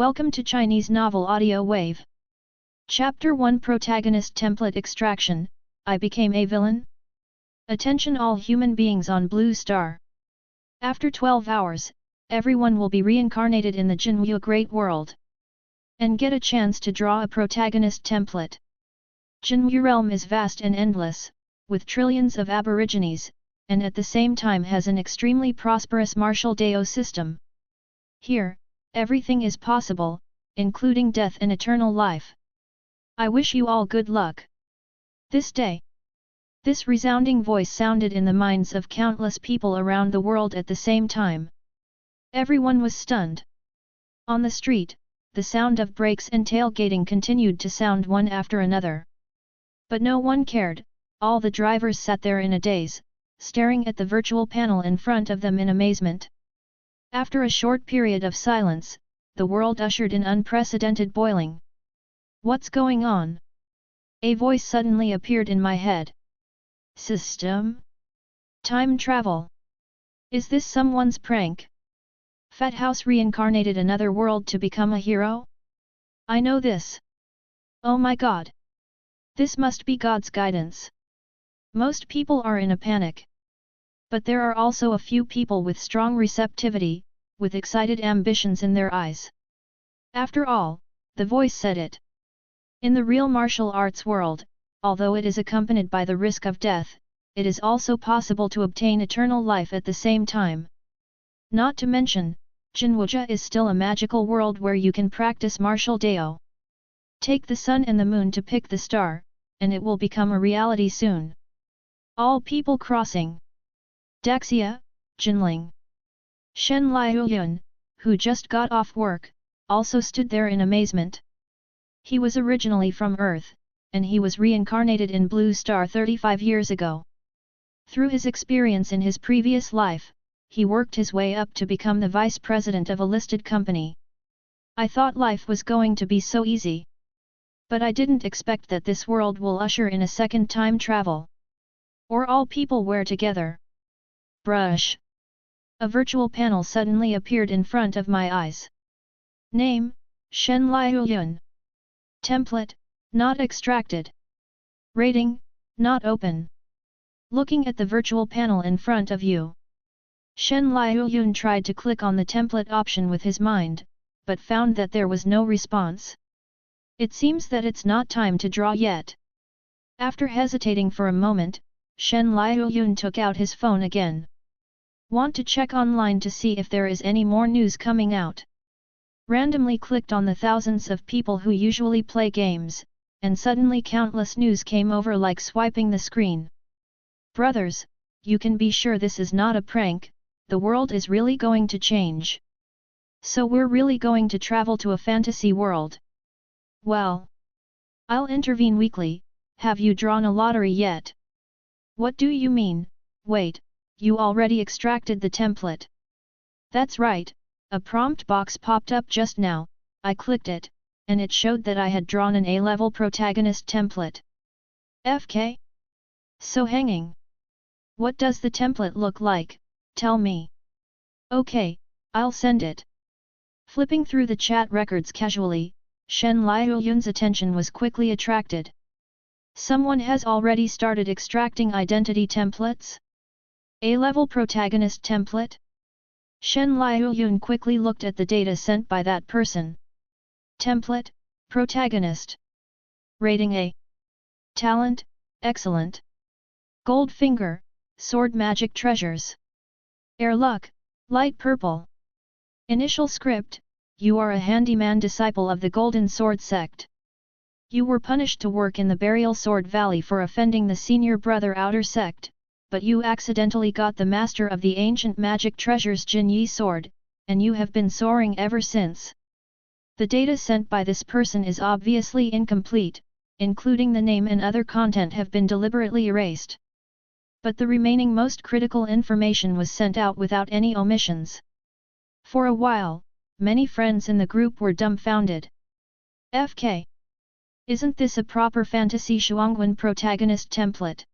Welcome to Chinese Novel Audio Wave. Chapter 1 Protagonist Template Extraction, I Became a Villain? Attention all human beings on Blue Star. After 12 hours, everyone will be reincarnated in the Jinwu Great World. And get a chance to draw a protagonist template. Jinwu realm is vast and endless, with trillions of aborigines, and at the same time has an extremely prosperous martial Dao system. Here, everything is possible, including death and eternal life. I wish you all good luck. This day. This resounding voice sounded in the minds of countless people around the world at the same time. Everyone was stunned. On the street, the sound of brakes and tailgating continued to sound one after another. But no one cared, all the drivers sat there in a daze, staring at the virtual panel in front of them in amazement. After a short period of silence, the world ushered in unprecedented boiling. What's going on? A voice suddenly appeared in my head. System? Time travel? Is this someone's prank? Fat House reincarnated another world to become a hero? I know this. Oh my god. This must be God's guidance. Most people are in a panic. But there are also a few people with strong receptivity, with excited ambitions in their eyes. After all, the voice said it. In the real martial arts world, although it is accompanied by the risk of death, it is also possible to obtain eternal life at the same time. Not to mention, Jinwuja is still a magical world where you can practice martial Dao. Take the sun and the moon to pick the star, and it will become a reality soon. All people crossing. Daxia, Jinling. Shen Liuyun, who just got off work, also stood there in amazement. He was originally from Earth, and he was reincarnated in Blue Star 35 years ago. Through his experience in his previous life, he worked his way up to become the vice president of a listed company. I thought life was going to be so easy. But I didn't expect that this world will usher in a second time travel. Or all people were together. Brush. A virtual panel suddenly appeared in front of my eyes. Name, Shen Liuyun. Template, not extracted. Rating, not open. Looking at the virtual panel in front of you. Shen Liuyun tried to click on the template option with his mind, but found that there was no response. It seems that it's not time to draw yet. After hesitating for a moment, Shen Liuyun took out his phone again. Want to check online to see if there is any more news coming out. Randomly clicked on the thousands of people who usually play games, and suddenly countless news came over like swiping the screen. Brothers, you can be sure this is not a prank, the world is really going to change. So we're really going to travel to a fantasy world. Well, I'll intervene weekly. Have you drawn a lottery yet? What do you mean? Wait, you already extracted the template. That's right, a prompt box popped up just now, I clicked it, and it showed that I had drawn an A-level protagonist template. FK? So hanging. What does the template look like, tell me. Okay, I'll send it. Flipping through the chat records casually, Shen Liuyun's attention was quickly attracted. Someone has already started extracting identity templates? A-level protagonist template? Shen Liuyun quickly looked at the data sent by that person. Template, protagonist. Rating A. Talent, excellent. Gold finger, sword magic treasures. Air luck, light purple. Initial script, you are a handyman disciple of the Golden Sword sect. You were punished to work in the Burial Sword Valley for offending the senior brother outer sect, but you accidentally got the master of the ancient magic treasures Jin Yi sword, and you have been soaring ever since. The data sent by this person is obviously incomplete, including the name and other content have been deliberately erased. But the remaining most critical information was sent out without any omissions. For a while, many friends in the group were dumbfounded. FK. Isn't this a proper fantasy Shuangwen protagonist template?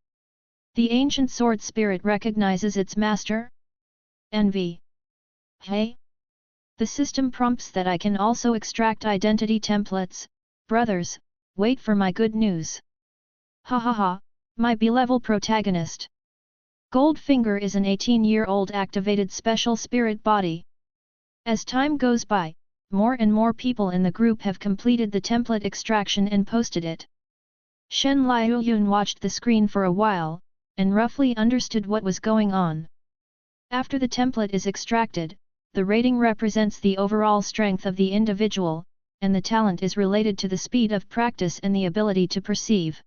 The ancient sword spirit recognizes its master? Envy. Hey? The system prompts that I can also extract identity templates. Brothers, wait for my good news. Ha ha ha, my B-level protagonist. Gold Finger is an 18-year-old activated special spirit body. As time goes by, more and more people in the group have completed the template extraction and posted it. Shen Liuyun watched the screen for a while, and roughly understood what was going on. After the template is extracted, the rating represents the overall strength of the individual, and the talent is related to the speed of practice and the ability to perceive.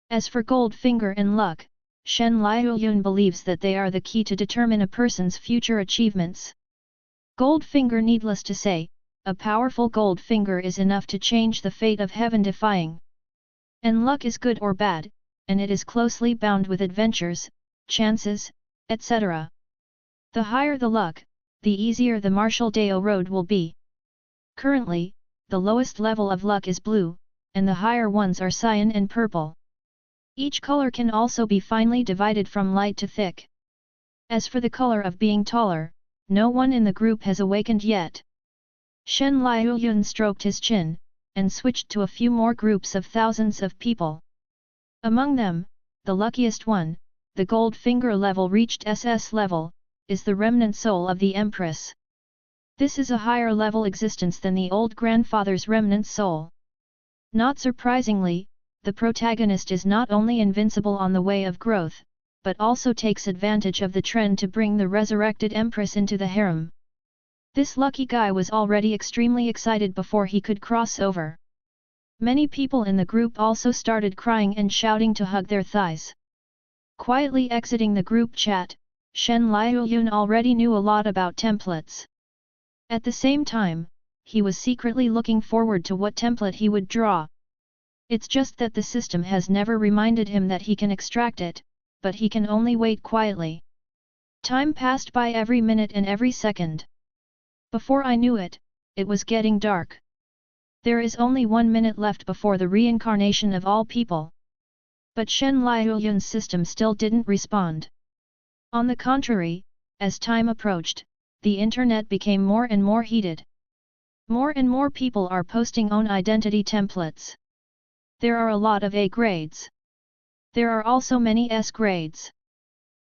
As for Gold Finger and luck, Shen Liuyun believes that they are the key to determine a person's future achievements. Gold Finger, needless to say, a powerful Gold Finger is enough to change the fate of heaven-defying. And luck is good or bad, and it is closely bound with adventures, chances, etc. The higher the luck, the easier the martial Dao road will be. Currently, the lowest level of luck is blue, and the higher ones are cyan and purple. Each color can also be finely divided from light to thick. As for the color of being taller, no one in the group has awakened yet. Shen Liuyun stroked his chin, and switched to a few more groups of thousands of people. Among them, the luckiest one, the Gold Finger level reached SS level, is the remnant soul of the Empress. This is a higher level existence than the old grandfather's remnant soul. Not surprisingly, the protagonist is not only invincible on the way of growth, but also takes advantage of the trend to bring the resurrected Empress into the harem. This lucky guy was already extremely excited before he could cross over. Many people in the group also started crying and shouting to hug their thighs. Quietly exiting the group chat, Shen Liuyun already knew a lot about templates. At the same time, he was secretly looking forward to what template he would draw. It's just that the system has never reminded him that he can extract it, but he can only wait quietly. Time passed by every minute and every second. Before I knew it, it was getting dark. There is only 1 minute left before the reincarnation of all people. But Shen Liuyun's system still didn't respond. On the contrary, as time approached, the internet became more and more heated. More and more people are posting own identity templates. There are a lot of A grades. There are also many S grades.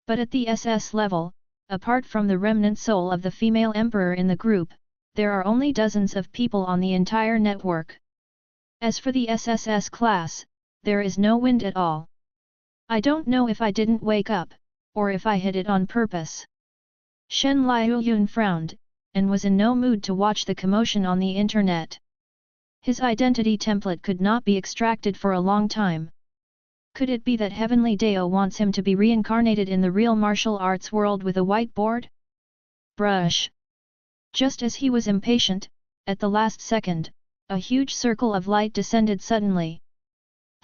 But at the SS level, apart from the remnant soul of the female emperor in the group, there are only dozens of people on the entire network. As for the SSS class, there is no wind at all. I don't know if I didn't wake up, or if I hid it on purpose. Shen Liuyun frowned, and was in no mood to watch the commotion on the internet. His identity template could not be extracted for a long time. Could it be that Heavenly Dao wants him to be reincarnated in the real martial arts world with a whiteboard? Brush. Just as he was impatient, at the last second, a huge circle of light descended suddenly.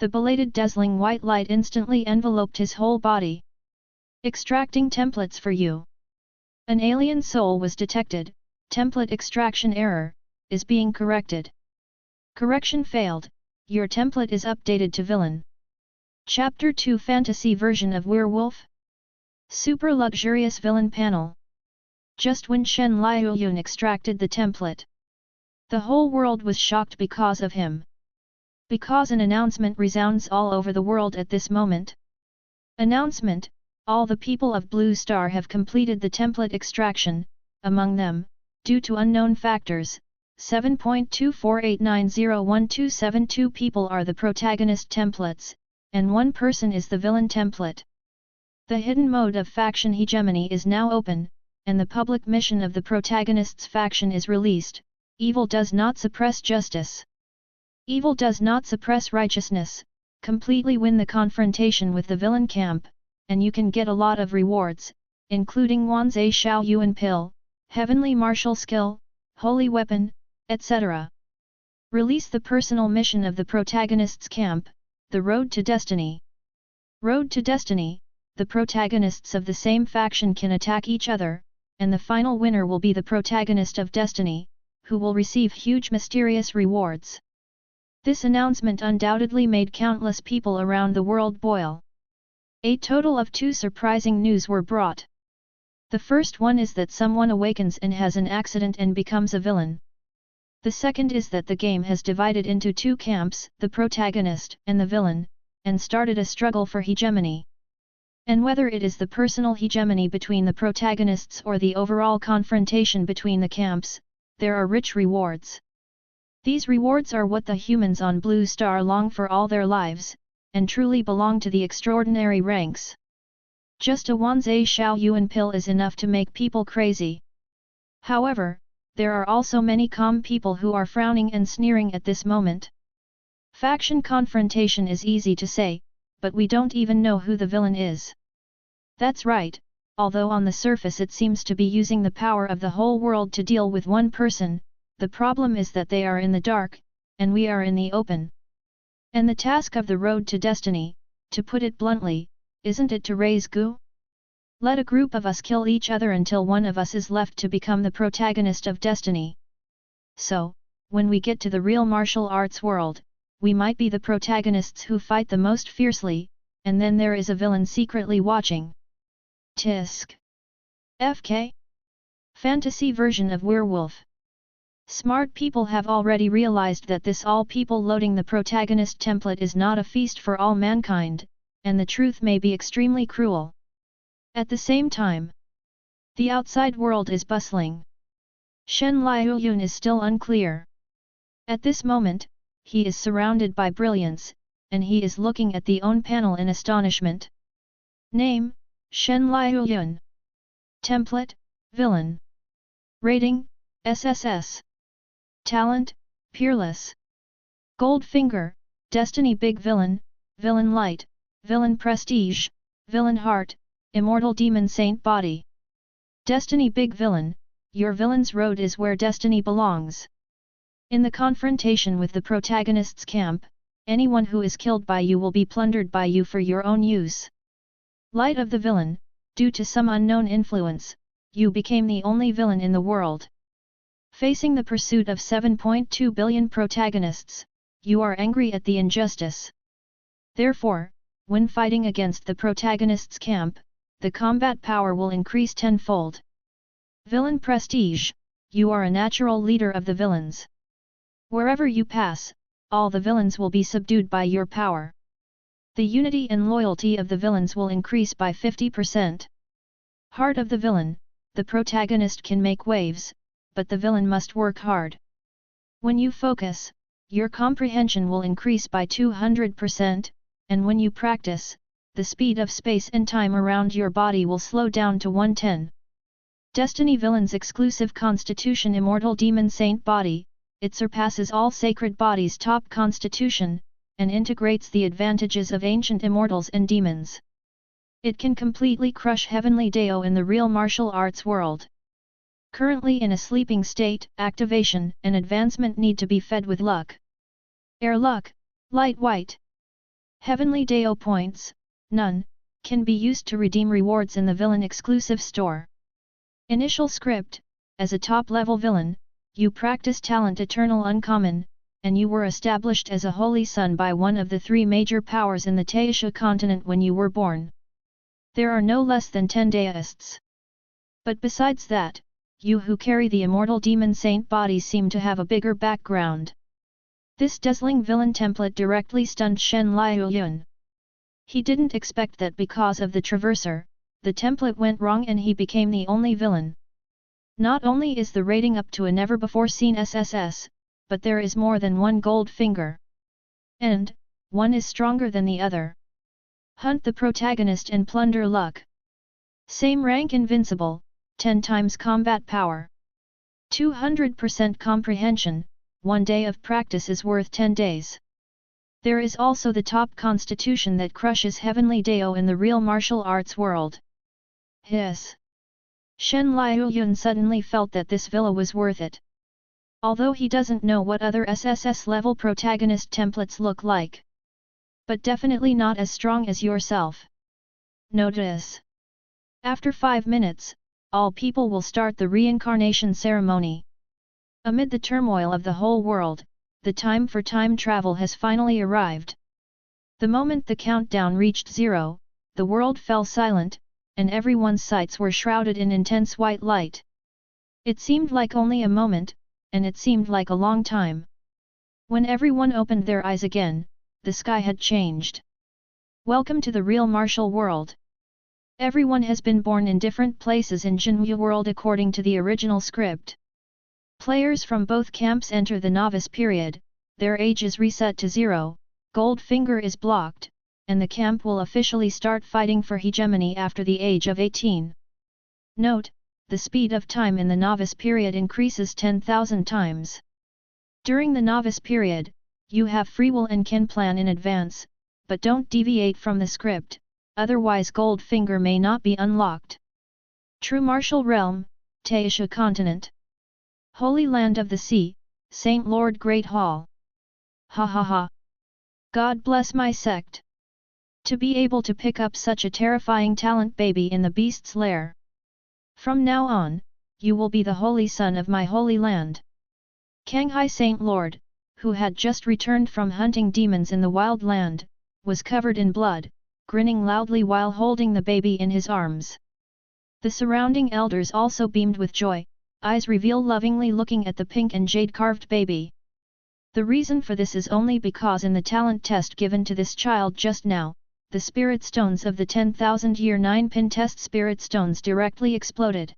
The belated dazzling white light instantly enveloped his whole body. Extracting templates for you. An alien soul was detected. Template extraction error is being corrected. Correction failed. Your template is updated to villain. Chapter 2 Fantasy version of Werewolf? Super luxurious villain panel. Just when Shen Liuyun extracted the template, the whole world was shocked because of him. Because an announcement resounds all over the world at this moment. Announcement: all the people of Blue Star have completed the template extraction. Among them, due to unknown factors, 7.24890127 people are the protagonist templates, and 1 person is the villain template. The hidden mode of faction hegemony is now open, and the public mission of the protagonist's faction is released. Evil does not suppress justice. Evil does not suppress righteousness. Completely win the confrontation with the villain camp, and you can get a lot of rewards, including Wanzai Xiao Yuan Pill, Heavenly Martial Skill, Holy Weapon, etc. Release the personal mission of the protagonist's camp, the Road to Destiny. Road to Destiny: the protagonists of the same faction can attack each other, and the final winner will be the protagonist of Destiny, who will receive huge mysterious rewards. This announcement undoubtedly made countless people around the world boil. A total of 2 surprising news were brought. The first one is that someone awakens and has an accident and becomes a villain. The second is that the game has divided into two camps, the protagonist and the villain, and started a struggle for hegemony. And whether it is the personal hegemony between the protagonists or the overall confrontation between the camps, there are rich rewards. These rewards are what the humans on Blue Star long for all their lives, and truly belong to the extraordinary ranks. Just a Wanzai Xiao Yuan pill is enough to make people crazy. However, there are also many calm people who are frowning and sneering at this moment. Faction confrontation is easy to say, but we don't even know who the villain is. That's right, although on the surface it seems to be using the power of the whole world to deal with one person, the problem is that they are in the dark, and we are in the open. And the task of the road to destiny, to put it bluntly, isn't it to raise goo? Let a group of us kill each other until one of us is left to become the protagonist of destiny. So, when we get to the real martial arts world, we might be the protagonists who fight the most fiercely, and then there is a villain secretly watching. Tisk. FK? Fantasy version of werewolf. Smart people have already realized that this all people loading the protagonist template is not a feast for all mankind, and the truth may be extremely cruel. At the same time, the outside world is bustling. Shen Liuyun is still unclear. At this moment, he is surrounded by brilliance, and he is looking at the own panel in astonishment. Name, Shen Liuyun. Template, Villain. Rating, SSS. Talent, Peerless. Gold Finger, Destiny Big Villain, Villain Light, Villain Prestige, Villain Heart, Immortal Demon Saint Body. Destiny Big Villain, your villain's road is where destiny belongs. In the confrontation with the protagonist's camp, anyone who is killed by you will be plundered by you for your own use. Light of the villain, due to some unknown influence, you became the only villain in the world. Facing the pursuit of 7.2 billion protagonists, you are angry at the injustice. Therefore, when fighting against the protagonist's camp, the combat power will increase tenfold. Villain Prestige, you are a natural leader of the villains. Wherever you pass, all the villains will be subdued by your power. The unity and loyalty of the villains will increase by 50%. Heart of the villain, the protagonist can make waves, but the villain must work hard. When you focus, your comprehension will increase by 200%, and when you practice, the speed of space and time around your body will slow down to 1/10. Destiny Villain's exclusive constitution Immortal Demon Saint Body, it surpasses all sacred bodies' top constitution, and integrates the advantages of ancient immortals and demons. It can completely crush Heavenly Dao in the real martial arts world. Currently in a sleeping state, activation and advancement need to be fed with luck. Air luck, light white. Heavenly Dao points, none, can be used to redeem rewards in the villain exclusive store. Initial script, as a top-level villain, you practice talent eternal uncommon, and you were established as a holy son by one of the three major powers in the Taisha continent when you were born. There are no less than 10 deists. But besides that, you who carry the immortal demon saint body seem to have a bigger background. This dazzling villain template directly stunned Shen Liuyun. He didn't expect that because of the traverser, the template went wrong and he became the only villain. Not only is the rating up to a never-before-seen SSS, but there is more than one gold finger. And, one is stronger than the other. Hunt the protagonist and plunder luck. Same rank invincible, 10 times combat power. 200% comprehension, 1 day of practice is worth 10 days. There is also the top constitution that crushes Heavenly Dao in the real martial arts world. Hiss. Shen Liuyun suddenly felt that this villa was worth it. Although he doesn't know what other SSS-level protagonist templates look like. But definitely not as strong as yourself. Notice. After 5 minutes, all people will start the reincarnation ceremony. Amid the turmoil of the whole world, the time for time travel has finally arrived. The moment the countdown reached 0, the world fell silent, and everyone's sights were shrouded in intense white light. It seemed like only a moment, and it seemed like a long time. When everyone opened their eyes again, the sky had changed. Welcome to the real martial world. Everyone has been born in different places in Jinwu world according to the original script. Players from both camps enter the novice period, their age is reset to 0, Gold Finger is blocked, and the camp will officially start fighting for hegemony after the age of 18. Note, the speed of time in the novice period increases 10,000 times. During the novice period, you have free will and can plan in advance, but don't deviate from the script, otherwise Gold Finger may not be unlocked. True Martial Realm, Taisha Continent. Holy Land of the Sea, Saint Lord Great Hall. Ha ha ha. God bless my sect. To be able to pick up such a terrifying talent baby in the beast's lair. From now on, you will be the holy son of my holy land. Kanghai Saint Lord, who had just returned from hunting demons in the wild land, was covered in blood, grinning loudly while holding the baby in his arms. The surrounding elders also beamed with joy, eyes reveal lovingly looking at the pink and jade-carved baby. The reason for this is only because in the talent test given to this child just now, the spirit stones of the 10,000-year 9-pin test spirit stones directly exploded.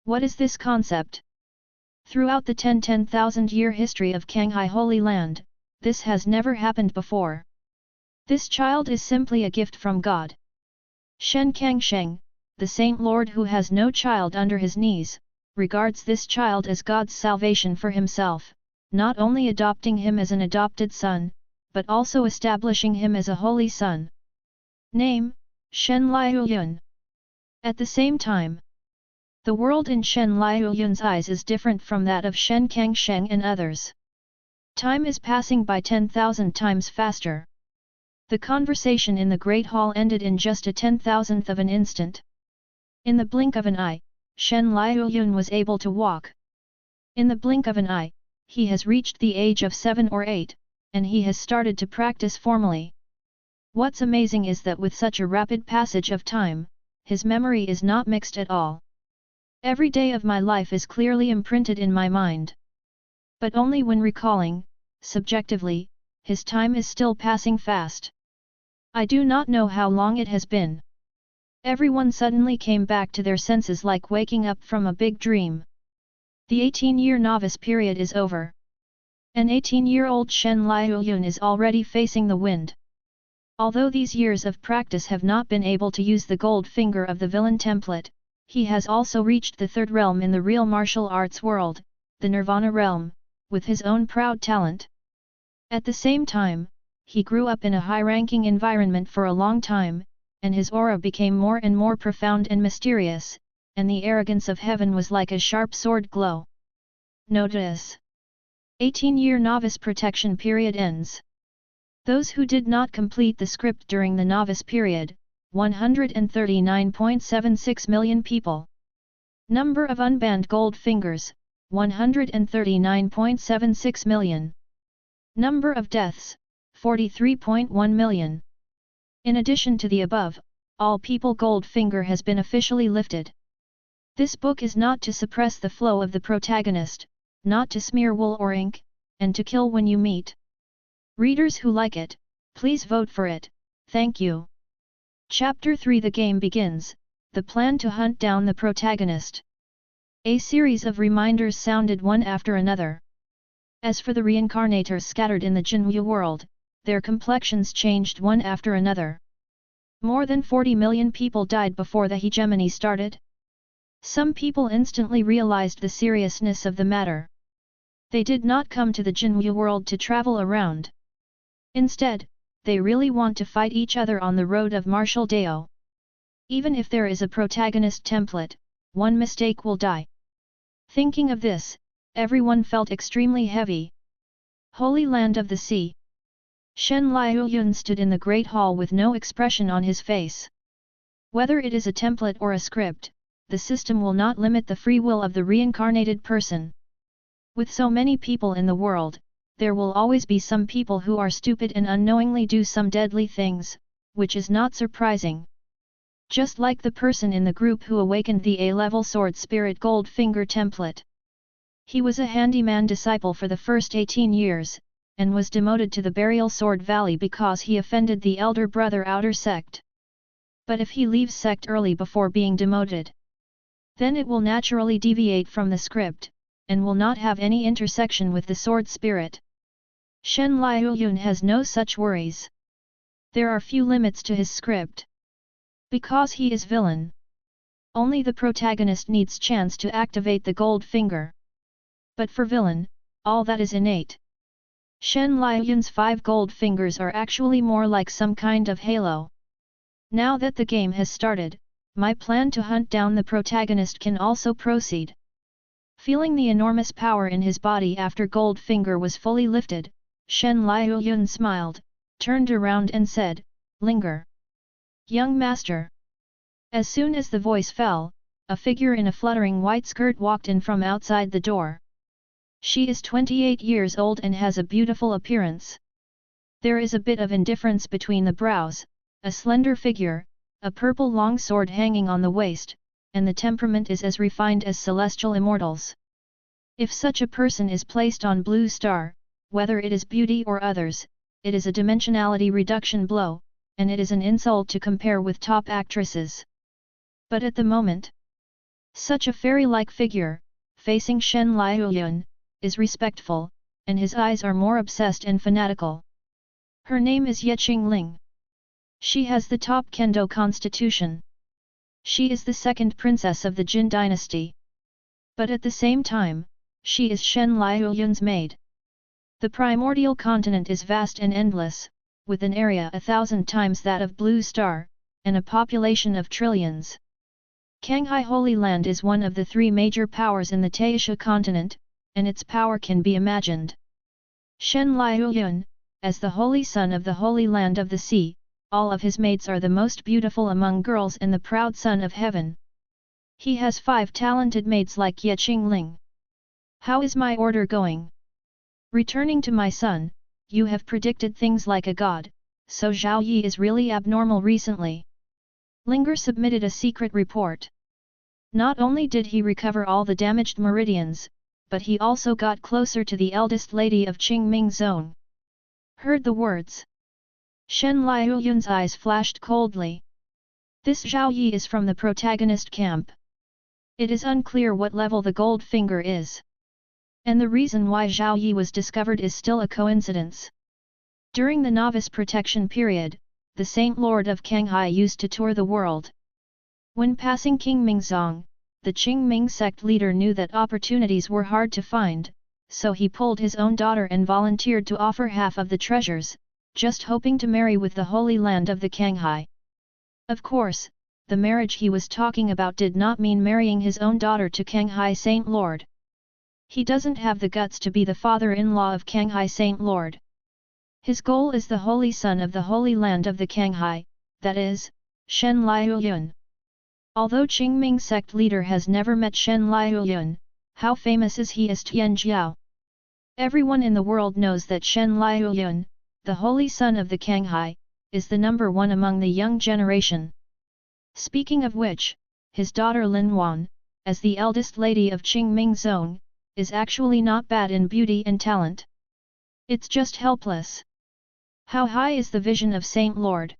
What is this concept? Throughout the 10,000-year history of Kanghai Holy Land, this has never happened before. This child is simply a gift from God. Shen Kangsheng, the Saint Lord who has no child under his knees, regards this child as God's salvation for himself, not only adopting him as an adopted son, but also establishing him as a holy son. Name, Shen Liuyun. At the same time, the world in Shen Liuyun's eyes is different from that of Shen Kangsheng and others. Time is passing by 10,000 times faster. The conversation in the Great Hall ended in just a 10,000th of an instant. In the blink of an eye, Shen Liuyun was able to walk. In the blink of an eye, he has reached the age of 7 or 8, and he has started to practice formally. What's amazing is that with such a rapid passage of time, his memory is not mixed at all. Every day of my life is clearly imprinted in my mind. But only when recalling, subjectively, his time is still passing fast. I do not know how long it has been. Everyone suddenly came back to their senses like waking up from a big dream. The 18-year novice period is over. An 18-year-old Shen Liuyun is already facing the wind. Although these years of practice have not been able to use the gold finger of the villain template, he has also reached the third realm in the real martial arts world, the Nirvana realm, with his own proud talent. At the same time, he grew up in a high-ranking environment for a long time, and his aura became more and more profound and mysterious, and the arrogance of heaven was like a sharp sword glow. Notice. 18-year novice protection period ends. Those who did not complete the script during the novice period, 139.76 million people. Number of unbanned gold fingers, 139.76 million. Number of deaths, 43.1 million. In addition to the above, all people gold finger has been officially lifted. This book is not to suppress the flow of the protagonist, not to smear wool or ink, and to kill when you meet. Readers who like it, please vote for it, thank you. Chapter 3 The game begins, the plan to hunt down the protagonist. A series of reminders sounded one after another. As for the reincarnators scattered in the Jinwu world, their complexions changed one after another. More than 40 million people died before the hegemony started. Some people instantly realized the seriousness of the matter. They did not come to the Jinwu world to travel around. Instead, they really want to fight each other on the road of martial Dao. Even if there is a protagonist template, one mistake will die. Thinking of this, everyone felt extremely heavy. Holy Land of the Sea. Shen Liuyun stood in the Great Hall with no expression on his face. Whether it is a template or a script, the system will not limit the free will of the reincarnated person. With so many people in the world, there will always be some people who are stupid and unknowingly do some deadly things, which is not surprising. just like the person in the group who awakened the A-level sword spirit gold finger template. He was a handyman disciple for the first 18 years, and was demoted to the burial sword valley because he offended the elder brother outer sect. But if he leaves sect early before being demoted, then it will naturally deviate from the script, and will not have any intersection with the sword spirit. Shen Liuyun has no such worries. There are few limits to his script. Because he is villain, only the protagonist needs chance to activate the gold finger. But for villain, all that is innate. Shen Liuyun's 5 gold fingers are actually more like some kind of halo. Now that the game has started, my plan to hunt down the protagonist can also proceed. Feeling the enormous power in his body after gold finger was fully lifted, Shen Liuyun smiled, turned around and said, "Linger. Young master." As soon as the voice fell, a figure in a fluttering white skirt walked in from outside the door. She is 28 years old and has a beautiful appearance. There is a bit of indifference between the brows, a slender figure, a purple long sword hanging on the waist, and the temperament is as refined as celestial immortals. If such a person is placed on Blue Star, whether it is beauty or others, it is a dimensionality reduction blow, and it is an insult to compare with top actresses. But at the moment, such a fairy-like figure, facing Shen Liuyun, is respectful, and his eyes are more obsessed and fanatical. Her name is Yeqingling. She has the top kendo constitution. She is the second princess of the Jin dynasty. But at the same time, she is Shen Liuyun's maid. The primordial continent is vast and endless, with an area 1,000 times that of Blue Star, and a population of trillions. Canghai Holy Land is one of the 3 major powers in the Taisha continent, and its power can be imagined. Shen Liuyun, as the holy son of the Holy Land of the Sea, all of his maids are the most beautiful among girls and the proud son of heaven. He has 5 talented maids like Yeqingling. How is my order going? Returning to my son, you have predicted things like a god, so Zhao Yi is really abnormal recently. Linger submitted a secret report. Not only did he recover all the damaged meridians, but he also got closer to the eldest lady of Qingming Zone. Heard the words. Shen Liuyun's eyes flashed coldly. This Zhao Yi is from the protagonist camp. It is unclear what level the gold finger is. And the reason why Zhao Yi was discovered is still a coincidence. During the novice protection period, the Saint Lord of Canghai used to tour the world. When passing Qingmingzong, the Qingming sect leader knew that opportunities were hard to find, so he pulled his own daughter and volunteered to offer half of the treasures, just hoping to marry with the Holy Land of the Canghai. Of course, the marriage he was talking about did not mean marrying his own daughter to Canghai Saint Lord. He doesn't have the guts to be the father-in-law of Canghai Saint Lord. His goal is the holy son of the Holy Land of the Canghai, that is, Shen Liuyun. Although Qingming sect leader has never met Shen Liuyun, how famous is he as Tianjiao? Everyone in the world knows that Shen Liuyun, the holy son of the Canghai, is the number 1 among the young generation. Speaking of which, his daughter Lin Wan, as the eldest lady of Qingming Zone, is actually not bad in beauty and talent. It's just helpless. How high is the vision of Saint Lord?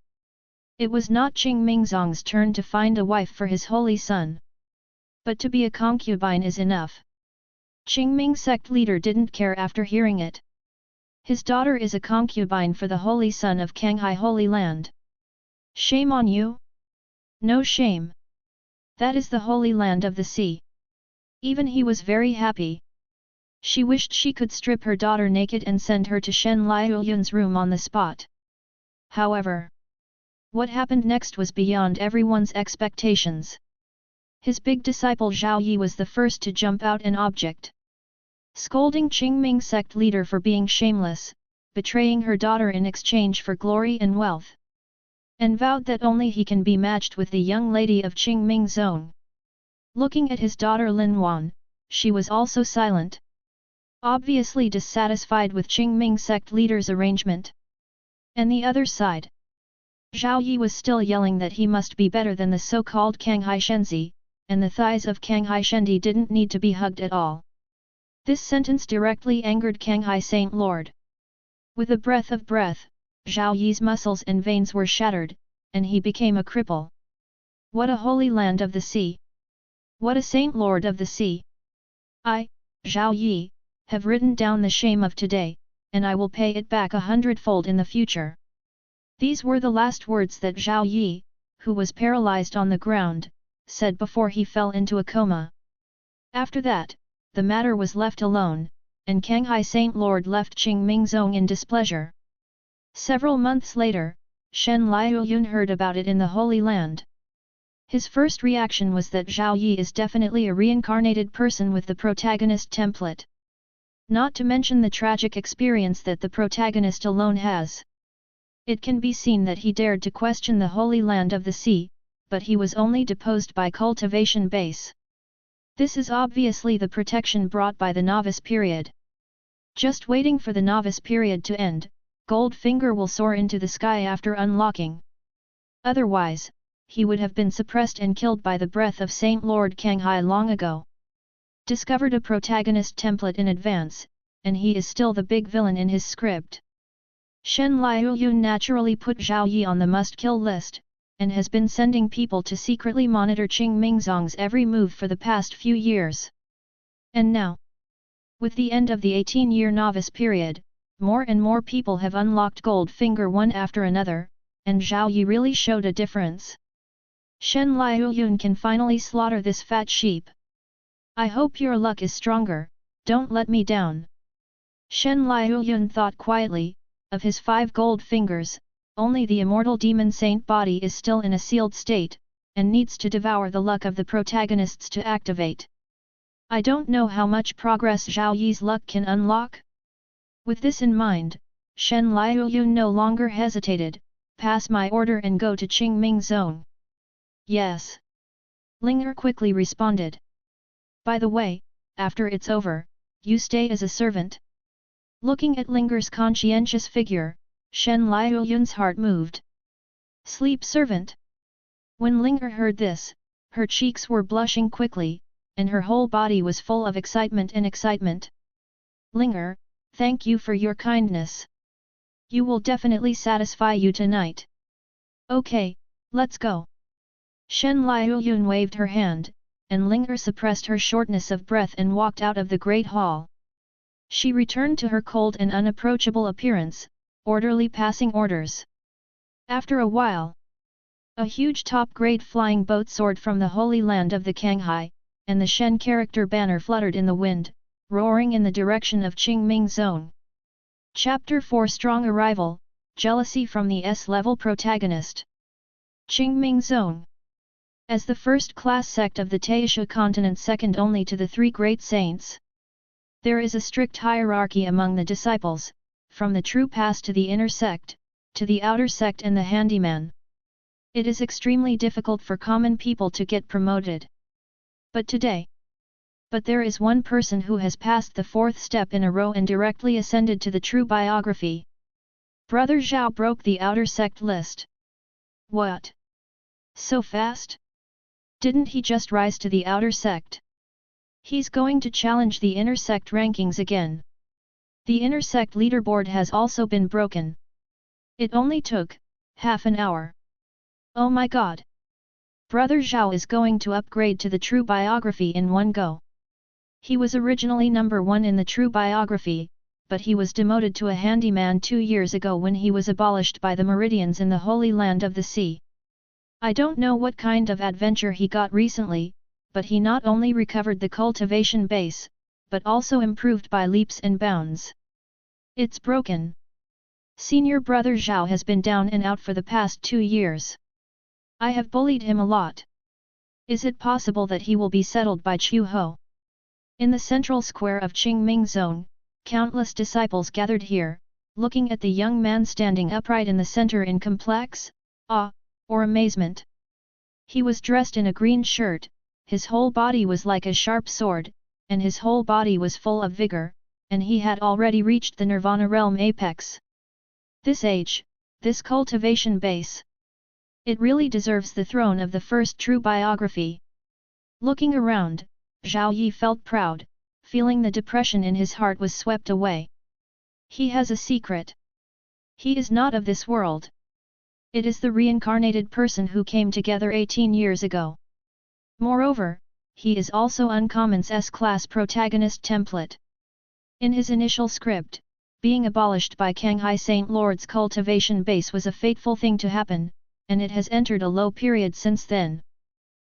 It was not Qingmingzong's turn to find a wife for his holy son. But to be a concubine is enough. Qingming sect leader didn't care after hearing it. His daughter is a concubine for the holy son of Canghai Holy Land. Shame on you? No shame. That is the Holy Land of the Sea. Even he was very happy. She wished she could strip her daughter naked and send her to Shen Liuyun's room on the spot. However, what happened next was beyond everyone's expectations. His big disciple Zhao Yi was the first to jump out an object. Scolding Qingming sect leader for being shameless, betraying her daughter in exchange for glory and wealth. And vowed that only he can be matched with the young lady of Qingming Zone. Looking at his daughter Lin Wan, she was also silent. Obviously dissatisfied with Qingming sect leader's arrangement. And the other side. Zhao Yi was still yelling that he must be better than the so-called Kanghai Shenzi, and the thighs of Kanghai Shendi didn't need to be hugged at all. This sentence directly angered Kanghai Saint Lord. With a breath of breath, Zhao Yi's muscles and veins were shattered, and he became a cripple. What a holy land of the sea! What a Saint Lord of the sea! I, Zhao Yi, have written down the shame of today, and I will pay it back 100-fold in the future. These were the last words that Zhao Yi, who was paralyzed on the ground, said before he fell into a coma. After that, the matter was left alone, and Kanghai Saint Lord left Qing Mingzong in displeasure. Several months later, Shen Liuyun heard about it in the Holy Land. His first reaction was that Zhao Yi is definitely a reincarnated person with the protagonist template. Not to mention the tragic experience that the protagonist alone has. It can be seen that he dared to question the Holy Land of the Sea, but he was only deposed by cultivation base. This is obviously the protection brought by the novice period. Just waiting for the novice period to end, Gold Finger will soar into the sky after unlocking. Otherwise, he would have been suppressed and killed by the breath of Saint Lord Kanghai long ago. Discovered a protagonist template in advance, and he is still the big villain in his script. Shen Liuyun naturally put Zhao Yi on the must-kill list, and has been sending people to secretly monitor Qing Mingzong's every move for the past few years. And now, with the end of the 18-year novice period, more and more people have unlocked Gold Finger one after another, and Zhao Yi really showed a difference. Shen Liuyun can finally slaughter this fat sheep. I hope your luck is stronger, don't let me down. Shen Liuyun thought quietly. Of his 5 gold fingers, only the immortal demon saint body is still in a sealed state, and needs to devour the luck of the protagonists to activate. I don't know how much progress Zhao Yi's luck can unlock. With this in mind, Shen Liuyun no longer hesitated, pass my order and go to Qing Mingzong. Yes. Linger quickly responded. By the way, after it's over, you stay as a servant. Looking at Linger's conscientious figure, Shen Liuyun's heart moved. Sleep servant. When Linger heard this, her cheeks were blushing quickly, and her whole body was full of excitement and excitement. Linger, thank you for your kindness. You will definitely satisfy you tonight. Okay, let's go. Shen Liuyun waved her hand, and Linger suppressed her shortness of breath and walked out of the great hall. She returned to her cold and unapproachable appearance, orderly passing orders. After a while, a huge top-grade flying boat soared from the Holy Land of the Kanghai, and the Shen character banner fluttered in the wind, roaring in the direction of Qing Mingzong. Chapter 4 Strong Arrival, Jealousy from the S-level Protagonist. Qing Mingzong. As the first-class sect of the Taisha continent, second only to the 3 great saints, there is a strict hierarchy among the disciples, from the true pass to the inner sect, to the outer sect and the handyman. It is extremely difficult for common people to get promoted. But there is one person who has passed the 4th step in a row and directly ascended to the true biography. Brother Zhao broke the outer sect list. What? So fast? Didn't he just rise to the outer sect? He's going to challenge the inner sect rankings again. The inner sect leaderboard has also been broken. It only took half an hour. Oh my god! Brother Zhao is going to upgrade to the true biography in one go. He was originally number 1 in the true biography, but he was demoted to a handyman 2 years ago when he was abolished by the Meridians in the Holy Land of the Sea. I don't know what kind of adventure he got recently, but he not only recovered the cultivation base, but also improved by leaps and bounds. It's broken. Senior brother Zhao has been down and out for the past 2 years. I have bullied him a lot. Is it possible that he will be settled by Chu Ho? In the central square of Qing Mingzong, countless disciples gathered here, looking at the young man standing upright in the center in complex awe or amazement. He was dressed in a green shirt. His whole body was like a sharp sword, and his whole body was full of vigor, and he had already reached the Nirvana realm apex. This age, this cultivation base, It really deserves the throne of the first true biography. Looking around, Zhao Yi felt proud, feeling the depression in his heart was swept away. He has a secret. He is not of this world. It is the reincarnated person who came together 18 years ago. Moreover, he is also Uncommon's S-class protagonist template. In his initial script, being abolished by Canghai Saint Lord's cultivation base was a fateful thing to happen, and it has entered a low period since then.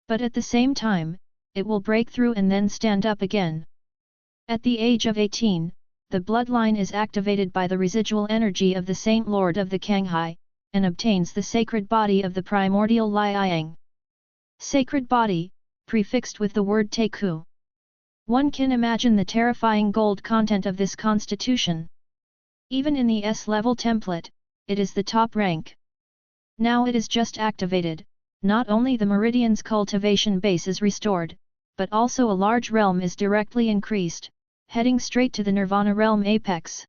But at the same time, it will break through and then stand up again. At the age of 18, the bloodline is activated by the residual energy of the Saint Lord of the Canghai, and obtains the sacred body of the primordial Liang. Sacred body, prefixed with the word Teiku. One can imagine the terrifying gold content of this constitution. Even in the S-level template, it is the top rank. Now it is just activated, not only the Meridian's cultivation base is restored, but also a large realm is directly increased, heading straight to the Nirvana realm apex.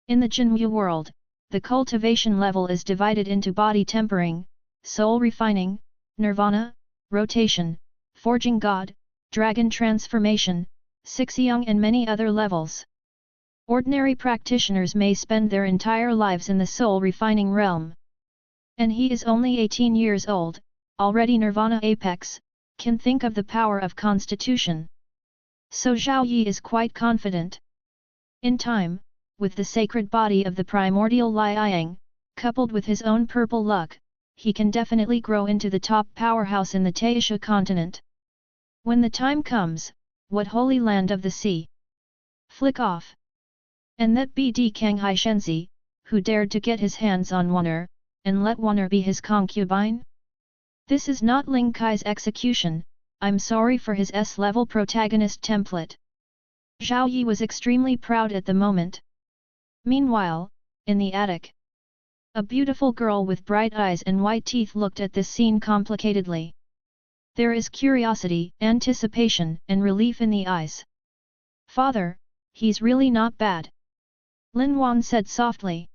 In the Jinwu world, the cultivation level is divided into body tempering, soul refining, Nirvana, rotation, forging god, dragon transformation, Sixyong and many other levels. Ordinary practitioners may spend their entire lives in the soul refining realm. And he is only 18 years old, already Nirvana apex, can think of the power of constitution. So Zhao Yi is quite confident. In time, with the sacred body of the primordial Liang, coupled with his own purple luck, he can definitely grow into the top powerhouse in the Taisha continent. When the time comes, what holy land of the sea? Flick off. And that BD Canghai Shenzi, who dared to get his hands on Wan'er, and let Wan'er be his concubine? This is not Ling Kai's execution, I'm sorry for his S-level protagonist template. Zhao Yi was extremely proud at the moment. Meanwhile, in the attic, a beautiful girl with bright eyes and white teeth looked at this scene complicatedly. There is curiosity, anticipation, and relief in the eyes. Father, he's really not bad. Lin Wan said softly.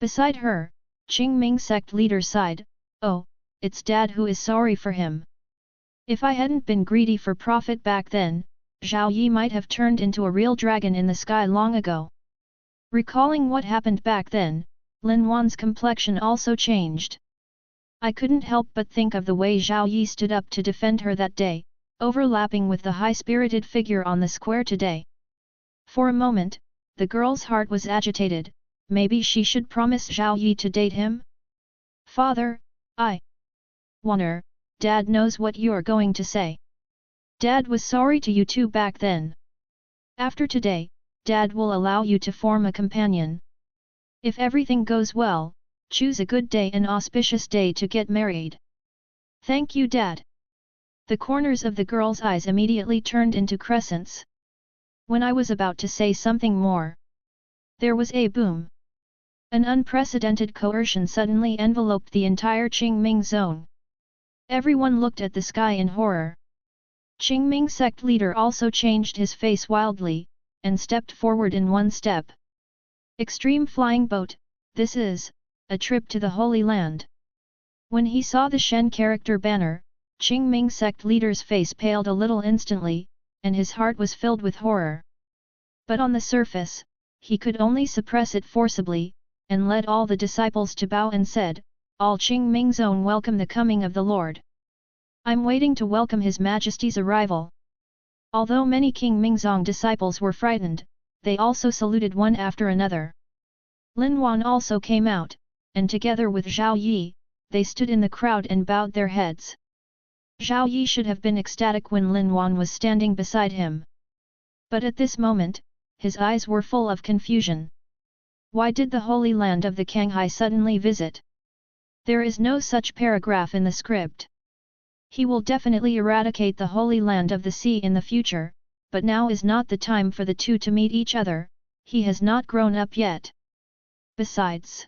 Beside her, Qingming sect leader sighed, oh, it's Dad who is sorry for him. If I hadn't been greedy for profit back then, Zhao Yi might have turned into a real dragon in the sky long ago. Recalling what happened back then, Lin Wan's complexion also changed. I couldn't help but think of the way Zhao Yi stood up to defend her that day, overlapping with the high-spirited figure on the square today. For a moment, the girl's heart was agitated. Maybe she should promise Zhao Yi to date him? Father, Wan'er, Dad knows what you're going to say. Dad was sorry to you too back then. After today, Dad will allow you to form a companion. If everything goes well, choose a good day and auspicious day to get married. Thank you, Dad. The corners of the girl's eyes immediately turned into crescents. When I was about to say something more, there was a boom. An unprecedented coercion suddenly enveloped the entire Qingming zone. Everyone looked at the sky in horror. Qingming sect leader also changed his face wildly, and stepped forward in one step. Extreme flying boat, this is a trip to the Holy Land. When he saw the Shen character banner, Qingming sect leader's face paled a little instantly, and his heart was filled with horror. But on the surface, he could only suppress it forcibly, and led all the disciples to bow and said, all Qingming zone welcome the coming of the Lord. I'm waiting to welcome His Majesty's arrival. Although many King Mingzong disciples were frightened, they also saluted one after another. Lin Wan also came out, and together with Zhao Yi, they stood in the crowd and bowed their heads. Zhao Yi should have been ecstatic when Lin Wan was standing beside him. But at this moment, his eyes were full of confusion. Why did the Holy Land of the Canghai suddenly visit? There is no such paragraph in the script. He will definitely eradicate the Holy Land of the Sea in the future, but now is not the time for the two to meet each other, he has not grown up yet. Besides,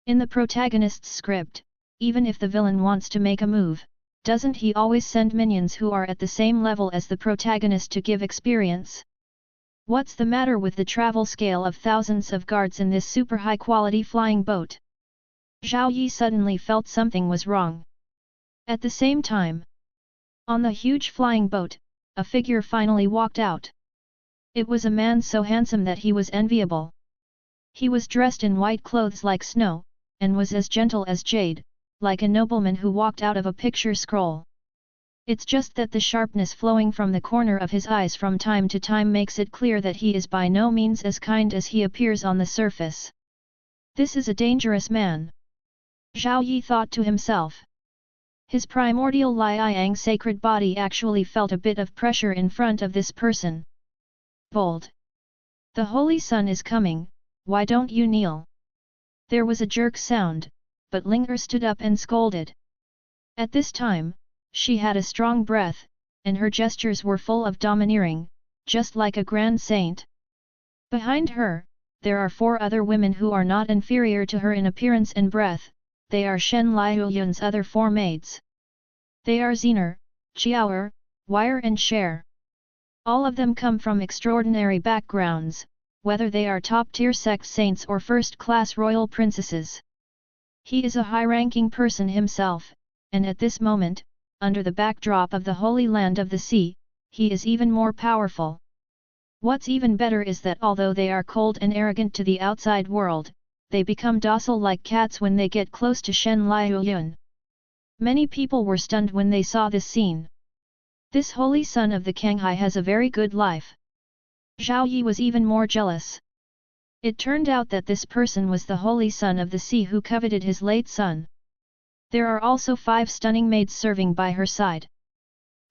in the protagonist's script, even if the villain wants to make a move, doesn't he always send minions who are at the same level as the protagonist to give experience? What's the matter with the travel scale of thousands of guards in this super high-quality flying boat? Zhao Yi suddenly felt something was wrong. At the same time, on the huge flying boat, a figure finally walked out. It was a man so handsome that he was enviable. He was dressed in white clothes like snow, and was as gentle as jade, like a nobleman who walked out of a picture scroll. It's just that the sharpness flowing from the corner of his eyes from time to time makes it clear that he is by no means as kind as he appears on the surface. This is a dangerous man. Zhao Yi thought to himself. His primordial Liang sacred body actually felt a bit of pressure in front of this person. Bold. The Holy Sun is coming, why don't you kneel? There was a jerk sound, but Linger stood up and scolded. At this time, she had a strong breath, and her gestures were full of domineering, just like a grand saint. Behind her, there are 4 other women who are not inferior to her in appearance and breath. They are Shen Liuyun's other 4 maids. They are Zener, Qiaoer, Wire and Cher. All of them come from extraordinary backgrounds, whether they are top-tier sect saints or first-class royal princesses. He is a high-ranking person himself, and at this moment, under the backdrop of the Holy Land of the Sea, he is even more powerful. What's even better is that although they are cold and arrogant to the outside world, they become docile like cats when they get close to Shen Liuyun. Many people were stunned when they saw this scene. This holy son of the Kanghai has a very good life. Zhao Yi was even more jealous. It turned out that this person was the holy son of the sea who coveted his late son. There are also 5 stunning maids serving by her side.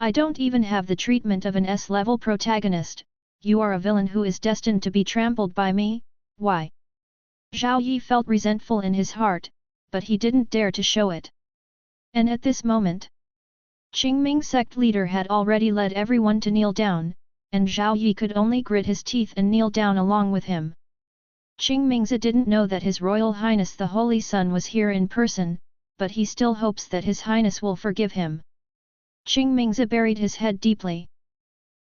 I don't even have the treatment of an S-level protagonist. You are a villain who is destined to be trampled by me, why? Zhao Yi felt resentful in his heart, but he didn't dare to show it. And at this moment, Qingming sect leader had already led everyone to kneel down, and Zhao Yi could only grit his teeth and kneel down along with him. Qingmingzi didn't know that His Royal Highness the Holy Sun was here in person, but he still hopes that His Highness will forgive him. Qingmingzi buried his head deeply.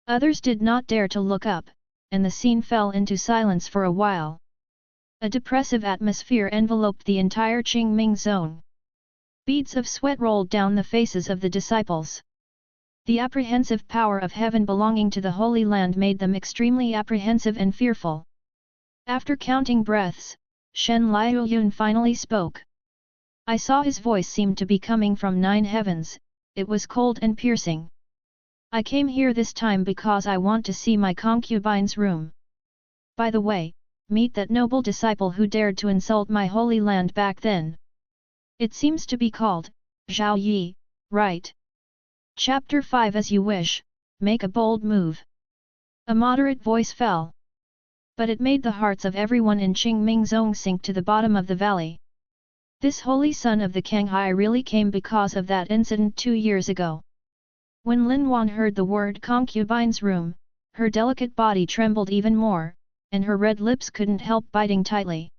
Others did not dare to look up, and the scene fell into silence for a while. A depressive atmosphere enveloped the entire Qingming zone. Beads of sweat rolled down the faces of the disciples. The apprehensive power of heaven belonging to the Holy Land made them extremely apprehensive and fearful. After counting breaths, Shen Liuyun finally spoke. I saw his voice seemed to be coming from 9 heavens, it was cold and piercing. I came here this time because I want to see my concubine's room. By the way, meet that noble disciple who dared to insult my holy land back then. It seems to be called Zhao Yi, right? Chapter 5 As you wish, make a bold move. A moderate voice fell. But it made the hearts of everyone in Qingming Zone sink to the bottom of the valley. This holy son of the Kanghai really came because of that incident 2 years ago. When Lin Wan heard the word concubine's room, her delicate body trembled even more, and her red lips couldn't help biting tightly.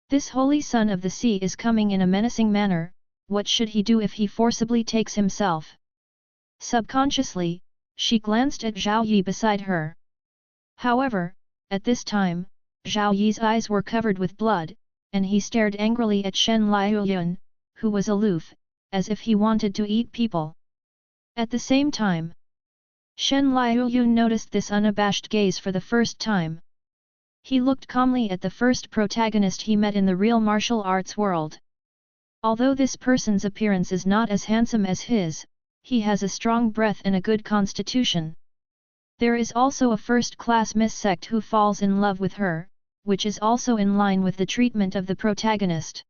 This holy son of the sea is coming in a menacing manner, what should he do if he forcibly takes himself? Subconsciously, she glanced at Zhao Yi beside her. However, at this time, Zhao Yi's eyes were covered with blood, and he stared angrily at Shen Liuyun, who was aloof, as if he wanted to eat people. At the same time, Shen Liuyun noticed this unabashed gaze for the first time. He looked calmly at the first protagonist he met in the real martial arts world. Although this person's appearance is not as handsome as his, he has a strong breath and a good constitution. There is also a first-class Miss Sect who falls in love with her, which is also in line with the treatment of the protagonist.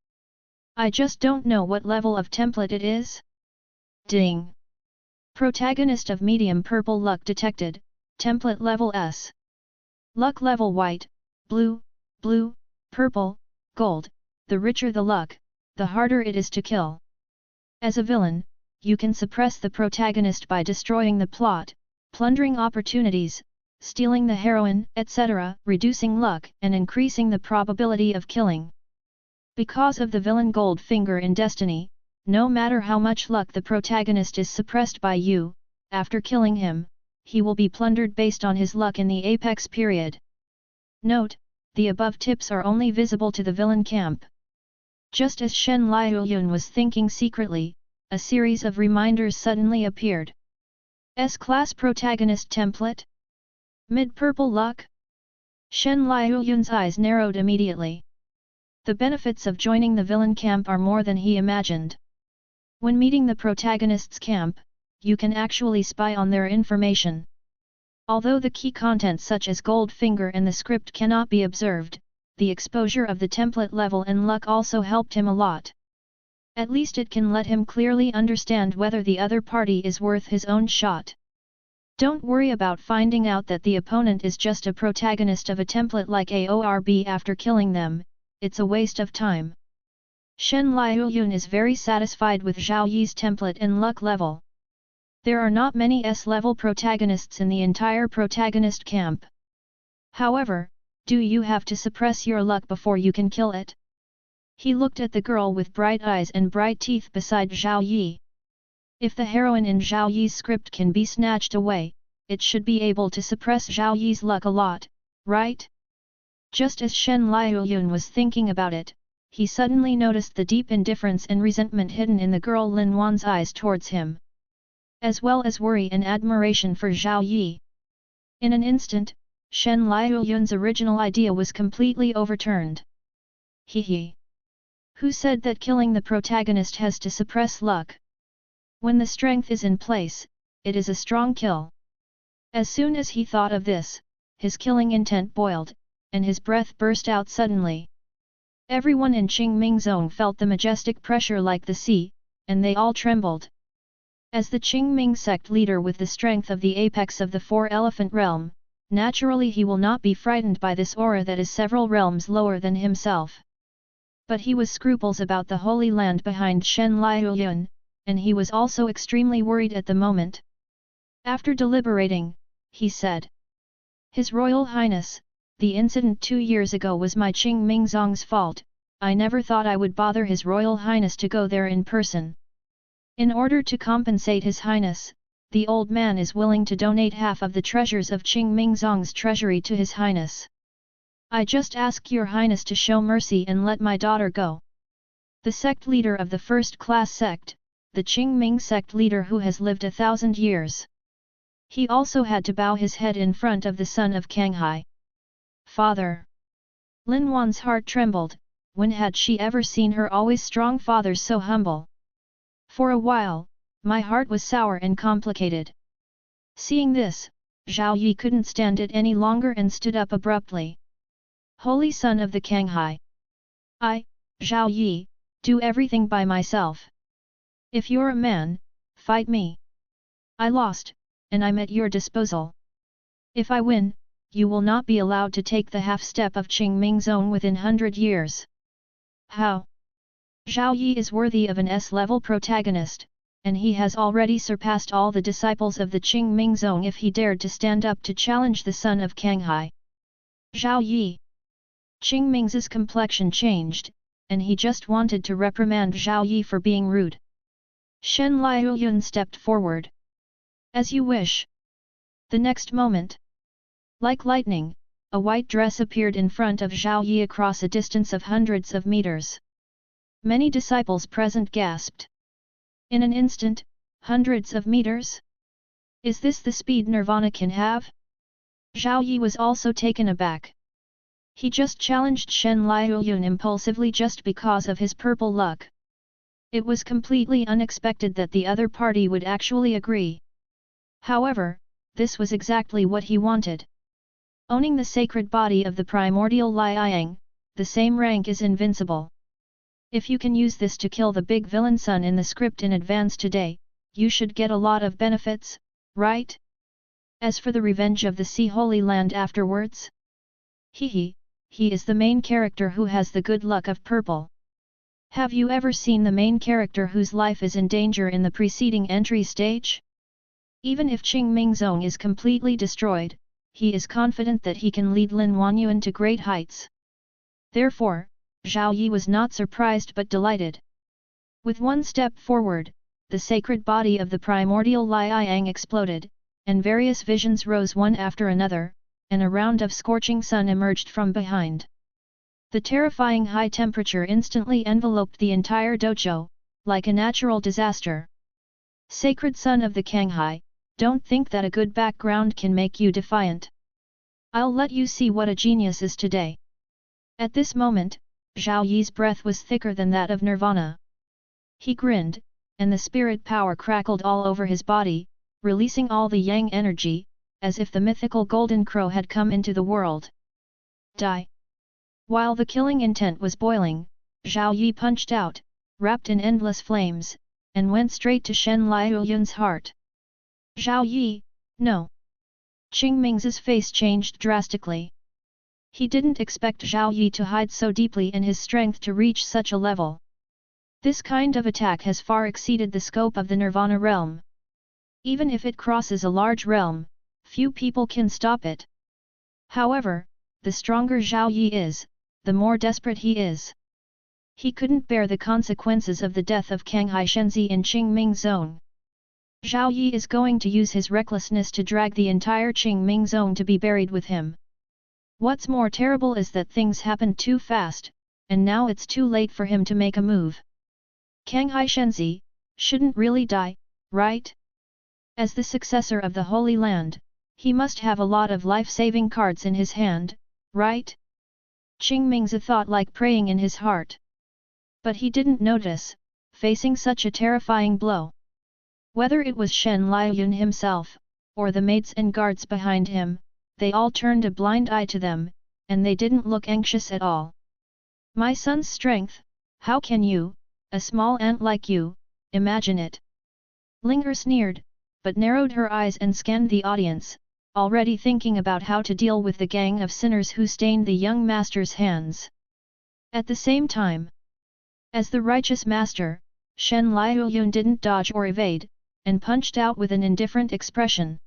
I just don't know what level of template it is. Ding! Protagonist of medium purple luck detected, template level S. Luck level white, blue, purple, gold. The richer the luck, the harder it is to kill. As a villain, you can suppress the protagonist by destroying the plot, plundering opportunities, stealing the heroine, etc., reducing luck and increasing the probability of killing. Because of the villain Gold Finger in Destiny, no matter how much luck the protagonist is suppressed by you, after killing him, he will be plundered based on his luck in the apex period. Note, the above tips are only visible to the villain camp. Just as Shen Liuyun was thinking secretly, a series of reminders suddenly appeared. S-Class Protagonist Template? Mid-Purple Luck? Shen Liuyun's eyes narrowed immediately. The benefits of joining the villain camp are more than he imagined. When meeting the protagonist's camp, you can actually spy on their information. Although the key content such as Gold Finger and the script cannot be observed, the exposure of the template level and luck also helped him a lot. At least it can let him clearly understand whether the other party is worth his own shot. Don't worry about finding out that the opponent is just a protagonist of a template like AORB after killing them, it's a waste of time. Shen Liuyun is very satisfied with Zhao Yi's template and luck level. There are not many S-level protagonists in the entire protagonist camp. However, do you have to suppress your luck before you can kill it? He looked at the girl with bright eyes and bright teeth beside Zhao Yi. If the heroine in Zhao Yi's script can be snatched away, it should be able to suppress Zhao Yi's luck a lot, right? Just as Shen Liuyun was thinking about it, he suddenly noticed the deep indifference and resentment hidden in the girl Lin Wan's eyes towards him, as well as worry and admiration for Zhao Yi. In an instant, Shen Liuyun's original idea was completely overturned. He. Who said that killing the protagonist has to suppress luck? When the strength is in place, it is a strong kill. As soon as he thought of this, his killing intent boiled, and his breath burst out suddenly. Everyone in Qingming Zone felt the majestic pressure like the sea, and they all trembled. As the Qingming sect leader with the strength of the apex of the Four-Elephant Realm, naturally he will not be frightened by this aura that is several realms lower than himself. But he was scruples about the Holy Land behind Shen Liuyun, and he was also extremely worried at the moment. After deliberating, he said, "His Royal Highness, the incident 2 years ago was my Qingming Zong's fault. I never thought I would bother His Royal Highness to go there in person. In order to compensate His Highness, the old man is willing to donate half of the treasures of Qingming Zong's treasury to His Highness. I just ask Your Highness to show mercy and let my daughter go." The sect leader of the first-class sect, the Qingming sect leader who has lived 1,000 years. He also had to bow his head in front of the son of Kanghai. Father! Lin Wan's heart trembled. When had she ever seen her always strong father so humble? For a while, my heart was sour and complicated. Seeing this, Zhao Yi couldn't stand it any longer and stood up abruptly. Holy son of the Kanghai! I, Zhao Yi, do everything by myself. If you're a man, fight me. I lost, and I'm at your disposal. If I win, you will not be allowed to take the half-step of Qingming Zone within 100 years. How? Zhao Yi is worthy of an S-level protagonist, and he has already surpassed all the disciples of the Qingming Zone if he dared to stand up to challenge the son of Kanghai. Zhao Yi. Qingming's complexion changed, and he just wanted to reprimand Zhao Yi for being rude. Shen Liuyun stepped forward. As you wish. The next moment, like lightning, a white dress appeared in front of Zhao Yi across a distance of hundreds of meters. Many disciples present gasped. In an instant, hundreds of meters? Is this the speed Nirvana can have? Zhao Yi was also taken aback. He just challenged Shen Liuyun impulsively just because of his purple luck. It was completely unexpected that the other party would actually agree. However, this was exactly what he wanted. Owning the sacred body of the primordial Liang, the same rank is invincible. If you can use this to kill the big villain son in the script in advance today, you should get a lot of benefits, right? As for the revenge of the Sea Holy Land afterwards? He is the main character who has the good luck of purple. Have you ever seen the main character whose life is in danger in the preceding entry stage? Even if Qingming Zone is completely destroyed, he is confident that he can lead Lin Wanyuan to great heights. Therefore, Zhao Yi was not surprised but delighted. With one step forward, the sacred body of the primordial Liang exploded, and various visions rose one after another, and a round of scorching sun emerged from behind. The terrifying high temperature instantly enveloped the entire dojo, like a natural disaster. Sacred son of the Kanghai, don't think that a good background can make you defiant. I'll let you see what a genius is today. At this moment, Zhao Yi's breath was thicker than that of Nirvana. He grinned, and the spirit power crackled all over his body, releasing all the yang energy, as if the mythical golden crow had come into the world. Die! While the killing intent was boiling, Zhao Yi punched out, wrapped in endless flames, and went straight to Shen Liuyun's heart. Zhao Yi, no! Qing Ming's face changed drastically. He didn't expect Zhao Yi to hide so deeply in his strength to reach such a level. This kind of attack has far exceeded the scope of the Nirvana realm. Even if it crosses a large realm, few people can stop it. However, the stronger Zhao Yi is, the more desperate he is. He couldn't bear the consequences of the death of Kanghai Shenzi in Qing Ming's zone. Zhao Yi is going to use his recklessness to drag the entire Qing Ming zone to be buried with him. What's more terrible is that things happened too fast, and now it's too late for him to make a move. Kanghai Shenzi shouldn't really die, right? As the successor of the Holy Land, he must have a lot of life-saving cards in his hand, right? Qing Ming's thought like praying in his heart. But he didn't notice, facing such a terrifying blow. Whether it was Shen Liuyun himself, or the maids and guards behind him, they all turned a blind eye to them, and they didn't look anxious at all. My son's strength, how can you, a small ant like you, imagine it? Linger sneered, but narrowed her eyes and scanned the audience, already thinking about how to deal with the gang of sinners who stained the young master's hands. At the same time, as the righteous master, Shen Liuyun didn't dodge or evade, and punched out with an indifferent expression.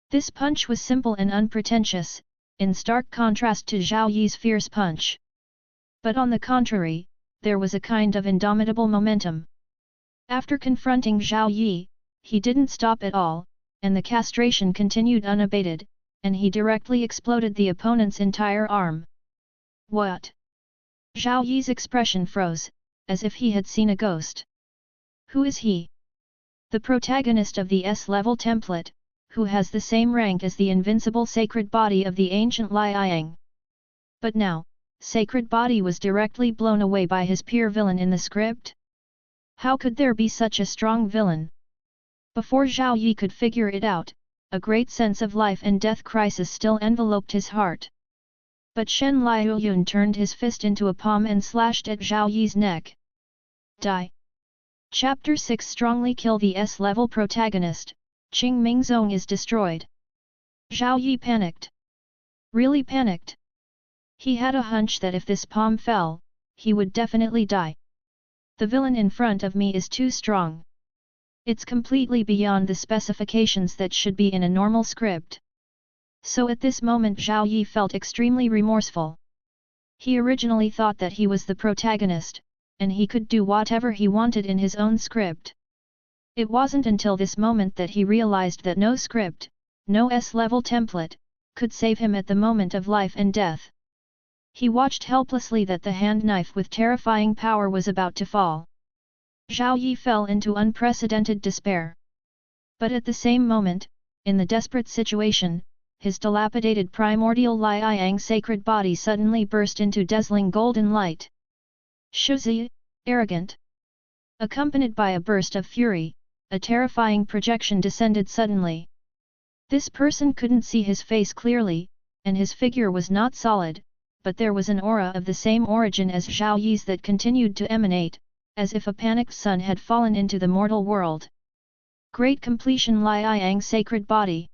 This punch was simple and unpretentious, in stark contrast to Zhao Yi's fierce punch. But on the contrary, there was a kind of indomitable momentum. After confronting Zhao Yi, he didn't stop at all, and the castration continued unabated, and he directly exploded the opponent's entire arm. What? Zhao Yi's expression froze, as if he had seen a ghost. Who is he? The protagonist of the S-level template, who has the same rank as the invincible sacred body of the ancient Liuyang. But now, sacred body was directly blown away by his peer villain in the script? How could there be such a strong villain? Before Zhao Yi could figure it out, a great sense of life and death crisis still enveloped his heart. But Shen Liuyun turned his fist into a palm and slashed at Zhao Yi's neck. Die! Chapter 6 Strongly kill the S-level protagonist, Qing Ming's zone is destroyed. Zhao Yi panicked. Really panicked. He had a hunch that if this palm fell, he would definitely die. The villain in front of me is too strong. It's completely beyond the specifications that should be in a normal script. So at this moment Zhao Yi felt extremely remorseful. He originally thought that he was the protagonist, and he could do whatever he wanted in his own script. It wasn't until this moment that he realized that no script, no S-level template, could save him at the moment of life and death. He watched helplessly that the hand knife with terrifying power was about to fall. Zhao Yi fell into unprecedented despair. But at the same moment, in the desperate situation, his dilapidated primordial Liuyang sacred body suddenly burst into dazzling golden light. Shuzi, arrogant. Accompanied by a burst of fury, a terrifying projection descended suddenly. This person couldn't see his face clearly, and his figure was not solid, but there was an aura of the same origin as Zhao Yi's that continued to emanate, as if a panicked sun had fallen into the mortal world. Great completion Liuyang sacred body.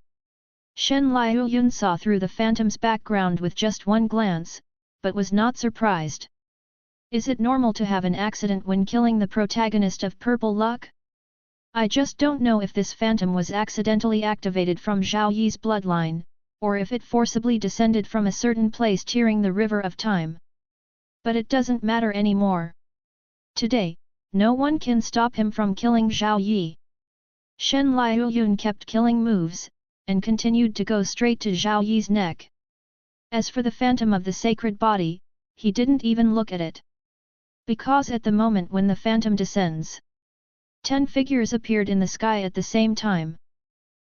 Shen Liuyun saw through the phantom's background with just one glance, but was not surprised. Is it normal to have an accident when killing the protagonist of Purple Luck? I just don't know if this phantom was accidentally activated from Zhao Yi's bloodline, or if it forcibly descended from a certain place tearing the river of time. But it doesn't matter anymore. Today, no one can stop him from killing Zhao Yi. Shen Liuyun kept killing moves, and continued to go straight to Zhao Yi's neck. As for the phantom of the sacred body, he didn't even look at it. Because at the moment when the phantom descends, 10 figures appeared in the sky at the same time.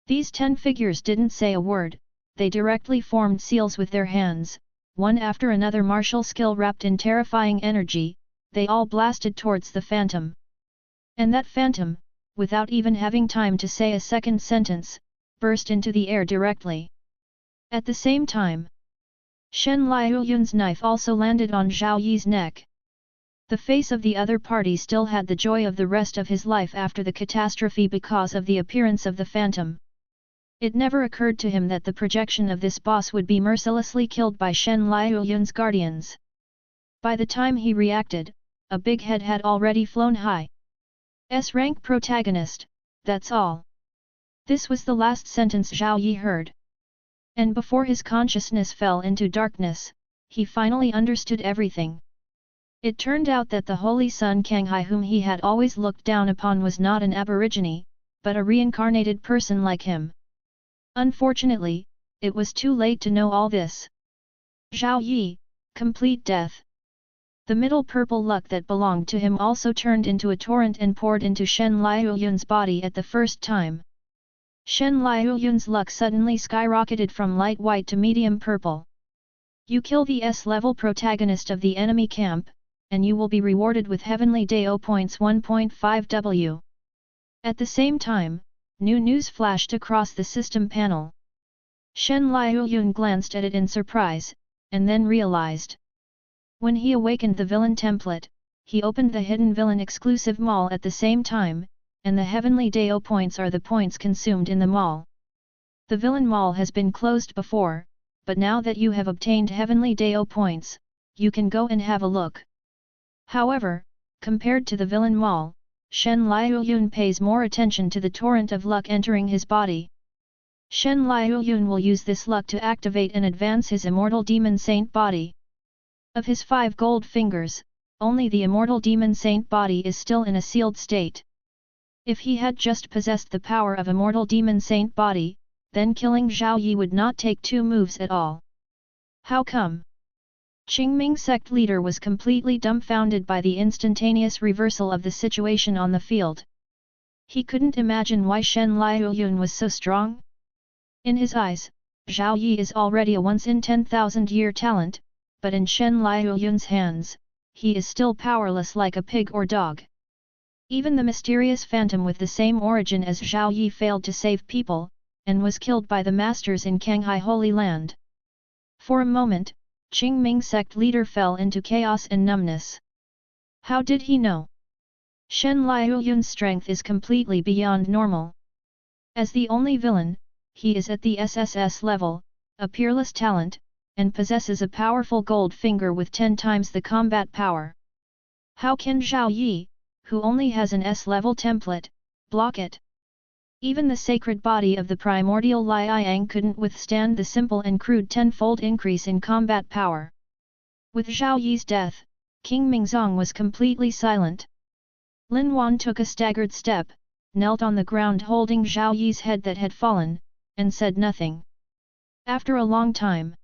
These 10 figures didn't say a word, they directly formed seals with their hands, one after another, martial skill wrapped in terrifying energy, they all blasted towards the phantom. And that phantom, without even having time to say a second sentence, burst into the air directly. At the same time, Shen Liuyun's knife also landed on Zhao Yi's neck. The face of the other party still had the joy of the rest of his life after the catastrophe because of the appearance of the phantom. It never occurred to him that the projection of this boss would be mercilessly killed by Shen Liuyun's guardians. By the time he reacted, a big head had already flown high. S-rank protagonist, that's all. This was the last sentence Zhao Yi heard. And before his consciousness fell into darkness, he finally understood everything. It turned out that the Holy Sun Canghai whom he had always looked down upon was not an aborigine, but a reincarnated person like him. Unfortunately, it was too late to know all this. Zhao Yi, complete death. The middle purple luck that belonged to him also turned into a torrent and poured into Shen Liuyun's body at the first time. Shen Liuyun's luck suddenly skyrocketed from light white to medium purple. You kill the S-level protagonist of the enemy camp, and you will be rewarded with Heavenly Dao points 1.5 W. At the same time, new news flashed across the system panel. Shen Liuyun glanced at it in surprise, and then realized. When he awakened the villain template, he opened the hidden villain exclusive mall at the same time, and the Heavenly Dao points are the points consumed in the mall. The villain mall has been closed before, but now that you have obtained Heavenly Dao points, you can go and have a look. However, compared to the villain mall, Shen Liuyun pays more attention to the torrent of luck entering his body. Shen Liuyun will use this luck to activate and advance his immortal demon saint body. Of his 5 gold fingers, only the immortal demon saint body is still in a sealed state. If he had just possessed the power of immortal demon saint body, then killing Zhao Yi would not take 2 moves at all. How come? Qingming sect leader was completely dumbfounded by the instantaneous reversal of the situation on the field. He couldn't imagine why Shen Liuyun was so strong. In his eyes, Zhao Yi is already a once-in-10,000-year talent, but in Shen Liuyun's hands, he is still powerless like a pig or dog. Even the mysterious phantom with the same origin as Zhao Yi failed to save people, and was killed by the masters in Canghai Holy Land. For a moment, Qingming sect leader fell into chaos and numbness. How did he know? Shen Liuyun's strength is completely beyond normal. As the only villain, he is at the SSS level, a peerless talent, and possesses a powerful gold finger with 10 times the combat power. How can Zhao Yi, who only has an S-level template, block it? Even the sacred body of the primordial Liang couldn't withstand the simple and crude 10-fold increase in combat power. With Zhao Yi's death, King Mingzong was completely silent. Lin Wan took a staggered step, knelt on the ground holding Zhao Yi's head that had fallen, and said nothing. After a long time,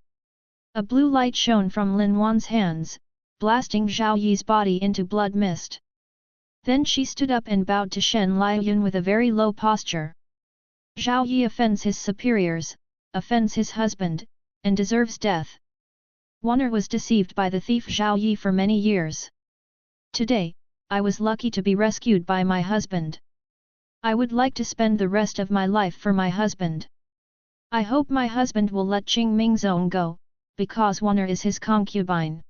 a blue light shone from Lin Wan's hands, blasting Zhao Yi's body into blood mist. Then she stood up and bowed to Shen Liuyun with a very low posture. Zhao Yi offends his superiors, offends his husband, and deserves death. Wanner was deceived by the thief Zhao Yi for many years. Today, I was lucky to be rescued by my husband. I would like to spend the rest of my life for my husband. I hope my husband will let Qingming Zong go, because Wanner is his concubine.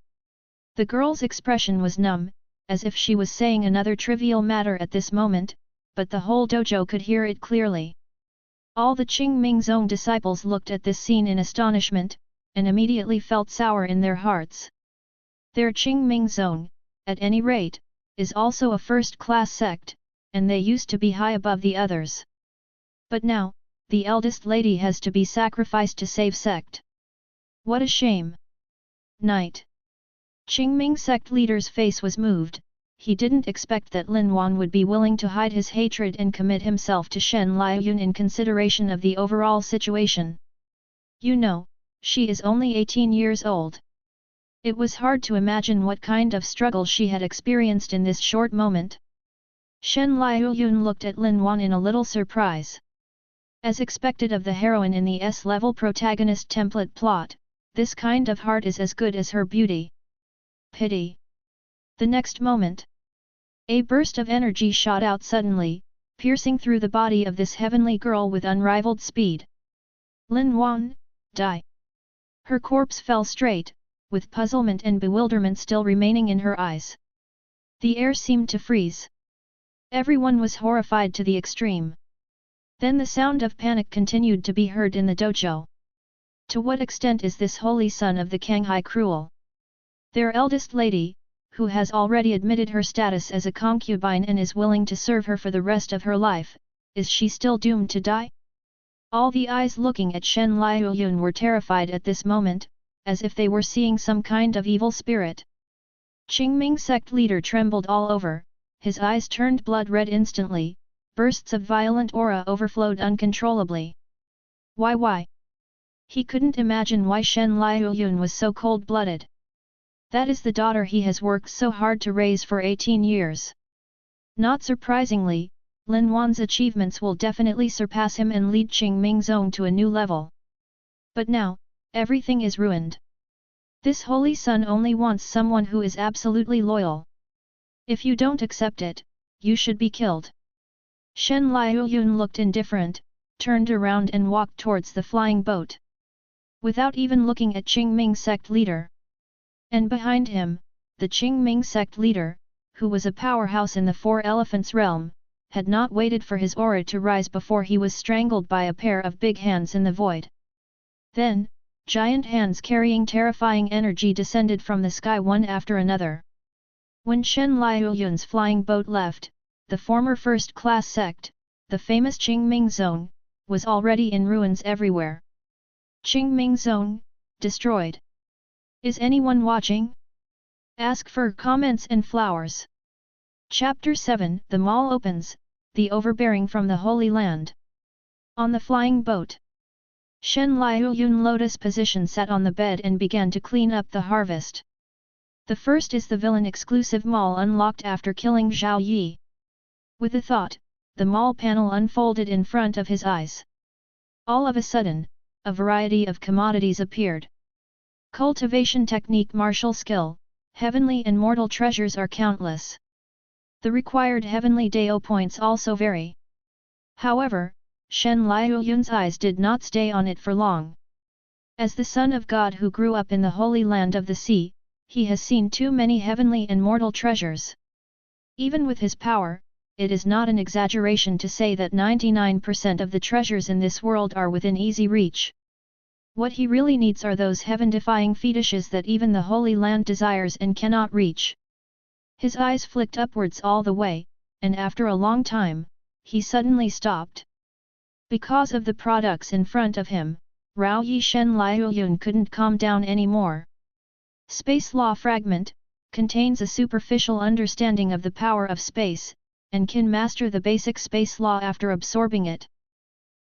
The girl's expression was numb, as if she was saying another trivial matter at this moment, but the whole dojo could hear it clearly. All the Qingming Zong disciples looked at this scene in astonishment, and immediately felt sour in their hearts. Their Qingming Zong, at any rate, is also a first-class sect, and they used to be high above the others. But now, the eldest lady has to be sacrificed to save sect. What a shame! Night. Qingming sect leader's face was moved. He didn't expect that Lin Wan would be willing to hide his hatred and commit himself to Shen Liuyun in consideration of the overall situation. You know, she is only 18 years old. It was hard to imagine what kind of struggle she had experienced in this short moment. Shen Liuyun looked at Lin Wan in a little surprise. As expected of the heroine in the S-level protagonist template plot, this kind of heart is as good as her beauty. Pity. The next moment, a burst of energy shot out suddenly, piercing through the body of this heavenly girl with unrivaled speed. Lin Wan, die! Her corpse fell straight, with puzzlement and bewilderment still remaining in her eyes. The air seemed to freeze. Everyone was horrified to the extreme. Then the sound of panic continued to be heard in the dojo. To what extent is this holy son of the Kanghai cruel? Their eldest lady, who has already admitted her status as a concubine and is willing to serve her for the rest of her life, is she still doomed to die? All the eyes looking at Shen Liuyun were terrified at this moment, as if they were seeing some kind of evil spirit. Qingming sect leader trembled all over, his eyes turned blood red instantly, bursts of violent aura overflowed uncontrollably. Why? He couldn't imagine why Shen Liuyun was so cold-blooded. That is the daughter he has worked so hard to raise for 18 years. Not surprisingly, Lin Wan's achievements will definitely surpass him and lead Qingming's own to a new level. But now, everything is ruined. This holy son only wants someone who is absolutely loyal. If you don't accept it, you should be killed. Shen Liuyun looked indifferent, turned around and walked towards the flying boat. Without even looking at Qingming sect leader. And behind him, the Qingming sect leader, who was a powerhouse in the Four Elephants realm, had not waited for his aura to rise before he was strangled by a pair of big hands in the void. Then, giant hands carrying terrifying energy descended from the sky one after another. When Shen Liuyun's flying boat left, the former first-class sect, the famous Qingming Zone, was already in ruins everywhere. Qingming Zone, destroyed. Is anyone watching? Ask for comments and flowers. Chapter 7 The Mall opens, the overbearing from the Holy Land. On the flying boat, Shen Liuyun lotus position sat on the bed and began to clean up the harvest. The first is the villain-exclusive mall unlocked after killing Zhao Yi. With a thought, the mall panel unfolded in front of his eyes. All of a sudden, a variety of commodities appeared. Cultivation technique, martial skill, heavenly and mortal treasures are countless. The required heavenly Dao points also vary. However, Shen Liuyun's eyes did not stay on it for long. As the son of God who grew up in the holy land of the sea, he has seen too many heavenly and mortal treasures. Even with his power, it is not an exaggeration to say that 99% of the treasures in this world are within easy reach. What he really needs are those heaven-defying fetishes that even the Holy Land desires and cannot reach. His eyes flicked upwards all the way, and after a long time, he suddenly stopped. Because of the products in front of him, Rao Yi Shen Liuyun couldn't calm down anymore. Space Law Fragment contains a superficial understanding of the power of space, and can master the basic space law after absorbing it.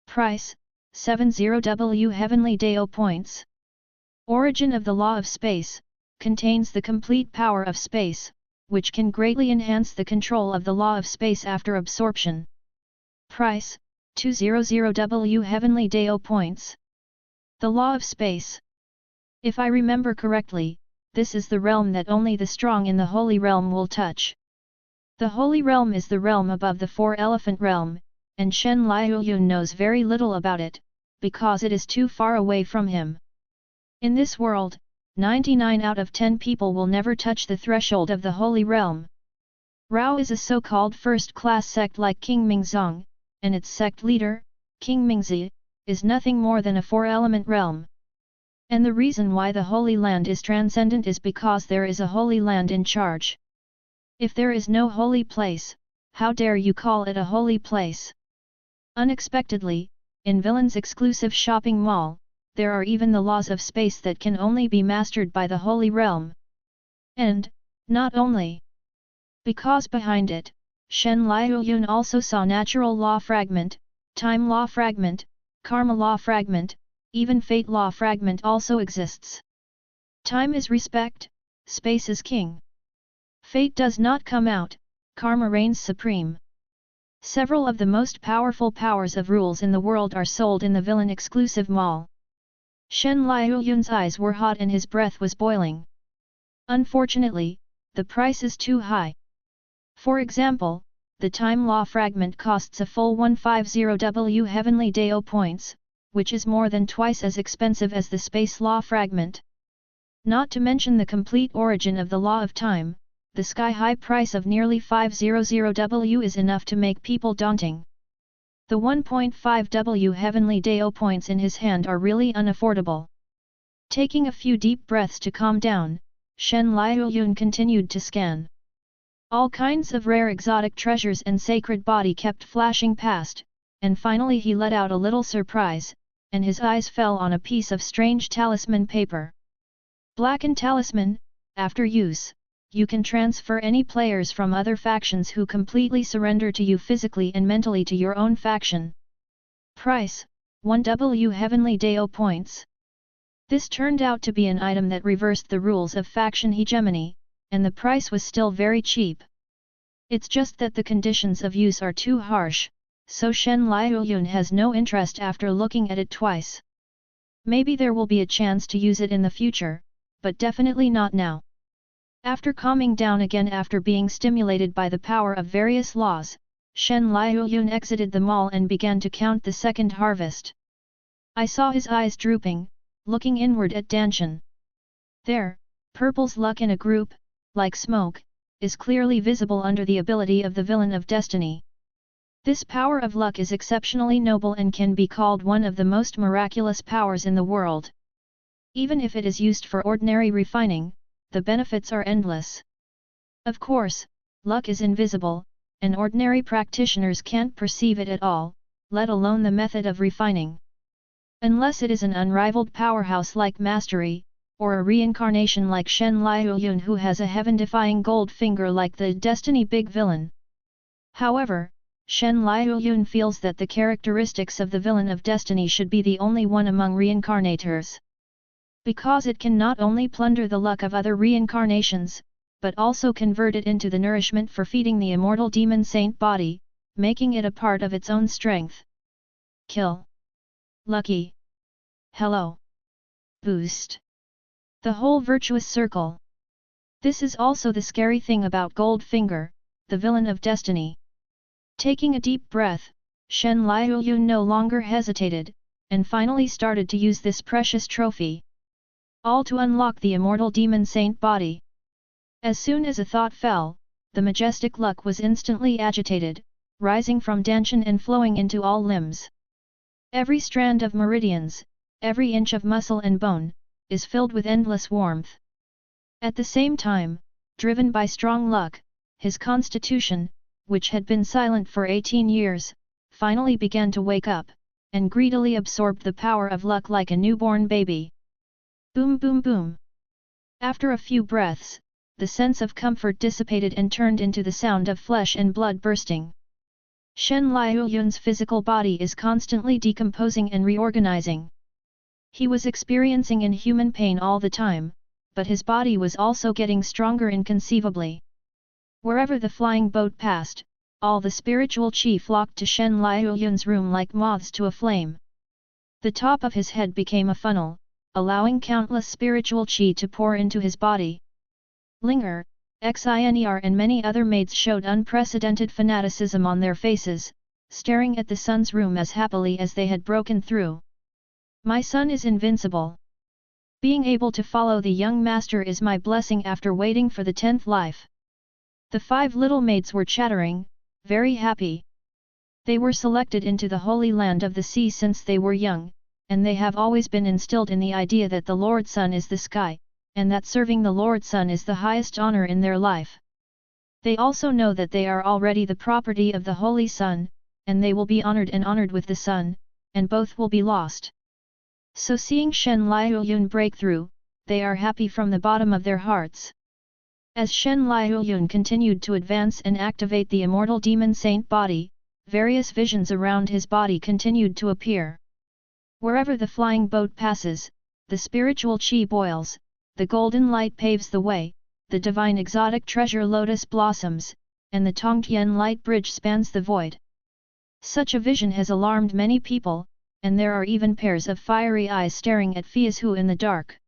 Price: 70W Heavenly Dao Points. Origin of the Law of Space contains the complete power of space, which can greatly enhance the control of the law of space after absorption. Price: 200W Heavenly Dao Points. The Law of Space. If I remember correctly, this is the realm that only the strong in the Holy Realm will touch. The Holy Realm is the realm above the Four Elephant Realm, and Shen Liuyun knows very little about it, because it is too far away from him. In this world, 99 out of 10 people will never touch the threshold of the Holy Realm. Rao is a so-called first-class sect like King Mingzong, and its sect leader, King Mingzi, is nothing more than a four-element realm. And the reason why the Holy Land is transcendent is because there is a Holy Land in charge. If there is no holy place, how dare you call it a holy place? Unexpectedly, in Villain's exclusive shopping mall, there are even the laws of space that can only be mastered by the Holy Realm. And, not only because behind it, Shen Liuyun also saw Natural Law Fragment, Time Law Fragment, Karma Law Fragment, even Fate Law Fragment also exists. Time is respect, space is king. Fate does not come out, karma reigns supreme. Several of the most powerful powers of rules in the world are sold in the villain exclusive mall. Shen Liuyun's eyes were hot and his breath was boiling. Unfortunately, the price is too high. For example, the time law fragment costs a full 150W heavenly Dao points, which is more than twice as expensive as the space law fragment. Not to mention the complete origin of the law of time, the sky-high price of nearly 500W is enough to make people daunting. The 1.5W heavenly Dao points in his hand are really unaffordable. Taking a few deep breaths to calm down, Shen Liuyun continued to scan. All kinds of rare exotic treasures and sacred body kept flashing past, and finally he let out a little surprise, and his eyes fell on a piece of strange talisman paper. Blackened talisman, after use, you can transfer any players from other factions who completely surrender to you physically and mentally to your own faction. Price, 1W heavenly Dao points. This turned out to be an item that reversed the rules of faction hegemony, and the price was still very cheap. It's just that the conditions of use are too harsh, so Shen Liuyun has no interest after looking at it twice. Maybe there will be a chance to use it in the future, but definitely not now. After calming down again after being stimulated by the power of various laws, Shen Liuyun exited the mall and began to count the second harvest. I saw his eyes drooping, looking inward at Danshan. There, Purple's luck in a group, like smoke, is clearly visible under the ability of the villain of destiny. This power of luck is exceptionally noble and can be called one of the most miraculous powers in the world. Even if it is used for ordinary refining, the benefits are endless. Of course, luck is invisible, and ordinary practitioners can't perceive it at all, let alone the method of refining. Unless it is an unrivaled powerhouse like Mastery, or a reincarnation like Shen Liuyun who has a heaven-defying gold finger like the Destiny Big Villain. However, Shen Liuyun feels that the characteristics of the villain of destiny should be the only one among reincarnators. Because it can not only plunder the luck of other reincarnations, but also convert it into the nourishment for feeding the immortal demon saint body, making it a part of its own strength. Kill. Lucky. Hello. Boost. The whole virtuous circle. This is also the scary thing about Goldfinger, the villain of destiny. Taking a deep breath, Shen Liuyun no longer hesitated, and finally started to use this precious trophy. All to unlock the immortal demon saint body. As soon as a thought fell, the majestic luck was instantly agitated, rising from Danshan and flowing into all limbs. Every strand of meridians, every inch of muscle and bone, is filled with endless warmth. At the same time, driven by strong luck, his constitution, which had been silent for 18 years, finally began to wake up, and greedily absorbed the power of luck like a newborn baby. Boom boom boom. After a few breaths, the sense of comfort dissipated and turned into the sound of flesh and blood bursting. Shen Liuyun's physical body is constantly decomposing and reorganizing. He was experiencing inhuman pain all the time, but his body was also getting stronger inconceivably. Wherever the flying boat passed, all the spiritual qi flocked to Shen Liuyun's room like moths to a flame. The top of his head became a funnel, allowing countless spiritual qi to pour into his body. Linger, Xiner and many other maids showed unprecedented fanaticism on their faces, staring at the sun's room as happily as they had broken through. My son is invincible. Being able to follow the young master is my blessing after waiting for the 10th life. The 5 little maids were chattering, very happy. They were selected into the holy land of the sea since they were young, and they have always been instilled in the idea that the Lord Sun is the sky, and that serving the Lord Sun is the highest honor in their life. They also know that they are already the property of the Holy Sun, and they will be honored with the Sun, and both will be lost. So seeing Shen Liuyun break through, they are happy from the bottom of their hearts. As Shen Liuyun continued to advance and activate the immortal demon saint body, various visions around his body continued to appear. Wherever the flying boat passes, the spiritual qi boils, the golden light paves the way, the divine exotic treasure lotus blossoms, and the Tongtian light bridge spans the void. Such a vision has alarmed many people, and there are even pairs of fiery eyes staring at Fiashu in the dark.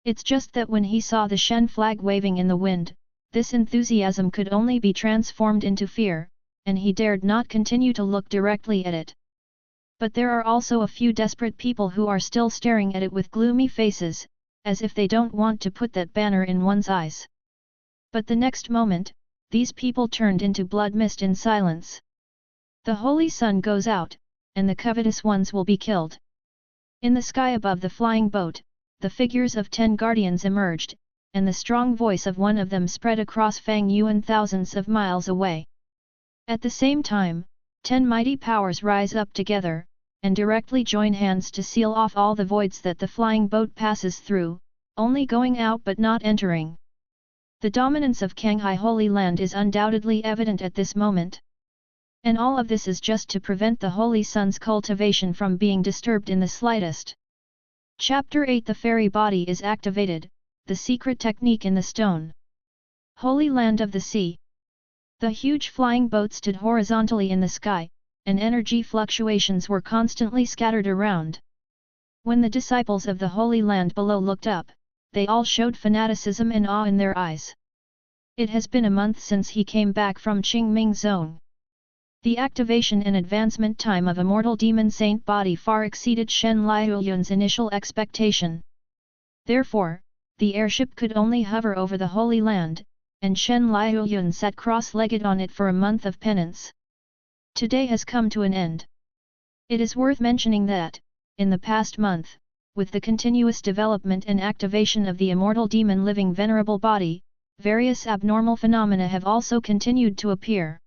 It's just that when he saw the Shen flag waving in the wind, this enthusiasm could only be transformed into fear, and he dared not continue to look directly at it. But there are also a few desperate people who are still staring at it with gloomy faces, as if they don't want to put that banner in one's eyes. But the next moment, these people turned into blood mist in silence. The holy sun goes out, and the covetous ones will be killed. In the sky above the flying boat, the figures of 10 guardians emerged, and the strong voice of one of them spread across Fang Yuan thousands of miles away. At the same time, 10 mighty powers rise up together, and directly join hands to seal off all the voids that the flying boat passes through, only going out but not entering. The dominance of Kanghai Holy Land is undoubtedly evident at this moment. And all of this is just to prevent the Holy Sun's cultivation from being disturbed in the slightest. Chapter 8 The Fairy Body is activated, the secret technique in the stone. Holy Land of the Sea. The huge flying boat stood horizontally in the sky, and energy fluctuations were constantly scattered around. When the disciples of the Holy Land below looked up, they all showed fanaticism and awe in their eyes. It has been a month since he came back from Qingming Zone. The activation and advancement time of Immortal Demon Saint Body far exceeded Shen Liuyun's initial expectation. Therefore, the airship could only hover over the Holy Land, and Shen Liuyun sat cross-legged on it for a month of penance. Today has come to an end. It is worth mentioning that, in the past month, with the continuous development and activation of the Immortal Demon Living Venerable Body, various abnormal phenomena have also continued to appear.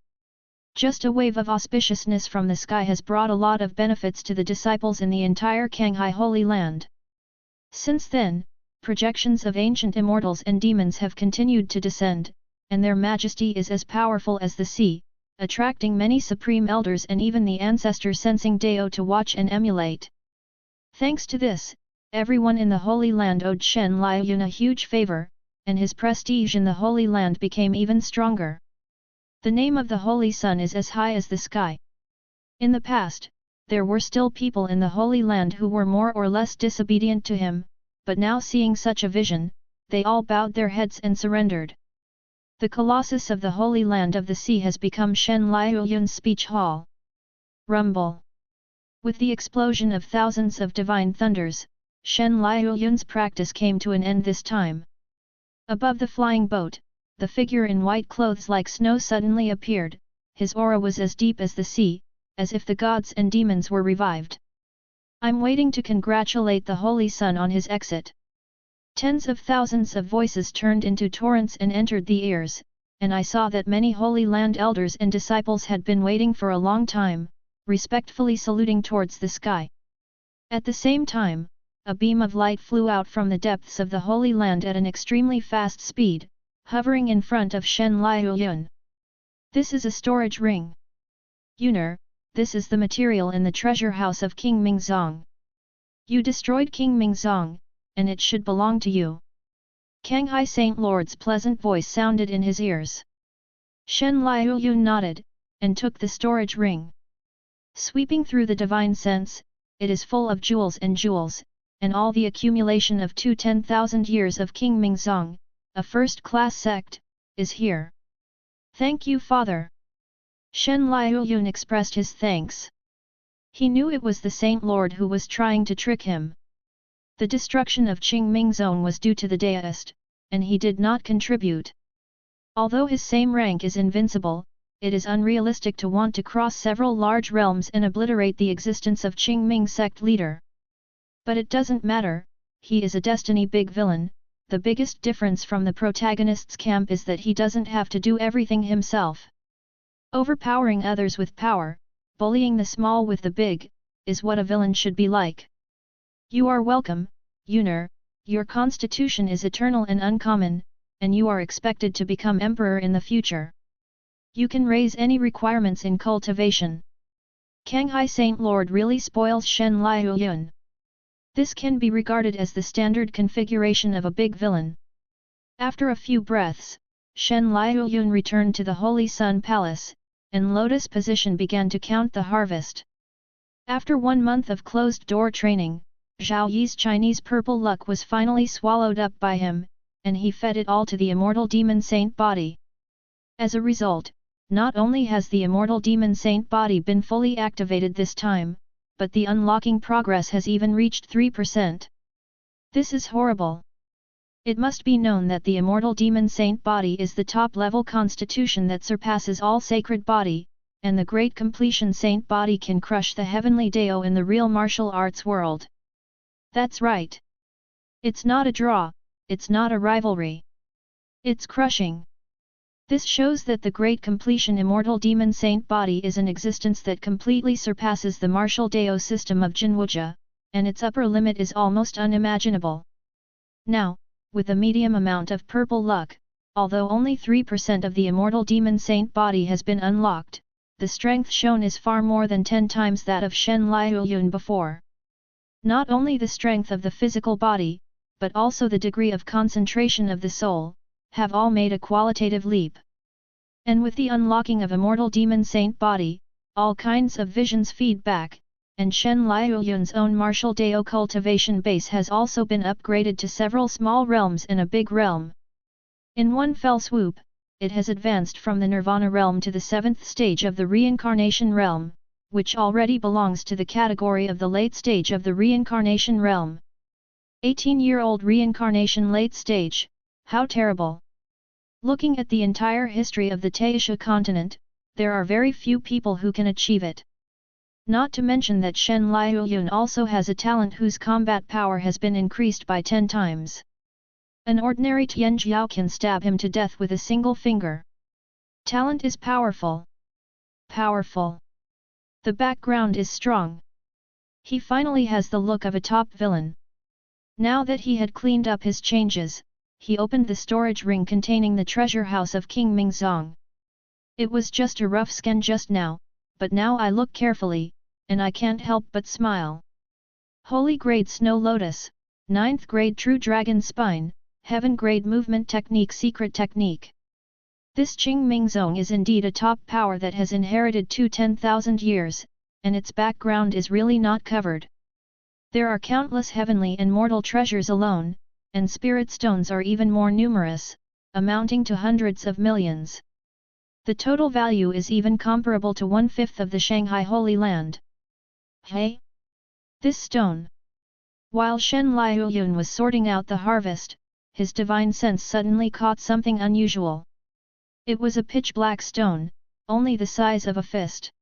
Just a wave of auspiciousness from the sky has brought a lot of benefits to the disciples in the entire Kanghai Holy Land. Since then, projections of ancient immortals and demons have continued to descend, and their majesty is as powerful as the sea, attracting many supreme elders and even the ancestor sensing Dao to watch and emulate. Thanks to this, everyone in the Holy Land owed Shen Liuyun a huge favor, and his prestige in the Holy Land became even stronger. The name of the Holy Sun is as high as the sky. In the past, there were still people in the Holy Land who were more or less disobedient to him, but now seeing such a vision, they all bowed their heads and surrendered. The Colossus of the Holy Land of the Sea has become Shen Liuyun's speech hall. Rumble. With the explosion of thousands of divine thunders, Shen Liuyun's practice came to an end this time. Above the flying boat, the figure in white clothes like snow suddenly appeared, his aura was as deep as the sea, as if the gods and demons were revived. I'm waiting to congratulate the Holy Sun on his exit. Tens of thousands of voices turned into torrents and entered the ears, and I saw that many Holy Land elders and disciples had been waiting for a long time, respectfully saluting towards the sky. At the same time, a beam of light flew out from the depths of the Holy Land at an extremely fast speed, hovering in front of Shen Liuyun. This is a storage ring. Yuner, this is the material in the treasure house of King Mingzong. You destroyed King Mingzong, and it should belong to you. Kanghai Saint Lord's pleasant voice sounded in his ears. Shen Liuyun nodded, and took the storage ring. Sweeping through the divine sense, it is full of jewels, and all the accumulation of 10,000 years of King Mingzong, a first-class sect, is here. Thank you, Father. Shen Liuyun expressed his thanks. He knew it was the Saint Lord who was trying to trick him. The destruction of Qingming Zone was due to the Daoist, and he did not contribute. Although his same rank is invincible, it is unrealistic to want to cross several large realms and obliterate the existence of Qingming sect leader. But it doesn't matter, he is a destiny big villain. The biggest difference from the protagonist's camp is that he doesn't have to do everything himself. Overpowering others with power, bullying the small with the big, is what a villain should be like. You are welcome, Yuner, your constitution is eternal and uncommon, and you are expected to become emperor in the future. You can raise any requirements in cultivation. Kanghai Saint Lord really spoils Shen Liuyun. This can be regarded as the standard configuration of a big villain. After a few breaths, Shen Liuyun returned to the Holy Sun Palace, and lotus position began to count the harvest. After 1 month of closed-door training, Zhao Yi's Chinese purple luck was finally swallowed up by him, and he fed it all to the immortal demon saint body. As a result, not only has the immortal demon saint body been fully activated this time, but the unlocking progress has even reached 3%. This is horrible. It must be known that the immortal demon saint body is the top-level constitution that surpasses all sacred body, and the great completion saint body can crush the heavenly Dao in the real martial arts world. That's right. It's not a draw, it's not a rivalry. It's crushing. This shows that the great completion immortal demon saint body is an existence that completely surpasses the martial Dao system of Jinwuja, and its upper limit is almost unimaginable. Now, with a medium amount of purple luck, although only 3% of the immortal demon saint body has been unlocked, the strength shown is far more than 10 times that of Shen Liuyun before. Not only the strength of the physical body, but also the degree of concentration of the soul, have all made a qualitative leap. And with the unlocking of immortal demon saint body, all kinds of visions feed back, and Shen Liuyun's own martial Dao cultivation base has also been upgraded to several small realms and a big realm. In one fell swoop, it has advanced from the Nirvana realm to the 7th stage of the reincarnation realm, which already belongs to the category of the late stage of the reincarnation realm. 18-year-old reincarnation late stage, how terrible! Looking at the entire history of the Taisha continent, there are very few people who can achieve it. Not to mention that Shen Liuyun also has a talent whose combat power has been increased by 10 times. An ordinary Tianjiao can stab him to death with a single finger. Talent is powerful. Powerful. The background is strong. He finally has the look of a top villain. Now that he had cleaned up his changes, he opened the storage ring containing the treasure house of King Mingzong. It was just a rough scan just now, but now I look carefully, and I can't help but smile. Holy Grade Snow Lotus, 9th Grade True Dragon Spine, Heaven Grade Movement Technique Secret Technique. This Qing Mingzong is indeed a top power that has inherited 10,000 years, and its background is really not covered. There are countless heavenly and mortal treasures alone, and spirit stones are even more numerous, amounting to hundreds of millions. The total value is even comparable to 1/5 of the Shanghai Holy Land. Hey! This stone! While Shen Liuyun was sorting out the harvest, his divine sense suddenly caught something unusual. It was a pitch-black stone, only the size of a fist.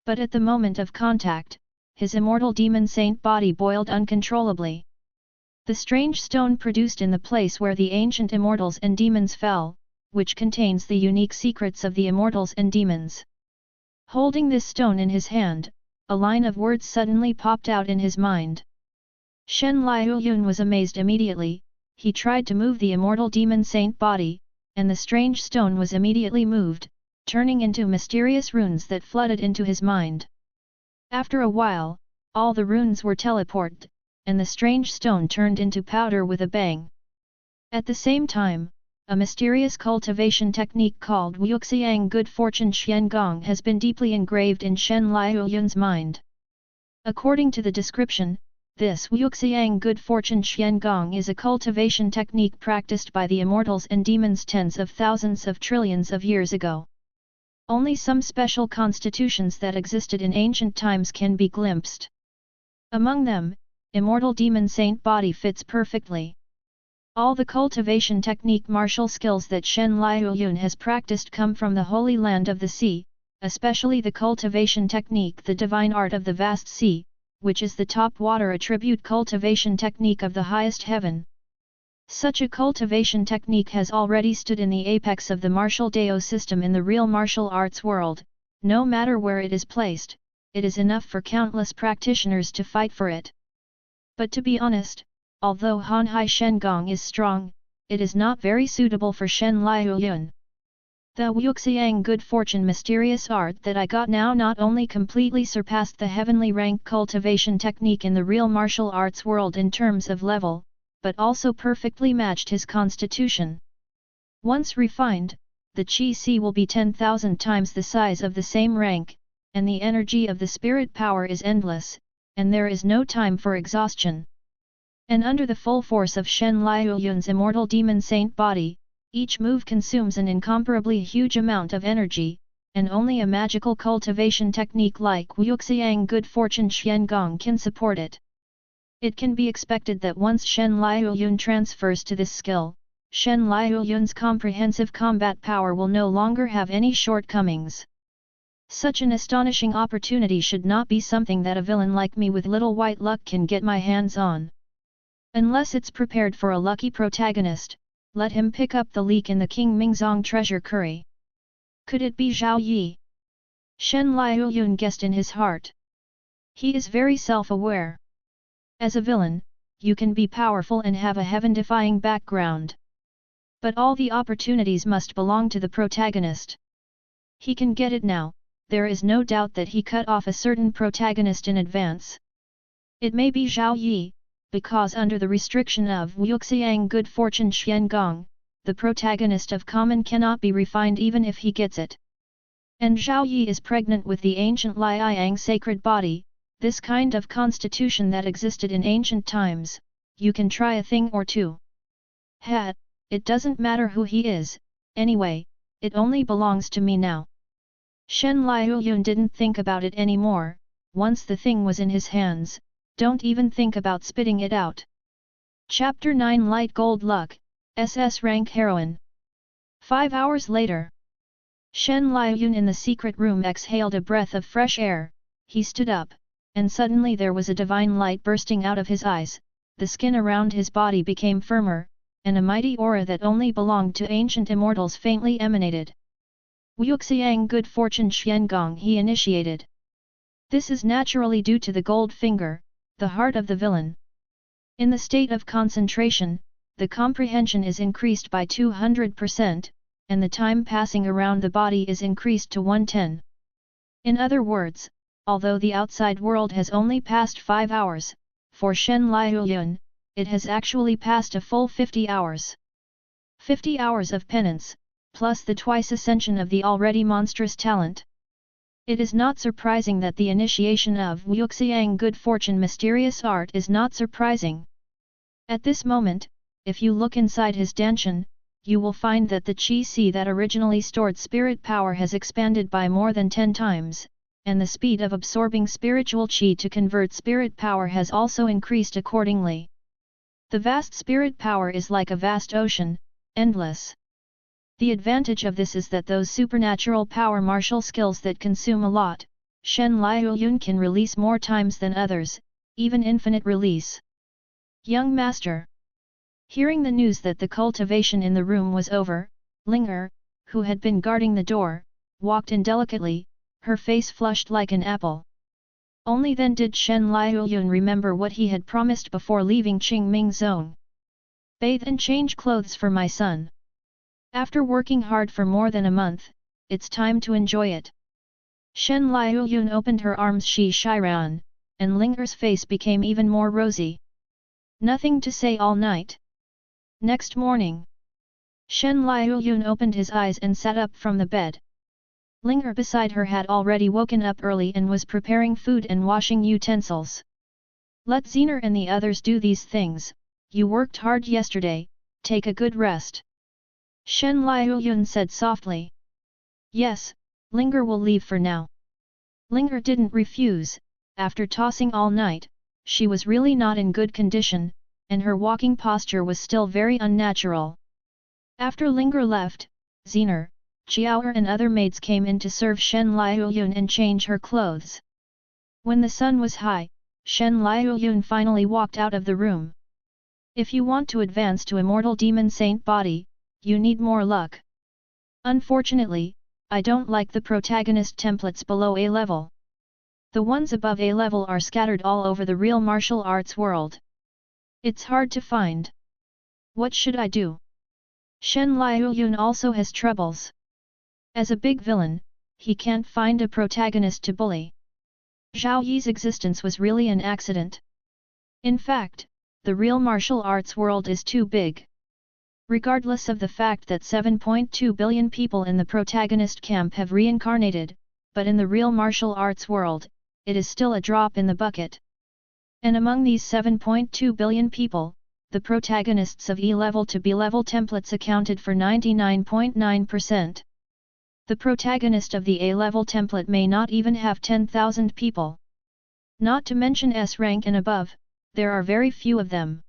But at the moment of contact, his immortal demon saint body boiled uncontrollably. The strange stone produced in the place where the ancient immortals and demons fell, which contains the unique secrets of the immortals and demons. Holding this stone in his hand, a line of words suddenly popped out in his mind. Shen Liuyun was amazed immediately. He tried to move the immortal demon saint body, and the strange stone was immediately moved, turning into mysterious runes that flooded into his mind. After a while, all the runes were teleported, and the strange stone turned into powder with a bang. At the same time, a mysterious cultivation technique called Wuxiang Good Fortune Xiangong has been deeply engraved in Shen Liuyun's mind. According to the description, this Wuxiang Good Fortune Xiangong is a cultivation technique practiced by the immortals and demons tens of thousands of trillions of years ago. Only some special constitutions that existed in ancient times can be glimpsed. Among them, immortal demon saint body fits perfectly. All the cultivation technique martial skills that Shen Liuyun has practiced come from the Holy Land of the Sea, especially the cultivation technique the divine art of the vast sea, which is the top water attribute cultivation technique of the highest heaven. Such a cultivation technique has already stood in the apex of the martial Dao system in the real martial arts world. No matter where it is placed, it is enough for countless practitioners to fight for it. But to be honest, although Hanhai Shengong is strong, it is not very suitable for Shen Liuyun. The Wuxiang good fortune mysterious art that I got now not only completely surpassed the heavenly rank cultivation technique in the real martial arts world in terms of level, but also perfectly matched his constitution. Once refined, the Qi will be 10,000 times the size of the same rank, and the energy of the spirit power is endless, and there is no time for exhaustion. And under the full force of Shen Liuyun's immortal demon saint body, each move consumes an incomparably huge amount of energy, and only a magical cultivation technique like Wuxiang Good Fortune Xiangong can support it. It can be expected that once Shen Liuyun transfers to this skill, Shen Liuyun's comprehensive combat power will no longer have any shortcomings. Such an astonishing opportunity should not be something that a villain like me with little white luck can get my hands on. Unless it's prepared for a lucky protagonist, let him pick up the leak in the King Mingzong treasure curry. Could it be Zhao Yi? Shen Liuyun guessed in his heart. He is very self-aware. As a villain, you can be powerful and have a heaven-defying background. But all the opportunities must belong to the protagonist. He can get it now, there is no doubt that he cut off a certain protagonist in advance. It may be Zhao Yi, because under the restriction of Wuxiang Good Fortune Xiangong, the protagonist of common cannot be refined even if he gets it. And Zhao Yi is pregnant with the ancient Liang sacred body, this kind of constitution that existed in ancient times. You can try a thing or two. It doesn't matter who he is, anyway, it only belongs to me now. Shen Liuyun didn't think about it anymore. Once the thing was in his hands, don't even think about spitting it out. Chapter 9 Light Gold Luck, SS Rank Heroine. 5 hours later. Shen Liuyun in the secret room exhaled a breath of fresh air. He stood up, and suddenly there was a divine light bursting out of his eyes, the skin around his body became firmer, and a mighty aura that only belonged to ancient immortals faintly emanated. Wuxiang Good Fortune Xiangong he initiated. This is naturally due to the gold finger, the heart of the villain. In the state of concentration, the comprehension is increased by 200%, and the time passing around the body is increased to 110. In other words, although the outside world has only passed 5 hours, for Shen Liuyun, it has actually passed a full 50 hours. 50 hours of penance, plus the twice ascension of the already monstrous talent. It is not surprising that the initiation of Wuxiang Good Fortune mysterious art is not surprising. At this moment, if you look inside his dantian, you will find that the Qi that originally stored spirit power has expanded by more than 10 times, and the speed of absorbing spiritual Qi to convert spirit power has also increased accordingly. The vast spirit power is like a vast ocean, endless. The advantage of this is that those supernatural power martial skills that consume a lot, Shen Liuyun can release more times than others, even infinite release. Young Master. Hearing the news that the cultivation in the room was over, Linger, who had been guarding the door, walked in delicately, her face flushed like an apple. Only then did Shen Liuyun remember what he had promised before leaving Qingming Zone. Bathe and change clothes for my son. After working hard for more than a month, it's time to enjoy it. Shen Liuyun opened her arms Shiran, and Linger's face became even more rosy. Nothing to say all night. Next morning. Shen Liuyun opened his eyes and sat up from the bed. Linger beside her had already woken up early and was preparing food and washing utensils. Let Zener and the others do these things, you worked hard yesterday, take a good rest. Shen Liuyun said softly. Yes, Linger will leave for now. Linger didn't refuse. After tossing all night, she was really not in good condition, and her walking posture was still very unnatural. After Linger left, Zener, Xiaoer and other maids came in to serve Shen Liuyun and change her clothes. When the sun was high, Shen Liuyun finally walked out of the room. If you want to advance to immortal demon saint body, you need more luck. Unfortunately, I don't like the protagonist templates below A level. The ones above A level are scattered all over the real martial arts world. It's hard to find. What should I do? Shen Liuyun also has troubles. As a big villain, he can't find a protagonist to bully. Zhao Yi's existence was really an accident. In fact, the real martial arts world is too big. Regardless of the fact that 7.2 billion people in the protagonist camp have reincarnated, but in the real martial arts world, it is still a drop in the bucket. And among these 7.2 billion people, the protagonists of E-level to B-level templates accounted for 99.9%. The protagonist of the A-level template may not even have 10,000 people. Not to mention S rank and above, there are very few of them.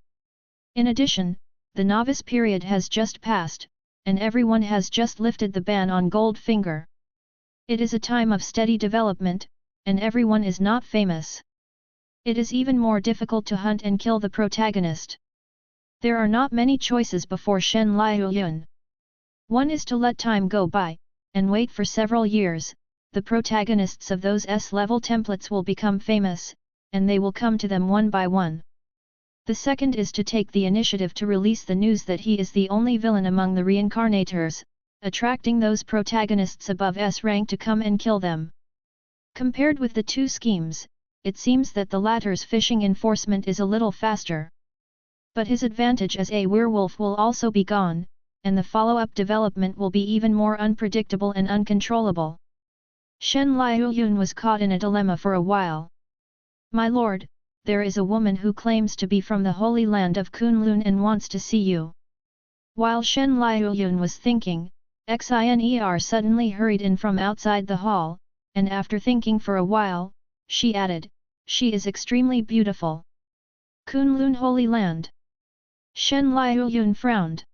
In addition, the novice period has just passed, and everyone has just lifted the ban on Gold Finger. It is a time of steady development, and everyone is not famous. It is even more difficult to hunt and kill the protagonist. There are not many choices before Shen Liuyun. One is to let time go by, and wait for several years. The protagonists of those S-level templates will become famous, and they will come to them one by one. The second is to take the initiative to release the news that he is the only villain among the reincarnators, attracting those protagonists above S rank to come and kill them. Compared with the two schemes, it seems that the latter's fishing enforcement is a little faster. But his advantage as a werewolf will also be gone, and the follow-up development will be even more unpredictable and uncontrollable. Shen Liuyun was caught in a dilemma for a while. My lord, there is a woman who claims to be from the holy land of Kunlun and wants to see you. While Shen Liuyun was thinking, Xiner suddenly hurried in from outside the hall, and after thinking for a while, she added, "She is extremely beautiful." Kunlun Holy Land. Shen Liuyun frowned.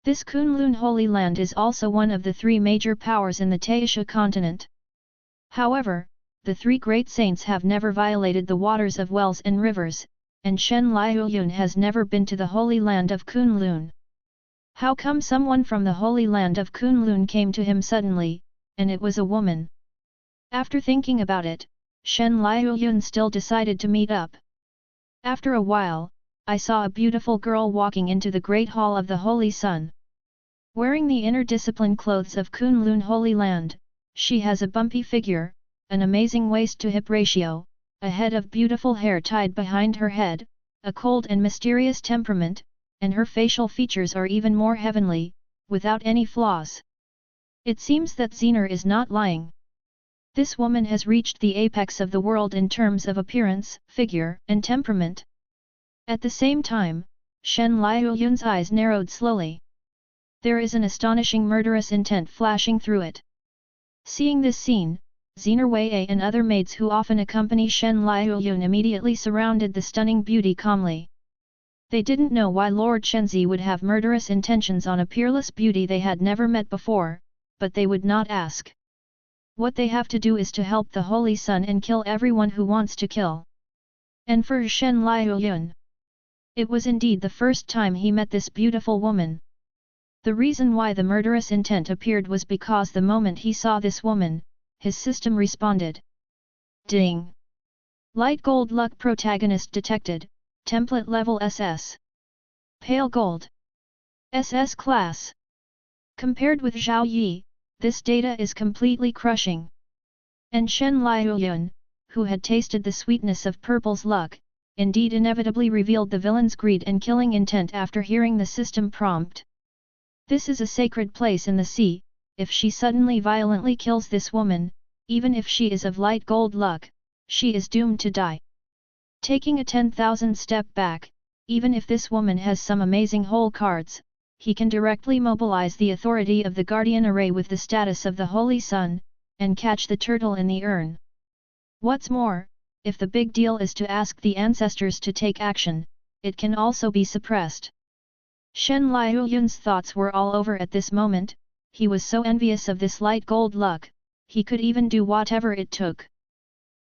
This Kunlun Holy Land is also one of the three major powers in the Taisha continent. However, the three great saints have never violated the waters of wells and rivers, and Shen Liuyun has never been to the Holy Land of Kunlun. How come someone from the Holy Land of Kunlun came to him suddenly, and it was a woman? After thinking about it, Shen Liuyun still decided to meet up. After a while, I saw a beautiful girl walking into the Great Hall of the Holy Sun. Wearing the inner discipline clothes of Kunlun Holy Land, she has a bumpy figure, an amazing waist-to-hip ratio, a head of beautiful hair tied behind her head, a cold and mysterious temperament, and her facial features are even more heavenly, without any flaws. It seems that Zener is not lying. This woman has reached the apex of the world in terms of appearance, figure, and temperament. At the same time, Shen Liuyun's eyes narrowed slowly. There is an astonishing murderous intent flashing through it. Seeing this scene, Zener Wei and other maids who often accompany Shen Liuyun immediately surrounded the stunning beauty calmly. They didn't know why Lord Shenzi would have murderous intentions on a peerless beauty they had never met before, but they would not ask. What they have to do is to help the Holy Sun and kill everyone who wants to kill. And for Shen Liuyun, it was indeed the first time he met this beautiful woman. The reason why the murderous intent appeared was because the moment he saw this woman, his system responded. Ding! Light gold luck protagonist detected, template level SS. Pale gold. SS class. Compared with Zhao Yi, this data is completely crushing. And Shen Liuyun, who had tasted the sweetness of purple's luck, indeed inevitably revealed the villain's greed and killing intent after hearing the system prompt. This is a sacred place in the sea. If she suddenly violently kills this woman, even if she is of light gold luck, she is doomed to die. Taking a 10,000 step back, even if this woman has some amazing hole cards, he can directly mobilize the authority of the Guardian Array with the status of the Holy Sun, and catch the turtle in the urn. What's more, if the big deal is to ask the ancestors to take action, it can also be suppressed. Shen Liuyun's thoughts were all over at this moment. He was so envious of this light gold luck, he could even do whatever it took.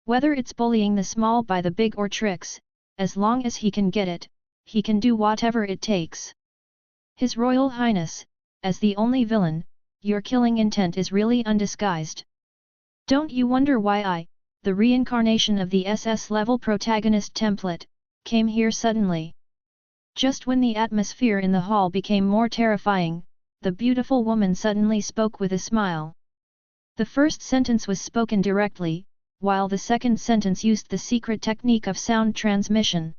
Whether it's bullying the small by the big or tricks, as long as he can get it, he can do whatever it takes. His Royal Highness, as the only villain, your killing intent is really undisguised. Don't you wonder why I, the reincarnation of the SS-level protagonist template, came here suddenly? Just when the atmosphere in the hall became more terrifying, the beautiful woman suddenly spoke with a smile. The first sentence was spoken directly, while the second sentence used the secret technique of sound transmission.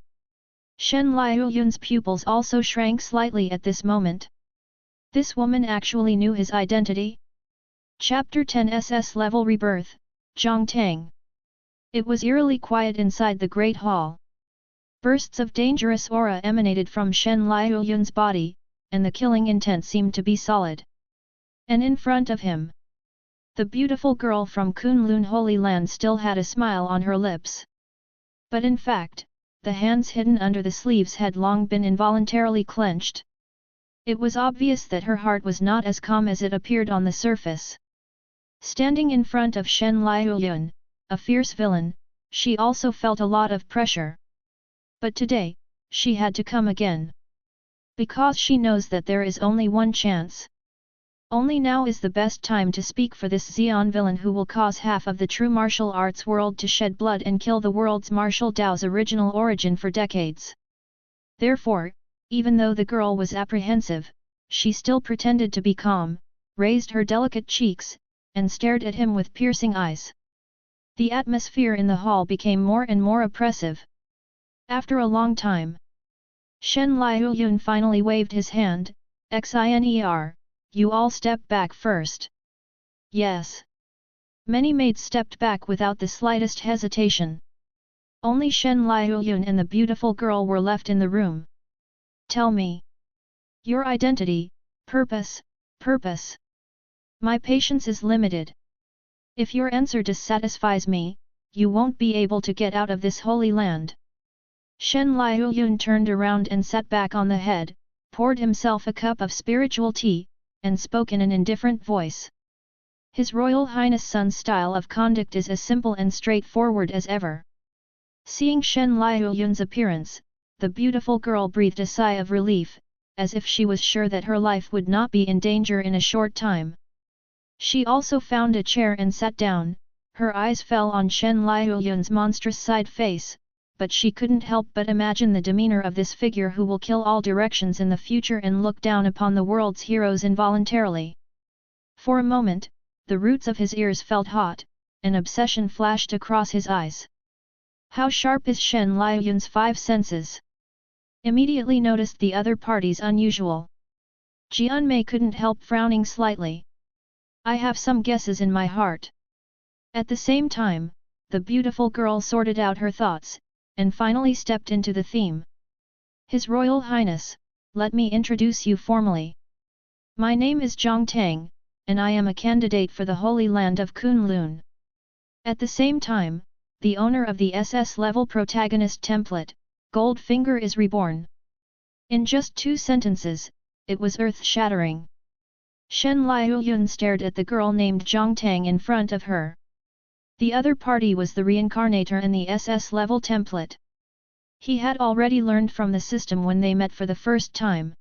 Shen Liuyun's pupils also shrank slightly at this moment. This woman actually knew his identity? Chapter 10 SS-level Rebirth, Zhang Tang. It was eerily quiet inside the Great Hall. Bursts of dangerous aura emanated from Shen Liuyun's body, and the killing intent seemed to be solid. And in front of him, the beautiful girl from Kunlun Holy Land still had a smile on her lips. But in fact, the hands hidden under the sleeves had long been involuntarily clenched. It was obvious that her heart was not as calm as it appeared on the surface. Standing in front of Shen Liuyun, a fierce villain, she also felt a lot of pressure. But today, she had to come again. Because she knows that there is only one chance. Only now is the best time to speak for this Xian villain who will cause half of the true martial arts world to shed blood and kill the world's martial Dao's original origin for decades. Therefore, even though the girl was apprehensive, she still pretended to be calm, raised her delicate cheeks, and stared at him with piercing eyes. The atmosphere in the hall became more and more oppressive. After a long time, Shen Liuyun finally waved his hand. "Xiner, you all step back first." Yes. Many maids stepped back without the slightest hesitation. Only Shen Liuyun and the beautiful girl were left in the room. "Tell me your identity, purpose. My patience is limited. If your answer dissatisfies me, you won't be able to get out of this holy land." Shen Liuyun turned around and sat back on the head, poured himself a cup of spiritual tea, and spoke in an indifferent voice. His Royal Highness' son's style of conduct is as simple and straightforward as ever. Seeing Shen Liuyun's appearance, the beautiful girl breathed a sigh of relief, as if she was sure that her life would not be in danger in a short time. She also found a chair and sat down. Her eyes fell on Shen Liuyun's monstrous side face, but she couldn't help but imagine the demeanor of this figure who will kill all directions in the future and look down upon the world's heroes involuntarily. For a moment, the roots of his ears felt hot, an obsession flashed across his eyes. How sharp is Shen Liuyun's five senses? Immediately noticed the other party's unusual. Jianmei couldn't help frowning slightly. "I have some guesses in my heart." At the same time, the beautiful girl sorted out her thoughts, and finally stepped into the theme. "His Royal Highness, let me introduce you formally. My name is Zhang Tang, and I am a candidate for the Holy Land of Kunlun. At the same time, the owner of the SS-level Protagonist template, Gold Finger is reborn." In just 2 sentences, it was earth-shattering. Shen Liuyun stared at the girl named Zhang Tang in front of her. The other party was the reincarnator and the SS-level template. He had already learned from the system when they met for the first time.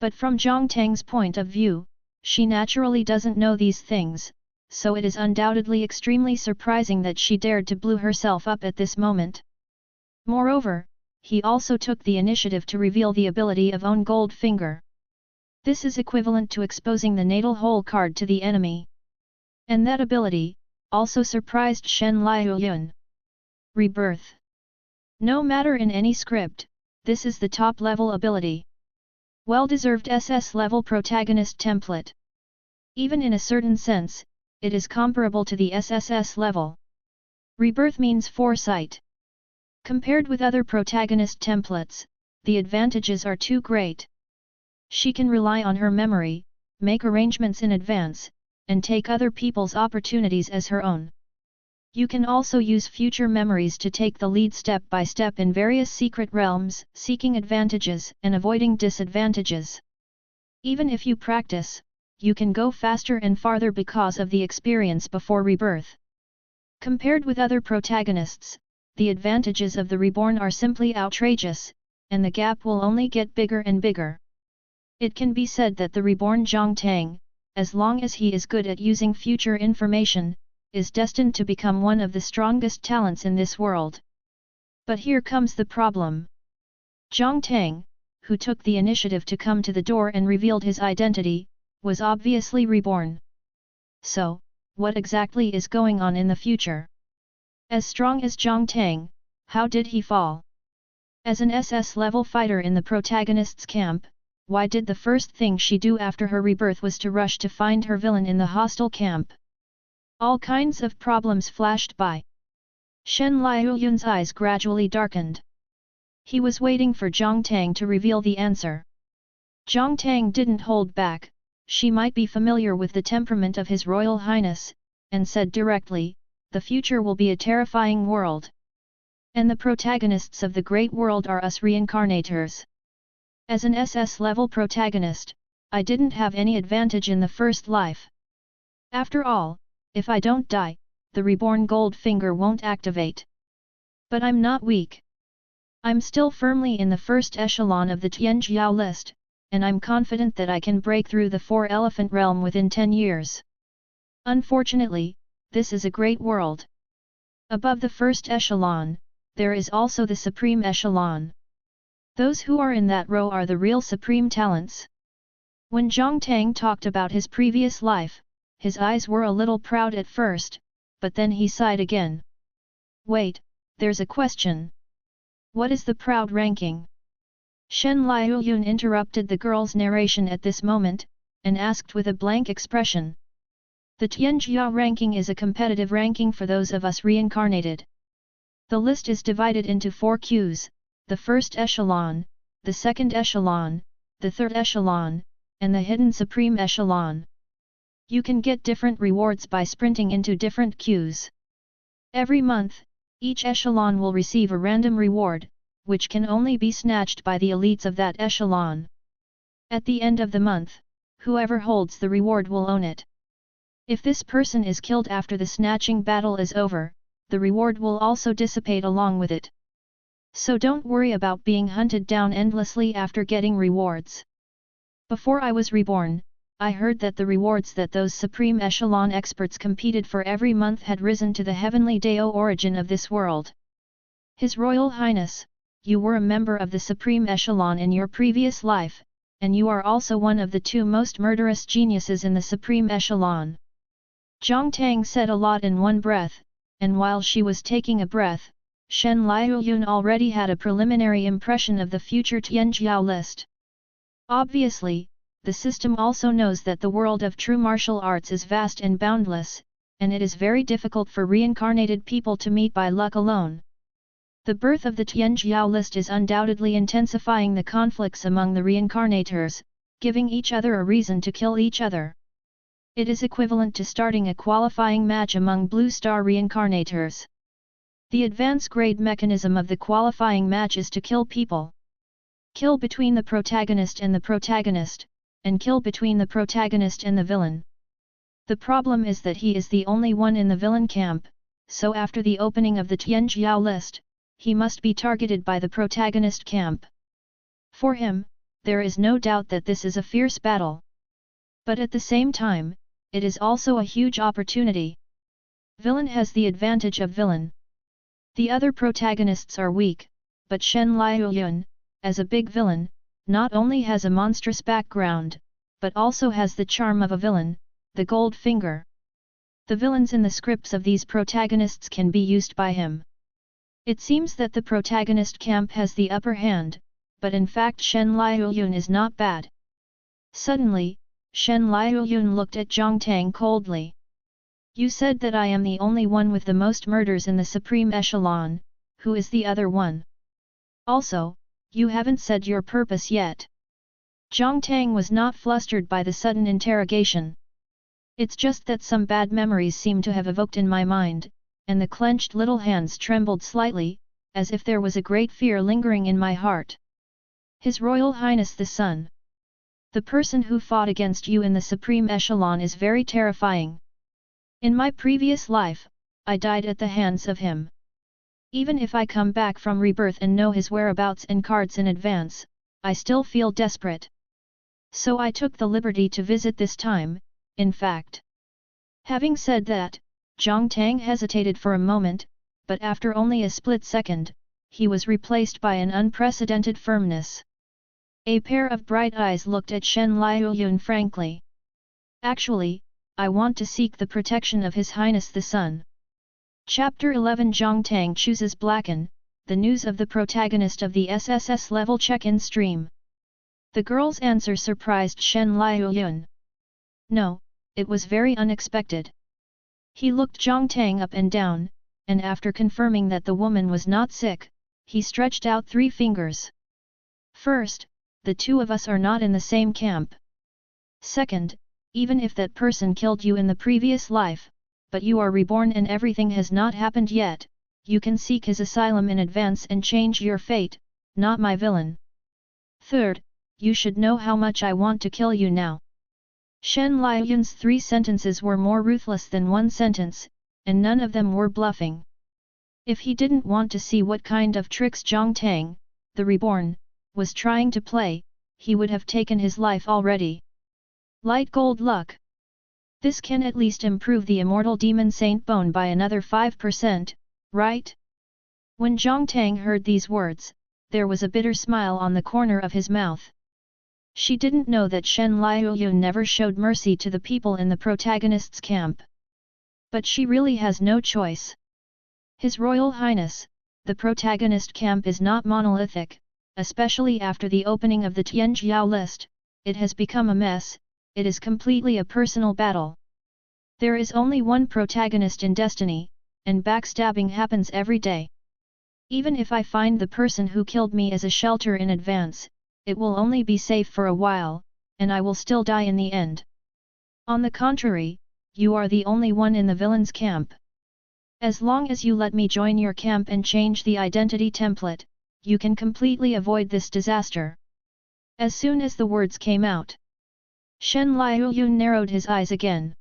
But from Zhang Tang's point of view, she naturally doesn't know these things, so it is undoubtedly extremely surprising that she dared to blow herself up at this moment. Moreover, he also took the initiative to reveal the ability of own Gold Finger. This is equivalent to exposing the natal hole card to the enemy. And that ability also surprised Shen Liuyun. Rebirth. No matter in any script, this is the top-level ability. Well-deserved SS-level Protagonist template. Even in a certain sense, it is comparable to the SSS level. Rebirth means foresight. Compared with other Protagonist templates, the advantages are too great. She can rely on her memory, make arrangements in advance, and take other people's opportunities as her own. You can also use future memories to take the lead step by step in various secret realms, seeking advantages and avoiding disadvantages. Even if you practice, you can go faster and farther because of the experience before rebirth. Compared with other protagonists, the advantages of the reborn are simply outrageous, and the gap will only get bigger and bigger. It can be said that the reborn Zhang Tang, as long as he is good at using future information, is destined to become one of the strongest talents in this world. But here comes the problem. Zhang Tang, who took the initiative to come to the door and revealed his identity, was obviously reborn. So, what exactly is going on in the future? As strong as Zhang Tang, how did he fall? As an SS-level fighter in the protagonist's camp, why did the first thing she do after her rebirth was to rush to find her villain in the hostile camp? All kinds of problems flashed by. Shen Liuyun's eyes gradually darkened. He was waiting for Zhang Tang to reveal the answer. Zhang Tang didn't hold back, she might be familiar with the temperament of His Royal Highness, and said directly, the future will be a terrifying world. And the protagonists of the great world are us reincarnators. As an SS-level protagonist, I didn't have any advantage in the first life. After all, if I don't die, the reborn gold finger won't activate. But I'm not weak. I'm still firmly in the first echelon of the Tianjiao list, and I'm confident that I can break through the 4-elephant realm within 10 years. Unfortunately, this is a great world. Above the first echelon, there is also the supreme echelon. Those who are in that row are the real supreme talents. When Zhang Tang talked about his previous life, his eyes were a little proud at first, but then he sighed again. Wait, there's a question. What is the proud ranking? Shen Liuyun interrupted the girl's narration at this moment, and asked with a blank expression. The Tianjia ranking is a competitive ranking for those of us reincarnated. The list is divided into 4 queues, the first echelon, the second echelon, the third echelon, and the hidden supreme echelon. You can get different rewards by sprinting into different queues. Every month, each echelon will receive a random reward, which can only be snatched by the elites of that echelon. At the end of the month, whoever holds the reward will own it. If this person is killed after the snatching battle is over, the reward will also dissipate along with it. So don't worry about being hunted down endlessly after getting rewards. Before I was reborn, I heard that the rewards that those supreme echelon experts competed for every month had risen to the heavenly Dao origin of this world. His Royal Highness, you were a member of the supreme echelon in your previous life, and you are also one of the 2 most murderous geniuses in the supreme echelon. Zhang Tang said a lot in one breath, and while she was taking a breath, Shen Liuyun already had a preliminary impression of the future Tianjiao list. Obviously, the system also knows that the world of true martial arts is vast and boundless, and it is very difficult for reincarnated people to meet by luck alone. The birth of the Tianjiao list is undoubtedly intensifying the conflicts among the reincarnators, giving each other a reason to kill each other. It is equivalent to starting a qualifying match among Blue Star reincarnators. The advance grade mechanism of the qualifying match is to kill people. Kill between the protagonist, and kill between the protagonist and the villain. The problem is that he is the only one in the villain camp, so after the opening of the Tianjiao list, he must be targeted by the protagonist camp. For him, there is no doubt that this is a fierce battle. But at the same time, it is also a huge opportunity. Villain has the advantage of villain. The other protagonists are weak, but Shen Liuyun, as a big villain, not only has a monstrous background, but also has the charm of a villain, the gold finger. The villains in the scripts of these protagonists can be used by him. It seems that the protagonist camp has the upper hand, but in fact Shen Liuyun is not bad. Suddenly, Shen Liuyun looked at Zhang Tang coldly. You said that I am the only one with the most murders in the supreme echelon, who is the other one? Also, you haven't said your purpose yet. Zhang Tang was not flustered by the sudden interrogation. It's just that some bad memories seem to have evoked in my mind, and the clenched little hands trembled slightly, as if there was a great fear lingering in my heart. His Royal Highness the Sun. The person who fought against you in the supreme echelon is very terrifying. In my previous life, I died at the hands of him. Even if I come back from rebirth and know his whereabouts and cards in advance, I still feel desperate. So I took the liberty to visit this time, in fact. Having said that, Zhang Tang hesitated for a moment, but after only a split second, he was replaced by an unprecedented firmness. A pair of bright eyes looked at Shen Liuyun frankly. Actually, I want to seek the protection of His Highness the Sun. Chapter 11 Zhang Tang chooses Blacken, the news of the protagonist of the SSS-level check-in stream. The girl's answer surprised Shen Liuyun. No, it was very unexpected. He looked Zhang Tang up and down, and after confirming that the woman was not sick, he stretched out 3 fingers. First, the two of us are not in the same camp. Second, even if that person killed you in the previous life, but you are reborn and everything has not happened yet, you can seek his asylum in advance and change your fate, not my villain. Third, you should know how much I want to kill you now. Shen Liuyun's 3 sentences were more ruthless than 1 sentence, and none of them were bluffing. If he didn't want to see what kind of tricks Zhang Tang, the reborn, was trying to play, he would have taken his life already. Light gold luck. This can at least improve the immortal demon saint bone by another 5%, right? When Zhang Tang heard these words, there was a bitter smile on the corner of his mouth. She didn't know that Shen Liuyun never showed mercy to the people in the protagonist's camp. But she really has no choice. His Royal Highness, the protagonist camp is not monolithic, especially after the opening of the Tianjiao list, it has become a mess, it is completely a personal battle. There is only one protagonist in Destiny, and backstabbing happens every day. Even if I find the person who killed me as a shelter in advance, it will only be safe for a while, and I will still die in the end. On the contrary, you are the only one in the villain's camp. As long as you let me join your camp and change the identity template, you can completely avoid this disaster. As soon as the words came out, Shen Liuyun narrowed his eyes again.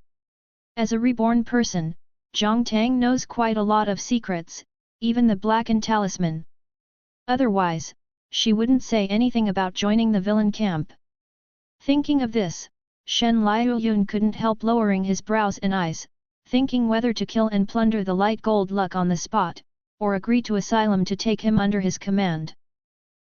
As a reborn person, Zhang Tang knows quite a lot of secrets, even the blackened talisman. Otherwise, she wouldn't say anything about joining the villain camp. Thinking of this, Shen Liuyun couldn't help lowering his brows and eyes, thinking whether to kill and plunder the light gold luck on the spot, or agree to asylum to take him under his command.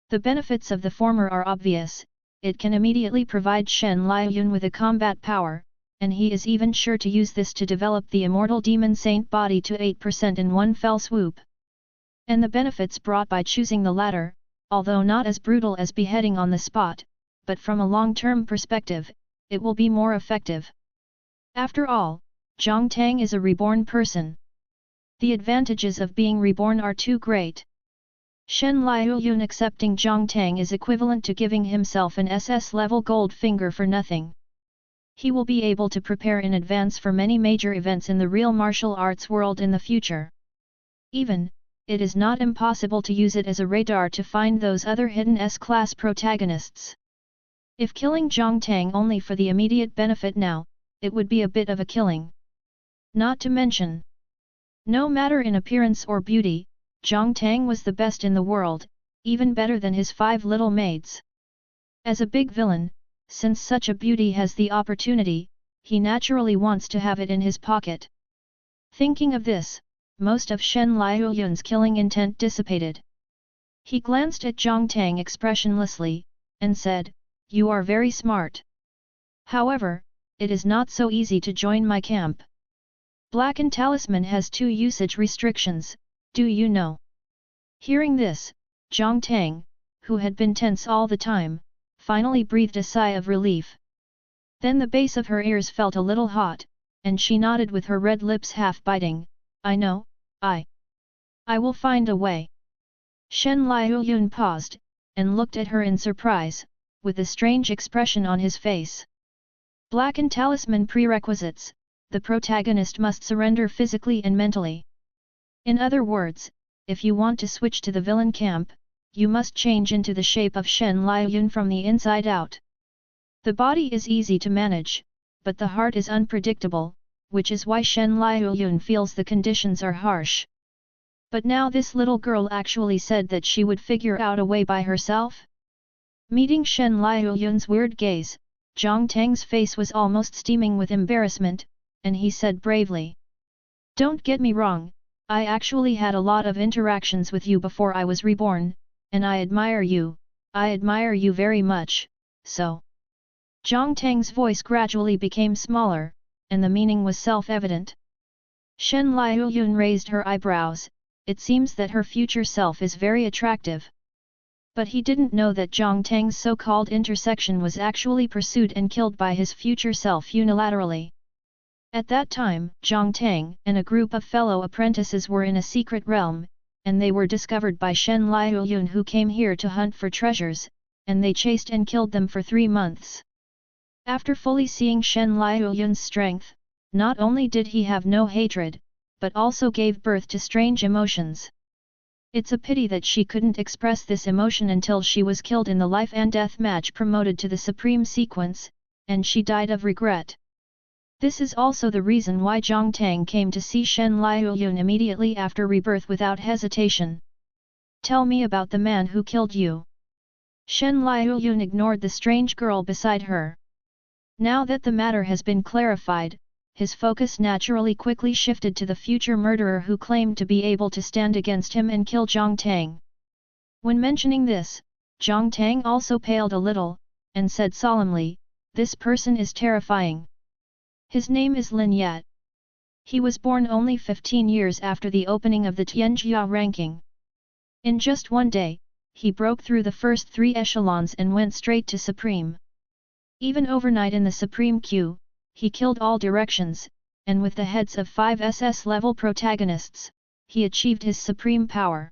The benefits of the former are obvious, it can immediately provide Shen Liuyun with a combat power, and he is even sure to use this to develop the immortal demon saint body to 8% in one fell swoop. And the benefits brought by choosing the latter, although not as brutal as beheading on the spot, but from a long-term perspective, it will be more effective. After all, Zhang Tang is a reborn person. The advantages of being reborn are too great. Shen Liuyun accepting Zhang Tang is equivalent to giving himself an SS-level gold finger for nothing. He will be able to prepare in advance for many major events in the real martial arts world in the future. Even, it is not impossible to use it as a radar to find those other hidden S-class protagonists. If killing Zhang Tang only for the immediate benefit now, it would be a bit of a killing. Not to mention, no matter in appearance or beauty, Zhang Tang was the best in the world, even better than his 5 little maids. As a big villain, since such a beauty has the opportunity, he naturally wants to have it in his pocket. Thinking of this, most of Shen Liuyun's killing intent dissipated. He glanced at Zhang Tang expressionlessly, and said, "You are very smart. However, it is not so easy to join my camp. Blackened Talisman has 2 usage restrictions, do you know?" Hearing this, Zhang Tang, who had been tense all the time, finally breathed a sigh of relief. Then the base of her ears felt a little hot, and she nodded with her red lips half biting, "I know, I will find a way." Shen Liuyun paused, and looked at her in surprise, with a strange expression on his face. Blackened Talisman prerequisites, the protagonist must surrender physically and mentally. In other words, if you want to switch to the villain camp, you must change into the shape of Shen Liuyun from the inside out. The body is easy to manage, but the heart is unpredictable, which is why Shen Liuyun feels the conditions are harsh. But now this little girl actually said that she would figure out a way by herself? Meeting Shen Liuyun's weird gaze, Zhang Tang's face was almost steaming with embarrassment, and he said bravely, "Don't get me wrong, I actually had a lot of interactions with you before I was reborn, and I admire you very much, so." Zhang Tang's voice gradually became smaller, and the meaning was self-evident. Shen Liuyun raised her eyebrows. It seems that her future self is very attractive. But he didn't know that Zhang Tang's so-called intersection was actually pursued and killed by his future self unilaterally. At that time, Zhang Tang and a group of fellow apprentices were in a secret realm, and they were discovered by Shen Liuyun, who came here to hunt for treasures, and they chased and killed them for 3 months. After fully seeing Shen Liuyun's strength, not only did he have no hatred, but also gave birth to strange emotions. It's a pity that she couldn't express this emotion until she was killed in the life and death match promoted to the supreme sequence, and she died of regret. This is also the reason why Zhang Tang came to see Shen Liuyun immediately after rebirth without hesitation. Tell me about the man who killed you. Shen Liuyun ignored the strange girl beside her. Now that the matter has been clarified, his focus naturally quickly shifted to the future murderer who claimed to be able to stand against him and kill Zhang Tang. When mentioning this, Zhang Tang also paled a little, and said solemnly, "This person is terrifying. His name is Lin Yat. He was born only 15 years after the opening of the Tianjia ranking. In just one day, he broke through the first 3 echelons and went straight to Supreme. Even overnight in the Supreme queue, he killed all directions, and with the heads of 5 SS-level protagonists, he achieved his supreme power.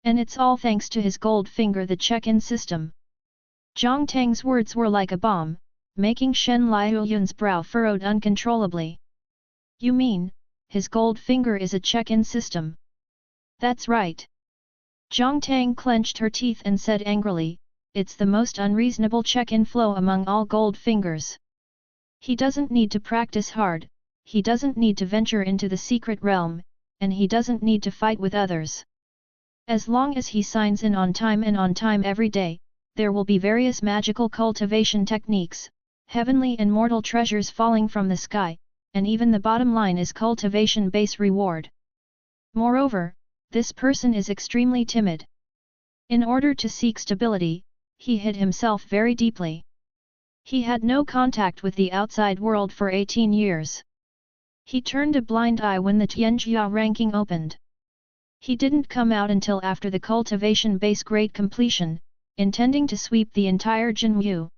And it's all thanks to his gold finger, the check-in system." Zhang Tang's words were like a bomb, making Shen Liuyun's brow furrowed uncontrollably. "You mean, his gold finger is a check-in system?" "That's right." Zhang Tang clenched her teeth and said angrily, "It's the most unreasonable check-in flow among all gold fingers. He doesn't need to practice hard, he doesn't need to venture into the secret realm, and he doesn't need to fight with others. As long as he signs in on time every day, there will be various magical cultivation techniques, heavenly and mortal treasures falling from the sky, and even the bottom line is cultivation base reward. Moreover, this person is extremely timid. In order to seek stability, he hid himself very deeply. He had no contact with the outside world for 18 years. He turned a blind eye when the Tianjia ranking opened. He didn't come out until after the cultivation base great completion, intending to sweep the entire Jinyu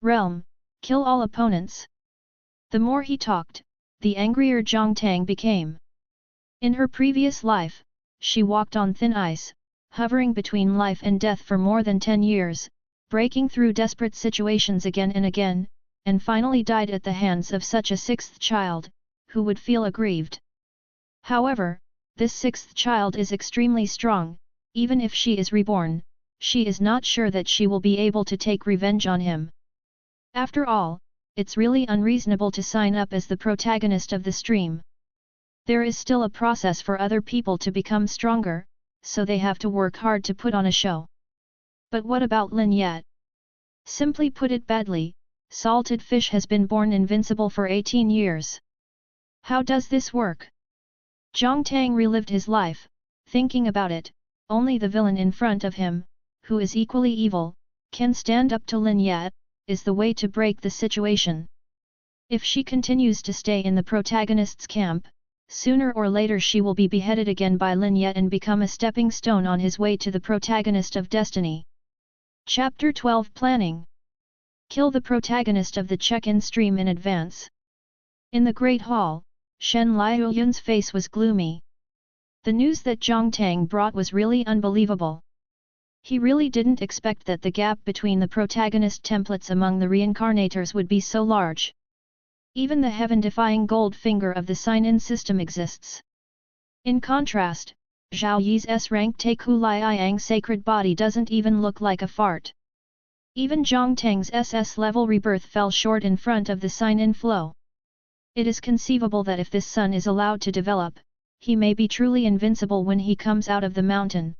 realm, kill all opponents. The more he talked, the angrier Zhang Tang became. In her previous life, she walked on thin ice, hovering between life and death for more than 10 years, breaking through desperate situations again and again, and finally died at the hands of such a 6th child, who would feel aggrieved. However, this 6th child is extremely strong. Even if she is reborn, she is not sure that she will be able to take revenge on him. After all, it's really unreasonable to sign up as the protagonist of the stream. There is still a process for other people to become stronger, so they have to work hard to put on a show. But what about Lin Yat? Simply put it badly, salted fish has been born invincible for 18 years. How does this work? Zhang Tang relived his life, thinking about it. Only the villain in front of him, who is equally evil, can stand up to Lin Yat, is the way to break the situation. If she continues to stay in the protagonist's camp, sooner or later she will be beheaded again by Lin Yat and become a stepping stone on his way to the protagonist of destiny. Chapter 12 Planning. Kill the protagonist of the check-in stream in advance. In the Great Hall, Shen Liuyun's face was gloomy. The news that Zhang Tang brought was really unbelievable. He really didn't expect that the gap between the protagonist templates among the reincarnators would be so large. Even the heaven-defying gold finger of the sign-in system exists. In contrast, Zhao Yi's S-rank Teiku Liang sacred body doesn't even look like a fart. Even Zhang Tang's SS-level rebirth fell short in front of the sign-in flow. It is conceivable that if this son is allowed to develop, he may be truly invincible when he comes out of the mountain.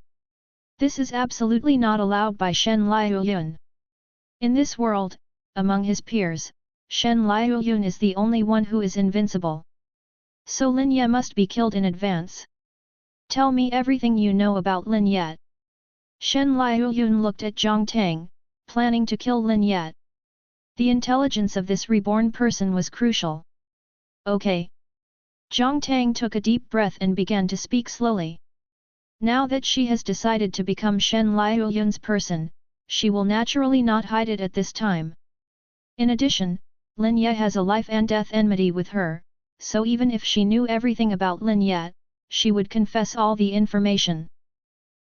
This is absolutely not allowed by Shen Liuyun. In this world, among his peers, Shen Liuyun is the only one who is invincible. So Lin Yat must be killed in advance. Tell me everything you know about Lin Yat. Shen Liuyun looked at Zhang Tang, planning to kill Lin Yat. The intelligence of this reborn person was crucial. Okay. Jiang Tang took a deep breath and began to speak slowly. Now that she has decided to become Shen Liuyun's person, she will naturally not hide it at this time. In addition, Lin Ye has a life and death enmity with her, so even if she knew everything about Lin Ye, she would confess all the information.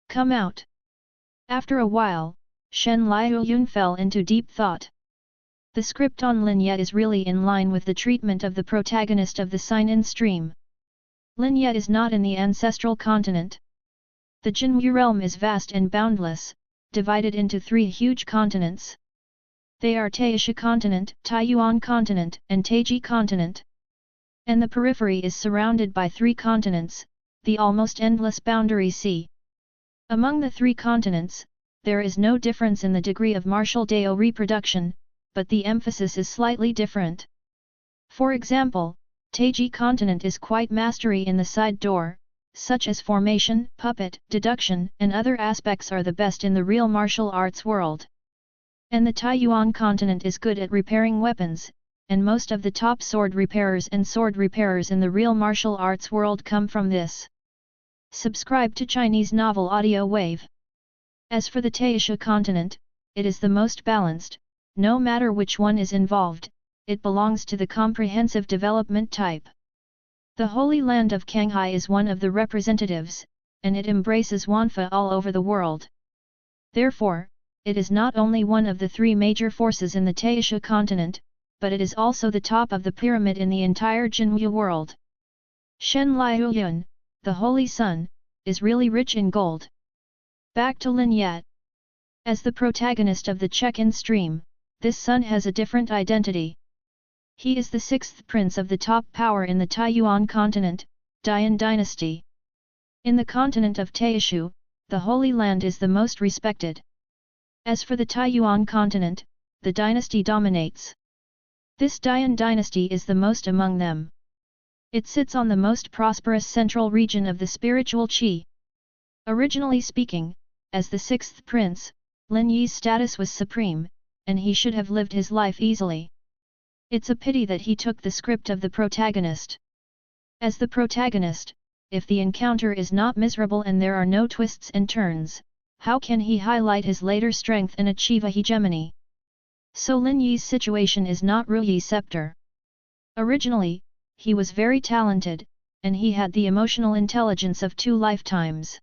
Come out. After a while, Shen Liuyun fell into deep thought. The script on Lin Ye is really in line with the treatment of the protagonist of the sign-in stream. Lin Ye is not in the ancestral continent. The Jinwu realm is vast and boundless, divided into 3 huge continents. They are Taisha continent, Taiyuan continent, and Taiji continent. And the periphery is surrounded by 3 continents, the almost endless boundary sea. Among the 3 continents, there is no difference in the degree of martial Dao reproduction, but the emphasis is slightly different. For example, Taiji continent is quite mastery in the side door, such as formation, puppet, deduction, and other aspects are the best in the real martial arts world. And the Taiyuan continent is good at repairing weapons, and most of the top sword repairers and sword repairers in the real martial arts world come from this. Subscribe to Chinese Novel Audio Wave. As for the Taisha continent, it is the most balanced, no matter which one is involved, it belongs to the comprehensive development type. The Holy Land of Kanghai is one of the representatives, and it embraces Wanfa all over the world. Therefore, it is not only one of the 3 major forces in the Taisha continent, but it is also the top of the pyramid in the entire Jinwu world. Shen Liuyun, the Holy Sun, is really rich in gold. Back to Lin Ye. As the protagonist of the check-in stream, this sun has a different identity. He is the 6th prince of the top power in the Taiyuan continent, Dian dynasty. In the continent of Taishu, the Holy Land is the most respected. As for the Taiyuan continent, the dynasty dominates. This Dian dynasty is the most among them. It sits on the most prosperous central region of the spiritual qi. Originally speaking, as the 6th prince, Lin Yi's status was supreme, and he should have lived his life easily. It's a pity that he took the script of the protagonist. As the protagonist, if the encounter is not miserable and there are no twists and turns, how can he highlight his later strength and achieve a hegemony? So Lin Yi's situation is not Ruyi's scepter. Originally, he was very talented, and he had the emotional intelligence of 2 lifetimes.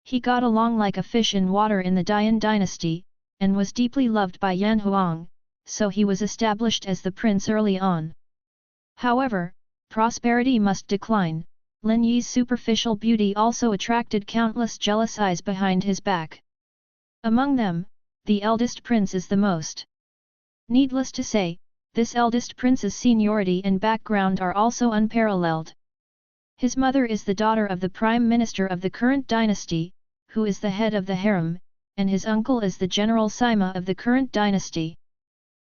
He got along like a fish in water in the Dian dynasty, and was deeply loved by Yan Huang, so he was established as the prince early on. However, prosperity must decline. Lin Yi's superficial beauty also attracted countless jealous eyes behind his back. Among them, the eldest prince is the most. Needless to say, this eldest prince's seniority and background are also unparalleled. His mother is the daughter of the prime minister of the current dynasty, who is the head of the harem, and his uncle is the general Sima of the current dynasty.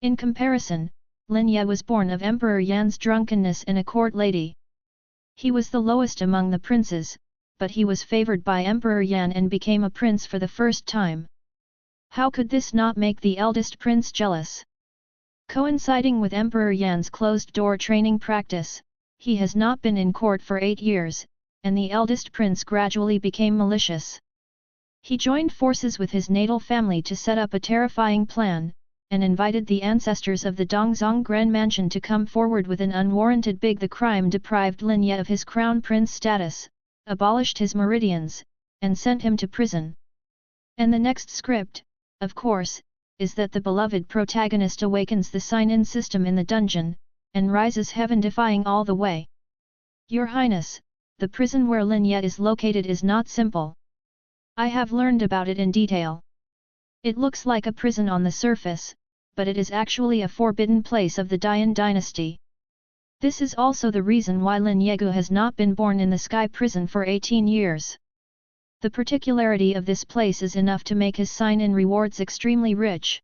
In comparison, Lin Ye was born of Emperor Yan's drunkenness and a court lady. He was the lowest among the princes, but he was favored by Emperor Yan and became a prince for the first time. How could this not make the eldest prince jealous? Coinciding with Emperor Yan's closed-door training practice, he has not been in court for 8 years, and the eldest prince gradually became malicious. He joined forces with his natal family to set up a terrifying plan, and invited the ancestors of the Dongzong Grand Mansion to come forward with an unwarranted big. The crime deprived Lin Ye of his crown prince status, abolished his meridians, and sent him to prison. And the next script, of course, is that the beloved protagonist awakens the sign-in system in the dungeon, and rises heaven-defying all the way. Your Highness, the prison where Lin Ye is located is not simple. I have learned about it in detail. It looks like a prison on the surface, but it is actually a forbidden place of the Dian dynasty. This is also the reason why Lin Yegu has not been born in the sky prison for 18 years. The particularity of this place is enough to make his sign-in rewards extremely rich.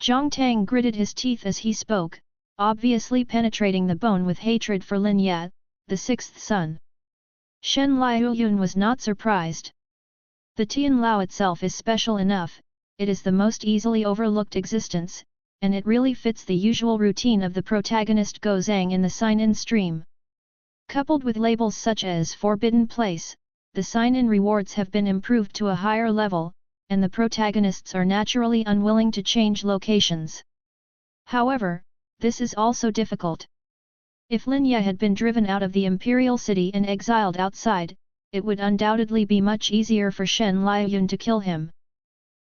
Jiang Tang gritted his teeth as he spoke, obviously penetrating the bone with hatred for Lin Ye, the 6th son. Shen Liuyun was not surprised. The Tian Lao itself is special enough, it is the most easily overlooked existence, and it really fits the usual routine of the protagonist Gozang in the sign-in stream. Coupled with labels such as Forbidden Place, the sign-in rewards have been improved to a higher level, and the protagonists are naturally unwilling to change locations. However, this is also difficult. If Lin Ye had been driven out of the imperial city and exiled outside, it would undoubtedly be much easier for Shen Liuyun to kill him.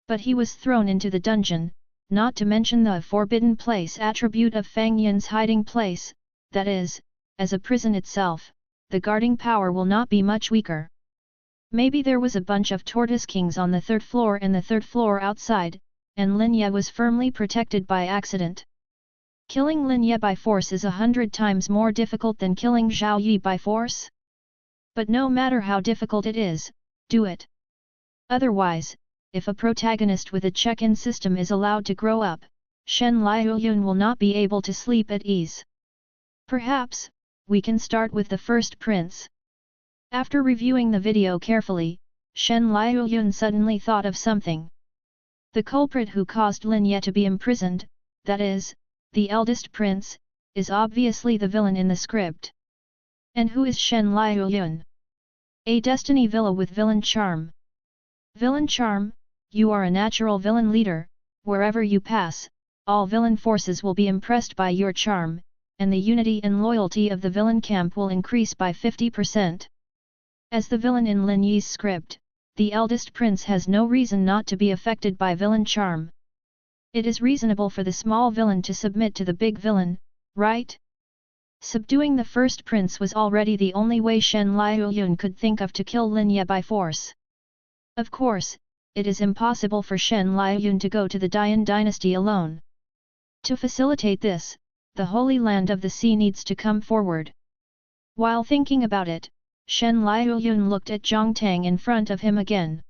But he was thrown into the dungeon, not to mention the forbidden place attribute of Fang Yin's hiding place, that is, as a prison itself, the guarding power will not be much weaker. Maybe there was a bunch of tortoise kings on the third floor and the third floor outside, and Lin Ye was firmly protected by accident. Killing Lin Ye by force is 100 times more difficult than killing Zhao Yi by force. But no matter how difficult it is, do it. Otherwise, if a protagonist with a check-in system is allowed to grow up, Shen Liuyun will not be able to sleep at ease. Perhaps, we can start with the first prince. After reviewing the video carefully, Shen Liuyun suddenly thought of something. The culprit who caused Lin Ye to be imprisoned, that is, the eldest prince, is obviously the villain in the script. And who is Shen Liuyun? A destiny villa with villain charm. Villain charm, you are a natural villain leader, wherever you pass, all villain forces will be impressed by your charm, and the unity and loyalty of the villain camp will increase by 50%. As the villain in Lin Yi's script, the eldest prince has no reason not to be affected by villain charm. It is reasonable for the small villain to submit to the big villain, right? Subduing the first prince was already the only way Shen Liuyun could think of to kill Lin Ye by force. Of course, it is impossible for Shen Liuyun to go to the Dian dynasty alone. To facilitate this, the Holy Land of the Sea needs to come forward. While thinking about it, Shen Liuyun looked at Zhang Tang in front of him again.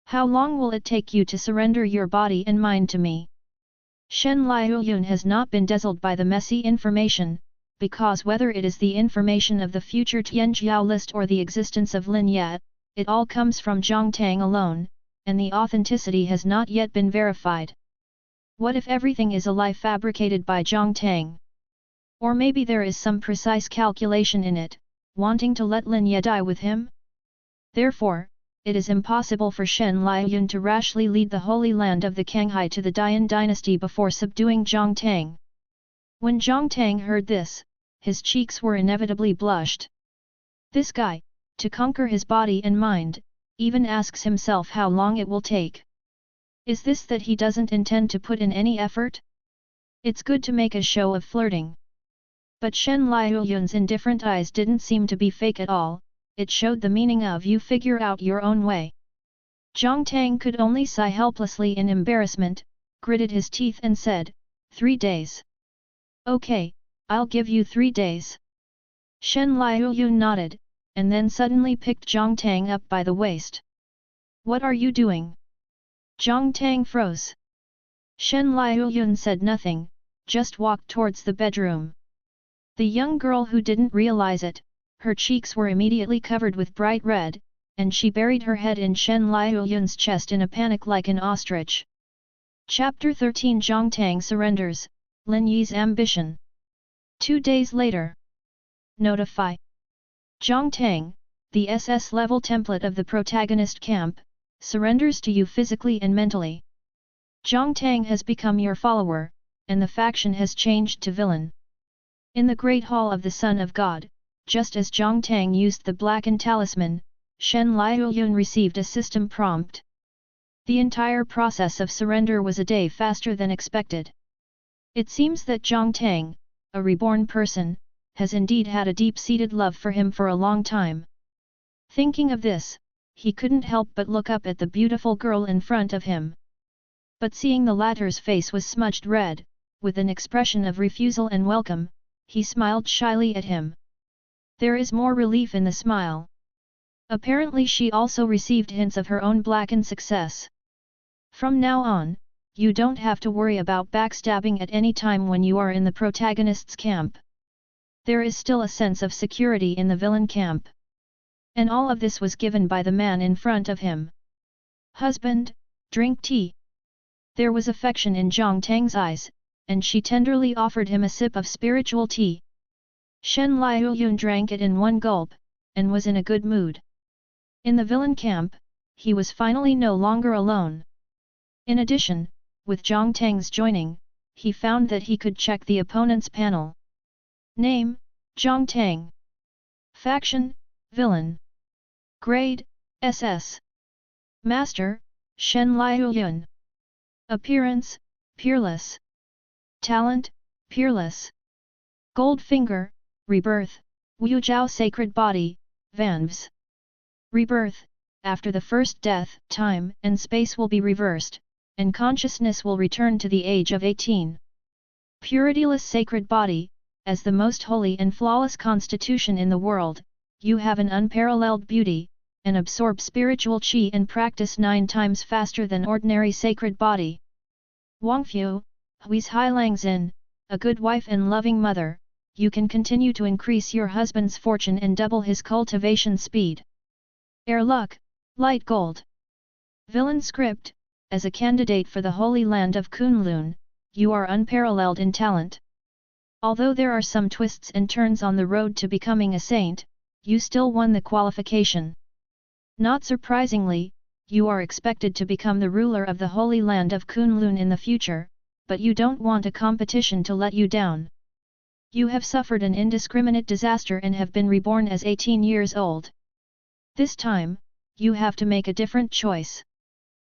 How long will it take you to surrender your body and mind to me? Shen Liuyun has not been dazzled by the messy information, because whether it is the information of the future Tianjiao list or the existence of Lin Ye, it all comes from Zhang Tang alone, and the authenticity has not yet been verified. What if everything is a lie fabricated by Zhang Tang? Or maybe there is some precise calculation in it, wanting to let Lin Ye die with him? Therefore, it is impossible for Shen Liuyun to rashly lead the Holy Land of the Kanghai to the Dian dynasty before subduing Zhang Tang. When Zhang Tang heard this, his cheeks were inevitably blushed. This guy, to conquer his body and mind, even asks himself how long it will take. Is this that he doesn't intend to put in any effort? It's good to make a show of flirting. But Shen Liuyun's indifferent eyes didn't seem to be fake at all, it showed the meaning of you figure out your own way. Zhang Tang could only sigh helplessly in embarrassment, gritted his teeth and said, 3 days. Okay, I'll give you 3 days. Shen Liuyun nodded, and then suddenly picked Zhang Tang up by the waist. What are you doing? Zhang Tang froze. Shen Liuyun said nothing, just walked towards the bedroom. The young girl who didn't realize it, her cheeks were immediately covered with bright red, and she buried her head in Shen Liuyun's chest in a panic like an ostrich. Chapter 13 Zhang Tang surrenders, Lin Yi's ambition. 2 days later. Notify. Zhang Tang, the SS-level template of the protagonist camp, surrenders to you physically and mentally. Zhang Tang has become your follower, and the faction has changed to villain. In the Great Hall of the Son of God, just as Zhang Tang used the blackened talisman, Shen Liuyun received a system prompt. The entire process of surrender was a day faster than expected. It seems that Zhang Tang, a reborn person, has indeed had a deep-seated love for him for a long time. Thinking of this, he couldn't help but look up at the beautiful girl in front of him. But seeing the latter's face was smudged red, with an expression of refusal and welcome, he smiled shyly at him. There is more relief in the smile. Apparently she also received hints of her own blackened success. From now on, you don't have to worry about backstabbing at any time when you are in the protagonist's camp. There is still a sense of security in the villain camp. And all of this was given by the man in front of him. Husband, drink tea. There was affection in Zhang Tang's eyes, and she tenderly offered him a sip of spiritual tea. Shen Liuyun drank it in one gulp, and was in a good mood. In the villain camp, he was finally no longer alone. In addition, with Zhang Tang's joining, he found that he could check the opponent's panel. Name, Zhang Tang. Faction, Villain. Grade, SS. Master, Shen Liuyun. Appearance, Peerless. Talent, Peerless. Gold Finger, Rebirth, Wu Jiao Sacred Body, Vanves. Rebirth, after the first death, time and space will be reversed, and consciousness will return to the age of 18. Purityless Sacred Body, as the most holy and flawless constitution in the world, you have an unparalleled beauty, and absorb spiritual qi and practice 9 times faster than ordinary sacred body. Wangfu, Hui's Hailangzin, a good wife and loving mother, you can continue to increase your husband's fortune and double his cultivation speed. Air Luck, Light Gold. Villain Script, as a candidate for the Holy Land of Kunlun, you are unparalleled in talent. Although there are some twists and turns on the road to becoming a saint, you still won the qualification. Not surprisingly, you are expected to become the ruler of the Holy Land of Kunlun in the future, but you don't want a competition to let you down. You have suffered an indiscriminate disaster and have been reborn as 18 years old. This time, you have to make a different choice.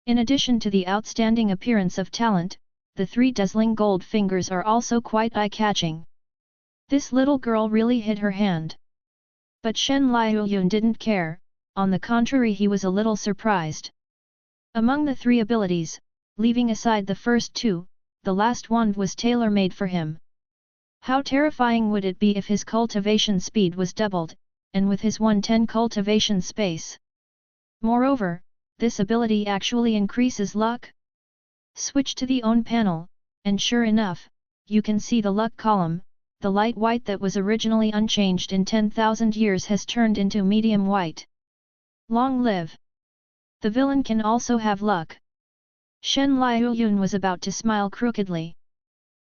In addition to the outstanding appearance of talent, the 3 dazzling gold fingers are also quite eye-catching. This little girl really hid her hand. But Shen Liuyun didn't care, on the contrary he was a little surprised. Among the 3 abilities, leaving aside the first 2, the last wand was tailor-made for him. How terrifying would it be if his cultivation speed was doubled, and with his 110 cultivation space. Moreover, this ability actually increases luck. Switch to the own panel, and sure enough, you can see the luck column, the light white that was originally unchanged in 10,000 years has turned into medium white. Long live! The villain can also have luck. Shen Liuyun was about to smile crookedly.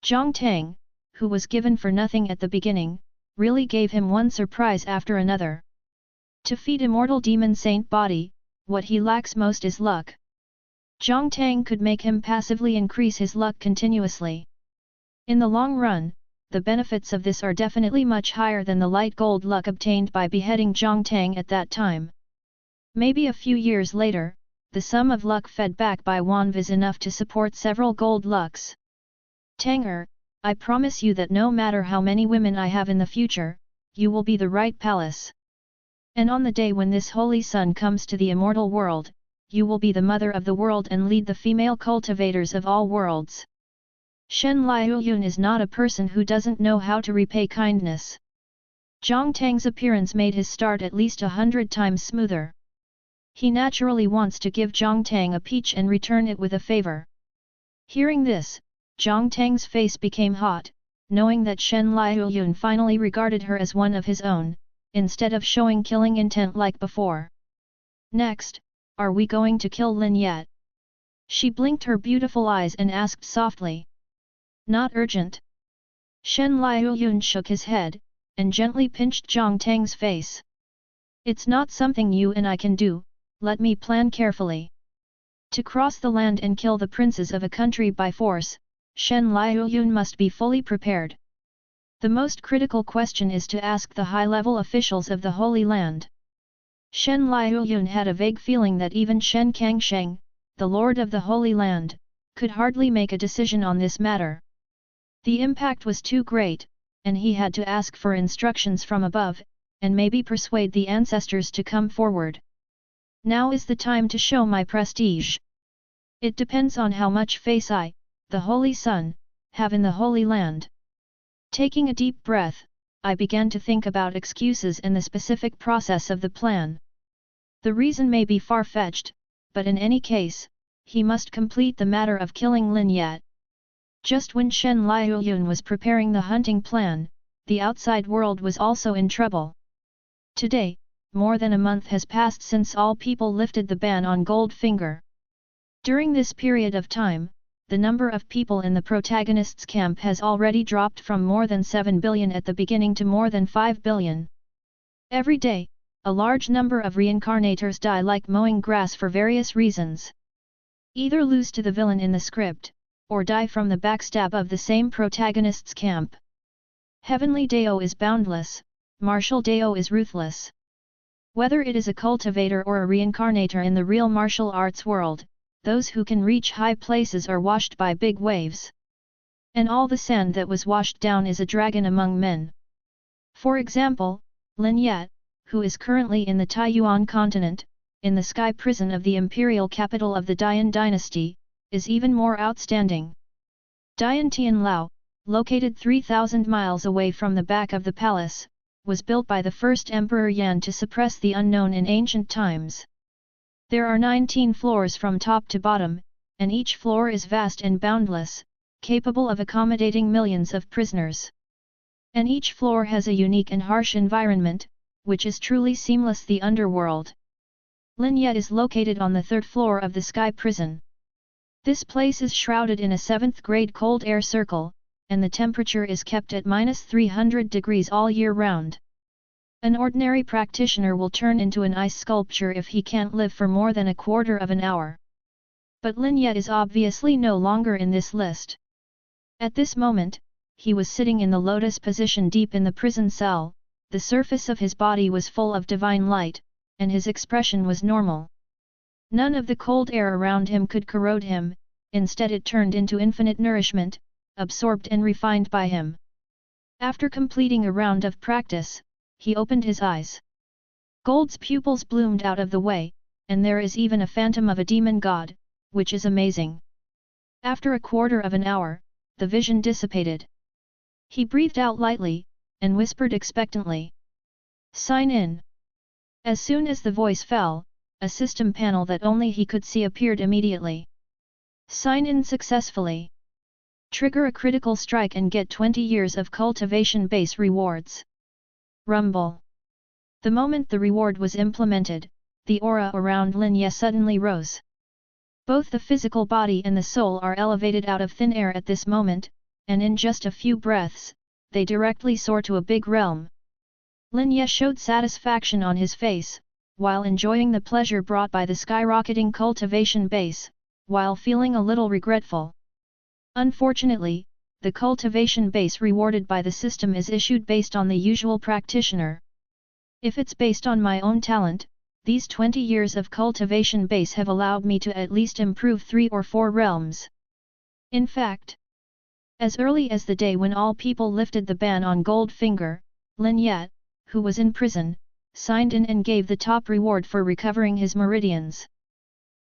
Zhang Tang, who was given for nothing at the beginning, really gave him one surprise after another. To feed immortal demon saint body, what he lacks most is luck. Zhang Tang could make him passively increase his luck continuously. In the long run, the benefits of this are definitely much higher than the light gold luck obtained by beheading Zhang Tang at that time. Maybe a few years later, the sum of luck fed back by Wanv is enough to support several gold lucks. Tanger, I promise you that no matter how many women I have in the future, you will be the right palace. And on the day when this holy sun comes to the immortal world, you will be the mother of the world and lead the female cultivators of all worlds. Shen Liuyun is not a person who doesn't know how to repay kindness. Zhang Tang's appearance made his start at least 100 times smoother. He naturally wants to give Zhang Tang a peach and return it with a favor. Hearing this, Zhang Tang's face became hot, knowing that Shen Liuyun finally regarded her as one of his own, instead of showing killing intent like before. Next, are we going to kill Lin yet? She blinked her beautiful eyes and asked softly. Not urgent. Shen Liuyun shook his head, and gently pinched Zhang Tang's face. It's not something you and I can do, let me plan carefully. To cross the land and kill the princes of a country by force, Shen Liuyun must be fully prepared. The most critical question is to ask the high-level officials of the Holy Land. Shen Liuyun had a vague feeling that even Shen Kangsheng, the Lord of the Holy Land, could hardly make a decision on this matter. The impact was too great, and he had to ask for instructions from above, and maybe persuade the ancestors to come forward. Now is the time to show my prestige. It depends on how much faith I, the Holy Sun, have in the Holy Land. Taking a deep breath, I began to think about excuses and the specific process of the plan. The reason may be far-fetched, but in any case, he must complete the matter of killing Lin yet. Just when Shen Liuyun was preparing the hunting plan, the outside world was also in trouble. Today, more than a month has passed since all people lifted the ban on Gold Finger. During this period of time, the number of people in the protagonist's camp has already dropped from more than 7 billion at the beginning to more than 5 billion. Every day, a large number of reincarnators die like mowing grass for various reasons. Either lose to the villain in the script, or die from the backstab of the same protagonist's camp. Heavenly Dao is boundless, martial Dao is ruthless. Whether it is a cultivator or a reincarnator in the real martial arts world, those who can reach high places are washed by big waves. And all the sand that was washed down is a dragon among men. For example, Lin Yat, who is currently in the Taiyuan continent, in the sky prison of the imperial capital of the Dian dynasty, is even more outstanding. Dian Tianlao, located 3,000 miles away from the back of the palace, was built by the first Emperor Yan to suppress the unknown in ancient times. There are 19 floors from top to bottom, and each floor is vast and boundless, capable of accommodating millions of prisoners. And each floor has a unique and harsh environment, which is truly seamless the underworld. Lin Yat is located on the 3rd floor of the sky prison. This place is shrouded in a 7th grade cold air circle, and the temperature is kept at -300 degrees all year round. An ordinary practitioner will turn into an ice sculpture if he can't live for more than a quarter of an hour. But Lin Yat is obviously no longer in this list. At this moment, he was sitting in the lotus position deep in the prison cell, the surface of his body was full of divine light, and his expression was normal. None of the cold air around him could corrode him, instead it turned into infinite nourishment, absorbed and refined by him. After completing a round of practice, he opened his eyes. Gold's pupils bloomed out of the way, and there is even a phantom of a demon god, which is amazing. After a quarter of an hour, the vision dissipated. He breathed out lightly, and whispered expectantly. "Sign in." As soon as the voice fell, a system panel that only he could see appeared immediately. "Sign in successfully. Trigger a critical strike and get 20 years of cultivation base rewards." Rumble. The moment the reward was implemented, the aura around Lin Ye suddenly rose. Both the physical body and the soul are elevated out of thin air at this moment, and in just a few breaths, they directly soar to a big realm. Lin Ye showed satisfaction on his face, while enjoying the pleasure brought by the skyrocketing cultivation base, while feeling a little regretful. Unfortunately, the cultivation base rewarded by the system is issued based on the usual practitioner. If it's based on my own talent, these 20 years of cultivation base have allowed me to at least improve 3 or 4 realms. In fact, as early as the day when all people lifted the ban on Gold Finger, Lin Yat, who was in prison, signed in and gave the top reward for recovering his meridians.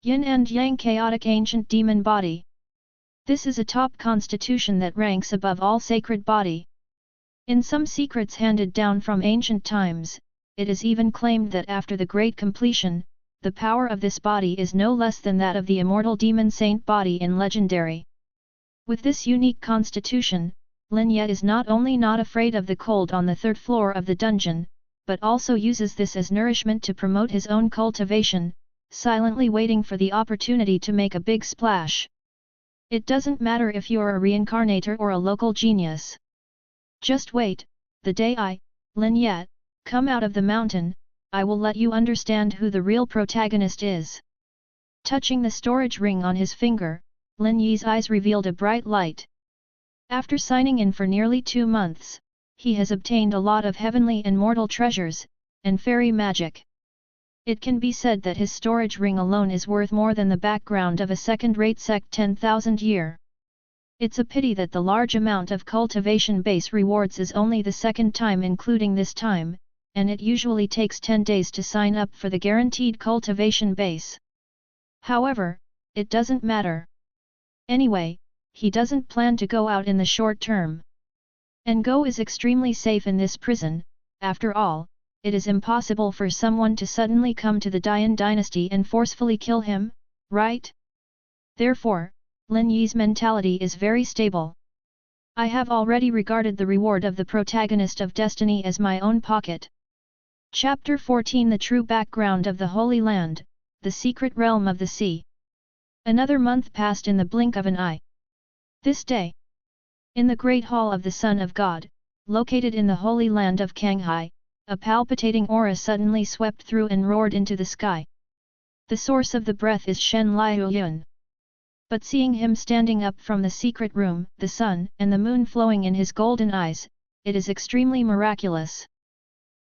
Yin and Yang Chaotic Ancient Demon Body. This is a top constitution that ranks above all sacred body. In some secrets handed down from ancient times, it is even claimed that after the great completion, the power of this body is no less than that of the immortal demon saint body in Legendary. With this unique constitution, Lin Ye is not only not afraid of the cold on the 3rd floor of the dungeon, but also uses this as nourishment to promote his own cultivation, silently waiting for the opportunity to make a big splash. It doesn't matter if you're a reincarnator or a local genius. Just wait, the day I, Lin Ye, come out of the mountain, I will let you understand who the real protagonist is. Touching the storage ring on his finger, Lin Ye's eyes revealed a bright light. After signing in for nearly 2 months, he has obtained a lot of heavenly and mortal treasures, and fairy magic. It can be said that his storage ring alone is worth more than the background of a second-rate sect 10,000 year. It's a pity that the large amount of cultivation base rewards is only the second time including this time, and it usually takes 10 days to sign up for the guaranteed cultivation base. However, it doesn't matter. Anyway, he doesn't plan to go out in the short term. And Go is extremely safe in this prison, after all. It is impossible for someone to suddenly come to the Dian dynasty and forcefully kill him, right? Therefore, Lin Ye's mentality is very stable. I have already regarded the reward of the protagonist of destiny as my own pocket. Chapter 14 The True Background of the Holy Land, the Secret Realm of the Sea. Another month passed in the blink of an eye. This day, in the Great Hall of the Son of God, located in the Holy Land of Kanghai, a palpitating aura suddenly swept through and roared into the sky. The source of the breath is Shen Liuyun. But seeing him standing up from the secret room, the sun and the moon flowing in his golden eyes, it is extremely miraculous.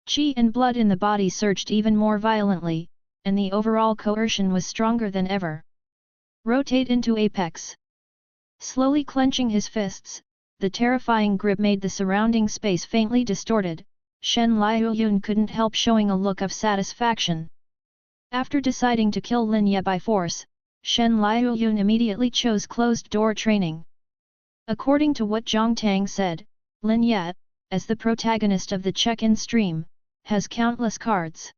Qi and blood in the body surged even more violently, and the overall coercion was stronger than ever. Rotate into apex. Slowly clenching his fists, the terrifying grip made the surrounding space faintly distorted. Shen Liuyun couldn't help showing a look of satisfaction. After deciding to kill Lin Ye by force, Shen Liuyun immediately chose closed-door training. According to what Zhang Tang said, Lin Ye, as the protagonist of the check-in stream, has countless cards.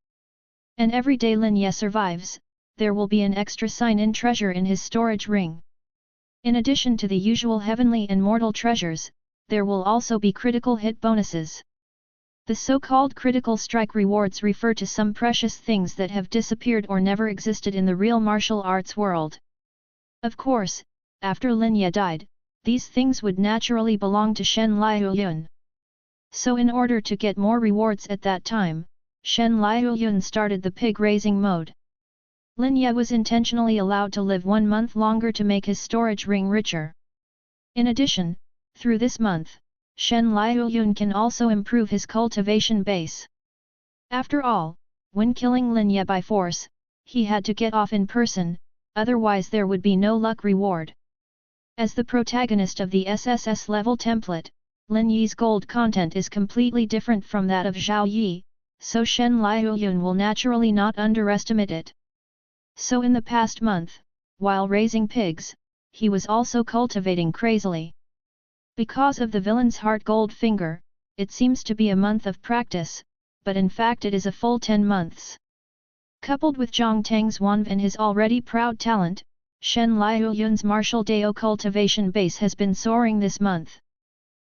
And every day Lin Ye survives, there will be an extra sign-in treasure in his storage ring. In addition to the usual heavenly and mortal treasures, there will also be critical hit bonuses. The so-called critical strike rewards refer to some precious things that have disappeared or never existed in the real martial arts world. Of course, after Lin Ye died, these things would naturally belong to Shen Liuyun. So in order to get more rewards at that time, Shen Liuyun started the pig-raising mode. Lin Ye was intentionally allowed to live 1 month longer to make his storage ring richer. In addition, through this month, Shen Liuyun can also improve his cultivation base. After all, when killing Lin Ye by force, he had to get off in person, otherwise there would be no luck reward. As the protagonist of the SSS-level template, Lin Ye's gold content is completely different from that of Zhao Yi, so Shen Liuyun will naturally not underestimate it. So in the past month, while raising pigs, he was also cultivating crazily. Because of the villain's heart gold finger, it seems to be a month of practice, but in fact it is a full 10 months. Coupled with Zhang Tang's Wanv and his already proud talent, Shen Liuyun's martial Dao cultivation base has been soaring this month.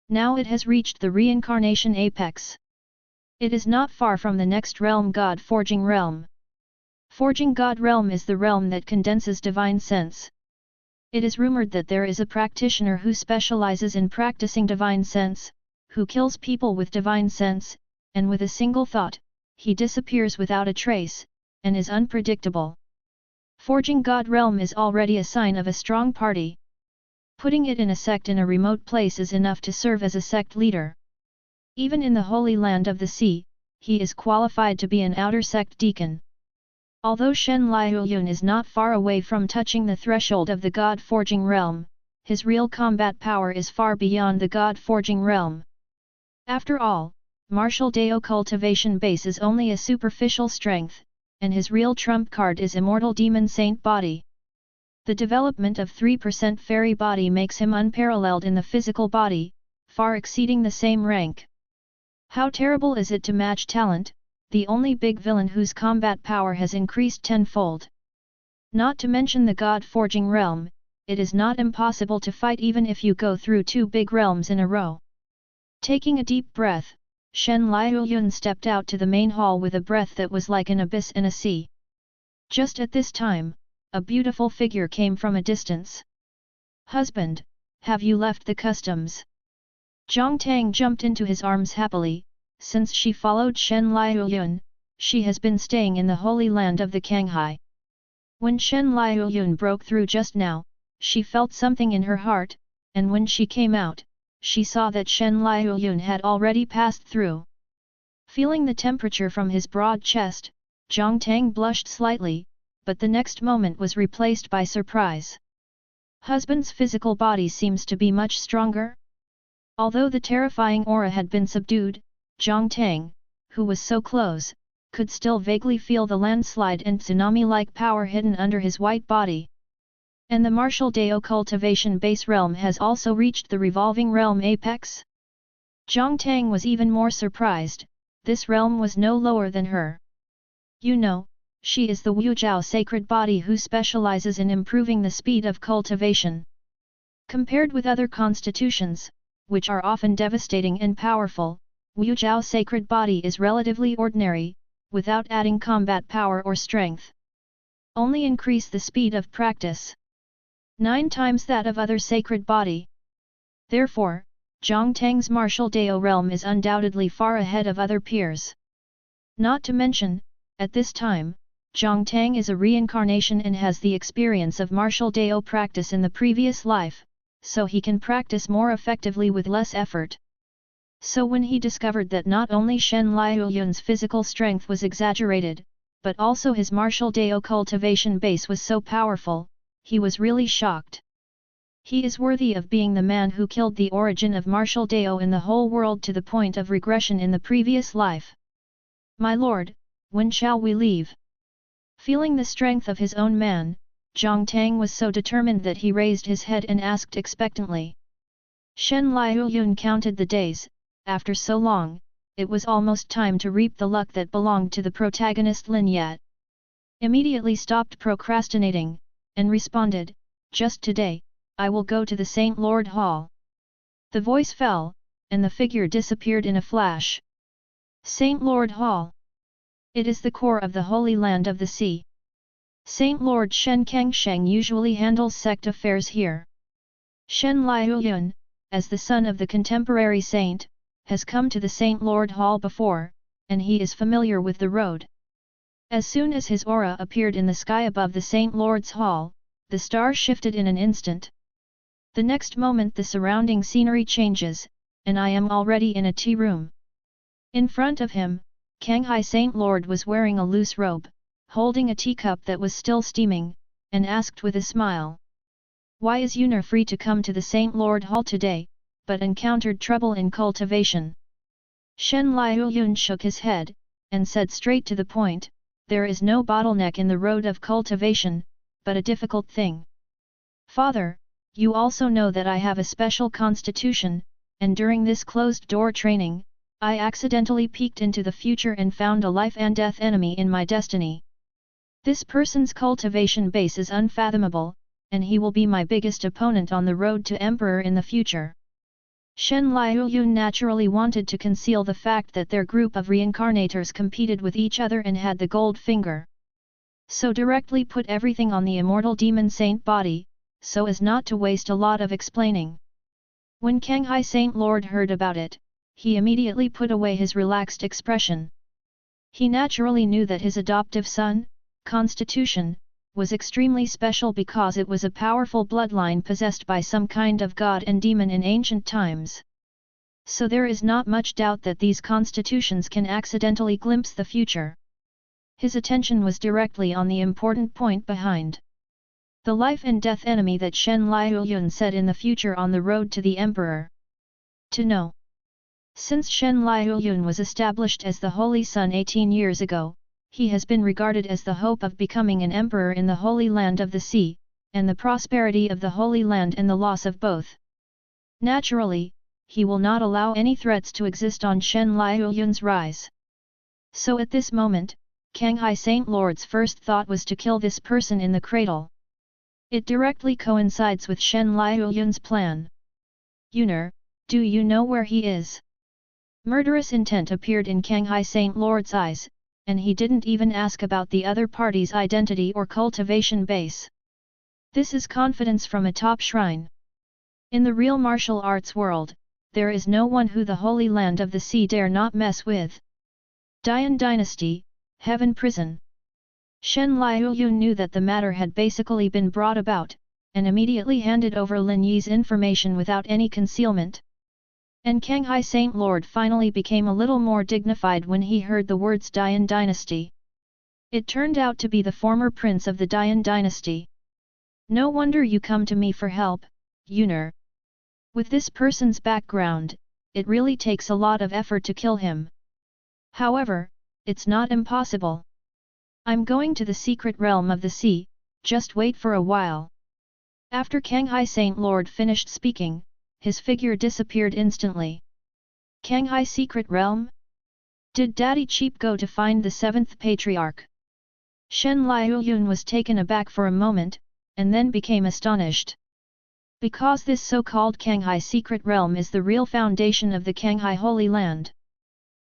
Now it has reached the reincarnation apex. It is not far from the next realm, God Forging Realm. Forging God Realm is the realm that condenses divine sense. It is rumored that there is a practitioner who specializes in practicing divine sense, who kills people with divine sense, and with a single thought, he disappears without a trace, and is unpredictable. Forging God Realm is already a sign of a strong party. Putting it in a sect in a remote place is enough to serve as a sect leader. Even in the Holy Land of the Sea, he is qualified to be an outer sect deacon. Although Shen Liuyun is not far away from touching the threshold of the God Forging Realm, his real combat power is far beyond the God Forging Realm. After all, martial Dao cultivation base is only a superficial strength, and his real trump card is Immortal Demon Saint Body. The development of 3% Fairy Body makes him unparalleled in the physical body, far exceeding the same rank. How terrible is it to match talent, the only big villain whose combat power has increased tenfold. Not to mention the God Forging Realm, it is not impossible to fight even if you go through 2 big realms in a row. Taking a deep breath, Shen Liuyun stepped out to the main hall with a breath that was like an abyss and a sea. Just at this time, a beautiful figure came from a distance. "Husband, have you left the customs?" Zhang Tang jumped into his arms happily. Since she followed Shen Liuyun, she has been staying in the Holy Land of the Kanghai. When Shen Liuyun broke through just now, she felt something in her heart, and when she came out, she saw that Shen Liuyun had already passed through. Feeling the temperature from his broad chest, Zhang Tang blushed slightly, but the next moment was replaced by surprise. Husband's physical body seems to be much stronger. Although the terrifying aura had been subdued, Zhang Tang, who was so close, could still vaguely feel the landslide and tsunami-like power hidden under his white body. And the martial Dao cultivation base realm has also reached the revolving realm apex? Zhang Tang was even more surprised, this realm was no lower than her. You know, she is the Wujiao sacred body who specializes in improving the speed of cultivation. Compared with other constitutions, which are often devastating and powerful, Wujiao sacred body is relatively ordinary, without adding combat power or strength. Only increase the speed of practice. 9 times that of other sacred body. Therefore, Zhang Tang's martial Dao realm is undoubtedly far ahead of other peers. Not to mention, at this time, Zhang Tang is a reincarnation and has the experience of martial Dao practice in the previous life, so he can practice more effectively with less effort. So when he discovered that not only Shen Liuyun's physical strength was exaggerated, but also his martial Dao cultivation base was so powerful, he was really shocked. He is worthy of being the man who killed the origin of martial Dao in the whole world to the point of regression in the previous life. My lord, when shall we leave? Feeling the strength of his own man, Zhang Tang was so determined that he raised his head and asked expectantly. Shen Liuyun counted the days. After so long, it was almost time to reap the luck that belonged to the protagonist Lin Yat. Immediately stopped procrastinating, and responded, "Just today, I will go to the Saint Lord Hall." The voice fell, and the figure disappeared in a flash. Saint Lord Hall. It is the core of the Holy Land of the Sea. Saint Lord Shen Kangsheng usually handles sect affairs here. Shen Liuyun, as the son of the contemporary saint, has come to the Saint Lord Hall before, and he is familiar with the road. As soon as his aura appeared in the sky above the Saint Lord's Hall, the star shifted in an instant. The next moment the surrounding scenery changes, and I am already in a tea room. In front of him, Kanghai Saint Lord was wearing a loose robe, holding a teacup that was still steaming, and asked with a smile. "Why is Yunar free to come to the Saint Lord Hall today, but encountered trouble in cultivation?" Shen Liuyun shook his head, and said straight to the point, "There is no bottleneck in the road of cultivation, but a difficult thing. Father, you also know that I have a special constitution, and during this closed-door training, I accidentally peeked into the future and found a life and death enemy in my destiny. This person's cultivation base is unfathomable, and he will be my biggest opponent on the road to Emperor in the future." Shen Liuyun naturally wanted to conceal the fact that their group of reincarnators competed with each other and had the gold finger. So directly put everything on the immortal demon saint body, so as not to waste a lot of explaining. When Kanghai Saint Lord heard about it, he immediately put away his relaxed expression. He naturally knew that his adoptive son, Constitution, was extremely special because it was a powerful bloodline possessed by some kind of god and demon in ancient times. So there is not much doubt that these constitutions can accidentally glimpse the future. His attention was directly on the important point behind the life and death enemy that Shen Liuyun said in the future on the road to the Emperor. To know. Since Shen Liuyun was established as the Holy Sun 18 years ago, he has been regarded as the hope of becoming an emperor in the Holy Land of the Sea, and the prosperity of the Holy Land and the loss of both. Naturally, he will not allow any threats to exist on Shen Liuyun's rise. So at this moment, Kanghai Saint Lord's first thought was to kill this person in the cradle. It directly coincides with Shen Liuyun's plan. "Yunar, do you know where he is?" Murderous intent appeared in Kanghai Saint Lord's eyes, and he didn't even ask about the other party's identity or cultivation base. This is confidence from a top shrine. In the real martial arts world, there is no one who the Holy Land of the Sea dare not mess with. Dian Dynasty, Heaven Prison. Shen Liuyun knew that the matter had basically been brought about, and immediately handed over Lin Yi's information without any concealment. And Kanghai Saint Lord finally became a little more dignified when he heard the words Dian Dynasty. It turned out to be the former prince of the Dian Dynasty. "No wonder you come to me for help, Yunar. With this person's background, it really takes a lot of effort to kill him. However, it's not impossible. I'm going to the secret realm of the sea, just wait for a while." After Kanghai Saint Lord finished speaking, his figure disappeared instantly. Kanghai Secret Realm? Did Daddy Cheap go to find the seventh patriarch? Shen Liuyun was taken aback for a moment, and then became astonished. Because this so-called Kanghai Secret Realm is the real foundation of the Kanghai Holy Land.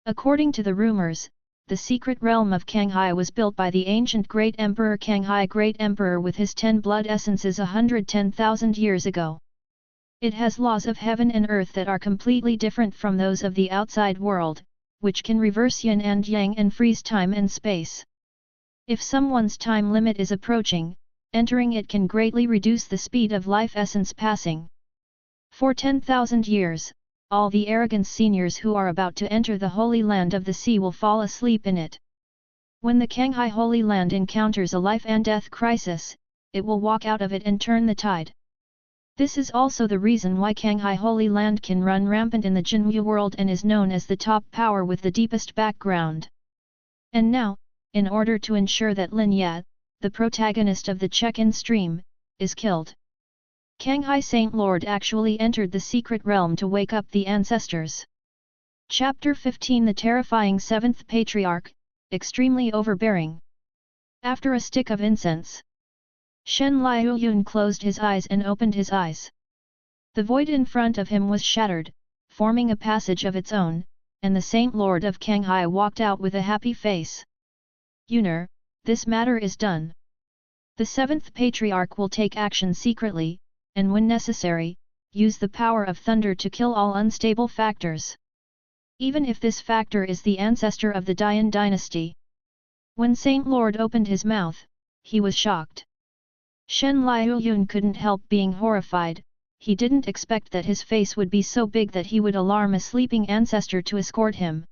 According to the rumors, the secret realm of Kanghai was built by the ancient Great Emperor Kanghai Great Emperor with his 10 blood essences 110,000 years ago. It has laws of heaven and earth that are completely different from those of the outside world, which can reverse yin and yang and freeze time and space. If someone's time limit is approaching, entering it can greatly reduce the speed of life essence passing. For 10,000 years, all the arrogant seniors who are about to enter the Holy Land of the Sea will fall asleep in it. When the Kanghai Holy Land encounters a life and death crisis, it will walk out of it and turn the tide. This is also the reason why Kanghai Holy Land can run rampant in the Jinwu world and is known as the top power with the deepest background. And now, in order to ensure that Lin Ye, the protagonist of the check-in stream, is killed, Kanghai Saint Lord actually entered the secret realm to wake up the ancestors. Chapter 15 The Terrifying Seventh Patriarch, Extremely Overbearing. After a stick of incense, Shen Liuyun closed his eyes and opened his eyes. The void in front of him was shattered, forming a passage of its own, and the Saint Lord of Kanghai walked out with a happy face. Yuner, this matter is done. The seventh patriarch will take action secretly, and when necessary, use the power of thunder to kill all unstable factors. Even if this factor is the ancestor of the Dian dynasty. When Saint Lord opened his mouth, he was shocked. Shen Liuyun couldn't help being horrified. He didn't expect that his face would be so big that he would alarm a sleeping ancestor to escort him.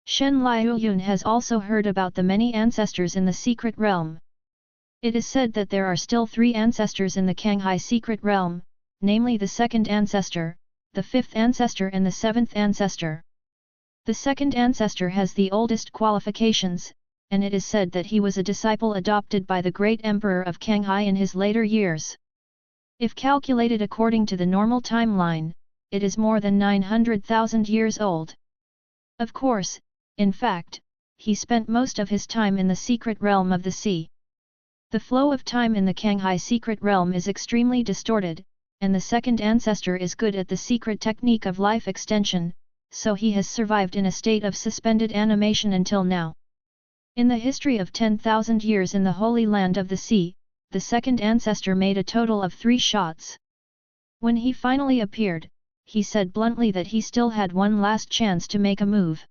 Shen Liuyun has also heard about the many ancestors in the secret realm. It is said that there are still 3 ancestors in the Kanghai secret realm, namely the second ancestor, the fifth ancestor and the seventh ancestor. The second ancestor has the oldest qualifications, and it is said that he was a disciple adopted by the great emperor of Kanghai in his later years. If calculated according to the normal timeline, it is more than 900,000 years old. Of course, in fact, he spent most of his time in the secret realm of the sea. The flow of time in the Kanghai secret realm is extremely distorted, and the second ancestor is good at the secret technique of life extension, so he has survived in a state of suspended animation until now. In the history of 10,000 years in the Holy Land of the Sea, the second ancestor made a total of 3 shots. When he finally appeared, he said bluntly that he still had one last chance to make a move.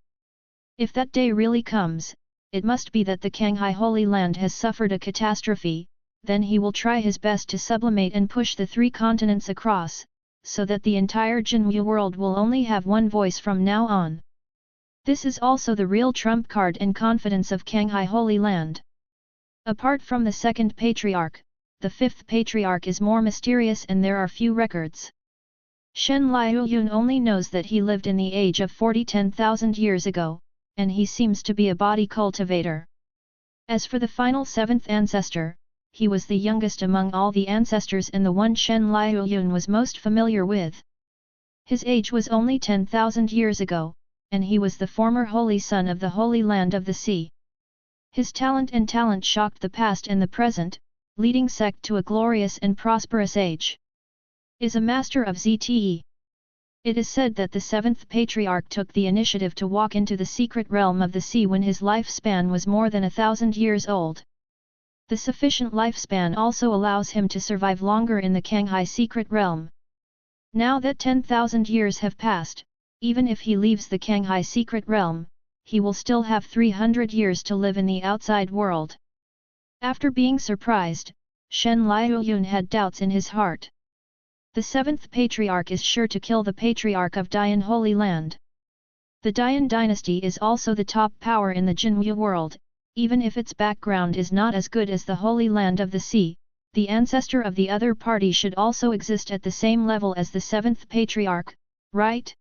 If that day really comes, it must be that the Kanghai Holy Land has suffered a catastrophe, then he will try his best to sublimate and push the 3 continents across, so that the entire Jinwu world will only have one voice from now on. This is also the real trump card and confidence of Kanghai Holy Land. Apart from the second patriarch, the fifth patriarch is more mysterious and there are few records. Shen Liuyun only knows that he lived in the age of 10,000 years ago, and he seems to be a body cultivator. As for the final seventh ancestor, he was the youngest among all the ancestors and the one Shen Liuyun was most familiar with. His age was only 10,000 years ago, and he was the former holy son of the Holy Land of the Sea. His talent shocked the past and the present, leading sect to a glorious and prosperous age. Is a master of ZTE. It is said that the seventh patriarch took the initiative to walk into the secret realm of the sea when his lifespan was more than 1,000 years old. The sufficient lifespan also allows him to survive longer in the Kanghai secret realm. Now that 10,000 years have passed, even if he leaves the Kanghai secret realm, he will still have 300 years to live in the outside world. After being surprised, Shen Liuyun had doubts in his heart. The seventh patriarch is sure to kill the patriarch of Dian Holy Land. The Dian dynasty is also the top power in the Jinwu world, even if its background is not as good as the Holy Land of the Sea. The ancestor of the other party should also exist at the same level as the seventh patriarch, right?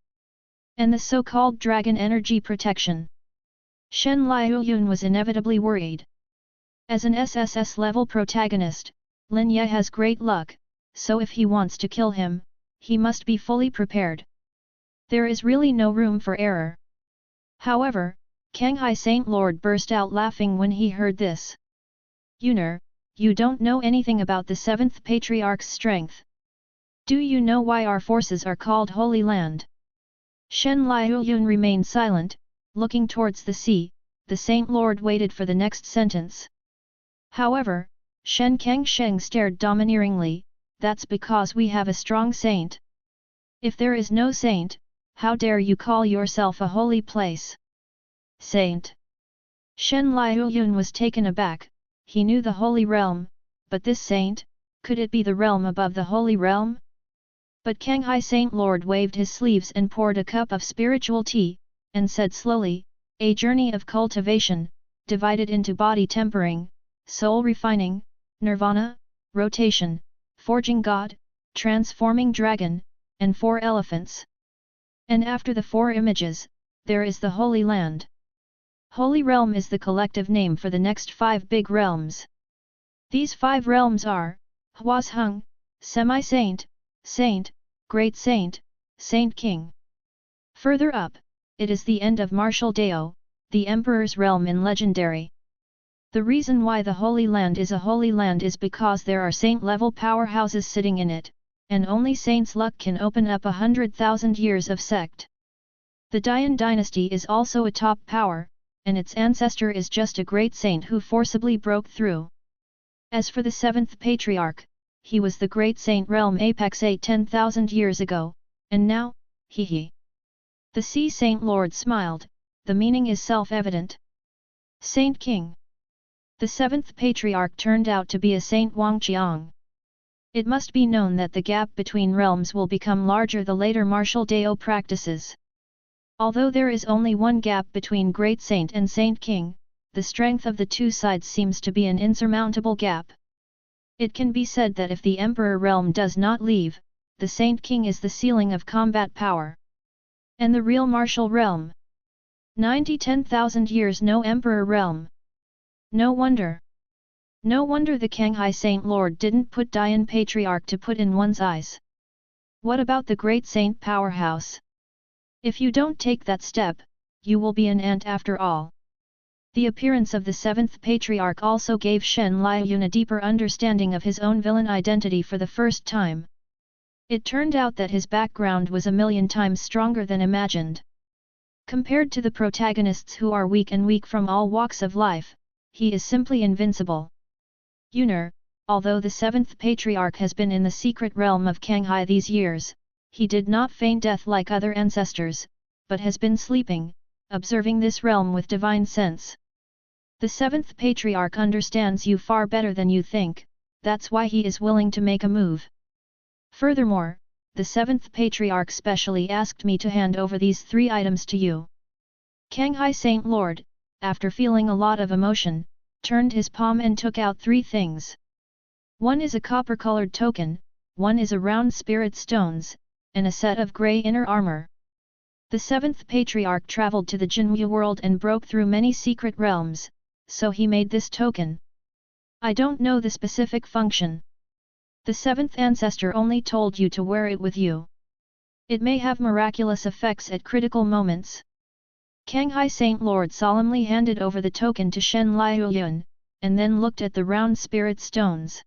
And the so-called dragon energy protection. Shen Liuyun was inevitably worried. As an SSS-level protagonist, Lin Ye has great luck, so if he wants to kill him, he must be fully prepared. There is really no room for error. However, Kanghai Saint Lord burst out laughing when he heard this. Yuner, you don't know anything about the seventh patriarch's strength. Do you know why our forces are called Holy Land? Shen Liuyun remained silent, looking towards the sea. The Saint Lord waited for the next sentence. However, Shen Kangsheng stared domineeringly. That's because we have a strong saint. If there is no saint, how dare you call yourself a holy place? Saint! Shen Liuyun was taken aback. He knew the holy realm, but this saint, could it be the realm above the holy realm? But Kanghai Saint Lord waved his sleeves and poured a cup of spiritual tea, and said slowly, a journey of cultivation, divided into body tempering, soul refining, nirvana, rotation, forging god, transforming dragon, and 4 elephants. And after the 4 images, there is the Holy Land. Holy Realm is the collective name for the next 5 big realms. These 5 realms are, Huasheng, Semi-Saint, Saint, Great Saint, Saint King. Further up, it is the end of Martial Dao, the Emperor's realm in Legendary. The reason why the Holy Land is a Holy Land is because there are saint-level powerhouses sitting in it, and only saints' luck can open up 100,000 years of sect. The Dian dynasty is also a top power, and its ancestor is just a great saint who forcibly broke through. As for the 7th Patriarch, he was the great saint realm apex 10,000 years ago, and now, he. The Sea Saint Lord smiled, the meaning is self-evident. Saint King. The 7th Patriarch turned out to be a Saint Wangqiang. It must be known that the gap between realms will become larger the later martial Dao practices. Although there is only one gap between Great Saint and Saint King, the strength of the 2 sides seems to be an insurmountable gap. It can be said that if the Emperor realm does not leave, the Saint King is the ceiling of combat power. And the real martial realm? 90-10,000 years no Emperor realm. No wonder. No wonder the Kanghai Saint Lord didn't put Dian Patriarch to put in one's eyes. What about the Great Saint Powerhouse? If you don't take that step, you will be an ant after all. The appearance of the 7th Patriarch also gave Shen Liuyun a deeper understanding of his own villain identity for the first time. It turned out that his background was 1,000,000 times stronger than imagined. Compared to the protagonists who are weak and weak from all walks of life, he is simply invincible. Yuner, although the 7th Patriarch has been in the secret realm of Kanghai these years, he did not feign death like other ancestors, but has been sleeping, observing this realm with divine sense. The 7th Patriarch understands you far better than you think, that's why he is willing to make a move. Furthermore, the 7th Patriarch specially asked me to hand over these 3 items to you. Kanghai Saint Lord, after feeling a lot of emotion, turned his palm and took out 3 things. One is a copper-colored token, one is a round spirit stones, and a set of grey inner armor. The 7th Patriarch traveled to the Jinwu world and broke through many secret realms, so he made this token. I don't know the specific function. The 7th ancestor only told you to wear it with you. It may have miraculous effects at critical moments. Kanghai Saint Lord solemnly handed over the token to Shen Liuyun, and then looked at the round spirit stones.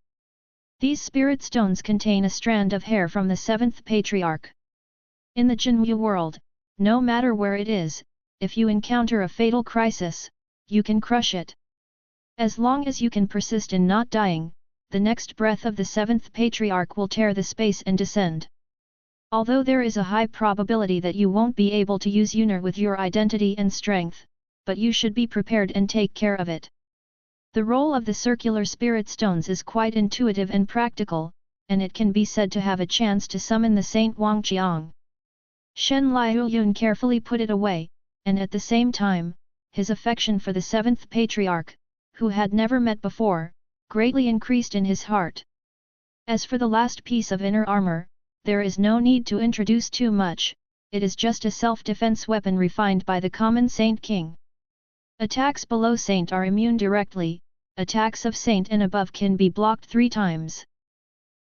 These spirit stones contain a strand of hair from the 7th Patriarch. In the Jinwu world, no matter where it is, if you encounter a fatal crisis, you can crush it. As long as you can persist in not dying, the next breath of the 7th Patriarch will tear the space and descend. Although there is a high probability that you won't be able to use Yuner with your identity and strength, but you should be prepared and take care of it. The role of the circular spirit stones is quite intuitive and practical, and it can be said to have a chance to summon the Saint Wangqiang. Shen Liuyun carefully put it away, and at the same time, his affection for the 7th Patriarch, who had never met before, greatly increased in his heart. As for the last piece of inner armor, there is no need to introduce too much, it is just a self-defense weapon refined by the common Saint King. Attacks below Saint are immune directly, attacks of Saint and above can be blocked 3 times.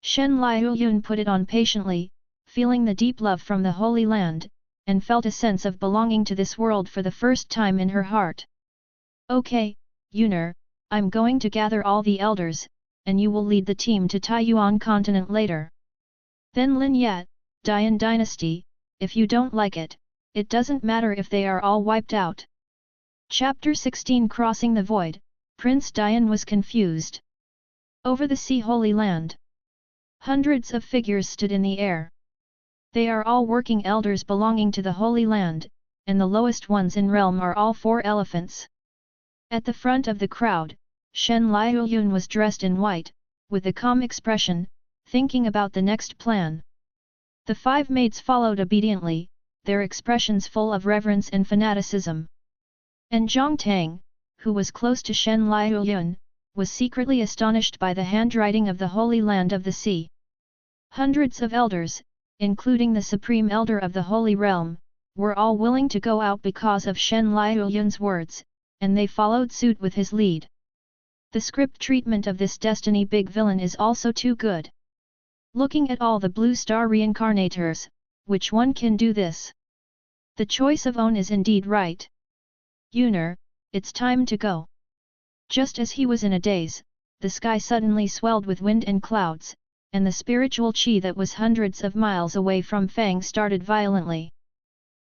Shen Liuyun put it on patiently, feeling the deep love from the Holy Land, and felt a sense of belonging to this world for the first time in her heart. Okay, Yuner, I'm going to gather all the elders, and you will lead the team to Taiyuan continent later. Then Lin Yat, Dian dynasty, if you don't like it, it doesn't matter if they are all wiped out. Chapter 16 Crossing the Void, Prince Dian was confused. Over the sea Holy Land, hundreds of figures stood in the air. They are all working elders belonging to the Holy Land, and the lowest ones in realm are all 4 elephants. At the front of the crowd, Shen Liuyun was dressed in white, with a calm expression, thinking about the next plan. The 5 maids followed obediently, their expressions full of reverence and fanaticism. And Zhang Tang, who was close to Shen Liuyun, was secretly astonished by the handwriting of the Holy Land of the Sea. Hundreds of elders, including the Supreme Elder of the Holy Realm, were all willing to go out because of Shen Liuyun's words, and they followed suit with his lead. The script treatment of this destiny big villain is also too good. Looking at all the blue star reincarnators, which one can do this? The choice of own is indeed right. Yuner, it's time to go. Just as he was in a daze, the sky suddenly swelled with wind and clouds, and the spiritual qi that was hundreds of miles away from Fang started violently.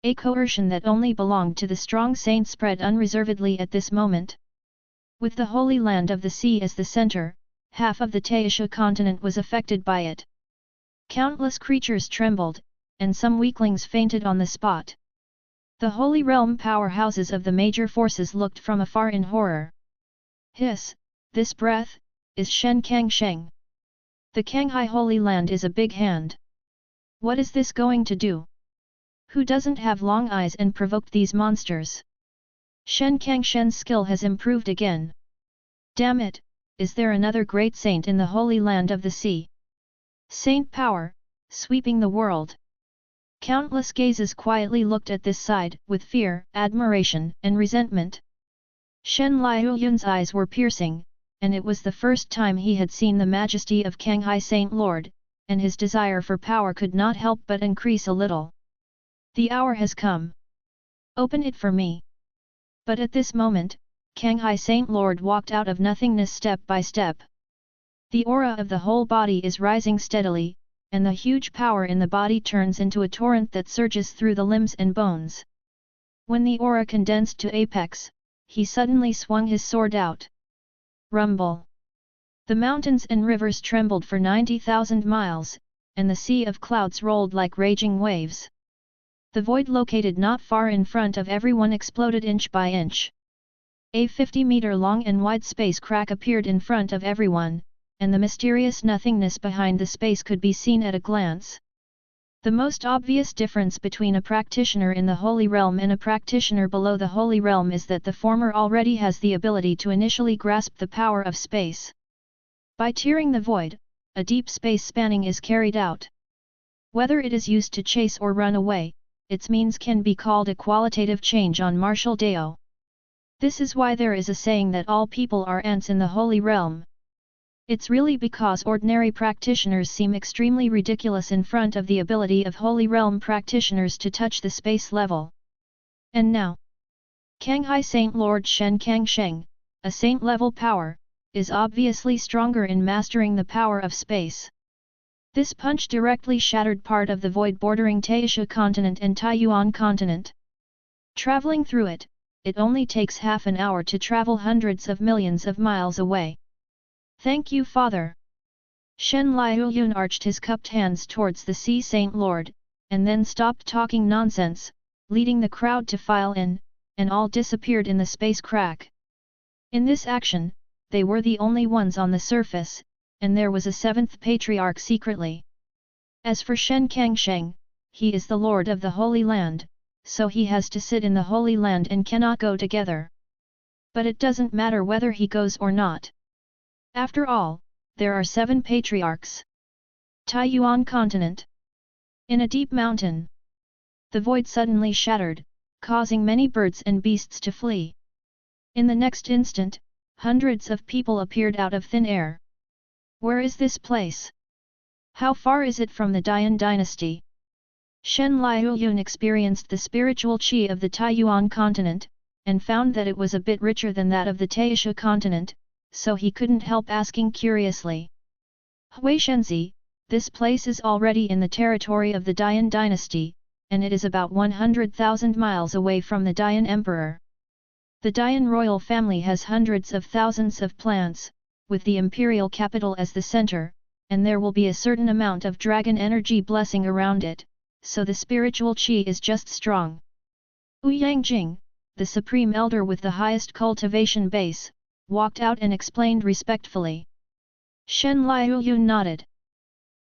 A coercion that only belonged to the strong saint spread unreservedly at this moment. With the Holy Land of the Sea as the center, half of the Taisha continent was affected by it. Countless creatures trembled, and some weaklings fainted on the spot. The Holy Realm powerhouses of the major forces looked from afar in horror. Hiss, this breath, is Shen Kangsheng. The Kanghai Holy Land is a big hand. What is this going to do? Who doesn't have long eyes and provoked these monsters? Shen Kangshen's skill has improved again. Damn it, is there another great saint in the Holy Land of the Sea? Saint power, sweeping the world. Countless gazes quietly looked at this side, with fear, admiration, and resentment. Shen Liuyun's eyes were piercing, and it was the first time he had seen the majesty of Kanghai Saint Lord, and his desire for power could not help but increase a little. The hour has come. Open it for me. But at this moment, Kanghai Saint Lord walked out of nothingness step by step. The aura of the whole body is rising steadily, and the huge power in the body turns into a torrent that surges through the limbs and bones. When the aura condensed to apex, he suddenly swung his sword out. Rumble. The mountains and rivers trembled for 90,000 miles, and the sea of clouds rolled like raging waves. The void located not far in front of everyone exploded inch by inch. A 50-meter long and wide space crack appeared in front of everyone, and the mysterious nothingness behind the space could be seen at a glance. The most obvious difference between a practitioner in the Holy Realm and a practitioner below the Holy Realm is that the former already has the ability to initially grasp the power of space. By tearing the void, a deep space spanning is carried out. Whether it is used to chase or run away, its means can be called a qualitative change on martial Dao. This is why there is a saying that all people are ants in the Holy Realm. It's really because ordinary practitioners seem extremely ridiculous in front of the ability of Holy Realm practitioners to touch the space level. And now, Kanghai Saint Lord Shen Kangsheng, a saint-level power, is obviously stronger in mastering the power of space. This punch directly shattered part of the void bordering Taisha continent and Taiyuan continent. Traveling through it, it only takes half an hour to travel hundreds of millions of miles away. Thank you, Father. Shen Liuyun arched his cupped hands towards the Sea Saint Lord, and then stopped talking nonsense, leading the crowd to file in, and all disappeared in the space crack. In this action, they were the only ones on the surface, and there was a 7th patriarch secretly. As for Shen Kangsheng, he is the Lord of the Holy Land, so he has to sit in the Holy Land and cannot go together. But it doesn't matter whether he goes or not. After all, there are 7 patriarchs. Taiyuan continent. In a deep mountain. The void suddenly shattered, causing many birds and beasts to flee. In the next instant, hundreds of people appeared out of thin air. Where is this place? How far is it from the Dian dynasty? Shen Liuyun experienced the spiritual qi of the Taiyuan continent, and found that it was a bit richer than that of the Taisha continent, so he couldn't help asking curiously. Hui Shenzi, this place is already in the territory of the Dian dynasty, and it is about 100,000 miles away from the Dian emperor. The Dian royal family has hundreds of thousands of plants, with the imperial capital as the center, and there will be a certain amount of dragon energy blessing around it, so the spiritual qi is just strong. Wu Yangjing, the supreme elder with the highest cultivation base, walked out and explained respectfully. Shen Liuyun nodded.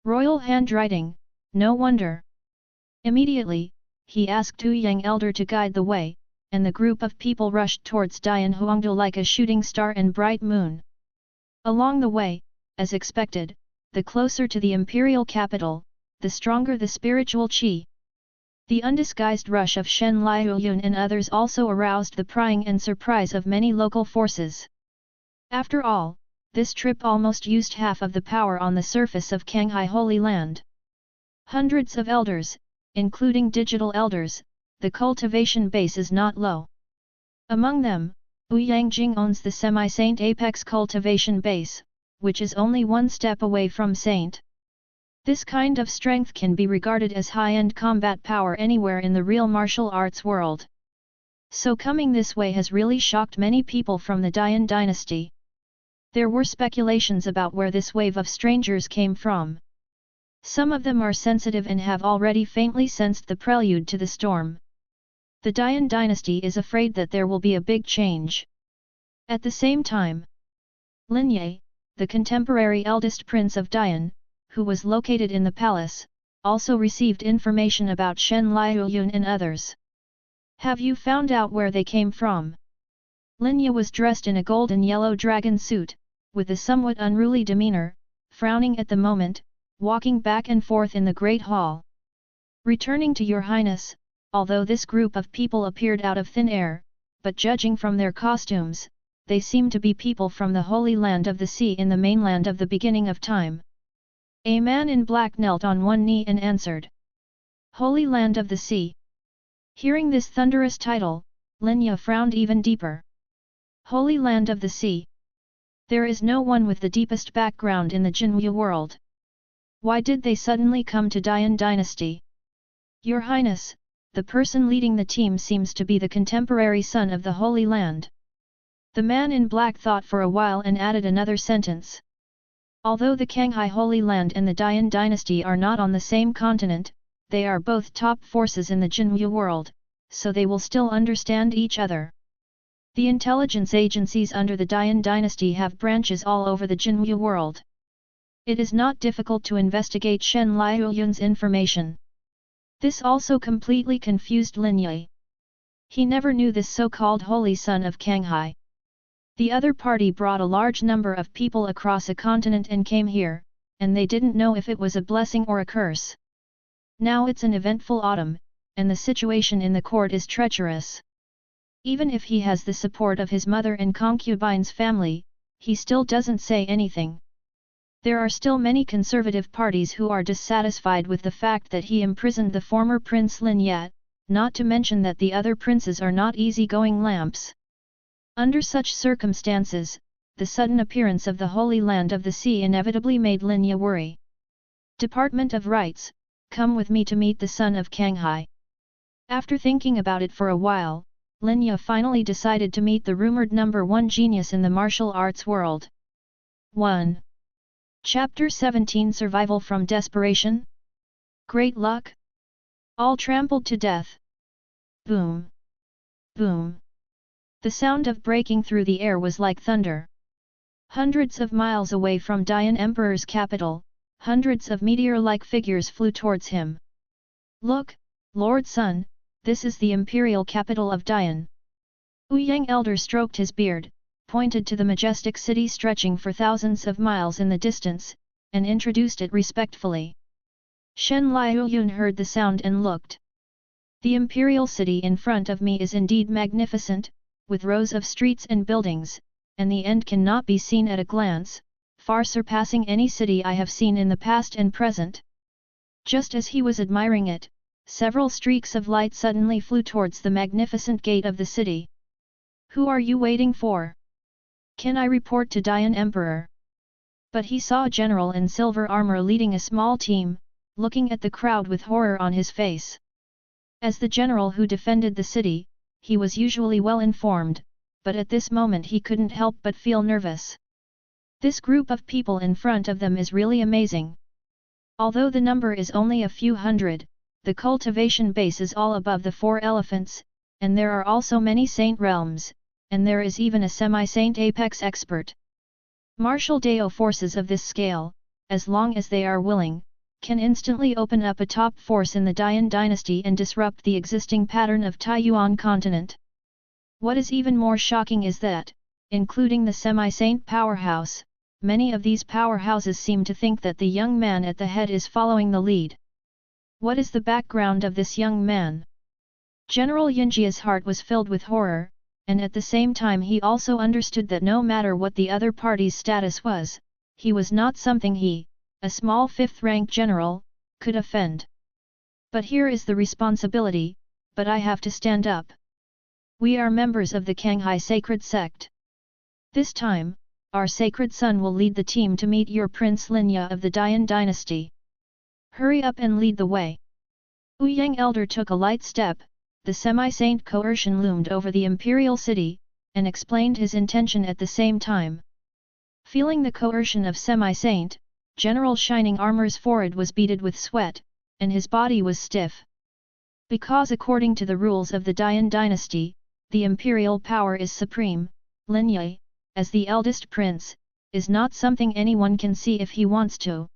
Royal handwriting, no wonder. Immediately, he asked Wu Yang elder to guide the way, and the group of people rushed towards Dian Huangdu like a shooting star and bright moon. Along the way, as expected, the closer to the imperial capital, the stronger the spiritual qi. The undisguised rush of Shen Liuyun and others also aroused the prying and surprise of many local forces. After all, this trip almost used half of the power on the surface of Canghai Holy Land. Hundreds of elders, including digital elders, the cultivation base is not low. Among them, Wu Yangjing owns the semi-saint apex cultivation base, which is only one step away from saint. This kind of strength can be regarded as high-end combat power anywhere in the real martial arts world. So coming this way has really shocked many people from the Dian dynasty. There were speculations about where this wave of strangers came from. Some of them are sensitive and have already faintly sensed the prelude to the storm. The Dian dynasty is afraid that there will be a big change. At the same time, Lin Ye, the contemporary eldest prince of Dian, who was located in the palace, also received information about Shen Liuyun and others. Have you found out where they came from? Lin Ye was dressed in a golden yellow dragon suit, with a somewhat unruly demeanor, frowning at the moment, walking back and forth in the Great Hall. Returning to your highness, although this group of people appeared out of thin air, but judging from their costumes, they seem to be people from the Holy Land of the Sea in the mainland of the beginning of time. A man in black knelt on one knee and answered. Holy Land of the Sea. Hearing this thunderous title, Lin Ye frowned even deeper. Holy Land of the Sea. There is no one with the deepest background in the Jinwu world. Why did they suddenly come to Dian dynasty? Your Highness, the person leading the team seems to be the contemporary son of the Holy Land. The man in black thought for a while and added another sentence. Although the Canghai Holy Land and the Dian dynasty are not on the same continent, they are both top forces in the Jinwu world, so they will still understand each other. The intelligence agencies under the Dian dynasty have branches all over the Jinwu world. It is not difficult to investigate Shen Liuyun's information. This also completely confused Lin Ye. He never knew this so-called holy son of Canghai. The other party brought a large number of people across a continent and came here, and they didn't know if it was a blessing or a curse. Now it's an eventful autumn, and the situation in the court is treacherous. Even if he has the support of his mother and concubine's family, he still doesn't say anything. There are still many conservative parties who are dissatisfied with the fact that he imprisoned the former Prince Lin Ye, not to mention that the other princes are not easy-going lamps. Under such circumstances, the sudden appearance of the Holy Land of the Sea inevitably made Lin Ye worry. Department of Rights, come with me to meet the son of Canghai. After thinking about it for a while, Lin Ye finally decided to meet the rumored number one genius in the martial arts world. 1. Chapter 17 Survival from Desperation? Great luck? All trampled to death. Boom. Boom. The sound of breaking through the air was like thunder. Hundreds of miles away from Dian Emperor's capital, hundreds of meteor-like figures flew towards him. Look, Lord Sun, this is the imperial capital of Dian. Wu Yang Elder stroked his beard, pointed to the majestic city stretching for thousands of miles in the distance, and introduced it respectfully. Shen Liuyun heard the sound and looked. The imperial city in front of me is indeed magnificent, with rows of streets and buildings, and the end cannot be seen at a glance, far surpassing any city I have seen in the past and present. Just as he was admiring it, several streaks of light suddenly flew towards the magnificent gate of the city. Who are you waiting for? Can I report to Dian Emperor? But he saw a general in silver armor leading a small team, looking at the crowd with horror on his face. As the general who defended the city, he was usually well informed, but at this moment he couldn't help but feel nervous. This group of people in front of them is really amazing. Although the number is only a few hundred, the cultivation base is all above the 4 elephants, and there are also many saint realms, and there is even a semi-saint apex expert. Martial Dao forces of this scale, as long as they are willing, can instantly open up a top force in the Dian dynasty and disrupt the existing pattern of Taiyuan continent. What is even more shocking is that, including the semi-saint powerhouse, many of these powerhouses seem to think that the young man at the head is following the lead. What is the background of this young man? General Yunjia's heart was filled with horror, and at the same time he also understood that no matter what the other party's status was, he was not something he, a small 5th-rank general, could offend. But here is the responsibility, but I have to stand up. We are members of the Kanghai sacred sect. This time, our sacred son will lead the team to meet your Prince Linya of the Dian dynasty. Hurry up and lead the way. Wu Yang Elder took a light step, the semi-saint coercion loomed over the imperial city, and explained his intention at the same time. Feeling the coercion of semi-saint, General Shining Armor's forehead was beaded with sweat, and his body was stiff. Because according to the rules of the Dian dynasty, the imperial power is supreme, Linya, as the eldest prince, is not something anyone can see if he wants to.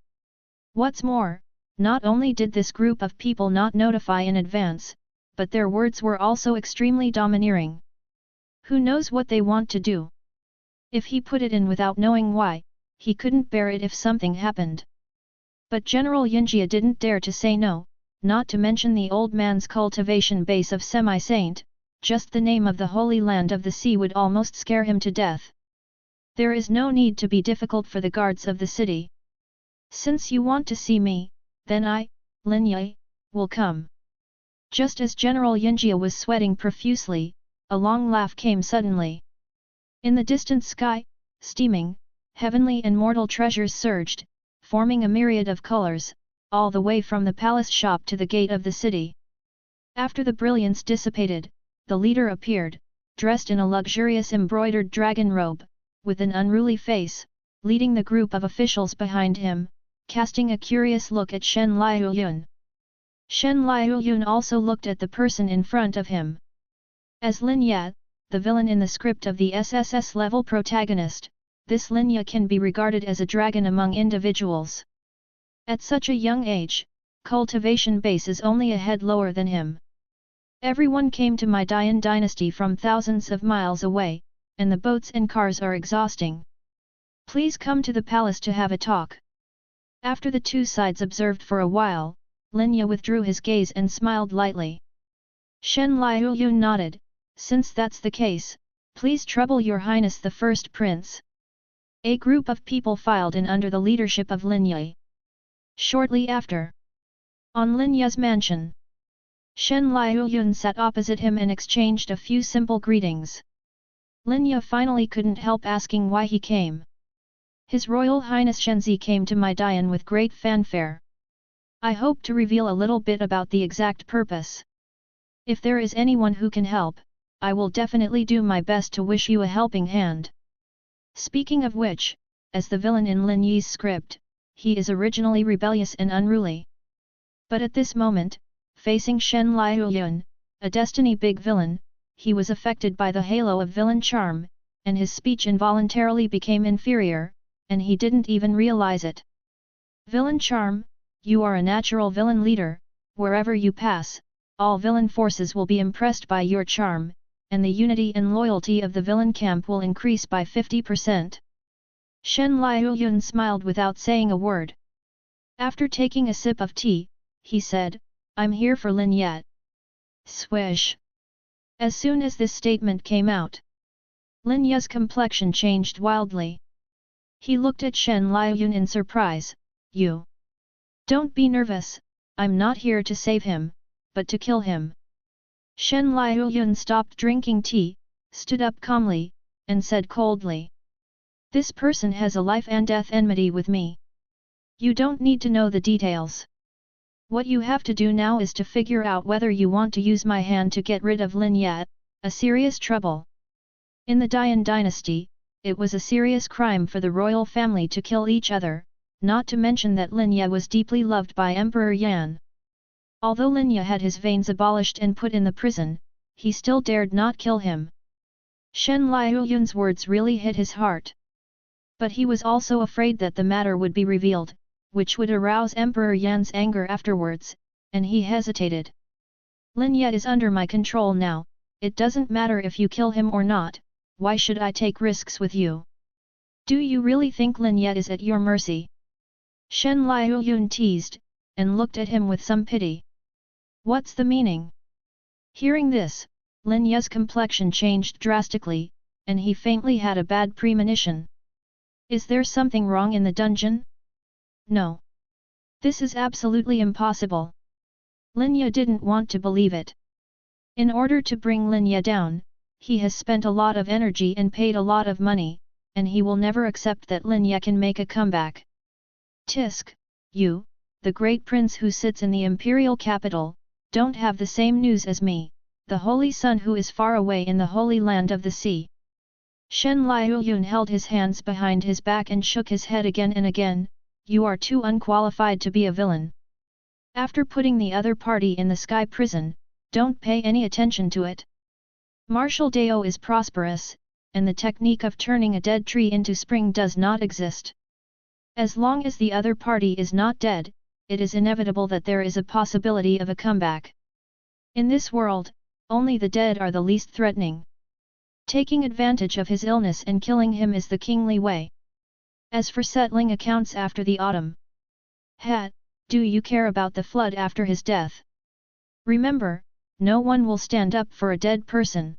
What's more, not only did this group of people not notify in advance, but their words were also extremely domineering. Who knows what they want to do? If he put it in without knowing why, he couldn't bear it if something happened. But General Yunjia didn't dare to say no, not to mention the old man's cultivation base of semi-saint, just the name of the Holy Land of the Sea would almost scare him to death. There is no need to be difficult for the guards of the city. Since you want to see me, then I, Linya, will come. Just as General Yunjia was sweating profusely, a long laugh came suddenly. In the distant sky, steaming, heavenly and mortal treasures surged, forming a myriad of colors, all the way from the palace shop to the gate of the city. After the brilliance dissipated, the leader appeared, dressed in a luxurious embroidered dragon robe, with an unruly face, leading the group of officials behind him, casting a curious look at Shen Liuyun. Shen Liuyun also looked at the person in front of him. As Linya, the villain in the script of the SSS-level Protagonist, this Linya can be regarded as a dragon among individuals. At such a young age, cultivation base is only a head lower than him. Everyone came to my Dian dynasty from thousands of miles away, and the boats and cars are exhausting. Please come to the palace to have a talk. After the two sides observed for a while, Linya withdrew his gaze and smiled lightly. Shen Liuyun nodded, since that's the case, please trouble your highness the first prince. A group of people filed in under the leadership of Linya. Shortly after, on Linya's mansion, Shen Liuyun sat opposite him and exchanged a few simple greetings. Linya finally couldn't help asking why he came. His Royal Highness Shenzi came to my Dian with great fanfare. I hope to reveal a little bit about the exact purpose. If there is anyone who can help, I will definitely do my best to wish you a helping hand. Speaking of which, as the villain in Lin Yi's script, he is originally rebellious and unruly. But at this moment, facing Shen Liuyun, a destiny big villain, he was affected by the halo of villain charm, and his speech involuntarily became inferior, and he didn't even realize it. Villain charm, you are a natural villain leader, wherever you pass, all villain forces will be impressed by your charm, and the unity and loyalty of the villain camp will increase by 50%. Shen Liuyun smiled without saying a word. After taking a sip of tea, he said, I'm here for Lin Yat. Swish. As soon as this statement came out, Lin Ya's complexion changed wildly. He looked at Shen Liuyun in surprise. You. Don't be nervous, I'm not here to save him, but to kill him. Shen Liuyun stopped drinking tea, stood up calmly, and said coldly. This person has a life and death enmity with me. You don't need to know the details. What you have to do now is to figure out whether you want to use my hand to get rid of Lin Yat, a serious trouble. In the Dian dynasty, it was a serious crime for the royal family to kill each other, not to mention that Lin Yat was deeply loved by Emperor Yan. Although Lin Ye had his veins abolished and put in the prison, he still dared not kill him. Shen Liuyun's words really hit his heart. But he was also afraid that the matter would be revealed, which would arouse Emperor Yan's anger afterwards, and he hesitated. Lin Ye is under my control now, it doesn't matter if you kill him or not, why should I take risks with you? Do you really think Lin Ye is at your mercy? Shen Liuyun teased, and looked at him with some pity. What's the meaning? Hearing this, Lin Ye's complexion changed drastically, and he faintly had a bad premonition. Is there something wrong in the dungeon? No. This is absolutely impossible. Lin Ye didn't want to believe it. In order to bring Lin Ye down, he has spent a lot of energy and paid a lot of money, and he will never accept that Lin Ye can make a comeback. Tisk, you, the great prince who sits in the imperial capital, don't have the same news as me, the holy son who is far away in the holy land of the sea. Shen Liuyun held his hands behind his back and shook his head again and again. You are too unqualified to be a villain. After putting the other party in the sky prison, don't pay any attention to it. Martial Dao is prosperous, and the technique of turning a dead tree into spring does not exist. As long as the other party is not dead, it is inevitable that there is a possibility of a comeback. In this world, only the dead are the least threatening. Taking advantage of his illness and killing him is the kingly way. As for settling accounts after the autumn. Do you care about the flood after his death? Remember, no one will stand up for a dead person.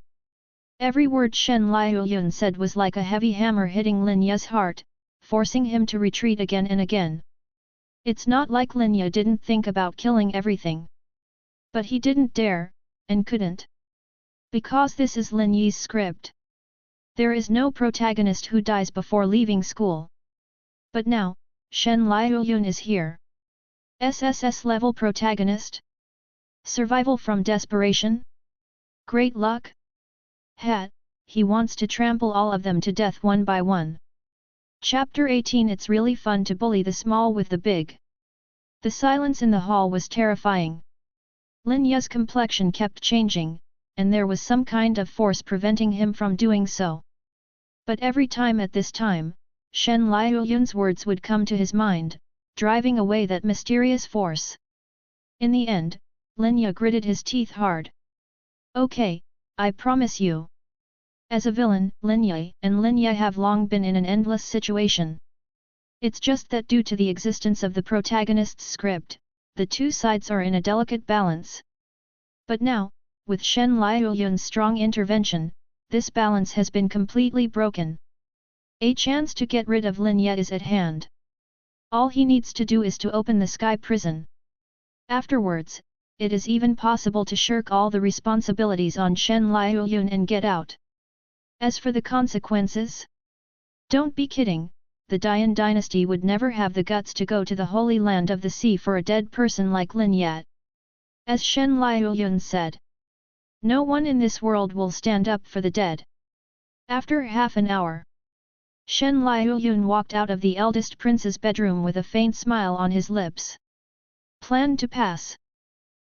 Every word Shen Liuyun said was like a heavy hammer hitting Lin Ye's heart, forcing him to retreat again and again. It's not like Lin Ye didn't think about killing everything. But he didn't dare, and couldn't. Because this is Lin Ye's script. There is no protagonist who dies before leaving school. But now, Shen Liuyun is here. SSS-level protagonist? Survival from desperation? Great luck? He wants to trample all of them to death one by one. Chapter 18. It's really fun to bully the small with the big. The silence in the hall was terrifying. Lin Ye's complexion kept changing, and there was some kind of force preventing him from doing so. But every time at this time, Shen Liuyun's words would come to his mind, driving away that mysterious force. In the end, Lin Ye gritted his teeth hard. Okay, I promise you. As a villain, Lin Ye have long been in an endless situation. It's just that due to the existence of the protagonist's script, the two sides are in a delicate balance. But now, with Shen Liuyun's strong intervention, this balance has been completely broken. A chance to get rid of Lin Ye is at hand. All he needs to do is to open the sky prison. Afterwards, it is even possible to shirk all the responsibilities on Shen Liuyun and get out. As for the consequences? Don't be kidding, the Dian dynasty would never have the guts to go to the holy land of the sea for a dead person like Lin Ye. As Shen Liuyun said, no one in this world will stand up for the dead. After half an hour, Shen Liuyun walked out of the eldest prince's bedroom with a faint smile on his lips. Plan to pass.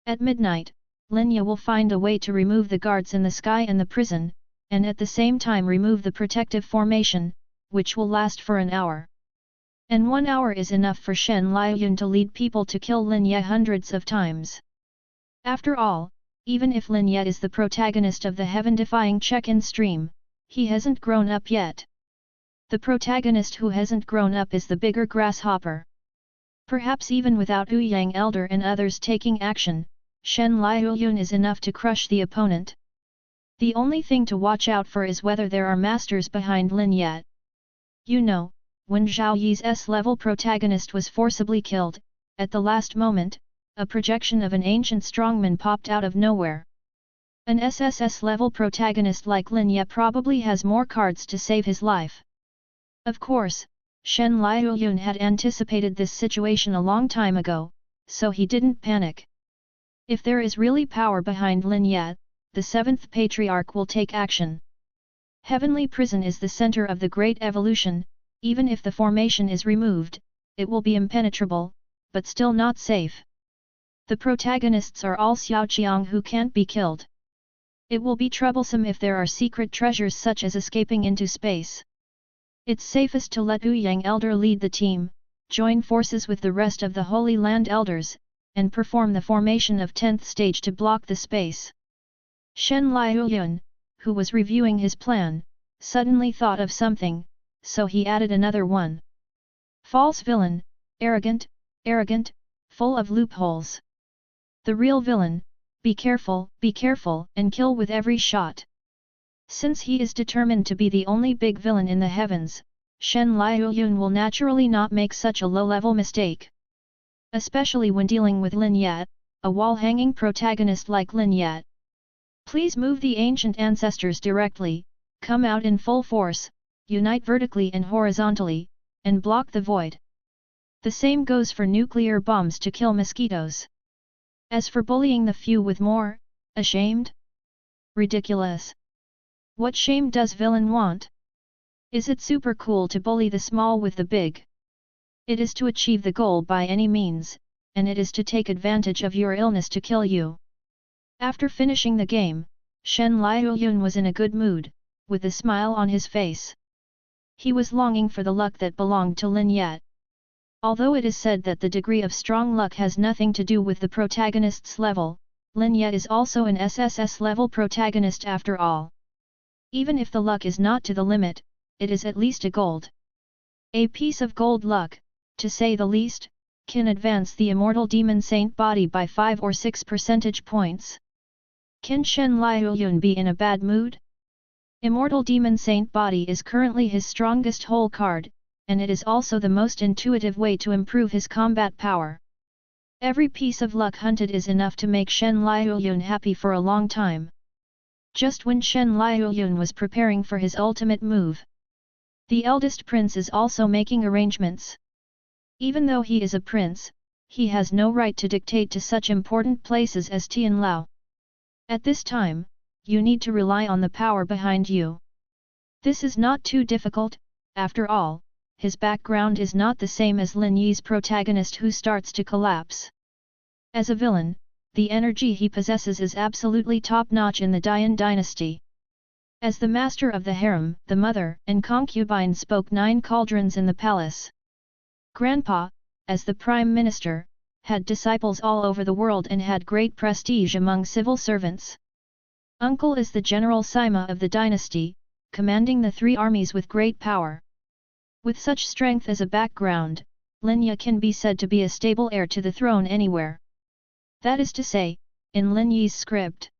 At midnight, Lin Ye will find a way to remove the guards in the sky and the prison, and at the same time remove the protective formation, which will last for an hour. And 1 hour is enough for Shen Liuyun to lead people to kill Lin Ye hundreds of times. After all, even if Lin Ye is the protagonist of the heaven-defying check-in stream, he hasn't grown up yet. The protagonist who hasn't grown up is the bigger grasshopper. Perhaps even without Ouyang Elder and others taking action, Shen Liuyun is enough to crush the opponent. The only thing to watch out for is whether there are masters behind Lin Ye. You know, when Zhao Yi's S-level protagonist was forcibly killed, at the last moment, a projection of an ancient strongman popped out of nowhere. An SSS-level protagonist like Lin Ye probably has more cards to save his life. Of course, Shen Liuyun had anticipated this situation a long time ago, so he didn't panic. If there is really power behind Lin Ye, the seventh patriarch will take action. Heavenly Prison is the center of the Great Evolution. Even if the formation is removed, it will be impenetrable, but still not safe. The protagonists are all Xiaoqiang who can't be killed. It will be troublesome if there are secret treasures such as escaping into space. It's safest to let Ouyang Elder lead the team, join forces with the rest of the Holy Land Elders, and perform the formation of 10th stage to block the space. Shen Liuyun, who was reviewing his plan, suddenly thought of something, so he added another one. False villain, arrogant, full of loopholes. The real villain, be careful, and kill with every shot. Since he is determined to be the only big villain in the heavens, Shen Liuyun will naturally not make such a low-level mistake. Especially when dealing with Lin Yat, a wall-hanging protagonist like Lin Yat. Please move the ancient ancestors directly, come out in full force, unite vertically and horizontally, and block the void. The same goes for nuclear bombs to kill mosquitoes. As for bullying the few with more, ashamed? Ridiculous. What shame does villain want? Is it super cool to bully the small with the big? It is to achieve the goal by any means, and it is to take advantage of your illness to kill you. After finishing the game, Shen Liuyun was in a good mood, with a smile on his face. He was longing for the luck that belonged to Lin Yat. Although it is said that the degree of strong luck has nothing to do with the protagonist's level, Lin Yat is also an SSS-level protagonist after all. Even if the luck is not to the limit, it is at least a gold. A piece of gold luck, to say the least, can advance the immortal demon saint body by 5 or 6 percentage points. Can Shen Liuyun be in a bad mood? Immortal demon saint body is currently his strongest hole card, and it is also the most intuitive way to improve his combat power. Every piece of luck hunted is enough to make Shen Liuyun happy for a long time. Just when Shen Liuyun was preparing for his ultimate move, the eldest prince is also making arrangements. Even though he is a prince, he has no right to dictate to such important places as Tianlao. At this time, you need to rely on the power behind you. This is not too difficult, after all, his background is not the same as Lin Yi's protagonist who starts to collapse. As a villain, the energy he possesses is absolutely top-notch in the Dian dynasty. As the master of the harem, the mother and concubine spoke 9 cauldrons in the palace. Grandpa, as the prime minister, had disciples all over the world and had great prestige among civil servants. Uncle is the general Sima of the dynasty, commanding the 3 armies with great power. With such strength as a background, Lin Yi can be said to be a stable heir to the throne anywhere. That is to say, in Lin Yi's script.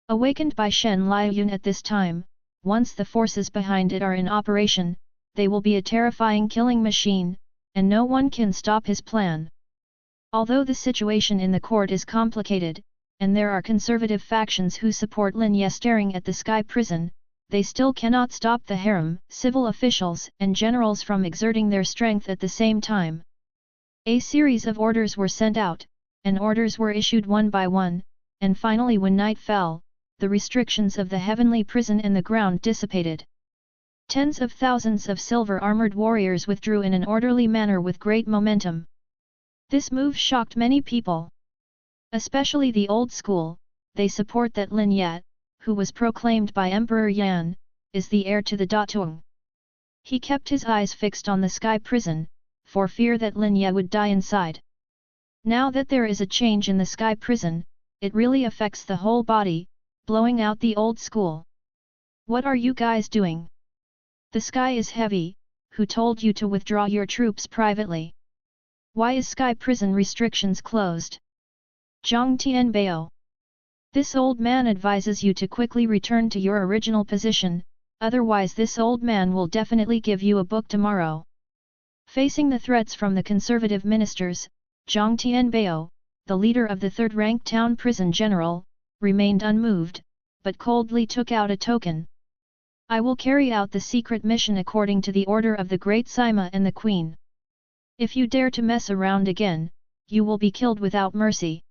Awakened by Shen Liuyun at this time, once the forces behind it are in operation, they will be a terrifying killing machine, and no one can stop his plan. Although the situation in the court is complicated, and there are conservative factions who support Lin Yi staring at the sky prison, they still cannot stop the harem, civil officials and generals from exerting their strength at the same time. A series of orders were sent out, and orders were issued one by one, and finally when night fell, the restrictions of the heavenly prison and the ground dissipated. Tens of thousands of silver-armored warriors withdrew in an orderly manner with great momentum. This move shocked many people. Especially the old school, they support that Lin Yat, who was proclaimed by Emperor Yan, is the heir to the Datung. He kept his eyes fixed on the sky prison, for fear that Lin Yat would die inside. Now that there is a change in the sky prison, it really affects the whole body, blowing out the old school. What are you guys doing? The sky is heavy, who told you to withdraw your troops privately? Why is sky prison restrictions closed? Zhang Tianbao. This old man advises you to quickly return to your original position, otherwise this old man will definitely give you a book tomorrow. Facing the threats from the conservative ministers, Zhang Tianbao, the leader of the third-rank town prison general, remained unmoved, but coldly took out a token. I will carry out the secret mission according to the order of the great Sima and the Queen. If you dare to mess around again, you will be killed without mercy.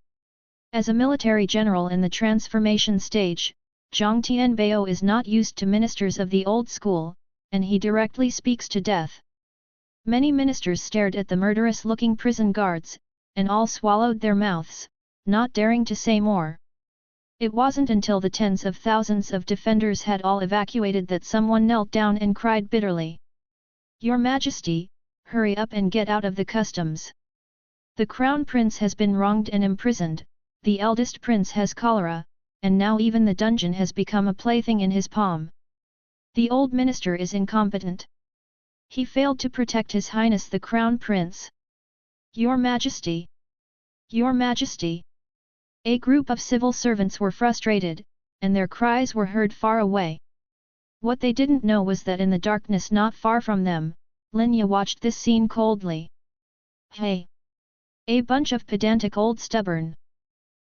As a military general in the transformation stage, Zhang Tianbao is not used to ministers of the old school, and he directly speaks to death. Many ministers stared at the murderous-looking prison guards, and all swallowed their mouths, not daring to say more. It wasn't until the tens of thousands of defenders had all evacuated that someone knelt down and cried bitterly. "Your Majesty, hurry up and get out of the customs. The crown prince has been wronged and imprisoned, the eldest prince has cholera, and now even the dungeon has become a plaything in his palm. The old minister is incompetent. He failed to protect His Highness the Crown Prince. Your Majesty! Your Majesty!" A group of civil servants were frustrated, and their cries were heard far away. What they didn't know was that in the darkness not far from them, Linya watched this scene coldly. "Hey! A bunch of pedantic old stubborn.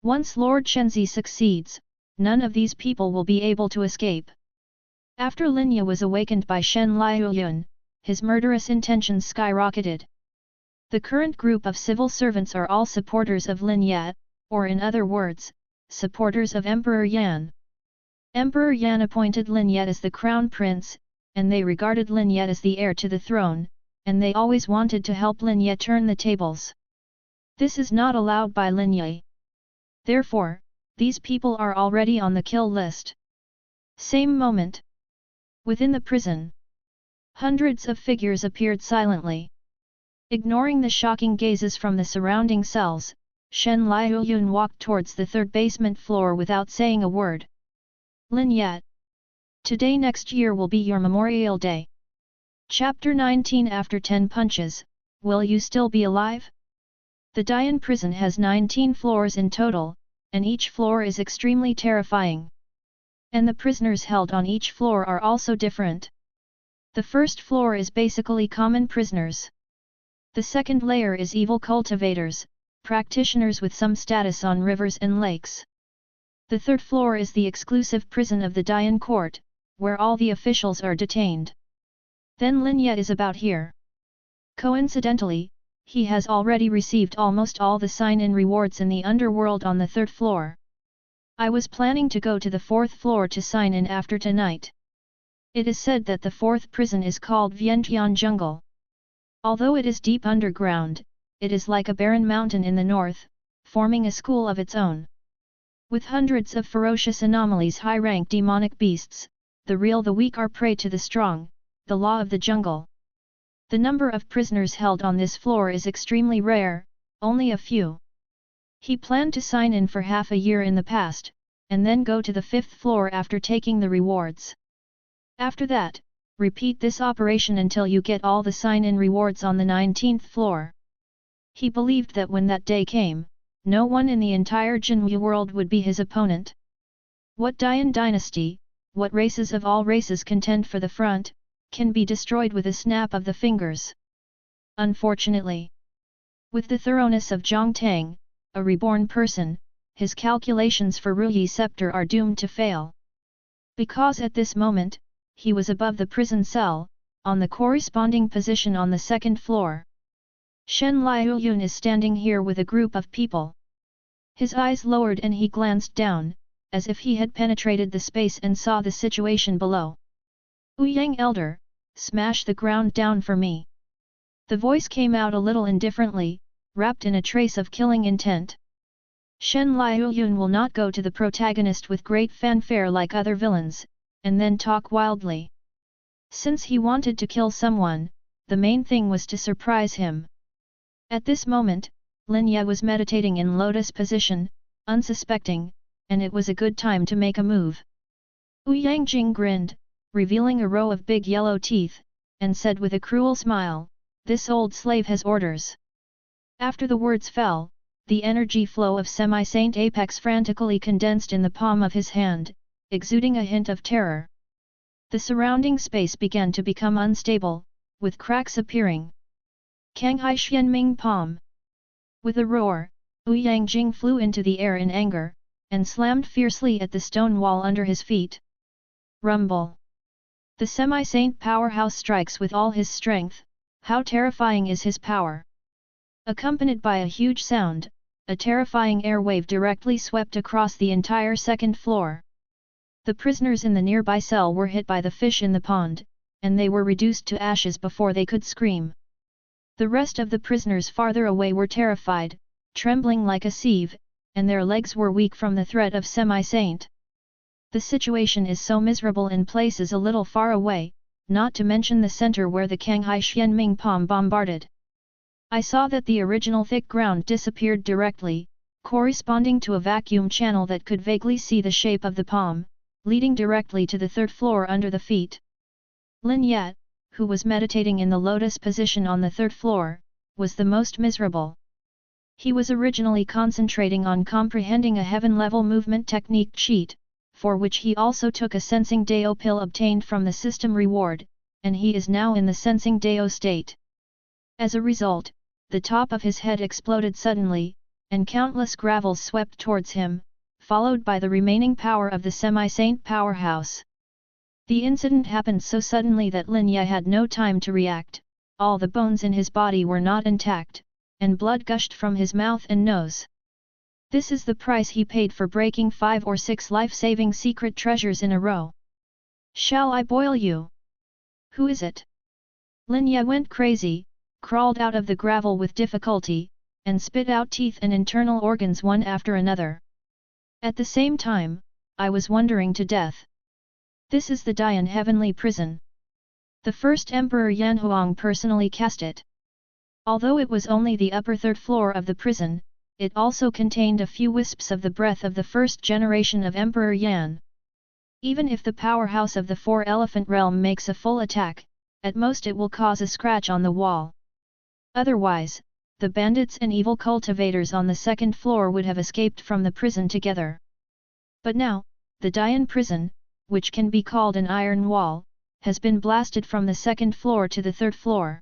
Once Lord Shenzi succeeds, none of these people will be able to escape." After Linya was awakened by Shen Liuyun, his murderous intentions skyrocketed. The current group of civil servants are all supporters of Linya, or in other words, supporters of Emperor Yan. Emperor Yan appointed Linya as the crown prince, and they regarded Linya as the heir to the throne, and they always wanted to help Linya turn the tables. This is not allowed by Linya. Therefore, these people are already on the kill list. Same moment. Within the prison, hundreds of figures appeared silently. Ignoring the shocking gazes from the surrounding cells, Shen Liuyun walked towards the third basement floor without saying a word. "Linya, today next year will be your Memorial Day. Chapter 19. After 10 punches, will you still be alive?" The Dian prison has 19 floors in total, and each floor is extremely terrifying. And the prisoners held on each floor are also different. The first floor is basically common prisoners. The second layer is evil cultivators, practitioners with some status on rivers and lakes. The third floor is the exclusive prison of the Dian court, where all the officials are detained. Then Linya is about here. Coincidentally, he has already received almost all the sign-in rewards in the underworld on the third floor. I was planning to go to the fourth floor to sign in after tonight. It is said that the fourth prison is called Vientian Jungle. Although it is deep underground, it is like a barren mountain in the north, forming a school of its own. With hundreds of ferocious anomalies, high-ranked demonic beasts, the real the weak are prey to the strong, the law of the jungle. The number of prisoners held on this floor is extremely rare, only a few. He planned to sign in for half a year in the past, and then go to the fifth floor after taking the rewards. After that, repeat this operation until you get all the sign-in rewards on the 19th floor. He believed that when that day came, no one in the entire Jinwu world would be his opponent. What Dian dynasty, what races of all races contend for the front, can be destroyed with a snap of the fingers. Unfortunately, with the thoroughness of Zhang Tang, a reborn person, his calculations for Ruyi scepter are doomed to fail. Because at this moment, he was above the prison cell, on the corresponding position on the second floor. Shen Liuyun is standing here with a group of people. His eyes lowered and he glanced down, as if he had penetrated the space and saw the situation below. "Ouyang Elder, smash the ground down for me." The voice came out a little indifferently, wrapped in a trace of killing intent. Shen Liuyun will not go to the protagonist with great fanfare like other villains, and then talk wildly. Since he wanted to kill someone, the main thing was to surprise him. At this moment, Linya was meditating in lotus position, unsuspecting, and it was a good time to make a move. Ouyang Jing grinned, revealing a row of big yellow teeth, and said with a cruel smile, "This old slave has orders." After the words fell, the energy flow of Semi-Saint Apex frantically condensed in the palm of his hand, exuding a hint of terror. The surrounding space began to become unstable, with cracks appearing. Canghai Xianming Palm. With a roar, Ouyang Jing flew into the air in anger, and slammed fiercely at the stone wall under his feet. Rumble. The Semi-Saint powerhouse strikes with all his strength. How terrifying is his power! Accompanied by a huge sound, a terrifying air wave directly swept across the entire second floor. The prisoners in the nearby cell were hit by the fish in the pond, and they were reduced to ashes before they could scream. The rest of the prisoners farther away were terrified, trembling like a sieve, and their legs were weak from the threat of semi-saint. The situation is so miserable in places a little far away, not to mention the center where the Canghai Xianming Palm bombarded. I saw that the original thick ground disappeared directly, corresponding to a vacuum channel that could vaguely see the shape of the palm, leading directly to the third floor under the feet. Lin Yat, who was meditating in the lotus position on the third floor, was the most miserable. He was originally concentrating on comprehending a heaven-level movement technique cheat, for which he also took a sensing Dao pill obtained from the system reward, and he is now in the sensing Dao state. As a result, the top of his head exploded suddenly, and countless gravels swept towards him, followed by the remaining power of the semi-saint powerhouse. The incident happened so suddenly that Lin Ye had no time to react, all the bones in his body were not intact, and blood gushed from his mouth and nose. This is the price he paid for breaking 5 or 6 life-saving secret treasures in a row. Shall I boil you? Who is it? Lin Ye went crazy, crawled out of the gravel with difficulty, and spit out teeth and internal organs one after another. At the same time, I was wondering to death. This is the Dian Heavenly Prison. The first Emperor Yanhuang personally cast it. Although it was only the upper third floor of the prison, it also contained a few wisps of the breath of the first generation of Emperor Yan. Even if the powerhouse of the Four-Elephant Realm makes a full attack, at most it will cause a scratch on the wall. Otherwise, the bandits and evil cultivators on the second floor would have escaped from the prison together. But now, the Dian prison, which can be called an iron wall, has been blasted from the second floor to the third floor.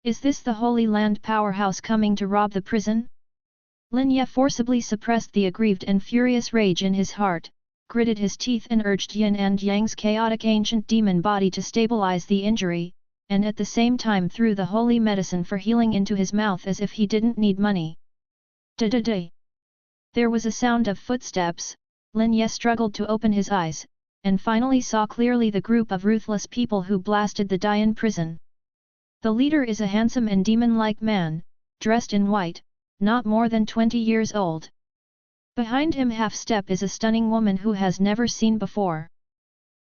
Is this the Holy Land powerhouse coming to rob the prison? Lin Ye forcibly suppressed the aggrieved and furious rage in his heart, gritted his teeth and urged Yin and Yang's chaotic ancient demon body to stabilize the injury, and at the same time threw the holy medicine for healing into his mouth as if he didn't need money. Da-da-da! There was a sound of footsteps. Lin Ye struggled to open his eyes, and finally saw clearly the group of ruthless people who blasted the Dian prison. The leader is a handsome and demon-like man, dressed in white, not more than 20 years old. Behind him half-step is a stunning woman who has never seen before.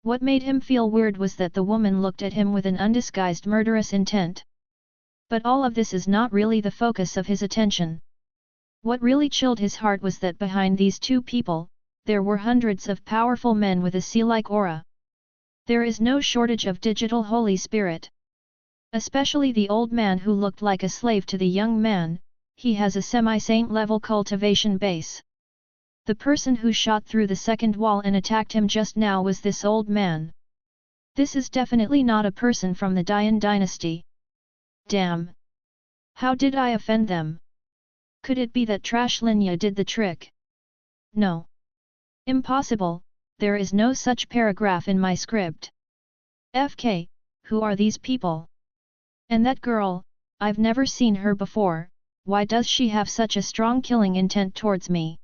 What made him feel weird was that the woman looked at him with an undisguised murderous intent. But all of this is not really the focus of his attention. What really chilled his heart was that behind these two people, there were hundreds of powerful men with a sea-like aura. There is no shortage of digital Holy Spirit. Especially the old man who looked like a slave to the young man, he has a semi-saint level cultivation base. The person who shot through the second wall and attacked him just now was this old man. This is definitely not a person from the Dian dynasty. Damn! How did I offend them? Could it be that Trash Lin Ye did the trick? No. Impossible, there is no such paragraph in my script. FK, who are these people? And that girl, I've never seen her before, why does she have such a strong killing intent towards me?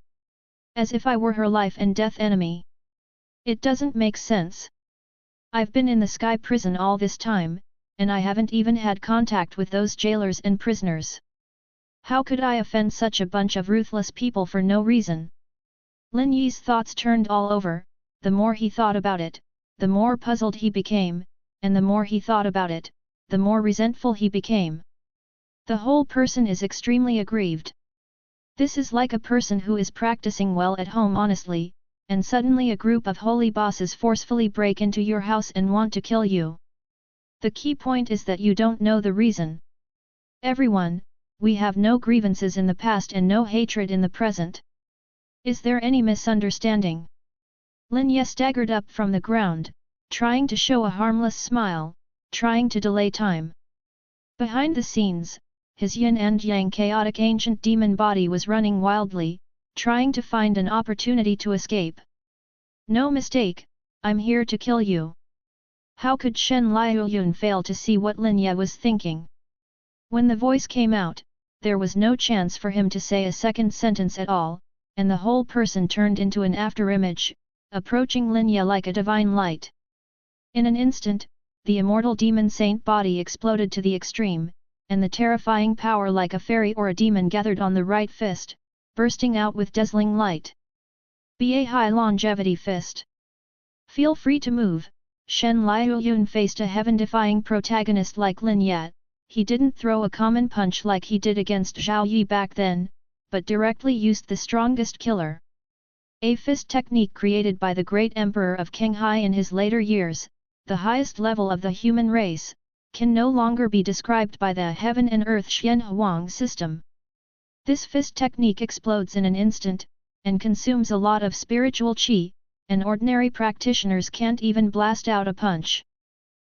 As if I were her life and death enemy. It doesn't make sense. I've been in the sky prison all this time, and I haven't even had contact with those jailers and prisoners. How could I offend such a bunch of ruthless people for no reason? Lin Yi's thoughts turned all over. The more he thought about it, the more puzzled he became, and the more he thought about it, the more resentful he became. The whole person is extremely aggrieved. This is like a person who is practicing well at home honestly, and suddenly a group of holy bosses forcefully break into your house and want to kill you. The key point is that you don't know the reason. Everyone, we have no grievances in the past and no hatred in the present. Is there any misunderstanding? Lin Ye staggered up from the ground, trying to show a harmless smile, trying to delay time. Behind the scenes, his yin and yang chaotic ancient demon body was running wildly, trying to find an opportunity to escape. No mistake, I'm here to kill you. How could Shen Liuyun fail to see what Lin Ye was thinking? When the voice came out, there was no chance for him to say a second sentence at all, and the whole person turned into an afterimage, approaching Lin Ye like a divine light. In an instant, the immortal demon saint body exploded to the extreme, and the terrifying power like a fairy or a demon gathered on the right fist, bursting out with dazzling light. Ba High Longevity Fist. Feel free to move. Shen Liuyun faced a heaven-defying protagonist like Lin Yat. He didn't throw a common punch like he did against Zhao Yi back then, but directly used the strongest killer. A fist technique created by the great emperor of Qinghai in his later years, the highest level of the human race, can no longer be described by the heaven and earth Xian Huang system. This fist technique explodes in an instant, and consumes a lot of spiritual qi, and ordinary practitioners can't even blast out a punch.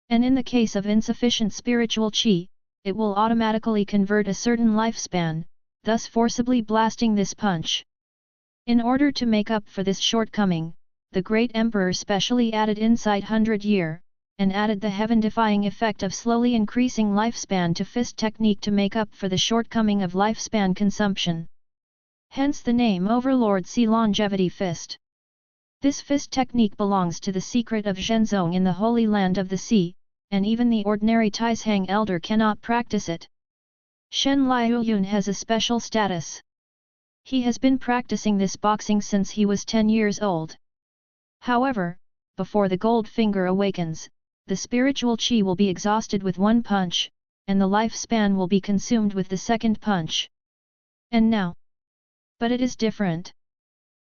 And in the case of insufficient spiritual qi, it will automatically convert a certain lifespan, thus forcibly blasting this punch. In order to make up for this shortcoming, the great emperor specially added Insight 100-year, and added the heaven-defying effect of slowly increasing lifespan to fist technique to make up for the shortcoming of lifespan consumption. Hence the name Overlord Sea Longevity Fist. This fist technique belongs to the secret of Zhenzong in the Holy Land of the Sea, and even the ordinary Taishang elder cannot practice it. Shen Liuyun has a special status. He has been practicing this boxing since he was 10 years old. However, before the gold finger awakens, the spiritual qi will be exhausted with one punch, and the lifespan will be consumed with the second punch. And now. But it is different.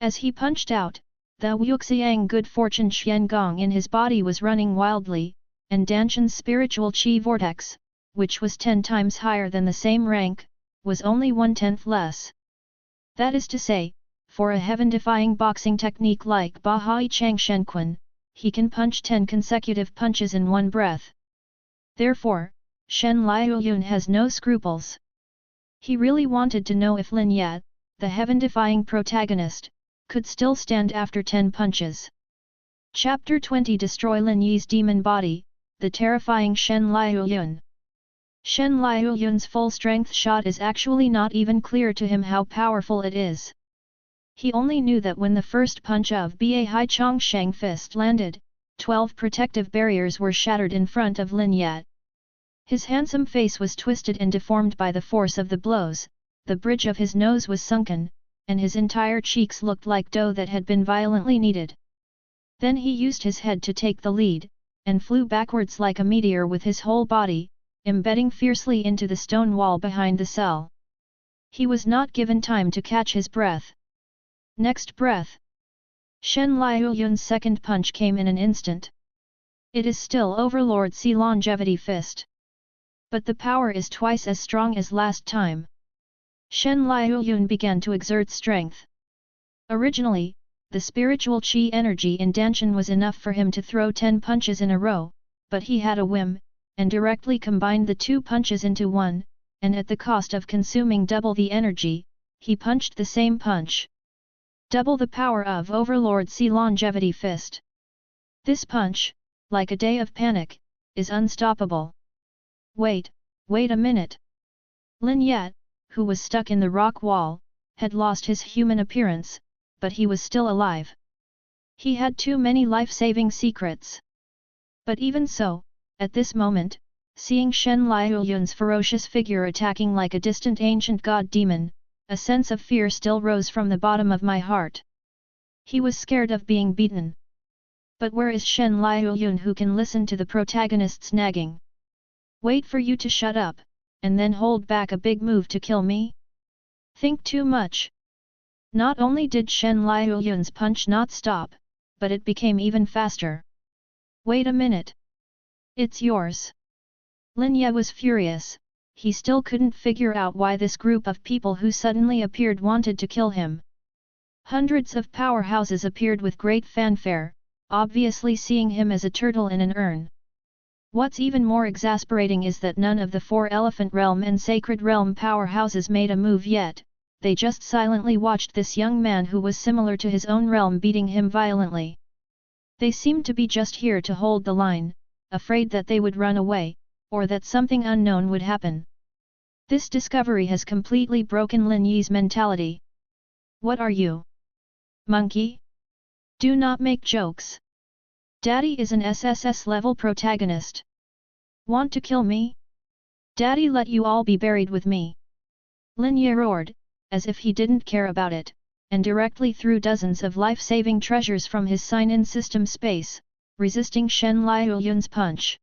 As he punched out, the Wuxiang good fortune Xian Gong in his body was running wildly, and Danshan's spiritual qi vortex, which was 10 times higher than the same rank, was only 1/10 less. That is to say, for a heaven-defying boxing technique like Bahai Chang Shenquan, he can punch 10 consecutive punches in one breath. Therefore, Shen Liuyun has no scruples. He really wanted to know if Lin Yat, the heaven-defying protagonist, could still stand after 10 punches. Chapter 20 Destroy Lin Yi's demon body, the terrifying Shen Liuyun. Shen Liuyun's full-strength shot is actually not even clear to him how powerful it is. He only knew that when the first punch of Ba Hai Chongsheng fist landed, 12 protective barriers were shattered in front of Lin Yat. His handsome face was twisted and deformed by the force of the blows, the bridge of his nose was sunken, and his entire cheeks looked like dough that had been violently kneaded. Then he used his head to take the lead, and flew backwards like a meteor with his whole body, embedding fiercely into the stone wall behind the cell. He was not given time to catch his breath. Next breath. Shen Liuyun's second punch came in an instant. It is still Overlord Sea Longevity Fist. But the power is twice as strong as last time. Shen Liuyun began to exert strength. Originally, the spiritual qi energy in Danshan was enough for him to throw 10 punches in a row, but he had a whim, and directly combined the 2 punches into one, and at the cost of consuming double the energy, he punched the same punch. Double the power of Overlord Sea Longevity Fist. This punch, like a day of panic, is unstoppable. Wait a minute. Lin Yat, who was stuck in the rock wall, had lost his human appearance, but he was still alive. He had too many life-saving secrets. But even so, at this moment, seeing Shen Liuyun's ferocious figure attacking like a distant ancient god-demon, a sense of fear still rose from the bottom of my heart. He was scared of being beaten. But where is Shen Liuyun who can listen to the protagonist's nagging? Wait for you to shut up, and then hold back a big move to kill me? Think too much. Not only did Shen Liuyun's punch not stop, but it became even faster. Wait a minute. It's yours. Lin Ye was furious. He still couldn't figure out why this group of people who suddenly appeared wanted to kill him. Hundreds of powerhouses appeared with great fanfare, obviously seeing him as a turtle in an urn. What's even more exasperating is that none of the 4 Elephant Realm and Sacred Realm powerhouses made a move yet, they just silently watched this young man who was similar to his own realm beating him violently. They seemed to be just here to hold the line, afraid that they would run away, or that something unknown would happen. This discovery has completely broken Lin Yi's mentality. What are you? Monkey? Do not make jokes. Daddy is an SSS-level protagonist. Want to kill me? Daddy let you all be buried with me. Lin Ye roared, as if he didn't care about it, and directly threw dozens of life-saving treasures from his sign-in system space, resisting Shen Liuyun's punch.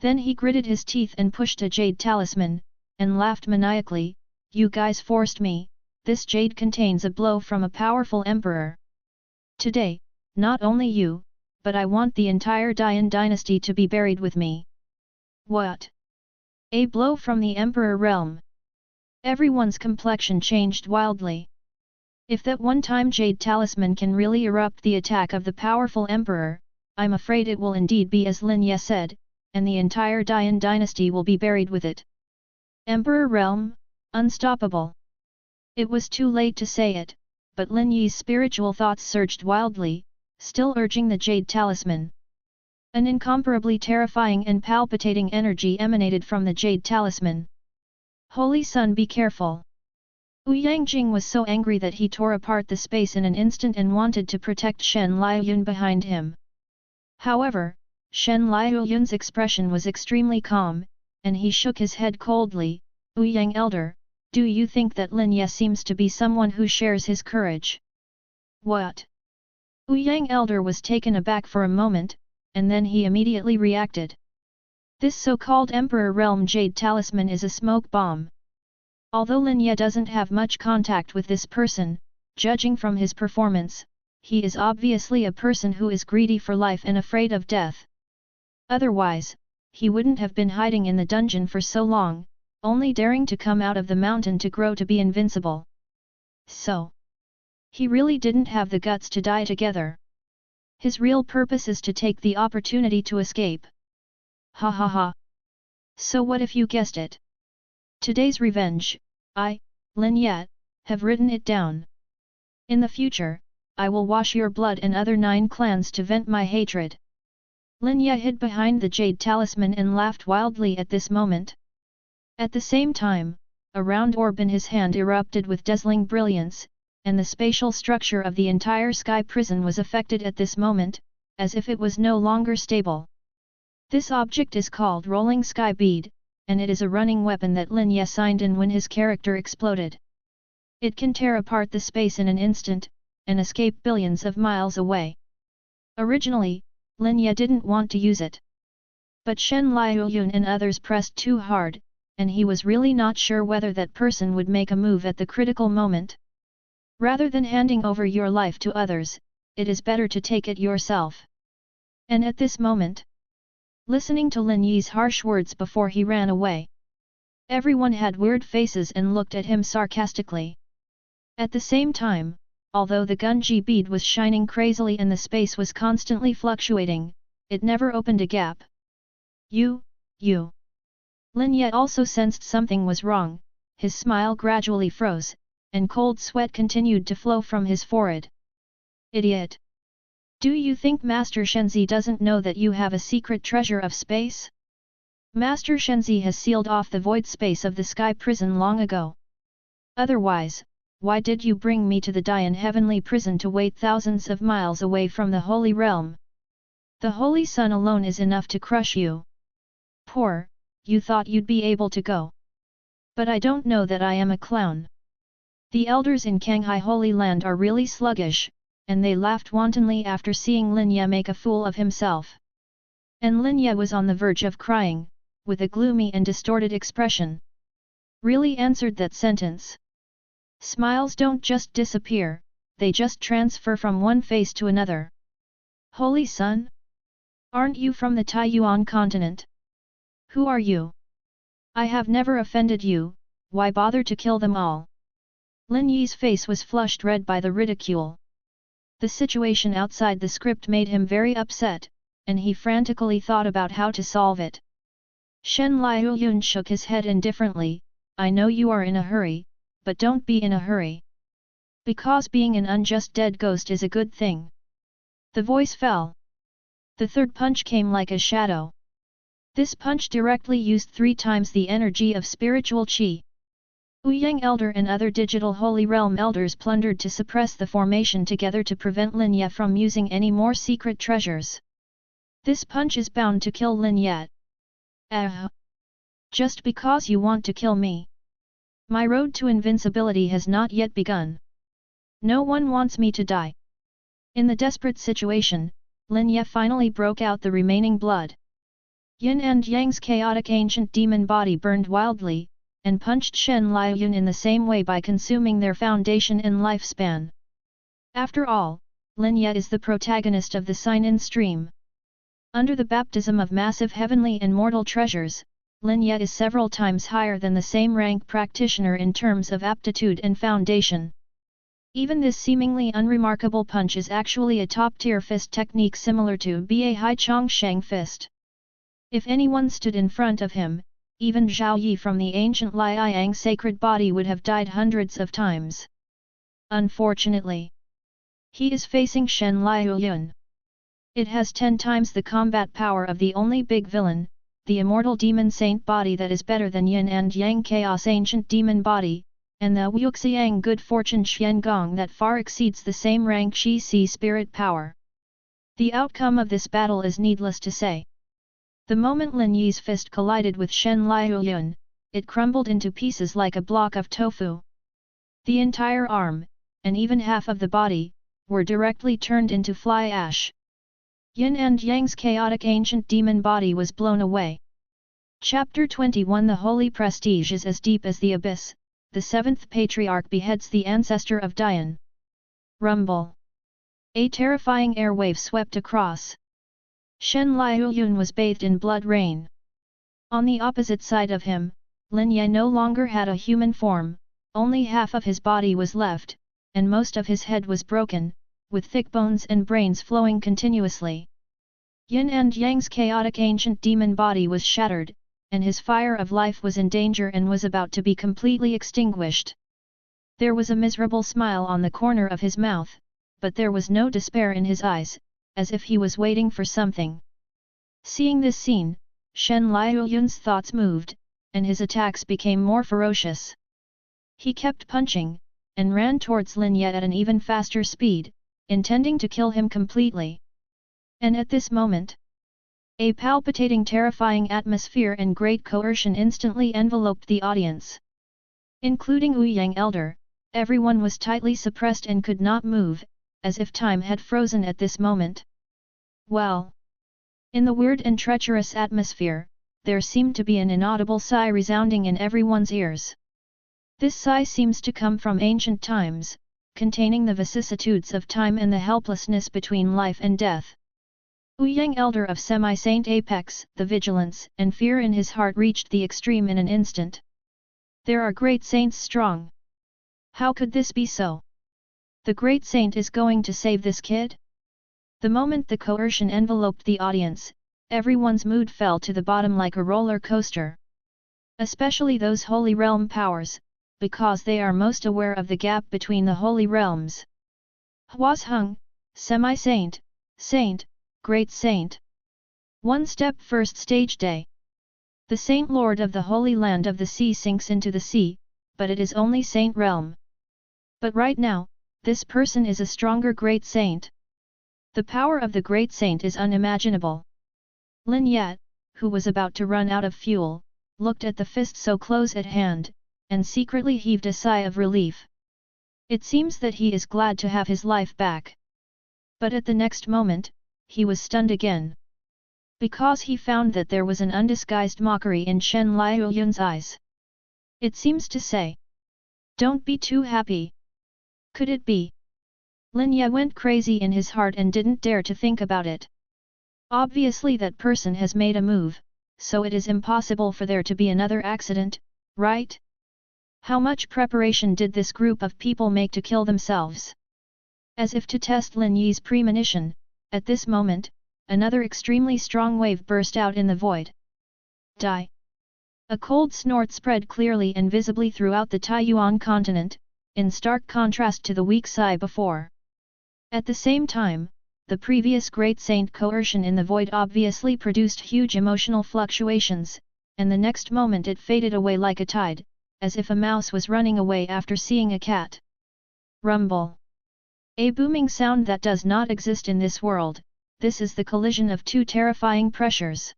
Then he gritted his teeth and pushed a jade talisman, and laughed maniacally, "You guys forced me, this jade contains a blow from a powerful emperor. Today, not only you, but I want the entire Dian dynasty to be buried with me." "What? A blow from the emperor realm?" Everyone's complexion changed wildly. If that one-time jade talisman can really erupt the attack of the powerful emperor, I'm afraid it will indeed be as Lin Ye said, and the entire Dian dynasty will be buried with it. Emperor realm, unstoppable. It was too late to say it, but Lin Yi's spiritual thoughts surged wildly, still urging the jade talisman. An incomparably terrifying and palpitating energy emanated from the jade talisman. "Holy Sun, be careful!" Ouyang Jing was so angry that he tore apart the space in an instant and wanted to protect Shen Liuyun behind him. However, Shen Liuyun's expression was extremely calm, and he shook his head coldly. "Ouyang Elder, do you think that Lin Ye seems to be someone who shares his courage?" "What?" Ouyang Elder was taken aback for a moment, and then he immediately reacted. "This so-called Emperor Realm Jade Talisman is a smoke bomb. Although Lin Ye doesn't have much contact with this person, judging from his performance, he is obviously a person who is greedy for life and afraid of death. Otherwise, he wouldn't have been hiding in the dungeon for so long, only daring to come out of the mountain to grow to be invincible. So, he really didn't have the guts to die together. His real purpose is to take the opportunity to escape. Ha ha ha. So what if you guessed it? Today's revenge, I, Lin Ye, have written it down. In the future, I will wash your blood and other 9 clans to vent my hatred." Lin Ye hid behind the jade talisman and laughed wildly at this moment. At the same time, a round orb in his hand erupted with dazzling brilliance, and the spatial structure of the entire sky prison was affected at this moment, as if it was no longer stable. This object is called Rolling Sky Bead, and it is a running weapon that Lin Ye signed in when his character exploded. It can tear apart the space in an instant, and escape billions of miles away. Originally, Lin Ye didn't want to use it. But Shen Liuyun and others pressed too hard, and he was really not sure whether that person would make a move at the critical moment. Rather than handing over your life to others, it is better to take it yourself. And at this moment, listening to Lin Yi's harsh words before he ran away, everyone had weird faces and looked at him sarcastically. At the same time, although the Gunji bead was shining crazily and the space was constantly fluctuating, it never opened a gap. You. Lin Ye also sensed something was wrong, his smile gradually froze, and cold sweat continued to flow from his forehead. "Idiot! Do you think Master Shenzi doesn't know that you have a secret treasure of space? Master Shenzi has sealed off the void space of the sky prison long ago. Otherwise, why did you bring me to the Dian heavenly prison to wait thousands of miles away from the holy realm? The holy sun alone is enough to crush you. Poor, you thought you'd be able to go. But I don't know that I am a clown. The elders in Kanghai Holy Land are really sluggish," and they laughed wantonly after seeing Lin Ye make a fool of himself. And Lin Ye was on the verge of crying, with a gloomy and distorted expression. "Really?" answered that sentence. "Smiles don't just disappear, they just transfer from one face to another. Holy Sun? Aren't you from the Taiyuan continent? Who are you? I have never offended you, why bother to kill them all?" Lin Yi's face was flushed red by the ridicule. The situation outside the script made him very upset, and he frantically thought about how to solve it. Shen Liuyun shook his head indifferently. "I know you are in a hurry, but don't be in a hurry. Because being an unjust dead ghost is a good thing." The voice fell. The third punch came like a shadow. This punch directly used 3 times the energy of spiritual qi. Ouyang Elder and other digital Holy Realm elders plundered to suppress the formation together to prevent Lin Ye from using any more secret treasures. This punch is bound to kill Lin Ye. Just because you want to kill me? My road to invincibility has not yet begun. No one wants me to die. In the desperate situation, Lin Ye finally broke out the remaining blood. Yin and Yang's chaotic ancient demon body burned wildly, and punched Shen Liuyun in the same way by consuming their foundation and lifespan. After all, Lin Ye is the protagonist of the Sign-In stream. Under the baptism of massive heavenly and mortal treasures, Lin Ye is several times higher than the same rank practitioner in terms of aptitude and foundation. Even this seemingly unremarkable punch is actually a top-tier fist technique similar to Ba Hai Chong Shang fist. If anyone stood in front of him, even Zhao Yi from the ancient Liang sacred body would have died hundreds of times. Unfortunately, he is facing Shen Liuyun. It has 10 times the combat power of the only big villain, the immortal demon saint body that is better than Yin and Yang chaos ancient demon body, and the Wuxiang good fortune Xian Gong that far exceeds the same rank Shi Si spirit power. The outcome of this battle is needless to say. The moment Lin Yi's fist collided with Shen Liuyun, it crumbled into pieces like a block of tofu. The entire arm, and even half of the body, were directly turned into fly ash. Yin and Yang's chaotic ancient demon body was blown away. Chapter 21 The Holy Prestige is as deep as the abyss, the seventh patriarch beheads the ancestor of Dian. Rumble. A terrifying air wave swept across. Shen Liuyun was bathed in blood rain. On the opposite side of him, Lin Ye no longer had a human form, only half of his body was left, and most of his head was broken, with thick bones and brains flowing continuously. Yin and Yang's chaotic ancient demon body was shattered, and his fire of life was in danger and was about to be completely extinguished. There was a miserable smile on the corner of his mouth, but there was no despair in his eyes, as if he was waiting for something. Seeing this scene, Shen Liuyun's thoughts moved, and his attacks became more ferocious. He kept punching, and ran towards Lin Ye at an even faster speed, intending to kill him completely. And at this moment, a palpitating terrifying atmosphere and great coercion instantly enveloped the audience. Including Ouyang Elder, everyone was tightly suppressed and could not move, as if time had frozen at this moment. Well, in the weird and treacherous atmosphere, there seemed to be an inaudible sigh resounding in everyone's ears. This sigh seems to come from ancient times, containing the vicissitudes of time and the helplessness between life and death. Ouyang Elder of Semi-Saint Apex, the vigilance and fear in his heart reached the extreme in an instant. There are great saints strong. How could this be so? The great saint is going to save this kid? The moment the coercion enveloped the audience, everyone's mood fell to the bottom like a roller coaster. Especially those Holy Realm powers, because they are most aware of the gap between the Holy Realms. Huazheng, Semi-Saint, Saint, Great Saint. One step first stage day. The Saint Lord of the Holy Land of the Sea sinks into the sea, but it is only Saint Realm. But right now, this person is a stronger Great Saint. The power of the Great Saint is unimaginable. Lin Ye, who was about to run out of fuel, looked at the fist so close at hand, and secretly heaved a sigh of relief. It seems that he is glad to have his life back. But at the next moment, he was stunned again. Because he found that there was an undisguised mockery in Shen Liuyun's eyes. It seems to say, "Don't be too happy." Could it be? Lin Ye went crazy in his heart and didn't dare to think about it. Obviously that person has made a move, so it is impossible for there to be another accident, right? How much preparation did this group of people make to kill themselves? As if to test Lin Yi's premonition, at this moment, another extremely strong wave burst out in the void. Die! A cold snort spread clearly and visibly throughout the Taiyuan continent, in stark contrast to the weak sigh before. At the same time, the previous Great Saint coercion in the void obviously produced huge emotional fluctuations, and the next moment it faded away like a tide, as if a mouse was running away after seeing a cat. Rumble. A booming sound that does not exist in this world. This is the collision of two terrifying pressures.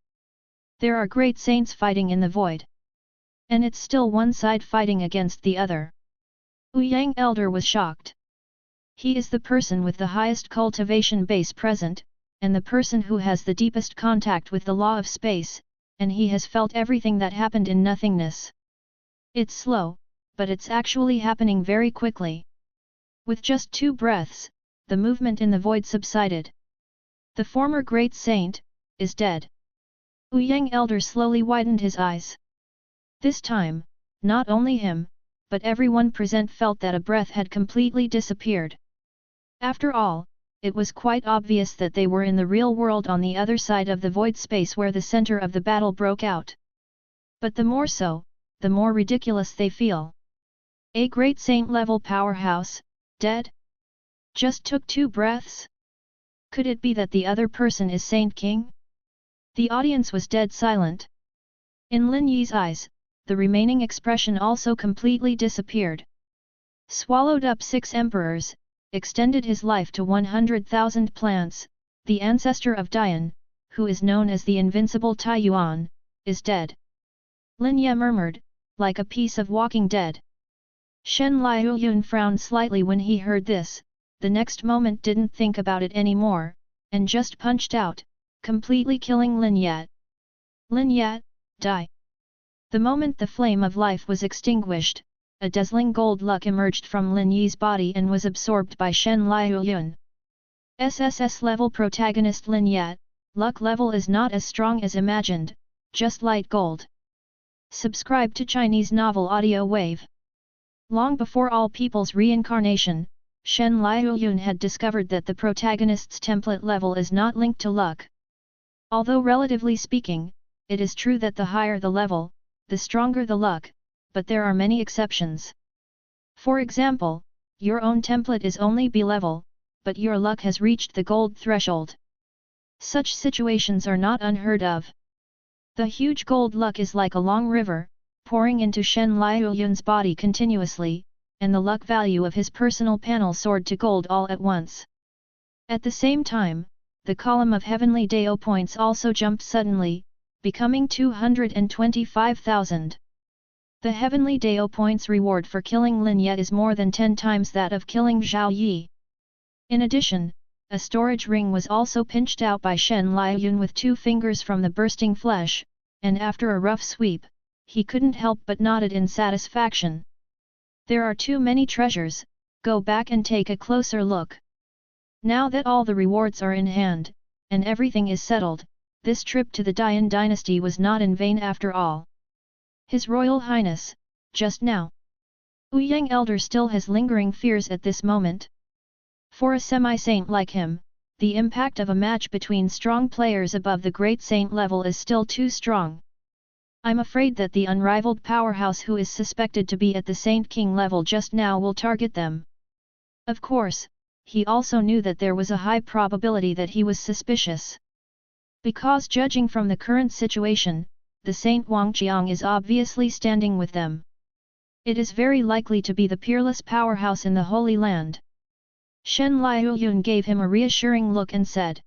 There are great saints fighting in the void. And it's still one side fighting against the other. Ouyang Elder was shocked. He is the person with the highest cultivation base present, and the person who has the deepest contact with the law of space, and he has felt everything that happened in nothingness. It's slow, but it's actually happening very quickly. With just 2 breaths, the movement in the void subsided. The former great saint is dead. Ouyang Elder slowly widened his eyes. This time, not only him, but everyone present felt that a breath had completely disappeared. After all, it was quite obvious that they were in the real world on the other side of the void space where the center of the battle broke out. But the more so, the more ridiculous they feel. A great saint-level powerhouse, dead? Just took 2 breaths? Could it be that the other person is Saint King? The audience was dead silent. In Lin Yi's eyes, the remaining expression also completely disappeared. Swallowed up 6 emperors, extended his life to 100,000 plants, the ancestor of Dian, who is known as the invincible Tai Yuan, is dead. Lin Ye murmured, like a piece of Walking Dead. Shen Liuyun frowned slightly when he heard this, the next moment didn't think about it anymore, and just punched out, completely killing Lin Ye. Lin Ye, die! The moment the flame of life was extinguished, a dazzling gold luck emerged from Lin Yi's body and was absorbed by Shen Liuyun. SSS-level protagonist Lin Ye, luck level is not as strong as imagined, just light gold. Subscribe to Chinese novel audio wave. Long before all people's reincarnation, Shen Liuyun had discovered that the protagonist's template level is not linked to luck. Although relatively speaking, it is true that the higher the level, the stronger the luck, but there are many exceptions. For example, your own template is only B level, but your luck has reached the gold threshold. Such situations are not unheard of. The huge gold luck is like a long river, pouring into Shen Liuyun's body continuously, and the luck value of his personal panel soared to gold all at once. At the same time, the column of heavenly Dao points also jumped suddenly, becoming 225,000. The heavenly Dao points reward for killing Lin Ye is more than 10 times that of killing Zhao Yi. In addition, a storage ring was also pinched out by Shen Liuyun with 2 fingers from the bursting flesh, and after a rough sweep, he couldn't help but nodded in satisfaction. There are too many treasures, go back and take a closer look. Now that all the rewards are in hand, and everything is settled, this trip to the Dian dynasty was not in vain after all. His Royal Highness, just now. Ouyang Elder still has lingering fears at this moment. For a semi-saint like him, the impact of a match between strong players above the great saint level is still too strong. I'm afraid that the unrivaled powerhouse who is suspected to be at the Saint King level just now will target them. Of course, he also knew that there was a high probability that he was suspicious. Because judging from the current situation, the Saint Wangqiang is obviously standing with them. It is very likely to be the peerless powerhouse in the Holy Land. Shen Liuyun gave him a reassuring look and said,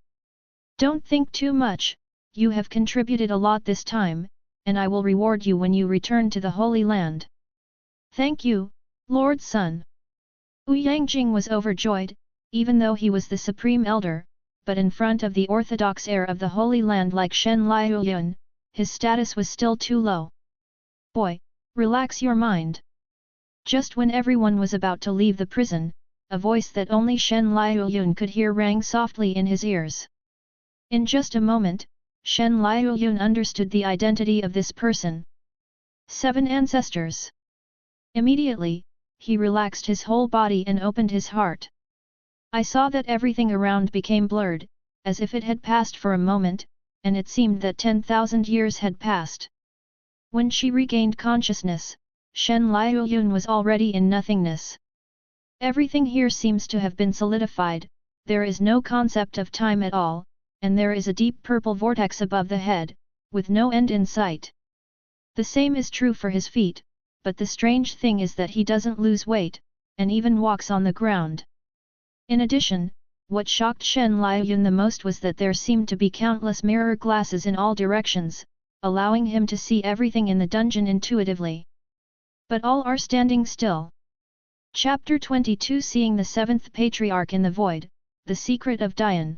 "Don't think too much, you have contributed a lot this time, and I will reward you when you return to the Holy Land." "Thank you, Lord Sun." Ouyang Jing was overjoyed, even though he was the Supreme Elder, but in front of the orthodox heir of the Holy Land like Shen Liuyun, his status was still too low. "Boy, relax your mind." Just when everyone was about to leave the prison, a voice that only Shen Liuyun could hear rang softly in his ears. In just a moment, Shen Liuyun understood the identity of this person. 7 ancestors. Immediately, he relaxed his whole body and opened his heart. I saw that everything around became blurred, as if it had passed for a moment, and it seemed that 10,000 years had passed. When she regained consciousness, Shen Liuyun was already in nothingness. Everything here seems to have been solidified, there is no concept of time at all, and there is a deep purple vortex above the head, with no end in sight. The same is true for his feet, but the strange thing is that he doesn't lose weight, and even walks on the ground. In addition, what shocked Shen Liuyun the most was that there seemed to be countless mirror glasses in all directions, allowing him to see everything in the dungeon intuitively. But all are standing still. Chapter 22 Seeing the Seventh Patriarch in the Void, The Secret of Dian.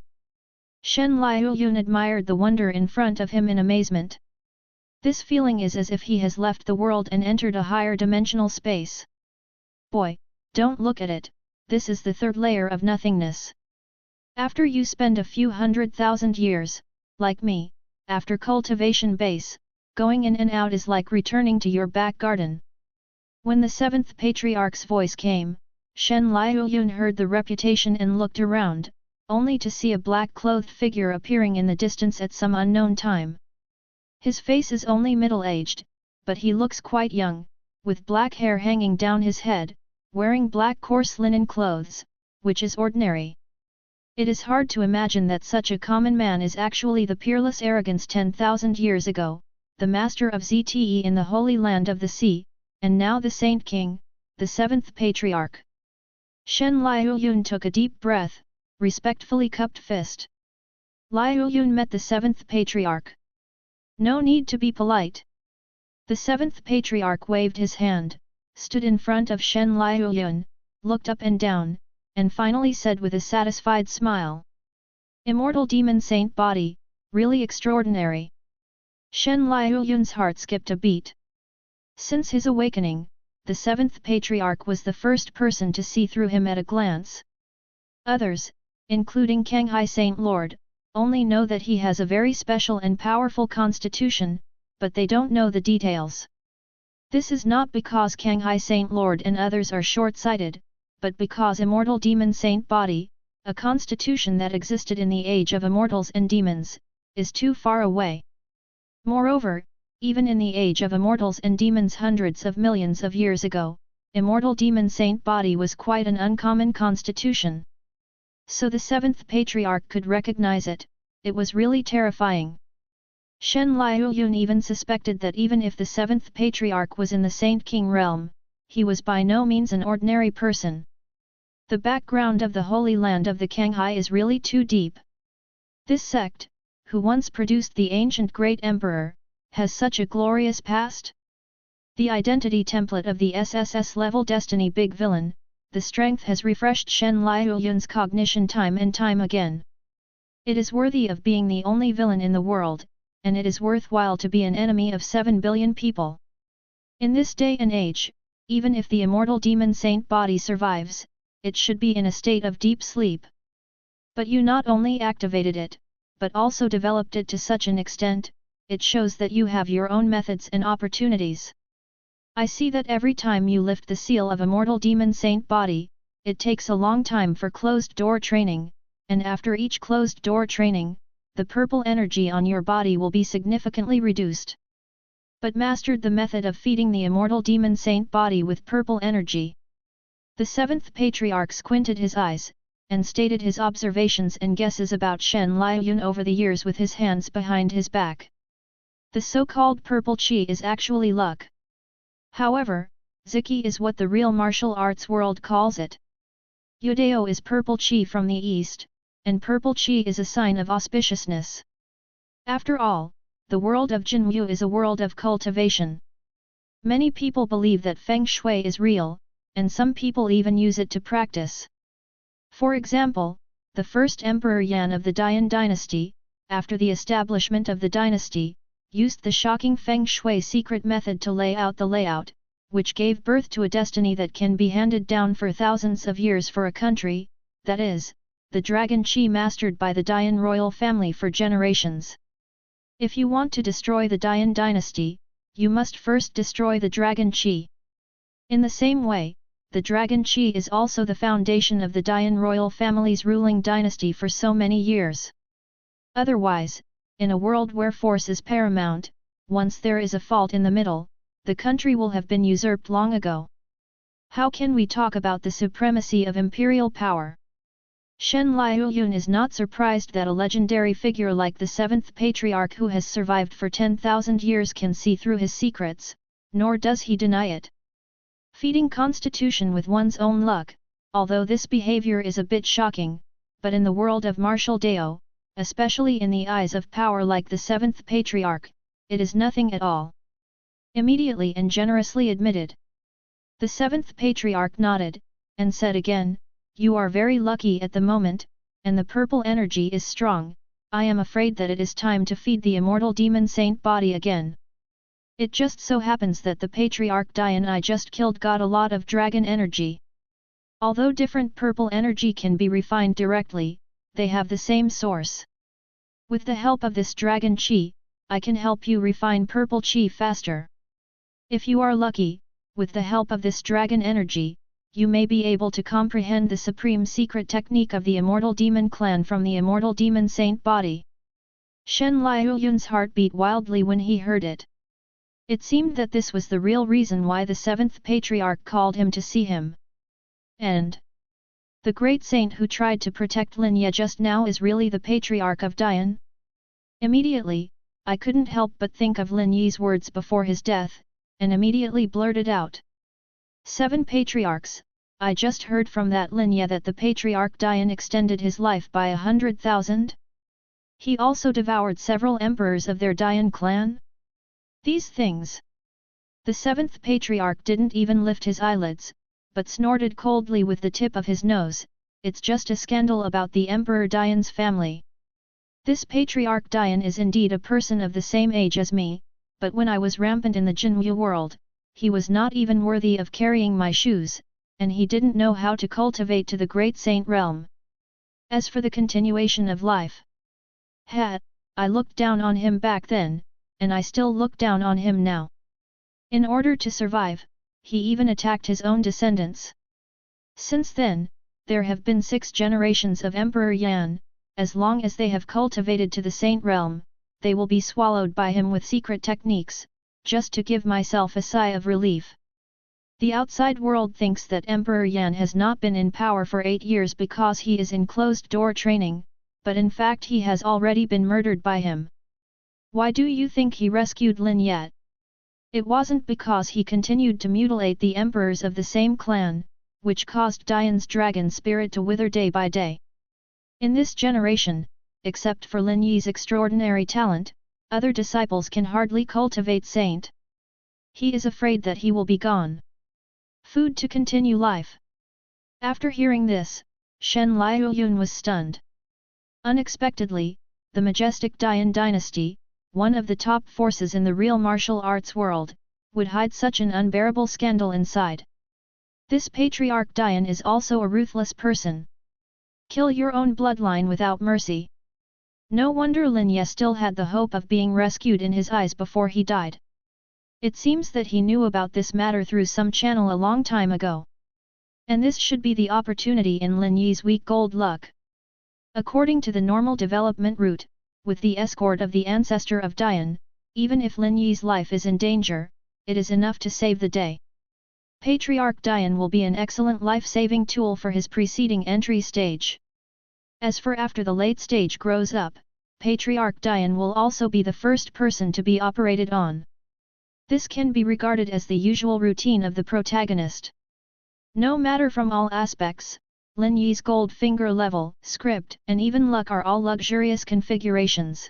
Shen Liuyun admired the wonder in front of him in amazement. This feeling is as if he has left the world and entered a higher dimensional space. Boy, don't look at it, this is the third layer of nothingness. After you spend a few 100,000 years, like me, after cultivation base, going in and out is like returning to your back garden. When the seventh patriarch's voice came, Shen Liuyun heard the reputation and looked around, only to see a black-clothed figure appearing in the distance at some unknown time. His face is only middle-aged, but he looks quite young, with black hair hanging down his head, wearing black coarse linen clothes, which is ordinary. It is hard to imagine that such a common man is actually the peerless arrogance 10,000 years ago, the master of ZTE in the Holy Land of the Sea, and now the Saint King, the seventh patriarch. Shen Liuyun took a deep breath, respectfully cupped fist. Liuyun met the seventh patriarch. No need to be polite. The seventh patriarch waved his hand, stood in front of Shen Liuyun, looked up and down, and finally said with a satisfied smile. Immortal demon saint body, really extraordinary. Shen Liuyun's heart skipped a beat. Since his awakening, the seventh patriarch was the first person to see through him at a glance. Others, including Kanghai Saint Lord, only know that he has a very special and powerful constitution, but they don't know the details. This is not because Kanghai Saint Lord and others are short-sighted, but because immortal demon saint body, a constitution that existed in the age of immortals and demons, is too far away. Moreover, even in the age of immortals and demons hundreds of millions of years ago, immortal demon saint body was quite an uncommon constitution. So the seventh patriarch could recognize it, it was really terrifying. Shen Liuyun even suspected that even if the seventh patriarch was in the Saint King realm, he was by no means an ordinary person. The background of the Holy Land of the Kanghai is really too deep. This sect, who once produced the ancient great emperor, has such a glorious past? The identity template of the SSS-level Destiny Big Villain, the strength has refreshed Shen Liuyun's cognition time and time again. It is worthy of being the only villain in the world, and it is worthwhile to be an enemy of 7 billion people. In this day and age, even if the immortal demon saint body survives, it should be in a state of deep sleep. But you not only activated it, but also developed it to such an extent, it shows that you have your own methods and opportunities. I see that every time you lift the seal of immortal demon saint body, it takes a long time for closed door training, and after each closed door training, the purple energy on your body will be significantly reduced. But mastered the method of feeding the immortal demon saint body with purple energy. The seventh patriarch squinted his eyes, and stated his observations and guesses about Shen Liuyun over the years with his hands behind his back. The so-called purple chi is actually luck. However, Ziki is what the real martial arts world calls it. Yudeo is purple chi from the east, and purple chi is a sign of auspiciousness. After all, the world of Jinwu is a world of cultivation. Many people believe that Feng Shui is real, and some people even use it to practice. For example, the first Emperor Yan of the Dian dynasty, after the establishment of the dynasty, used the shocking Feng Shui secret method to lay out the layout, which gave birth to a destiny that can be handed down for thousands of years for a country, that is, the Dragon Qi mastered by the Dian royal family for generations. If you want to destroy the Dian dynasty, you must first destroy the Dragon Qi. In the same way, the Dragon Qi is also the foundation of the Dian royal family's ruling dynasty for so many years. Otherwise, in a world where force is paramount, once there is a fault in the middle, the country will have been usurped long ago. How can we talk about the supremacy of imperial power? Shen Liuyun is not surprised that a legendary figure like the seventh patriarch who has survived for 10,000 years can see through his secrets, nor does he deny it. Feeding constitution with one's own luck, although this behavior is a bit shocking, but in the world of martial Dao, especially in the eyes of power like the seventh patriarch, it is nothing at all. Immediately and generously admitted. The seventh patriarch nodded, and said again, you are very lucky at the moment, and the purple energy is strong. I am afraid that it is time to feed the immortal demon saint body again. It just so happens that the Patriarch Dian I just killed got a lot of dragon energy. Although different purple energy can be refined directly, they have the same source. With the help of this dragon chi, I can help you refine purple chi faster. If you are lucky, with the help of this dragon energy, you may be able to comprehend the supreme secret technique of the immortal demon clan from the immortal demon saint body. Shen Liuyun's heart beat wildly when he heard it. It seemed that this was the real reason why the seventh patriarch called him to see him. And the great saint who tried to protect Lin Ye just now is really the patriarch of Dian? Immediately, I couldn't help but think of Lin Yi's words before his death, and immediately blurted out. 7 patriarchs, I just heard from that Lin Ye that the patriarch Dian extended his life by 100,000? He also devoured several emperors of their Dian clan? These things. The 7th patriarch didn't even lift his eyelids, but snorted coldly with the tip of his nose. It's just a scandal about the Emperor Dian's family. This patriarch Dian is indeed a person of the same age as me, but when I was rampant in the Jinwu world, he was not even worthy of carrying my shoes, and he didn't know how to cultivate to the great saint realm. As for the continuation of life, I looked down on him back then, and I still look down on him now. In order to survive, he even attacked his own descendants. Since then, there have been 6 generations of Emperor Yan. As long as they have cultivated to the saint realm, they will be swallowed by him with secret techniques, just to give myself a sigh of relief. The outside world thinks that Emperor Yan has not been in power for 8 years because he is in closed-door training, but in fact he has already been murdered by him. Why do you think he rescued Lin Ye? It wasn't because he continued to mutilate the emperors of the same clan, which caused Dian's dragon spirit to wither day by day. In this generation, except for Lin Yi's extraordinary talent, other disciples can hardly cultivate saint. He is afraid that he will be gone. Food to continue life. After hearing this, Shen Liuyun was stunned. Unexpectedly, the majestic Dian dynasty, one of the top forces in the real martial arts world, would hide such an unbearable scandal inside. This patriarch Dian is also a ruthless person. Kill your own bloodline without mercy. No wonder Lin Ye still had the hope of being rescued in his eyes before he died. It seems that he knew about this matter through some channel a long time ago. And this should be the opportunity in Lin Yi's weak gold luck. According to the normal development route, with the escort of the ancestor of Dian, even if Lin Yi's life is in danger, it is enough to save the day. Patriarch Dian will be an excellent life-saving tool for his preceding entry stage. As for after the late stage grows up, Patriarch Dian will also be the first person to be operated on. This can be regarded as the usual routine of the protagonist. No matter from all aspects, Lin Yi's gold finger level, script, and even luck are all luxurious configurations.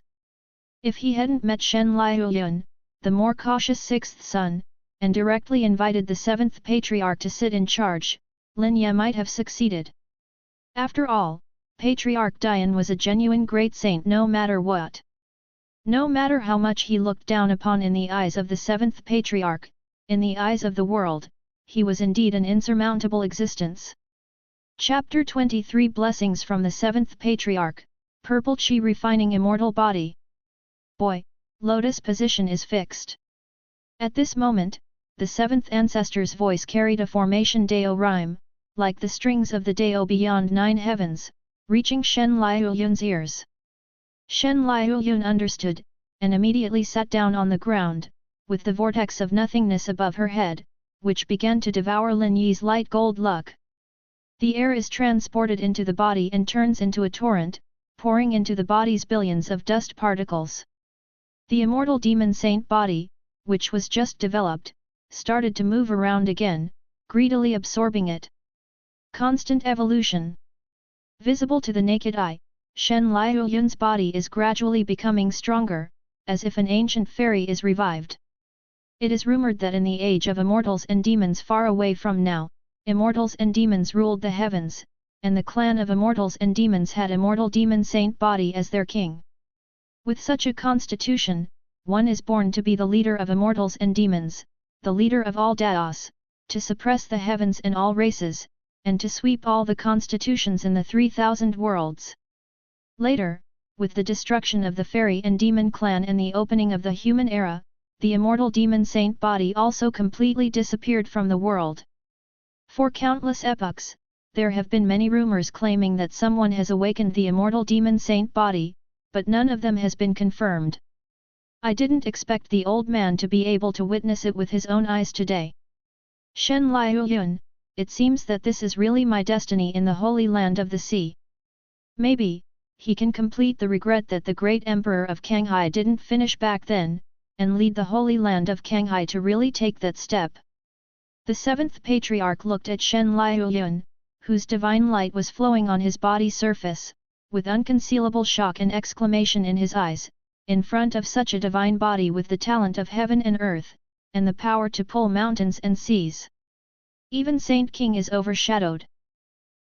If he hadn't met Shen Liuyun, the more cautious 6th son, and directly invited the 7th patriarch to sit in charge, Lin Ye might have succeeded. After all, Patriarch Dian was a genuine great saint no matter what. No matter how much he looked down upon in the eyes of the 7th patriarch, in the eyes of the world, he was indeed an insurmountable existence. Chapter 23 Blessings from the 7th Patriarch, Purple Chi Refining Immortal Body. Boy, Lotus position is fixed. At this moment, the 7th ancestor's voice carried a formation Dao rhyme, like the strings of the Dao beyond 9 heavens, reaching Shen Liuyun's ears. Shen Liuyun understood, and immediately sat down on the ground, with the vortex of nothingness above her head, which began to devour Lin Yi's light gold luck. The air is transported into the body and turns into a torrent, pouring into the body's billions of dust particles. The immortal demon saint body, which was just developed, started to move around again, greedily absorbing it. Constant evolution. Visible to the naked eye, Shen Liuyun's body is gradually becoming stronger, as if an ancient fairy is revived. It is rumored that in the age of immortals and demons far away from now, immortals and demons ruled the heavens, and the clan of immortals and demons had immortal demon saint body as their king. With such a constitution, one is born to be the leader of immortals and demons, the leader of all Daos, to suppress the heavens and all races, and to sweep all the constitutions in the 3,000 worlds. Later, with the destruction of the fairy and demon clan and the opening of the human era, the immortal demon saint body also completely disappeared from the world. For countless epochs, there have been many rumors claiming that someone has awakened the immortal demon saint body, but none of them has been confirmed. I didn't expect the old man to be able to witness it with his own eyes today. Shen Liuyun, it seems that this is really my destiny in the Holy Land of the Sea. Maybe, he can complete the regret that the great emperor of Kanghai didn't finish back then, and lead the Holy Land of Kanghai to really take that step. The seventh patriarch looked at Shen Liuyun, whose divine light was flowing on his body surface, with unconcealable shock and exclamation in his eyes, in front of such a divine body with the talent of heaven and earth, and the power to pull mountains and seas. Even Saint King is overshadowed.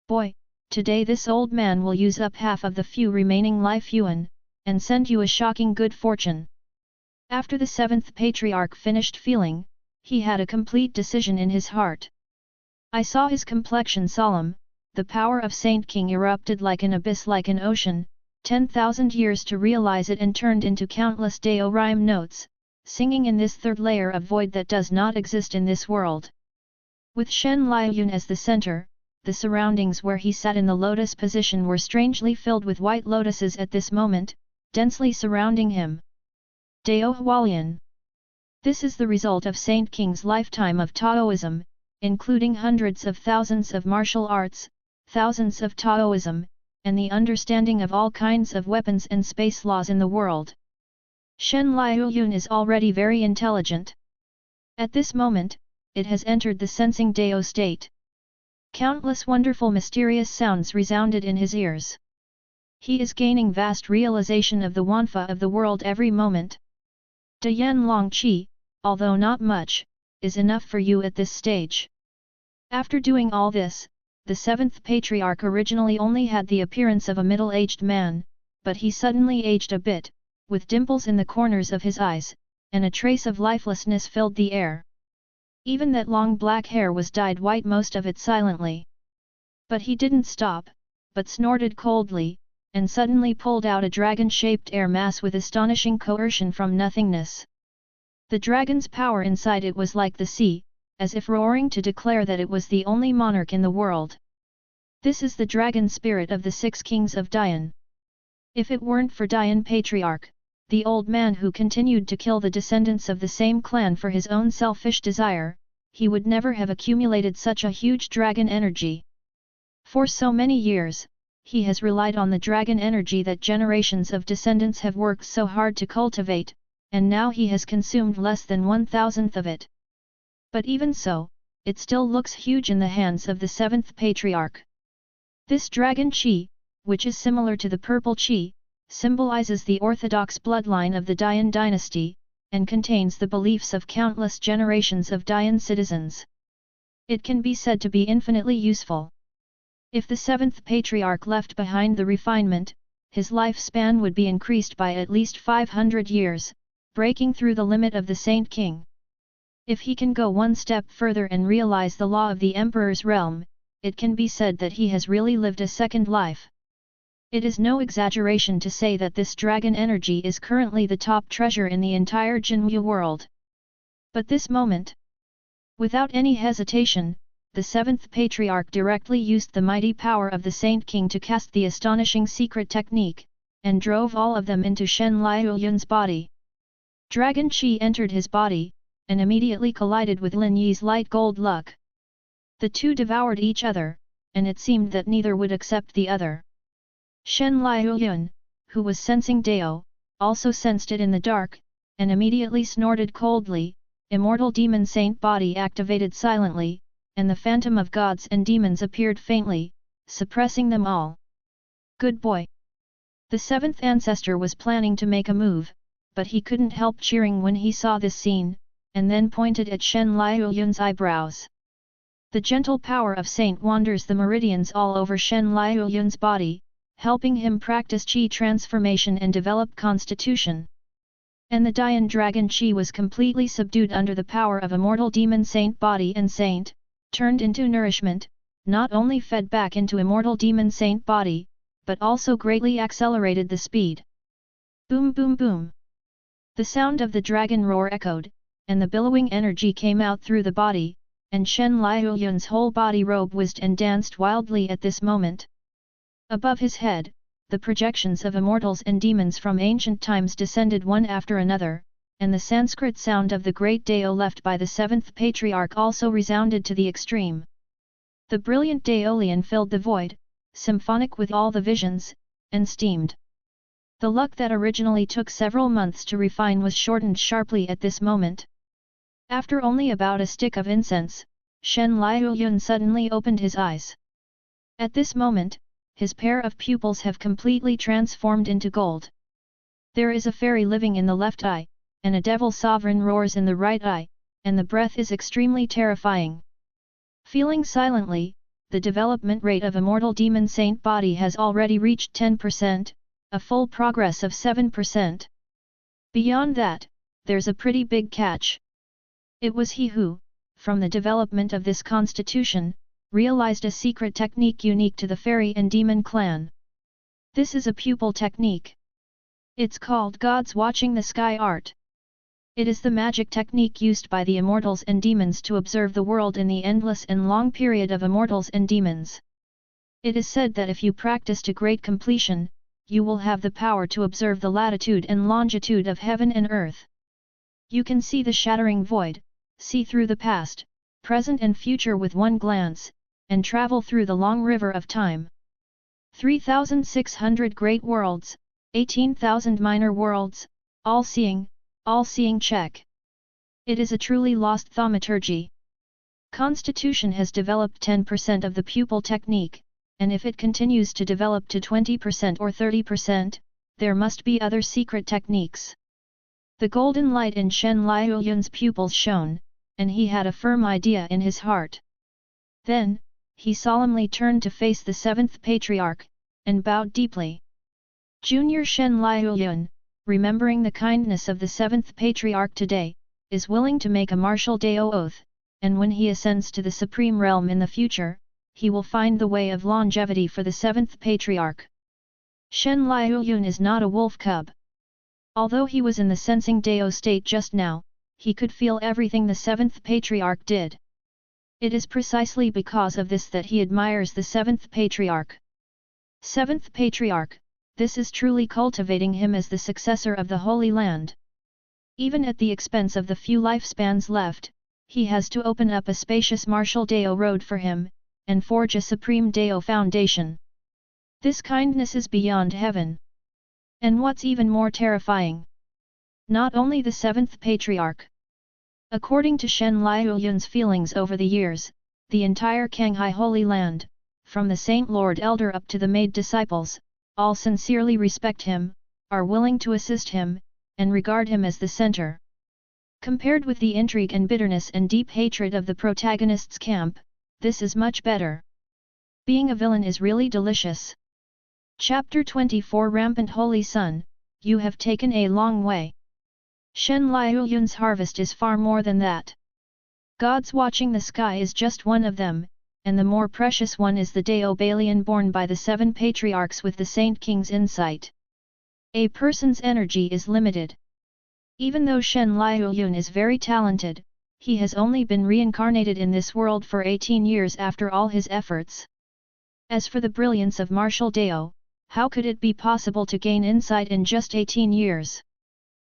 Boy, today this old man will use up half of the few remaining life yuan, and send you a shocking good fortune. After the seventh patriarch finished feeling, he had a complete decision in his heart. I saw his complexion solemn, the power of Saint King erupted like an abyss, like an ocean, 10,000 years to realize it, and turned into countless Dao rhyme notes, singing in this third layer of void that does not exist in this world. With Shen Liuyun as the center, the surroundings where he sat in the lotus position were strangely filled with white lotuses at this moment, densely surrounding him. Dao Hualian. This is the result of Saint King's lifetime of Taoism, including hundreds of thousands of martial arts, thousands of Taoism, and the understanding of all kinds of weapons and space laws in the world. Shen Liuyun is already very intelligent. At this moment, it has entered the sensing Dao state. Countless wonderful mysterious sounds resounded in his ears. He is gaining vast realization of the Wanfa of the world every moment. Dayan Long Qi, although not much, is enough for you at this stage. After doing all this, the seventh patriarch originally only had the appearance of a middle-aged man, but he suddenly aged a bit, with dimples in the corners of his eyes, and a trace of lifelessness filled the air. Even that long black hair was dyed white, most of it silently. But he didn't stop, but snorted coldly, and suddenly pulled out a dragon-shaped air mass with astonishing coercion from nothingness. The dragon's power inside it was like the sea, as if roaring to declare that it was the only monarch in the world. This is the dragon spirit of the 6 kings of Dayan. If it weren't for Dayan Patriarch, the old man who continued to kill the descendants of the same clan for his own selfish desire, he would never have accumulated such a huge dragon energy. For so many years, he has relied on the dragon energy that generations of descendants have worked so hard to cultivate, and now he has consumed less than 1,000th of it. But even so, it still looks huge in the hands of the seventh patriarch. This dragon qi, which is similar to the purple qi, symbolizes the orthodox bloodline of the Dayan dynasty, and contains the beliefs of countless generations of Dayan citizens. It can be said to be infinitely useful. If the seventh patriarch left behind the refinement, his lifespan would be increased by at least 500 years, breaking through the limit of the Saint King. If he can go one step further and realize the law of the Emperor's realm, it can be said that he has really lived a second life. It is no exaggeration to say that this dragon energy is currently the top treasure in the entire Jinwu world. But this moment, without any hesitation, the seventh patriarch directly used the mighty power of the Saint King to cast the astonishing secret technique, and drove all of them into Shen Liuyun's body. Dragon Qi entered his body, and immediately collided with Lin Yi's light gold luck. The two devoured each other, and it seemed that neither would accept the other. Shen Liuyun, who was sensing Dao, also sensed it in the dark, and immediately snorted coldly. Immortal demon saint body activated silently, and the phantom of gods and demons appeared faintly, suppressing them all. Good boy! The seventh ancestor was planning to make a move, but he couldn't help cheering when he saw this scene, and then pointed at Shen Liuyun's eyebrows. The gentle power of Saint wanders the meridians all over Shen Liuyun's body, helping him practice Qi transformation and develop constitution. And the Dian Dragon Qi was completely subdued under the power of immortal demon Saint body, and Saint, turned into nourishment, not only fed back into immortal demon Saint body, but also greatly accelerated the speed. Boom boom boom! The sound of the dragon roar echoed, and the billowing energy came out through the body, and Shen Liuyun's whole body robe whizzed and danced wildly at this moment. Above his head, the projections of immortals and demons from ancient times descended one after another, and the Sanskrit sound of the great Dao left by the seventh patriarch also resounded to the extreme. The brilliant Daolian filled the void, symphonic with all the visions, and steamed. The luck that originally took several months to refine was shortened sharply at this moment. After only about a stick of incense, Shen Liuyun suddenly opened his eyes. At this moment, his pair of pupils have completely transformed into gold. There is a fairy living in the left eye, and a devil sovereign roars in the right eye, and the breath is extremely terrifying. Feeling silently, the development rate of immortal demon saint body has already reached 10%, a full progress of 7%. Beyond that, there's a pretty big catch. It was he who, from the development of this constitution, realized a secret technique unique to the fairy and demon clan. This is a pupil technique. It's called God's Watching the Sky art. It is the magic technique used by the immortals and demons to observe the world in the endless and long period of immortals and demons. It is said that if you practice to great completion, you will have the power to observe the latitude and longitude of heaven and earth. You can see the shattering void, see through the past, present and future with one glance, and travel through the long river of time. 3,600 great worlds, 18,000 minor worlds, all-seeing check. It is a truly lost thaumaturgy. Constitution has developed 10% of the pupil technique, and if it continues to develop to 20% or 30%, there must be other secret techniques. The golden light in Shen Liuyun's pupils shone, and he had a firm idea in his heart. Then, he solemnly turned to face the seventh patriarch, and bowed deeply. Junior Shen Liuyun, remembering the kindness of the seventh patriarch today, is willing to make a martial Dao oath, and when he ascends to the supreme realm in the future, he will find the way of longevity for the seventh patriarch. Shen Liuyun is not a wolf cub. Although he was in the sensing Dao state just now, he could feel everything the seventh patriarch did. It is precisely because of this that he admires the seventh patriarch. Seventh patriarch, this is truly cultivating him as the successor of the Holy Land. Even at the expense of the few lifespans left, he has to open up a spacious martial Dao road for him, and forge a supreme Dao foundation. This kindness is beyond heaven. And what's even more terrifying? Not only the seventh patriarch. According to Shen Liuyun's feelings over the years, the entire Kanghai Holy Land, from the Saint Lord Elder up to the maid disciples, all sincerely respect him, are willing to assist him, and regard him as the center. Compared with the intrigue and bitterness and deep hatred of the protagonist's camp, this is much better. Being a villain is really delicious. Chapter 24 Rampant Holy Sun, you have taken a long way. Shen Liuyun's harvest is far more than that. God's Watching the Sky is just one of them, and the more precious one is the Dao Balian born by the seven patriarchs with the Saint King's insight. A person's energy is limited. Even though Shen Liuyun is very talented, he has only been reincarnated in this world for 18 years after all his efforts. As for the brilliance of martial Dao, how could it be possible to gain insight in just 18 years?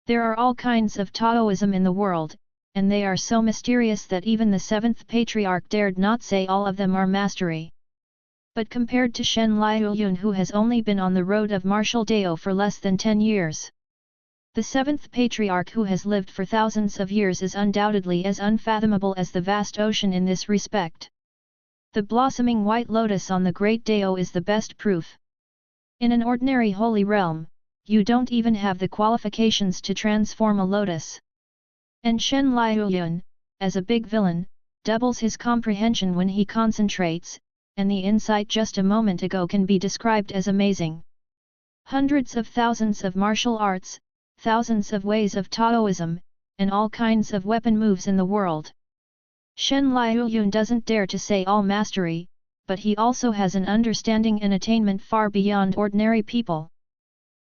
There are all kinds of Taoism in the world, and they are so mysterious that even the seventh patriarch dared not say all of them are mastery. But compared to Shen Liuyun, who has only been on the road of martial Dao for less than 10 years, the seventh patriarch who has lived for thousands of years is undoubtedly as unfathomable as the vast ocean in this respect. The blossoming white lotus on the great Dao is the best proof. In an ordinary holy realm, you don't even have the qualifications to transform a lotus. And Shen Liuyun, as a big villain, doubles his comprehension when he concentrates, and the insight just a moment ago can be described as amazing. Hundreds of thousands of martial arts, thousands of ways of Taoism, and all kinds of weapon moves in the world. Shen Liuyun doesn't dare to say all mastery, but he also has an understanding and attainment far beyond ordinary people.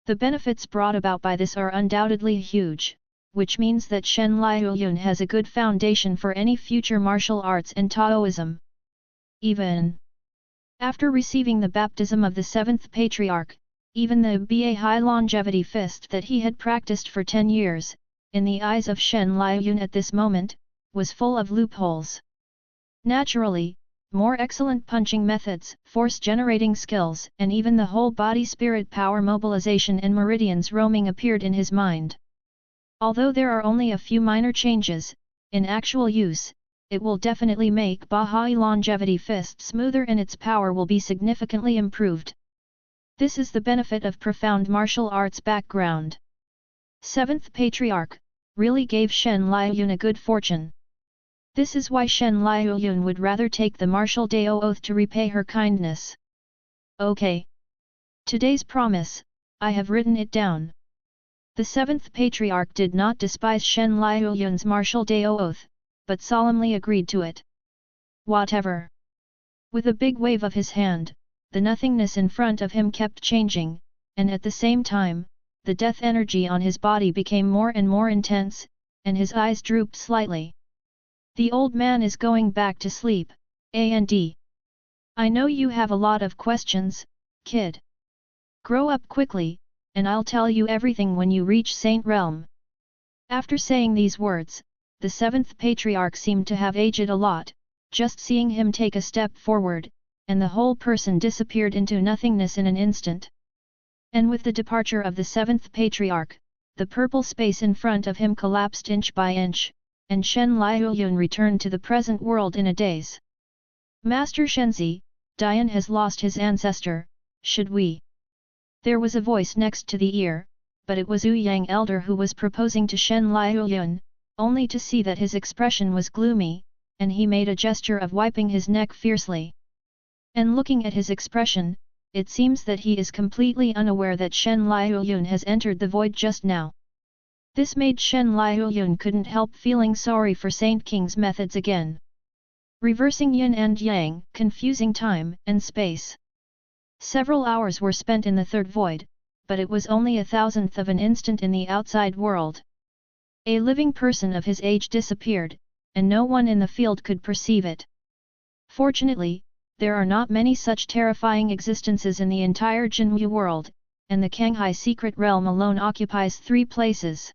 The benefits brought about by this are undoubtedly huge, which means that Shen Liuyun has a good foundation for any future martial arts and Taoism. Even after receiving the baptism of the seventh patriarch, even the BA high longevity fist that he had practiced for 10 years, in the eyes of Shen Liuyun at this moment, was full of loopholes. Naturally, more excellent punching methods, force-generating skills, and even the whole body spirit power mobilization and meridians roaming appeared in his mind. Although there are only a few minor changes, in actual use, it will definitely make Bahai longevity fist smoother and its power will be significantly improved. This is the benefit of profound martial arts background. Seventh Patriarch really gave Shen Liuyun a good fortune. This is why Shen Liuyun would rather take the martial Dao oath to repay her kindness. Okay. Today's promise, I have written it down. The seventh patriarch did not despise Shen Liuyun's martial Dao oath, but solemnly agreed to it. Whatever. With a big wave of his hand, the nothingness in front of him kept changing, and at the same time, the death energy on his body became more and more intense, and his eyes drooped slightly. The old man is going back to sleep, and I know you have a lot of questions, kid. Grow up quickly, and I'll tell you everything when you reach Saint Realm. After saying these words, the seventh patriarch seemed to have aged a lot, just seeing him take a step forward, and the whole person disappeared into nothingness in an instant. And with the departure of the seventh patriarch, the purple space in front of him collapsed inch by inch, and Shen Liuyun returned to the present world in a daze. Master Shenzi, Dian has lost his ancestor, should we? There was a voice next to the ear, but it was Yu Yang Elder who was proposing to Shen Liuyun, only to see that his expression was gloomy, and he made a gesture of wiping his neck fiercely. And looking at his expression, it seems that he is completely unaware that Shen Liuyun has entered the void just now. This made Shen Liuyun couldn't help feeling sorry for Saint King's methods again. Reversing yin and yang, confusing time and space. Several hours were spent in the third void, but it was only 1,000th of an instant in the outside world. A living person of his age disappeared, and no one in the field could perceive it. Fortunately, there are not many such terrifying existences in the entire Jinwu world, and the Kanghai secret realm alone occupies 3 places.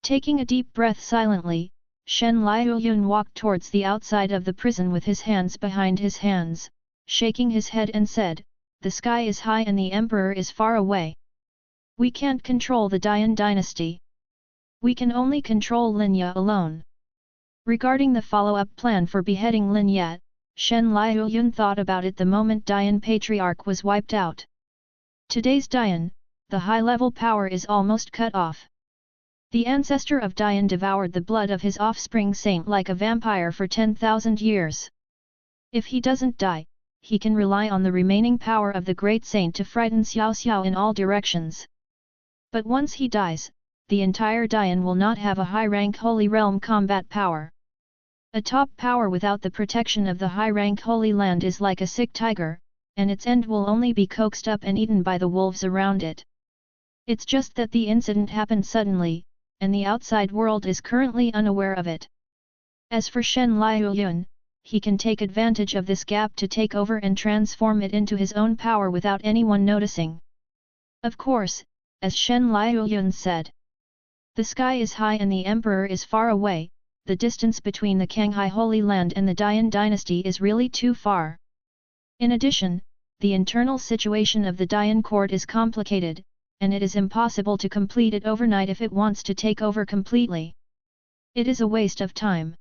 Taking a deep breath silently, Shen Liuyun walked towards the outside of the prison with his hands behind his hands, shaking his head and said, "The sky is high and the emperor is far away. We can't control the Dian dynasty. We can only control Linya alone." Regarding the follow-up plan for beheading Linya, Shen Liuyun thought about it the moment Dian Patriarch was wiped out. Today's Dian, the high-level power is almost cut off. The ancestor of Dian devoured the blood of his offspring saint like a vampire for 10,000 years. If he doesn't die, he can rely on the remaining power of the great saint to frighten Xiao Xiao in all directions. But once he dies, the entire Dian will not have a high-rank Holy Realm combat power. A top power without the protection of the high-rank Holy Land is like a sick tiger, and its end will only be coaxed up and eaten by the wolves around it. It's just that the incident happened suddenly, and the outside world is currently unaware of it. As for Shen Liuyun, he can take advantage of this gap to take over and transform it into his own power without anyone noticing. Of course, as Shen Liuyun said, the sky is high and the emperor is far away. The distance between the Kanghai Holy Land and the Dian dynasty is really too far. In addition, the internal situation of the Dian court is complicated, and it is impossible to complete it overnight if it wants to take over completely. It is a waste of time.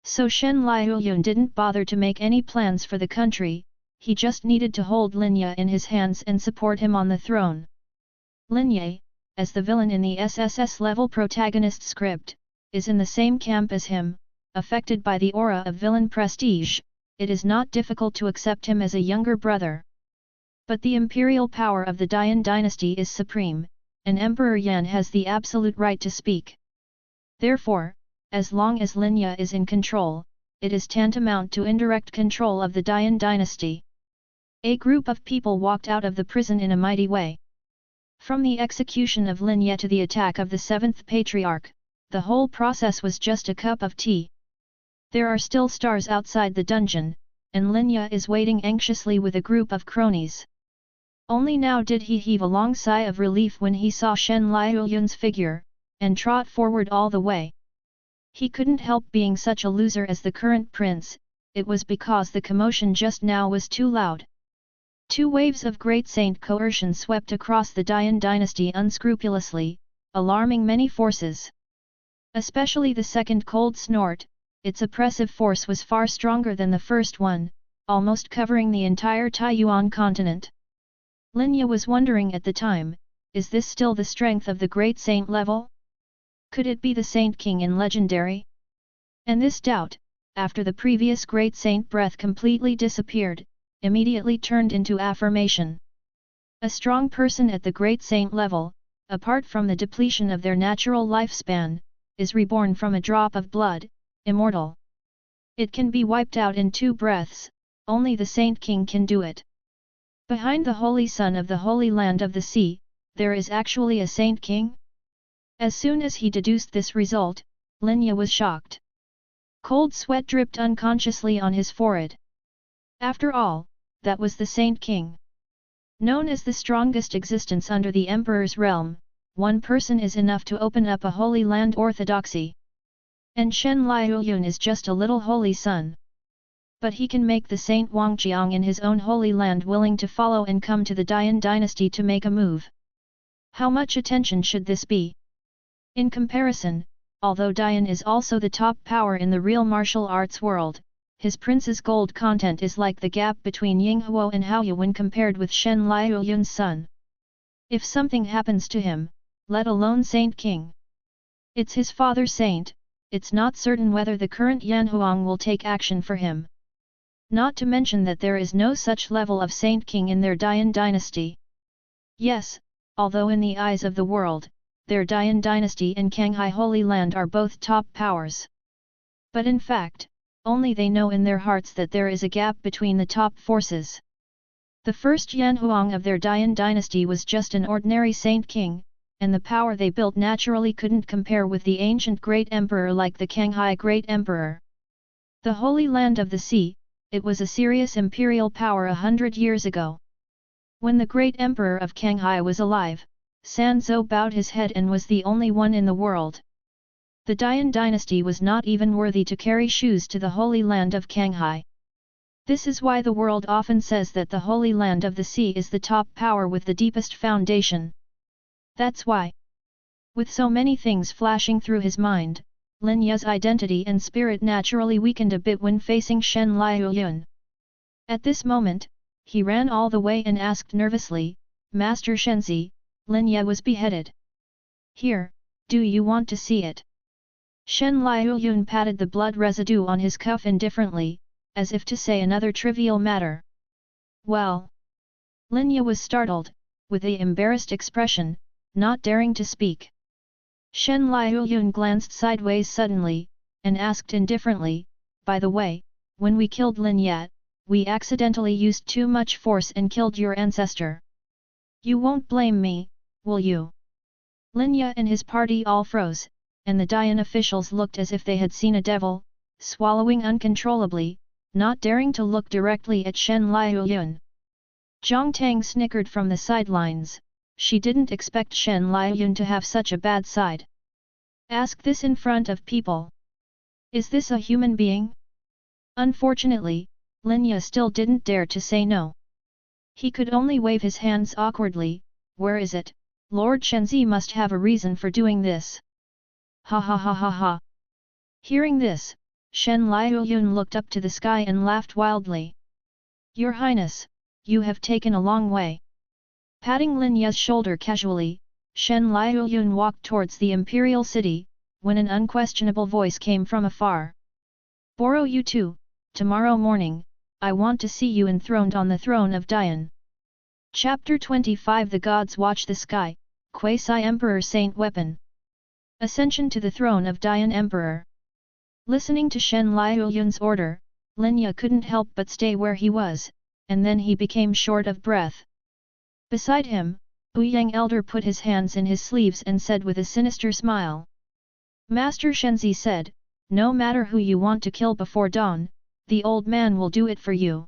So Shen Liuyun didn't bother to make any plans for the country, he just needed to hold Linya in his hands and support him on the throne. Lin Ye, as the villain in the SSS-level Protagonist script, is in the same camp as him, affected by the aura of villain prestige. It is not difficult to accept him as a younger brother. But the imperial power of the Dian dynasty is supreme, and Emperor Yan has the absolute right to speak. Therefore, as long as Lin Ye is in control, it is tantamount to indirect control of the Dian dynasty. A group of people walked out of the prison in a mighty way. From the execution of Lin Ye to the attack of the seventh patriarch, the whole process was just a cup of tea. There are still stars outside the dungeon, and Lin Ye is waiting anxiously with a group of cronies. Only now did he heave a long sigh of relief when he saw Shen Liuyun's figure, and trot forward all the way. He couldn't help being such a loser as the current prince, it was because the commotion just now was too loud. Two waves of great saint coercion swept across the Dian dynasty unscrupulously, alarming many forces. Especially the second cold snort, its oppressive force was far stronger than the first one, almost covering the entire Taiyuan continent. Lin Ye was wondering at the time, is this still the strength of the great saint level? Could it be the Saint King in Legendary? And this doubt, after the previous great saint breath completely disappeared, immediately turned into affirmation. A strong person at the great saint level, apart from the depletion of their natural lifespan, is reborn from a drop of blood, immortal. It can be wiped out in 2 breaths, only the Saint King can do it. Behind the Holy Son of the Holy Land of the Sea, there is actually a Saint King? As soon as he deduced this result, Lin Ye was shocked. Cold sweat dripped unconsciously on his forehead. After all, that was the Saint King. Known as the strongest existence under the Emperor's realm, one person is enough to open up a Holy Land orthodoxy. And Shen Liuyun is just a little holy son. But he can make the Saint Wangjiang in his own holy land willing to follow and come to the Dian dynasty to make a move. How much attention should this be? In comparison, although Dian is also the top power in the real martial arts world, his prince's gold content is like the gap between Yinghuo and Haoyu when compared with Shen Liuyun's son. If something happens to him, let alone Saint King. It's his father saint, it's not certain whether the current Yanhuang will take action for him. Not to mention that there is no such level of Saint King in their Dian dynasty. Yes, although in the eyes of the world, their Dian dynasty and Kanghai Holy Land are both top powers. But in fact, only they know in their hearts that there is a gap between the top forces. The first Yanhuang of their Dian dynasty was just an ordinary Saint King, and the power they built naturally couldn't compare with the ancient Great Emperor like the Kanghai Great Emperor. The Holy Land of the Sea, it was a serious imperial power 100 years ago. When the Great Emperor of Kanghai was alive, Sanzhou bowed his head and was the only one in the world. The Dian dynasty was not even worthy to carry shoes to the Holy Land of Kanghai. This is why the world often says that the Holy Land of the Sea is the top power with the deepest foundation. That's why. With so many things flashing through his mind, Lin Ye's identity and spirit naturally weakened a bit when facing Shen Liuyun. At this moment, he ran all the way and asked nervously, "Master Shenzi, Lin Ye was beheaded. Here, do you want to see it?" Shen Liuyun patted the blood residue on his cuff indifferently, as if to say another trivial matter. Well. Lin Ye was startled, with an embarrassed expression, not daring to speak. Shen Liuyun glanced sideways suddenly, and asked indifferently, "By the way, when we killed Lin Ye, we accidentally used too much force and killed your ancestor. You won't blame me, will you?" Lin Ye and his party all froze, and the Dian officials looked as if they had seen a devil, swallowing uncontrollably, not daring to look directly at Shen Liuyun. Zhang Tang snickered from the sidelines. She didn't expect Shen Liuyun to have such a bad side. Ask this in front of people. Is this a human being? Unfortunately, Lin Ye still didn't dare to say no. He could only wave his hands awkwardly. "Where is it? Lord Shenzi must have a reason for doing this." Ha ha ha ha ha. Hearing this, Shen Liuyun looked up to the sky and laughed wildly. "Your Highness, you have taken a long way." Patting Lin Ye's shoulder casually, Shen Liuyun walked towards the imperial city, when an unquestionable voice came from afar. Borrow you too, tomorrow morning, I want to see you enthroned on the throne of Dian. Chapter 25 The Gods Watch the Sky, Quasi-Emperor Saint Weapon. Ascension to the throne of Dian Emperor. Listening to Shen Liuyun's order, Linya couldn't help but stay where he was, and then he became short of breath. Beside him, Ouyang Elder put his hands in his sleeves and said with a sinister smile. Master Shenzi said, no matter who you want to kill before dawn, the old man will do it for you.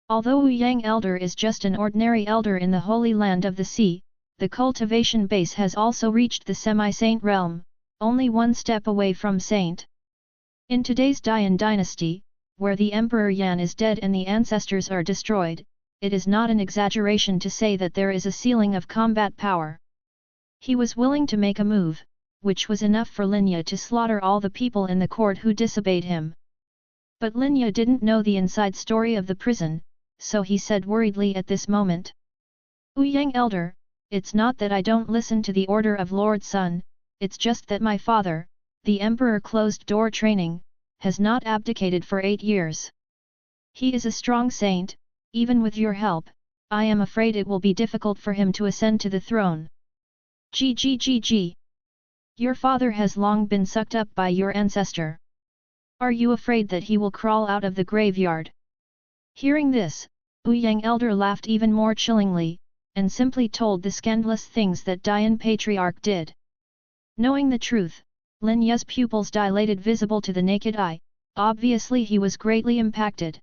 Although Ouyang Elder is just an ordinary elder in the Holy Land of the Sea, the cultivation base has also reached the semi-saint realm, only one step away from saint. In today's Dian dynasty, where the Emperor Yan is dead and the ancestors are destroyed, it is not an exaggeration to say that there is a ceiling of combat power. He was willing to make a move, which was enough for Linya to slaughter all the people in the court who disobeyed him. But Linya didn't know the inside story of the prison, so he said worriedly at this moment. Ouyang Elder, it's not that I don't listen to the order of Lord Sun, it's just that my father, the Emperor closed-door training, has not abdicated for 8 years. He is a strong saint, even with your help, I am afraid it will be difficult for him to ascend to the throne. Gg. Your father has long been sucked up by your ancestor. Are you afraid that he will crawl out of the graveyard? Hearing this, Ouyang Elder laughed even more chillingly, and simply told the scandalous things that Dian Patriarch did. Knowing the truth, Linya's pupils dilated visible to the naked eye, obviously he was greatly impacted.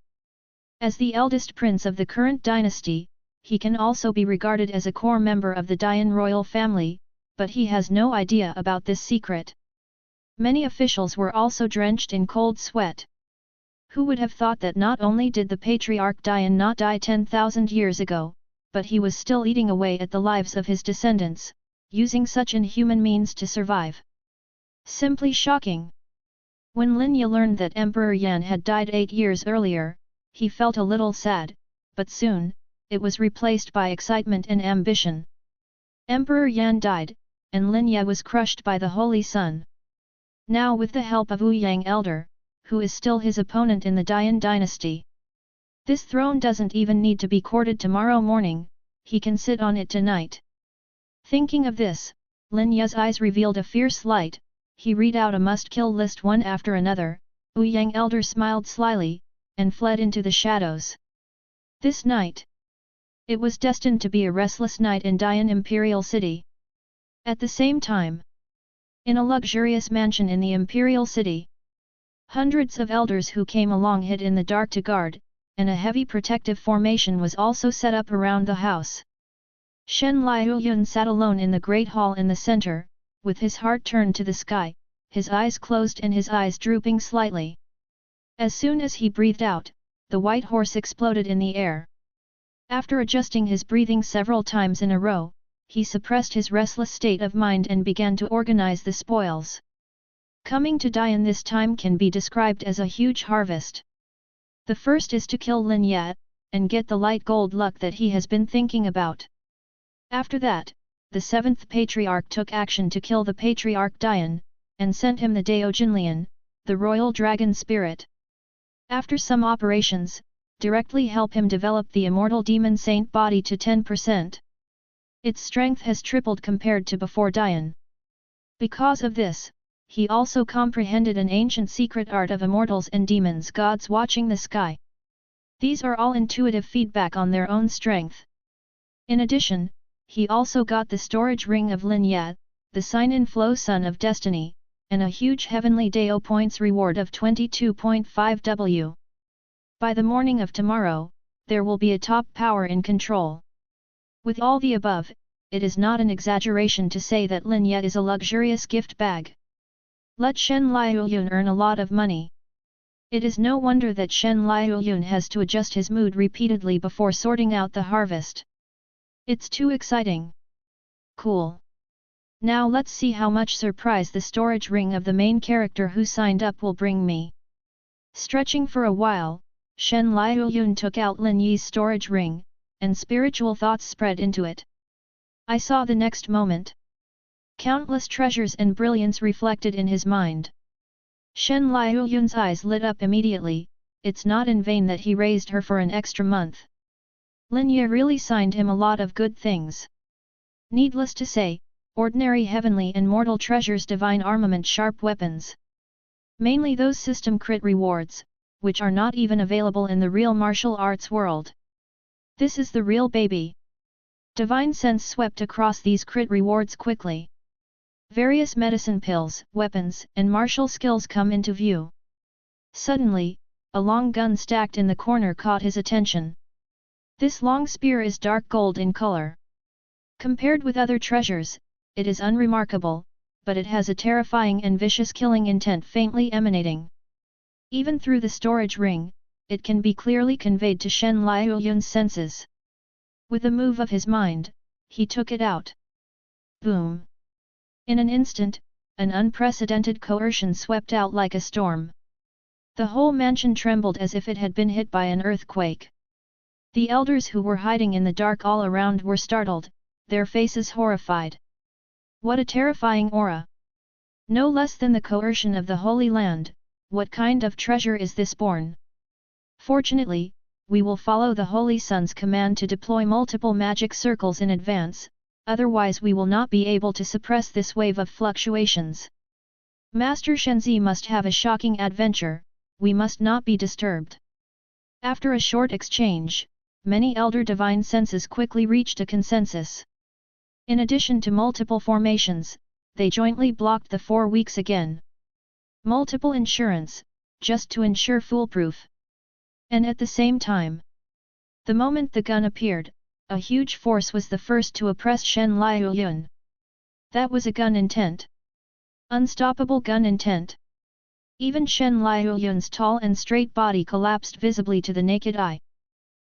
As the eldest prince of the current dynasty, he can also be regarded as a core member of the Dian royal family, but he has no idea about this secret. Many officials were also drenched in cold sweat. Who would have thought that not only did the Patriarch Dian not die 10,000 years ago, but he was still eating away at the lives of his descendants, using such inhuman means to survive. Simply shocking. When Linya learned that Emperor Yan had died 8 years earlier, he felt a little sad, but soon, it was replaced by excitement and ambition. Emperor Yan died, and Linya was crushed by the Holy Sun. Now with the help of Ouyang Elder, who is still his opponent in the Dian dynasty. This throne doesn't even need to be courted tomorrow morning, he can sit on it tonight. Thinking of this, Linya's eyes revealed a fierce light, he read out a must-kill list one after another, Ouyang Elder smiled slyly, and fled into the shadows. This night. It was destined to be a restless night in Dian Imperial City. At the same time, in a luxurious mansion in the Imperial City, hundreds of elders who came along hid in the dark to guard, and a heavy protective formation was also set up around the house. Shen Liuyun sat alone in the great hall in the center, with his heart turned to the sky, his eyes closed and his eyes drooping slightly. As soon as he breathed out, the white horse exploded in the air. After adjusting his breathing several times in a row, he suppressed his restless state of mind and began to organize the spoils. Coming to Dian this time can be described as a huge harvest. The first is to kill Linya, and get the light gold luck that he has been thinking about. After that, the 7th Patriarch took action to kill the Patriarch Dian, and sent him the Dao Jinlian, the royal dragon spirit. After some operations, directly help him develop the immortal demon saint body to 10%. Its strength has tripled compared to before Dian. Because of this, he also comprehended an ancient secret art of immortals and demons gods watching the sky. These are all intuitive feedback on their own strength. In addition, he also got the storage ring of Linya, the sign-in flow sun of destiny, and a huge heavenly Dao points reward of 22.5 W. By the morning of tomorrow, there will be a top power in control. With all the above, it is not an exaggeration to say that Linya is a luxurious gift bag. Let Shen Liuyun earn a lot of money. It is no wonder that Shen Liuyun has to adjust his mood repeatedly before sorting out the harvest. It's too exciting. Cool. Now let's see how much surprise the storage ring of the main character who signed up will bring me. Stretching for a while, Shen Liuyun took out Lin Yi's storage ring, and spiritual thoughts spread into it. I saw the next moment. Countless treasures and brilliance reflected in his mind. Shen Liuyun's eyes lit up immediately. It's not in vain that he raised her for an extra month. Lin Ye really signed him a lot of good things. Needless to say, ordinary heavenly and mortal treasures, divine armament, sharp weapons. Mainly those system crit rewards, which are not even available in the real martial arts world. This is the real baby. Divine sense swept across these crit rewards quickly. Various medicine pills, weapons, and martial skills come into view. Suddenly, a long gun stacked in the corner caught his attention. This long spear is dark gold in color. Compared with other treasures, it is unremarkable, but it has a terrifying and vicious killing intent faintly emanating. Even through the storage ring, it can be clearly conveyed to Shen Liuyun's senses. With a move of his mind, he took it out. Boom! In an instant, an unprecedented coercion swept out like a storm. The whole mansion trembled as if it had been hit by an earthquake. The elders who were hiding in the dark all around were startled, their faces horrified. What a terrifying aura! No less than the coercion of the Holy Land. What kind of treasure is this born? Fortunately, we will follow the Holy Sun's command to deploy multiple magic circles in advance, otherwise we will not be able to suppress this wave of fluctuations. Master Shenzi must have a shocking adventure, we must not be disturbed. After a short exchange, many elder divine senses quickly reached a consensus. In addition to multiple formations, they jointly blocked the 4 weeks again. Multiple insurance, just to ensure foolproof. And at the same time, the moment the gun appeared, a huge force was the first to oppress Shen Liuyun. That was a gun intent. Unstoppable gun intent. Even Shen Liuyun's tall and straight body collapsed visibly to the naked eye.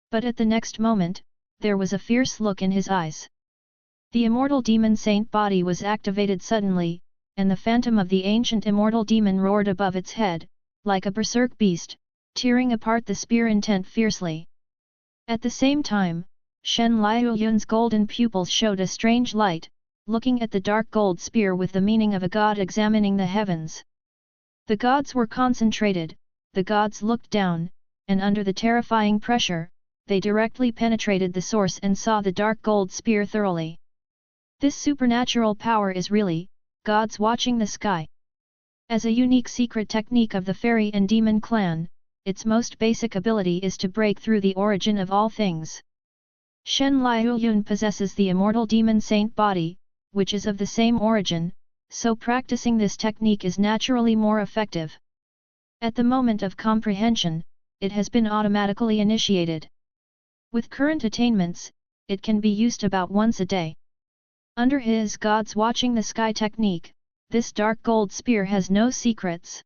But at the next moment, there was a fierce look in his eyes. The immortal demon saint body was activated suddenly, and the phantom of the ancient immortal demon roared above its head, like a berserk beast, tearing apart the spear intent fiercely. At the same time, Shen Liuyun's golden pupils showed a strange light, looking at the dark gold spear with the meaning of a god examining the heavens. The gods were concentrated, the gods looked down, and under the terrifying pressure, they directly penetrated the source and saw the dark gold spear thoroughly. This supernatural power is really, gods watching the sky. As a unique secret technique of the fairy and demon clan, its most basic ability is to break through the origin of all things. Shen Liuyun possesses the immortal demon saint body, which is of the same origin, so practicing this technique is naturally more effective. At the moment of comprehension, it has been automatically initiated. With current attainments, it can be used about once a day. Under his gods watching the sky technique, this dark gold spear has no secrets.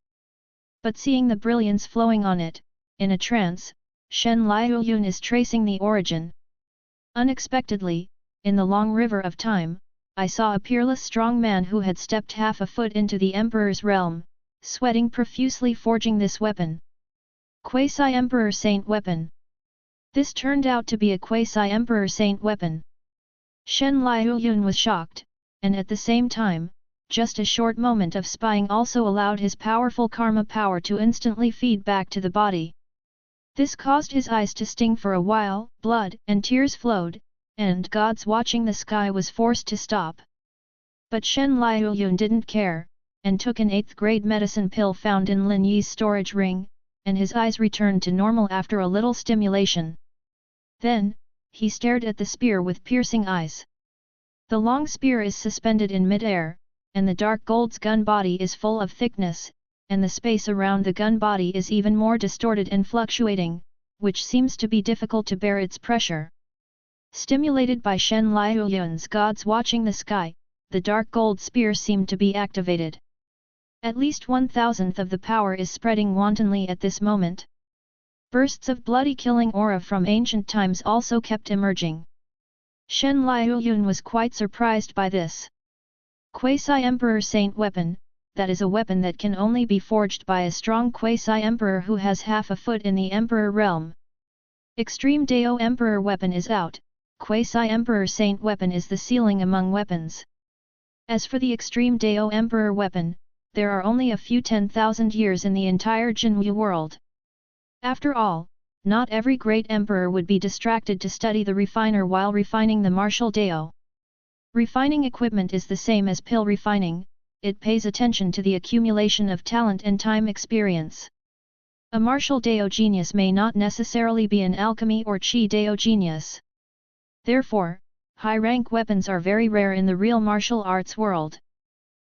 But seeing the brilliance flowing on it, in a trance, Shen Liuyun is tracing the origin. Unexpectedly, in the long river of time, I saw a peerless strong man who had stepped half a foot into the Emperor's realm, sweating profusely forging this weapon. Quasi-Emperor Saint weapon. This turned out to be a quasi-Emperor Saint weapon. Shen Liuyun was shocked, and at the same time, just a short moment of spying also allowed his powerful karma power to instantly feed back to the body. This caused his eyes to sting for a while, blood and tears flowed, and gods watching the sky was forced to stop. But Shen Liuyun didn't care, and took an 8th grade medicine pill found in Lin Yi's storage ring, and his eyes returned to normal after a little stimulation. Then, he stared at the spear with piercing eyes. The long spear is suspended in mid-air, and the dark gold's gun body is full of thickness, and the space around the gun body is even more distorted and fluctuating, which seems to be difficult to bear its pressure. Stimulated by Shen Liuyun's gods watching the sky, the dark gold spear seemed to be activated. At least 1,000th of the power is spreading wantonly at this moment. Bursts of bloody killing aura from ancient times also kept emerging. Shen Liuyun was quite surprised by this. Quasi-Emperor Saint weapon, that is a weapon that can only be forged by a strong quasi-emperor who has half a foot in the Emperor realm. Extreme Dao Emperor weapon is out, Quasi-Emperor Saint weapon is the ceiling among weapons. As for the extreme Dao Emperor weapon, there are only a few 10,000 years in the entire Jinwu world. After all, not every great emperor would be distracted to study the refiner while refining the martial Dao. Refining equipment is the same as pill refining, it pays attention to the accumulation of talent and time experience. A martial Dao genius may not necessarily be an alchemy or Qi Dao genius. Therefore, high-rank weapons are very rare in the real martial arts world.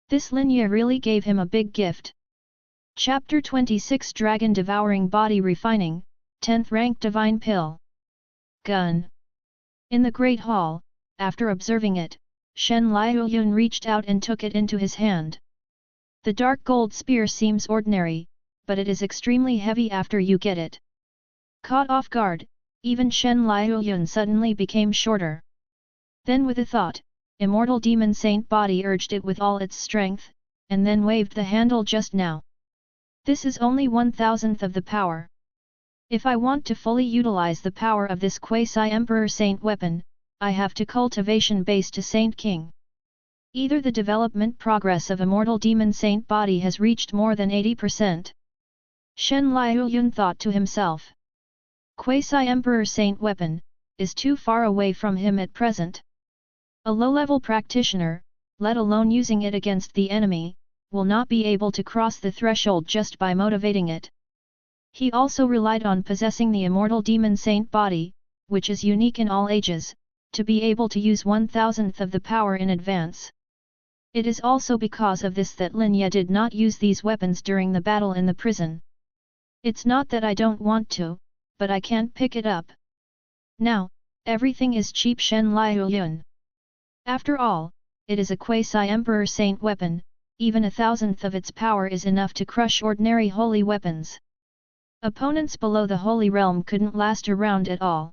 This Lin Ye really gave him a big gift. Chapter 26 Dragon Devouring Body Refining, 10th Rank Divine Pill. Gun. In the Great Hall, after observing it, Shen Liuyun reached out and took it into his hand. The dark gold spear seems ordinary, but it is extremely heavy after you get it. Caught off guard, even Shen Liuyun suddenly became shorter. Then with a thought, Immortal Demon Saint Body urged it with all its strength, and then waved the handle just now. This is only 1,000th of the power. If I want to fully utilize the power of this quasi-emperor saint weapon, I have to cultivation base to Saint King. Either the development progress of Immortal Demon Saint Body has reached more than 80%. Shen Liuyun thought to himself. Quasi-emperor saint weapon, is too far away from him at present. A low-level practitioner, let alone using it against the enemy, will not be able to cross the threshold just by motivating it. He also relied on possessing the Immortal Demon Saint Body, which is unique in all ages, to be able to use 1,000th of the power in advance. It is also because of this that Lin Ye did not use these weapons during the battle in the prison. It's not that I don't want to, but I can't pick it up. Now, everything is cheap. Shen Liuyun. After all, it is a quasi-emperor saint weapon, even 1,000th of its power is enough to crush ordinary holy weapons. Opponents below the holy realm couldn't last a round at all.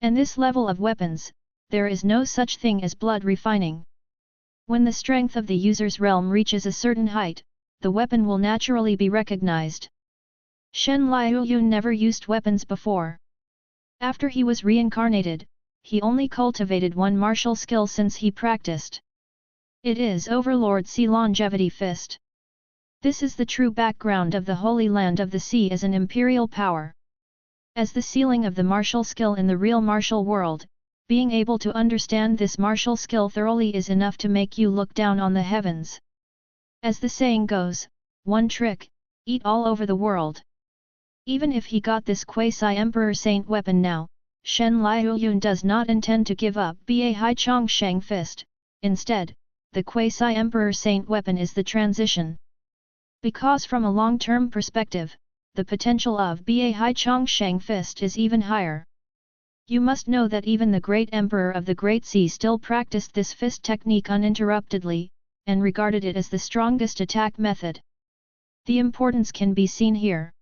And this level of weapons, there is no such thing as blood refining. When the strength of the user's realm reaches a certain height, the weapon will naturally be recognized. Shen Liuyun never used weapons before. After he was reincarnated, he only cultivated one martial skill since he practiced. It is Overlord Sea Longevity Fist. This is the true background of the Holy Land of the Sea as an imperial power. As the ceiling of the martial skill in the real martial world, being able to understand this martial skill thoroughly is enough to make you look down on the heavens. As the saying goes, one trick, eat all over the world. Even if he got this quasi-emperor saint weapon now, Shen Liuyun does not intend to give up Ba Hai Chong Shang Fist, instead, the quasi-emperor saint weapon is the transition. Because from a long-term perspective, the potential of Ba Hai Chong Shang Fist is even higher. You must know that even the great emperor of the Great Sea still practiced this fist technique uninterruptedly, and regarded it as the strongest attack method. The importance can be seen here.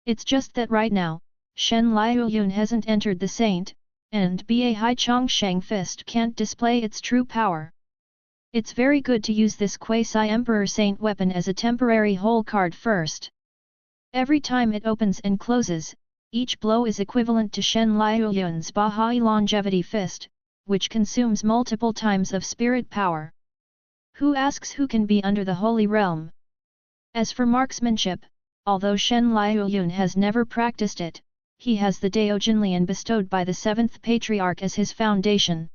It's just that right now, Shen Liuyun hasn't entered the saint, and Ba Hai Chong Shang Fist can't display its true power. It's very good to use this quasi-emperor saint weapon as a temporary hole card first. Every time it opens and closes, each blow is equivalent to Shen Liuyun's Ba Hai Longevity Fist, which consumes multiple times of spirit power. Who asks who can be under the Holy Realm? As for marksmanship, although Shen Liuyun has never practiced it, he has the Dao Jinlian bestowed by the 7th Patriarch as his foundation.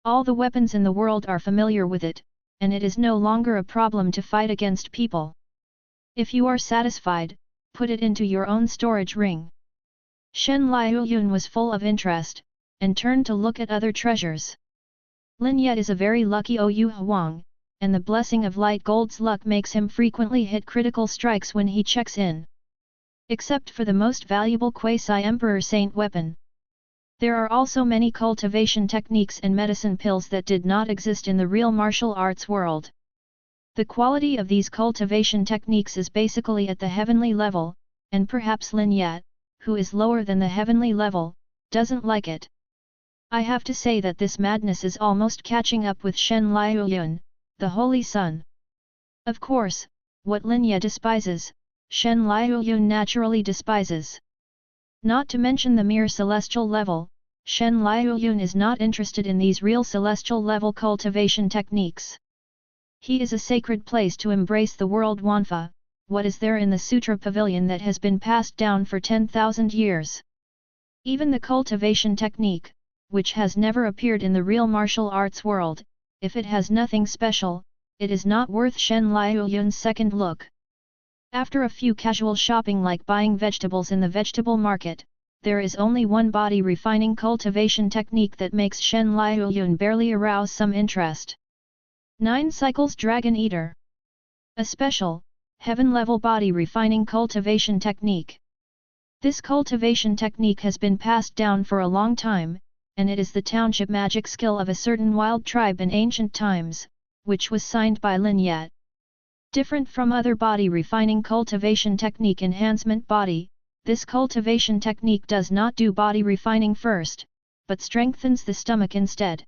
All the weapons in the world are familiar with it, and it is no longer a problem to fight against people. If you are satisfied, put it into your own storage ring. Shen Liuyun was full of interest, and turned to look at other treasures. Lin Ye is a very lucky Ou Huang, and the blessing of light gold's luck makes him frequently hit critical strikes when he checks in. Except for the most valuable quasi-emperor saint weapon. There are also many cultivation techniques and medicine pills that did not exist in the real martial arts world. The quality of these cultivation techniques is basically at the heavenly level, and perhaps Lin Ye, who is lower than the heavenly level, doesn't like it. I have to say that this madness is almost catching up with Shen Liuyun, the Holy Sun. Of course, what Lin Ye despises, Shen Liuyun naturally despises. Not to mention the mere celestial level, Shen Liuyun is not interested in these real celestial level cultivation techniques. He is a sacred place to embrace the world Wanfa. What is there in the Sutra Pavilion that has been passed down for 10,000 years? Even the cultivation technique, which has never appeared in the real martial arts world, if it has nothing special, it is not worth Shen Liuyun's second look. After a few casual shopping like buying vegetables in the vegetable market, there is only one body refining cultivation technique that makes Shen Liuyun barely arouse some interest. 9 Cycles Dragon Eater. A special, heaven-level body refining cultivation technique. This cultivation technique has been passed down for a long time, and it is the township magic skill of a certain wild tribe in ancient times, which was signed by Lin Ye. Different from other body refining cultivation technique enhancement body, this cultivation technique does not do body refining first, but strengthens the stomach instead.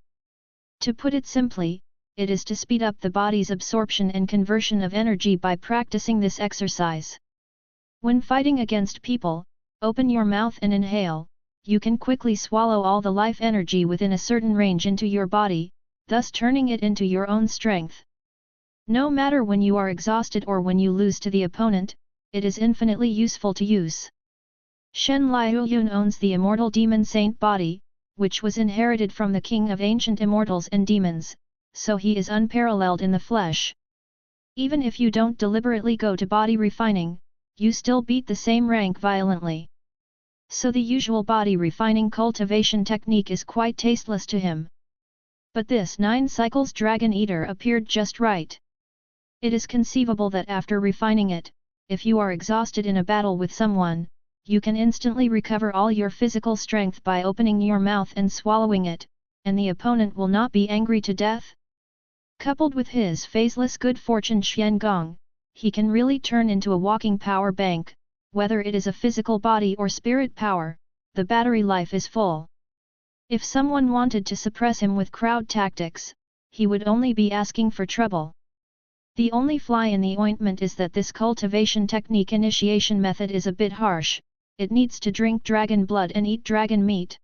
To put it simply, it is to speed up the body's absorption and conversion of energy by practicing this exercise. When fighting against people, open your mouth and inhale. You can quickly swallow all the life energy within a certain range into your body, thus turning it into your own strength. No matter when you are exhausted or when you lose to the opponent, it is infinitely useful to use. Shen Liuyun owns the immortal demon saint body, which was inherited from the king of ancient immortals and demons, so he is unparalleled in the flesh. Even if you don't deliberately go to body refining, you still beat the same rank violently. So the usual body refining cultivation technique is quite tasteless to him. But this 9 Cycles Dragon Eater appeared just right. It is conceivable that after refining it, if you are exhausted in a battle with someone, you can instantly recover all your physical strength by opening your mouth and swallowing it, and the opponent will not be angry to death. Coupled with his phaseless good fortune Xiangong, he can really turn into a walking power bank, whether it is a physical body or spirit power, the battery life is full. If someone wanted to suppress him with crowd tactics, he would only be asking for trouble. The only fly in the ointment is that this cultivation technique initiation method is a bit harsh, it needs to drink dragon blood and eat dragon meat.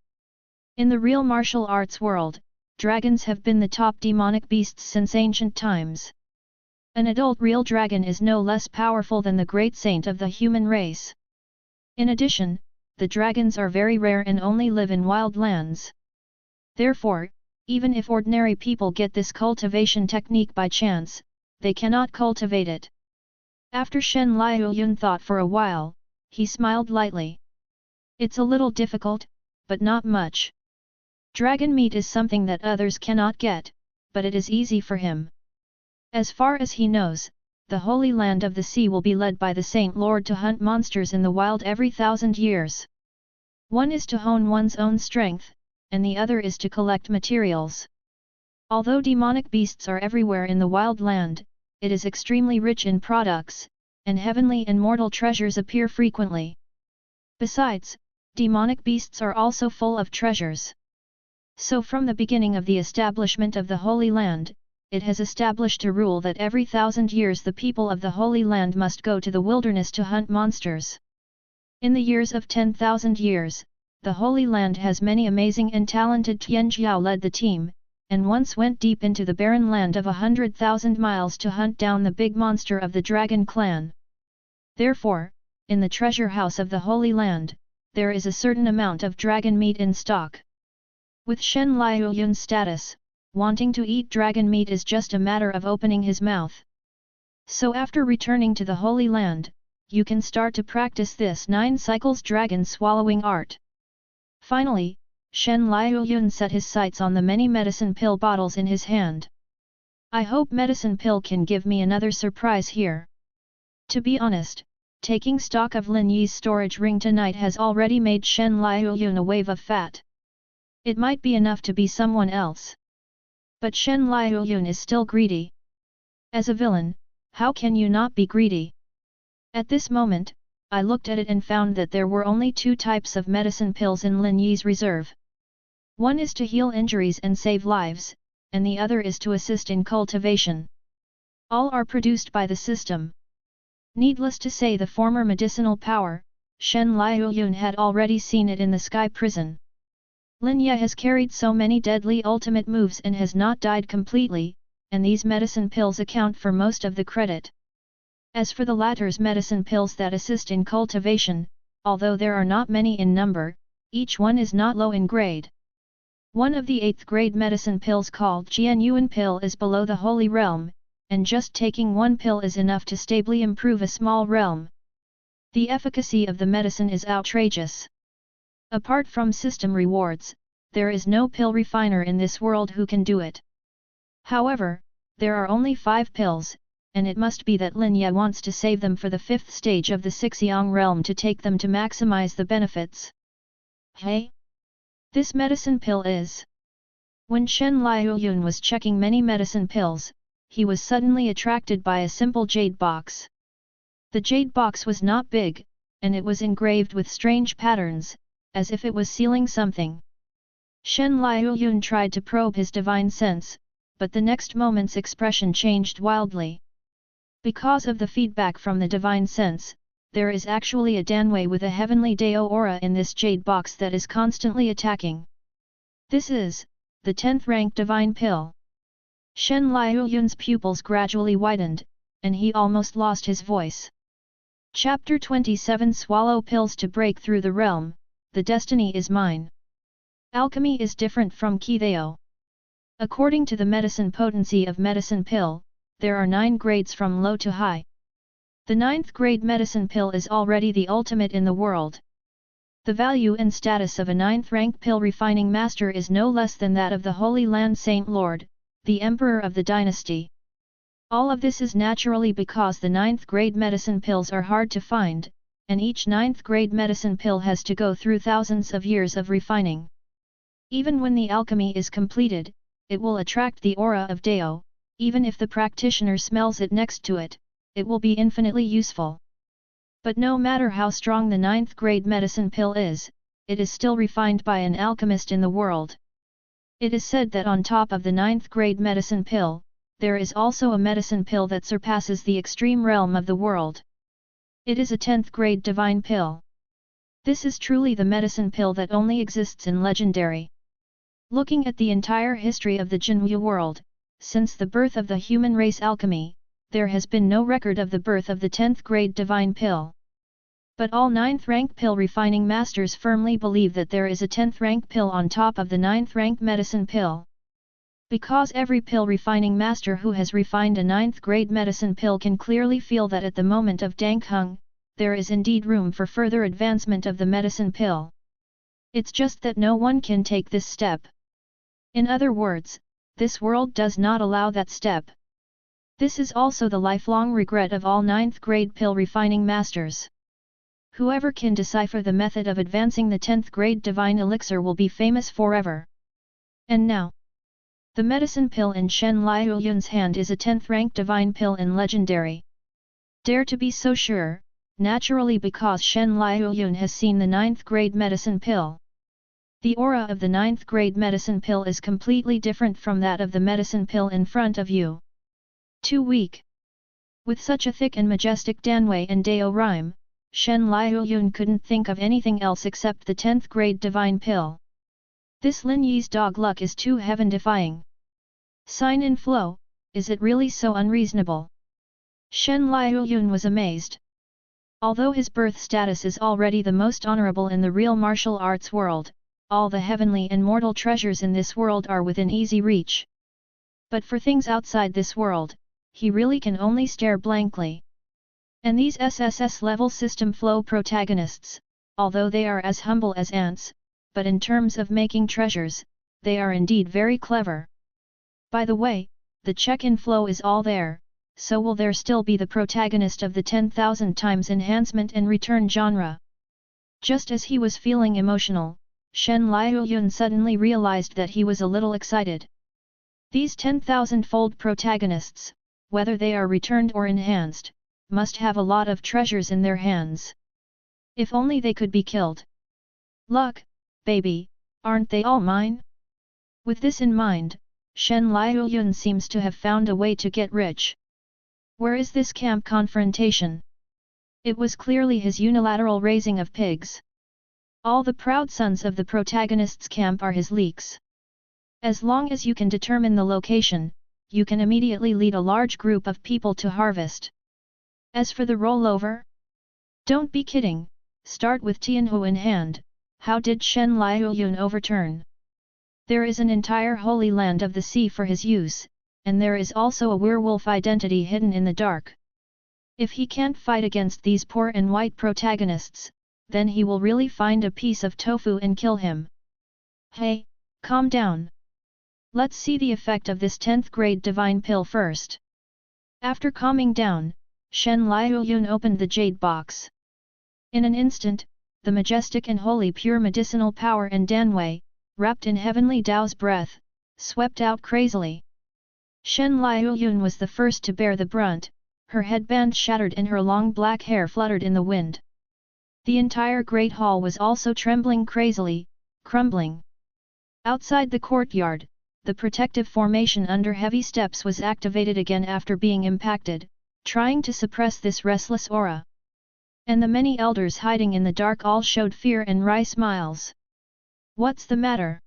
In the real martial arts world, dragons have been the top demonic beasts since ancient times. An adult real dragon is no less powerful than the great saint of the human race. In addition, the dragons are very rare and only live in wild lands. Therefore, even if ordinary people get this cultivation technique by chance, they cannot cultivate it. After Shen Liuyun thought for a while, he smiled lightly. It's a little difficult, but not much. Dragon meat is something that others cannot get, but it is easy for him. As far as he knows, the Holy Land of the Sea will be led by the Saint Lord to hunt monsters in the wild every 1,000 years. One is to hone one's own strength, and the other is to collect materials. Although demonic beasts are everywhere in the wild land, it is extremely rich in products, and heavenly and mortal treasures appear frequently. Besides, demonic beasts are also full of treasures. So from the beginning of the establishment of the Holy Land, it has established a rule that every 1,000 years the people of the Holy Land must go to the wilderness to hunt monsters. In the years of 10,000 years, the Holy Land has many amazing and talented Tianjiao led the team, and once went deep into the barren land of 100,000 miles to hunt down the big monster of the Dragon Clan. Therefore, in the treasure house of the Holy Land, there is a certain amount of dragon meat in stock. With Shen Liuyun's status, wanting to eat dragon meat is just a matter of opening his mouth. So after returning to the Holy Land, you can start to practice this 9 Cycles dragon swallowing art. Finally, Shen Liuyun set his sights on the many medicine pill bottles in his hand. I hope medicine pill can give me another surprise here. To be honest, taking stock of Lin Yi's storage ring tonight has already made Shen Liuyun a wave of fat. It might be enough to be someone else. But Shen Liuyun is still greedy. As a villain, how can you not be greedy? At this moment, I looked at it and found that there were only 2 types of medicine pills in Lin Yi's reserve. One is to heal injuries and save lives, and the other is to assist in cultivation. All are produced by the system. Needless to say, the former medicinal power, Shen Liuyun had already seen it in the Sky Prison. Lin Ye has carried so many deadly ultimate moves and has not died completely, and these medicine pills account for most of the credit. As for the latter's medicine pills that assist in cultivation, although there are not many in number, each one is not low in grade. One of the 8th grade medicine pills called Shen Liuyun pill is below the holy realm, and just taking one pill is enough to stably improve a small realm. The efficacy of the medicine is outrageous. Apart from system rewards, there is no pill refiner in this world who can do it. However, there are only 5 pills, and it must be that Lin Ye wants to save them for the 5th stage of the Sixiang realm to take them to maximize the benefits. Hey! This medicine pill is... When Shen Liuyun was checking many medicine pills, he was suddenly attracted by a simple jade box. The jade box was not big, and it was engraved with strange patterns, as if it was sealing something. Shen Liuyun tried to probe his divine sense, but the next moment's expression changed wildly. Because of the feedback from the divine sense, there is actually a Danwei with a heavenly Dao aura in this jade box that is constantly attacking. This is the 10th rank divine pill. Shen Liuyun's pupils gradually widened, and he almost lost his voice. Chapter 27 Swallow pills to break through the realm, the destiny is mine. Alchemy is different from Qidao. According to the medicine potency of medicine pill, there are 9 grades from low to high. The 9th grade medicine pill is already the ultimate in the world. The value and status of a 9th rank pill refining master is no less than that of the Holy Land Saint Lord, the Emperor of the dynasty. All of this is naturally because the 9th grade medicine pills are hard to find, and each 9th grade medicine pill has to go through thousands of years of refining. Even when the alchemy is completed, it will attract the aura of Dao. Even if the practitioner smells it next to it, it will be infinitely useful. But no matter how strong the 9th grade medicine pill is, it is still refined by an alchemist in the world. It is said that on top of the 9th grade medicine pill, there is also a medicine pill that surpasses the extreme realm of the world. It is a 10th grade divine pill. This is truly the medicine pill that only exists in legendary. Looking at the entire history of the Jinwu world, since the birth of the human race alchemy, there has been no record of the birth of the 10th grade divine pill. But all 9th rank pill refining masters firmly believe that there is a 10th rank pill on top of the 9th rank medicine pill. Because every pill refining master who has refined a 9th grade medicine pill can clearly feel that at the moment of Dangheng, there is indeed room for further advancement of the medicine pill. It's just that no one can take this step. In other words, this world does not allow that step. This is also the lifelong regret of all 9th grade pill refining masters. Whoever can decipher the method of advancing the 10th grade divine elixir will be famous forever. And now, the medicine pill in Shen Liuyun's hand is a 10th rank divine pill in legendary. Dare to be so sure, naturally because Shen Liuyun has seen the 9th grade medicine pill. The aura of the 9th grade medicine pill is completely different from that of the medicine pill in front of you. Too weak. With such a thick and majestic Danwei and Dao rhyme, Shen Liuyun couldn't think of anything else except the 10th grade divine pill. This Lin Yi's dog luck is too heaven-defying. Sign in flow, is it really so unreasonable? Shen Liuyun was amazed. Although his birth status is already the most honorable in the real martial arts world, all the heavenly and mortal treasures in this world are within easy reach. But for things outside this world, he really can only stare blankly. And these SSS-level system flow protagonists, although they are as humble as ants, but in terms of making treasures, they are indeed very clever. By the way, the check-in flow is all there, so will there still be the protagonist of the 10,000 times enhancement and return genre? Just as he was feeling emotional, Shen Liuyun suddenly realized that he was a little excited. These 10,000-fold protagonists, whether they are returned or enhanced, must have a lot of treasures in their hands. If only they could be killed. Luck, baby, aren't they all mine? With this in mind, Shen Liuyun seems to have found a way to get rich. Where is this camp confrontation? It was clearly his unilateral raising of pigs. All the proud sons of the protagonist's camp are his leaks. As long as you can determine the location, you can immediately lead a large group of people to harvest. As for the rollover? Don't be kidding, start with Tianhu in hand, how did Shen Liuyun overturn? There is an entire holy land of the sea for his use, and there is also a werewolf identity hidden in the dark. If he can't fight against these poor and white protagonists, then he will really find a piece of tofu and kill him. Hey, calm down. Let's see the effect of this 10th grade divine pill first. After calming down, Shen Liuyun opened the jade box. In an instant, the majestic and holy pure medicinal power and Danwei, wrapped in heavenly Tao's breath, swept out crazily. Shen Liuyun was the first to bear the brunt, her headband shattered and her long black hair fluttered in the wind. The entire great hall was also trembling crazily, crumbling. Outside the courtyard, the protective formation under heavy steps was activated again after being impacted, trying to suppress this restless aura. And the many elders hiding in the dark all showed fear and wry smiles. What's the matter?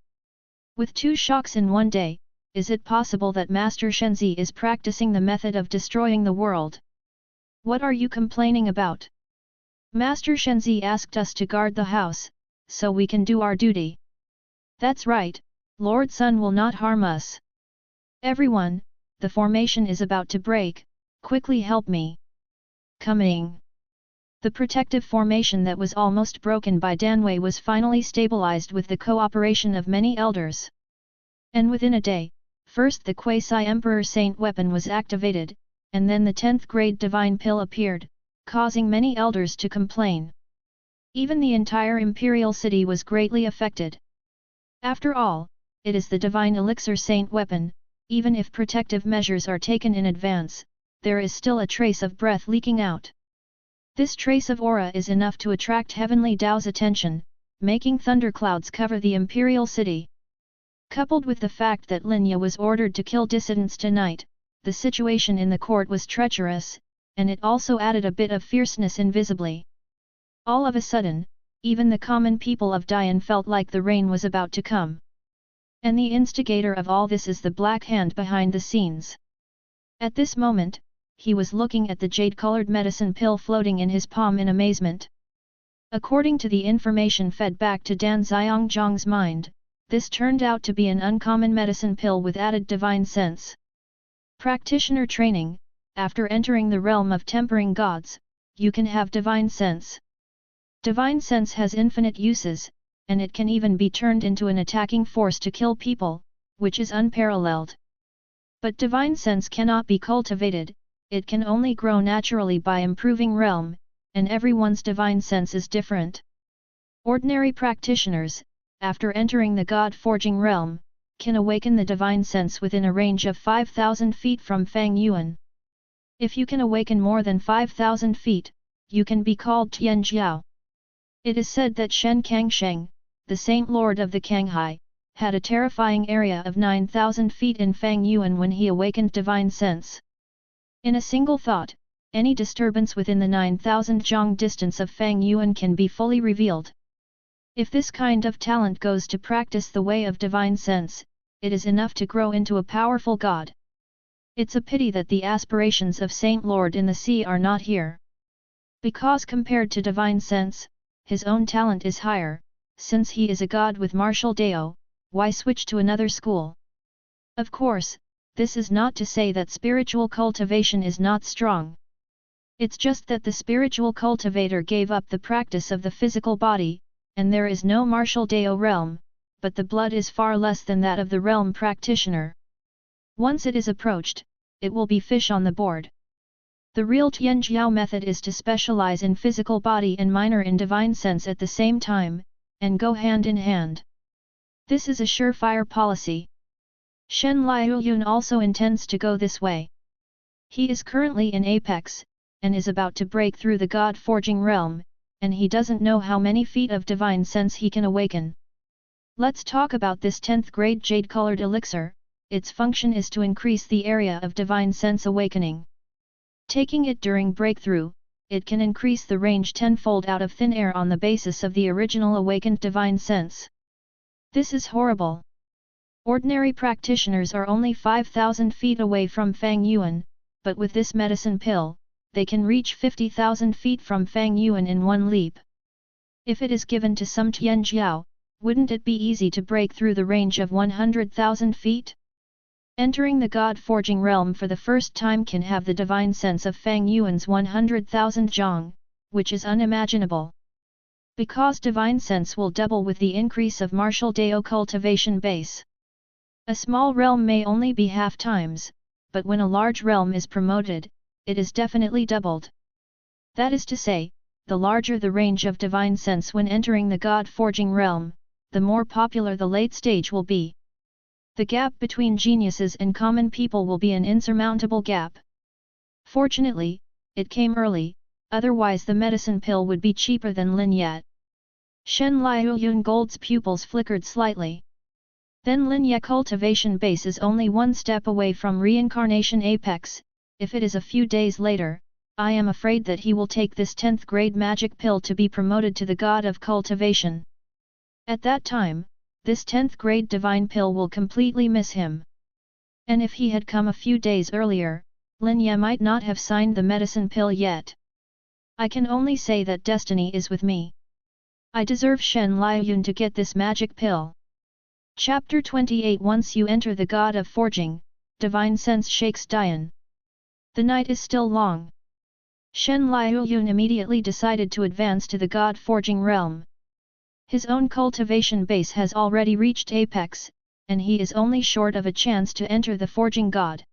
With 2 shocks in one day, is it possible that Master Shenzi is practicing the method of destroying the world? What are you complaining about? Master Shenzi asked us to guard the house, so we can do our duty. That's right, Lord Sun will not harm us. Everyone, the formation is about to break, quickly help me. Coming. The protective formation that was almost broken by Danwei was finally stabilized with the cooperation of many elders. And within a day, first the quasi-emperor saint weapon was activated, and then the 10th grade divine pill appeared, causing many elders to complain. Even the entire imperial city was greatly affected. After all, it is the divine elixir saint weapon, even if protective measures are taken in advance, there is still a trace of breath leaking out. This trace of aura is enough to attract heavenly Tao's attention, making thunderclouds cover the imperial city. Coupled with the fact that Linya was ordered to kill dissidents tonight, the situation in the court was treacherous, and it also added a bit of fierceness invisibly. All of a sudden, even the common people of Dian felt like the rain was about to come. And the instigator of all this is the Black Hand behind the scenes. At this moment, he was looking at the jade-colored medicine pill floating in his palm in amazement. According to the information fed back to Dan Xiongzhang's mind, this turned out to be an uncommon medicine pill with added divine sense. Practitioner training: after entering the realm of tempering gods, you can have divine sense. Divine sense has infinite uses, and it can even be turned into an attacking force to kill people, which is unparalleled. But divine sense cannot be cultivated, it can only grow naturally by improving realm, and everyone's divine sense is different. Ordinary practitioners, after entering the God-forging realm, can awaken the divine sense within a range of 5,000 feet from Fang Yuan. If you can awaken more than 5,000 feet, you can be called Tian Jiao. It is said that Shen Kangsheng, the Saint Lord of the Kanghai, had a terrifying area of 9,000 feet in Fang Yuan when he awakened divine sense. In a single thought, any disturbance within the 9,000 zhang distance of Fang Yuan can be fully revealed. If this kind of talent goes to practice the way of divine sense, it is enough to grow into a powerful god. It's a pity that the aspirations of Saint Lord in the sea are not here. Because compared to divine sense, his own talent is higher, since he is a god with martial Dao, why switch to another school? Of course, this is not to say that spiritual cultivation is not strong. It's just that the spiritual cultivator gave up the practice of the physical body, and there is no martial Dao realm, but the blood is far less than that of the realm practitioner. Once it is approached, it will be fish on the board. The real Tianjiao method is to specialize in physical body and minor in divine sense at the same time, and go hand in hand. This is a surefire policy. Shen Liuyun also intends to go this way. He is currently in Apex, and is about to break through the God-forging realm, and he doesn't know how many feet of divine sense he can awaken. Let's talk about this 10th grade jade-colored elixir. Its function is to increase the area of divine sense awakening. Taking it during breakthrough, it can increase the range tenfold out of thin air on the basis of the original awakened divine sense. This is horrible. Ordinary practitioners are only 5,000 feet away from Fang Yuan, but with this medicine pill, they can reach 50,000 feet from Fang Yuan in one leap. If it is given to some Tianjiao, wouldn't it be easy to break through the range of 100,000 feet? Entering the God-forging realm for the first time can have the divine sense of Fang Yuan's 100,000 zhang, which is unimaginable. Because divine sense will double with the increase of martial Dao cultivation base. A small realm may only be half times, but when a large realm is promoted, it is definitely doubled. That is to say, the larger the range of divine sense when entering the God-forging realm, the more popular the late stage will be. The gap between geniuses and common people will be an insurmountable gap. Fortunately, it came early, otherwise the medicine pill would be cheaper than Lin Yat. Shen Liuyun Gold's pupils flickered slightly. Then Lin Ye cultivation base is only one step away from reincarnation apex. If it is a few days later, I am afraid that he will take this 10th grade magic pill to be promoted to the god of cultivation. At that time, this 10th grade divine pill will completely miss him. And if he had come a few days earlier, Lin Ye might not have signed the medicine pill yet. I can only say that destiny is with me. I deserve Shen Liuyun to get this magic pill. Chapter 28. Once you enter the God of Forging, divine sense shakes Dian. The night is still long. Shen Liuyun immediately decided to advance to the God Forging realm. His own cultivation base has already reached apex, and he is only short of a chance to enter the Forging God.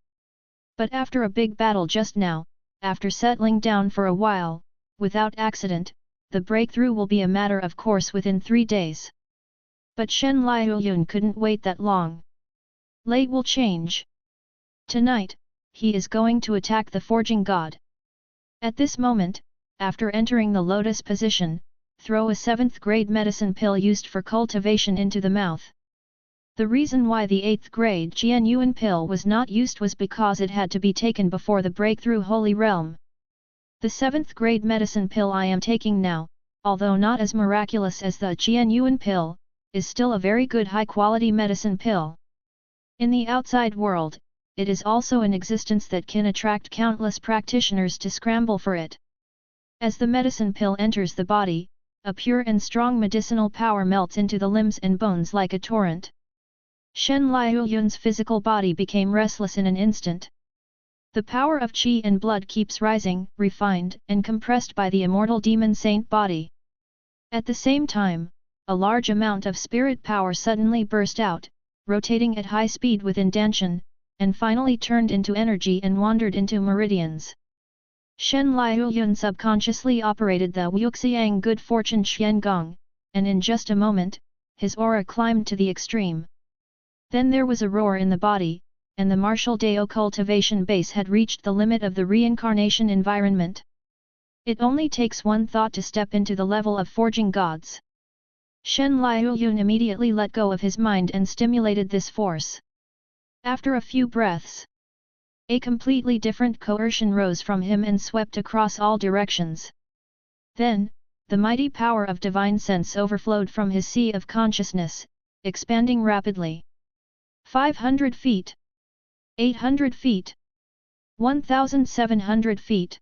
But after a big battle just now, after settling down for a while, without accident, the breakthrough will be a matter of course within 3 days. But Shen Liuyun couldn't wait that long. Late will change. Tonight, he is going to attack the Forging God. At this moment, after entering the lotus position, throw a 7th grade medicine pill used for cultivation into the mouth. The reason why the 8th grade Jian Yuan pill was not used was because it had to be taken before the breakthrough holy realm. The 7th grade medicine pill I am taking now, although not as miraculous as the Jian Yuan pill, is still a very good high-quality medicine pill. In the outside world, it is also an existence that can attract countless practitioners to scramble for it. As the medicine pill enters the body, a pure and strong medicinal power melts into the limbs and bones like a torrent. Shen Liuyun's physical body became restless in an instant. The power of qi and blood keeps rising, refined and compressed by the immortal demon saint body. At the same time, a large amount of spirit power suddenly burst out, rotating at high speed within Danshan, and finally turned into energy and wandered into meridians. Shen Liuyun subconsciously operated the Wuxiang Good Fortune Qiangong, and in just a moment, his aura climbed to the extreme. Then there was a roar in the body, and the martial Dao cultivation base had reached the limit of the reincarnation environment. It only takes one thought to step into the level of forging gods. Shen Liuyun immediately let go of his mind and stimulated this force. After a few breaths, a completely different coercion rose from him and swept across all directions. Then, the mighty power of divine sense overflowed from his sea of consciousness, expanding rapidly. 500 feet. 800 feet. 1,700 feet.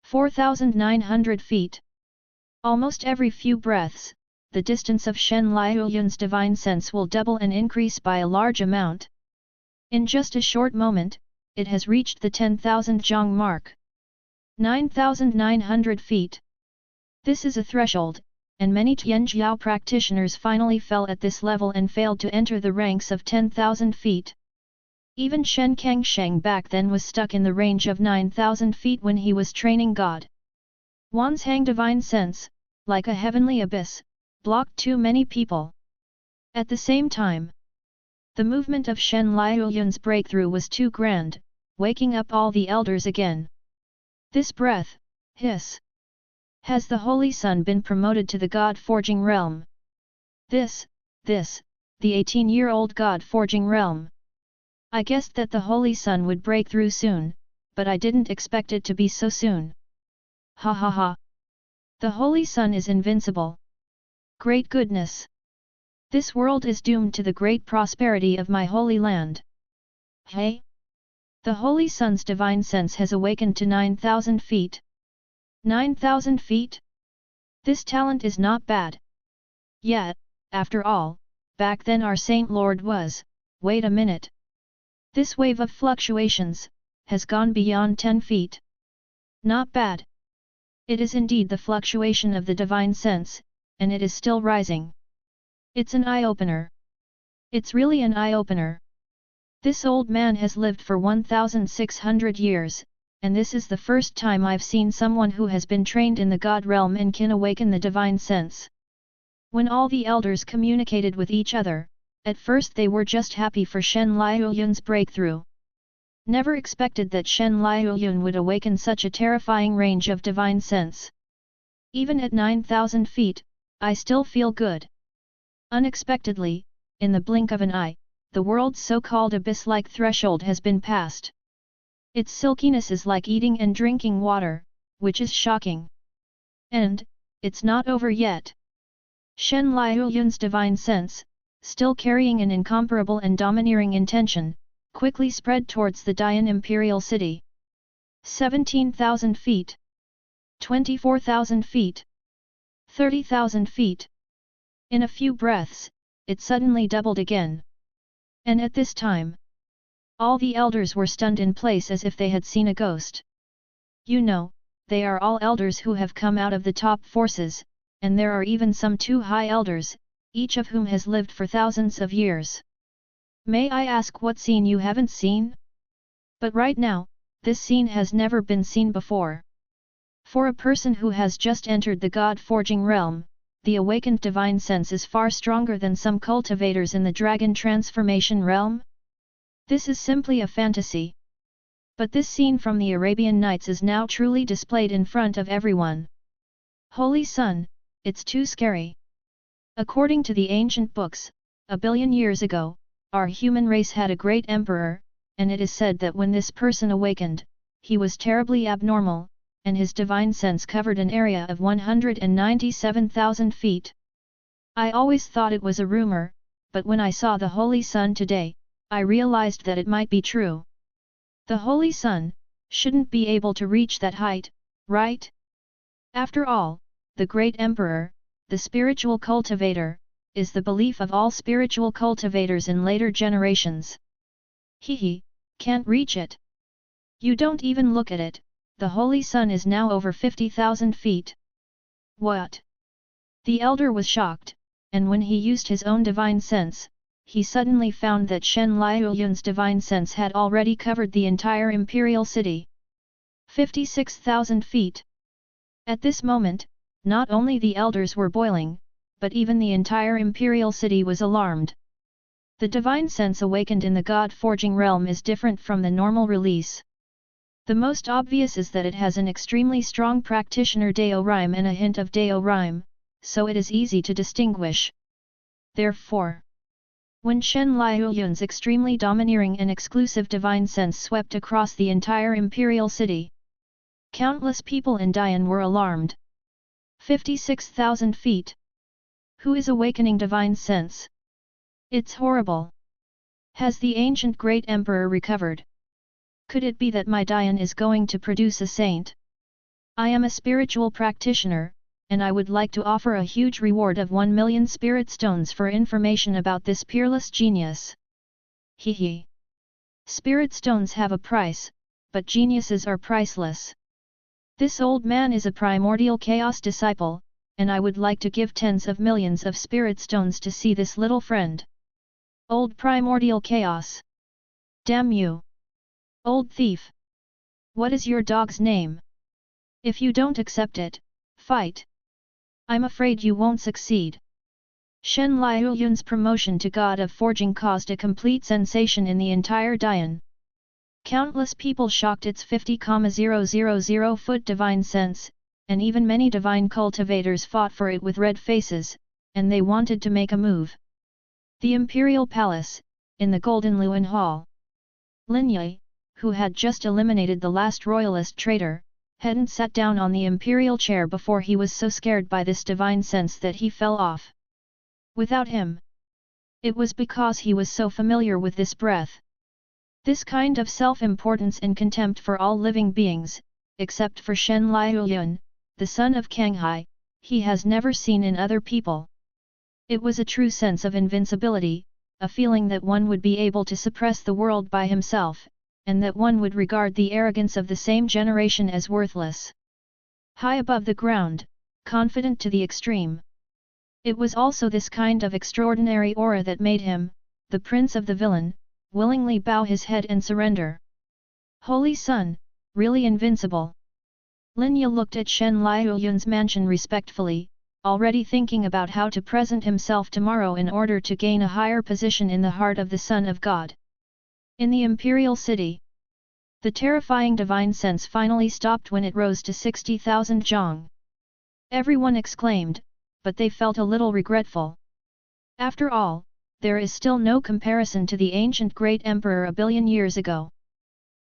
4,900 feet. Almost every few breaths, the distance of Shen Liuyun's divine sense will double and increase by a large amount. In just a short moment, it has reached the 10,000 zhang mark. 9,900 feet. This is a threshold, and many Tianjiao practitioners finally fell at this level and failed to enter the ranks of 10,000 feet. Even Shen Kangsheng back then was stuck in the range of 9,000 feet when he was training God. Wanshang divine sense, like a heavenly abyss, blocked too many people. At the same time, the movement of Shen Liuyun's breakthrough was too grand, waking up all the elders again. This breath, hiss. Has the Holy Sun been promoted to the God Forging realm? This, the 18-year-old God Forging realm. I guessed that the Holy Sun would break through soon, but I didn't expect it to be so soon. Ha ha ha. The Holy Sun is invincible. Great goodness. This world is doomed to the great prosperity of my holy land. Hey! The Holy Sun's divine sense has awakened to 9,000 feet. 9,000 feet? This talent is not bad. Yet, after all, back then our Saint Lord was, wait a minute. This wave of fluctuations has gone beyond 10 feet. Not bad. It is indeed the fluctuation of the divine sense, and it is still rising. It's an eye-opener. It's really an eye-opener. This old man has lived for 1,600 years, and this is the first time I've seen someone who has been trained in the God realm and can awaken the divine sense. When all the elders communicated with each other, at first they were just happy for Shen Liuyun's breakthrough. Never expected that Shen Liuyun would awaken such a terrifying range of divine sense. Even at 9,000 feet, I still feel good. Unexpectedly, in the blink of an eye, the world's so-called abyss-like threshold has been passed. Its silkiness is like eating and drinking water, which is shocking. And, it's not over yet. Shen Liuyun's divine sense, still carrying an incomparable and domineering intention, quickly spread towards the Dian imperial city. 17,000 feet. 24,000 feet. 30,000 feet. In a few breaths, it suddenly doubled again. And at this time, all the elders were stunned in place as if they had seen a ghost. You know, they are all elders who have come out of the top forces, and there are even some 2 high elders, each of whom has lived for thousands of years. May I ask what scene you haven't seen? But right now, this scene has never been seen before. For a person who has just entered the God-forging realm, the awakened divine sense is far stronger than some cultivators in the dragon transformation realm. This is simply a fantasy. But this scene from the Arabian Nights is now truly displayed in front of everyone. Holy Sun, it's too scary. According to the ancient books, 1 billion years ago, our human race had a great emperor, and it is said that when this person awakened, he was terribly abnormal, and his divine sense covered an area of 197,000 feet. I always thought it was a rumor, but when I saw the Holy Sun today, I realized that it might be true. The Holy Sun shouldn't be able to reach that height, right? After all, the great emperor, the spiritual cultivator, is the belief of all spiritual cultivators in later generations. Hehe, can't reach it. You don't even look at it, the Holy Sun is now over 50,000 feet. What? The elder was shocked, and when he used his own divine sense, he suddenly found that Shen Liuyun's divine sense had already covered the entire imperial city. 56,000 feet. At this moment, not only the elders were boiling, but even the entire imperial city was alarmed. The divine sense awakened in the God-forging realm is different from the normal release. The most obvious is that it has an extremely strong practitioner Dao rhyme and a hint of Dao rhyme, so it is easy to distinguish. Therefore, when Shen Liuyun's extremely domineering and exclusive divine sense swept across the entire imperial city, countless people in Dian were alarmed. 56,000 feet. Who is awakening divine sense? It's horrible. Has the ancient great emperor recovered? Could it be that my Dian is going to produce a saint? I am a spiritual practitioner, and I would like to offer a huge reward of 1 million spirit stones for information about this peerless genius. Hehe. Spirit stones have a price, but geniuses are priceless. This old man is a primordial chaos disciple, and I would like to give tens of millions of spirit stones to see this little friend. Old primordial chaos. Damn you! Old thief! What is your dog's name? If you don't accept it, fight! I'm afraid you won't succeed. Shen Liuyun's promotion to God of Forging caused a complete sensation in the entire Dian. Countless people shocked its 50,000 foot divine sense, and even many divine cultivators fought for it with red faces, and they wanted to make a move. The Imperial Palace, in the Golden Luan Hall. Lin Yi, who had just eliminated the last royalist traitor, hadn't sat down on the imperial chair before he was so scared by this divine sense that he fell off. Without him, It was because he was so familiar with this breath. This kind of self-importance and contempt for all living beings, except for Shen Liuyun, the son of Kanghai, he has never seen in other people. It was a true sense of invincibility, a feeling that one would be able to suppress the world by himself, and that one would regard the arrogance of the same generation as worthless. High above the ground, confident to the extreme. It was also this kind of extraordinary aura that made him, the prince of the villain, willingly bow his head and surrender. Holy Sun, really invincible. Linya looked at Shen Liuyun's mansion respectfully, already thinking about how to present himself tomorrow in order to gain a higher position in the heart of the Son of God. In the Imperial City, the terrifying divine sense finally stopped when it rose to 60,000 zhang. Everyone exclaimed, but they felt a little regretful. After all, there is still no comparison to the ancient great emperor a billion years ago.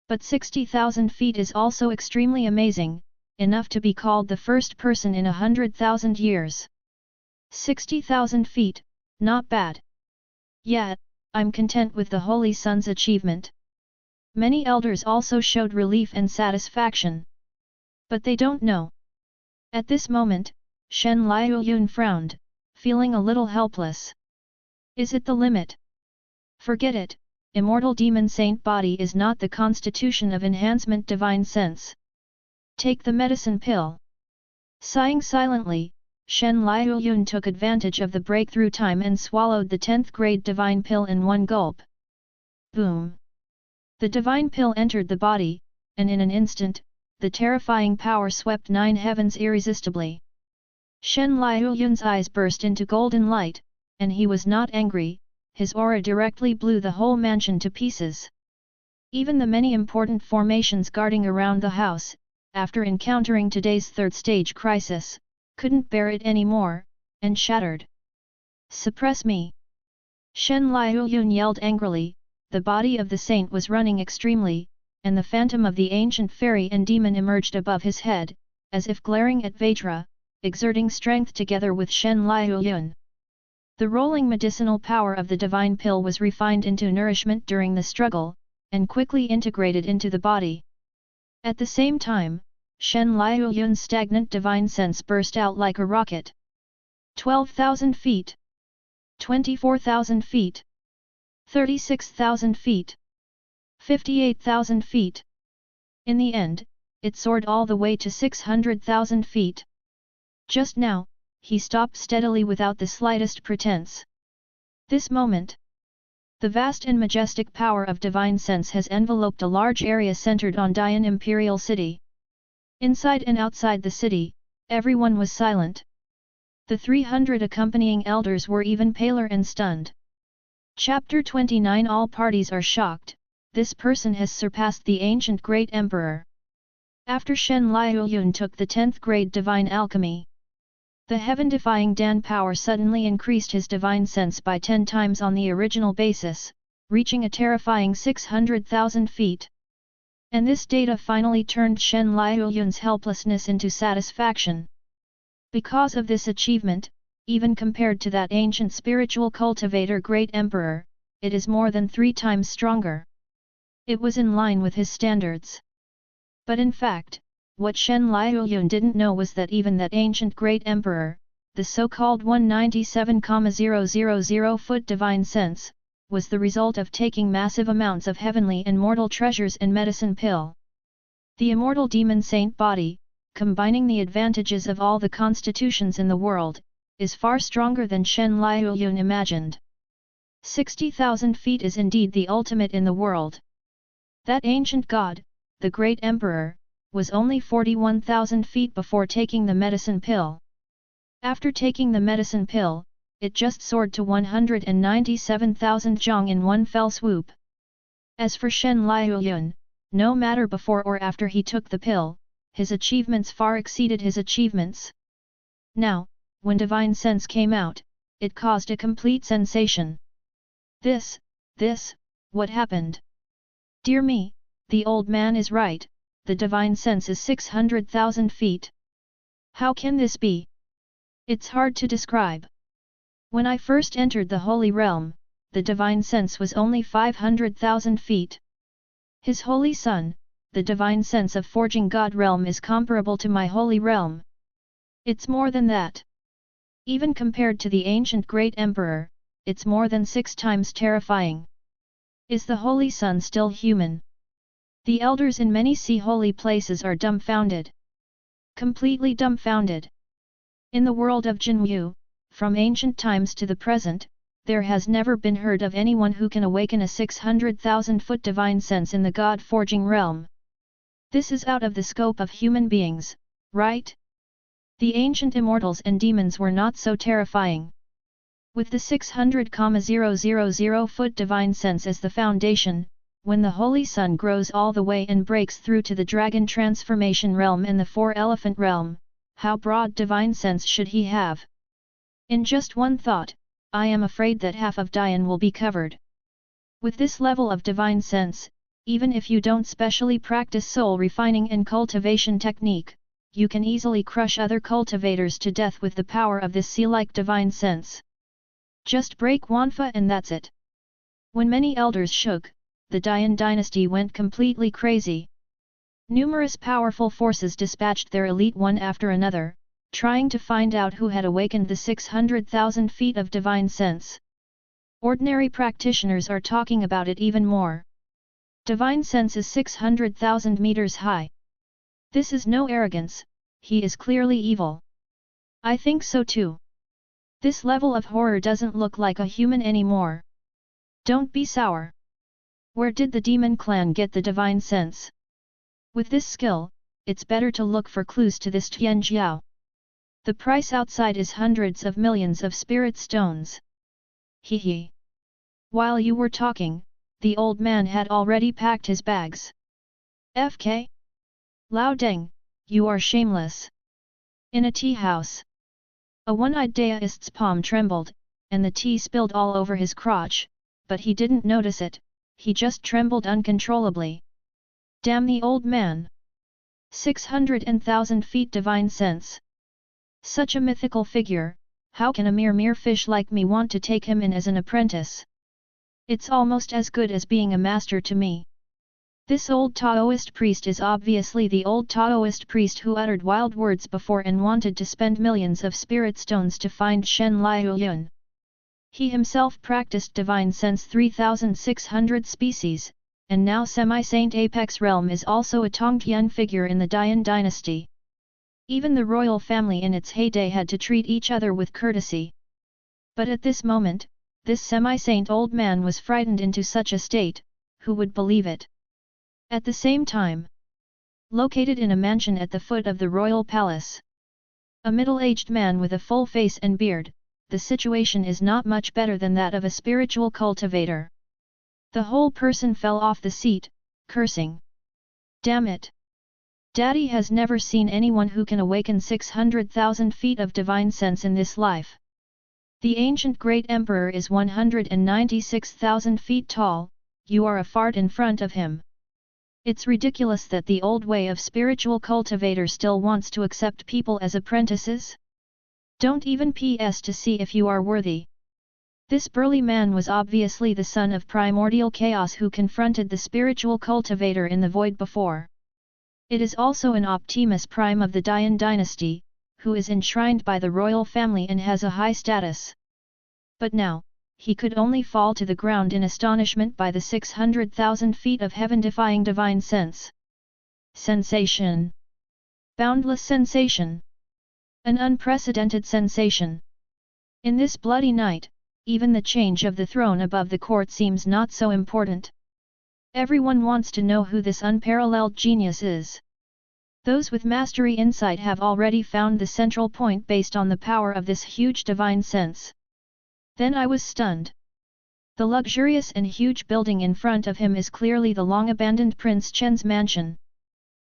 But 60,000 feet is also extremely amazing, enough to be called the first person in 100,000 years. 60,000 feet, not bad. Yet, I'm content with the Holy Sun's achievement. Many elders also showed relief and satisfaction. But they don't know. At this moment, Shen Liuyun frowned, feeling a little helpless. Is it the limit? Forget it, immortal demon saint body is not the constitution of enhancement divine sense. Take the medicine pill. Sighing silently, Shen Liuyun took advantage of the breakthrough time and swallowed the 10th grade divine pill in one gulp. Boom! The divine pill entered the body, and in an instant, the terrifying power swept 9 heavens irresistibly. Shen Liuyun's eyes burst into golden light, and he was not angry, his aura directly blew the whole mansion to pieces. Even the many important formations guarding around the house, after encountering today's third stage crisis, couldn't bear it anymore, and shattered. Suppress me! Shen Liuyun yelled angrily, the body of the saint was running extremely, and the phantom of the ancient fairy and demon emerged above his head, as if glaring at Vaitra, exerting strength together with Shen Liuyun. The rolling medicinal power of the divine pill was refined into nourishment during the struggle, and quickly integrated into the body. At the same time, Shen Liuyun's stagnant divine sense burst out like a rocket. 12,000 feet. 24,000 feet. 36,000 feet. 58,000 feet. In the end, it soared all the way to 600,000 feet. Just now, he stopped steadily without the slightest pretense. This moment, the vast and majestic power of divine sense has enveloped a large area centered on Dian Imperial City. Inside and outside the city, everyone was silent. The 300 accompanying elders were even paler and stunned. Chapter 29. All parties are shocked, this person has surpassed the ancient great emperor. After Shen Liuyun took the 10th grade divine alchemy, the heaven-defying Dan power suddenly increased his divine sense by 10 times on the original basis, reaching a terrifying 600,000 feet. And this data finally turned Shen Liuyun's helplessness into satisfaction. Because of this achievement, even compared to that ancient spiritual cultivator great emperor, it is more than 3 times stronger. It was in line with his standards. But in fact, what Shen Liuyun didn't know was that even that ancient great emperor, the so-called 197,000 foot divine sense, was the result of taking massive amounts of heavenly and mortal treasures and medicine pill. The immortal demon saint body, combining the advantages of all the constitutions in the world, is far stronger than Shen Liuyun imagined. 60,000 feet is indeed the ultimate in the world. That ancient god, the great emperor, was only 41,000 feet before taking the medicine pill. After taking the medicine pill, it just soared to 197,000 zhang in one fell swoop. As for Shen Liuyun, no matter before or after he took the pill, his achievements far exceeded his achievements. Now, when divine sense came out, it caused a complete sensation. This, what happened? Dear me, the old man is right. The divine sense is 600,000 feet. How can this be? It's hard to describe. When I first entered the Holy Realm, the divine sense was only 500,000 feet. His holy son, the divine sense of forging God realm is comparable to my holy realm. It's more than that. Even compared to the ancient great emperor, it's more than 6 times terrifying. Is the holy son still human? The elders in many sea holy places are dumbfounded. Completely dumbfounded. In the world of Jinyu, from ancient times to the present, there has never been heard of anyone who can awaken a 600,000-foot divine sense in the God-forging realm. This is out of the scope of human beings, right? The ancient immortals and demons were not so terrifying. With the 600,000-foot divine sense as the foundation, when the Holy Sun grows all the way and breaks through to the Dragon Transformation realm and the 4-Elephant realm, how broad divine sense should he have? In just one thought, I am afraid that half of Dian will be covered. With this level of divine sense, even if you don't specially practice soul refining and cultivation technique, you can easily crush other cultivators to death with the power of this sea-like divine sense. Just break Wanfa and that's it. When many elders shook, the Dian dynasty went completely crazy. Numerous powerful forces dispatched their elite one after another, trying to find out who had awakened the 600,000 feet of divine sense. Ordinary practitioners are talking about it even more. Divine sense is 600,000 meters high. This is no arrogance, he is clearly evil. I think so too. This level of horror doesn't look like a human anymore. Don't be sour. Where did the demon clan get the divine sense? With this skill, it's better to look for clues to this Tianjiao. The price outside is hundreds of millions of spirit stones. Hee. While you were talking, the old man had already packed his bags. FK? Lao Deng, you are shameless. In a tea house. A one-eyed daoist's palm trembled, and the tea spilled all over his crotch, but he didn't notice it, he just trembled uncontrollably. Damn the old man! 600,000 feet divine sense. Such a mythical figure, how can a mere fish like me want to take him in as an apprentice? It's almost as good as being a master to me. This old Taoist priest is obviously the old Taoist priest who uttered wild words before and wanted to spend millions of spirit stones to find Shen Liuyun. He himself practiced divine sense 3,600 species, and now semi-saint apex realm is also a Tongtian figure in the Dian dynasty. Even the royal family in its heyday had to treat each other with courtesy. But at this moment, this semi-saint old man was frightened into such a state, who would believe it? At the same time, located in a mansion at the foot of the royal palace, a middle-aged man with a full face and beard, the situation is not much better than that of a spiritual cultivator. The whole person fell off the seat, cursing. Damn it! Daddy has never seen anyone who can awaken 600,000 feet of divine sense in this life. The ancient great emperor is 196,000 feet tall, you are a fart in front of him. It's ridiculous that the old way of spiritual cultivator still wants to accept people as apprentices. Don't even PS to see if you are worthy. This burly man was obviously the son of primordial chaos who confronted the spiritual cultivator in the void before. It is also an Optimus Prime of the Dian dynasty, who is enshrined by the royal family and has a high status. But now, he could only fall to the ground in astonishment by the 600,000 feet of heaven-defying divine sense. Sensation. Boundless sensation. An unprecedented sensation. In this bloody night, even the change of the throne above the court seems not so important. Everyone wants to know who this unparalleled genius is. Those with mastery insight have already found the central point based on the power of this huge divine sense. Then I was stunned. The luxurious and huge building in front of him is clearly the long-abandoned Prince Chen's mansion.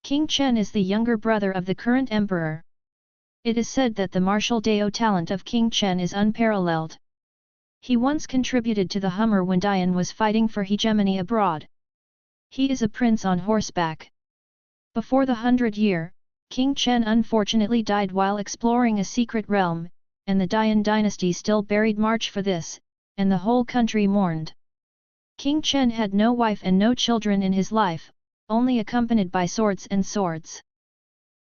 King Chen is the younger brother of the current emperor. It is said that the martial Dao talent of King Chen is unparalleled. He once contributed to the Hummer when Dian was fighting for hegemony abroad. He is a prince on horseback. Before the 100-year, King Chen unfortunately died while exploring a secret realm, and the Dian dynasty still buried march for this, and the whole country mourned. King Chen had no wife and no children in his life, only accompanied by swords and swords.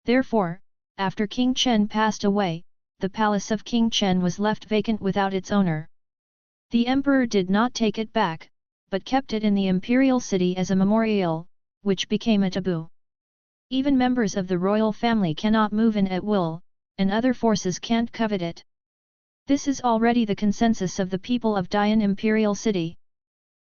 Therefore, after King Chen passed away, the palace of King Chen was left vacant without its owner. The emperor did not take it back, but kept it in the imperial city as a memorial, which became a taboo. Even members of the royal family cannot move in at will, and other forces can't covet it. This is already the consensus of the people of Dian Imperial City.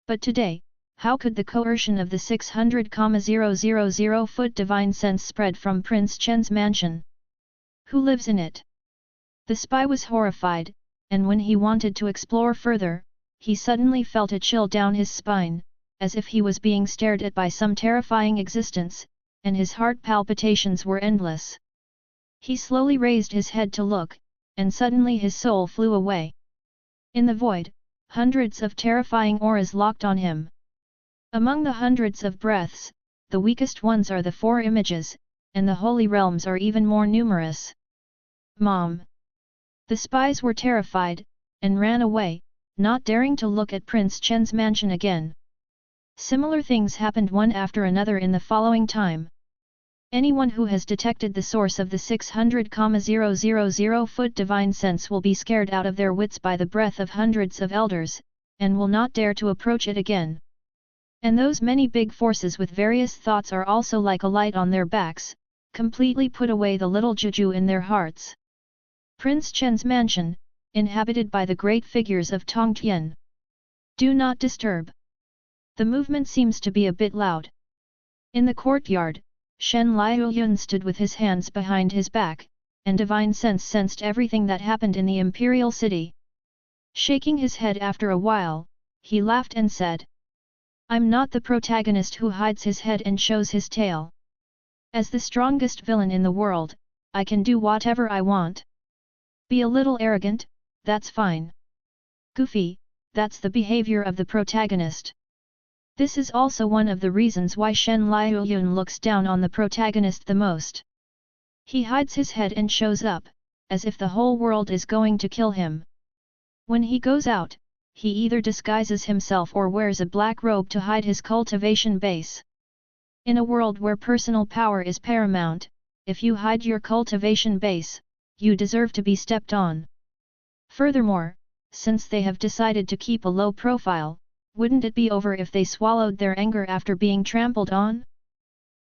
But today, how could the coercion of the 600,000-foot divine sense spread from Prince Chen's mansion? Who lives in it? The spy was horrified, and when he wanted to explore further, he suddenly felt a chill down his spine, as if he was being stared at by some terrifying existence, and his heart palpitations were endless. He slowly raised his head to look, and suddenly his soul flew away. In the void, hundreds of terrifying auras locked on him. Among the hundreds of breaths, the weakest ones are the four images, and the holy realms are even more numerous. Mom! The spies were terrified, and ran away, not daring to look at Prince Chen's mansion again. Similar things happened one after another in the following time. Anyone who has detected the source of the 600,000-foot divine sense will be scared out of their wits by the breath of hundreds of elders, and will not dare to approach it again. And those many big forces with various thoughts are also like a light on their backs, completely put away the little juju in their hearts. Prince Chen's mansion, inhabited by the great figures of Tongtian. Do not disturb. The movement seems to be a bit loud. In the courtyard, Shen Liuyun stood with his hands behind his back, and divine sense sensed everything that happened in the imperial city. Shaking his head after a while, he laughed and said, "I'm not the protagonist who hides his head and shows his tail. As the strongest villain in the world, I can do whatever I want. Be a little arrogant, that's fine. Goofy, that's the behavior of the protagonist." This is also one of the reasons why Shen Liuyun looks down on the protagonist the most. He hides his head and shows up, as if the whole world is going to kill him. When he goes out, he either disguises himself or wears a black robe to hide his cultivation base. In a world where personal power is paramount, if you hide your cultivation base, you deserve to be stepped on. Furthermore, since they have decided to keep a low profile, wouldn't it be over if they swallowed their anger after being trampled on?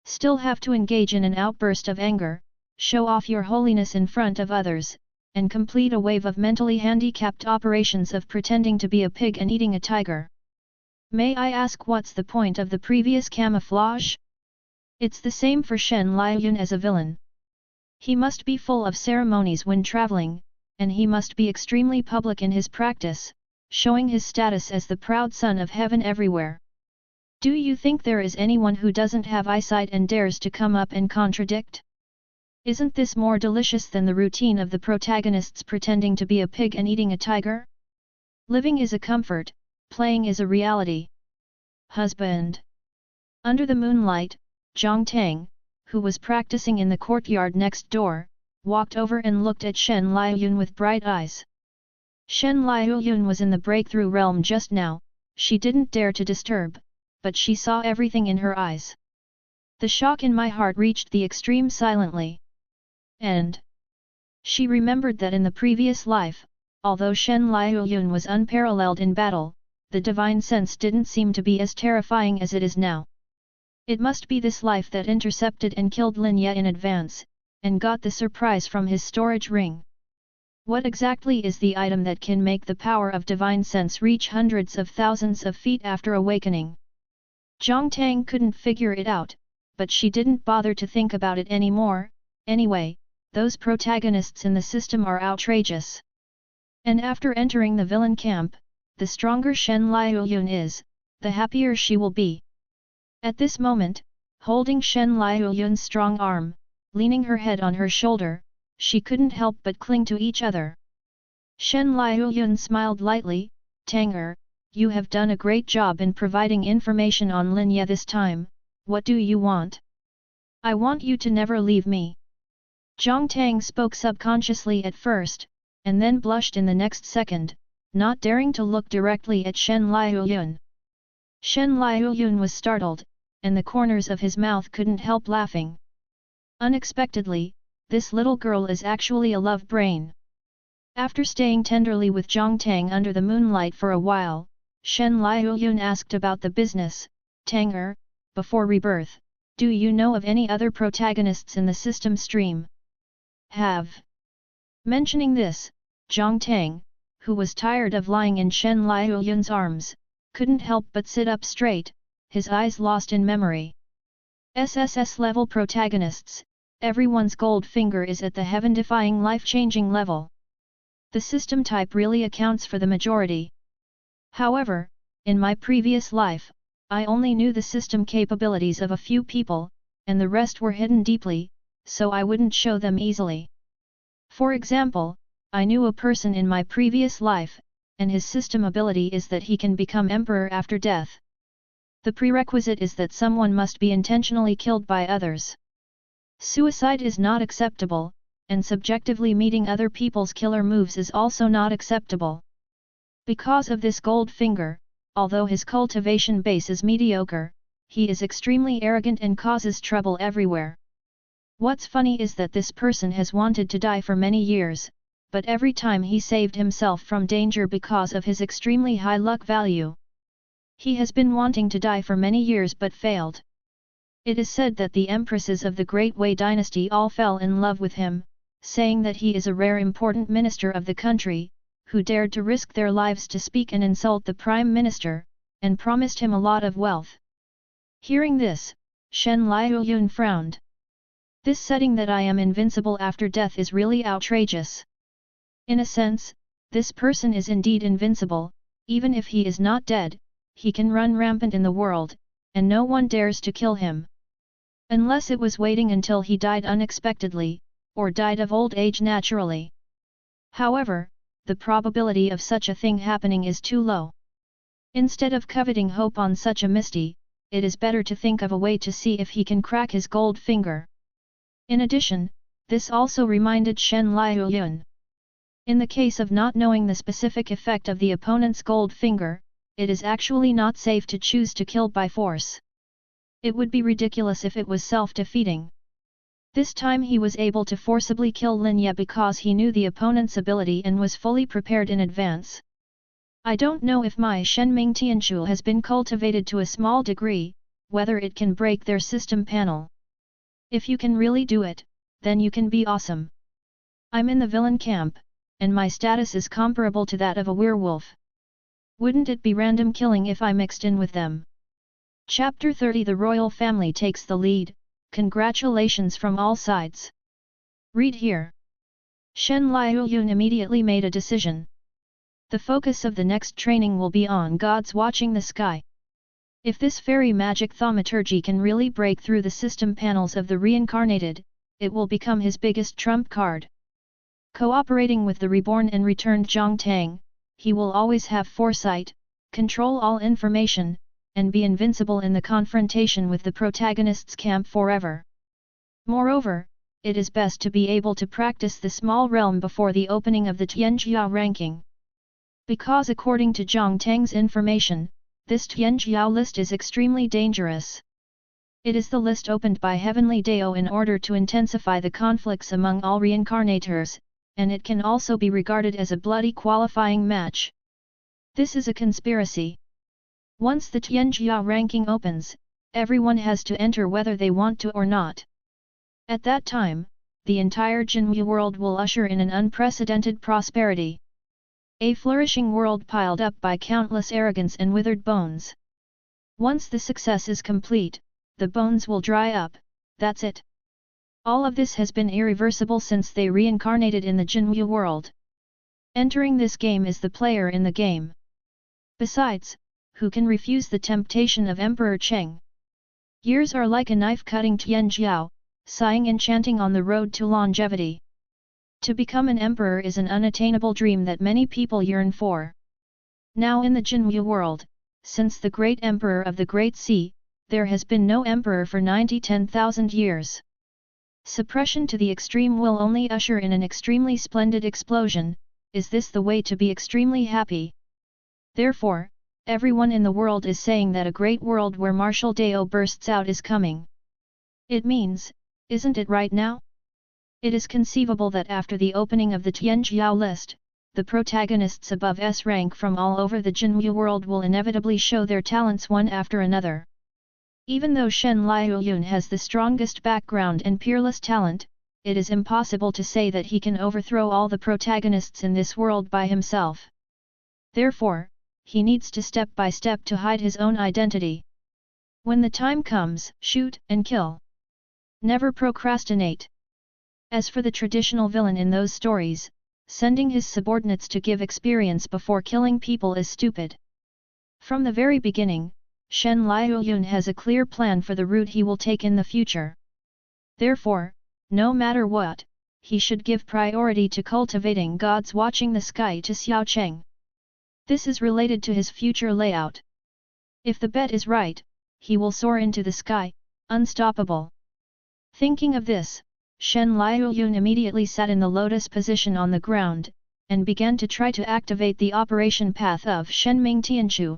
Still have to engage in an outburst of anger, show off your holiness in front of others, and complete a wave of mentally handicapped operations of pretending to be a pig and eating a tiger. May I ask what's the point of the previous camouflage? It's the same for Shen Liuyun as a villain. He must be full of ceremonies when traveling, and he must be extremely public in his practice, showing his status as the proud son of heaven everywhere. Do you think there is anyone who doesn't have eyesight and dares to come up and contradict? Isn't this more delicious than the routine of the protagonists pretending to be a pig and eating a tiger? Living is a comfort, playing is a reality. Husband. Under the moonlight, Zhang Tang, who was practicing in the courtyard next door, walked over and looked at Shen Liuyun with bright eyes. Shen Liuyun was in the breakthrough realm just now, she didn't dare to disturb, but she saw everything in her eyes. The shock in my heart reached the extreme silently. And she remembered that in the previous life, although Shen Liuyun was unparalleled in battle, the divine sense didn't seem to be as terrifying as it is now. It must be this life that intercepted and killed Lin Ye in advance, and got the surprise from his storage ring. What exactly is the item that can make the power of divine sense reach hundreds of thousands of feet after awakening? Zhang Tang couldn't figure it out, but she didn't bother to think about it anymore. Anyway, those protagonists in the system are outrageous. And after entering the villain camp, the stronger Shen Liuyun is, the happier she will be. At this moment, holding Shen Liuyun's strong arm, leaning her head on her shoulder, she couldn't help but cling to each other. Shen Liuyun smiled lightly, "Tanger, you have done a great job in providing information on Lin Ye this time, what do you want?" "I want you to never leave me." Zhang Tang spoke subconsciously at first, and then blushed in the next second, not daring to look directly at Shen Liuyun. Shen Liuyun was startled, and the corners of his mouth couldn't help laughing. Unexpectedly, this little girl is actually a love brain. After staying tenderly with Zhang Tang under the moonlight for a while, Shen Liuyun asked about the business. Tanger, before rebirth, do you know of any other protagonists in the system stream? Have. Mentioning this, Zhang Tang, who was tired of lying in Shen Liuyun's arms, couldn't help but sit up straight, his eyes lost in memory. SSS-level protagonists, everyone's gold finger is at the heaven-defying life-changing level. The system type really accounts for the majority. However, in my previous life, I only knew the system capabilities of a few people, and the rest were hidden deeply, so I wouldn't show them easily. For example, I knew a person in my previous life, and his system ability is that he can become emperor after death. The prerequisite is that someone must be intentionally killed by others. Suicide is not acceptable, and subjectively meeting other people's killer moves is also not acceptable. Because of this gold finger, although his cultivation base is mediocre, he is extremely arrogant and causes trouble everywhere. What's funny is that this person has wanted to die for many years, but every time he saved himself from danger because of his extremely high luck value. He has been wanting to die for many years but failed. It is said that the empresses of the Great Wei dynasty all fell in love with him, saying that he is a rare important minister of the country, who dared to risk their lives to speak and insult the Prime Minister, and promised him a lot of wealth. Hearing this, Shen Liuyun frowned. This setting that I am invincible after death is really outrageous. In a sense, this person is indeed invincible, even if he is not dead, he can run rampant in the world, and no one dares to kill him. Unless it was waiting until he died unexpectedly, or died of old age naturally. However, the probability of such a thing happening is too low. Instead of coveting hope on such a misty, it is better to think of a way to see if he can crack his gold finger. In addition, this also reminded Shen Liuyun. In the case of not knowing the specific effect of the opponent's gold finger, it is actually not safe to choose to kill by force. It would be ridiculous if it was self-defeating. This time he was able to forcibly kill Lin Ye because he knew the opponent's ability and was fully prepared in advance. I don't know if my Shenming Tianchu has been cultivated to a small degree, whether it can break their system panel. If you can really do it, then you can be awesome. I'm in the villain camp, and my status is comparable to that of a werewolf. Wouldn't it be random killing if I mixed in with them? Chapter 30 The royal family takes the lead. Congratulations from all sides. Read here. Shen Liuyun immediately made a decision. The focus of the next training will be on gods watching the sky. If this fairy magic thaumaturgy can really break through the system panels of the reincarnated, it will become his biggest trump card. Cooperating with the reborn and returned Zhang Tang, he will always have foresight, control all information, and be invincible in the confrontation with the protagonist's camp forever. Moreover, it is best to be able to practice the small realm before the opening of the Tianjiao ranking. Because according to Zhang Tang's information, this Tianjiao list is extremely dangerous. It is the list opened by Heavenly Dao in order to intensify the conflicts among all reincarnators, and it can also be regarded as a bloody qualifying match. This is a conspiracy. Once the Tianjia ranking opens, everyone has to enter whether they want to or not. At that time, the entire Jinwu world will usher in an unprecedented prosperity. A flourishing world piled up by countless arrogance and withered bones. Once the success is complete, the bones will dry up, that's it. All of this has been irreversible since they reincarnated in the Jinwu world. Entering this game is the player in the game. Besides, who can refuse the temptation of Emperor Cheng? Years are like a knife cutting Tianjiao, sighing enchanting on the road to longevity. To become an emperor is an unattainable dream that many people yearn for. Now in the Jinwu world, since the great emperor of the Great Sea, there has been no emperor for 10,000 years. Suppression to the extreme will only usher in an extremely splendid explosion, is this the way to be extremely happy? Therefore, everyone in the world is saying that a great world where martial Dao bursts out is coming. It means, isn't it right now? It is conceivable that after the opening of the Tianjiao list, the protagonists above S rank from all over the Jinwu world will inevitably show their talents one after another. Even though Shen Liuyun has the strongest background and peerless talent, it is impossible to say that he can overthrow all the protagonists in this world by himself. Therefore, he needs to step by step to hide his own identity. When the time comes, shoot and kill. Never procrastinate. As for the traditional villain in those stories, sending his subordinates to give experience before killing people is stupid. From the very beginning, Shen Liuyun has a clear plan for the route he will take in the future. Therefore, no matter what, he should give priority to cultivating gods watching the sky to Xiaocheng. This is related to his future layout. If the bet is right, he will soar into the sky, unstoppable. Thinking of this, Shen Liuyun immediately sat in the lotus position on the ground, and began to try to activate the operation path of Shenming Tianchu.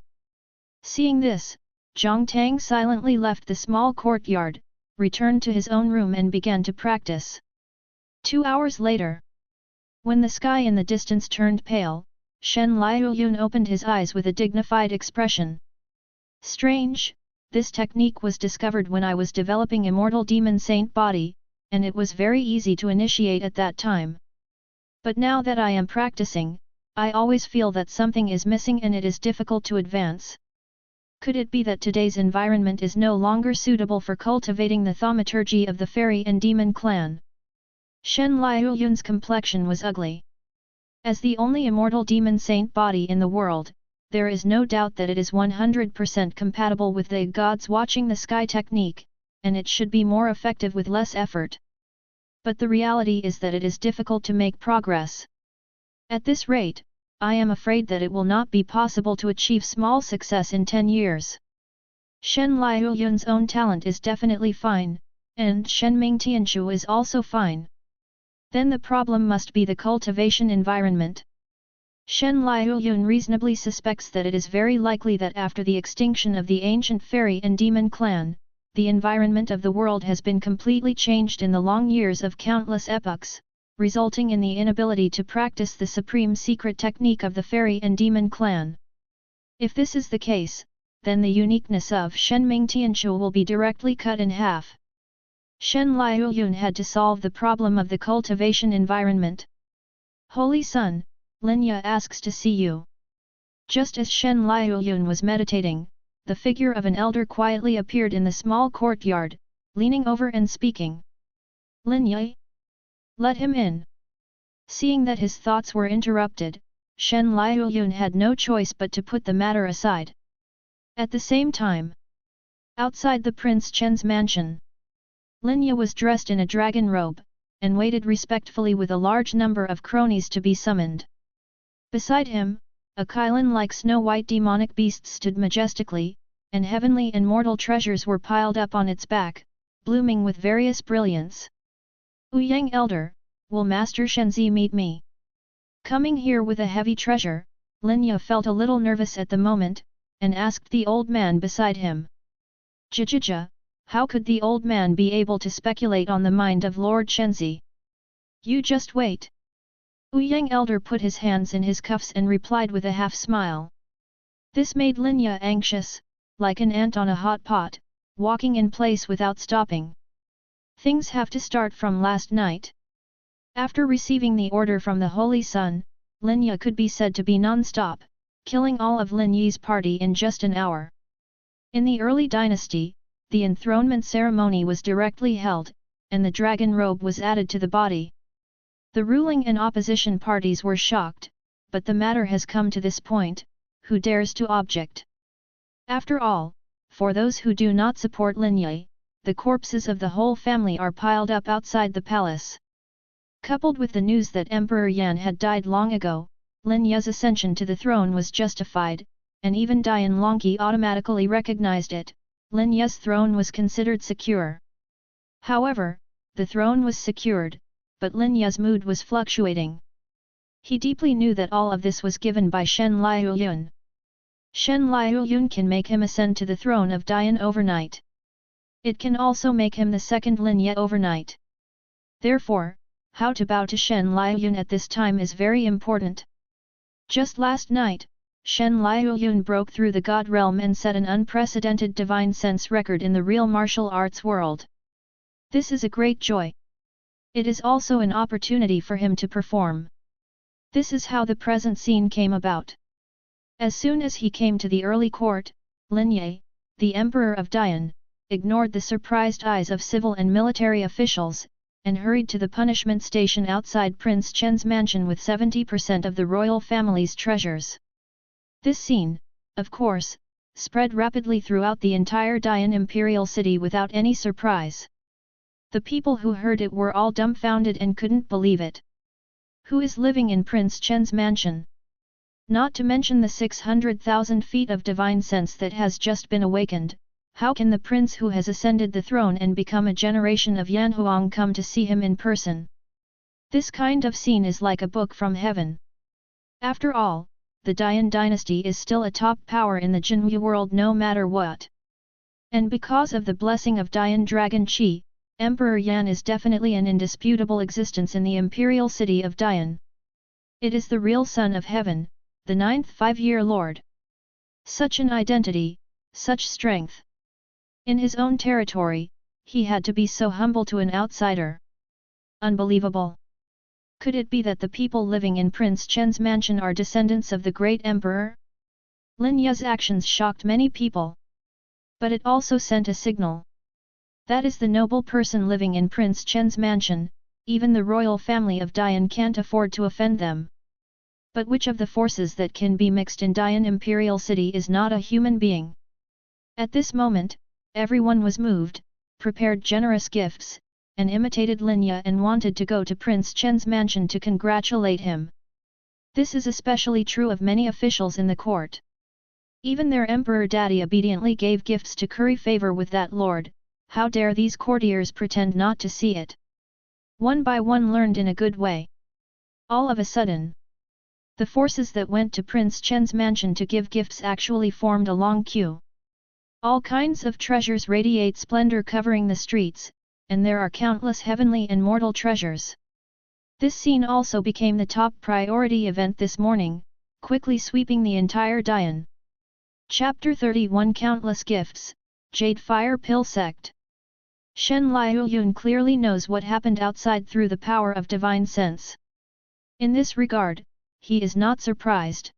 Seeing this, Zhang Tang silently left the small courtyard, returned to his own room and began to practice. 2 hours later, when the sky in the distance turned pale, Shen Liuyun opened his eyes with a dignified expression. Strange, this technique was discovered when I was developing Immortal Demon Saint Body, and it was very easy to initiate at that time. But now that I am practicing, I always feel that something is missing and it is difficult to advance. Could it be that today's environment is no longer suitable for cultivating the thaumaturgy of the fairy and demon clan? Shen Liuyun's complexion was ugly. As the only immortal demon saint body in the world, there is no doubt that it is 100% compatible with the gods watching the sky technique, and it should be more effective with less effort. But the reality is that it is difficult to make progress. At this rate, I am afraid that it will not be possible to achieve small success in 10 years. Shen Liuyun's own talent is definitely fine, and Shenming Tianchu is also fine. Then the problem must be the cultivation environment. Shen Liuyun reasonably suspects that it is very likely that after the extinction of the ancient fairy and demon clan, the environment of the world has been completely changed in the long years of countless epochs, resulting in the inability to practice the supreme secret technique of the fairy and demon clan. If this is the case, then the uniqueness of Shenming Tianchu will be directly cut in half. Shen Liuyun had to solve the problem of the cultivation environment. Holy Son, Linya asks to see you. Just as Shen Liuyun was meditating, the figure of an elder quietly appeared in the small courtyard, leaning over and speaking. Linya? Let him in. Seeing that his thoughts were interrupted, Shen Liuyun had no choice but to put the matter aside. At the same time, outside the Prince Chen's mansion, Linya was dressed in a dragon robe, and waited respectfully with a large number of cronies to be summoned. Beside him, a Kylin-like snow-white demonic beast stood majestically, and heavenly and mortal treasures were piled up on its back, blooming with various brilliance. Ouyang Elder, will Master Shenzi meet me? Coming here with a heavy treasure, Linya felt a little nervous at the moment, and asked the old man beside him. Jijija, how could the old man be able to speculate on the mind of Lord Shenzi? You just wait. Ouyang Elder put his hands in his cuffs and replied with a half-smile. This made Linya anxious, like an ant on a hot pot, walking in place without stopping. Things have to start from last night. After receiving the order from the Holy Sun, Linya could be said to be non-stop, killing all of Lin Yi's party in just an hour. In the early dynasty, the enthronement ceremony was directly held, and the dragon robe was added to the body. The ruling and opposition parties were shocked, but the matter has come to this point, who dares to object? After all, for those who do not support Lin Yi, the corpses of the whole family are piled up outside the palace. Coupled with the news that Emperor Yan had died long ago, Lin Yi's ascension to the throne was justified, and even Dian Longqi automatically recognized it. Lin Yi's throne was considered secure. However, the throne was secured, but Lin Yi's mood was fluctuating. He deeply knew that all of this was given by Shen Liuyun. Shen Liuyun can make him ascend to the throne of Dian overnight. It can also make him the second Lin Ye overnight. Therefore, how to bow to Shen Liuyun at this time is very important. Just last night, Shen Liuyun broke through the God realm and set an unprecedented divine sense record in the real martial arts world. This is a great joy. It is also an opportunity for him to perform. This is how the present scene came about. As soon as he came to the early court, Lin Ye, the Emperor of Dian, ignored the surprised eyes of civil and military officials, and hurried to the punishment station outside Prince Chen's mansion with 70% of the royal family's treasures. This scene, of course, spread rapidly throughout the entire Dian imperial city without any surprise. The people who heard it were all dumbfounded and couldn't believe it. Who is living in Prince Chen's mansion? Not to mention the 600,000 feet of divine sense that has just been awakened, how can the prince who has ascended the throne and become a generation of Yanhuang come to see him in person? This kind of scene is like a book from heaven. After all, the Dian dynasty is still a top power in the Jinyu world no matter what. And because of the blessing of Dian Dragon Qi, Emperor Yan is definitely an indisputable existence in the imperial city of Dian. It is the real son of heaven, the 9th five-year lord. Such an identity, such strength. In his own territory, he had to be so humble to an outsider. Unbelievable. Could it be that the people living in Prince Chen's mansion are descendants of the great emperor? Lin Ye's actions shocked many people. But it also sent a signal. That is the noble person living in Prince Chen's mansion, even the royal family of Dian can't afford to offend them. But which of the forces that can be mixed in Dian Imperial City is not a human being? At this moment, everyone was moved, prepared generous gifts, and imitated Lin Ye and wanted to go to Prince Chen's mansion to congratulate him. This is especially true of many officials in the court. Even their emperor daddy obediently gave gifts to curry favor with that lord. How dare these courtiers pretend not to see it? One by one learned in a good way. All of a sudden, the forces that went to Prince Chen's mansion to give gifts actually formed a long queue. All kinds of treasures radiate splendor covering the streets, and there are countless heavenly and mortal treasures. This scene also became the top priority event this morning, quickly sweeping the entire Dian. Chapter 31 Countless Gifts, Jade Fire Pill Sect. Shen Liuyun clearly knows what happened outside through the power of divine sense. In this regard, he is not surprised.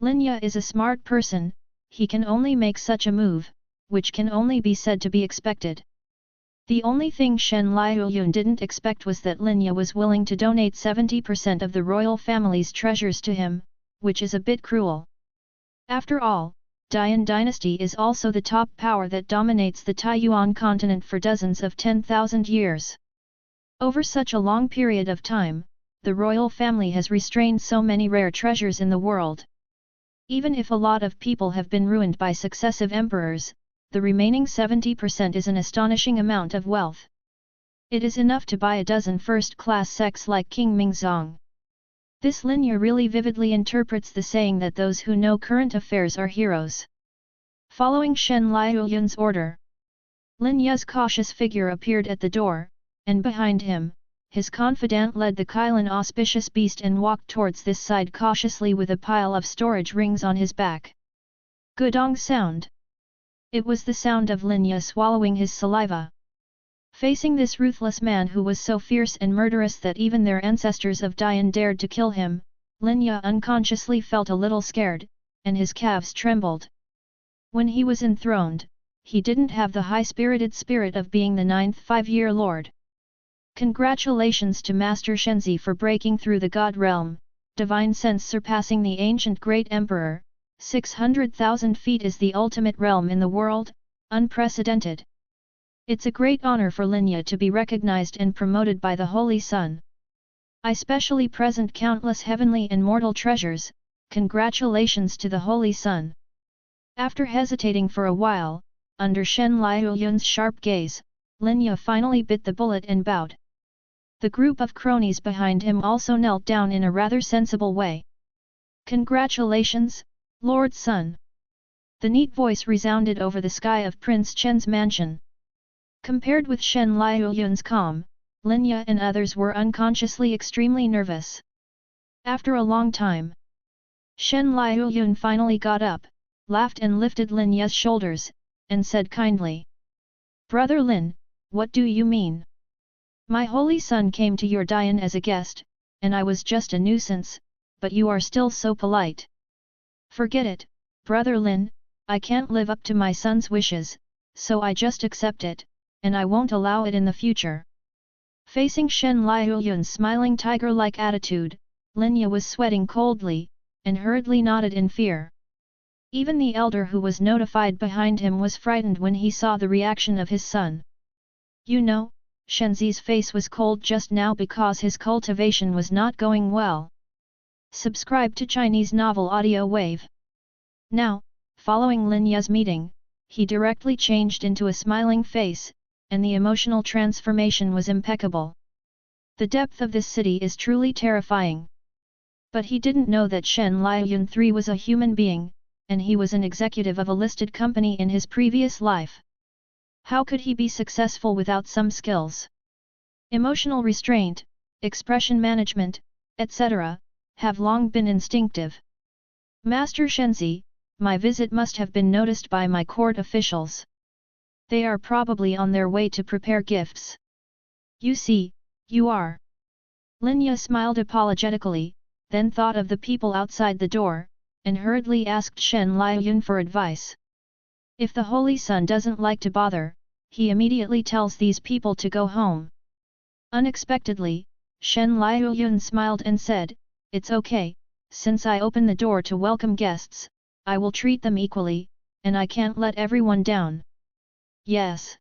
Lin Ye is a smart person, he can only make such a move, which can only be said to be expected. The only thing Shen Liuyun didn't expect was that Lin Ye was willing to donate 70% of the royal family's treasures to him, which is a bit cruel. After all, Dian dynasty is also the top power that dominates the Taiyuan continent for dozens of 10,000 years. Over such a long period of time, the royal family has restrained so many rare treasures in the world. Even if a lot of people have been ruined by successive emperors, the remaining 70% is an astonishing amount of wealth. It is enough to buy a dozen first-class sects like King Mingzong. This Lin Ye really vividly interprets the saying that those who know current affairs are heroes. Following Shen Liuyun's order, Lin Ye's cautious figure appeared at the door, and behind him, his confidant led the Kailan auspicious beast and walked towards this side cautiously with a pile of storage rings on his back. Gudong sound. It was the sound of Lin Ye swallowing his saliva. Facing this ruthless man who was so fierce and murderous that even their ancestors of Dian dared to kill him, Lin Ye unconsciously felt a little scared, and his calves trembled. When he was enthroned, he didn't have the high-spirited spirit of being the 9th five-year lord. Congratulations to Master Shenzi for breaking through the God realm, divine sense surpassing the ancient great emperor, 600,000 feet is the ultimate realm in the world, unprecedented. It's a great honor for Lin Ye to be recognized and promoted by the Holy Sun. I specially present countless heavenly and mortal treasures, congratulations to the Holy Sun. After hesitating for a while, under Shen Liuyun's sharp gaze, Lin Ye finally bit the bullet and bowed. The group of cronies behind him also knelt down in a rather sensible way. "Congratulations, Lord Sun!" The neat voice resounded over the sky of Prince Chen's mansion. Compared with Shen Liuyun's calm, Lin Ye and others were unconsciously extremely nervous. After a long time, Shen Liuyun finally got up, laughed and lifted Lin Ye's shoulders, and said kindly, "Brother Lin, what do you mean? My holy son came to your dian as a guest, and I was just a nuisance, but you are still so polite." "Forget it, Brother Lin, I can't live up to my son's wishes, so I just accept it, and I won't allow it in the future." Facing Shen Liuyun's smiling tiger-like attitude, Lin Ye was sweating coldly, and hurriedly nodded in fear. Even the elder who was notified behind him was frightened when he saw the reaction of his son. You know, Shenzi's face was cold just now because his cultivation was not going well. Subscribe to Chinese Novel Audio Wave. Now, following Lin Ye's meeting, he directly changed into a smiling face, and the emotional transformation was impeccable. The depth of this city is truly terrifying. But he didn't know that Shen Liuyun III was a human being, and he was an executive of a listed company in his previous life. How could he be successful without some skills? Emotional restraint, expression management, etc., have long been instinctive. "Master Shenzi, my visit must have been noticed by my court officials. They are probably on their way to prepare gifts." "You see, you are." Lin Ye smiled apologetically, then thought of the people outside the door, and hurriedly asked Shen Liuyun for advice. If the Holy Sun doesn't like to bother, he immediately tells these people to go home. Unexpectedly, Shen Liuyun smiled and said, "It's okay, since I open the door to welcome guests, I will treat them equally, and I can't let everyone down." "Yes."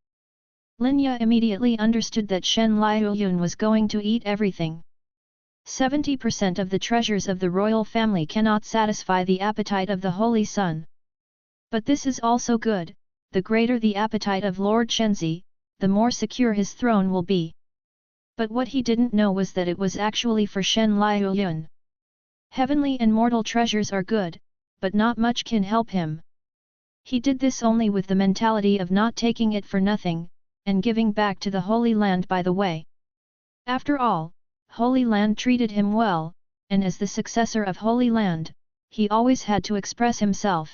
Lin Ye immediately understood that Shen Liuyun was going to eat everything. 70% of the treasures of the royal family cannot satisfy the appetite of the Holy Sun. But this is also good, the greater the appetite of Lord Shenzi, the more secure his throne will be. But what he didn't know was that it was actually for Shen Liuyun. Heavenly and mortal treasures are good, but not much can help him. He did this only with the mentality of not taking it for nothing, and giving back to the Holy Land by the way. After all, Holy Land treated him well, and as the successor of Holy Land, he always had to express himself.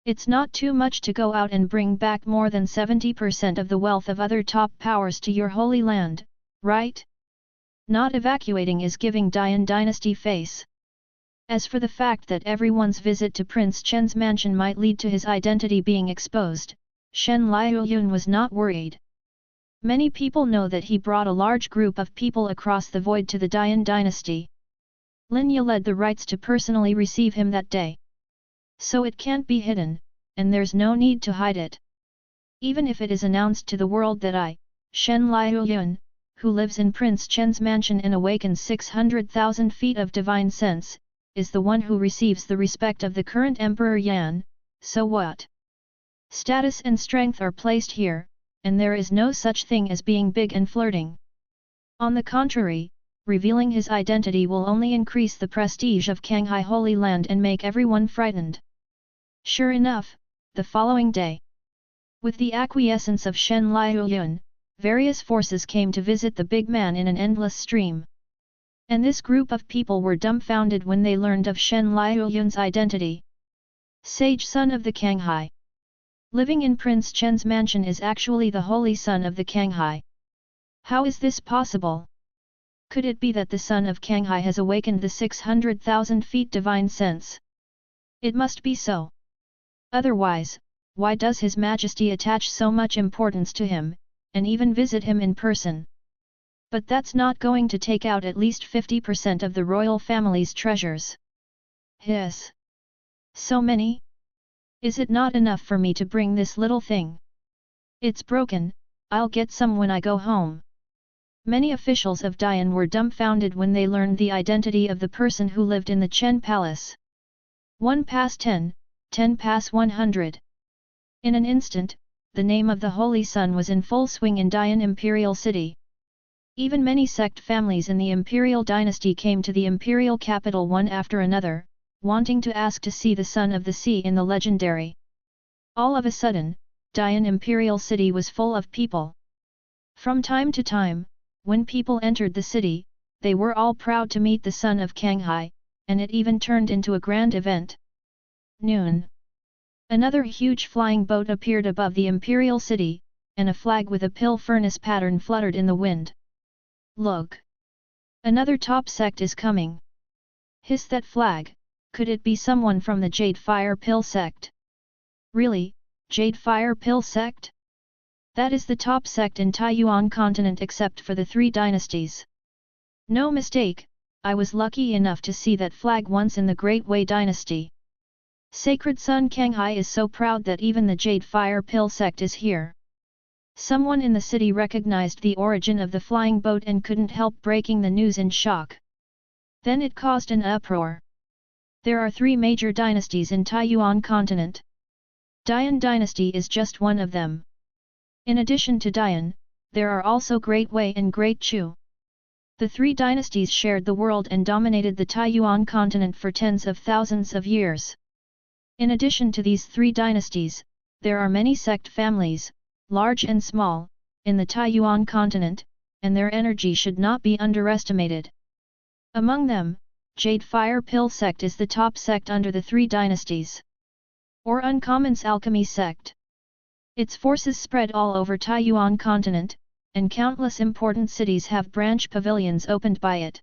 It's not too much to go out and bring back more than 70% of the wealth of other top powers to your Holy Land, right? Not evacuating is giving Dian dynasty face. As for the fact that everyone's visit to Prince Chen's mansion might lead to his identity being exposed, Shen Liuyun was not worried. Many people know that he brought a large group of people across the void to the Dian dynasty. Lin Ye led the rites to personally receive him that day. So it can't be hidden, and there's no need to hide it. Even if it is announced to the world that I, Shen Liuyun, who lives in Prince Chen's mansion and awakens 600,000 feet of divine sense, is the one who receives the respect of the current Emperor Yan, so what? Status and strength are placed here, and there is no such thing as being big and flirting. On the contrary, revealing his identity will only increase the prestige of Canghai Holy Land and make everyone frightened. Sure enough, the following day, with the acquiescence of Shen Liuyun, various forces came to visit the big man in an endless stream. And this group of people were dumbfounded when they learned of Shen Liuyun's identity. Sage son of the Canghai. Living in Prince Chen's mansion is actually the holy son of the Canghai. How is this possible? Could it be that the son of Canghai has awakened the 600,000 feet divine sense? It must be so. Otherwise, why does His Majesty attach so much importance to him, and even visit him in person? But that's not going to take out at least 50% of the royal family's treasures. Hiss! So many? Is it not enough for me to bring this little thing? It's broken, I'll get some when I go home. Many officials of Dian were dumbfounded when they learned the identity of the person who lived in the Chen Palace. 1 past 10, 10 past 100. In an instant, the name of the Holy Sun was in full swing in Dian Imperial City. Even many sect families in the imperial dynasty came to the imperial capital one after another, wanting to ask to see the Son of the Sea in the legendary. All of a sudden, Dian imperial city was full of people. From time to time, when people entered the city, they were all proud to meet the son of Kanghai, and it even turned into a grand event. Noon. Another huge flying boat appeared above the imperial city, and a flag with a pill furnace pattern fluttered in the wind. Look! Another top sect is coming. Hiss that flag, could it be someone from the Jade Fire Pill sect? Really, Jade Fire Pill sect? That is the top sect in Taiyuan continent except for the 3 dynasties. No mistake, I was lucky enough to see that flag once in the Great Wei dynasty. Sacred Son Kanghai is so proud that even the Jade Fire Pill sect is here. Someone in the city recognized the origin of the flying boat and couldn't help breaking the news in shock. Then it caused an uproar. There are 3 major dynasties in Taiyuan continent. Dian dynasty is just one of them. In addition to Dian, there are also Great Wei and Great Chu. The 3 dynasties shared the world and dominated the Taiyuan continent for tens of thousands of years. In addition to these 3 dynasties, there are many sect families, large and small, in the Taiyuan continent, and their energy should not be underestimated. Among them, Jade Fire Pill sect is the top sect under the 3 dynasties. Or Uncommon's Alchemy sect. Its forces spread all over Taiyuan continent, and countless important cities have branch pavilions opened by it.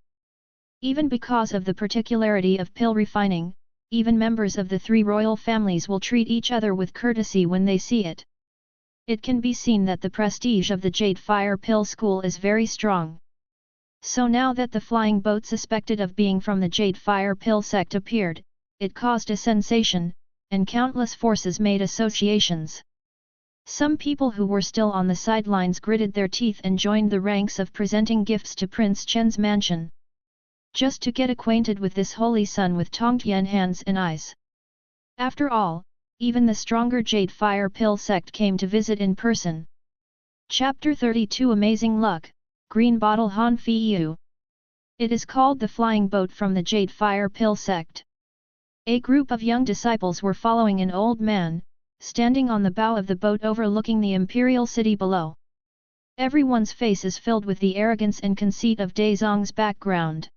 Even because of the particularity of pill refining, even members of the 3 royal families will treat each other with courtesy when they see it. It can be seen that the prestige of the Jade Fire Pill school is very strong. So now that the flying boat suspected of being from the Jade Fire Pill sect appeared, it caused a sensation, and countless forces made associations. Some people who were still on the sidelines gritted their teeth and joined the ranks of presenting gifts to Prince Chen's mansion. Just to get acquainted with this holy son with Tongtian hands and eyes. After all, even the stronger Jade Fire Pill sect came to visit in person. Chapter 32 Amazing Luck, Green Bottle Han Fiyu. It is called the Flying Boat from the Jade Fire Pill sect. A group of young disciples were following an old man, standing on the bow of the boat overlooking the imperial city below. Everyone's face is filled with the arrogance and conceit of Daizong's background.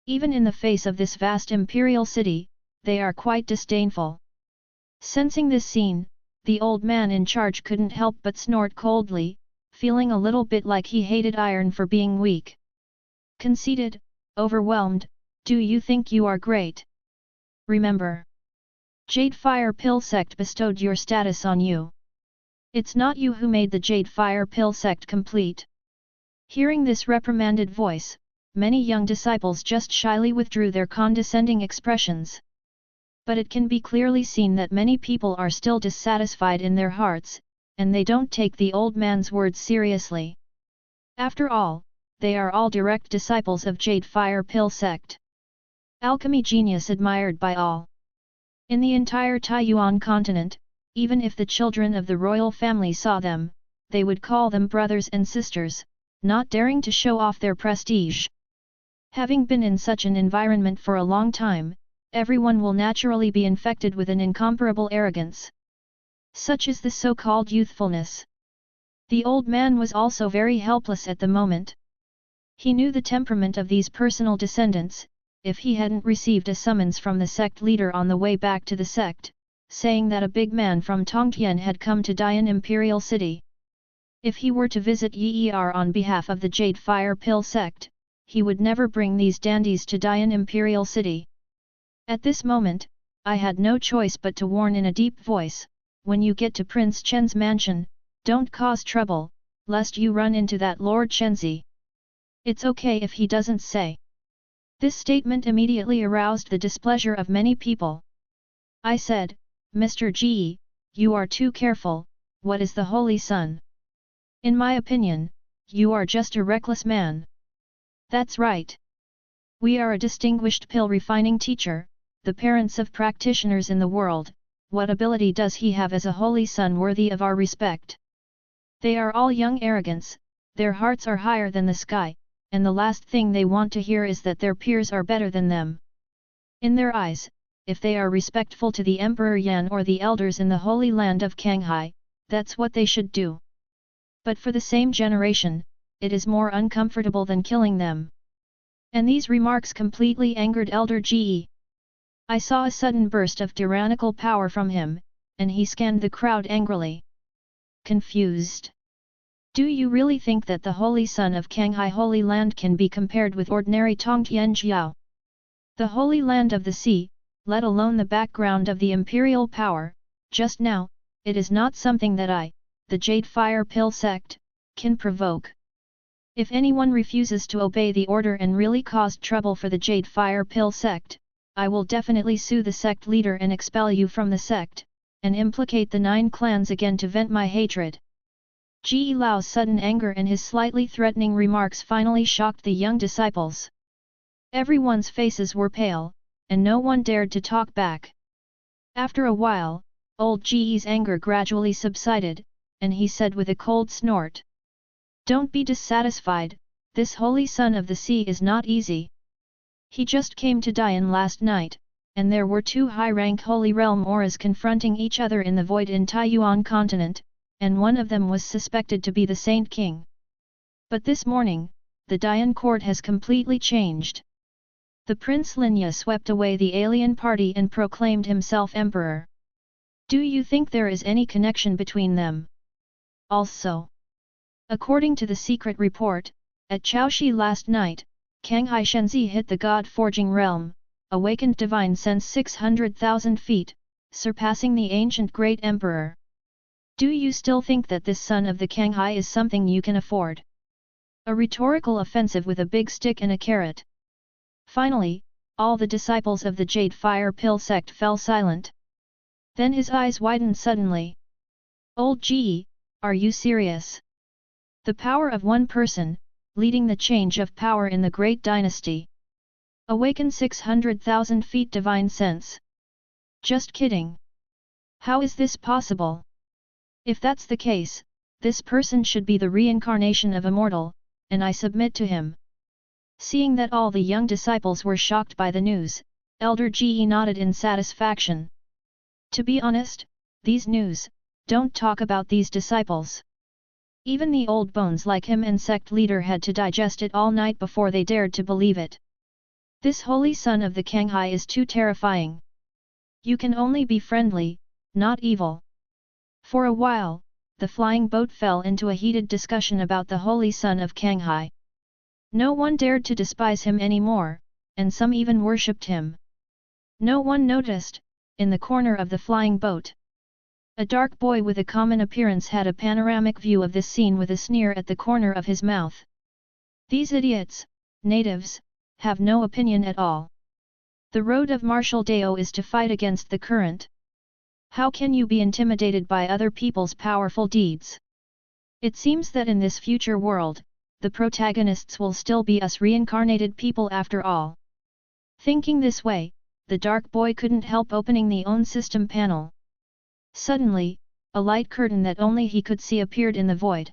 Even in the face of this vast imperial city, they are quite disdainful. Sensing this scene, the old man in charge couldn't help but snort coldly, feeling a little bit like he hated iron for being weak. Conceited, overwhelmed, do you think you are great? Remember, Jade Fire Pill sect bestowed your status on you. It's not you who made the Jade Fire Pill sect complete. Hearing this reprimanded voice, many young disciples just shyly withdrew their condescending expressions. But it can be clearly seen that many people are still dissatisfied in their hearts, and they don't take the old man's words seriously. After all, they are all direct disciples of Jade Fire Pill sect. Alchemy genius admired by all. In the entire Taiyuan continent, even if the children of the royal family saw them, they would call them brothers and sisters, not daring to show off their prestige. Having been in such an environment for a long time, everyone will naturally be infected with an incomparable arrogance. Such is the so-called youthfulness. The old man was also very helpless at the moment. He knew the temperament of these personal descendants. If he hadn't received a summons from the sect leader on the way back to the sect, saying that a big man from Tongtian had come to Dian Imperial City. If he were to visit Yeer on behalf of the Jade Fire Pill sect, he would never bring these dandies to Dian Imperial City. At this moment, I had no choice but to warn in a deep voice, when you get to Prince Chen's mansion, don't cause trouble, lest you run into that Lord Chenzi. It's okay if he doesn't say. This statement immediately aroused the displeasure of many people. I said, Mr. Ji, you are too careful, what is the Holy Son? In my opinion, you are just a reckless man. That's right. We are a distinguished pill refining teacher, the parents of practitioners in the world, what ability does he have as a Holy Son worthy of our respect? They are all young arrogants, Their hearts are higher than the sky, and the last thing they want to hear is that their peers are better than them. In their eyes, if they are respectful to the Emperor Yan or the elders in the Holy Land of Kanghai, that's what they should do. But for the same generation, it is more uncomfortable than killing them. And these remarks completely angered Elder Ge. I saw a sudden burst of tyrannical power from him, and he scanned the crowd angrily. Confused. Do you really think that the Holy Son of Kanghai Holy Land can be compared with ordinary Tongtian Jiao? The Holy Land of the Sea, let alone the background of the imperial power, just now, it is not something that I, the Jade Fire Pill sect, can provoke. If anyone refuses to obey the order and really caused trouble for the Jade Fire Pill sect, I will definitely sue the sect leader and expel you from the sect, and implicate the 9 clans again to vent my hatred. Ji Lao's sudden anger and his slightly threatening remarks finally shocked the young disciples. Everyone's faces were pale, and no one dared to talk back. After a while, old Ji's anger gradually subsided, and he said with a cold snort. Don't be dissatisfied, this holy son of the sea is not easy. He just came to Dian last night, and there were 2 high-rank Holy Realm auras confronting each other in the void in Taiyuan continent, and one of them was suspected to be the Saint King. But this morning, the Dian court has completely changed. The Prince Linya swept away the alien party and proclaimed himself emperor. Do you think there is any connection between them? Also, according to the secret report, at Chaoshi last night, Kanghai Shenzi hit the God-forging realm, awakened divine sense 600,000 feet, surpassing the ancient great emperor. Do you still think that this son of the Kanghai is something you can afford? A rhetorical offensive with a big stick and a carrot. Finally, all the disciples of the Jade Fire Pill sect fell silent. Then his eyes widened suddenly. Old Ge, are you serious? The power of one person, leading the change of power in the great dynasty. Awaken 600,000 feet divine sense. Just kidding. How is this possible? If that's the case, this person should be the reincarnation of a mortal, and I submit to him. Seeing that all the young disciples were shocked by the news, Elder Ge nodded in satisfaction. To be honest, these news, don't talk about these disciples. Even the old bones like him and sect leader had to digest it all night before they dared to believe it. This holy son of the Kanghai is too terrifying. You can only be friendly, not evil. For a while, the flying boat fell into a heated discussion about the holy son of Kanghai. No one dared to despise him anymore, and some even worshipped him. No one noticed, in the corner of the flying boat, a dark boy with a common appearance had a panoramic view of this scene with a sneer at the corner of his mouth. These idiots, natives, have no opinion at all. The road of martial Dao is to fight against the current. How can you be intimidated by other people's powerful deeds? It seems that in this future world, the protagonists will still be us reincarnated people after all. Thinking this way, the dark boy couldn't help opening the own system panel. Suddenly, a light curtain that only he could see appeared in the void.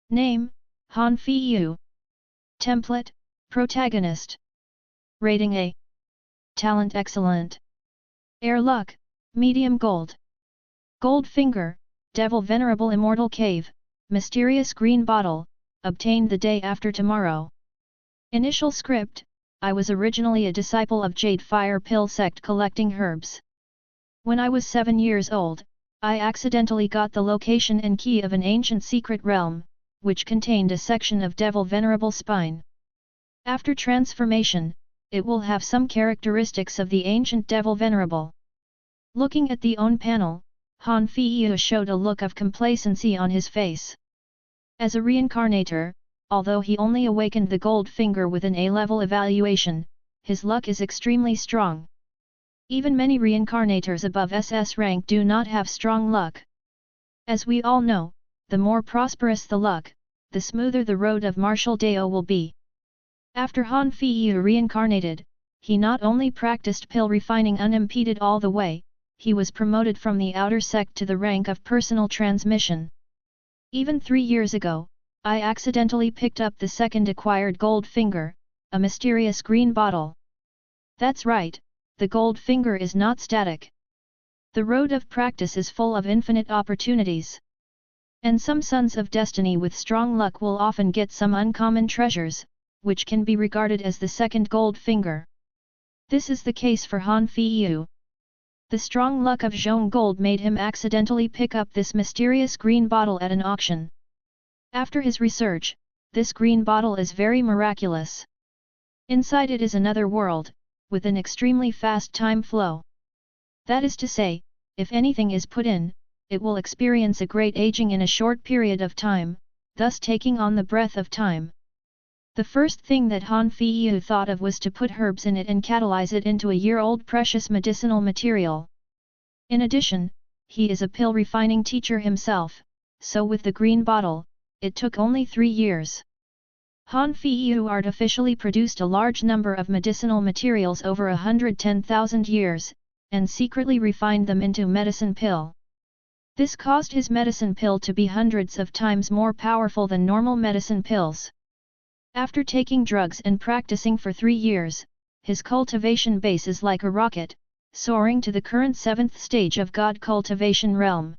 Name, Han Feiyu. Template, Protagonist. Rating A. Talent Excellent. Air Luck, Medium Gold. Gold Finger, Devil Venerable Immortal Cave, Mysterious Green Bottle, obtained the day after tomorrow. Initial script: I was originally a disciple of Jade Fire Pill sect collecting herbs. When I was 7 years old, I accidentally got the location and key of an ancient secret realm, which contained a section of Devil Venerable Spine. After transformation, it will have some characteristics of the ancient Devil Venerable. Looking at the own panel, Han Feiyu showed a look of complacency on his face. As a reincarnator, although he only awakened the Gold Finger with an A-level evaluation, his luck is extremely strong. Even many reincarnators above SS rank do not have strong luck. As we all know, the more prosperous the luck, the smoother the road of martial Dao will be. After Han Feiyu reincarnated, he not only practiced pill refining unimpeded all the way, he was promoted from the outer sect to the rank of personal transmission. Even 3 years ago, I accidentally picked up the second acquired gold finger, a mysterious green bottle. That's right, the gold finger is not static. The road of practice is full of infinite opportunities. And some sons of destiny with strong luck will often get some uncommon treasures, which can be regarded as the second gold finger. This is the case for Han Feiyu. The strong luck of Zhong Gold made him accidentally pick up this mysterious green bottle at an auction. After his research, this green bottle is very miraculous. Inside it is another world, with an extremely fast time flow. That is to say, if anything is put in, it will experience a great aging in a short period of time, thus taking on the breath of time. The first thing that Han Feiyu thought of was to put herbs in it and catalyze it into a year-old precious medicinal material. In addition, he is a pill refining teacher himself, so with the green bottle, it took only 3 years. Han Feiyu artificially produced a large number of medicinal materials over 110,000 years, and secretly refined them into medicine pill. This caused his medicine pill to be hundreds of times more powerful than normal medicine pills. After taking drugs and practicing for 3 years, his cultivation base is like a rocket, soaring to the current 7th stage of God cultivation realm.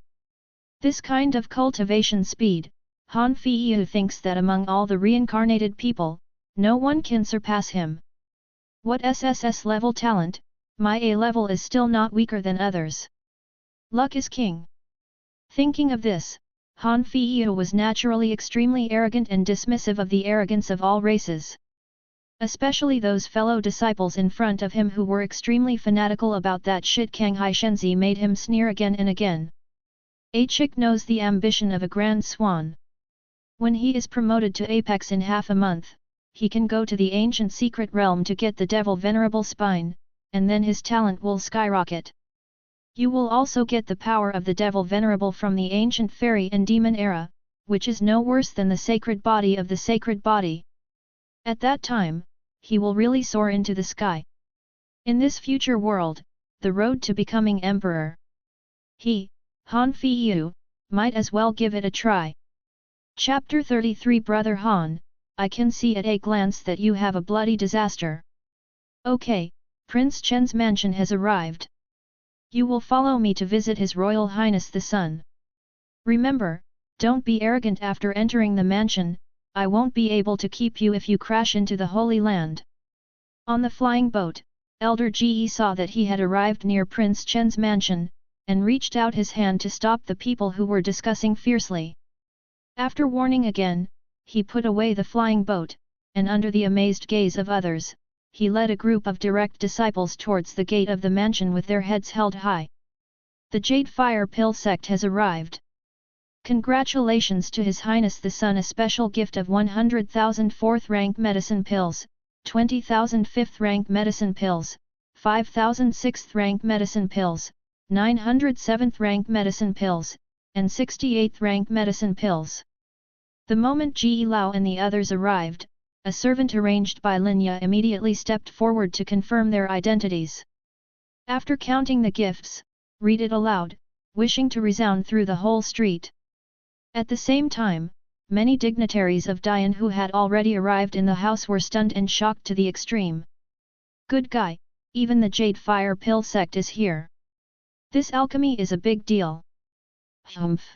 This kind of cultivation speed, Han Feiyu thinks that among all the reincarnated people, no one can surpass him. What SSS-level talent, my A-level is still not weaker than others. Luck is king. Thinking of this, Han Feiyu was naturally extremely arrogant and dismissive of the arrogance of all races. Especially those fellow disciples in front of him who were extremely fanatical about that shit Kanghai Shenzi made him sneer again and again. A chick knows the ambition of a grand swan. When he is promoted to apex in half a month, he can go to the ancient secret realm to get the devil venerable spine, and then his talent will skyrocket. You will also get the power of the devil venerable from the ancient fairy and demon era, which is no worse than the sacred body of the sacred body. At that time, he will really soar into the sky. In this future world, the road to becoming emperor. He, Han Feiyu, might as well give it a try. Chapter 33 Brother Han, I can see at a glance that you have a bloody disaster. Okay, Prince Chen's mansion has arrived. You will follow me to visit His Royal Highness the Sun. Remember, don't be arrogant after entering the mansion, I won't be able to keep you if you crash into the Holy Land. On the flying boat, Elder Ge saw that he had arrived near Prince Chen's mansion, and reached out his hand to stop the people who were discussing fiercely. After warning again, he put away the flying boat, and under the amazed gaze of others, he led a group of direct disciples towards the gate of the mansion with their heads held high. The Jade Fire Pill sect has arrived. Congratulations to His Highness the Sun, a special gift of 100,000 4th rank medicine pills, 20,000 5th rank medicine pills, 5,000 6th rank medicine pills, 900 7th rank medicine pills, and 68th rank medicine pills. The moment Ge Lao and the others arrived, a servant arranged by Linya immediately stepped forward to confirm their identities. After counting the gifts, read it aloud, wishing to resound through the whole street. At the same time, many dignitaries of Dian who had already arrived in the house were stunned and shocked to the extreme. Good guy, even the Jade Fire Pill sect is here. This alchemy is a big deal. Humph.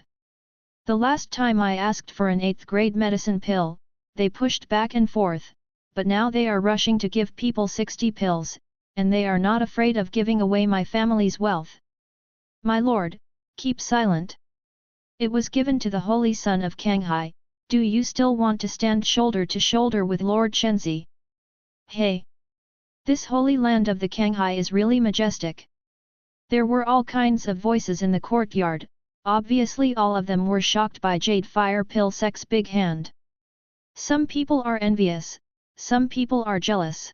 The last time I asked for an 8th grade medicine pill, they pushed back and forth, but now they are rushing to give people 60 pills, and they are not afraid of giving away my family's wealth. My lord, keep silent. It was given to the holy son of Kanghai, do you still want to stand shoulder to shoulder with Lord Shenzi? Hey! This holy land of the Kanghai is really majestic. There were all kinds of voices in the courtyard, obviously all of them were shocked by Jade Fire Pill sect's big hand. Some people are envious, some people are jealous.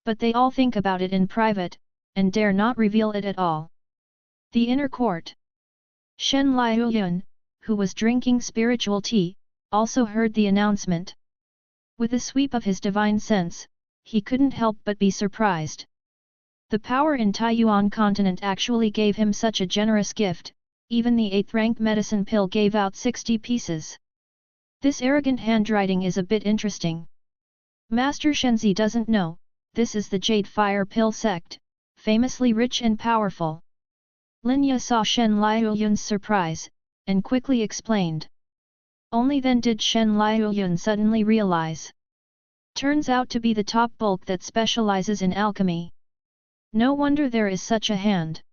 But they all think about it in private, and dare not reveal it at all. The inner court. Shen Liuyun, who was drinking spiritual tea, also heard the announcement. With a sweep of his divine sense, he couldn't help but be surprised. The power in Taiyuan continent actually gave him such a generous gift, even the 8th rank medicine pill gave out 60 pieces. This arrogant handwriting is a bit interesting. Master Shenzi doesn't know, this is the Jade Fire Pill sect, famously rich and powerful. Linya saw Shen Liuyun's surprise, and quickly explained. Only then did Shen Liuyun suddenly realize. Turns out to be the top bulk that specializes in alchemy. No wonder there is such a hand.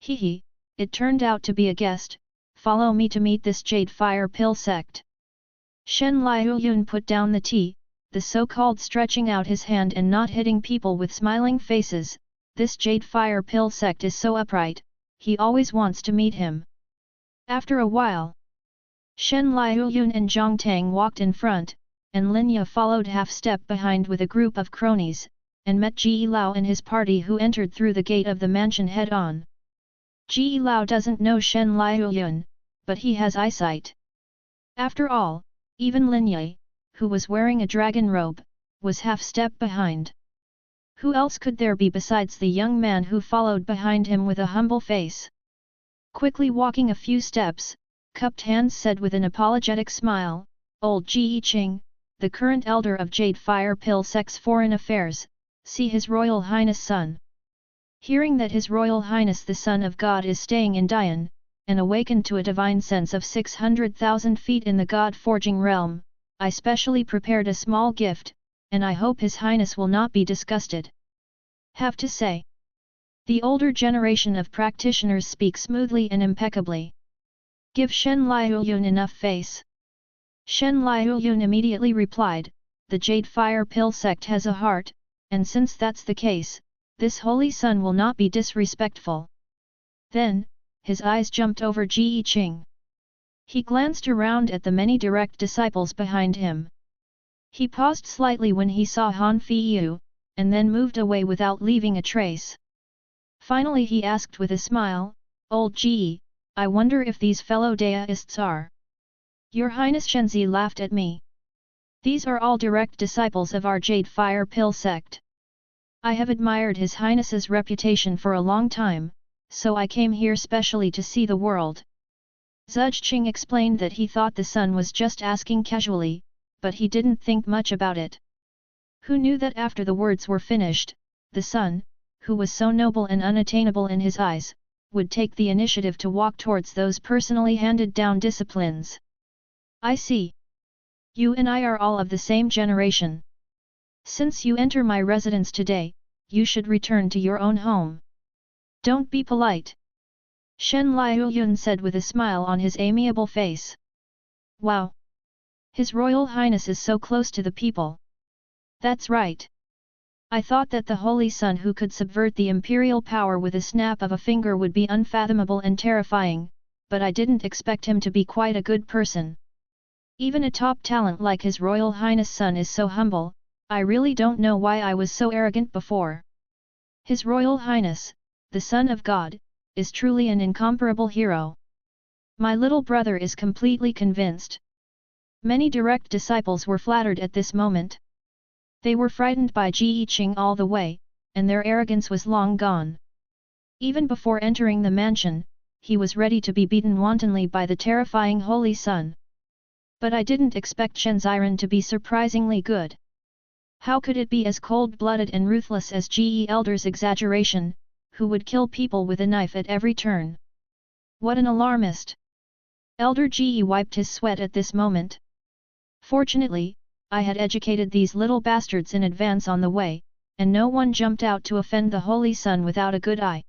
Hehe, it turned out to be a guest, follow me to meet this Jade Fire Pill sect. Shen Liuyun put down the tea, the so-called stretching out his hand and not hitting people with smiling faces. This Jade Fire Pill sect is so upright, he always wants to meet him. After a while, Shen Liuyun and Zhang Tang walked in front, and Linya followed half-step behind with a group of cronies, and met Ji Lao and his party who entered through the gate of the mansion head-on. Ji Lao doesn't know Shen Liuyun, but he has eyesight. After all, even Linya, who was wearing a dragon robe, was half-step behind. Who else could there be besides the young man who followed behind him with a humble face? Quickly walking a few steps, cupped hands said with an apologetic smile, "Old Ji Qing, the current elder of Jade Fire Pill Sect's Foreign Affairs, see His Royal Highness Son." Hearing that His Royal Highness the Son of God is staying in Dian, and awakened to a divine sense of 600,000 feet in the God-forging realm, I specially prepared a small gift, and I hope His Highness will not be disgusted. Have to say, the older generation of practitioners speak smoothly and impeccably. Give Shen Liuyun enough face. Shen Liuyun immediately replied, the Jade Fire Pill sect has a heart, and since that's the case, this holy son will not be disrespectful. Then, his eyes jumped over Ji Qing. He glanced around at the many direct disciples behind him. He paused slightly when he saw Han Feiyu, and then moved away without leaving a trace. Finally he asked with a smile, "Old Ji, I wonder if these fellow Daoists are." Your Highness Shenzi laughed at me. These are all direct disciples of our Jade Fire Pill sect. I have admired His Highness's reputation for a long time, so I came here specially to see the world. Zhuge Qing explained that he thought the son was just asking casually, but he didn't think much about it. Who knew that after the words were finished, the son, who was so noble and unattainable in his eyes, would take the initiative to walk towards those personally handed down disciplines. I see. You and I are all of the same generation. Since you enter my residence today, you should return to your own home. Don't be polite. Shen Liuyun said with a smile on his amiable face. Wow! His Royal Highness is so close to the people. That's right. I thought that the Holy Son who could subvert the imperial power with a snap of a finger would be unfathomable and terrifying, but I didn't expect him to be quite a good person. Even a top talent like His Royal Highness Son is so humble, I really don't know why I was so arrogant before. His Royal Highness, the Son of God, is truly an incomparable hero. My little brother is completely convinced. Many direct disciples were flattered at this moment. They were frightened by Ji Qing all the way, and their arrogance was long gone. Even before entering the mansion, he was ready to be beaten wantonly by the terrifying Holy Son. But I didn't expect Shen Ziran to be surprisingly good. How could it be as cold-blooded and ruthless as Ge Elder's exaggeration, who would kill people with a knife at every turn? What an alarmist! Elder Ge wiped his sweat at this moment. Fortunately, I had educated these little bastards in advance on the way, and no one jumped out to offend the Holy Son without a good eye.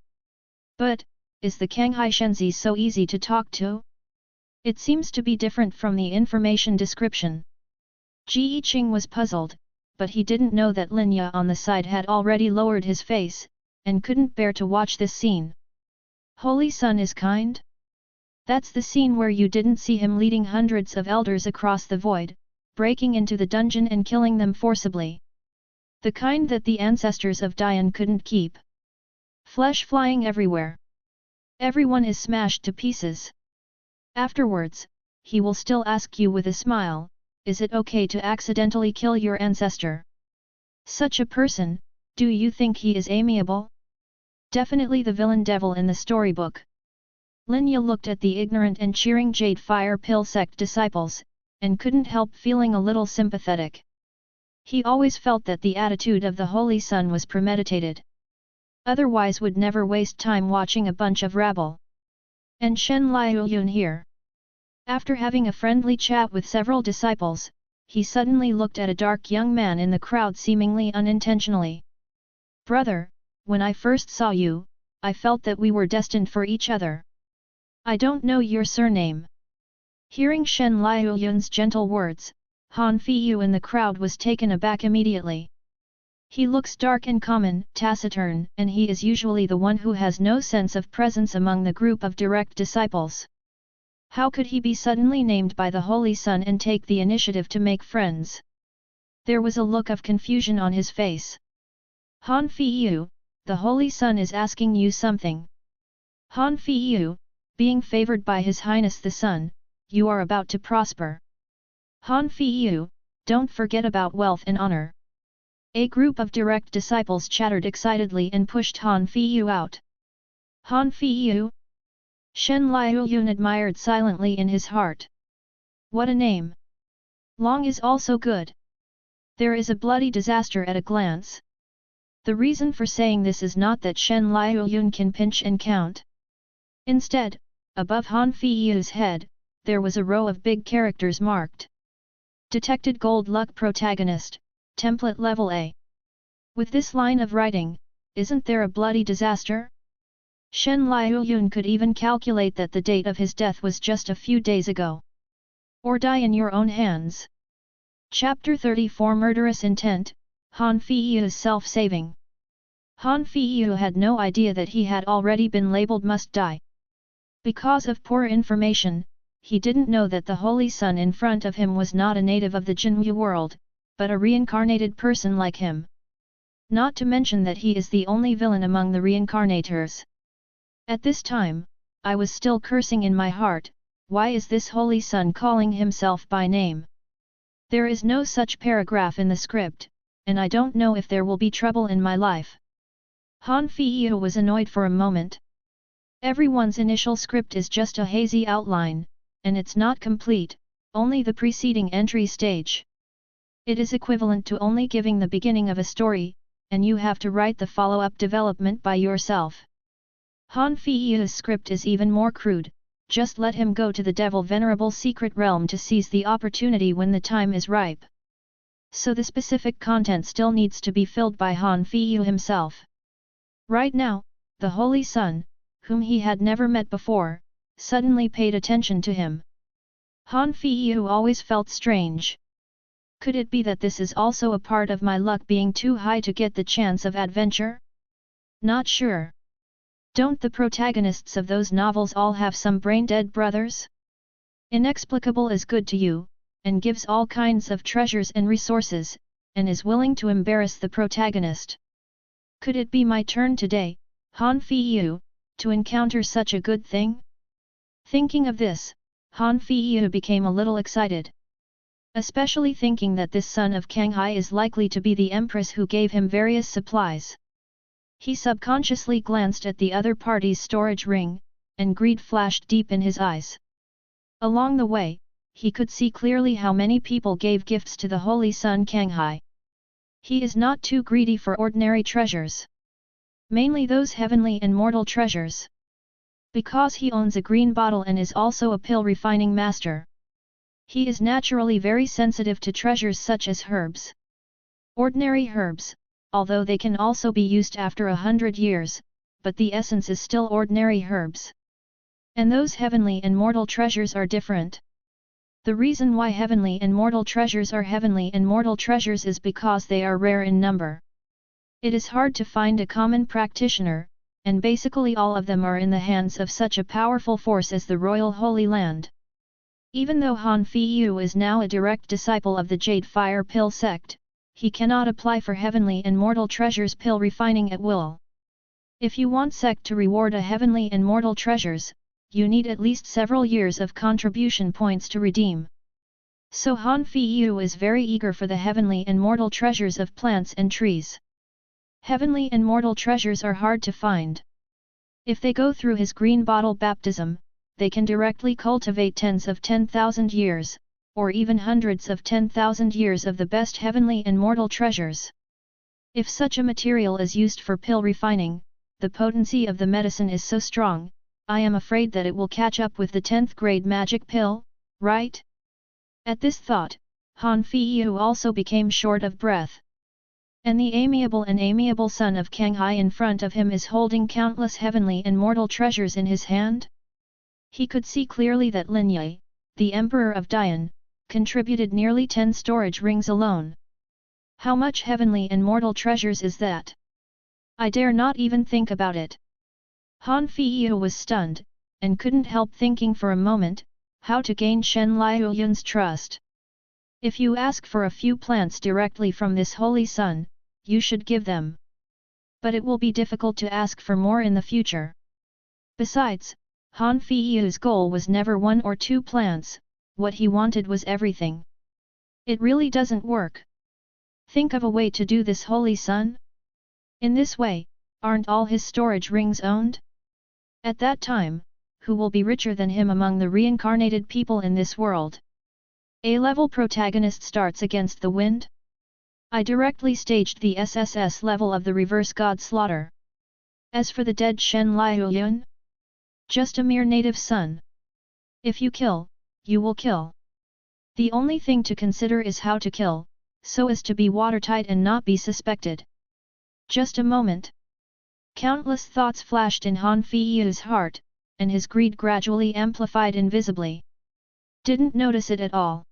But, is the Kanghai Shenzi so easy to talk to? It seems to be different from the information description. Ji Qing was puzzled, but he didn't know that Linya on the side had already lowered his face, and couldn't bear to watch this scene. Holy Son is kind? That's the scene where you didn't see him leading hundreds of elders across the void, breaking into the dungeon and killing them forcibly. The kind that the ancestors of Dian couldn't keep. Flesh flying everywhere. Everyone is smashed to pieces. Afterwards, he will still ask you with a smile, is it okay to accidentally kill your ancestor? Such a person, do you think he is amiable? Definitely the villain devil in the storybook. Linya looked at the ignorant and cheering Jade Fire Pill sect disciples, and couldn't help feeling a little sympathetic. He always felt that the attitude of the Holy Sun was premeditated. Otherwise would never waste time watching a bunch of rabble. And Shen Liuyun here. After having a friendly chat with several disciples, he suddenly looked at a dark young man in the crowd seemingly unintentionally. Brother, when I first saw you, I felt that we were destined for each other. I don't know your surname. Hearing Shen Liuyun's gentle words, Han Feiyu in the crowd was taken aback immediately. He looks dark and common, taciturn, and he is usually the one who has no sense of presence among the group of direct disciples. How could he be suddenly named by the Holy Sun and take the initiative to make friends? There was a look of confusion on his face. Han Feiyu, the Holy Sun is asking you something. Han Feiyu, being favored by His Highness the Sun, you are about to prosper. Han Feiyu, don't forget about wealth and honor. A group of direct disciples chattered excitedly and pushed Han Feiyu out. Han Feiyu? Shen Liuyun admired silently in his heart. What a name! Long is also good. There is a bloody disaster at a glance. The reason for saying this is not that Shen Liuyun can pinch and count. Instead, above Han Feiyu's head, there was a row of big characters marked. Detected Gold Luck Protagonist, Template Level A. With this line of writing, isn't there a bloody disaster? Shen Liuyun could even calculate that the date of his death was just a few days ago. Or die in your own hands. Chapter 34 Murderous Intent, Han Feiyu's Self-Saving. Han Feiyu had no idea that he had already been labeled must die. Because of poor information, he didn't know that the Holy Sun in front of him was not a native of the Jinwu world, but a reincarnated person like him. Not to mention that he is the only villain among the reincarnators. At this time, I was still cursing in my heart, why is this Holy Sun calling himself by name? There is no such paragraph in the script, and I don't know if there will be trouble in my life. Han Feiyu was annoyed for a moment. Everyone's initial script is just a hazy outline, and it's not complete, only the preceding entry stage. It is equivalent to only giving the beginning of a story, and you have to write the follow-up development by yourself. Han Feiyu's script is even more crude, just let him go to the devil venerable secret realm to seize the opportunity when the time is ripe. So the specific content still needs to be filled by Han Feiyu himself. Right now, the Holy Sun, whom he had never met before, suddenly paid attention to him. Han Feiyu always felt strange. Could it be that this is also a part of my luck being too high to get the chance of adventure? Not sure. Don't the protagonists of those novels all have some brain-dead brothers? Inexplicable is good to you, and gives all kinds of treasures and resources, and is willing to embarrass the protagonist. Could it be my turn today, Han Feiyu, to encounter such a good thing? Thinking of this, Han Feiyu became a little excited. Especially thinking that this son of Kanghai is likely to be the empress who gave him various supplies. He subconsciously glanced at the other party's storage ring, and greed flashed deep in his eyes. Along the way, he could see clearly how many people gave gifts to the Holy Sun Kanghai. He is not too greedy for ordinary treasures. Mainly those heavenly and mortal treasures. Because he owns a green bottle and is also a pill refining master. He is naturally very sensitive to treasures such as herbs. Ordinary herbs, although they can also be used after 100 years, but the essence is still ordinary herbs. And those heavenly and mortal treasures are different. The reason why heavenly and mortal treasures are heavenly and mortal treasures is because they are rare in number. It is hard to find a common practitioner, and basically all of them are in the hands of such a powerful force as the Royal Holy Land. Even though Han Feiyu is now a direct disciple of the Jade Fire Pill sect, he cannot apply for heavenly and mortal treasures pill refining at will. If you want sect to reward a heavenly and mortal treasures, you need at least several years of contribution points to redeem. So Han Feiyu is very eager for the heavenly and mortal treasures of plants and trees. Heavenly and mortal treasures are hard to find. If they go through his green bottle baptism, they can directly cultivate tens of 10,000 years, or even hundreds of 10,000 years of the best heavenly and mortal treasures. If such a material is used for pill refining, the potency of the medicine is so strong, I am afraid that it will catch up with the 10th grade magic pill, right? At this thought, Han Feiyu also became short of breath. And the amiable son of Kanghai in front of him is holding countless heavenly and mortal treasures in his hand? He could see clearly that Lin Yi, the Emperor of Dian, contributed nearly 10 storage rings alone. How much heavenly and mortal treasures is that? I dare not even think about it. Han Feiyu was stunned, and couldn't help thinking for a moment, how to gain Shen Liuyun's trust. If you ask for a few plants directly from this holy sun, you should give them. But it will be difficult to ask for more in the future. Besides, Han Feiyu's goal was never 1 or 2 plants, what he wanted was everything. It really doesn't work. Think of a way to do this, holy sun? In this way, aren't all his storage rings owned? At that time, who will be richer than him among the reincarnated people in this world? A-level protagonist starts against the wind? I directly staged the SSS level of the reverse god slaughter. As for the dead Shen Liuyun? Just a mere native son. If you kill, you will kill. The only thing to consider is how to kill, so as to be watertight and not be suspected. Just a moment. Countless thoughts flashed in Han Feiyu's heart, and his greed gradually amplified invisibly. Didn't notice it at all.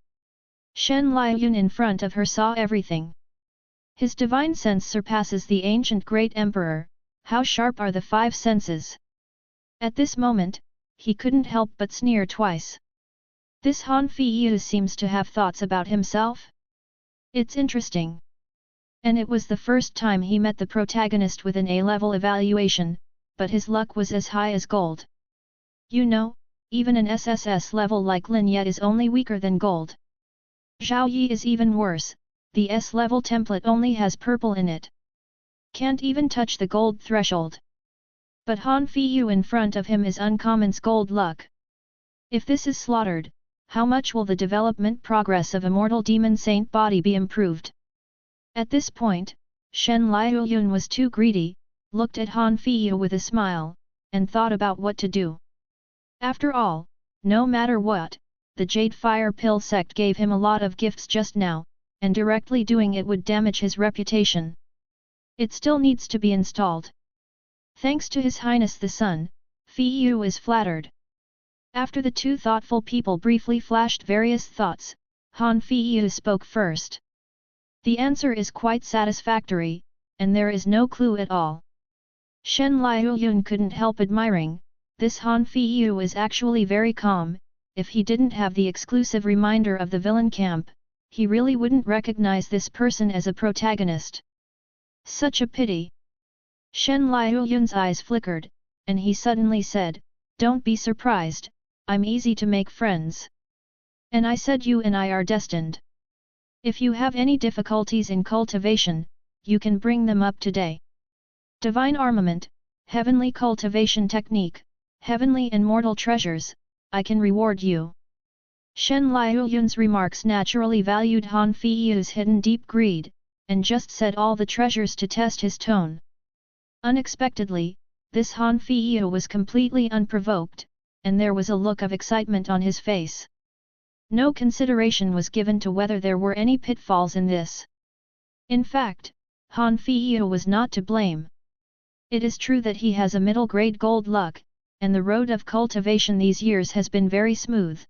Shen Liuyun in front of her saw everything. His divine sense surpasses the ancient great emperor. How sharp are the 5 senses! At this moment, he couldn't help but sneer twice. This Han Feiyu seems to have thoughts about himself? It's interesting. And it was the first time he met the protagonist with an A-level evaluation, but his luck was as high as gold. You know, even an SSS level like Lin Yi is only weaker than gold. Zhao Yi is even worse, the S-level template only has purple in it. Can't even touch the gold threshold. But Han Feiyu in front of him is uncommon's gold luck. If this is slaughtered, how much will the development progress of immortal demon saint body be improved? At this point, Shen Liuyun was too greedy, looked at Han Feiyu with a smile, and thought about what to do. After all, no matter what, the Jade Fire Pill sect gave him a lot of gifts just now, and directly doing it would damage his reputation. It still needs to be installed. Thanks to His Highness the Sun, Feiyu is flattered. After the two thoughtful people briefly flashed various thoughts, Han Feiyu spoke first. The answer is quite satisfactory, and there is no clue at all. Shen Liuyun couldn't help admiring, this Han Feiyu is actually very calm. If he didn't have the exclusive reminder of the villain camp, he really wouldn't recognize this person as a protagonist. Such a pity. Shen Liuyun's eyes flickered, and he suddenly said, "Don't be surprised, I'm easy to make friends. And I said you and I are destined. If you have any difficulties in cultivation, you can bring them up today. Divine armament, heavenly cultivation technique, heavenly and mortal treasures, I can reward you." Shen Liuyun's remarks naturally valued Han Feiyu's hidden deep greed, and just said all the treasures to test his tone. Unexpectedly, this Han Feiyu was completely unprovoked, and there was a look of excitement on his face. No consideration was given to whether there were any pitfalls in this. In fact, Han Feiyu was not to blame. It is true that he has a middle-grade gold luck, and the road of cultivation these years has been very smooth.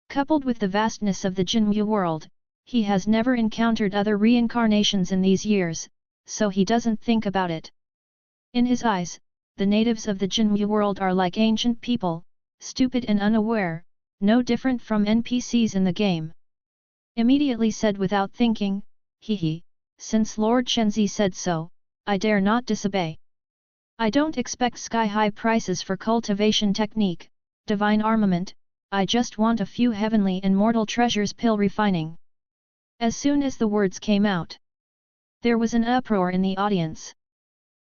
Coupled with the vastness of the Jinwu world, he has never encountered other reincarnations in these years, so he doesn't think about it. In his eyes, the natives of the Jinwu world are like ancient people, stupid and unaware, no different from NPCs in the game. Immediately said without thinking, "Hehe, since Lord Chenzi said so, I dare not disobey. I don't expect sky-high prices for cultivation technique, divine armament, I just want a few heavenly and mortal treasures pill refining." As soon as the words came out, there was an uproar in the audience.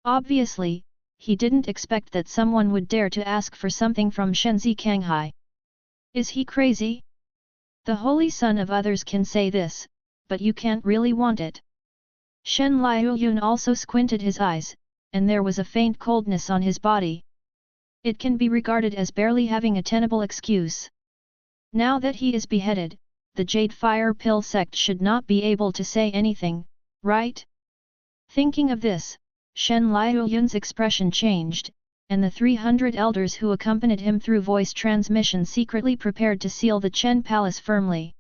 Obviously, he didn't expect that someone would dare to ask for something from Shenzi Kanghai. Is he crazy? The holy son of others can say this, but you can't really want it. Shen Liuyun also squinted his eyes, and there was a faint coldness on his body. It can be regarded as barely having a tenable excuse. Now that he is beheaded, the Jade Fire Pill sect should not be able to say anything, right? Thinking of this, Shen Liuyun's expression changed, and the 300 elders who accompanied him through voice transmission secretly prepared to seal the Chen Palace firmly.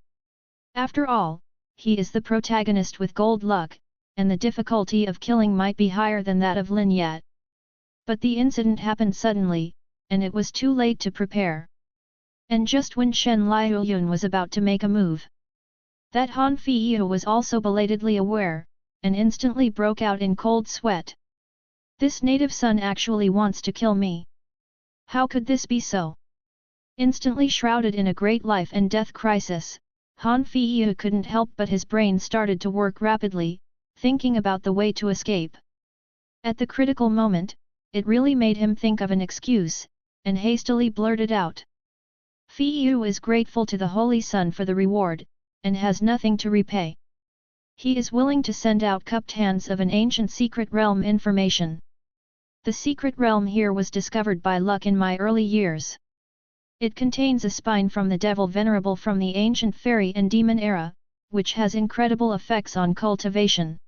After all, he is the protagonist with gold luck, and the difficulty of killing might be higher than that of Lin Yat. But the incident happened suddenly, and it was too late to prepare. And just when Shen Liuyun was about to make a move, that Han Feiyu was also belatedly aware, and instantly broke out in cold sweat. This native son actually wants to kill me. How could this be so? Instantly shrouded in a great life and death crisis, Han Feiyu couldn't help but his brain started to work rapidly, thinking about the way to escape. At the critical moment, it really made him think of an excuse, and hastily blurted out. Feiyu is grateful to the Holy Sun for the reward, and has nothing to repay. He is willing to send out cupped hands of an ancient secret realm information. The secret realm here was discovered by luck in my early years. It contains a spine from the devil venerable from the ancient fairy and demon era, which has incredible effects on cultivation.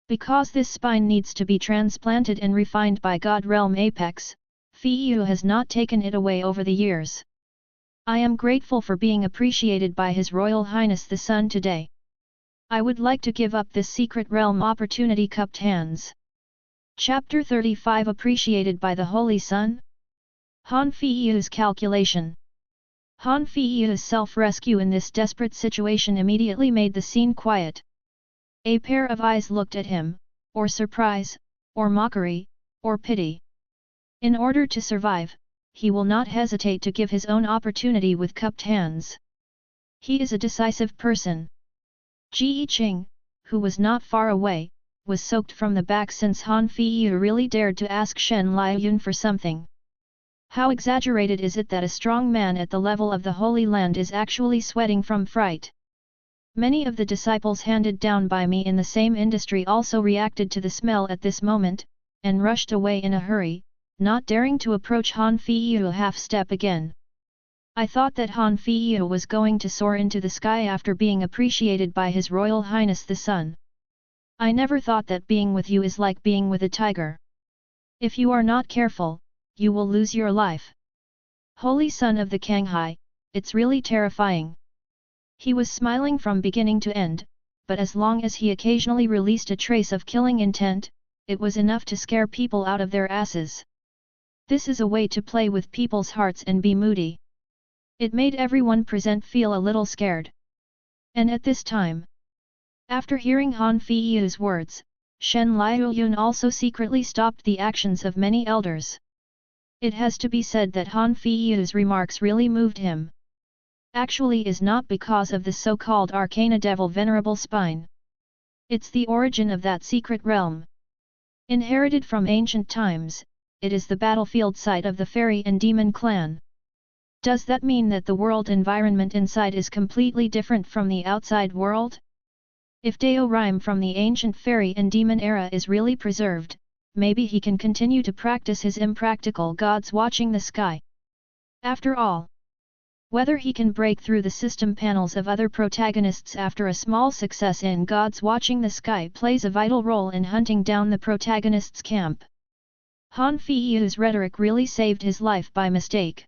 Because this spine needs to be transplanted and refined by God Realm Apex, Feiyu has not taken it away over the years. I am grateful for being appreciated by His Royal Highness the Sun today. I would like to give up this secret realm opportunity. Cupped hands. Chapter 35 Appreciated by the Holy Sun? Han Feiyu's calculation. Han Feiyu's self-rescue in this desperate situation immediately made the scene quiet. A pair of eyes looked at him, or surprise, or mockery, or pity. In order to survive, he will not hesitate to give his own opportunity with cupped hands. He is a decisive person. Ji Yiqing, who was not far away, was soaked from the back since Han Feiyu really dared to ask Shen Liuyun for something. How exaggerated is it that a strong man at the level of the Holy Land is actually sweating from fright? Many of the disciples handed down by me in the same industry also reacted to the smell at this moment, and rushed away in a hurry, not daring to approach Han Feiyu a half-step again. I thought that Han Feiyu was going to soar into the sky after being appreciated by His Royal Highness the Sun. I never thought that being with you is like being with a tiger. If you are not careful, you will lose your life. Holy Son of the Kanghai, it's really terrifying. He was smiling from beginning to end, but as long as he occasionally released a trace of killing intent, it was enough to scare people out of their asses. This is a way to play with people's hearts and be moody. It made everyone present feel a little scared. And at this time, after hearing Han Feiyu's words, Shen Liuyun also secretly stopped the actions of many elders. It has to be said that Han Feiyu's remarks really moved him. Actually is not because of the so-called Arcana Devil Venerable Spine. It's the origin of that secret realm. Inherited from ancient times, it is the battlefield site of the fairy and demon clan. Does that mean that the world environment inside is completely different from the outside world? If Dao Rime from the ancient fairy and demon era is really preserved, maybe he can continue to practice his impractical gods watching the sky. After all, whether he can break through the system panels of other protagonists after a small success in Gods Watching the Sky plays a vital role in hunting down the protagonist's camp. Han Feiyu's rhetoric really saved his life by mistake.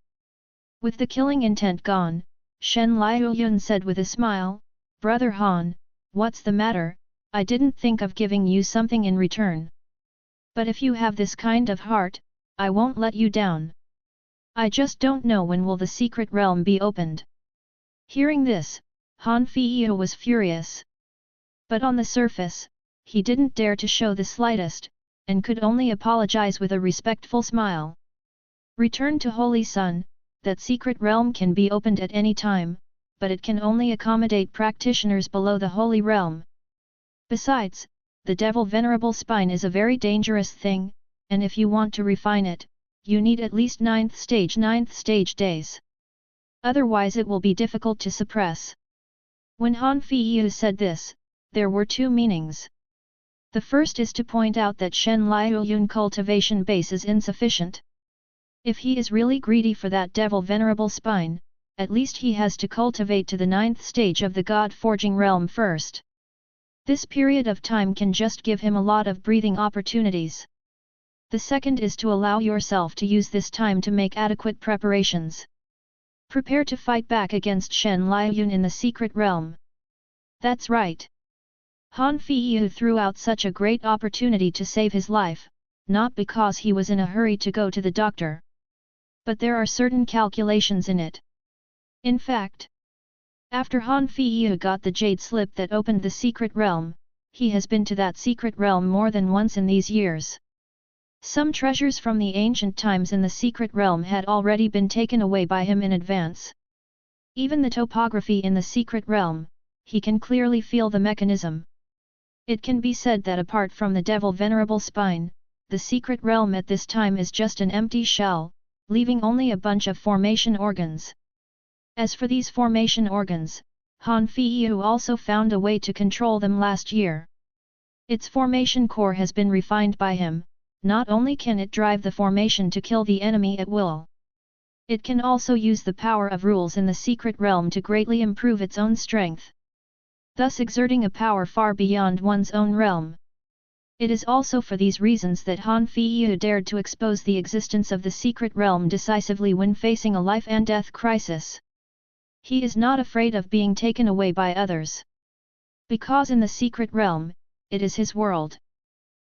With the killing intent gone, Shen Liuyun said with a smile, "Brother Han, what's the matter? I didn't think of giving you something in return. But if you have this kind of heart, I won't let you down. I just don't know when will the secret realm be opened." Hearing this, Han Feiyu was furious. But on the surface, he didn't dare to show the slightest, and could only apologize with a respectful smile. Return to Holy Sun, that secret realm can be opened at any time, but it can only accommodate practitioners below the Holy Realm. Besides, the Devil Venerable Spine is a very dangerous thing, and if you want to refine it, you need at least 9th stage days. Otherwise it will be difficult to suppress. When Han Feiyu said this, there were two meanings. The first is to point out that Shen Liuyun cultivation base is insufficient. If he is really greedy for that devil venerable spine, at least he has to cultivate to the 9th stage of the God-forging realm first. This period of time can just give him a lot of breathing opportunities. The second is to allow yourself to use this time to make adequate preparations. Prepare to fight back against Shen Liuyun in the secret realm. That's right. Han Feiyu threw out such a great opportunity to save his life, not because he was in a hurry to go to the doctor. But there are certain calculations in it. In fact, after Han Feiyu got the jade slip that opened the secret realm, he has been to that secret realm more than once in these years. Some treasures from the ancient times in the secret realm had already been taken away by him in advance. Even the topography in the secret realm, he can clearly feel the mechanism. It can be said that apart from the devil venerable spine, the secret realm at this time is just an empty shell, leaving only a bunch of formation organs. As for these formation organs, Han Feiyu also found a way to control them last year. Its formation core has been refined by him. Not only can it drive the formation to kill the enemy at will, it can also use the power of rules in the secret realm to greatly improve its own strength, thus exerting a power far beyond one's own realm. It is also for these reasons that Han Feiyu dared to expose the existence of the secret realm decisively when facing a life and death crisis. He is not afraid of being taken away by others. Because in the secret realm, it is his world.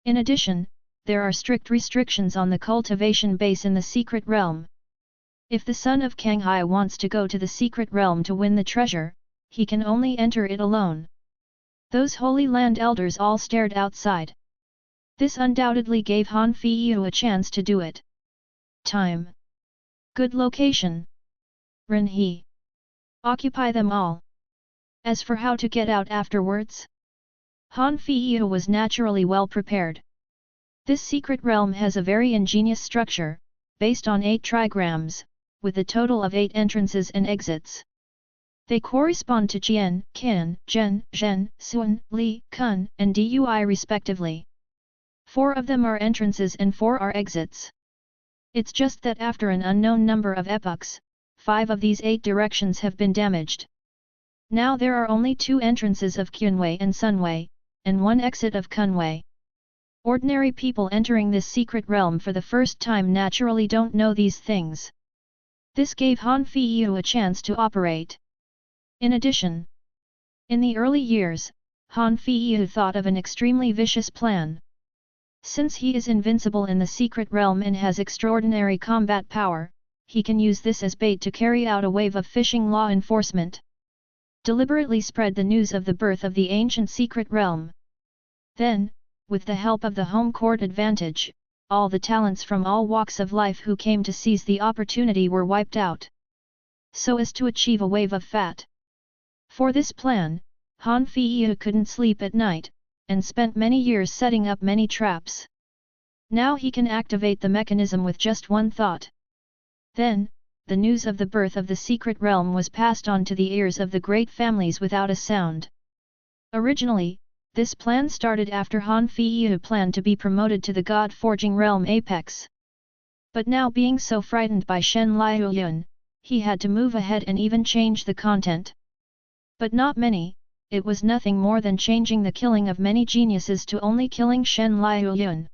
In addition, there are strict restrictions on the cultivation base in the secret realm. If the son of Kanghai wants to go to the secret realm to win the treasure, he can only enter it alone. Those Holy Land elders all stared outside. This undoubtedly gave Han Feiyu a chance to do it. Time. Good location. Renhe. Occupy them all. As for how to get out afterwards, Han Feiyu was naturally well prepared. This secret realm has a very ingenious structure, based on 8 trigrams, with a total of 8 entrances and exits. They correspond to Jian, Qian, Zhen, Zhen, Sun, Li, Kun, and Dui respectively. 4 of them are entrances and 4 are exits. It's just that after an unknown number of epochs, 5 of these 8 directions have been damaged. Now there are only 2 entrances of Qunwei and Sunwei, and 1 exit of Kunwei. Ordinary people entering this secret realm for the first time naturally don't know these things. This gave Han Feiyu a chance to operate. In addition, in the early years, Han Feiyu thought of an extremely vicious plan. Since he is invincible in the secret realm and has extraordinary combat power, he can use this as bait to carry out a wave of fishing law enforcement. Deliberately spread the news of the birth of the ancient secret realm. Then, with the help of the home court advantage, all the talents from all walks of life who came to seize the opportunity were wiped out, so as to achieve a wave of fat. For this plan, Han Feiyu couldn't sleep at night, and spent many years setting up many traps. Now he can activate the mechanism with just one thought. Then, the news of the birth of the secret realm was passed on to the ears of the great families without a sound. Originally, this plan started after Han Feiyu planned to be promoted to the God-forging realm apex. But now being so frightened by Shen Liuyun, he had to move ahead and even change the content. But not many, it was nothing more than changing the killing of many geniuses to only killing Shen Liuyun.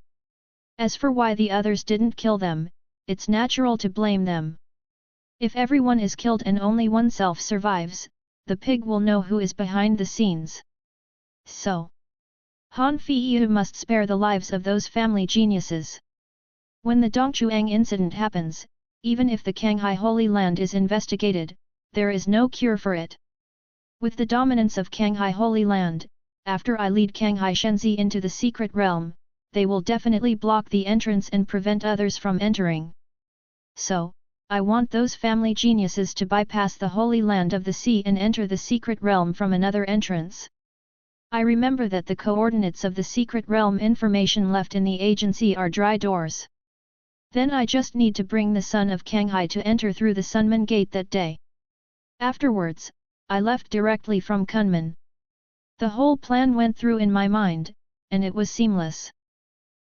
As for why the others didn't kill them, it's natural to blame them. If everyone is killed and only oneself survives, the pig will know who is behind the scenes. So, Han Feiyu must spare the lives of those family geniuses. When the Dongchuang incident happens, even if the Kanghai Holy Land is investigated, there is no cure for it. With the dominance of Kanghai Holy Land, after I lead Kanghai Shenzi into the secret realm, they will definitely block the entrance and prevent others from entering. So, I want those family geniuses to bypass the Holy Land of the Sea and enter the secret realm from another entrance. I remember that the coordinates of the secret realm information left in the agency are dry doors. Then I just need to bring the son of Kanghai to enter through the Sunman Gate that day. Afterwards, I left directly from Kunming. The whole plan went through in my mind, and it was seamless.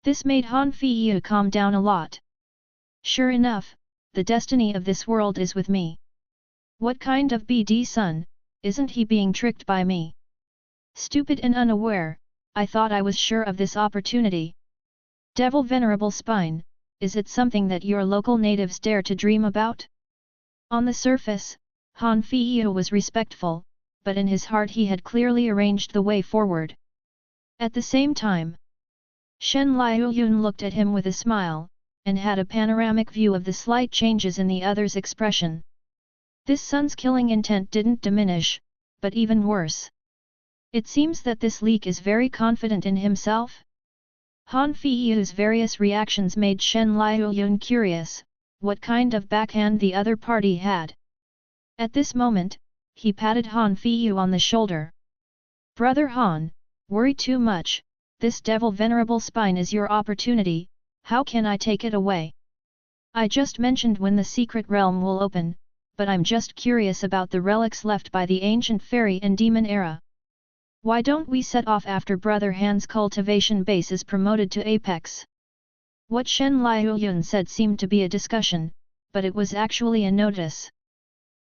This made Han Feiyu calm down a lot. Sure enough, the destiny of this world is with me. What kind of BD son, isn't he being tricked by me? Stupid and unaware, I thought I was sure of this opportunity. Devil Venerable Spine, is it something that your local natives dare to dream about? On the surface, Han Feiyu was respectful, but in his heart he had clearly arranged the way forward. At the same time, Shen Liuyun looked at him with a smile, and had a panoramic view of the slight changes in the other's expression. This son's killing intent didn't diminish, but even worse. It seems that this leak is very confident in himself. Han Feiyu's various reactions made Shen Liuyun curious, what kind of backhand the other party had. At this moment, he patted Han Feiyu on the shoulder. Brother Han, worry too much, this devil venerable spine is your opportunity, how can I take it away? I just mentioned when the secret realm will open, but I'm just curious about the relics left by the ancient fairy and demon era. Why don't we set off after Brother Han's cultivation base is promoted to apex? What Shen Liuyun said seemed to be a discussion, but it was actually a notice.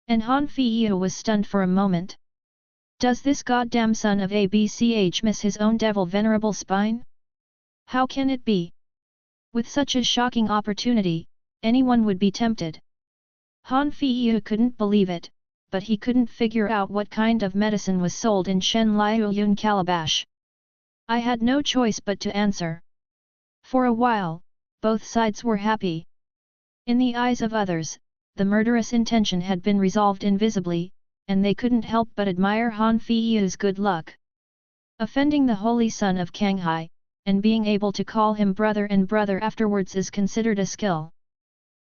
And Han Feiyu was stunned for a moment. Does this goddamn son of ABCH miss his own devil venerable spine? How can it be? With such a shocking opportunity, anyone would be tempted. Han Feiyu couldn't believe it, but he couldn't figure out what kind of medicine was sold in Shen Liuyun calabash. I had no choice but to answer. For a while, both sides were happy. In the eyes of others, the murderous intention had been resolved invisibly, and they couldn't help but admire Han Feiyu's good luck. Offending the holy son of Kanghai, and being able to call him brother and brother afterwards is considered a skill.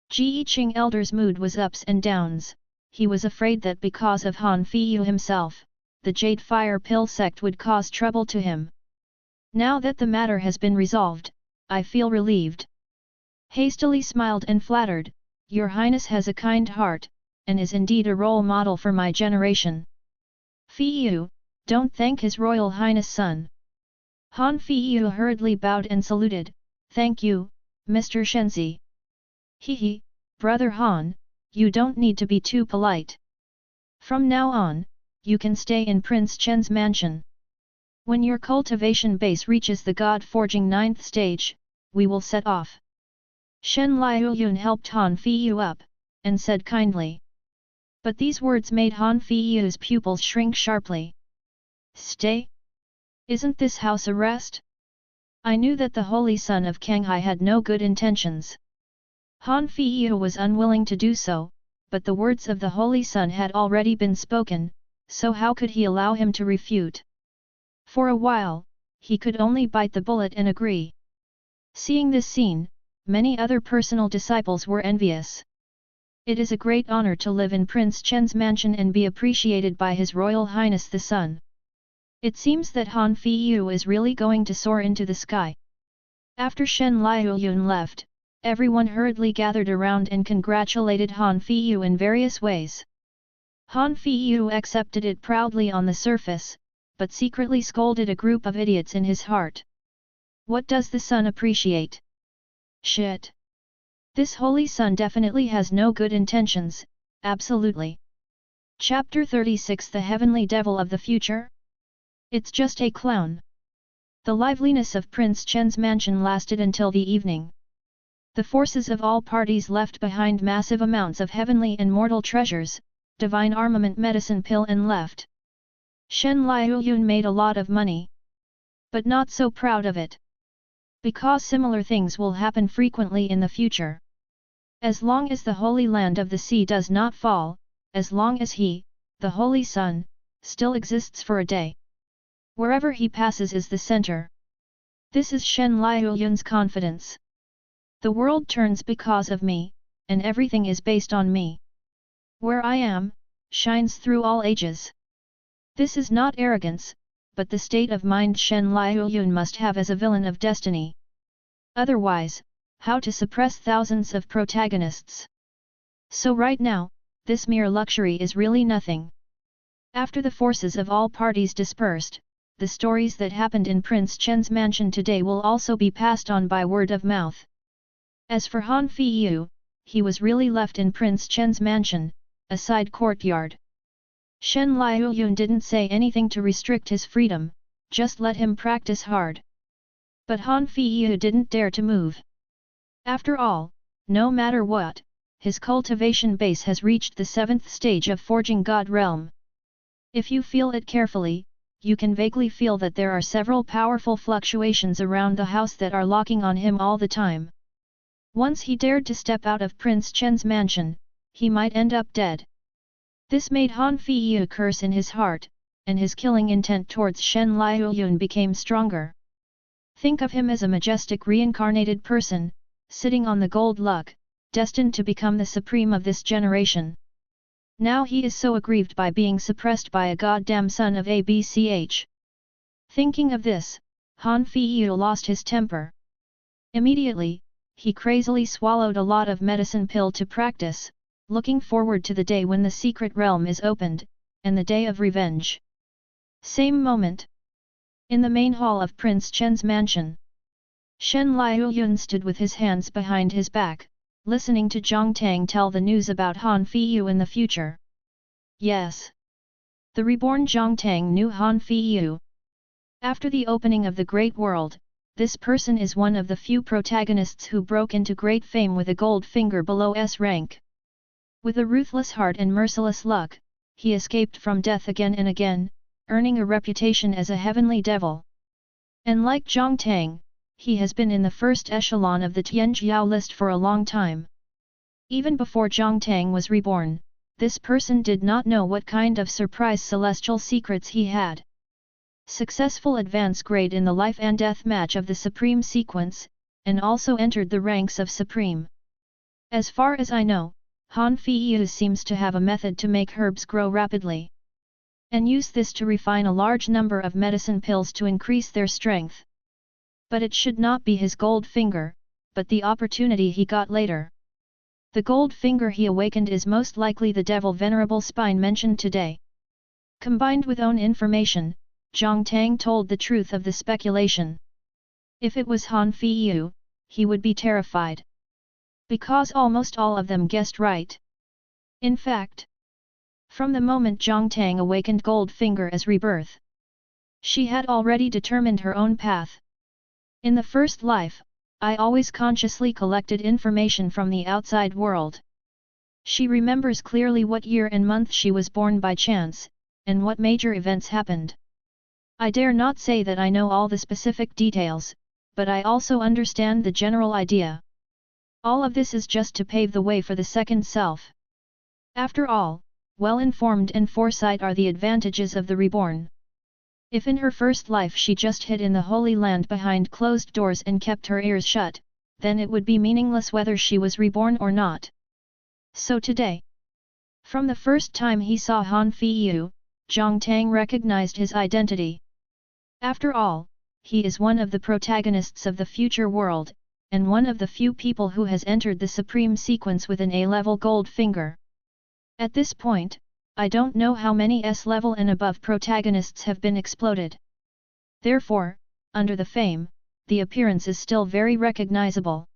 Ji Qing Elder's mood was ups and downs. He was afraid that because of Han Feiyu himself, the Jade Fire Pill sect would cause trouble to him. Now that the matter has been resolved, I feel relieved. Hastily smiled and flattered, Your Highness has a kind heart, and is indeed a role model for my generation. Feiyu, don't thank His Royal Highness son. Han Feiyu hurriedly bowed and saluted, Thank you, Mr. Shenzi. Hehe, Brother Han, you don't need to be too polite. From now on, you can stay in Prince Chen's mansion. When your cultivation base reaches the God-forging 9th stage, we will set off. Shen Liuyun helped Han Feiyu up, and said kindly. But these words made Han Feiyu's pupils shrink sharply. Stay? Isn't this house arrest? I knew that the holy son of Kanghai had no good intentions. Han Feiyu was unwilling to do so, but the words of the holy son had already been spoken, so how could he allow him to refute? For a while, he could only bite the bullet and agree. Seeing this scene, many other personal disciples were envious. It is a great honor to live in Prince Chen's mansion and be appreciated by His Royal Highness the Sun. It seems that Han Feiyu is really going to soar into the sky. After Shen Liuyun left, everyone hurriedly gathered around and congratulated Han Feiyu in various ways. Han Feiyu accepted it proudly on the surface, but secretly scolded a group of idiots in his heart. What does the sun appreciate? Shit! This holy son definitely has no good intentions, absolutely. Chapter 36 The Heavenly Devil of the Future? It's just a clown. The liveliness of Prince Chen's mansion lasted until the evening. The forces of all parties left behind massive amounts of heavenly and mortal treasures, divine armament medicine pill and left. Shen Liuyun made a lot of money. But not so proud of it. Because similar things will happen frequently in the future. As long as the holy land of the sea does not fall, as long as he, the holy sun, still exists for a day. Wherever he passes is the center. This is Shen Liuyun's confidence. The world turns because of me, and everything is based on me. Where I am, shines through all ages. This is not arrogance, but the state of mind Shen Liuyun must have as a villain of destiny. Otherwise, how to suppress thousands of protagonists? So right now, this mere luxury is really nothing. After the forces of all parties dispersed, the stories that happened in Prince Chen's mansion today will also be passed on by word of mouth. As for Han Feiyu, he was really left in Prince Chen's mansion, a side courtyard. Shen Liuyun didn't say anything to restrict his freedom, just let him practice hard. But Han Feiyu didn't dare to move. After all, no matter what, his cultivation base has reached the 7th stage of forging God realm. If you feel it carefully, you can vaguely feel that there are several powerful fluctuations around the house that are locking on him all the time. Once he dared to step out of Prince Chen's mansion, he might end up dead. This made Han Feiyu curse in his heart, and his killing intent towards Shen Liuyun became stronger. Think of him as a majestic reincarnated person, sitting on the gold luck, destined to become the supreme of this generation. Now he is so aggrieved by being suppressed by a goddamn son of ABCH. Thinking of this, Han Feiyu lost his temper. Immediately, he crazily swallowed a lot of medicine pill to practice, looking forward to the day when the secret realm is opened, and the day of revenge. Same moment. In the main hall of Prince Chen's mansion, Shen Liuyun stood with his hands behind his back, listening to Zhang Tang tell the news about Han Feiyu in the future. Yes. The reborn Zhang Tang knew Han Feiyu. After the opening of the Great World, this person is one of the few protagonists who broke into great fame with a gold finger below S rank. With a ruthless heart and merciless luck, he escaped from death again and again, earning a reputation as a heavenly devil. And like Zhang Tang, he has been in the first echelon of the Tianjiao list for a long time. Even before Zhang Tang was reborn, this person did not know what kind of surprise celestial secrets he had. Successful advance grade in the life and death match of the Supreme sequence, and also entered the ranks of Supreme. As far as I know, Han Feiyu seems to have a method to make herbs grow rapidly, and use this to refine a large number of medicine pills to increase their strength. But it should not be his gold finger, but the opportunity he got later. The gold finger he awakened is most likely the devil venerable spine mentioned today. Combined with own information, Zhang Tang told the truth of the speculation. If it was Han Feiyu, he would be terrified. Because almost all of them guessed right. In fact, from the moment Zhang Tang awakened Gold Finger as rebirth, she had already determined her own path. In the first life, I always consciously collected information from the outside world. She remembers clearly what year and month she was born by chance, and what major events happened. I dare not say that I know all the specific details, but I also understand the general idea. All of this is just to pave the way for the second self. After all, well-informed and foresight are the advantages of the reborn. If in her first life she just hid in the Holy Land behind closed doors and kept her ears shut, then it would be meaningless whether she was reborn or not. So today, from the first time he saw Han Feiyu, Zhang Tang recognized his identity. After all, he is one of the protagonists of the future world, and one of the few people who has entered the supreme sequence with an A-level gold finger. At this point, I don't know how many S-level and above protagonists have been exploded. Therefore, under the fame, the appearance is still very recognizable.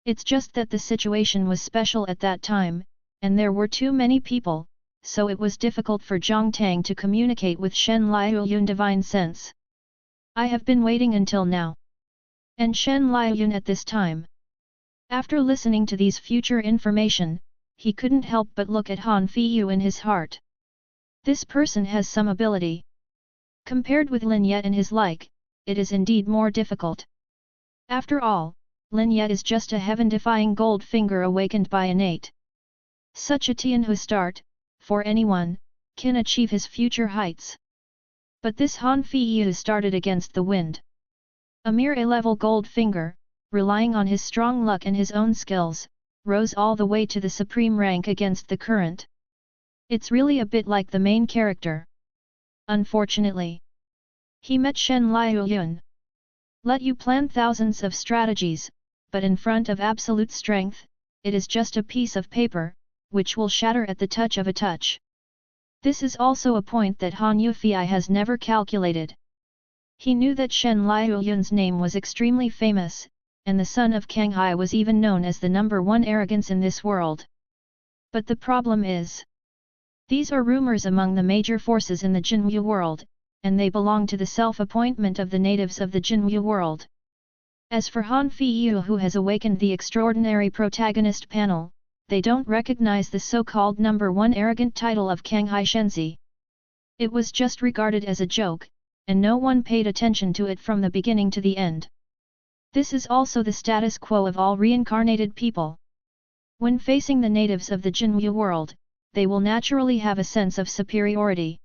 It's just that the situation was special at that time, and there were too many people, so it was difficult for Zhang Tang to communicate with Shen Liuyun divine sense. I have been waiting until now. And Shen Liuyun at this time. After listening to these future information, he couldn't help but look at Han Feiyu in his heart. This person has some ability. Compared with Lin Ye and his like, it is indeed more difficult. After all, Lin Ye is just a heaven-defying gold finger awakened by innate. Such a Tianhu start, for anyone, can achieve his future heights. But this Han Feiyu started against the wind. A mere A-level gold finger, relying on his strong luck and his own skills, rose all the way to the supreme rank against the current. It's really a bit like the main character. Unfortunately, he met Shen Liuyun. Let you plan thousands of strategies, but in front of absolute strength, it is just a piece of paper, which will shatter at the touch of a touch. This is also a point that Han Yufei has never calculated. He knew that Shen Liuyun's name was extremely famous, and the son of Kang Hai was even known as the #1 arrogance in this world. But the problem is, these are rumors among the major forces in the Jinwu world, and they belong to the self-appointment of the natives of the Jinwu world. As for Han Feiyu, who has awakened the extraordinary protagonist panel, they don't recognize the so-called #1 arrogant title of Kang Hai Shenzi. It was just regarded as a joke, and no one paid attention to it from the beginning to the end. This is also the status quo of all reincarnated people. When facing the natives of the Jinwu world, they will naturally have a sense of superiority.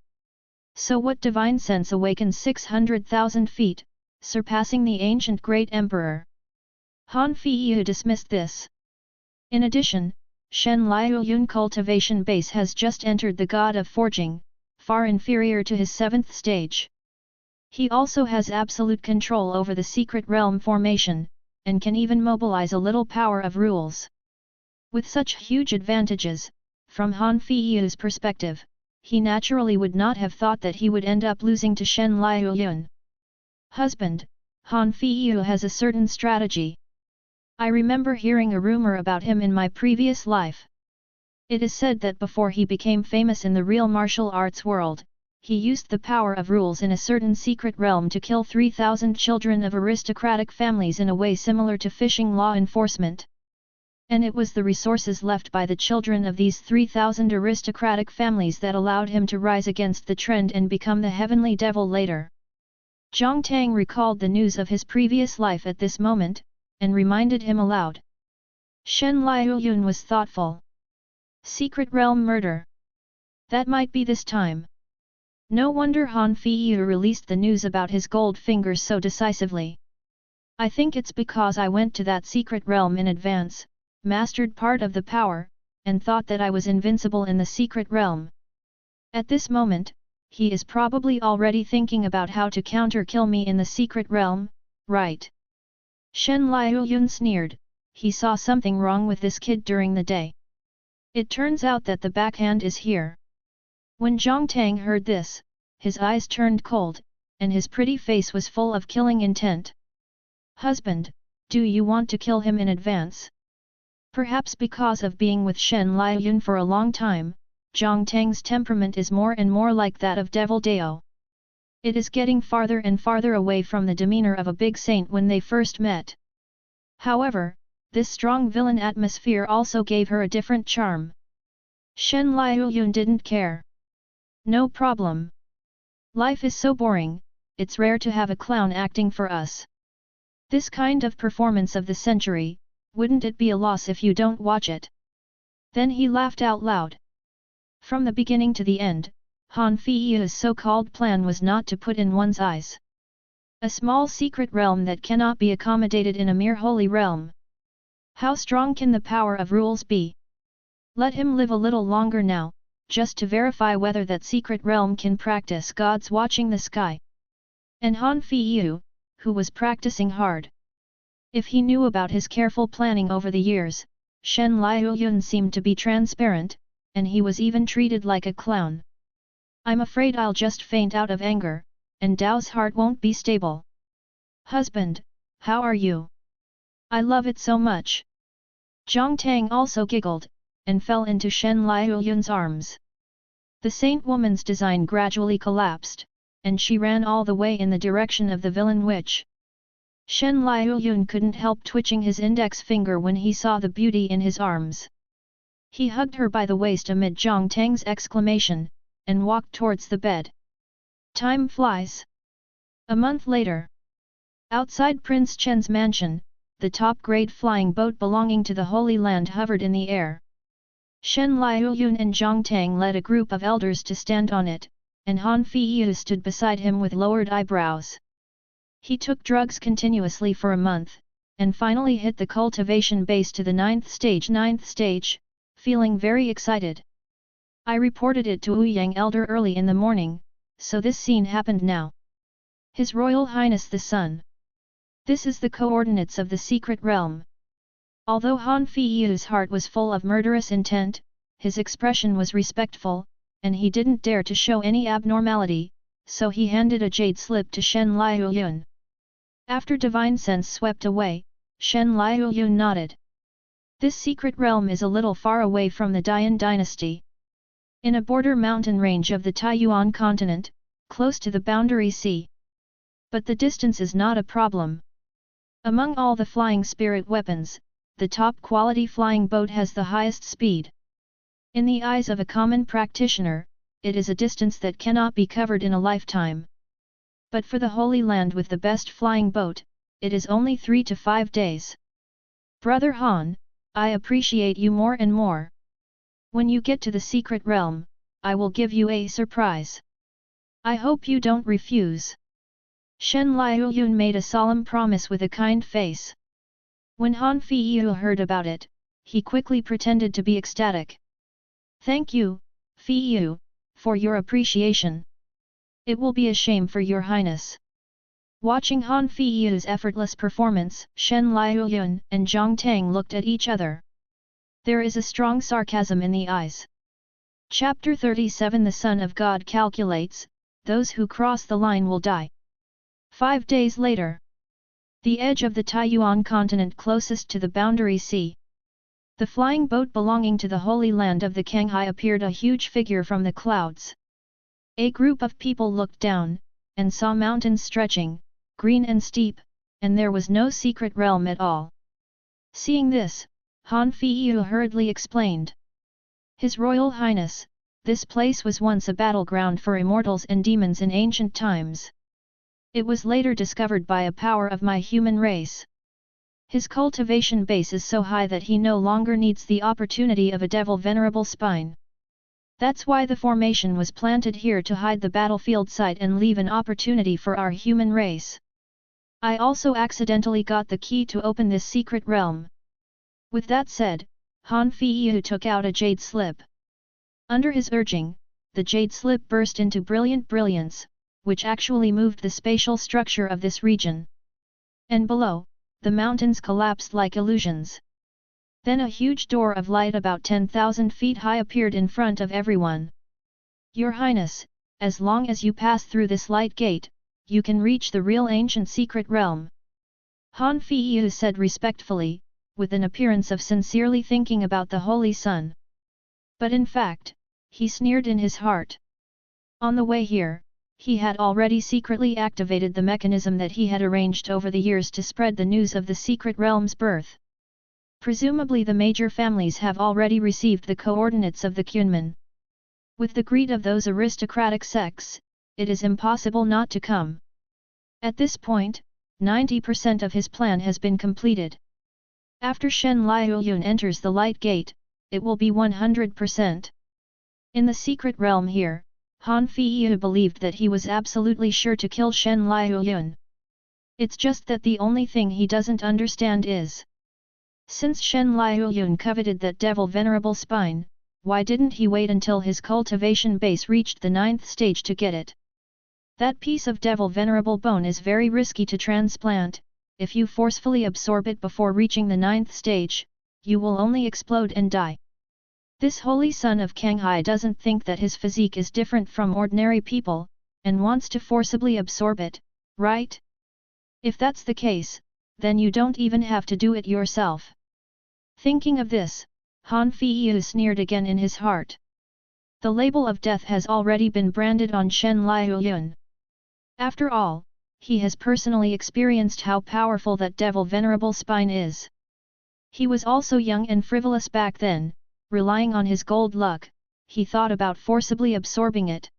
So what divine sense awakens 600,000 feet, surpassing the ancient great emperor? Han Feiyu dismissed this. In addition, Shen Liuyun cultivation base has just entered the god of forging, far inferior to his 7th stage. He also has absolute control over the secret realm formation, and can even mobilize a little power of rules. With such huge advantages, from Han Feiyu's perspective, he naturally would not have thought that he would end up losing to Shen Liuyun. Husband, Han Feiyu has a certain strategy. I remember hearing a rumor about him in my previous life. It is said that before he became famous in the real martial arts world, he used the power of rules in a certain secret realm to kill 3,000 children of aristocratic families in a way similar to fishing law enforcement. And it was the resources left by the children of these 3,000 aristocratic families that allowed him to rise against the trend and become the heavenly devil later. Zhang Tang recalled the news of his previous life at this moment, and reminded him aloud. Shen Liuyun was thoughtful. Secret realm murder. That might be this time. No wonder Han Feiyu released the news about his gold fingers so decisively. I think it's because I went to that secret realm in advance, mastered part of the power, and thought that I was invincible in the secret realm. At this moment, he is probably already thinking about how to counter-kill me in the secret realm, right? Shen Liuyun sneered. He saw something wrong with this kid during the day. It turns out that the backhand is here. When Zhang Tang heard this, his eyes turned cold, and his pretty face was full of killing intent. Husband, do you want to kill him in advance? Perhaps because of being with Shen Liuyun for a long time, Zhang Tang's temperament is more and more like that of Devil Dao. It is getting farther and farther away from the demeanor of a big saint when they first met. However, this strong villain atmosphere also gave her a different charm. Shen Liuyun didn't care. No problem. Life is so boring, it's rare to have a clown acting for us. This kind of performance of the century, wouldn't it be a loss if you don't watch it? Then he laughed out loud. From the beginning to the end, Han Feiyu's so-called plan was not to put in one's eyes. A small secret realm that cannot be accommodated in a mere holy realm. How strong can the power of rules be? Let him live a little longer now, just to verify whether that secret realm can practice God's watching the sky. And Han Feiyu, who was practicing hard. If he knew about his careful planning over the years, Shen Liuyun seemed to be transparent, and he was even treated like a clown. I'm afraid I'll just faint out of anger, and Dao's heart won't be stable. Husband, how are you? I love it so much. Zhang Tang also giggled, and fell into Shen Liuyun's arms. The saint woman's design gradually collapsed, and she ran all the way in the direction of the villain witch. Shen Liuyun couldn't help twitching his index finger when he saw the beauty in his arms. He hugged her by the waist amid Zhang Tang's exclamation, and walked towards the bed. Time flies. A month later. Outside Prince Chen's mansion, the top-grade flying boat belonging to the Holy Land hovered in the air. Shen Liuyun and Zhang Tang led a group of elders to stand on it, and Han Feiyu stood beside him with lowered eyebrows. He took drugs continuously for a month, and finally hit the cultivation base to the 9th stage, feeling very excited. I reported it to Ouyang Elder early in the morning, so this scene happened now. His Royal Highness the Sun. This is the coordinates of the secret realm. Although Han Feiyu's heart was full of murderous intent, his expression was respectful, and he didn't dare to show any abnormality, so he handed a jade slip to Shen Liuyun. After divine sense swept away, Shen Liuyun nodded. This secret realm is a little far away from the Dian dynasty. In a border mountain range of the Taiyuan continent, close to the boundary sea. But the distance is not a problem. Among all the flying spirit weapons, the top quality flying boat has the highest speed. In the eyes of a common practitioner, it is a distance that cannot be covered in a lifetime. But for the Holy Land with the best flying boat, it is only 3 to 5 days. Brother Han, I appreciate you more and more. When you get to the secret realm, I will give you a surprise. I hope you don't refuse. Shen Liuyun made a solemn promise with a kind face. When Han Feiyu heard about it, he quickly pretended to be ecstatic. Thank you, Feiyu, for your appreciation. It will be a shame for your highness. Watching Han Feiyu's effortless performance, Shen Liuyun and Zhang Tang looked at each other. There is a strong sarcasm in the eyes. Chapter 37 The Son of God calculates, those who cross the line will die. 5 days later. The edge of the Taiyuan continent closest to the boundary sea. The flying boat belonging to the Holy Land of the Kanghai appeared a huge figure from the clouds. A group of people looked down, and saw mountains stretching, green and steep, and there was no secret realm at all. Seeing this, Han Feiyu hurriedly explained. His Royal Highness, this place was once a battleground for immortals and demons in ancient times. It was later discovered by a power of my human race. His cultivation base is so high that he no longer needs the opportunity of a devil venerable spine. That's why the formation was planted here to hide the battlefield site and leave an opportunity for our human race. I also accidentally got the key to open this secret realm. With that said, Han Feiyu took out a jade slip. Under his urging, the jade slip burst into brilliant brilliance, which actually moved the spatial structure of this region. And below, the mountains collapsed like illusions. Then a huge door of light about 10,000 feet high appeared in front of everyone. Your Highness, as long as you pass through this light gate, you can reach the real ancient secret realm. Han Feiyu said respectfully, with an appearance of sincerely thinking about the Holy Sun. But in fact, he sneered in his heart. On the way here, he had already secretly activated the mechanism that he had arranged over the years to spread the news of the secret realm's birth. Presumably the major families have already received the coordinates of the Kunman. With the greed of those aristocratic sects, it is impossible not to come. At this point, 90% of his plan has been completed. After Shen Liuyun enters the light gate, it will be 100%. In the secret realm here, Han Feiyu believed that he was absolutely sure to kill Shen Liuyun. It's just that the only thing he doesn't understand is, since Shen Liuyun coveted that devil venerable spine, why didn't he wait until his cultivation base reached the 9th stage to get it? That piece of devil venerable bone is very risky to transplant. If you forcefully absorb it before reaching the 9th stage, you will only explode and die. This holy son of Kanghai doesn't think that his physique is different from ordinary people, and wants to forcibly absorb it, right? If that's the case, then you don't even have to do it yourself. Thinking of this, Han Feiyu sneered again in his heart. The label of death has already been branded on Shen Liuyun. After all, he has personally experienced how powerful that devil venerable spine is. He was also young and frivolous back then, relying on his gold luck, he thought about forcibly absorbing it.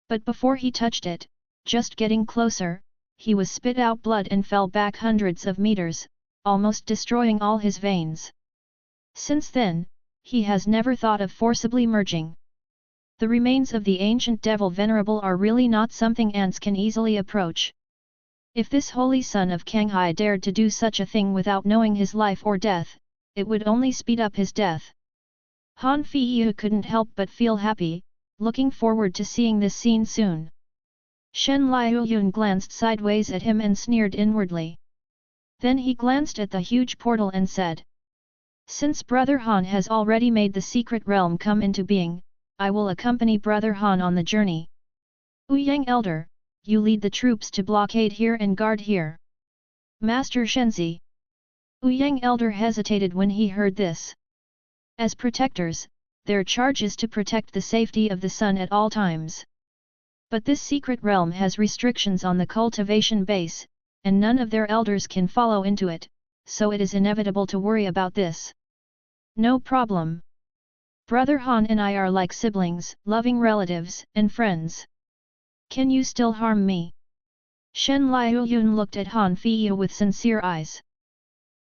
But before he touched it, just getting closer, he was spit out blood and fell back hundreds of meters, almost destroying all his veins. Since then, he has never thought of forcibly merging. The remains of the ancient devil venerable are really not something ants can easily approach. If this holy son of Kanghai dared to do such a thing without knowing his life or death, it would only speed up his death. Han Feiyu couldn't help but feel happy, looking forward to seeing this scene soon. Shen Liuyun glanced sideways at him and sneered inwardly. Then he glanced at the huge portal and said, Since Brother Han has already made the secret realm come into being, I will accompany Brother Han on the journey. Ouyang Elder, you lead the troops to blockade here and guard here. Master Shenzi. Ouyang Elder hesitated when he heard this. As protectors, their charge is to protect the safety of the sun at all times. But this secret realm has restrictions on the cultivation base, and none of their elders can follow into it, so it is inevitable to worry about this. No problem. Brother Han and I are like siblings, loving relatives, and friends. Can you still harm me? Shen Liuyun looked at Han Feiyu with sincere eyes.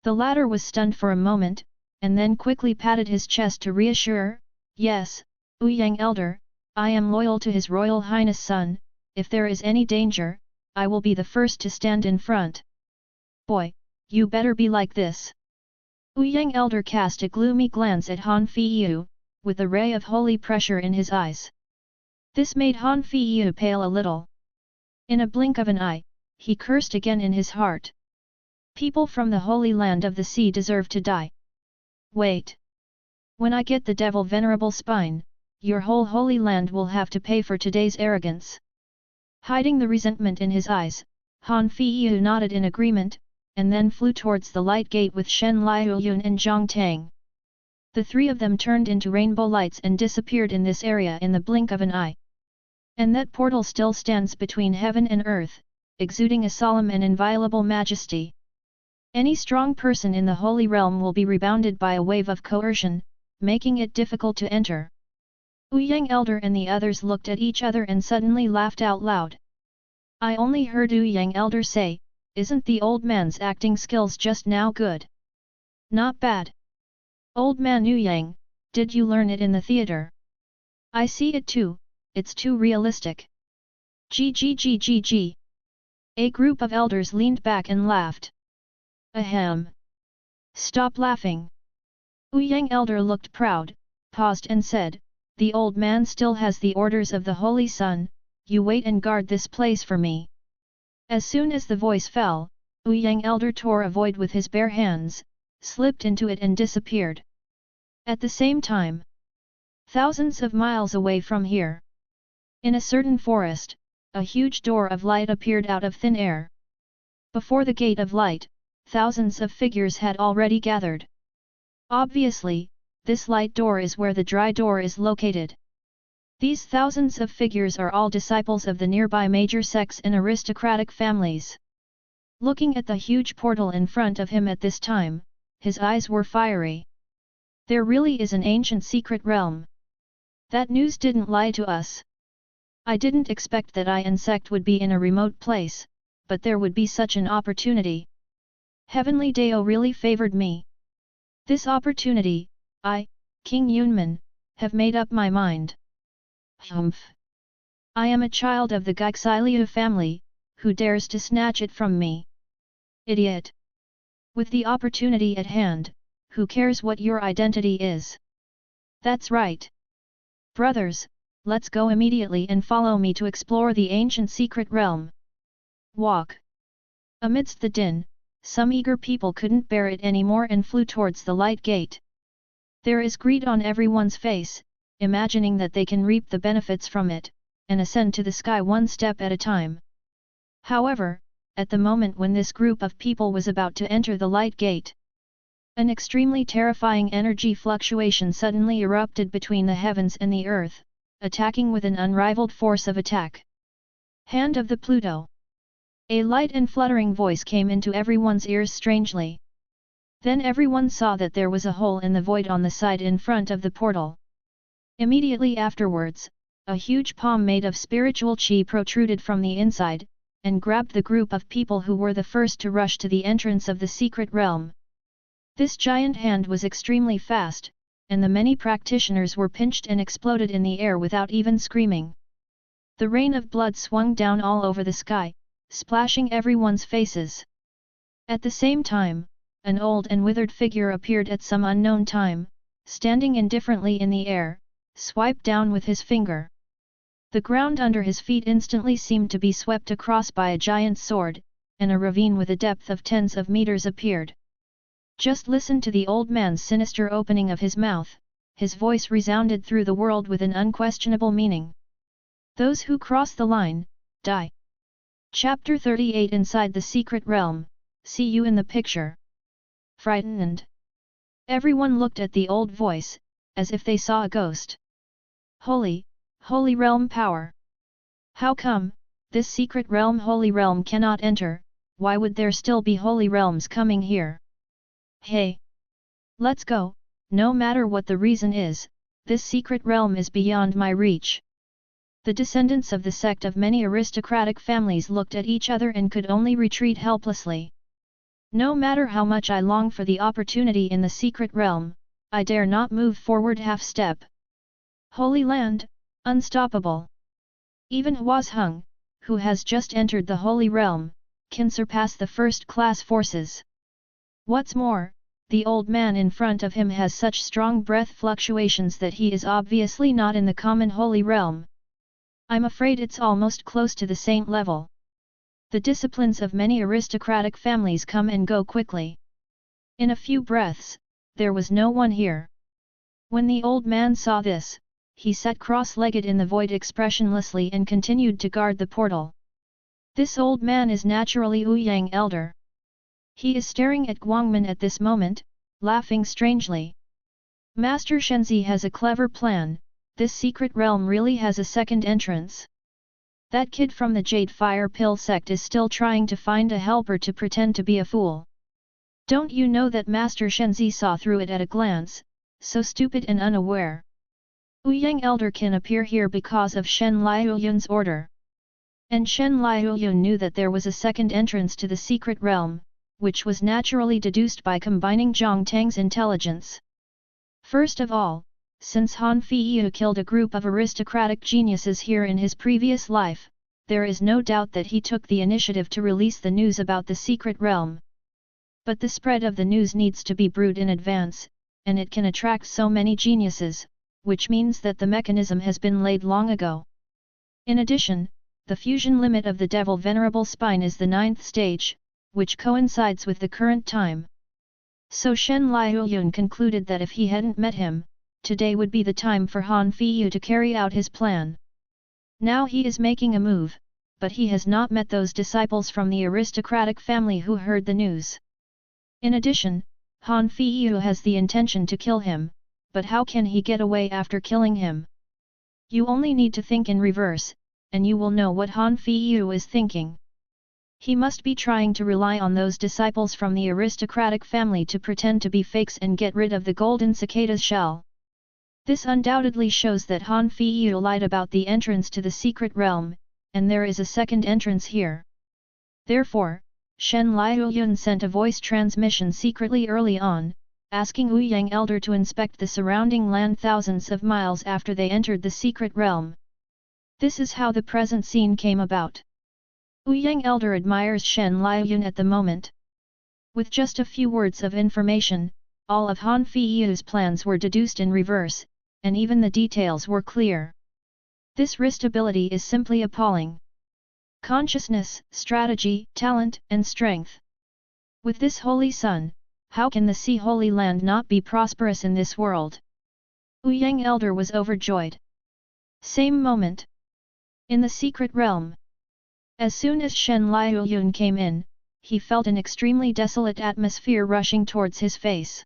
The latter was stunned for a moment, and then quickly patted his chest to reassure, yes, Ouyang Elder, I am loyal to His Royal Highness Son, if there is any danger, I will be the first to stand in front. Boy, you better be like this. Ouyang Elder cast a gloomy glance at Han Feiyu, with a ray of holy pressure in his eyes. This made Han Feiyu pale a little. In a blink of an eye, he cursed again in his heart. People from the Holy Land of the Sea deserve to die. Wait. When I get the devil venerable spine, your whole Holy Land will have to pay for today's arrogance. Hiding the resentment in his eyes, Han Feiyu nodded in agreement, and then flew towards the light gate with Shen Liuyun and Zhang Tang. The three of them turned into rainbow lights and disappeared in this area in the blink of an eye. And that portal still stands between heaven and earth, exuding a solemn and inviolable majesty. Any strong person in the holy realm will be rebounded by a wave of coercion, making it difficult to enter. Ouyang Elder and the others looked at each other and suddenly laughed out loud. I only heard Ouyang Elder say, isn't the old man's acting skills just now good? Not bad. Old man Ouyang, did you learn it in the theater? I see it too, it's too realistic. Gg. A group of elders leaned back and laughed. Ahem. Stop laughing. Ouyang Elder looked proud, paused and said, the old man still has the orders of the Holy Sun, you wait and guard this place for me. As soon as the voice fell, Ouyang Elder tore a void with his bare hands, slipped into it and disappeared. At the same time, thousands of miles away from here, in a certain forest, a huge door of light appeared out of thin air. Before the gate of light, thousands of figures had already gathered. Obviously, this light door is where the dry door is located. These thousands of figures are all disciples of the nearby major sects and aristocratic families. Looking at the huge portal in front of him at this time, his eyes were fiery. There really is an ancient secret realm. That news didn't lie to us. I didn't expect that I insect would be in a remote place, but there would be such an opportunity. Heavenly Dao really favored me. This opportunity, I, King Yunman, have made up my mind. Humph! I am a child of the Gaixiu Liu family, who dares to snatch it from me? Idiot! With the opportunity at hand, who cares what your identity is? That's right. Brothers, let's go immediately and follow me to explore the ancient secret realm. Walk! Amidst the din, some eager people couldn't bear it anymore and flew towards the light gate. There is greed on everyone's face, imagining that they can reap the benefits from it, and ascend to the sky one step at a time. However, at the moment when this group of people was about to enter the light gate, an extremely terrifying energy fluctuation suddenly erupted between the heavens and the earth, attacking with an unrivaled force of attack. Hand of the Pluto. A light and fluttering voice came into everyone's ears strangely. Then everyone saw that there was a hole in the void on the side in front of the portal. Immediately afterwards, a huge palm made of spiritual qi protruded from the inside, and grabbed the group of people who were the first to rush to the entrance of the secret realm. This giant hand was extremely fast, and the many practitioners were pinched and exploded in the air without even screaming. The rain of blood swung down all over the sky, splashing everyone's faces. At the same time, an old and withered figure appeared at some unknown time, standing indifferently in the air, swiped down with his finger. The ground under his feet instantly seemed to be swept across by a giant sword, and a ravine with a depth of tens of meters appeared. Just listen to the old man's sinister opening of his mouth, his voice resounded through the world with an unquestionable meaning. Those who cross the line, die. Chapter 38 Inside the Secret Realm, see you in the picture. Frightened. Everyone looked at the old voice, as if they saw a ghost. Holy realm power! How come, this secret realm holy realm cannot enter, why would there still be holy realms coming here? Hey! Let's go, no matter what the reason is, this secret realm is beyond my reach. The descendants of the sect of many aristocratic families looked at each other and could only retreat helplessly. No matter how much I long for the opportunity in the secret realm, I dare not move forward half step. Holy land, unstoppable. Even Huazheng, who has just entered the holy realm, can surpass the first-class forces. What's more, the old man in front of him has such strong breath fluctuations that he is obviously not in the common holy realm. I'm afraid it's almost close to the saint level. The disciplines of many aristocratic families come and go quickly. In a few breaths, there was no one here. When the old man saw this, he sat cross-legged in the void expressionlessly and continued to guard the portal. This old man is naturally Ouyang Elder. He is staring at Guangmin at this moment, laughing strangely. Master Shenzi has a clever plan, this secret realm really has a second entrance. That kid from the Jade Fire Pill sect is still trying to find a helper to pretend to be a fool. Don't you know that Master Shenzi saw through it at a glance, so stupid and unaware. Ouyang Elder can appear here because of Shen Liuyun's order. And Shen Liuyun knew that there was a second entrance to the secret realm, which was naturally deduced by combining Zhang Tang's intelligence. First of all, since Han Feiyu killed a group of aristocratic geniuses here in his previous life, there is no doubt that he took the initiative to release the news about the secret realm. But the spread of the news needs to be brewed in advance, and it can attract so many geniuses, which means that the mechanism has been laid long ago. In addition, the fusion limit of the Devil Venerable Spine is the 9th stage, which coincides with the current time. So Shen Liuyun concluded that if he hadn't met him, today would be the time for Han Feiyu to carry out his plan. Now he is making a move, but he has not met those disciples from the aristocratic family who heard the news. In addition, Han Feiyu has the intention to kill him, but how can he get away after killing him? You only need to think in reverse, and you will know what Han Feiyu is thinking. He must be trying to rely on those disciples from the aristocratic family to pretend to be fakes and get rid of the golden cicada's shell. This undoubtedly shows that Han Feiyu lied about the entrance to the secret realm, and there is a second entrance here. Therefore, Shen Liuyun sent a voice transmission secretly early on, asking Ouyang Elder to inspect the surrounding land thousands of miles after they entered the secret realm. This is how the present scene came about. Ouyang Elder admires Shen Liuyun at the moment. With just a few words of information, all of Han Feiyu's plans were deduced in reverse, and even the details were clear. This wrist ability is simply appalling. Consciousness, strategy, talent, and strength. With this holy sun, how can the Sea Holy Land not be prosperous in this world? Ouyang Elder was overjoyed. Same moment. In the secret realm. As soon as Shen Liuyun came in, he felt an extremely desolate atmosphere rushing towards his face.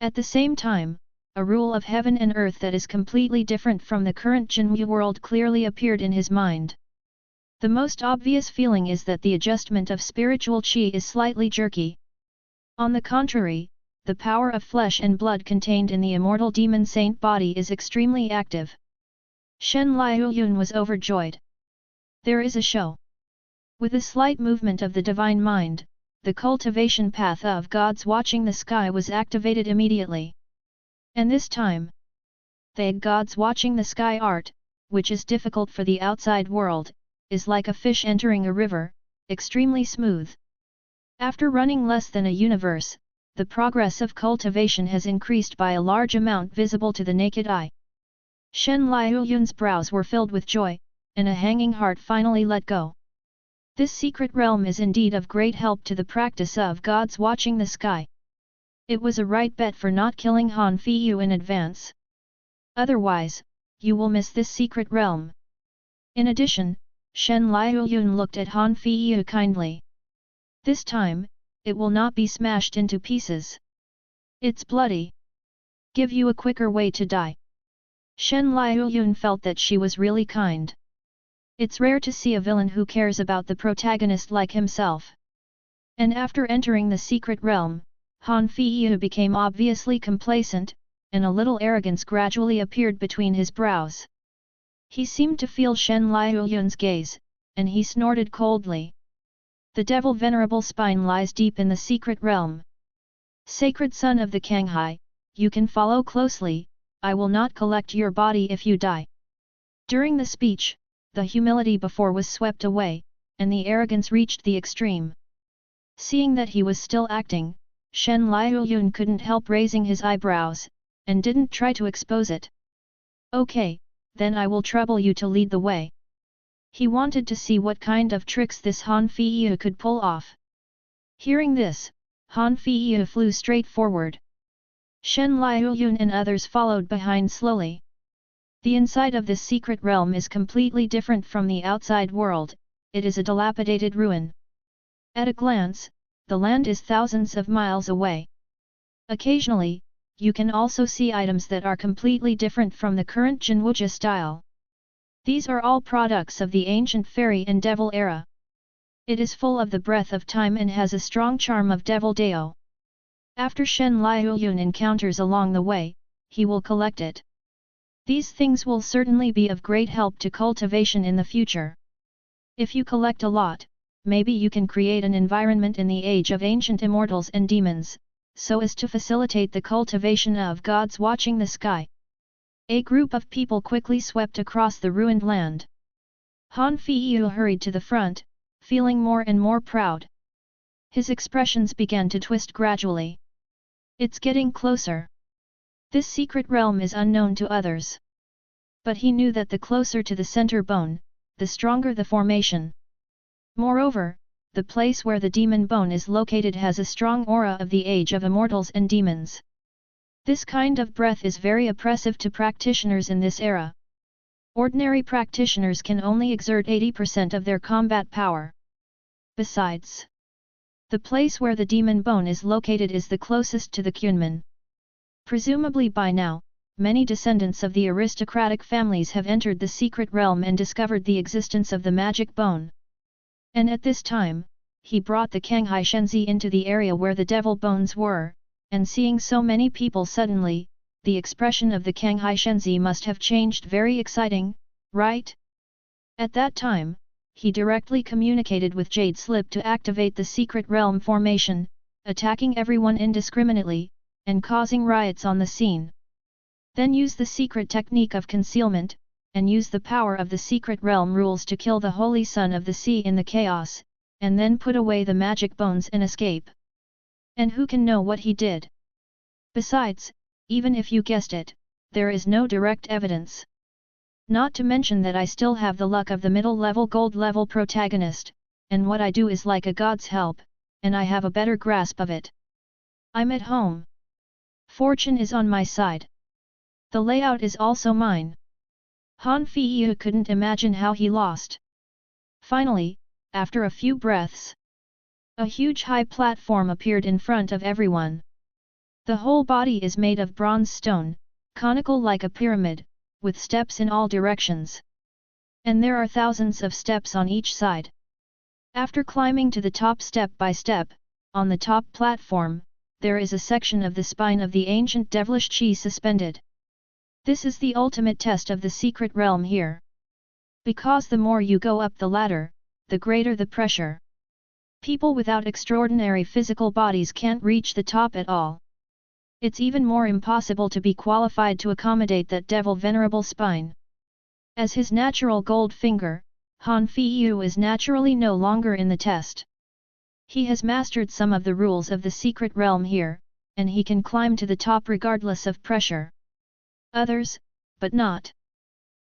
At the same time, a rule of heaven and earth that is completely different from the current Jinwu world clearly appeared in his mind. The most obvious feeling is that the adjustment of spiritual qi is slightly jerky. On the contrary, the power of flesh and blood contained in the immortal demon saint body is extremely active. Shen Liuyun was overjoyed. There is a show. With a slight movement of the divine mind, the cultivation path of God's watching the sky was activated immediately. And this time, the God's watching the sky art, which is difficult for the outside world, is like a fish entering a river, extremely smooth. After running less than a universe, the progress of cultivation has increased by a large amount visible to the naked eye. Shen Liuyun's brows were filled with joy, and a hanging heart finally let go. This secret realm is indeed of great help to the practice of God's watching the sky. It was a right bet for not killing Han Feiyu in advance. Otherwise, you will miss this secret realm. In addition, Shen Liuyun looked at Han Feiyu kindly. This time, it will not be smashed into pieces. It's bloody. Give you a quicker way to die. Shen Liuyun felt that she was really kind. It's rare to see a villain who cares about the protagonist like himself. And after entering the secret realm, Han Feiyu became obviously complacent, and a little arrogance gradually appeared between his brows. He seemed to feel Shen Liuyun's gaze, and he snorted coldly. The devil venerable spine lies deep in the secret realm. Sacred son of the Kanghai, you can follow closely, I will not collect your body if you die. During the speech, the humility before was swept away, and the arrogance reached the extreme. Seeing that he was still acting, Shen Liuyun couldn't help raising his eyebrows, and didn't try to expose it. Okay, then I will trouble you to lead the way. He wanted to see what kind of tricks this Han Feiyu could pull off. Hearing this, Han Feiyu flew straight forward. Shen Liuyun and others followed behind slowly. The inside of this secret realm is completely different from the outside world, it is a dilapidated ruin. At a glance, the land is thousands of miles away. Occasionally, you can also see items that are completely different from the current Jinwuja style. These are all products of the ancient fairy and devil era. It is full of the breath of time and has a strong charm of devil Dao. After Shen Liuyun encounters along the way, he will collect it. These things will certainly be of great help to cultivation in the future. If you collect a lot, maybe you can create an environment in the age of ancient immortals and demons, so as to facilitate the cultivation of gods watching the sky. A group of people quickly swept across the ruined land. Han Feiyu hurried to the front, feeling more and more proud. His expressions began to twist gradually. It's getting closer. This secret realm is unknown to others. But he knew that the closer to the center bone, the stronger the formation. Moreover, the place where the demon bone is located has a strong aura of the age of immortals and demons. This kind of breath is very oppressive to practitioners in this era. Ordinary practitioners can only exert 80% of their combat power. Besides, the place where the demon bone is located is the closest to the Kunman. Presumably by now, many descendants of the aristocratic families have entered the secret realm and discovered the existence of the magic bone. And at this time, he brought the Kanghai Shenzi into the area where the devil bones were, and seeing so many people suddenly, the expression of the Kanghai Shenzi must have changed. Very exciting, right? At that time, he directly communicated with Jade Slip to activate the secret realm formation, attacking everyone indiscriminately, and causing riots on the scene. Then use the secret technique of concealment, and use the power of the secret realm rules to kill the Holy Son of the Sea in the chaos, and then put away the magic bones and escape. And who can know what he did? Besides, even if you guessed it, there is no direct evidence. Not to mention that I still have the luck of the middle-level gold-level protagonist, and what I do is like a god's help, and I have a better grasp of it. I'm at home. Fortune is on my side. The layout is also mine. Han Feiyu couldn't imagine how he lost. Finally, after a few breaths, a huge high platform appeared in front of everyone. The whole body is made of bronze stone, conical like a pyramid, with steps in all directions. And there are thousands of steps on each side. After climbing to the top step by step, on the top platform, there is a section of the spine of the ancient devilish chi suspended. This is the ultimate test of the secret realm here. Because the more you go up the ladder, the greater the pressure. People without extraordinary physical bodies can't reach the top at all. It's even more impossible to be qualified to accommodate that devil venerable spine. As his natural gold finger, Han Feiyu is naturally no longer in the test. He has mastered some of the rules of the secret realm here, and he can climb to the top regardless of pressure. Others, but not.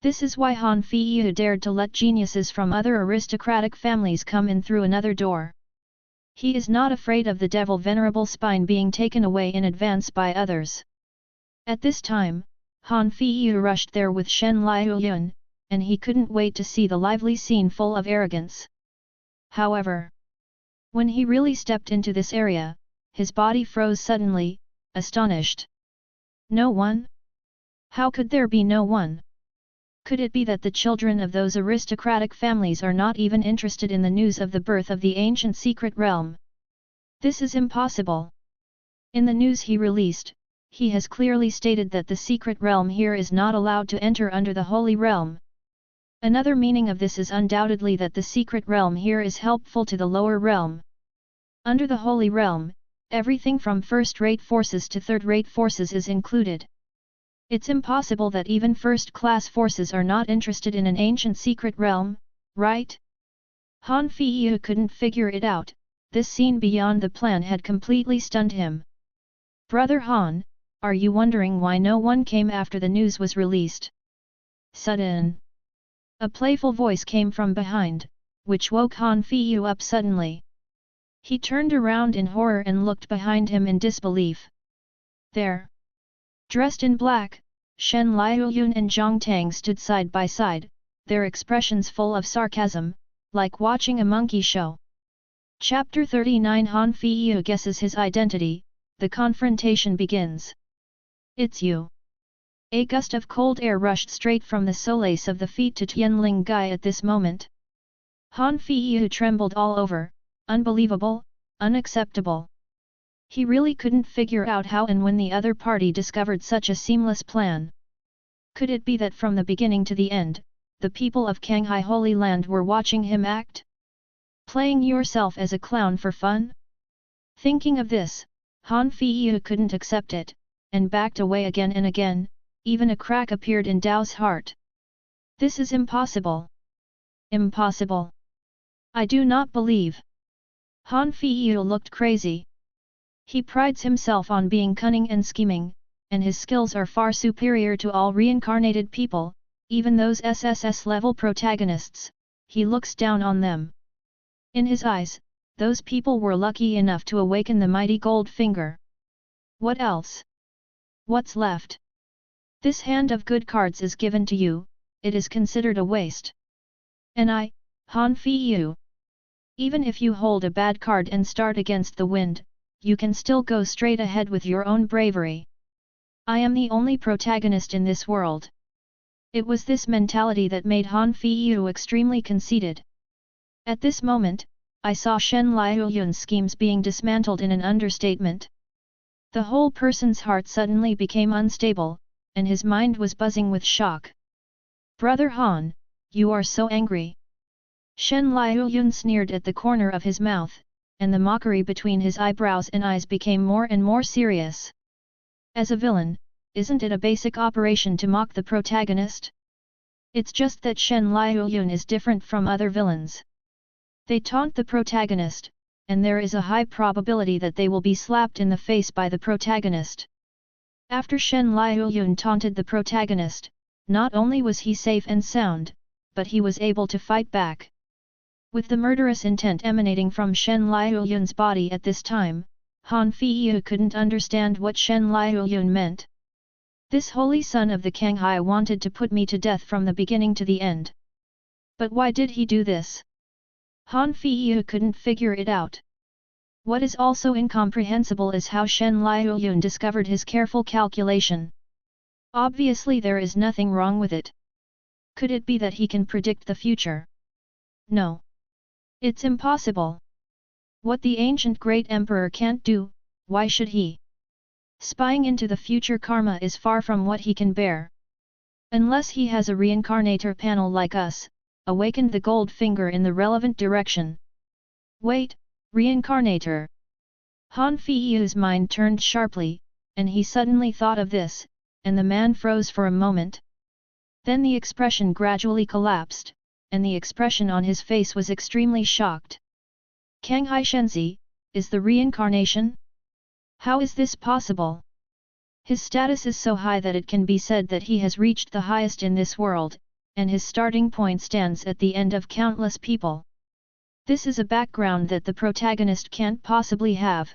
This is why Han Feiyu dared to let geniuses from other aristocratic families come in through another door. He is not afraid of the devil venerable spine being taken away in advance by others. At this time, Han Feiyu rushed there with Shen Liuyun, and he couldn't wait to see the lively scene full of arrogance. However, when he really stepped into this area, his body froze suddenly, astonished. No one? How could there be no one? Could it be that the children of those aristocratic families are not even interested in the news of the birth of the ancient secret realm? This is impossible. In the news he released, he has clearly stated that the secret realm here is not allowed to enter under the holy realm. Another meaning of this is undoubtedly that the secret realm here is helpful to the lower realm. Under the holy realm, everything from first-rate forces to third-rate forces is included. It's impossible that even first-class forces are not interested in an ancient secret realm, right? Han Feiyu couldn't figure it out. This scene beyond the plan had completely stunned him. Brother Han, are you wondering why no one came after the news was released? Sudden. A playful voice came from behind, which woke Han Feiyu up suddenly. He turned around in horror and looked behind him in disbelief. There, dressed in black, Shen Liuyun and Zhang Tang stood side by side, their expressions full of sarcasm, like watching a monkey show. Chapter 39 Han Feiyu guesses his identity, the confrontation begins. It's you. A gust of cold air rushed straight from the solace of the feet to Tianling Gai at this moment. Han Feiyu trembled all over, unbelievable, unacceptable. He really couldn't figure out how and when the other party discovered such a seamless plan. Could it be that from the beginning to the end, the people of Canghai Holy Land were watching him act? Playing yourself as a clown for fun? Thinking of this, Han Feiyu couldn't accept it, and backed away again and again. Even a crack appeared in Dao's heart. This is impossible. Impossible. I do not believe. Han Feiyu looked crazy. He prides himself on being cunning and scheming, and his skills are far superior to all reincarnated people, even those SSS-level protagonists. He looks down on them. In his eyes, those people were lucky enough to awaken the mighty gold finger. What else? What's left? This hand of good cards is given to you, it is considered a waste. And I, Han Feiyu. Even if you hold a bad card and start against the wind, you can still go straight ahead with your own bravery. I am the only protagonist in this world. It was this mentality that made Han Feiyu extremely conceited. At this moment, I saw Shen Liuyun's schemes being dismantled in an understatement. The whole person's heart suddenly became unstable, and his mind was buzzing with shock. Brother Han, you are so angry. Shen Liuyun sneered at the corner of his mouth, and the mockery between his eyebrows and eyes became more and more serious. As a villain, isn't it a basic operation to mock the protagonist? It's just that Shen Liuyun is different from other villains. They taunt the protagonist, and there is a high probability that they will be slapped in the face by the protagonist. After Shen Liuyun taunted the protagonist, not only was he safe and sound, but he was able to fight back. With the murderous intent emanating from Shen Liuyun's body at this time, Han Feiyu couldn't understand what Shen Liuyun meant. This holy son of the Canghai wanted to put me to death from the beginning to the end. But why did he do this? Han Feiyu couldn't figure it out. What is also incomprehensible is how Shen Liuyun discovered his careful calculation. Obviously there is nothing wrong with it. Could it be that he can predict the future? No. It's impossible. What the ancient great emperor can't do, why should he? Spying into the future karma is far from what he can bear. Unless he has a reincarnator panel like us, awakened the gold finger in the relevant direction. Wait, reincarnator. Han Feiyu's mind turned sharply, and he suddenly thought of this, and the man froze for a moment. Then the expression gradually collapsed, and the expression on his face was extremely shocked. Canghai Shenzi, is the reincarnation? How is this possible? His status is so high that it can be said that he has reached the highest in this world, and his starting point stands at the end of countless people. This is a background that the protagonist can't possibly have.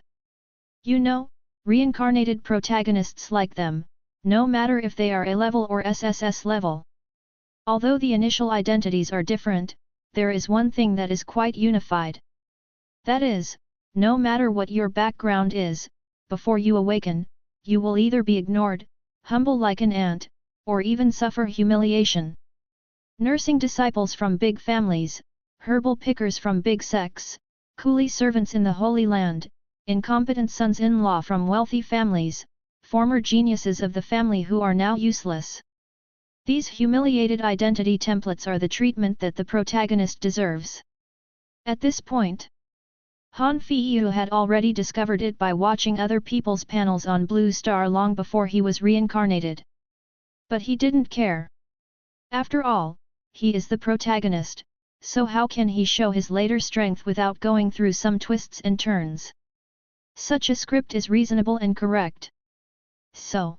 You know, reincarnated protagonists like them, no matter if they are A-level or SSS level. Although the initial identities are different, there is one thing that is quite unified. That is, no matter what your background is, before you awaken, you will either be ignored, humble like an ant, or even suffer humiliation. Nursing disciples from big families, herbal pickers from big sects, coolie servants in the Holy Land, incompetent sons-in-law from wealthy families, former geniuses of the family who are now useless. These humiliated identity templates are the treatment that the protagonist deserves. At this point, Han Feiyu had already discovered it by watching other people's panels on Blue Star long before he was reincarnated. But he didn't care. After all, he is the protagonist, so how can he show his later strength without going through some twists and turns? Such a script is reasonable and correct. So,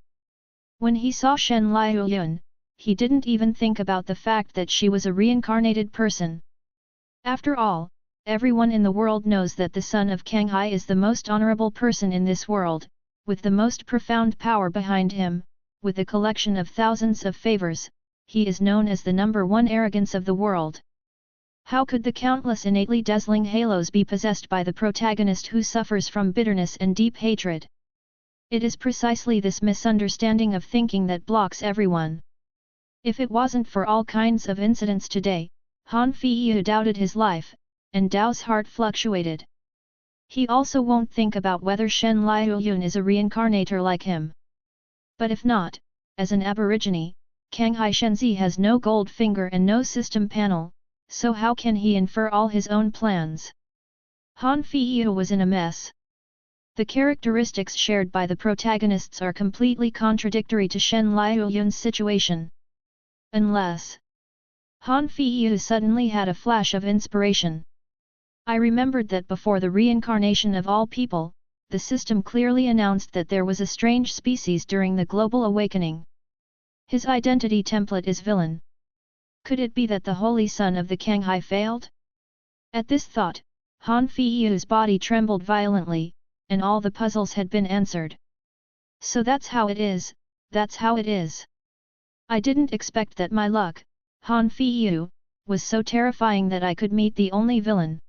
when he saw Shen Liuyun, he didn't even think about the fact that she was a reincarnated person. After all, everyone in the world knows that the son of Kanghai is the most honorable person in this world, with the most profound power behind him, with a collection of thousands of favors. He is known as the #1 arrogance of the world. How could the countless innately dazzling halos be possessed by the protagonist who suffers from bitterness and deep hatred? It is precisely this misunderstanding of thinking that blocks everyone. If it wasn't for all kinds of incidents today, Han Feiyu doubted his life, and Dao's heart fluctuated. He also won't think about whether Shen Liuyun is a reincarnator like him. But if not, as an aborigine, Kanghai Shenzi has no gold finger and no system panel, so how can he infer all his own plans? Han Feiyu was in a mess. The characteristics shared by the protagonists are completely contradictory to Shen Liuyun's situation. Unless Han Feiyu suddenly had a flash of inspiration. I remembered that before the reincarnation of all people, the system clearly announced that there was a strange species during the global awakening. His identity template is villain. Could it be that the holy son of the Kanghai failed? At this thought, Han Feiyu's body trembled violently, and all the puzzles had been answered. So that's how it is, that's how it is. I didn't expect that my luck, Han Feiyu, was so terrifying that I could meet the only villain.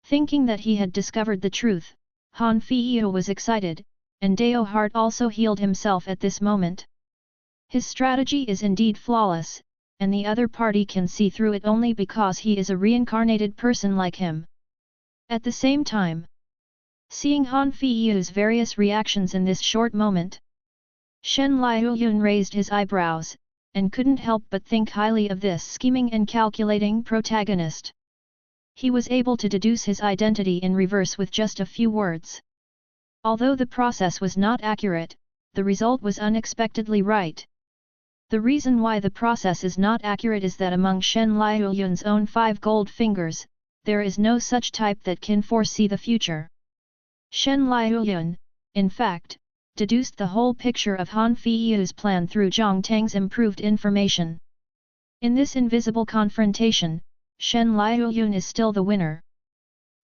Thinking that he had discovered the truth, Han Feiyu was excited, and Dao heart also healed himself at this moment. His strategy is indeed flawless, and the other party can see through it only because he is a reincarnated person like him. At the same time, seeing Han Feiyu's various reactions in this short moment, Shen Liuyun raised his eyebrows, and couldn't help but think highly of this scheming and calculating protagonist. He was able to deduce his identity in reverse with just a few words. Although the process was not accurate, the result was unexpectedly right. The reason why the process is not accurate is that among Shen Liuyun's own 5 gold fingers, there is no such type that can foresee the future. Shen Liuyun, in fact, deduced the whole picture of Han Feiyu's plan through Zhang Tang's improved information. In this invisible confrontation, Shen Liuyun is still the winner.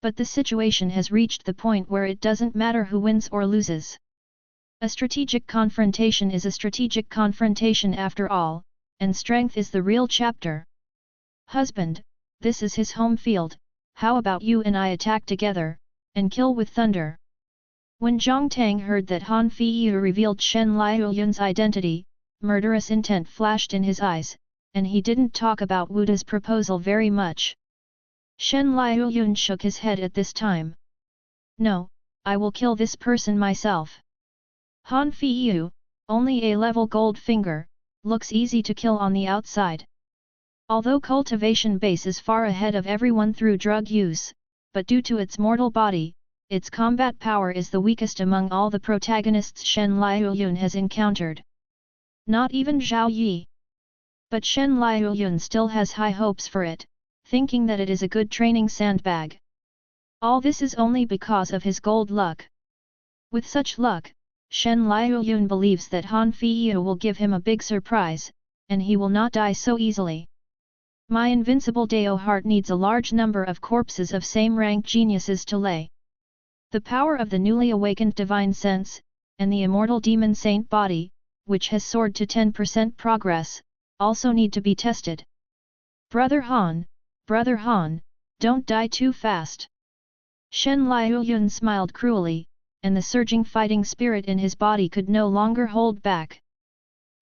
But the situation has reached the point where it doesn't matter who wins or loses. A strategic confrontation is a strategic confrontation after all, and strength is the real chapter. Husband, this is his home field, how about you and I attack together, and kill with thunder? When Zhang Tang heard that Han Feiyu revealed Shen Liuyun's identity, murderous intent flashed in his eyes, and he didn't talk about Wu Da's proposal very much. Shen Liuyun shook his head at this time. No, I will kill this person myself. Han Feiyu, only A-level gold finger, looks easy to kill on the outside. Although cultivation base is far ahead of everyone through drug use, but due to its mortal body, its combat power is the weakest among all the protagonists Shen Liuyun has encountered. Not even Zhao Yi. But Shen Liuyun still has high hopes for it, thinking that it is a good training sandbag. All this is only because of his gold luck. With such luck, Shen Liuyun believes that Han Feiyu will give him a big surprise, and he will not die so easily. My invincible Dao heart needs a large number of corpses of same rank geniuses to lay. The power of the newly awakened divine sense, and the immortal demon saint body, which has soared to 10% progress, also need to be tested. Brother Han, don't die too fast. Shen Liuyun smiled cruelly, and the surging fighting spirit in his body could no longer hold back.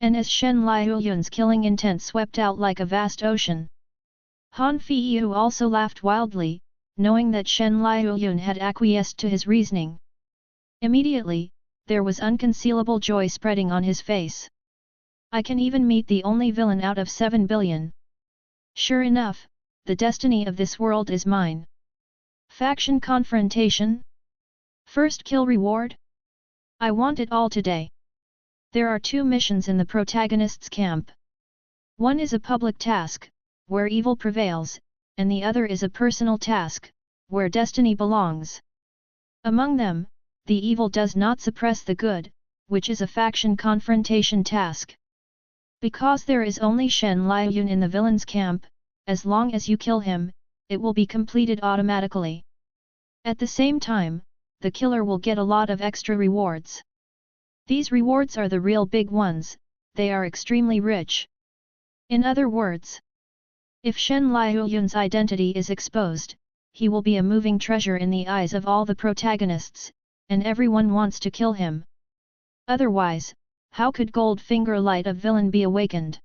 And as Shen Liuyun's killing intent swept out like a vast ocean, Han Feiyu also laughed wildly, knowing that Shen Liuyun had acquiesced to his reasoning. Immediately, there was unconcealable joy spreading on his face. I can even meet the only villain out of 7 billion. Sure enough, the destiny of this world is mine. Faction confrontation? First kill reward? I want it all today. There are 2 missions in the protagonist's camp. One is a public task, where evil prevails, and the other is a personal task, where destiny belongs. Among them, the evil does not suppress the good, which is a faction confrontation task. Because there is only Shen Liuyun in the villain's camp, as long as you kill him, it will be completed automatically. At the same time, the killer will get a lot of extra rewards. These rewards are the real big ones, they are extremely rich. In other words, if Shen Liuyun's identity is exposed, he will be a moving treasure in the eyes of all the protagonists, and everyone wants to kill him. Otherwise, how could Gold Finger Light of Villain be awakened?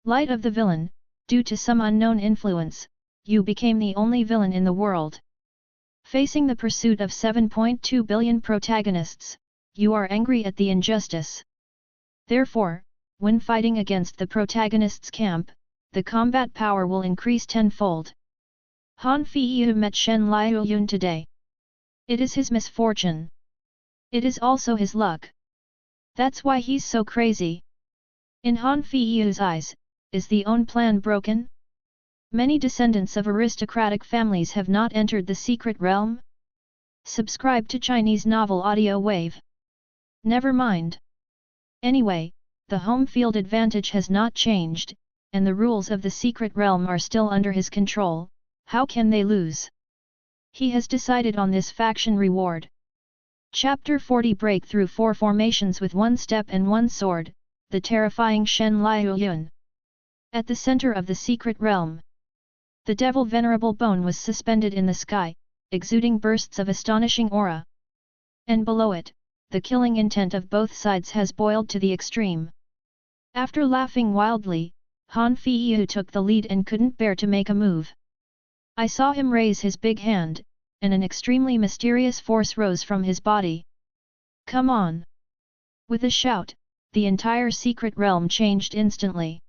Light of the Villain, due to some unknown influence, you became the only villain in the world. Facing the pursuit of 7.2 billion protagonists, you are angry at the injustice. Therefore, when fighting against the protagonist's camp, the combat power will increase tenfold. Han Feiyu met Shen Liuyun today. It is his misfortune. It is also his luck. That's why he's so crazy. In Han Feiyu's eyes, is the own plan broken? Many descendants of aristocratic families have not entered the secret realm? Subscribe to Chinese Novel Audio Wave. Never mind. Anyway, the home field advantage has not changed, and the rules of the secret realm are still under his control. How can they lose? He has decided on this faction reward. Chapter 40 Break through 4 formations with 1 step and 1 sword, the terrifying Shen Liuyun. At the center of the secret realm, the devil venerable bone was suspended in the sky, exuding bursts of astonishing aura. And below it, the killing intent of both sides has boiled to the extreme. After laughing wildly, Han Feiyu took the lead and couldn't bear to make a move. I saw him raise his big hand, and an extremely mysterious force rose from his body. Come on! With a shout, the entire secret realm changed instantly.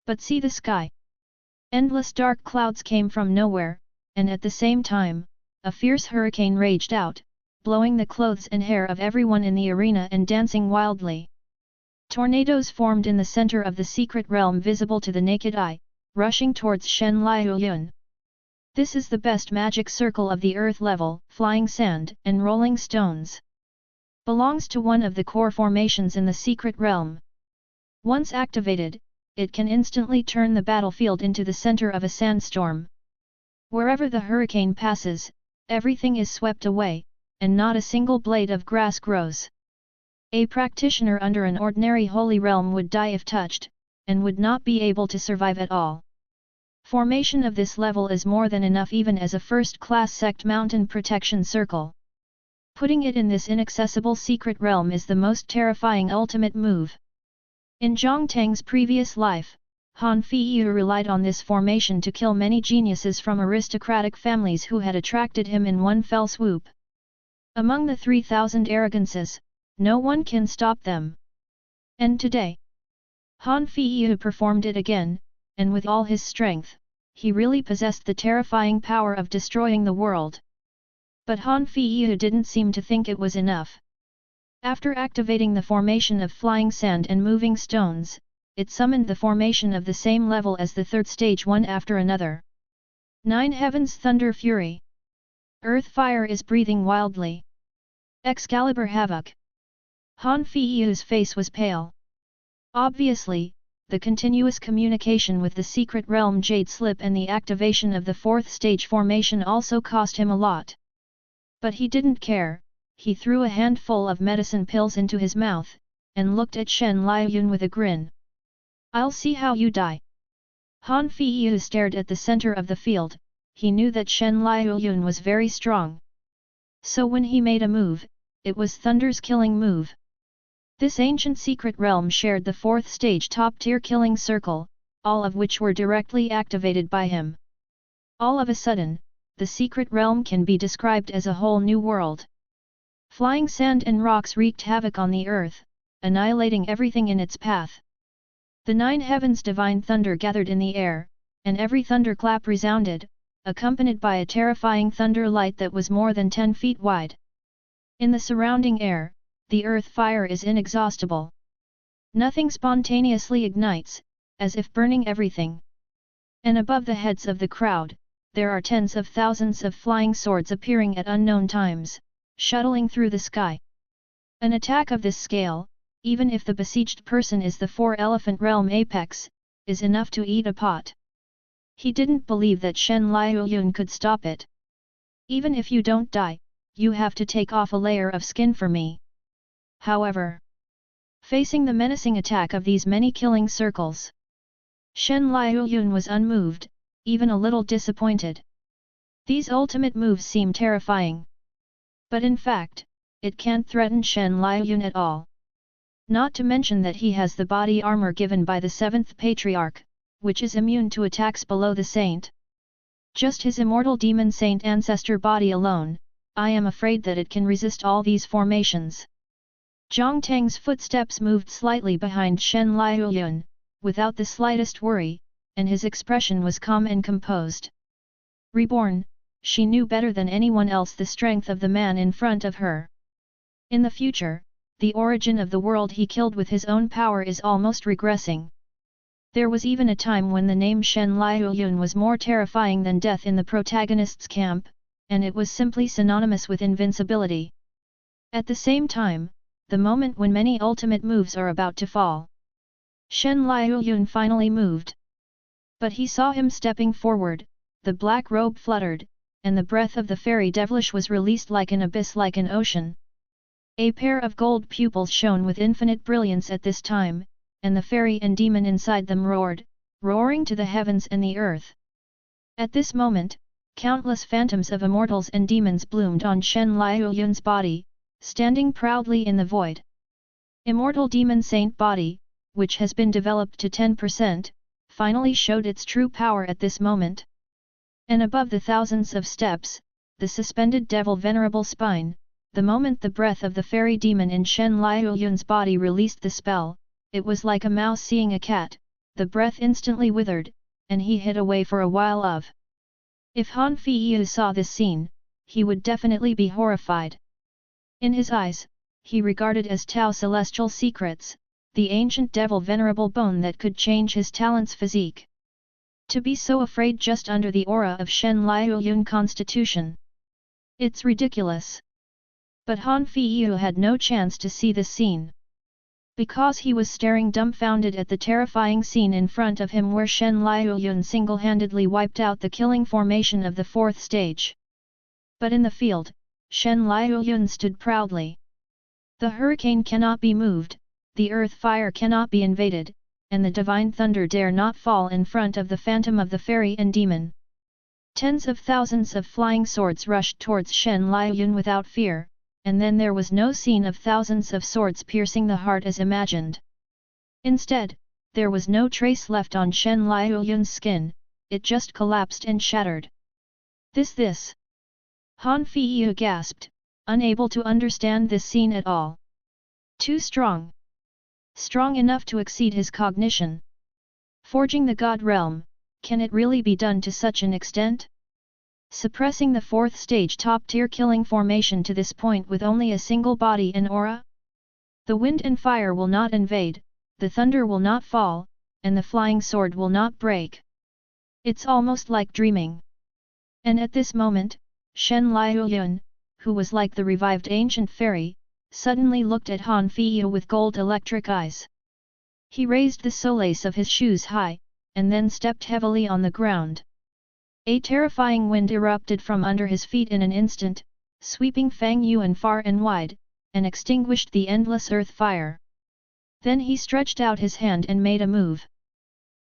But see the sky! Endless dark clouds came from nowhere, and at the same time, a fierce hurricane raged out, blowing the clothes and hair of everyone in the arena and dancing wildly. Tornadoes formed in the center of the secret realm visible to the naked eye, rushing towards Shen Liuyun. This is the best magic circle of the earth level, flying sand and rolling stones. Belongs to one of the core formations in the secret realm. Once activated, it can instantly turn the battlefield into the center of a sandstorm. Wherever the hurricane passes, everything is swept away, and not a single blade of grass grows. A practitioner under an ordinary holy realm would die if touched, and would not be able to survive at all. Formation of this level is more than enough even as a first-class sect mountain protection circle. Putting it in this inaccessible secret realm is the most terrifying ultimate move. In Zhang Tang's previous life, Han Feiyu relied on this formation to kill many geniuses from aristocratic families who had attracted him in one fell swoop. Among the 3,000 arrogances, no one can stop them. And today, Han Feiyu performed it again, and with all his strength, he really possessed the terrifying power of destroying the world. But Han Feiyu didn't seem to think it was enough. After activating the formation of flying sand and moving stones, it summoned the formation of the same level as the third stage one after another. 9 Heavens Thunder Fury. Earth Fire is breathing wildly. Excalibur Havoc. Han Feiyu's face was pale. Obviously, the continuous communication with the secret realm Jade Slip and the activation of the fourth stage formation also cost him a lot. But he didn't care, he threw a handful of medicine pills into his mouth, and looked at Shen Liuyun with a grin. "I'll see how you die." Han Feiyu stared at the center of the field, he knew that Shen Liuyun was very strong. So when he made a move, it was Thunder's killing move. This ancient secret realm shared the fourth stage top-tier killing circle, all of which were directly activated by him. All of a sudden, the secret realm can be described as a whole new world. Flying sand and rocks wreaked havoc on the earth, annihilating everything in its path. The 9 heavens divine thunder gathered in the air, and every thunderclap resounded, accompanied by a terrifying thunder light that was more than 10 feet wide. In the surrounding air, the earth fire is inexhaustible. Nothing spontaneously ignites, as if burning everything. And above the heads of the crowd, there are tens of thousands of flying swords appearing at unknown times, shuttling through the sky. An attack of this scale, even if the besieged person is the 4-elephant realm apex, is enough to eat a pot. He didn't believe that Shen Liuyun could stop it. "Even if you don't die, you have to take off a layer of skin for me." However, facing the menacing attack of these many killing circles, Shen Liuyun was unmoved, even a little disappointed. These ultimate moves seem terrifying. But in fact, it can't threaten Shen Liuyun at all. Not to mention that he has the body armor given by the 7th Patriarch, which is immune to attacks below the saint. Just his immortal demon saint ancestor body alone, I am afraid that it can resist all these formations. Jiang Tang's footsteps moved slightly behind Shen Liuyun, without the slightest worry, and his expression was calm and composed. Reborn, she knew better than anyone else the strength of the man in front of her. In the future, the origin of the world he killed with his own power is almost regressing. There was even a time when the name Shen Liuyun was more terrifying than death in the protagonist's camp, and it was simply synonymous with invincibility. At the same time, the moment when many ultimate moves are about to fall. Shen Liuyun finally moved. But he saw him stepping forward, the black robe fluttered, and the breath of the fairy devilish was released like an abyss, like an ocean. A pair of gold pupils shone with infinite brilliance at this time, and the fairy and demon inside them roared, roaring to the heavens and the earth. At this moment, countless phantoms of immortals and demons bloomed on Shen Liuyun's body, standing proudly in the void. Immortal Demon Saint body, which has been developed to 10%, finally showed its true power at this moment. And above the thousands of steps, the suspended devil venerable spine, the moment the breath of the fairy demon in Shen Liuyun's body released the spell, it was like a mouse seeing a cat, the breath instantly withered, and he hid away for a while of. If Han Feiyu saw this scene, he would definitely be horrified. In his eyes, he regarded as Tao celestial secrets, the ancient devil venerable bone that could change his talent's physique. To be so afraid just under the aura of Shen Liuyun constitution. It's ridiculous. But Han Feiyu had no chance to see this scene. Because he was staring dumbfounded at the terrifying scene in front of him where Shen Liuyun single-handedly wiped out the killing formation of the 4th stage. But in the field, Shen Liuyun stood proudly. The hurricane cannot be moved, the earth fire cannot be invaded, and the divine thunder dare not fall in front of the phantom of the fairy and demon. Tens of thousands of flying swords rushed towards Shen Liuyun without fear, and then there was no scene of thousands of swords piercing the heart as imagined. Instead, there was no trace left on Shen Liuyun's skin, it just collapsed and shattered. This. Han Feiyu gasped, unable to understand this scene at all. Too strong. Strong enough to exceed his cognition. Forging the God realm, can it really be done to such an extent? Suppressing the 4th stage top-tier killing formation to this point with only a single body and aura? The wind and fire will not invade, the thunder will not fall, and the flying sword will not break. It's almost like dreaming. And at this moment, Shen Liuyun, who was like the revived ancient fairy, suddenly looked at Han Feiyu with gold electric eyes. He raised the solace of his shoes high, and then stepped heavily on the ground. A terrifying wind erupted from under his feet in an instant, sweeping Fang Yuan far and wide, and extinguished the endless earth fire. Then he stretched out his hand and made a move.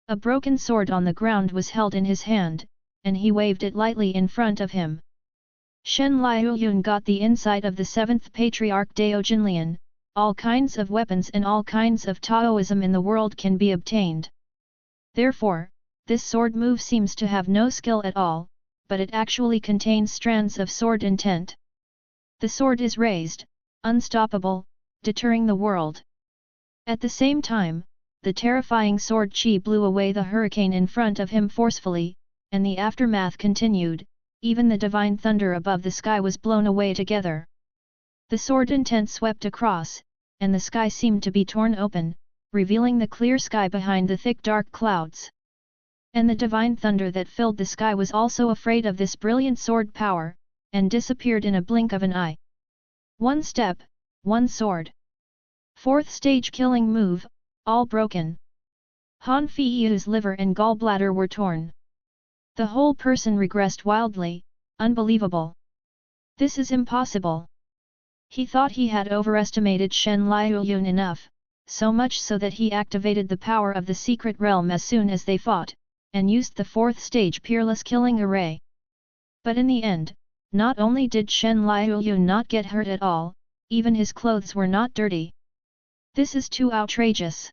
A broken sword on the ground was held in his hand, and he waved it lightly in front of him. Shen Liuyun got the insight of the seventh patriarch Dao Jinlian. All kinds of weapons and all kinds of Taoism in the world can be obtained. Therefore, this sword move seems to have no skill at all, but it actually contains strands of sword intent. The sword is raised, unstoppable, deterring the world. At the same time, the terrifying sword chi blew away the hurricane in front of him forcefully, and the aftermath continued. Even the divine thunder above the sky was blown away together. The sword intent swept across, and the sky seemed to be torn open, revealing the clear sky behind the thick dark clouds. And the divine thunder that filled the sky was also afraid of this brilliant sword power, and disappeared in a blink of an eye. One step, one sword. Fourth stage killing move, all broken. Han Feiyu's liver and gallbladder were torn. The whole person regressed wildly, unbelievable. This is impossible. He thought he had overestimated Shen Liuyun enough, so much so that he activated the power of the secret realm as soon as they fought, and used the fourth stage peerless killing array. But in the end, not only did Shen Liuyun not get hurt at all, even his clothes were not dirty. This is too outrageous.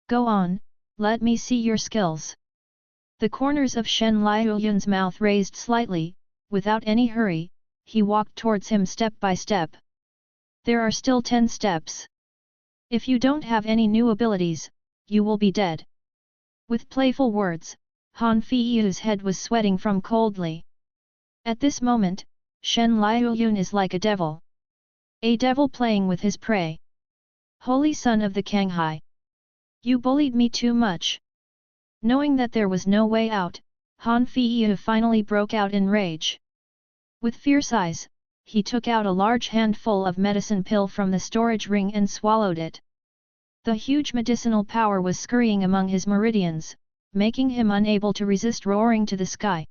Go on, let me see your skills. The corners of Shen Liuyun's mouth raised slightly, without any hurry, he walked towards him step by step. There are still 10 steps. If you don't have any new abilities, you will be dead. With playful words, Han Feiyu's head was sweating from coldly. At this moment, Shen Liuyun is like a devil. A devil playing with his prey. Holy son of the Kanghai! You bullied me too much. Knowing that there was no way out, Han Feiyu finally broke out in rage. With fierce eyes, he took out a large handful of medicine pill from the storage ring and swallowed it. The huge medicinal power was scurrying among his meridians, making him unable to resist roaring to the sky.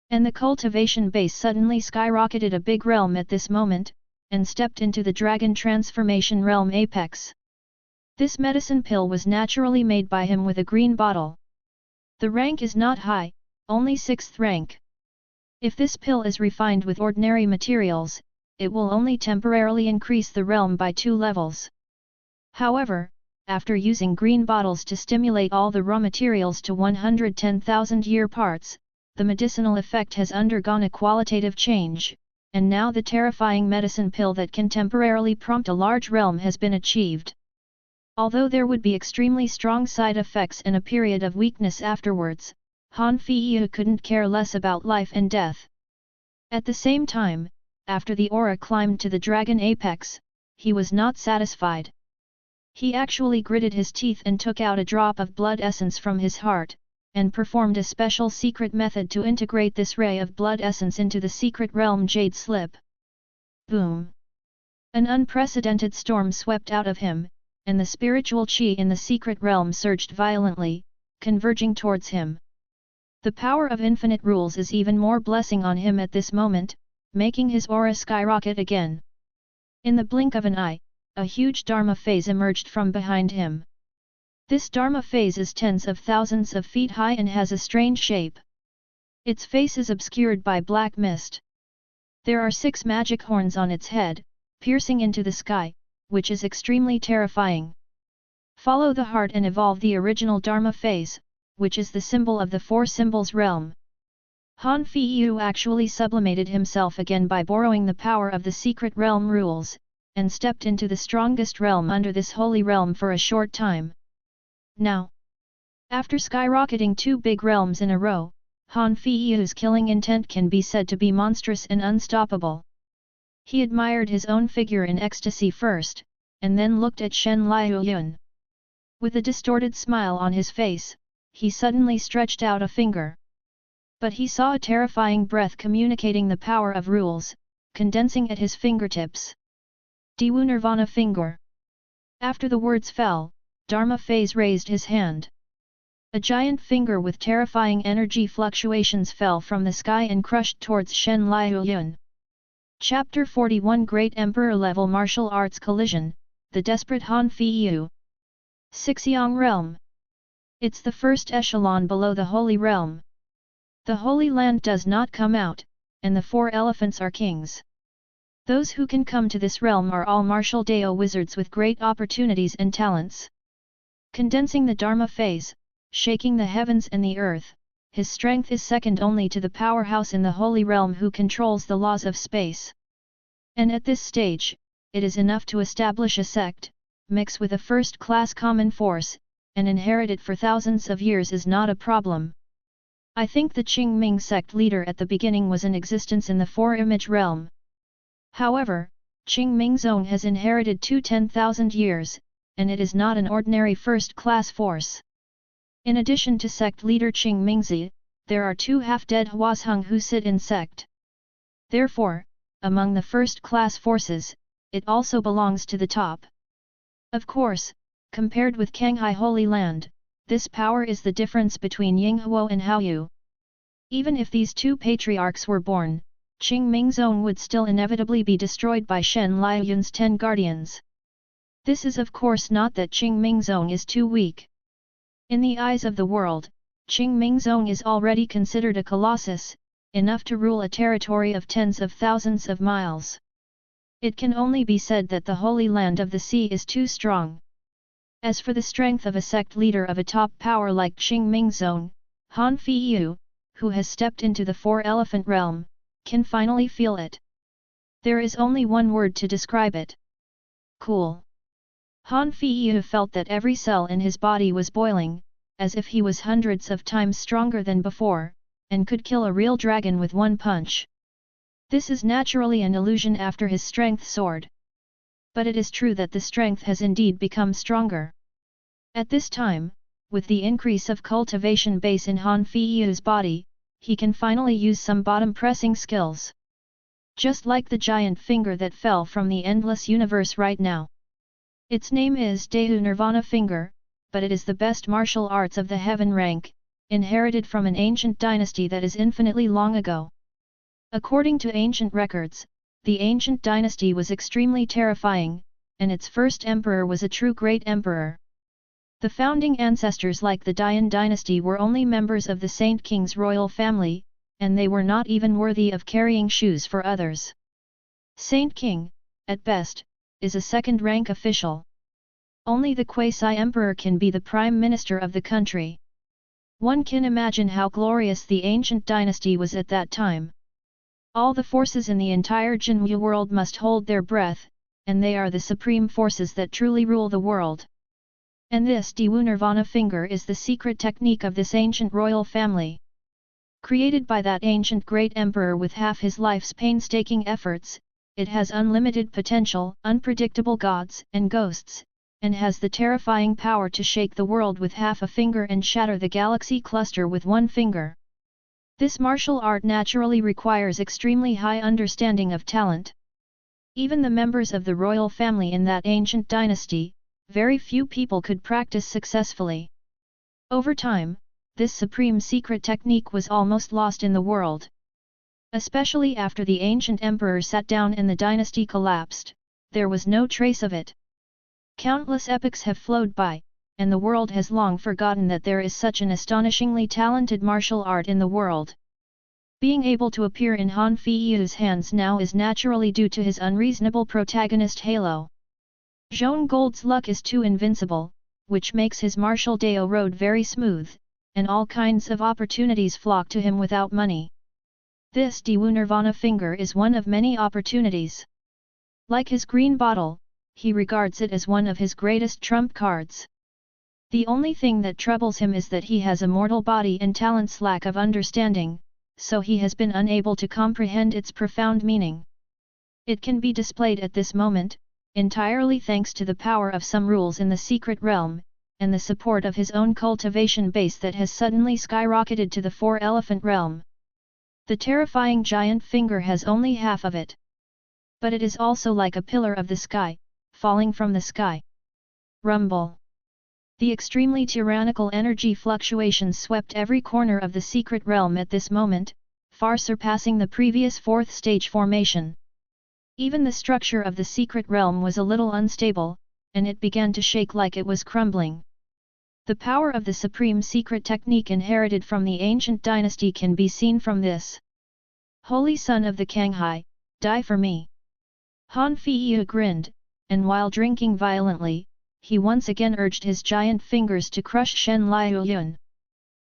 And the cultivation base suddenly skyrocketed a big realm at this moment, and stepped into the dragon transformation realm apex. This medicine pill was naturally made by him with a green bottle. The rank is not high, only 6th rank. If this pill is refined with ordinary materials, it will only temporarily increase the realm by 2 levels. However, after using green bottles to stimulate all the raw materials to 110,000 year parts, the medicinal effect has undergone a qualitative change, and now the terrifying medicine pill that can temporarily prompt a large realm has been achieved. Although there would be extremely strong side effects and a period of weakness afterwards, Han Feiyu couldn't care less about life and death. At the same time, after the aura climbed to the dragon apex, he was not satisfied. He actually gritted his teeth and took out a drop of blood essence from his heart, and performed a special secret method to integrate this ray of blood essence into the secret realm jade slip. Boom! An unprecedented storm swept out of him, and the spiritual chi in the secret realm surged violently, converging towards him. The power of infinite rules is even more blessing on him at this moment, making his aura skyrocket again. In the blink of an eye, a huge Dharma phase emerged from behind him. This Dharma phase is tens of thousands of feet high and has a strange shape. Its face is obscured by black mist. There are 6 magic horns on its head, piercing into the sky, which is extremely terrifying. Follow the heart and evolve the original Dharma phase, which is the symbol of the 4 symbols realm. Han Feiyu actually sublimated himself again by borrowing the power of the secret realm rules, and stepped into the strongest realm under this holy realm for a short time. Now, after skyrocketing 2 big realms in a row, Han Feiyu's killing intent can be said to be monstrous and unstoppable. He admired his own figure in ecstasy first, and then looked at Shen Liuyun. With a distorted smile on his face, he suddenly stretched out a finger. But he saw a terrifying breath communicating the power of rules, condensing at his fingertips. Dewu Nirvana finger. After the words fell, Dharma phase raised his hand. A giant finger with terrifying energy fluctuations fell from the sky and crushed towards Shen Liuyun. Chapter 41 Great Emperor-level Martial Arts Collision, The Desperate Han Feiyu. Xixiang Realm. It's the first echelon below the Holy Realm. The Holy Land does not come out, and the 4 elephants are kings. Those who can come to this realm are all martial Dao wizards with great opportunities and talents. Condensing the Dharma phase, shaking the heavens and the earth, his strength is second only to the powerhouse in the Holy Realm who controls the laws of space. And at this stage, it is enough to establish a sect, mix with a first-class common force, and inherit it for thousands of years is not a problem. I think the Qingming sect leader at the beginning was in existence in the 4-image realm. However, Qingming's own has inherited 10,000 years, and it is not an ordinary first-class force. In addition to sect leader Qingmingzi, there are 2 half-dead Huazheng who sit in sect. Therefore, among the first-class forces, it also belongs to the top. Of course, compared with Canghai Holy Land, this power is the difference between Yinghuo and Haoyu. Even if these 2 patriarchs were born, Qingming's own would still inevitably be destroyed by Shen Liuyun's 10 guardians. This is of course not that Qingming's own is too weak. In the eyes of the world, Qingming's own is already considered a colossus, enough to rule a territory of tens of thousands of miles. It can only be said that the Holy Land of the Sea is too strong. As for the strength of a sect leader of a top power like Qingming's own, Han Feiyu, who has stepped into the 4-elephant realm, can finally feel it. There is only one word to describe it. Cool. Han Feiyu felt that every cell in his body was boiling, as if he was hundreds of times stronger than before, and could kill a real dragon with one punch. This is naturally an illusion after his strength soared. But it is true that the strength has indeed become stronger. At this time, with the increase of cultivation base in Han Feiyu's body, he can finally use some bottom-pressing skills. Just like the giant finger that fell from the endless universe right now. Its name is Dahu Nirvana Finger, but it is the best martial arts of the heaven rank, inherited from an ancient dynasty that is infinitely long ago. According to ancient records, the ancient dynasty was extremely terrifying, and its first emperor was a true great emperor. The founding ancestors like the Dian dynasty were only members of the Saint King's royal family, and they were not even worthy of carrying shoes for others. Saint King, at best, is a second-rank official. Only the quasi-emperor can be the prime minister of the country. One can imagine how glorious the ancient dynasty was at that time. All the forces in the entire Jinwu world must hold their breath, and they are the supreme forces that truly rule the world. And this Dahu Nirvana Finger is the secret technique of this ancient royal family. Created by that ancient great emperor with half his life's painstaking efforts, it has unlimited potential, unpredictable gods and ghosts, and has the terrifying power to shake the world with half a finger and shatter the galaxy cluster with one finger. This martial art naturally requires extremely high understanding of talent. Even the members of the royal family in that ancient dynasty, very few people could practice successfully. Over time, this supreme secret technique was almost lost in the world. Especially after the ancient emperor sat down and the dynasty collapsed, there was no trace of it. Countless epochs have flowed by, and the world has long forgotten that there is such an astonishingly talented martial art in the world. Being able to appear in Han Feiyu's hands now is naturally due to his unreasonable protagonist halo. Zhong Gold's luck is too invincible, which makes his martial Dao road very smooth, and all kinds of opportunities flock to him without money. This Dahu Nirvana Finger is one of many opportunities. Like his green bottle, he regards it as one of his greatest trump cards. The only thing that troubles him is that he has a mortal body and talent's lack of understanding, so he has been unable to comprehend its profound meaning. It can be displayed at this moment, entirely thanks to the power of some rules in the secret realm, and the support of his own cultivation base that has suddenly skyrocketed to the 4-elephant realm. The terrifying giant finger has only half of it. But it is also like a pillar of the sky, falling from the sky. Rumble. The extremely tyrannical energy fluctuations swept every corner of the secret realm at this moment, far surpassing the previous fourth stage formation. Even the structure of the secret realm was a little unstable, and it began to shake like it was crumbling. The power of the supreme secret technique inherited from the ancient dynasty can be seen from this. Holy son of the Kanghai, die for me! Han Feiyu grinned, and while drinking violently, he once again urged his giant fingers to crush Shen Liuyun.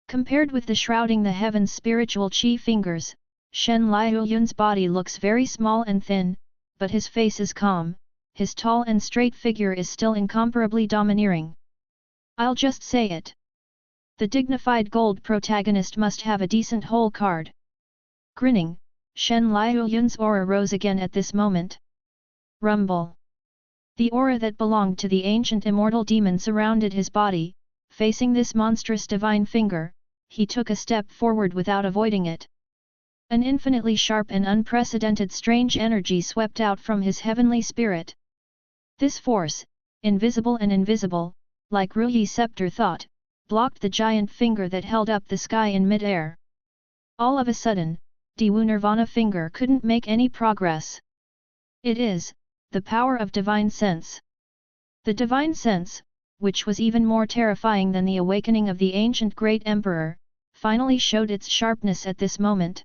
Compared with the shrouding the heavens spiritual chi fingers, Shen Liuyun's body looks very small and thin, but his face is calm, his tall and straight figure is still incomparably domineering. I'll just say it. The dignified gold protagonist must have a decent hole card. Grinning, Shen Liuyun's aura rose again at this moment. Rumble. The aura that belonged to the ancient immortal demon surrounded his body. Facing this monstrous divine finger, he took a step forward without avoiding it. An infinitely sharp and unprecedented strange energy swept out from his heavenly spirit. This force, invisible and invisible, like Ruyi's scepter thought, blocked the giant finger that held up the sky in mid-air. All of a sudden, Diwu Nirvana finger couldn't make any progress. It is the power of divine sense. The divine sense, which was even more terrifying than the awakening of the ancient great emperor, finally showed its sharpness at this moment.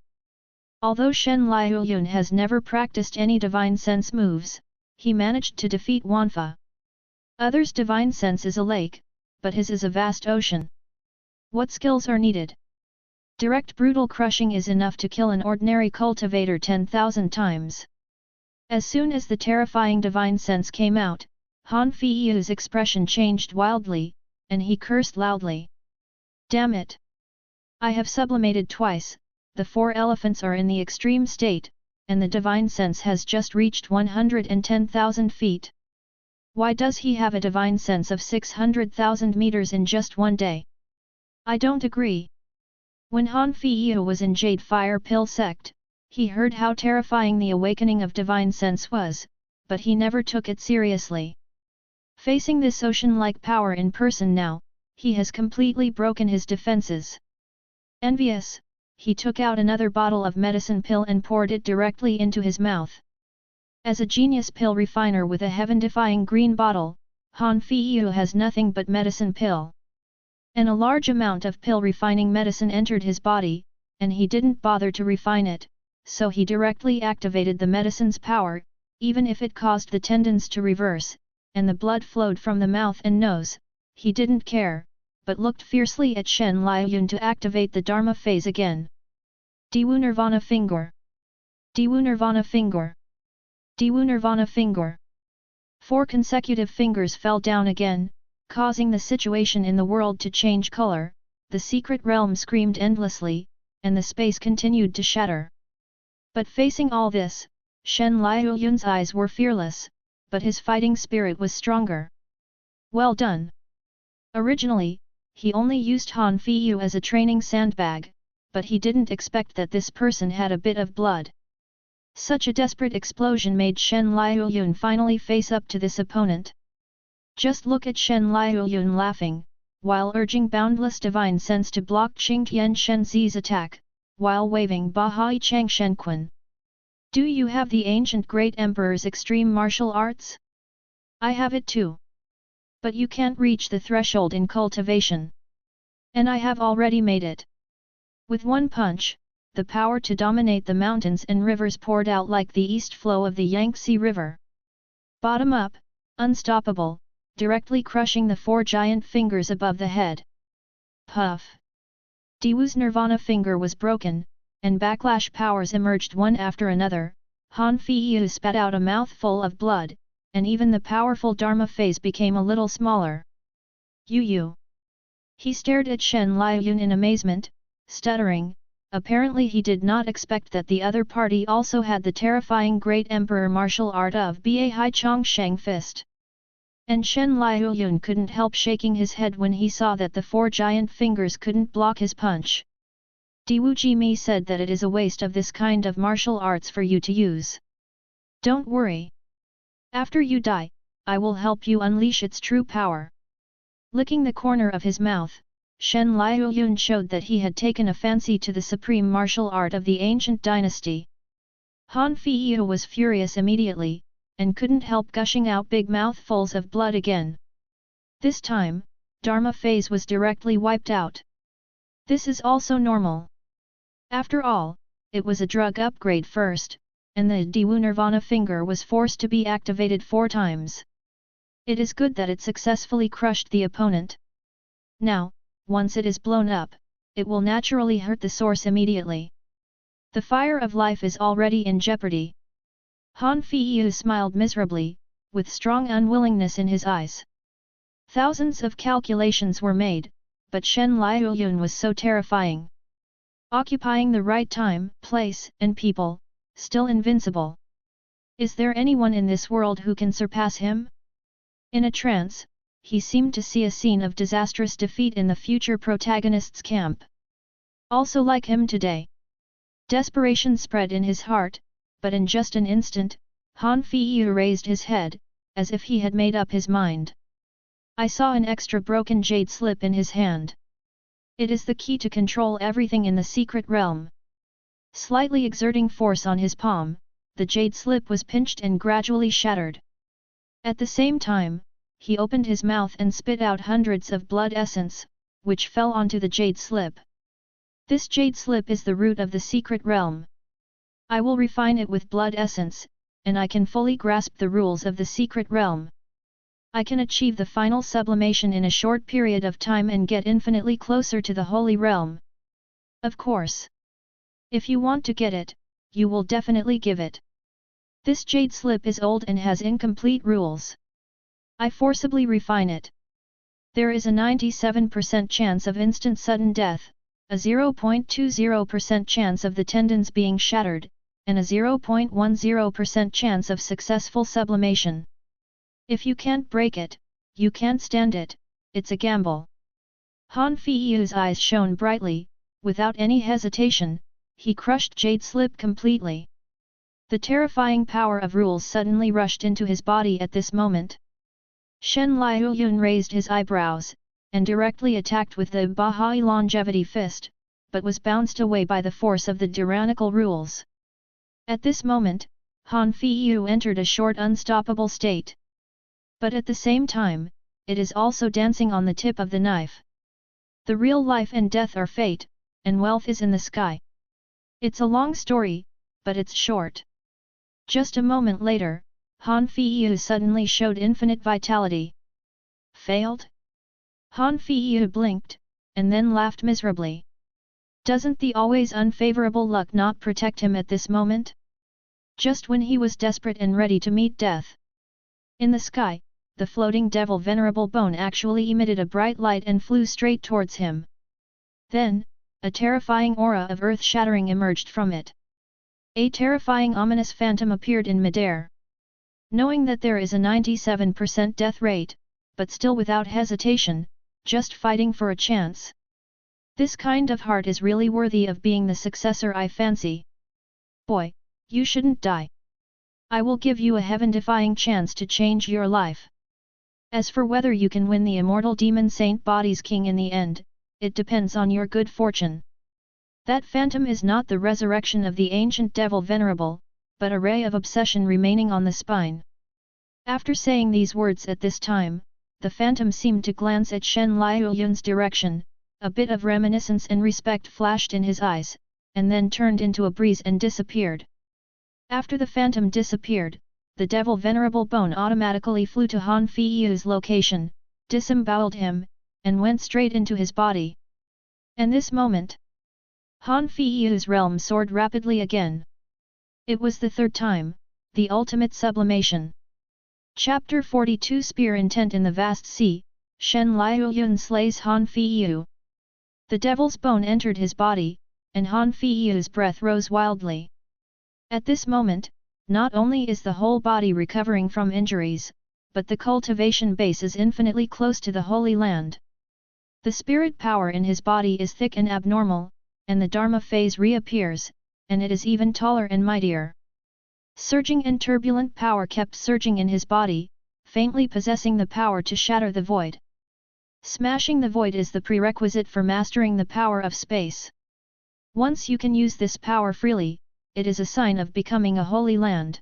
Although Shen Liuyun has never practiced any divine sense moves, he managed to defeat Wanfa. Others' divine sense is a lake, but his is a vast ocean. What skills are needed? Direct brutal crushing is enough to kill an ordinary cultivator 10,000 times. As soon as the terrifying divine sense came out, Han Feiyu's expression changed wildly, and he cursed loudly. Damn it! I have sublimated twice, the 4 elephants are in the extreme state, and the divine sense has just reached 110,000 feet. Why does he have a divine sense of 600,000 meters in just one day? I don't agree. When Han Feiyu was in Jade Fire Pill sect, he heard how terrifying the awakening of divine sense was, but he never took it seriously. Facing this ocean-like power in person now, he has completely broken his defenses. Envious, he took out another bottle of medicine pill and poured it directly into his mouth. As a genius pill refiner with a heaven-defying green bottle, Han Feiyu has nothing but medicine pill. And a large amount of pill refining medicine entered his body, and he didn't bother to refine it, so he directly activated the medicine's power, even if it caused the tendons to reverse, and the blood flowed from the mouth and nose, he didn't care, but looked fiercely at Shen Liuyun to activate the Dharma phase again. Diwu Nirvana finger. Diwu Nirvana finger. Diwu Nirvana finger. 4 consecutive fingers fell down again, causing the situation in the world to change color, the secret realm screamed endlessly, and the space continued to shatter. But facing all this, Shen Liuyun's eyes were fearless, but his fighting spirit was stronger. Well done! Originally, he only used Han Feiyu as a training sandbag, but he didn't expect that this person had a bit of blood. Such a desperate explosion made Shen Liuyun finally face up to this opponent. Just look at Shen Liuyun laughing, while urging boundless divine sense to block Qingtian Shenzi's attack, while waving Bahai Chang Shenquan. Do you have the ancient great emperor's extreme martial arts? I have it too. But you can't reach the threshold in cultivation. And I have already made it. With one punch, the power to dominate the mountains and rivers poured out like the east flow of the Yangtze River. Bottom up, unstoppable, directly crushing the 4 giant fingers above the head. Puff! Diwu's Nirvana finger was broken, and backlash powers emerged one after another. Han Feiyu spat out a mouthful of blood, and even the powerful Dharma phase became a little smaller. You! He stared at Shen Liuyun in amazement, stuttering. Apparently he did not expect that the other party also had the terrifying great emperor martial art of Ba Hai Chong Shang Fist. And Shen Liuyun couldn't help shaking his head when he saw that the 4 giant fingers couldn't block his punch. Diwu Jimi said that it is a waste of this kind of martial arts for you to use. Don't worry. After you die, I will help you unleash its true power. Licking the corner of his mouth, Shen Liuyun showed that he had taken a fancy to the supreme martial art of the ancient dynasty. Han Feiyu was furious immediately, and couldn't help gushing out big mouthfuls of blood again. This time, Dharma phase was directly wiped out. This is also normal. After all, it was a drug upgrade first, and the Dewu Nirvana finger was forced to be activated 4 times. It is good that it successfully crushed the opponent. Now, once it is blown up, it will naturally hurt the source immediately. The fire of life is already in jeopardy. Han Feiyu smiled miserably, with strong unwillingness in his eyes. Thousands of calculations were made, but Shen Liuyun was so terrifying. Occupying the right time, place, and people, still invincible. Is there anyone in this world who can surpass him? In a trance, he seemed to see a scene of disastrous defeat in the future protagonist's camp. Also like him today. Desperation spread in his heart, but in just an instant, Han Feiyu raised his head, as if he had made up his mind. I saw an extra broken jade slip in his hand. It is the key to control everything in the secret realm. Slightly exerting force on his palm, the jade slip was pinched and gradually shattered. At the same time, he opened his mouth and spit out hundreds of blood essence, which fell onto the jade slip. This jade slip is the root of the secret realm. I will refine it with blood essence, and I can fully grasp the rules of the secret realm. I can achieve the final sublimation in a short period of time and get infinitely closer to the holy realm. Of course. If you want to get it, you will definitely give it. This jade slip is old and has incomplete rules. I forcibly refine it. There is a 97% chance of instant sudden death, a 0.20% chance of the tendons being shattered, and a 0.10% chance of successful sublimation. If you can't break it, you can't stand it, it's a gamble. Han Feiyu's eyes shone brightly, without any hesitation, he crushed Jade Slip completely. The terrifying power of rules suddenly rushed into his body at this moment. Shen Liuyun raised his eyebrows, and directly attacked with the Bahai Longevity Fist, but was bounced away by the force of the tyrannical rules. At this moment, Han Feiyu entered a short unstoppable state. But at the same time, it is also dancing on the tip of the knife. The real life and death are fate, and wealth is in the sky. It's a long story, but it's short. Just a moment later, Han Feiyu suddenly showed infinite vitality. Failed? Han Feiyu blinked, and then laughed miserably. Doesn't the always unfavorable luck not protect him at this moment? Just when he was desperate and ready to meet death. In the sky, the floating devil Venerable Bone actually emitted a bright light and flew straight towards him. Then, a terrifying aura of earth-shattering emerged from it. A terrifying ominous phantom appeared in midair. Knowing that there is a 97% death rate, but still without hesitation, just fighting for a chance. This kind of heart is really worthy of being the successor I fancy. Boy, you shouldn't die. I will give you a heaven-defying chance to change your life. As for whether you can win the immortal demon Saint Body's King in the end, it depends on your good fortune. That phantom is not the resurrection of the ancient devil Venerable, but a ray of obsession remaining on the spine. After saying these words at this time, the phantom seemed to glance at Shen Liuyun's direction, a bit of reminiscence and respect flashed in his eyes, and then turned into a breeze and disappeared. After the phantom disappeared, the devil Venerable Bone automatically flew to Han Feiyu's location, disemboweled him, and went straight into his body. And this moment, Han Feiyu's realm soared rapidly again. It was the third time, the ultimate sublimation. Chapter 42 Spear Intent in the Vast Sea, Shen Liuyun slays Han Feiyu. The devil's bone entered his body, and Han Feiyu's breath rose wildly. At this moment, not only is the whole body recovering from injuries, but the cultivation base is infinitely close to the Holy Land. The spirit power in his body is thick and abnormal, and the Dharma phase reappears, and it is even taller and mightier. Surging and turbulent power kept surging in his body, faintly possessing the power to shatter the void. Smashing the void is the prerequisite for mastering the power of space. Once you can use this power freely, it is a sign of becoming a holy land.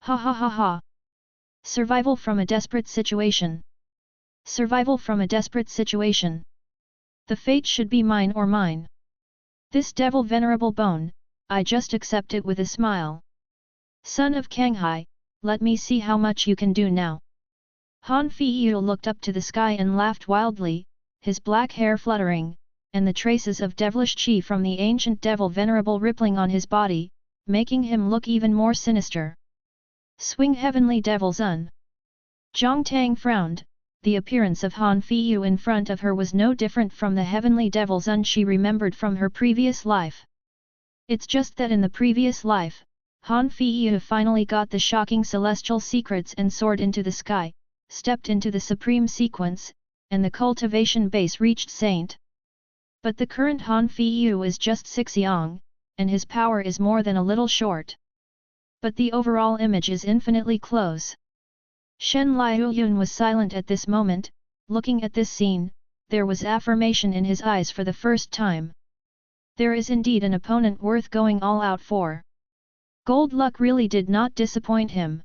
Ha ha ha ha. Survival from a desperate situation. Survival from a desperate situation. The fate should be mine or mine. This devil venerable bone, I just accept it with a smile. Son of Kanghai, let me see how much you can do now. Han Feiyu looked up to the sky and laughed wildly, his black hair fluttering, and the traces of devilish qi from the ancient devil venerable rippling on his body, making him look even more sinister. Swing heavenly devil Zun. Zhang Tang frowned. The appearance of Han Feiyu in front of her was no different from the heavenly devil Zun she remembered from her previous life. It's just that in the previous life, Han Feiyu finally got the shocking celestial secrets and soared into the sky, stepped into the supreme sequence, and the cultivation base reached Saint. But the current Han Feiyu is just 6 yang, and his power is more than a little short. But the overall image is infinitely close. Shen Liuyun was silent at this moment, looking at this scene. There was affirmation in his eyes for the first time. There is indeed an opponent worth going all out for. Gold luck really did not disappoint him.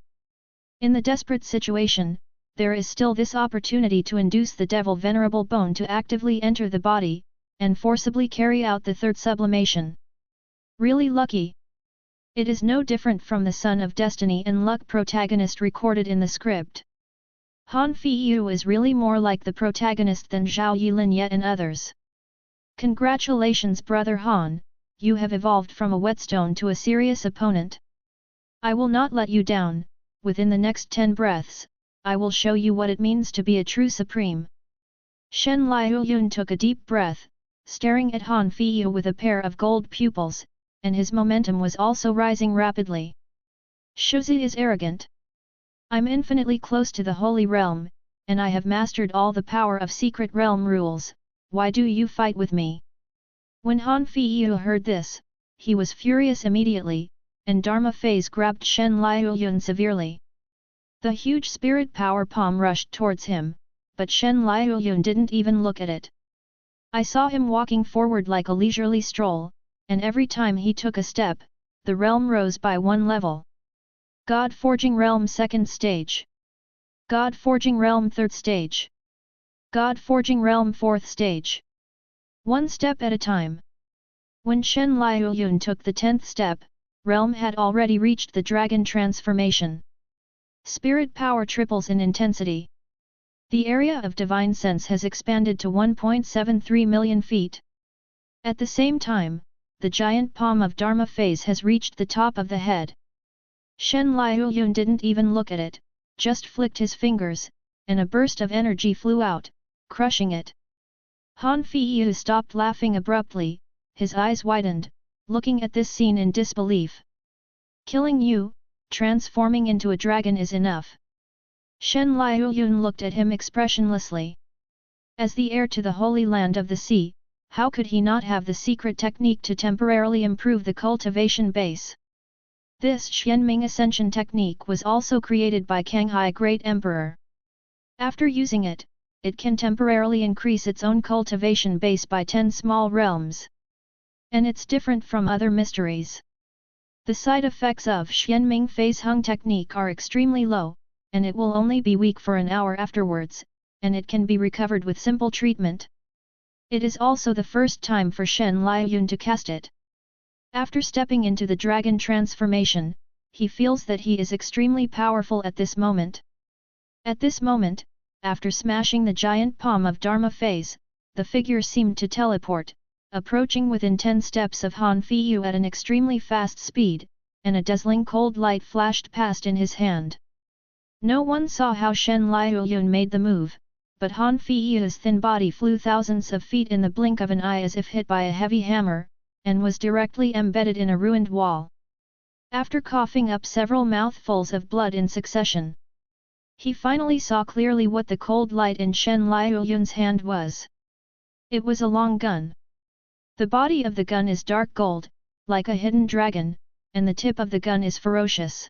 In the desperate situation, there is still this opportunity to induce the devil venerable bone to actively enter the body, and forcibly carry out the third sublimation. Really lucky. It is no different from the Son of Destiny and Luck protagonist recorded in the script. Han Feiyu is really more like the protagonist than Zhao Yilin yet and others. Congratulations brother Han, you have evolved from a whetstone to a serious opponent. I will not let you down. Within the next 10 breaths, I will show you what it means to be a true supreme. Shen Liuyun took a deep breath, staring at Han Feiyu with a pair of gold pupils, and his momentum was also rising rapidly. Shuzi is arrogant. I'm infinitely close to the Holy Realm, and I have mastered all the power of Secret Realm rules, why do you fight with me? When Han Feiyu heard this, he was furious immediately, and Dharma phase grabbed Shen Liuyun severely. The huge spirit power palm rushed towards him, but Shen Liuyun didn't even look at it. I saw him walking forward like a leisurely stroll, and every time he took a step, the realm rose by 1 level. God Forging Realm 2nd stage. God Forging Realm 3rd stage. God Forging Realm 4th stage. 1 step at a time. When Shen Liuyun took the 10th step, realm had already reached the dragon transformation. Spirit power triples in intensity. The area of divine sense has expanded to 1.73 million feet. At the same time, the giant palm of Dharma phase has reached the top of the head. Shen Liuyun didn't even look at it, just flicked his fingers, and a burst of energy flew out, crushing it. Han Feiyu stopped laughing abruptly, his eyes widened, looking at this scene in disbelief. Killing you, transforming into a dragon is enough. Shen Liuyun looked at him expressionlessly. As the heir to the Holy Land of the Sea, how could he not have the secret technique to temporarily improve the cultivation base? This Xianming Ascension technique was also created by Kanghai Great Emperor. After using it, it can temporarily increase its own cultivation base by 10 small realms. And it's different from other mysteries. The side effects of Xianming Phase Hung technique are extremely low, and it will only be weak for an hour afterwards, and it can be recovered with simple treatment. It is also the first time for Shen Liuyun to cast it. After stepping into the dragon transformation, he feels that he is extremely powerful at this moment. At this moment, after smashing the giant palm of Dharma phase, the figure seemed to teleport, approaching within 10 steps of Han Feiyu at an extremely fast speed, and a dazzling cold light flashed past in his hand. No one saw how Shen Liuyun made the move, but Han Feiyu's thin body flew thousands of feet in the blink of an eye as if hit by a heavy hammer, and was directly embedded in a ruined wall. After coughing up several mouthfuls of blood in succession, he finally saw clearly what the cold light in Shen Liuyun's hand was. It was a long gun. The body of the gun is dark gold, like a hidden dragon, and the tip of the gun is ferocious.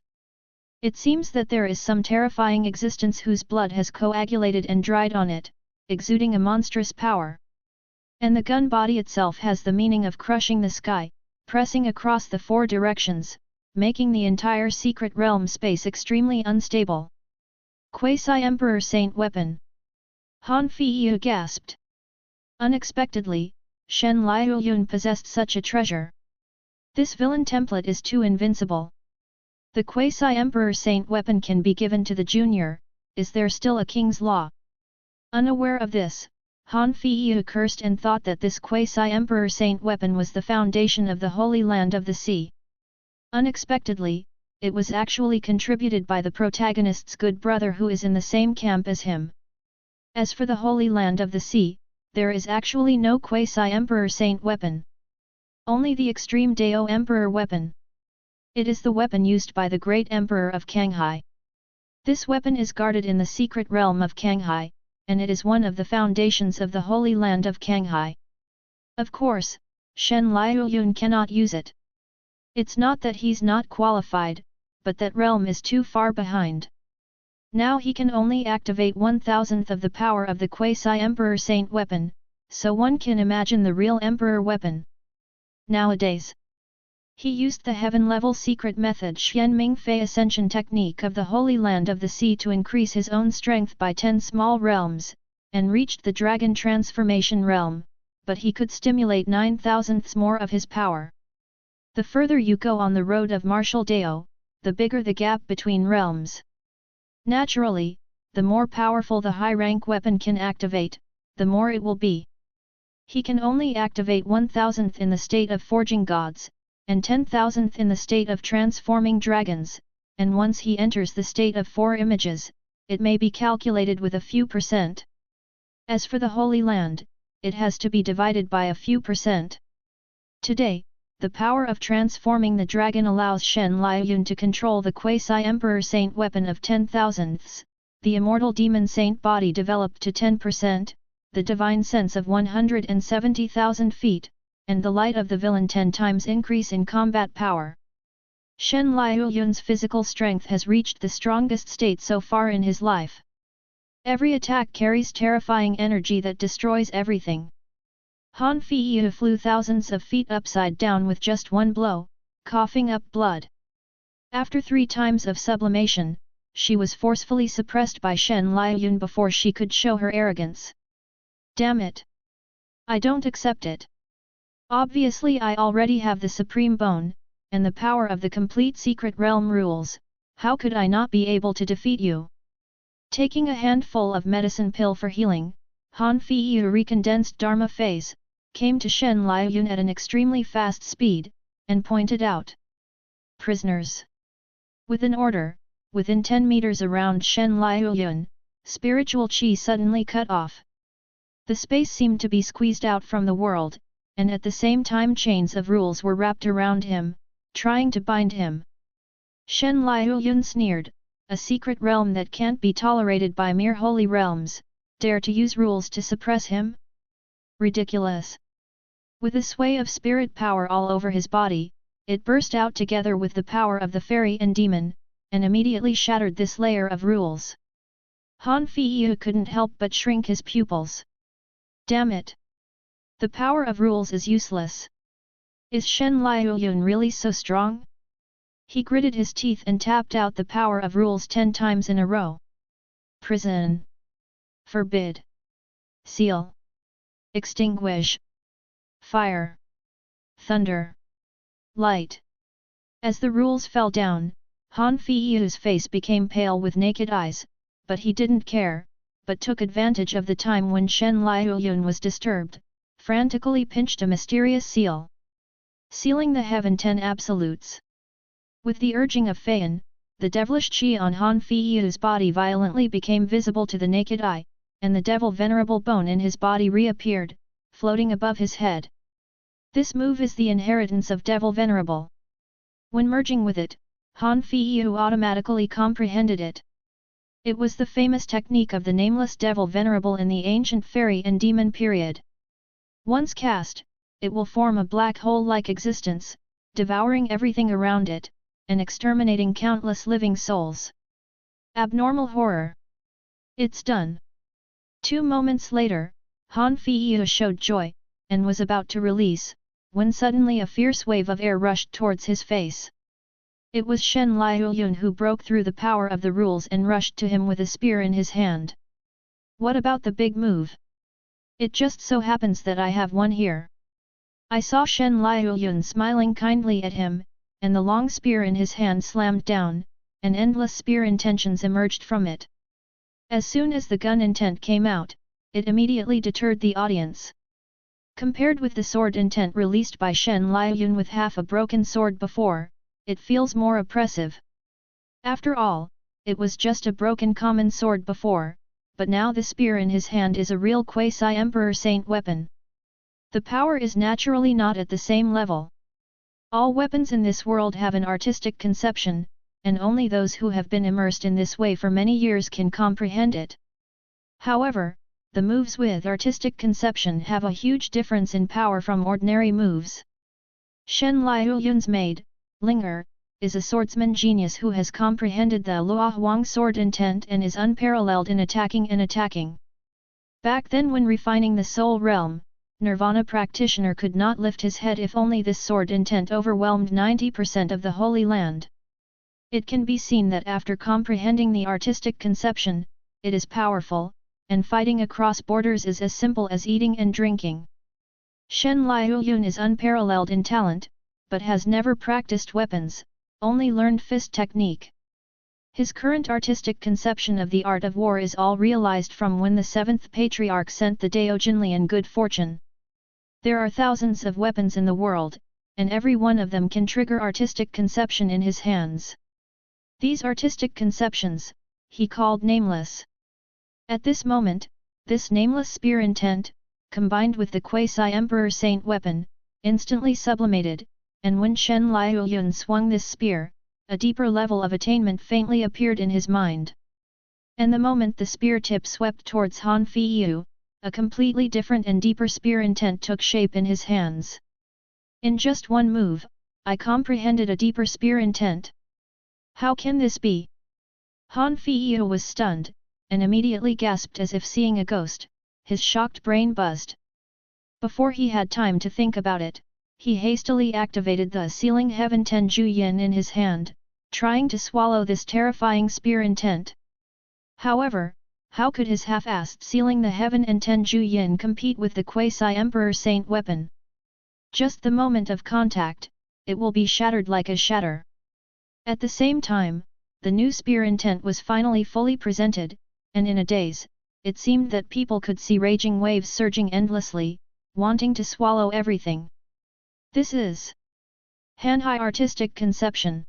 It seems that there is some terrifying existence whose blood has coagulated and dried on it, exuding a monstrous power. And the gun body itself has the meaning of crushing the sky, pressing across the four directions, making the entire secret realm space extremely unstable. Quasi-Emperor Saint Weapon. Han Feiyu gasped. Unexpectedly, Shen Liuyun possessed such a treasure. This villain template is too invincible. The Quasi-Emperor Saint Weapon can be given to the junior, is there still a king's law? Unaware of this, Han Feiyu cursed and thought that this Quasi-Emperor Saint Weapon was the foundation of the Holy Land of the Sea. Unexpectedly, it was actually contributed by the protagonist's good brother who is in the same camp as him. As for the Holy Land of the Sea, there is actually no Quasi-Emperor Saint Weapon. Only the Extreme Dao Emperor Weapon. It is the weapon used by the great Emperor of Kanghai. This weapon is guarded in the secret realm of Kanghai, and it is one of the foundations of the Holy Land of Kanghai. Of course, Shen Liuyun cannot use it. It's not that he's not qualified, but that realm is too far behind. Now he can only activate 1,000th of the power of the Quasi-Emperor Saint Weapon, so one can imagine the real Emperor Weapon. Nowadays, he used the heaven-level secret method Xian Mingfei Ascension technique of the Holy Land of the Sea to increase his own strength by 10 small realms, and reached the Dragon Transformation realm, but he could stimulate 9,000ths more of his power. The further you go on the road of martial Dao, the bigger the gap between realms. Naturally, the more powerful the high-rank weapon can activate, the more it will be. He can only activate 1,000th in the state of forging gods, and 10,000th in the state of transforming dragons, and once he enters the state of four images, it may be calculated with a few percent. As for the Holy Land, it has to be divided by a few percent. Today, the power of transforming the dragon allows Shen Liuyun to control the Quasi-Emperor Saint Weapon of 10,000ths, the immortal demon saint body developed to 10%, the divine sense of 170,000 feet, and the light of the villain 10 times increase in combat power. Shen Liuyun's physical strength has reached the strongest state so far in his life. Every attack carries terrifying energy that destroys everything. Han Feiyu flew thousands of feet upside down with just one blow, coughing up blood. After 3 times of sublimation, she was forcefully suppressed by Shen Liuyun before she could show her arrogance. Damn it! I don't accept it. Obviously I already have the Supreme Bone, and the power of the complete secret realm rules, how could I not be able to defeat you? Taking a handful of medicine pill for healing, Han Feiyu recondensed Dharma phase, came to Shen Liuyun at an extremely fast speed, and pointed out. Prisoners. With an order, within 10 meters around Shen Liuyun, spiritual qi suddenly cut off. The space seemed to be squeezed out from the world, and at the same time chains of rules were wrapped around him, trying to bind him. Shen Liuyun sneered, a secret realm that can't be tolerated by mere holy realms, dare to use rules to suppress him? Ridiculous. With a sway of spirit power all over his body, it burst out together with the power of the fairy and demon, and immediately shattered this layer of rules. Han Feiyu couldn't help but shrink his pupils. Damn it! The power of rules is useless. Is Shen Liuyun really so strong? He gritted his teeth and tapped out the power of rules 10 times in a row. Prison. Forbid. Seal. Extinguish. Fire. Thunder. Light. As the rules fell down, Han Feiyu's face became pale with naked eyes, but he didn't care, but took advantage of the time when Shen Liuyun was disturbed, frantically pinched a mysterious seal. Sealing the heaven 10 absolutes. With the urging of Feiyan, the devilish qi on Han Feiyu's body violently became visible to the naked eye, and the devil venerable bone in his body reappeared, floating above his head. This move is the inheritance of devil venerable. When merging with it, Han Feiyu automatically comprehended it. It was the famous technique of the nameless devil venerable in the ancient fairy and demon period. Once cast, it will form a black hole-like existence, devouring everything around it, and exterminating countless living souls. Abnormal horror. It's done. 2 moments later, Han Feiyu showed joy, and was about to release, when suddenly a fierce wave of air rushed towards his face. It was Shen Liuyun who broke through the power of the rules and rushed to him with a spear in his hand. What about the big move? It just so happens that I have one here. I saw Shen Liuyun smiling kindly at him, and the long spear in his hand slammed down, and endless spear intentions emerged from it. As soon as the gun intent came out, it immediately deterred the audience. Compared with the sword intent released by Shen Liuyun with half a broken sword before, it feels more oppressive. After all, it was just a broken common sword before, but now the spear in his hand is a real quasi-emperor saint weapon. The power is naturally not at the same level. All weapons in this world have an artistic conception, and only those who have been immersed in this way for many years can comprehend it. However, the moves with artistic conception have a huge difference in power from ordinary moves. Shen Liuyun's maid, Linger, is a swordsman genius who has comprehended the Luohuang sword intent and is unparalleled in attacking. Back then, when refining the soul realm, Nirvana practitioner could not lift his head if only this sword intent overwhelmed 90% of the Holy Land. It can be seen that after comprehending the artistic conception, it is powerful, and fighting across borders is as simple as eating and drinking. Shen Liuyun is unparalleled in talent, but has never practiced weapons, only learned fist technique. His current artistic conception of the art of war is all realized from when the 7th Patriarch sent the Dao Jinlian good fortune. There are thousands of weapons in the world, and every one of them can trigger artistic conception in his hands. These artistic conceptions, he called nameless. At this moment, this nameless spear intent, combined with the quasi-emperor saint weapon, instantly sublimated, and when Shen Liuyun swung this spear, a deeper level of attainment faintly appeared in his mind. And the moment the spear tip swept towards Han Feiyu, a completely different and deeper spear intent took shape in his hands. In just one move, I comprehended a deeper spear intent. How can this be? Han Feiyu was stunned, and immediately gasped as if seeing a ghost, his shocked brain buzzed. Before he had time to think about it, he hastily activated the Sealing Heaven Tenju Yin in his hand, trying to swallow this terrifying spear intent. However, how could his half-assed Sealing the Heaven and Tenju Yin compete with the quasi-emperor saint weapon? Just the moment of contact, it will be shattered like a shatter. At the same time, the new spear intent was finally fully presented, and in a daze, it seemed that people could see raging waves surging endlessly, wanting to swallow everything. This is Hanhai artistic conception.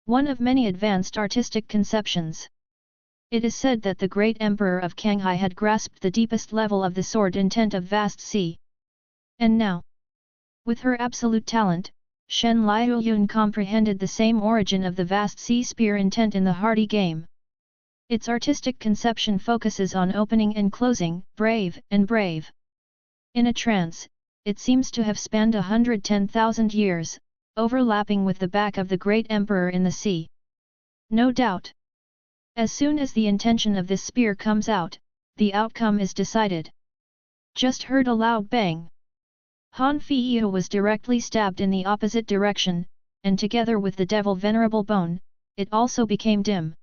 One of many advanced artistic conceptions. It is said that the great emperor of Kanghai had grasped the deepest level of the sword intent of vast sea. And now, with her absolute talent, Shen Liuyun comprehended the same origin of the vast sea spear intent in the hardy game. Its artistic conception focuses on opening and closing, brave and brave. In a trance, it seems to have spanned 110,000 years, overlapping with the back of the great emperor in the sea. No doubt. As soon as the intention of this spear comes out, the outcome is decided. Just heard a loud bang. Han Feiyu was directly stabbed in the opposite direction, and together with the devil venerable bone, it also became dim.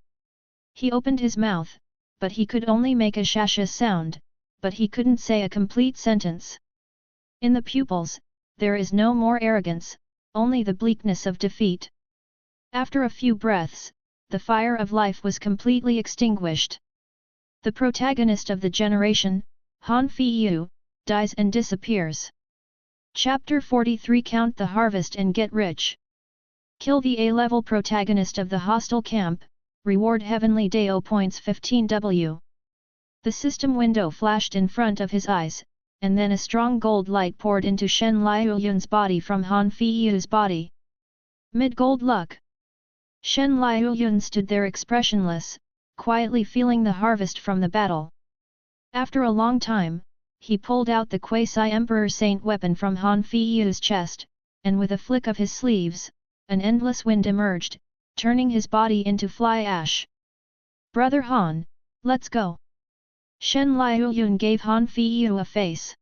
He opened his mouth, but he could only make a shasha sound, but he couldn't say a complete sentence. In the pupils, there is no more arrogance, only the bleakness of defeat. After a few breaths, the fire of life was completely extinguished. The protagonist of the generation, Han Feiyu, dies and disappears. Chapter 43 Count the Harvest and Get Rich. Kill the A-level protagonist of the hostile camp, reward Heavenly Dao points 15W. The system window flashed in front of his eyes, and then a strong gold light poured into Shen Liuyun's body from Han Feiyu's body. Mid-gold luck. Shen Liuyun stood there expressionless, quietly feeling the harvest from the battle. After a long time, he pulled out the quasi-emperor saint weapon from Han Feiyu's chest, and with a flick of his sleeves, an endless wind emerged, turning his body into fly ash. Brother Han, let's go. Shen Liuyun gave Han Feiyu a face.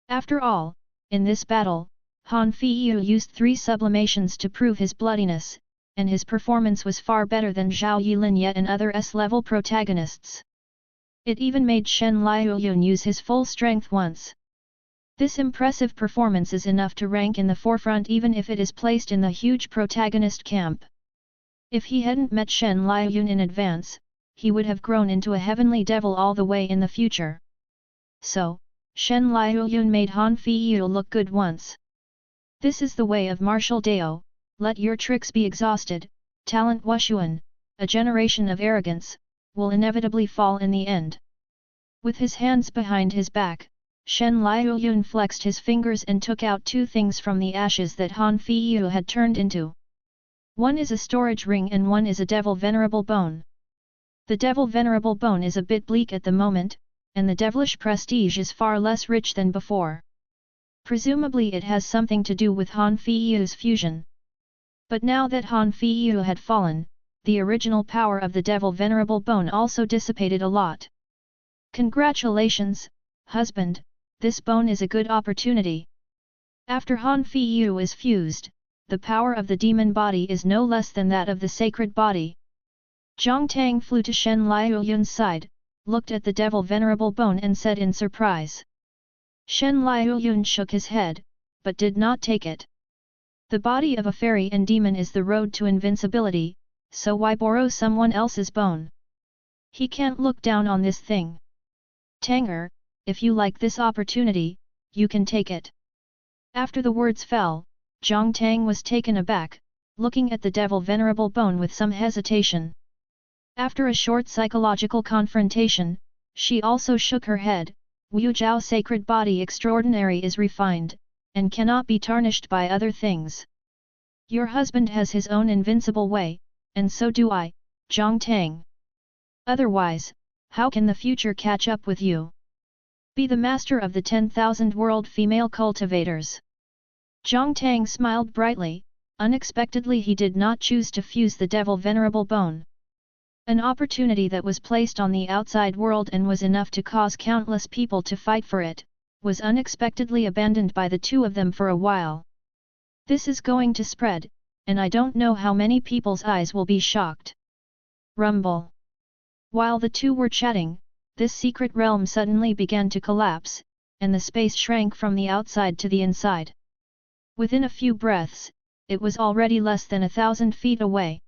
After all, in this battle, Han Feiyu used 3 sublimations to prove his bloodiness, and his performance was far better than Zhao Yilin yet and other S-level protagonists. It even made Shen Liuyun use his full strength once. This impressive performance is enough to rank in the forefront even if it is placed in the huge protagonist camp. If he hadn't met Shen Liuyun in advance, he would have grown into a heavenly devil all the way in the future. So, Shen Liuyun made Han Feiyu look good once. This is the way of martial Dao, let your tricks be exhausted, talent Wushuan, a generation of arrogance, will inevitably fall in the end. With his hands behind his back, Shen Liuyun flexed his fingers and took out 2 things from the ashes that Han Feiyu had turned into. One is a storage ring and one is a devil venerable bone. The devil venerable bone is a bit bleak at the moment, and the devilish prestige is far less rich than before. Presumably it has something to do with Han Feiyu's fusion. But now that Han Feiyu had fallen, the original power of the devil venerable bone also dissipated a lot. Congratulations, husband, this bone is a good opportunity. After Han Feiyu is fused, the power of the demon body is no less than that of the sacred body. Jiang Tang flew to Shen Liuyun's side, looked at the devil venerable bone and said in surprise. Shen Liuyun shook his head, but did not take it. The body of a fairy and demon is the road to invincibility, so why borrow someone else's bone? He can't look down on this thing. Tanger, if you like this opportunity, you can take it. After the words fell, Jiang Tang was taken aback, looking at the devil venerable bone with some hesitation. After a short psychological confrontation, she also shook her head. Wu Zhao sacred body extraordinary is refined, and cannot be tarnished by other things. Your husband has his own invincible way, and so do I, Jiang Tang. Otherwise, how can the future catch up with you? Be the master of the 10,000 world female cultivators. Jiang Tang smiled brightly. Unexpectedly he did not choose to fuse the devil venerable bone. An opportunity that was placed on the outside world and was enough to cause countless people to fight for it, was unexpectedly abandoned by the 2 of them for a while. This is going to spread, and I don't know how many people's eyes will be shocked. Rumble. While the 2 were chatting, this secret realm suddenly began to collapse, and the space shrank from the outside to the inside. Within a few breaths, it was already less than 1,000 feet away.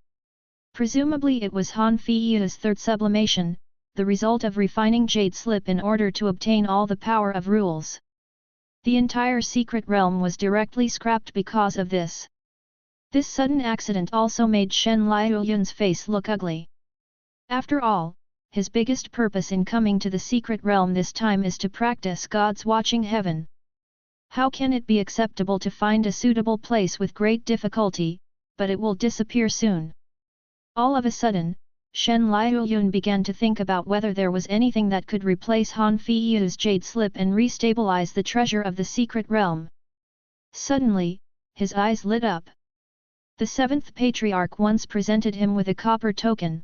Presumably it was Han Feiyu's 3rd sublimation, the result of refining Jade Slip in order to obtain all the power of rules. The entire secret realm was directly scrapped because of this. This sudden accident also made Shen Liuyun's face look ugly. After all, his biggest purpose in coming to the secret realm this time is to practice God's watching heaven. How can it be acceptable to find a suitable place with great difficulty, but it will disappear soon? All of a sudden, Shen Liuyun began to think about whether there was anything that could replace Han Feiyu's Jade Slip and restabilize the treasure of the secret realm. Suddenly, his eyes lit up. The 7th Patriarch once presented him with a copper token.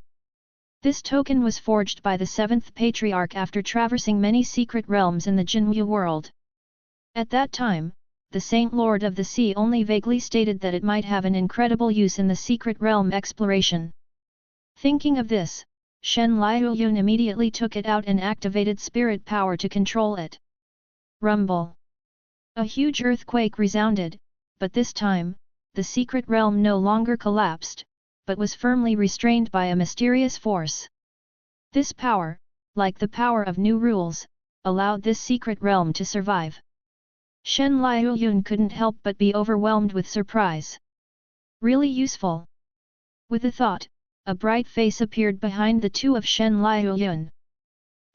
This token was forged by the 7th Patriarch after traversing many secret realms in the Jinwu world. At that time, the Saint Lord of the Sea only vaguely stated that it might have an incredible use in the secret realm exploration. Thinking of this, Shen Liuyun immediately took it out and activated spirit power to control it. Rumble. A huge earthquake resounded, but this time, the secret realm no longer collapsed, but was firmly restrained by a mysterious force. This power, like the power of new rules, allowed this secret realm to survive. Shen Liuyun couldn't help but be overwhelmed with surprise. Really useful. With a thought, a bright face appeared behind the 2 of Shen Liuyun.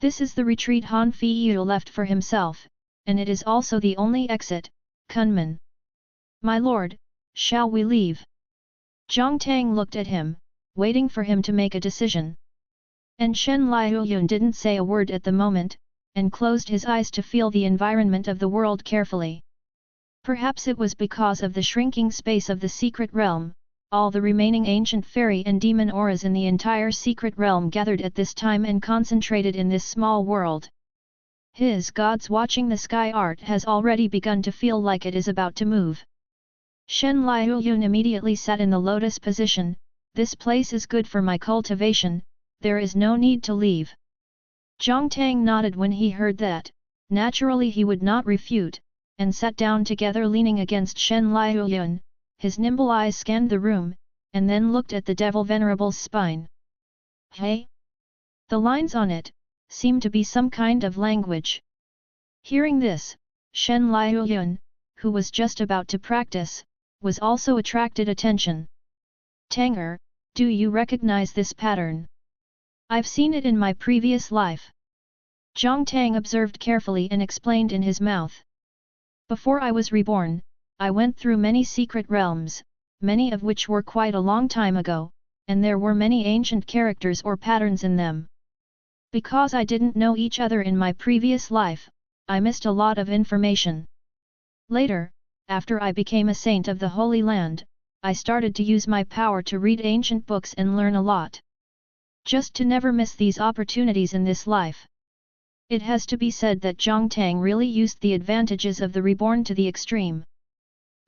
This is the retreat Han Feiyu left for himself, and it is also the only exit, Kunman. My lord, shall we leave? Jiang Tang looked at him, waiting for him to make a decision. And Shen Liuyun didn't say a word at the moment, and closed his eyes to feel the environment of the world carefully. Perhaps it was because of the shrinking space of the secret realm, all the remaining ancient fairy and demon auras in the entire secret realm gathered at this time and concentrated in this small world. His gods watching the sky art has already begun to feel like it is about to move. Shen Liuyun immediately sat in the lotus position. This place is good for my cultivation, there is no need to leave. Zhang Tang nodded when he heard that. Naturally he would not refute, and sat down together leaning against Shen Liuyun. His nimble eyes scanned the room, and then looked at the devil venerable's spine. Hey! The lines on it seemed to be some kind of language. Hearing this, Shen Liuyun, who was just about to practice, was also attracted attention. Tanger, do you recognize this pattern? I've seen it in my previous life. Zhang Tang observed carefully and explained in his mouth. Before I was reborn, I went through many secret realms, many of which were quite a long time ago, and there were many ancient characters or patterns in them. Because I didn't know each other in my previous life, I missed a lot of information. Later, after I became a saint of the Holy Land, I started to use my power to read ancient books and learn a lot. Just to never miss these opportunities in this life. It has to be said that Zhang Tang really used the advantages of the reborn to the extreme.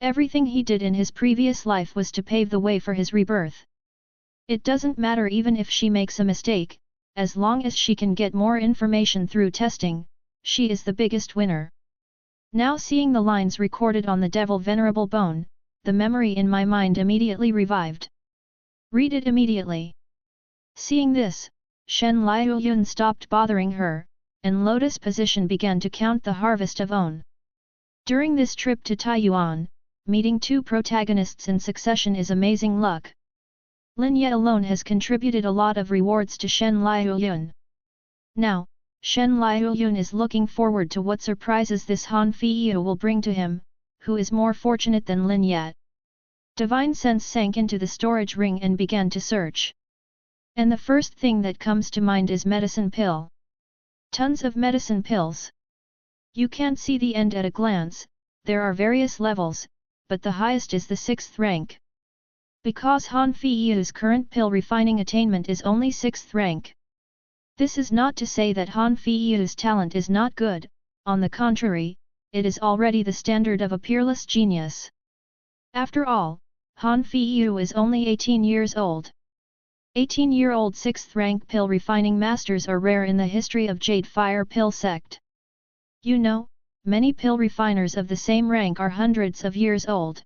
Everything he did in his previous life was to pave the way for his rebirth. It doesn't matter even if she makes a mistake, as long as she can get more information through testing, she is the biggest winner. Now seeing the lines recorded on the devil venerable bone, the memory in my mind immediately revived. Read it immediately. Seeing this, Shen Liuyun stopped bothering her, and lotus position began to count the harvest of On. During this trip to Taiyuan, meeting two protagonists in succession is amazing luck. Lin Ye alone has contributed a lot of rewards to Shen Liuyun. Now, Shen Liuyun is looking forward to what surprises this Han Feiyu will bring to him, who is more fortunate than Lin Ye. Divine sense sank into the storage ring and began to search. And the first thing that comes to mind is medicine pill. Tons of medicine pills. You can't see the end at a glance, there are various levels, but the highest is the 6th rank. Because Han Feiyu's current pill refining attainment is only 6th rank. This is not to say that Han Feiyu's talent is not good, on the contrary, it is already the standard of a peerless genius. After all, Han Feiyu is only 18 years old. 18-year-old 6th rank pill refining masters are rare in the history of Jade Fire Pill sect. You know, many pill refiners of the same rank are hundreds of years old.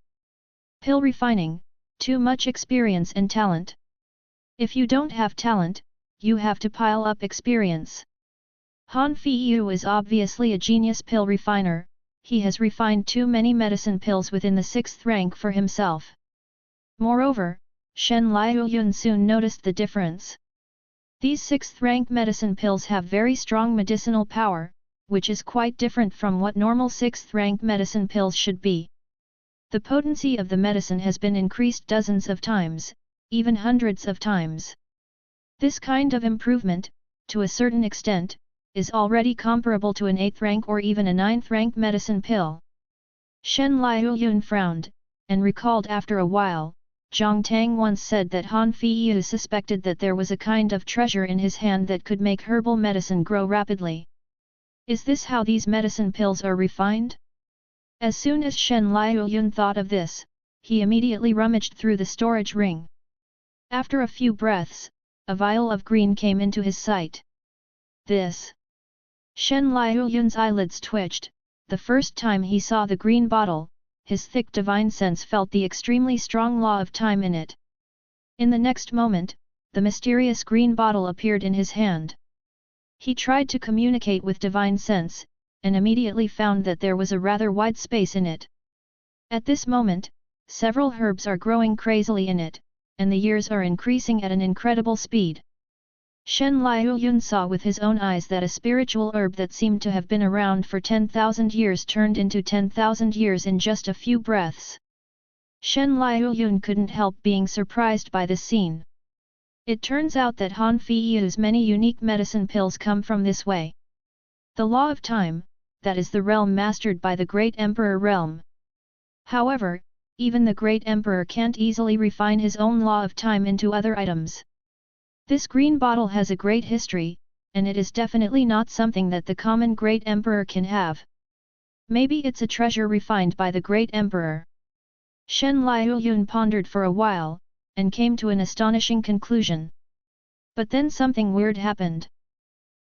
Pill refining, too much experience and talent. If you don't have talent, you have to pile up experience. Han Feiyu is obviously a genius pill refiner, he has refined too many medicine pills within the 6th rank for himself. Moreover, Shen Liuyun soon noticed the difference. These 6th rank medicine pills have very strong medicinal power, which is quite different from what normal 6th rank medicine pills should be. The potency of the medicine has been increased dozens of times, even hundreds of times. This kind of improvement, to a certain extent, is already comparable to an 8th rank or even a 9th rank medicine pill. Shen Liuyun frowned, and recalled after a while, Zhang Tang once said that Han Feiyu suspected that there was a kind of treasure in his hand that could make herbal medicine grow rapidly. Is this how these medicine pills are refined? As soon as Shen Liuyun thought of this, he immediately rummaged through the storage ring. After a few breaths, a vial of green came into his sight. This. Shen Liuyun's eyelids twitched, the first time he saw the green bottle, his thick divine sense felt the extremely strong law of time in it. In the next moment, the mysterious green bottle appeared in his hand. He tried to communicate with divine sense, and immediately found that there was a rather wide space in it. At this moment, several herbs are growing crazily in it, and the years are increasing at an incredible speed. Shen Liuyun saw with his own eyes that a spiritual herb that seemed to have been around for 10,000 years turned into 10,000 years in just a few breaths. Shen Liuyun couldn't help being surprised by this scene. It turns out that Han Feiyu's many unique medicine pills come from this way. The law of time, that is the realm mastered by the great Emperor realm. However, even the great emperor can't easily refine his own law of time into other items. This green bottle has a great history, and it is definitely not something that the common great emperor can have. Maybe it's a treasure refined by the great emperor. Shen Liuyun pondered for a while, and came to an astonishing conclusion. But then something weird happened.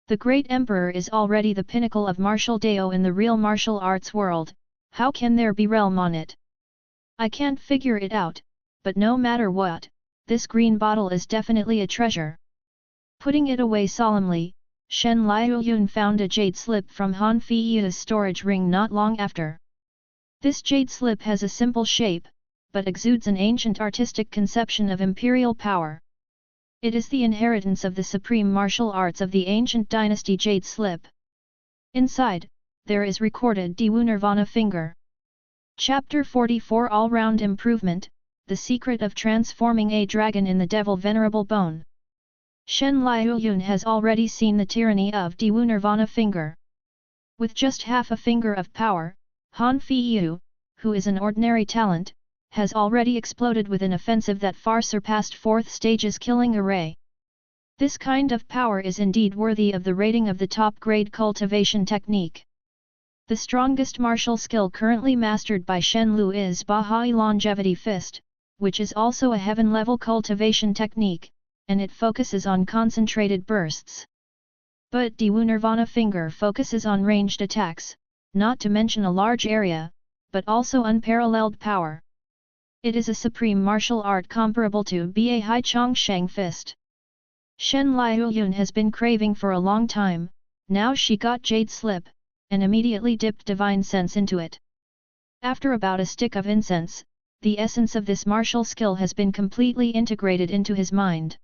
The great emperor is already the pinnacle of martial dao in the real martial arts world, how can there be realm on it? I can't figure it out, but no matter what, this green bottle is definitely a treasure. Putting it away solemnly, Shen Liuyun found a jade slip from Han Feiyu's storage ring not long after. This jade slip has a simple shape, but exudes an ancient artistic conception of imperial power. It is the inheritance of the supreme martial arts of the ancient dynasty jade slip. Inside, there is recorded Dewu Nirvana finger. Chapter 44 All-Round Improvement, The Secret of Transforming a Dragon in the Devil Venerable Bone. Shen Liuyun has already seen the tyranny of Dewu Nirvana finger. With just half a finger of power, Han Feiyu, who is an ordinary talent, has already exploded with an offensive that far surpassed 4th stage's killing array. This kind of power is indeed worthy of the rating of the top-grade cultivation technique. The strongest martial skill currently mastered by Shen Lu is Bahai Longevity Fist, which is also a heaven-level cultivation technique, and it focuses on concentrated bursts. But Dewu Nirvana finger focuses on ranged attacks, not to mention a large area, but also unparalleled power. It is a supreme martial art comparable to Ba Hai Chong Shang Fist. Shen Liuyun has been craving for a long time, now she got jade slip, and immediately dipped divine sense into it. After about a stick of incense, the essence of this martial skill has been completely integrated into his mind.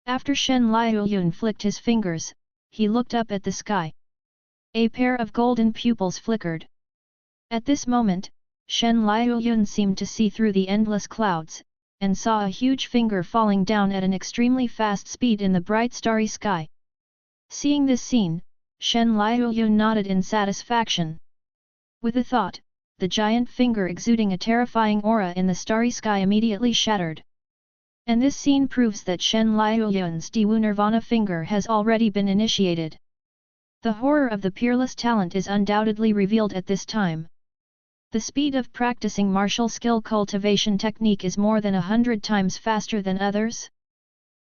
After Shen Liuyun flicked his fingers, he looked up at the sky. A pair of golden pupils flickered. At this moment, Shen Liuyun seemed to see through the endless clouds, and saw a huge finger falling down at an extremely fast speed in the bright starry sky. Seeing this scene, Shen Liuyun nodded in satisfaction. With a thought, the giant finger exuding a terrifying aura in the starry sky immediately shattered. And this scene proves that Shen Liuyun's Dewu Nirvana finger has already been initiated. The horror of the peerless talent is undoubtedly revealed at this time. The speed of practicing martial skill cultivation technique is more than 100 times faster than others.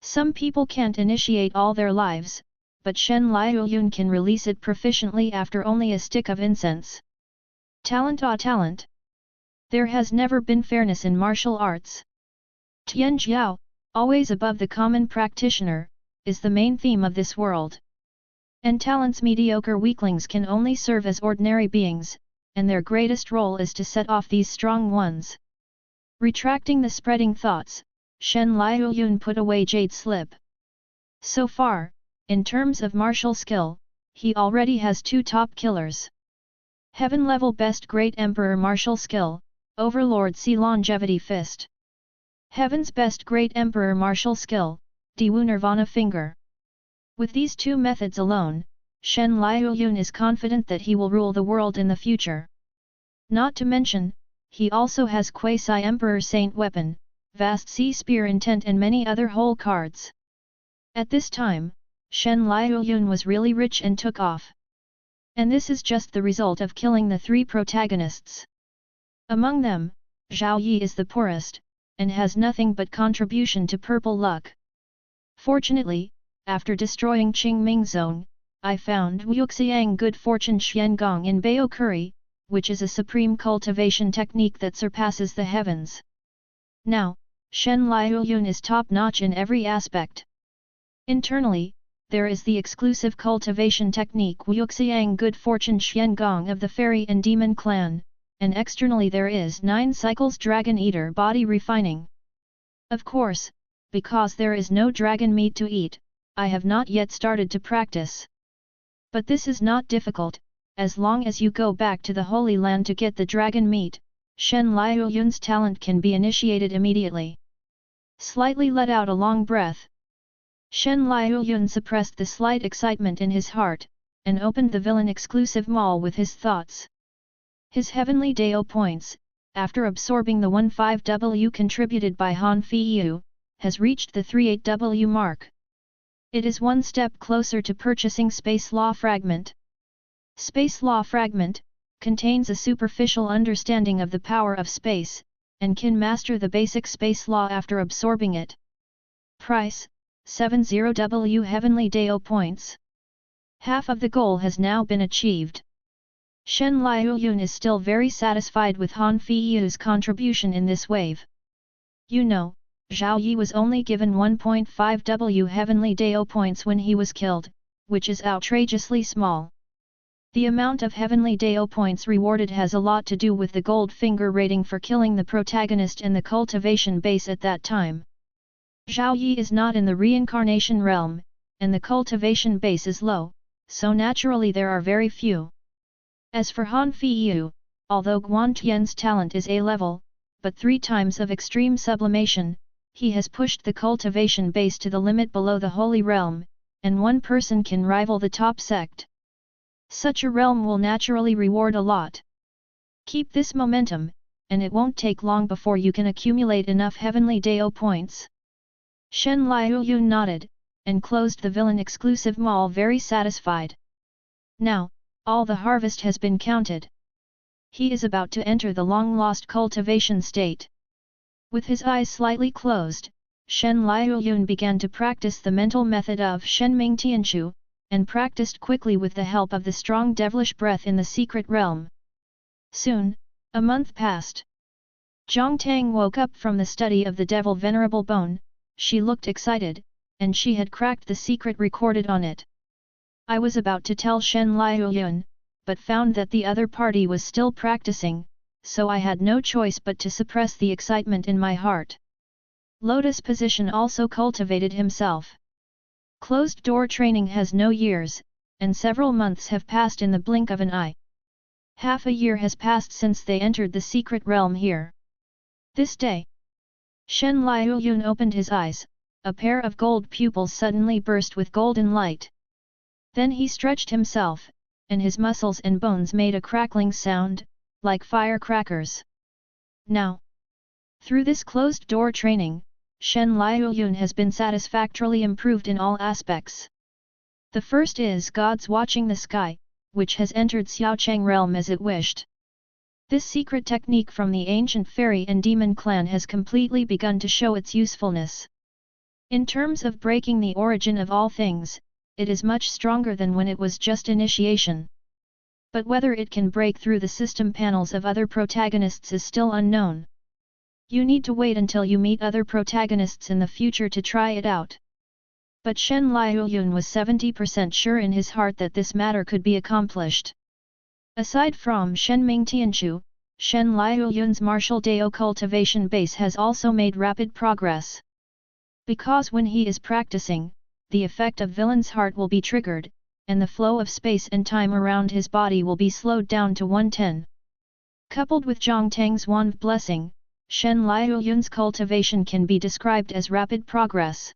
Some people can't initiate all their lives, but Shen Liuyun can release it proficiently after only a stick of incense. Talent talent! There has never been fairness in martial arts. Tian Jiao, always above the common practitioner, is the main theme of this world. And talent's mediocre weaklings can only serve as ordinary beings, and their greatest role is to set off these strong ones. Retracting the spreading thoughts, Shen Liuyun put away jade slip. So far, in terms of martial skill, he already has 2 top killers. Heaven-level best great emperor martial skill, Overlord C Longevity Fist. Heaven's best great emperor martial skill, Dewu Nirvana finger. With these 2 methods alone, Shen Liuyun is confident that he will rule the world in the future. Not to mention, he also has Quasi-Emperor Saint Weapon, Vast Sea Spear Intent and many other whole cards. At this time, Shen Liuyun was really rich and took off. And this is just the result of killing the 3 protagonists. Among them, Zhao Yi is the poorest, and has nothing but contribution to purple luck. Fortunately, after destroying Qing Ming Zone, I found Wuxiang Good Fortune Xiangong in Bao Curry, which is a supreme cultivation technique that surpasses the heavens. Now, Shen Liuyun is top-notch in every aspect. Internally, there is the exclusive cultivation technique Wuxiang Good Fortune Xiangong of the Fairy and Demon clan, and externally there is 9 cycles Dragon Eater body refining. Of course, because there is no dragon meat to eat, I have not yet started to practice. But this is not difficult, as long as you go back to the Holy Land to get the dragon meat, Shen Liuyun's talent can be initiated immediately. Slightly let out a long breath. Shen Liuyun suppressed the slight excitement in his heart, and opened the villain-exclusive mall with his thoughts. His heavenly Dao points, after absorbing the 15W contributed by Han Feiyu, has reached the 38W mark. It is one step closer to purchasing Space Law Fragment. Space Law Fragment contains a superficial understanding of the power of space, and can master the basic space law after absorbing it. Price: 70W Heavenly Dao points. Half of the goal has now been achieved. Shen Liuyun is still very satisfied with Han Feiyu's contribution in this wave. You know, Zhao Yi was only given 1.5W Heavenly Dao points when he was killed, which is outrageously small. The amount of Heavenly Dao points rewarded has a lot to do with the gold finger rating for killing the protagonist and the cultivation base at that time. Zhao Yi is not in the reincarnation realm, and the cultivation base is low, so naturally there are very few. As for Han Feiyu, although Guan Tian's talent is A-level, but 3 times of extreme sublimation, he has pushed the cultivation base to the limit below the Holy Realm, and one person can rival the top sect. Such a realm will naturally reward a lot. Keep this momentum, and it won't take long before you can accumulate enough Heavenly Dao points. Shen Liuyun nodded, and closed the villain exclusive mall very satisfied. Now, all the harvest has been counted. He is about to enter the long-lost cultivation state. With his eyes slightly closed, Shen Liuyun began to practice the mental method of Shen Ming Tianchu, and practiced quickly with the help of the strong devilish breath in the secret realm. Soon, a month passed. Zhang Tang woke up from the study of the devil venerable bone. She looked excited, and she had cracked the secret recorded on it. I was about to tell Shen Liuyun, but found that the other party was still practicing, so I had no choice but to suppress the excitement in my heart. Lotus Position also cultivated himself. Closed door training has no years, and several months have passed in the blink of an eye. Half a year has passed since they entered the secret realm here. This day, Shen Liuyun opened his eyes, a pair of gold pupils suddenly burst with golden light. Then he stretched himself, and his muscles and bones made a crackling sound, like firecrackers. Now, through this closed door training, Shen Liuyun has been satisfactorily improved in all aspects. The first is God's watching the sky, which has entered Xiaochang realm as it wished. This secret technique from the ancient fairy and demon clan has completely begun to show its usefulness. In terms of breaking the origin of all things, it is much stronger than when it was just initiation. But whether it can break through the system panels of other protagonists is still unknown. You need to wait until you meet other protagonists in the future to try it out. But Shen Liuyun was 70% sure in his heart that this matter could be accomplished. Aside from Shen Ming Tianchu, Shen Liuyun's martial Dao cultivation base has also made rapid progress. Because when he is practicing, the effect of villain's heart will be triggered, and the flow of space and time around his body will be slowed down to 110. Coupled with Zhang Tang's wand blessing, Shen Liuyun's cultivation can be described as rapid progress.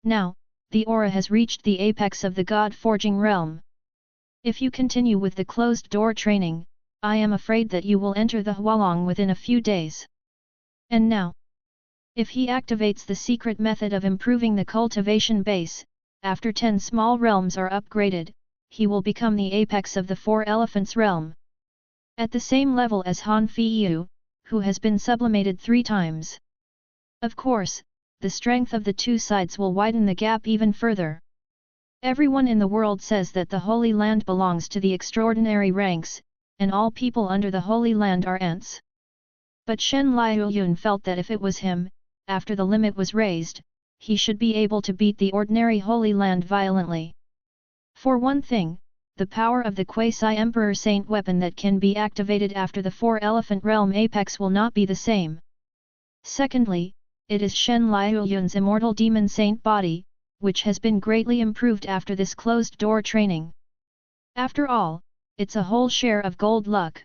Now, the aura has reached the apex of the God-forging realm. If you continue with the closed door training, I am afraid that you will enter the Hualong within a few days. And now, if he activates the secret method of improving the cultivation base, after 10 small realms are upgraded, he will become the apex of the 4 elephants realm. At the same level as Han Feiyu, who has been sublimated 3 times. Of course, the strength of the 2 sides will widen the gap even further. Everyone in the world says that the Holy Land belongs to the extraordinary ranks, and all people under the Holy Land are ants. But Shen Liuyun felt that if it was him, after the limit was raised, he should be able to beat the ordinary Holy Land violently. For one thing, the power of the Quasi-Emperor Saint weapon that can be activated after the 4 elephant realm apex will not be the same. Secondly, it is Shen Liuyun's immortal demon saint body, which has been greatly improved after this closed door training. After all, it's a whole share of gold luck.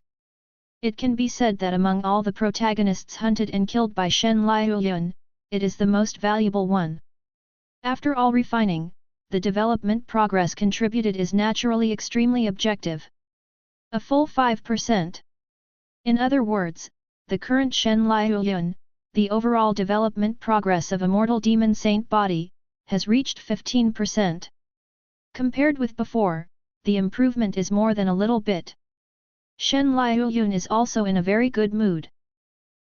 It can be said that among all the protagonists hunted and killed by Shen Liuyun, it is the most valuable one. After all refining, the development progress contributed is naturally extremely objective. A full 5%. In other words, the current Shen Liuyun, the overall development progress of immortal demon saint body, has reached 15%. Compared with before, the improvement is more than a little bit. Shen Liuyun is also in a very good mood.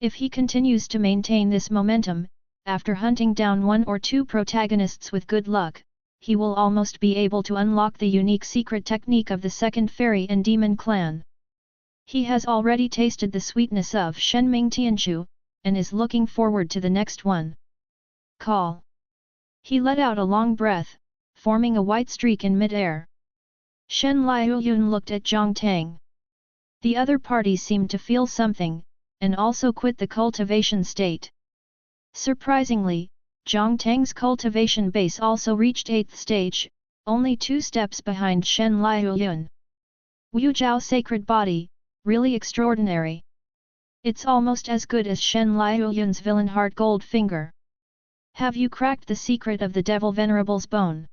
If he continues to maintain this momentum, after hunting down 1 or 2 protagonists with good luck, he will almost be able to unlock the unique secret technique of the second fairy and demon clan. He has already tasted the sweetness of Shenming Tianchu, and is looking forward to the next one. Call. He let out a long breath, forming a white streak in mid-air. Shen Liuyun looked at Zhang Tang. The other party seemed to feel something, and also quit the cultivation state. Surprisingly, Zhang Tang's cultivation base also reached 8th stage, only 2 steps behind Shen Liuyun. Wu Zhao sacred body, really extraordinary. It's almost as good as Shen Liuyun's villain heart gold finger. Have you cracked the secret of the devil venerable's bone?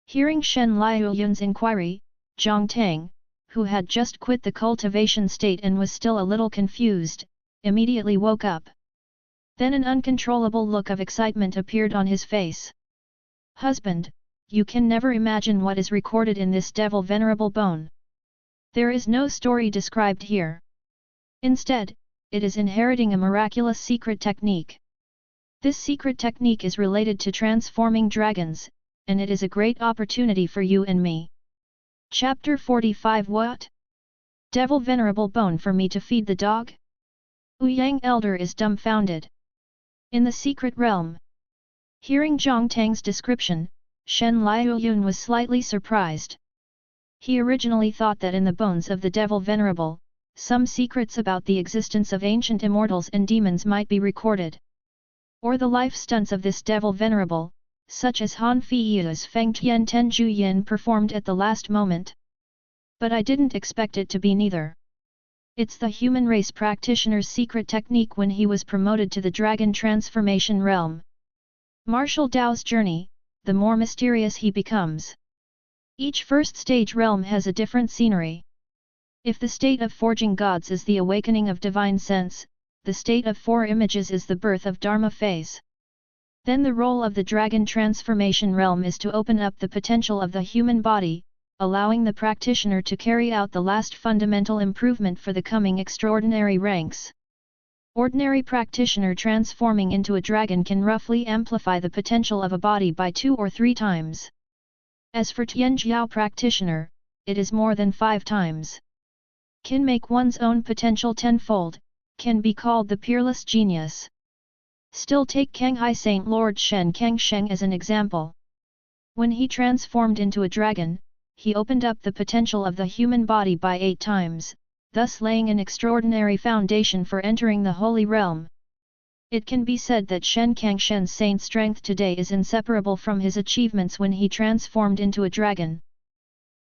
Hearing Shen Liuyun's inquiry, Zhang Tang, who had just quit the cultivation state and was still a little confused, immediately woke up. Then an uncontrollable look of excitement appeared on his face. Husband, you can never imagine what is recorded in this devil venerable bone. There is no story described here. Instead, it is inheriting a miraculous secret technique. This secret technique is related to transforming dragons, and it is a great opportunity for you and me. Chapter 45 What? Devil venerable bone for me to feed the dog? Ouyang Elder is dumbfounded. In the secret realm. Hearing Zhang Tang's description, Shen Liuyun was slightly surprised. He originally thought that in the bones of the devil venerable, some secrets about the existence of ancient immortals and demons might be recorded. Or the life stunts of this devil venerable, such as Han Fei's Feng Tian Tenju Yin performed at the last moment. But I didn't expect it to be neither. It's the human race practitioner's secret technique when he was promoted to the dragon transformation realm. Martial Dao's journey, the more mysterious he becomes. Each first stage realm has a different scenery. If the state of forging gods is the awakening of divine sense, the state of 4 images is the birth of Dharma phase. Then the role of the dragon transformation realm is to open up the potential of the human body, allowing the practitioner to carry out the last fundamental improvement for the coming extraordinary ranks. Ordinary practitioner transforming into a dragon can roughly amplify the potential of a body by 2 or 3 times. As for Tianjiao practitioner, it is more than 5 times. Can make one's own potential tenfold, can be called the peerless genius. Still take Kanghai Saint Lord Shen Kangsheng as an example. When he transformed into a dragon, he opened up the potential of the human body by 8 times, thus laying an extraordinary foundation for entering the holy realm. It can be said that Shen Kangshen's saint strength today is inseparable from his achievements when he transformed into a dragon.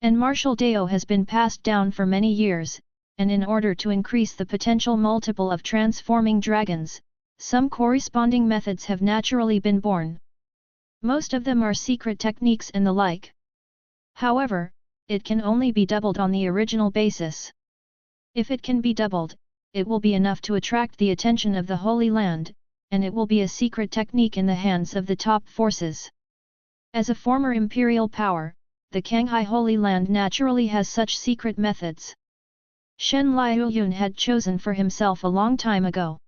And martial Dao has been passed down for many years, and in order to increase the potential multiple of transforming dragons, some corresponding methods have naturally been born. Most of them are secret techniques and the like. However, it can only be doubled on the original basis. If it can be doubled, it will be enough to attract the attention of the Holy Land, and it will be a secret technique in the hands of the top forces. As a former imperial power, the Kanghai Holy Land naturally has such secret methods. Shen Liuyun had chosen for himself a long time ago.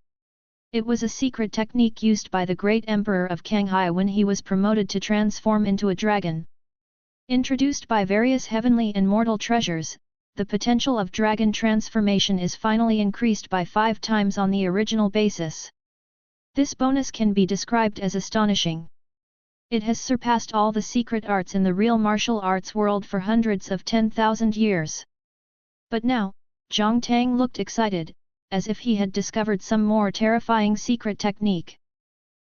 It was a secret technique used by the great emperor of Kanghai when he was promoted to transform into a dragon. Introduced by various heavenly and mortal treasures, the potential of dragon transformation is finally increased by 5 times on the original basis. This bonus can be described as astonishing. It has surpassed all the secret arts in the real martial arts world for hundreds of 10,000 years. But now, Zhang Tang looked excited, as if he had discovered some more terrifying secret technique.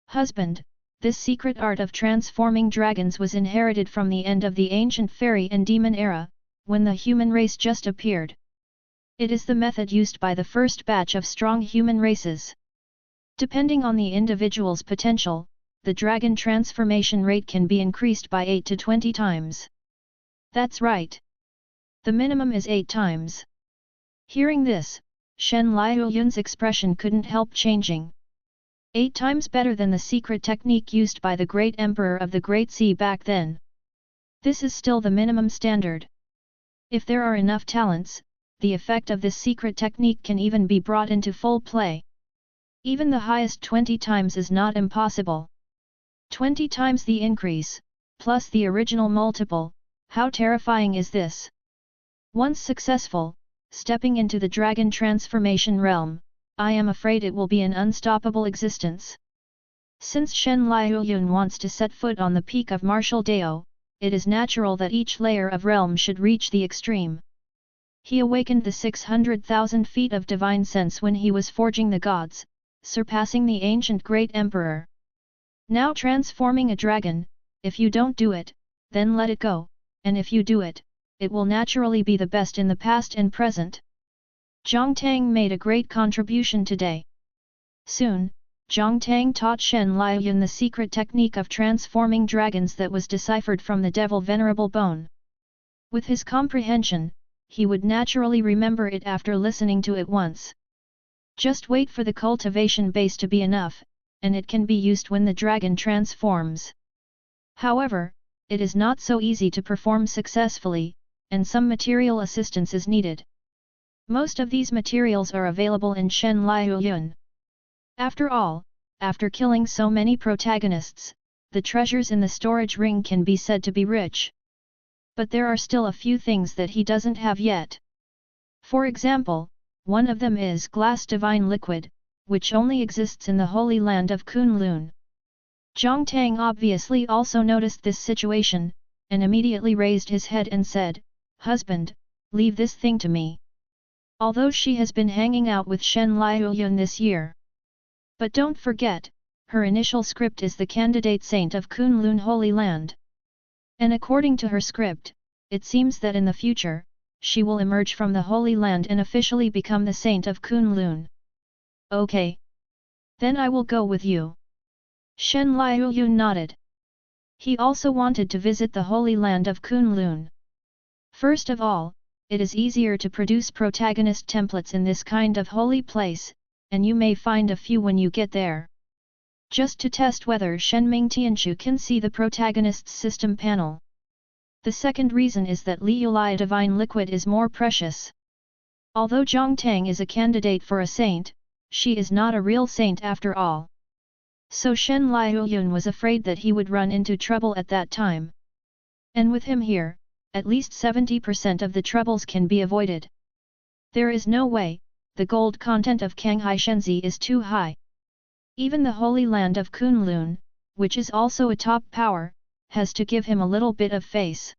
Husband, this secret art of transforming dragons was inherited from the end of the ancient fairy and demon era, when the human race just appeared. It is the method used by the first batch of strong human races. Depending on the individual's potential, the dragon transformation rate can be increased by 8 to 20 times. That's right. The minimum is 8 times. Hearing this, Shen Liuyun's expression couldn't help changing. 8 times better than the secret technique used by the great emperor of the Great Sea back then. This is still the minimum standard. If there are enough talents, the effect of this secret technique can even be brought into full play. Even the highest 20 times is not impossible. 20 times the increase, plus the original multiple, how terrifying is this? Once successful, stepping into the dragon transformation realm, I am afraid it will be an unstoppable existence. Since Shen Liuyun wants to set foot on the peak of martial Dao, it is natural that each layer of realm should reach the extreme. He awakened the 600,000 feet of divine sense when he was forging the gods, surpassing the ancient great emperor. Now transforming a dragon, if you don't do it, then let it go, and if you do it, it will naturally be the best in the past and present. Zhang Tang made a great contribution today. Soon, Zhang Tang taught Shen Liuyun the secret technique of transforming dragons that was deciphered from the devil venerable bone. With his comprehension, he would naturally remember it after listening to it once. Just wait for the cultivation base to be enough, and it can be used when the dragon transforms. However, it is not so easy to perform successfully, and some material assistance is needed. Most of these materials are available in Shen Liuyun. After all, after killing so many protagonists, the treasures in the storage ring can be said to be rich. But there are still a few things that he doesn't have yet. For example, one of them is glass divine liquid, which only exists in the holy land of Kunlun. Zhang Tang obviously also noticed this situation, and immediately raised his head and said, "Husband, leave this thing to me." Although she has been hanging out with Shen Liuyun this year. But don't forget, her initial script is the candidate saint of Kunlun Holy Land. And according to her script, it seems that in the future, she will emerge from the Holy Land and officially become the saint of Kunlun. Okay. Then I will go with you. Shen Liuyun nodded. He also wanted to visit the Holy Land of Kunlun. First of all, it is easier to produce protagonist templates in this kind of holy place, and you may find a few when you get there. Just to test whether Shenming Tianchu can see the protagonist's system panel. The second reason is that Liulai divine liquid is more precious. Although Zhang Tang is a candidate for a saint, she is not a real saint after all. So Shen Liuyun was afraid that he would run into trouble at that time. And with him here, at least 70% of the troubles can be avoided. There is no way, the gold content of Kanghai Shenzi is too high. Even the holy land of Kunlun, which is also a top power, has to give him a little bit of face.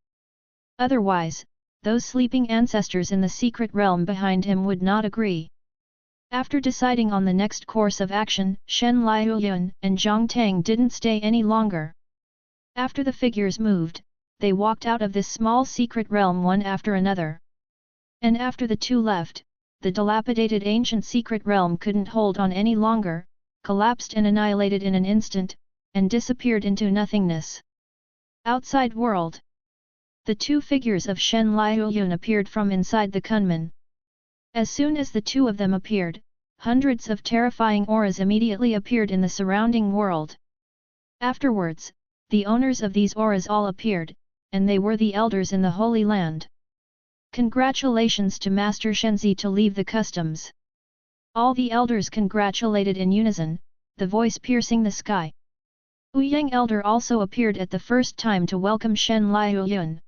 Otherwise, those sleeping ancestors in the secret realm behind him would not agree. After deciding on the next course of action, Shen Liuyun and Zhang Tang didn't stay any longer. After the figures moved, they walked out of this small secret realm one after another. And after the two left, the dilapidated ancient secret realm couldn't hold on any longer, collapsed and annihilated in an instant, and disappeared into nothingness. Outside world. The two figures of Shen Liuyun appeared from inside the Kunman. As soon as the two of them appeared, hundreds of terrifying auras immediately appeared in the surrounding world. Afterwards, the owners of these auras all appeared, and they were the elders in the Holy Land. Congratulations to Master Shenzi to leave the customs. All the elders congratulated in unison, the voice piercing the sky. Ouyang Elder also appeared at the first time to welcome Shen Liuyun.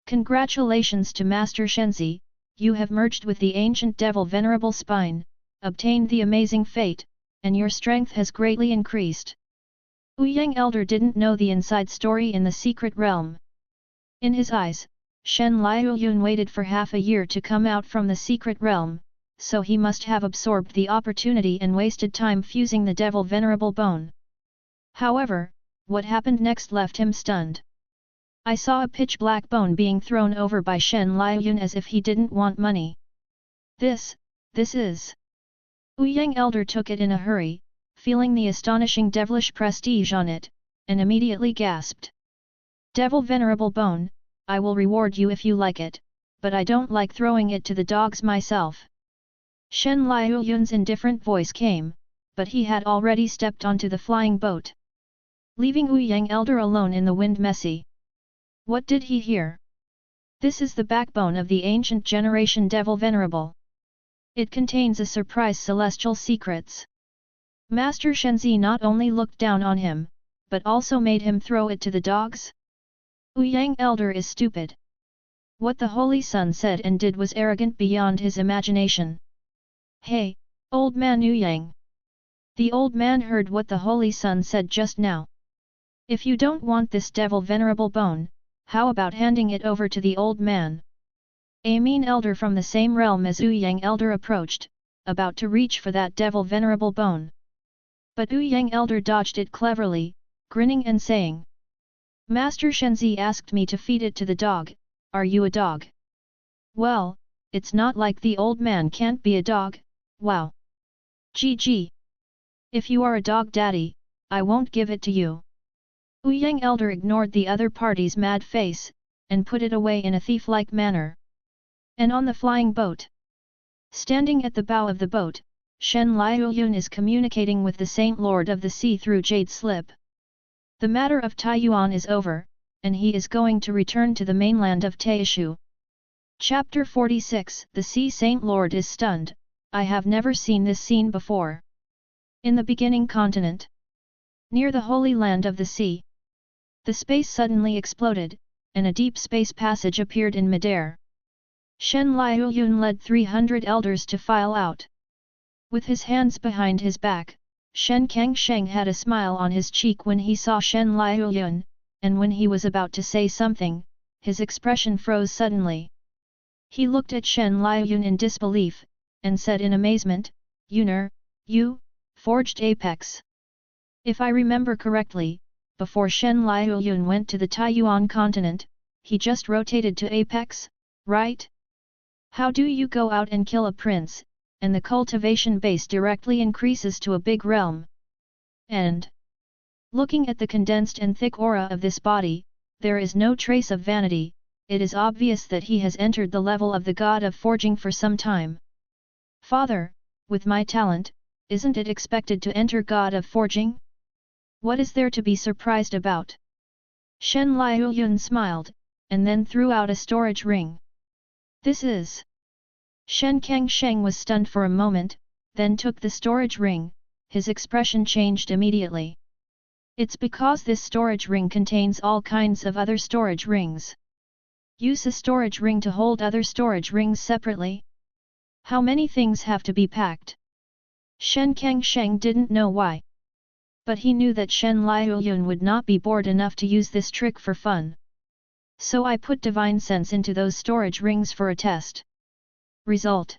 Congratulations to Master Shenzi, you have merged with the ancient devil Venerable Spine, obtained the amazing fate, and your strength has greatly increased. Ouyang Elder didn't know the inside story in the secret realm. In his eyes, Shen Liuyun waited for half a year to come out from the secret realm, so he must have absorbed the opportunity and wasted time fusing the devil Venerable Bone. However, what happened next left him stunned. I saw a pitch-black bone being thrown over by Shen Liuyun as if he didn't want money. This is... Ouyang Elder took it in a hurry, feeling the astonishing devilish prestige on it, and immediately gasped. Devil Venerable Bone, I will reward you if you like it, but I don't like throwing it to the dogs myself. Shen Liuyun's indifferent voice came, but he had already stepped onto the flying boat, leaving Wu Yang Elder alone in the wind messy. What did he hear? This is the backbone of the ancient generation Devil Venerable. It contains a surprise celestial secrets. Master Shenzi not only looked down on him, but also made him throw it to the dogs? Wu Yang Elder is stupid. What the Holy Sun said and did was arrogant beyond his imagination. Hey, old man Wu Yang! The old man heard what the Holy Sun said just now. If you don't want this devil venerable bone, how about handing it over to the old man? A mean elder from the same realm as Wu Yang Elder approached, about to reach for that devil venerable bone. But Wu Yang Elder dodged it cleverly, grinning and saying, Master Shenzi asked me to feed it to the dog, are you a dog? Well, it's not like the old man can't be a dog, wow. GG. If you are a dog daddy, I won't give it to you. Wu Yang Elder ignored the other party's mad face, and put it away in a thief-like manner. And on the flying boat, standing at the bow of the boat, Shen Liuyun is communicating with the Saint Lord of the Sea through Jade Slip. The matter of Taiyuan is over, and he is going to return to the mainland of Taishu. Chapter 46 The Sea Saint Lord is stunned. I have never seen this scene before. In the beginning continent, near the holy land of the sea, the space suddenly exploded, and a deep space passage appeared in midair. Shen Liuyun led 300 elders to file out. With his hands behind his back, Shen Kangsheng had a smile on his cheek when he saw Shen Liuyun, and when he was about to say something, his expression froze suddenly. He looked at Shen Liuyun in disbelief, and said in amazement, Yuner, you, forged apex. If I remember correctly, before Shen Liuyun went to the Taiyuan continent, he just rotated to apex, right? How do you go out and kill a prince, and the cultivation base directly increases to a big realm? And looking at the condensed and thick aura of this body, there is no trace of vanity. It is obvious that he has entered the level of the god of forging for some time. Father, with my talent, isn't it expected to enter god of forging? What is there to be surprised about? Shen Liuyun smiled, and then threw out a storage ring. This is... Shen Kangsheng was stunned for a moment, then took the storage ring. His expression changed immediately. It's because this storage ring contains all kinds of other storage rings. Use a storage ring to hold other storage rings separately? How many things have to be packed? Shen Kangsheng didn't know why. But he knew that Shen Liuyun would not be bored enough to use this trick for fun. So I put divine sense into those storage rings for a test. Result.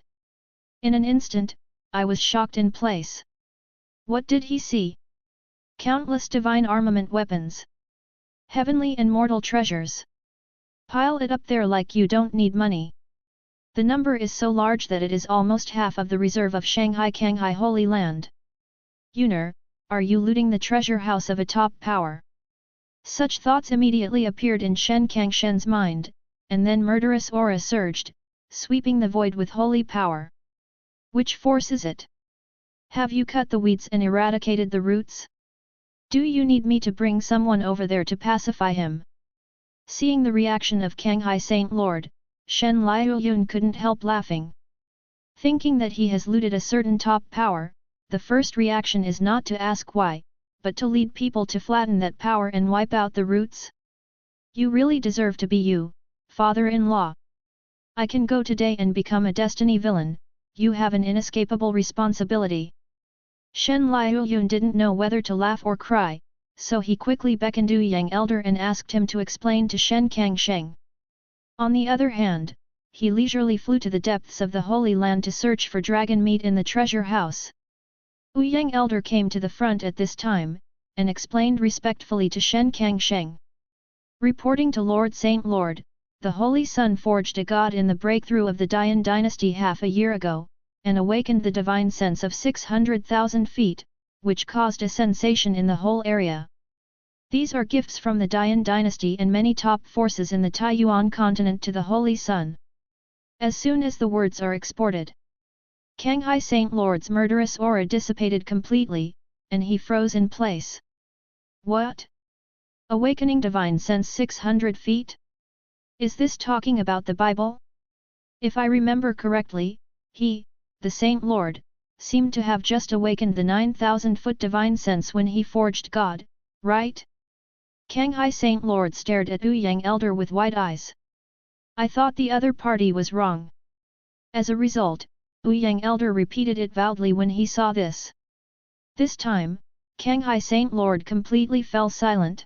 In an instant, I was shocked in place. What did he see? Countless divine armament weapons. Heavenly and mortal treasures. Pile it up there like you don't need money. The number is so large that it is almost half of the reserve of Shanghai Kanghai Holy Land. Yuner, are you looting the treasure house of a top power? Such thoughts immediately appeared in Shen Kangshen's mind, and then murderous aura surged, sweeping the void with holy power. Which force is it? Have you cut the weeds and eradicated the roots? Do you need me to bring someone over there to pacify him? Seeing the reaction of Kanghai Saint Lord, Shen Liuyun couldn't help laughing. Thinking that he has looted a certain top power, the first reaction is not to ask why, but to lead people to flatten that power and wipe out the roots. You really deserve to be you, father-in-law. I can go today and become a destiny villain. You have an inescapable responsibility. Shen Liuyun didn't know whether to laugh or cry, so he quickly beckoned Wu Yang Elder and asked him to explain to Shen Kangsheng. On the other hand, he leisurely flew to the depths of the Holy Land to search for dragon meat in the treasure house. Wu Yang Elder came to the front at this time, and explained respectfully to Shen Kangsheng. Reporting to Lord Saint Lord, the Holy Sun forged a god in the breakthrough of the Dian dynasty half a year ago, and awakened the divine sense of 600,000 feet, which caused a sensation in the whole area. These are gifts from the Dian dynasty and many top forces in the Taiyuan continent to the Holy Sun. As soon as the words are exported, Kanghai Saint Lord's murderous aura dissipated completely, and he froze in place. What? Awakening divine sense 600 feet? Is this talking about the Bible? If I remember correctly, he, the Saint Lord, seemed to have just awakened the 9,000-foot divine sense when he forged God, right? Kanghai Saint Lord stared at Ouyang Elder with wide eyes. I thought the other party was wrong. As a result, Ouyang Elder repeated it loudly when he saw this. This time, Kanghai Saint Lord completely fell silent.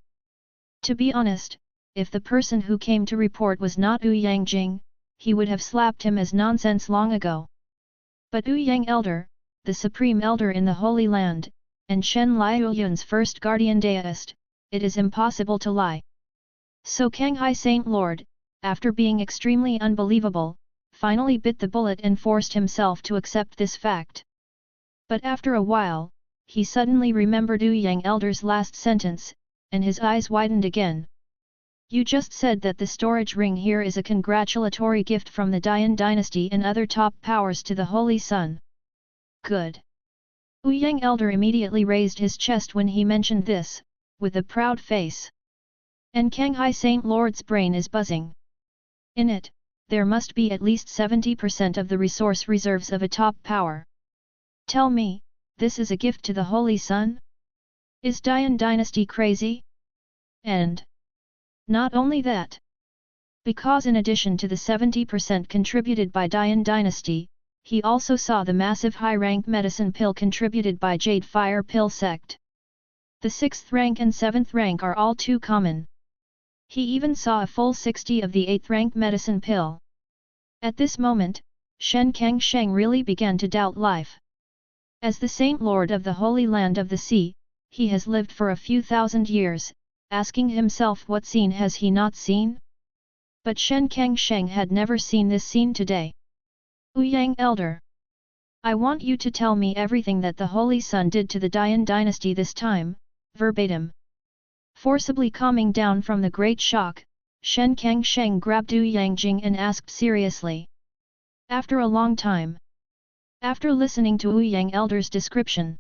To be honest, if the person who came to report was not Ouyang Jing, he would have slapped him as nonsense long ago. But Ouyang Elder, the Supreme Elder in the Holy Land, and Shen Liuyun's first guardian deist, it is impossible to lie. So Kanghai Saint Lord, after being extremely unbelievable, finally bit the bullet and forced himself to accept this fact. But after a while, he suddenly remembered Ouyang Elder's last sentence, and his eyes widened again. You just said that the storage ring here is a congratulatory gift from the Dian dynasty and other top powers to the Holy Sun. Good. Ouyang Elder immediately raised his chest when he mentioned this, with a proud face. And Kanghai Saint Lord's brain is buzzing. In it, there must be at least 70% of the resource reserves of a top power. Tell me, this is a gift to the Holy Sun? Is Dian dynasty crazy? And not only that. Because in addition to the 70% contributed by Dian dynasty, he also saw the massive high-rank medicine pill contributed by Jade Fire Pill sect. The 6th rank and 7th rank are all too common. He even saw a full 60 of the 8th rank medicine pill. At this moment, Shen Kangsheng really began to doubt life. As the Saint Lord of the Holy Land of the Sea, he has lived for a few thousand years, asking himself what scene has he not seen? But Shen Kangsheng had never seen this scene today. Ouyang Elder, I want you to tell me everything that the Holy Sun did to the Dian dynasty this time, verbatim. Forcibly calming down from the great shock, Shen Kangsheng grabbed Ouyang Jing and asked seriously. After a long time. After listening to Ouyang Elder's description,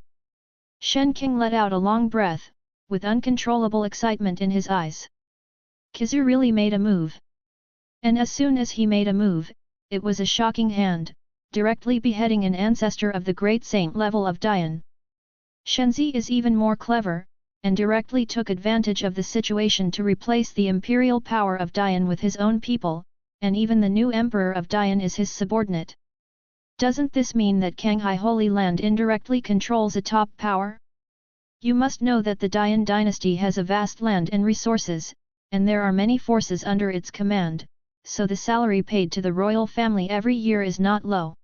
Shen King let out a long breath, with uncontrollable excitement in his eyes. Kizu really made a move. And as soon as he made a move, it was a shocking hand, directly beheading an ancestor of the great saint level of Dian. Shenzi is even more clever, and directly took advantage of the situation to replace the imperial power of Dian with his own people, and even the new emperor of Dian is his subordinate. Doesn't this mean that Kanghai Holy Land indirectly controls a top power? You must know that the Dian dynasty has a vast land and resources, and there are many forces under its command, so the salary paid to the royal family every year is not low.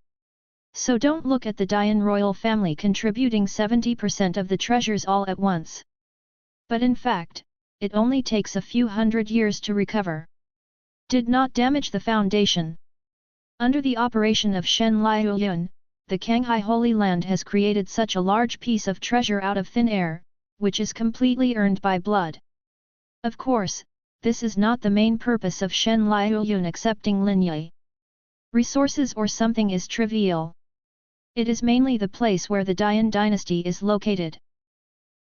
So don't look at the Dian royal family contributing 70% of the treasures all at once. But in fact, it only takes a few hundred years to recover. Did not damage the foundation. Under the operation of Shen Liuyun, the Kanghai Holy Land has created such a large piece of treasure out of thin air, which is completely earned by blood. Of course, this is not the main purpose of Shen Liuyun accepting Linyi. Resources or something is trivial. It is mainly the place where the Dian dynasty is located.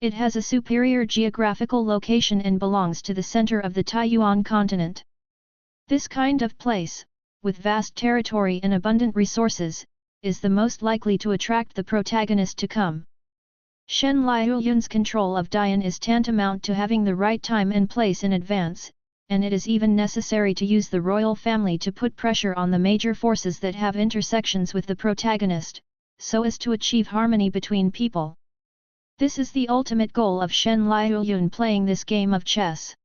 It has a superior geographical location and belongs to the center of the Taiyuan continent. This kind of place, with vast territory and abundant resources, is the most likely to attract the protagonist to come. Shen Liuyun's control of Dian is tantamount to having the right time and place in advance, and it is even necessary to use the royal family to put pressure on the major forces that have intersections with the protagonist, so as to achieve harmony between people. This is the ultimate goal of Shen Liuyun playing this game of chess.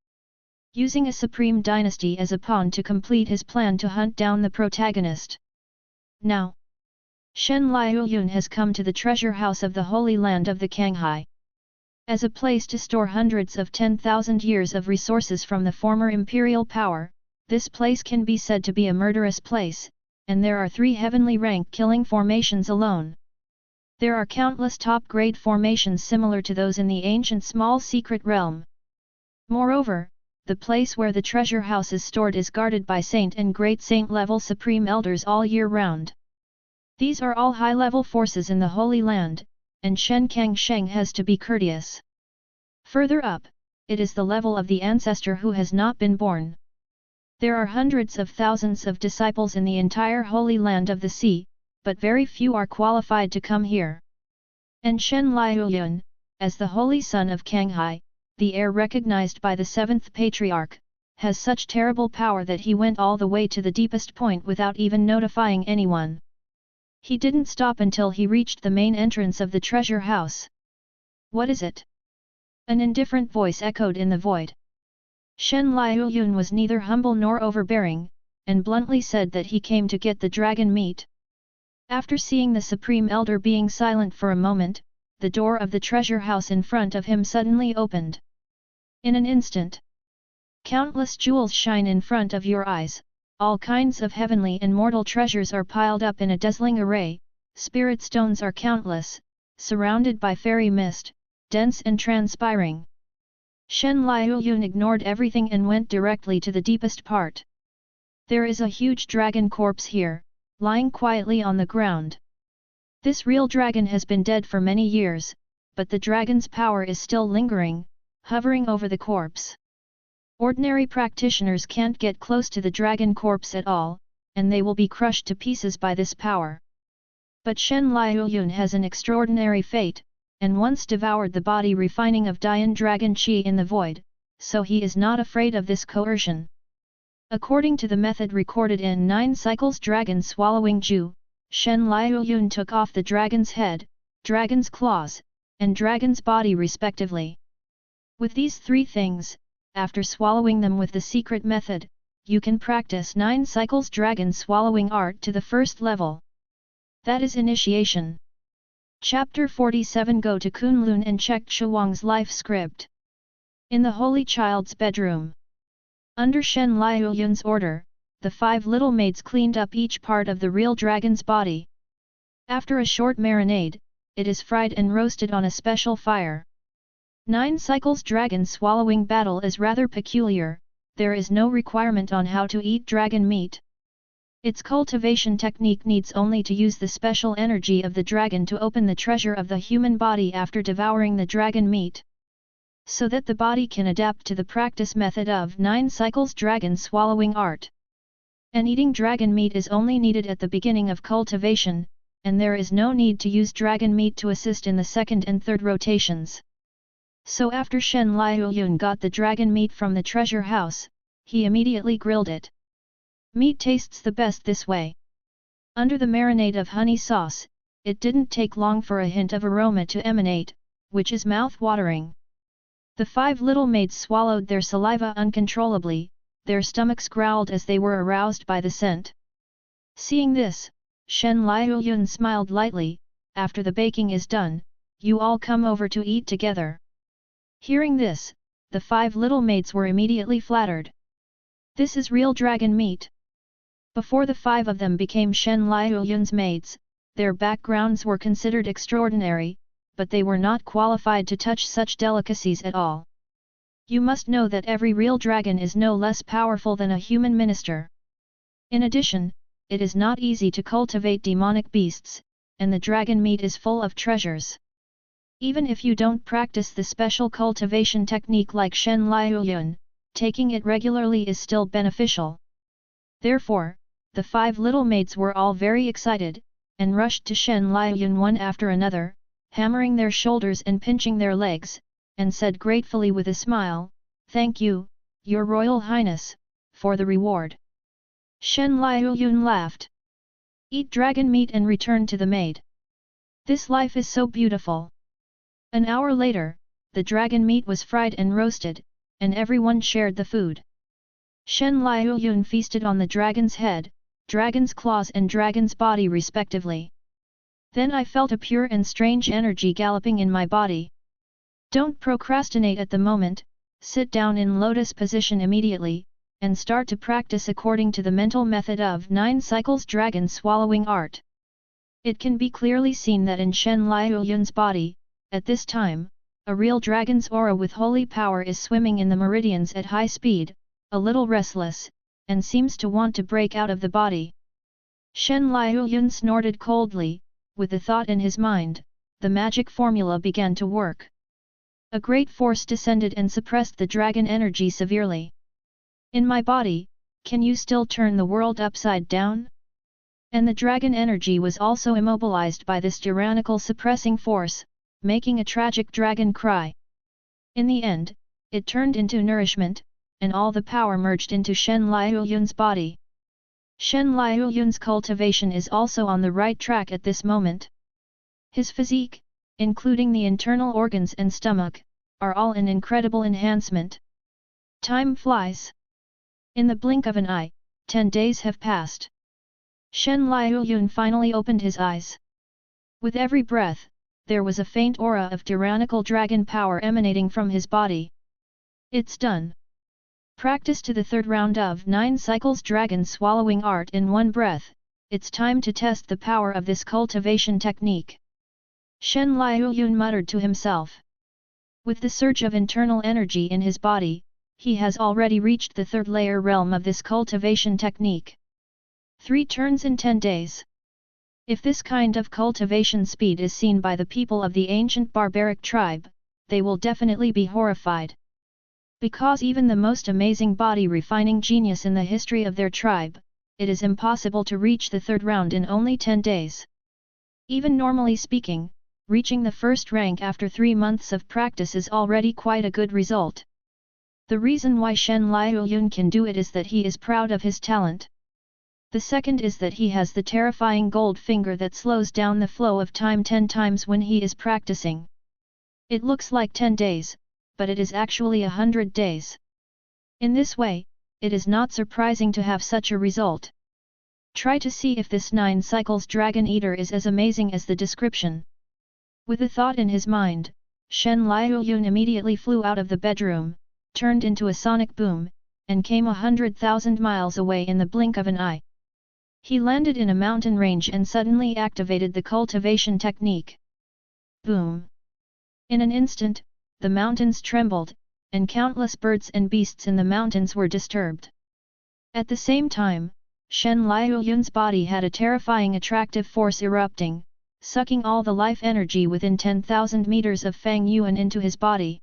Using a supreme dynasty as a pawn to complete his plan to hunt down the protagonist. Now, Shen Liuyun has come to the treasure house of the Holy Land of the Kanghai. As a place to store hundreds of 10,000 years of resources from the former imperial power, this place can be said to be a murderous place, and there are 3 heavenly rank killing formations alone. There are countless top-grade formations similar to those in the ancient small secret realm. Moreover, the place where the treasure house is stored is guarded by saint and great saint level supreme elders all year round. These are all high-level forces in the Holy Land, and Shen Kangsheng has to be courteous. Further up, it is the level of the ancestor who has not been born. There are hundreds of thousands of disciples in the entire Holy Land of the Sea, but very few are qualified to come here. And Shen Liuyun, as the holy son of Kanghai, the heir recognized by the seventh patriarch, has such terrible power that he went all the way to the deepest point without even notifying anyone. He didn't stop until he reached the main entrance of the treasure house. What is it? An indifferent voice echoed in the void. Shen Liuyun was neither humble nor overbearing, and bluntly said that he came to get the dragon meat. After seeing the Supreme Elder being silent for a moment, the door of the treasure house in front of him suddenly opened. In an instant, countless jewels shine in front of your eyes, all kinds of heavenly and mortal treasures are piled up in a dazzling array, spirit stones are countless, surrounded by fairy mist, dense and transpiring. Shen Liuyun ignored everything and went directly to the deepest part. There is a huge dragon corpse here, lying quietly on the ground. This real dragon has been dead for many years, but the dragon's power is still lingering, hovering over the corpse. Ordinary practitioners can't get close to the dragon corpse at all, and they will be crushed to pieces by this power. But Shen Liuyun has an extraordinary fate, and once devoured the body refining of Dian Dragon Qi in the void, so he is not afraid of this coercion. According to the method recorded in 9 cycles Dragon Swallowing Ju, Shen Liuyun took off the dragon's head, dragon's claws, and dragon's body respectively. With these 3 things, after swallowing them with the secret method, you can practice 9 cycles dragon swallowing art to the first level. That is initiation. Chapter 47. Go to Kunlun and check Shuang's life script. In the Holy Child's bedroom. Under Shen Liuyun's order, the 5 little maids cleaned up each part of the real dragon's body. After a short marinade, it is fried and roasted on a special fire. 9 cycles dragon swallowing battle is rather peculiar, there is no requirement on how to eat dragon meat. Its cultivation technique needs only to use the special energy of the dragon to open the treasure of the human body after devouring the dragon meat, so that the body can adapt to the practice method of 9 cycles dragon swallowing art. And eating dragon meat is only needed at the beginning of cultivation, and there is no need to use dragon meat to assist in the second and third rotations. So after Shen Liuyun got the dragon meat from the treasure house, he immediately grilled it. Meat tastes the best this way. Under the marinade of honey sauce, it didn't take long for a hint of aroma to emanate, which is mouth-watering. The 5 little maids swallowed their saliva uncontrollably, their stomachs growled as they were aroused by the scent. Seeing this, Shen Liuyun smiled lightly. After the baking is done, you all come over to eat together. Hearing this, the 5 little maids were immediately flattered. This is real dragon meat. Before the 5 of them became Shen Liuyun's maids, their backgrounds were considered extraordinary, but they were not qualified to touch such delicacies at all. You must know that every real dragon is no less powerful than a human minister. In addition, it is not easy to cultivate demonic beasts, and the dragon meat is full of treasures. Even if you don't practice the special cultivation technique like Shen Liuyun, taking it regularly is still beneficial. Therefore, the 5 little maids were all very excited, and rushed to Shen Liuyun one after another, hammering their shoulders and pinching their legs, and said gratefully with a smile, "Thank you, Your Royal Highness, for the reward." Shen Liuyun laughed. "Eat dragon meat and return to the maid. This life is so beautiful." An hour later, the dragon meat was fried and roasted, and everyone shared the food. Shen Liuyun feasted on the dragon's head, dragon's claws and dragon's body respectively. Then I felt a pure and strange energy galloping in my body. Don't procrastinate at the moment, sit down in lotus position immediately, and start to practice according to the mental method of 9 cycles dragon swallowing art. It can be clearly seen that in Shen Liuyun's body, at this time, a real dragon's aura with holy power is swimming in the meridians at high speed, a little restless, and seems to want to break out of the body. Shen Liuyun snorted coldly, with the thought in his mind, the magic formula began to work. A great force descended and suppressed the dragon energy severely. In my body, can you still turn the world upside down? And the dragon energy was also immobilized by this tyrannical suppressing force, making a tragic dragon cry. In the end, it turned into nourishment, and all the power merged into Shen Liuyun's body. Shen Liuyun's cultivation is also on the right track at this moment. His physique, including the internal organs and stomach, are all in incredible enhancement. Time flies. In the blink of an eye, 10 days have passed. Shen Liuyun finally opened his eyes. With every breath, there was a faint aura of tyrannical dragon power emanating from his body. It's done. Practice to the third round of 9 cycles dragon swallowing art in one breath. It's time to test the power of this cultivation technique. Shen Liuyun muttered to himself. With the surge of internal energy in his body, he has already reached the third layer realm of this cultivation technique. 3 turns in 10 days. If this kind of cultivation speed is seen by the people of the ancient barbaric tribe, they will definitely be horrified. Because even the most amazing body refining genius in the history of their tribe, it is impossible to reach the third round in only 10 days. Even normally speaking, reaching the first rank after 3 months of practice is already quite a good result. The reason why Shen Liuyun can do it is that he is proud of his talent. The second is that he has the terrifying gold finger that slows down the flow of time 10 times when he is practicing. It looks like 10 days, but it is actually 100 days. In this way, it is not surprising to have such a result. Try to see if this 9 cycles Dragon Eater is as amazing as the description. With a thought in his mind, Shen Liuyun immediately flew out of the bedroom, turned into a sonic boom, and came 100,000 miles away in the blink of an eye. He landed in a mountain range and suddenly activated the cultivation technique. Boom! In an instant, the mountains trembled, and countless birds and beasts in the mountains were disturbed. At the same time, Shen Liuyun's body had a terrifying attractive force erupting, sucking all the life energy within 10,000 meters of Fang Yuan into his body.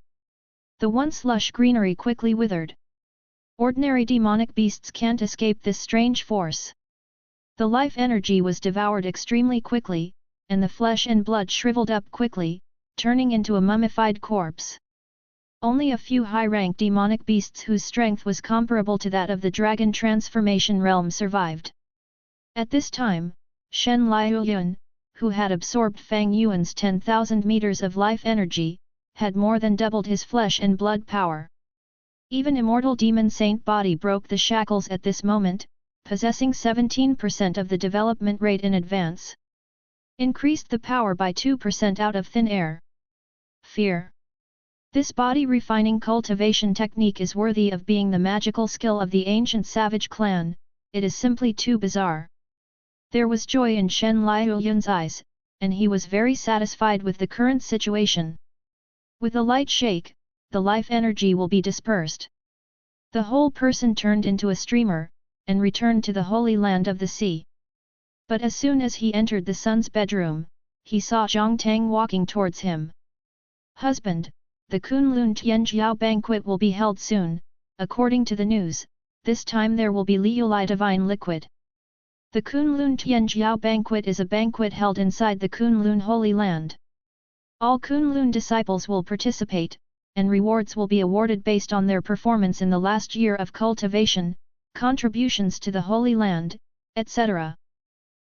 The once lush greenery quickly withered. Ordinary demonic beasts can't escape this strange force. The life energy was devoured extremely quickly, and the flesh and blood shriveled up quickly, turning into a mummified corpse. Only a few high-rank demonic beasts whose strength was comparable to that of the dragon transformation realm survived. At this time, Shen Liuyun, who had absorbed Fang Yuan's 10,000 meters of life energy, had more than doubled his flesh and blood power. Even immortal demon saint body broke the shackles at this moment, possessing 17% of the development rate in advance. Increased the power by 2% out of thin air. Fear. This body refining cultivation technique is worthy of being the magical skill of the ancient savage clan, it is simply too bizarre. There was joy in Shen Liuyun's eyes, and he was very satisfied with the current situation. With a light shake, the life energy will be dispersed. The whole person turned into a streamer, and returned to the holy land of the sea. But as soon as he entered the son's bedroom, he saw Zhang Tang walking towards him. Husband, the Kunlun Tianjiao banquet will be held soon, according to the news, this time there will be Liulai divine liquid. The Kunlun Tianjiao banquet is a banquet held inside the Kunlun Holy Land. All Kunlun disciples will participate, and rewards will be awarded based on their performance in the last year of cultivation, contributions to the Holy Land, etc.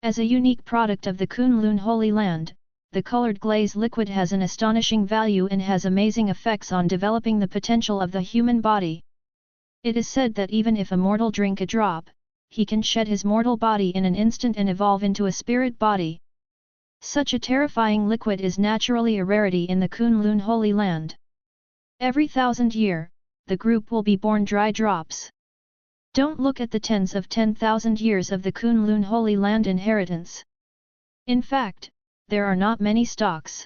As a unique product of the Kunlun Holy Land, the colored glaze liquid has an astonishing value and has amazing effects on developing the potential of the human body. It is said that even if a mortal drink a drop, he can shed his mortal body in an instant and evolve into a spirit body. Such a terrifying liquid is naturally a rarity in the Kunlun Holy Land. Every 1,000 years, the group will be born dry drops. Don't look at the tens of 10,000 years of the Kunlun Holy Land inheritance. In fact, there are not many stocks.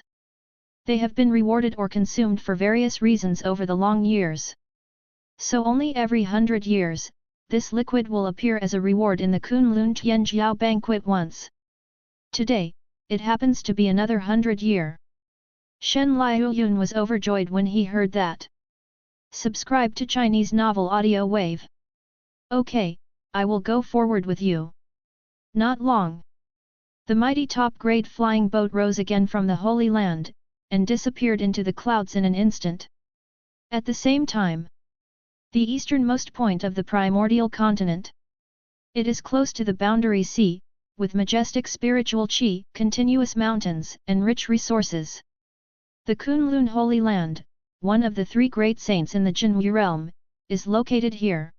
They have been rewarded or consumed for various reasons over the long years. So only every 100 years, this liquid will appear as a reward in the Kunlun Tianjiao banquet once. Today, it happens to be another 100-year. Shen Liuyun was overjoyed when he heard that. Subscribe to Chinese Novel Audio Wave. Okay, I will go forward with you. Not long. The mighty top-grade flying boat rose again from the Holy Land, and disappeared into the clouds in an instant. At the same time, the easternmost point of the primordial continent. It is close to the boundary sea, with majestic spiritual qi, continuous mountains, and rich resources. The Kunlun Holy Land, one of the 3 great saints in the Jinyu realm, is located here.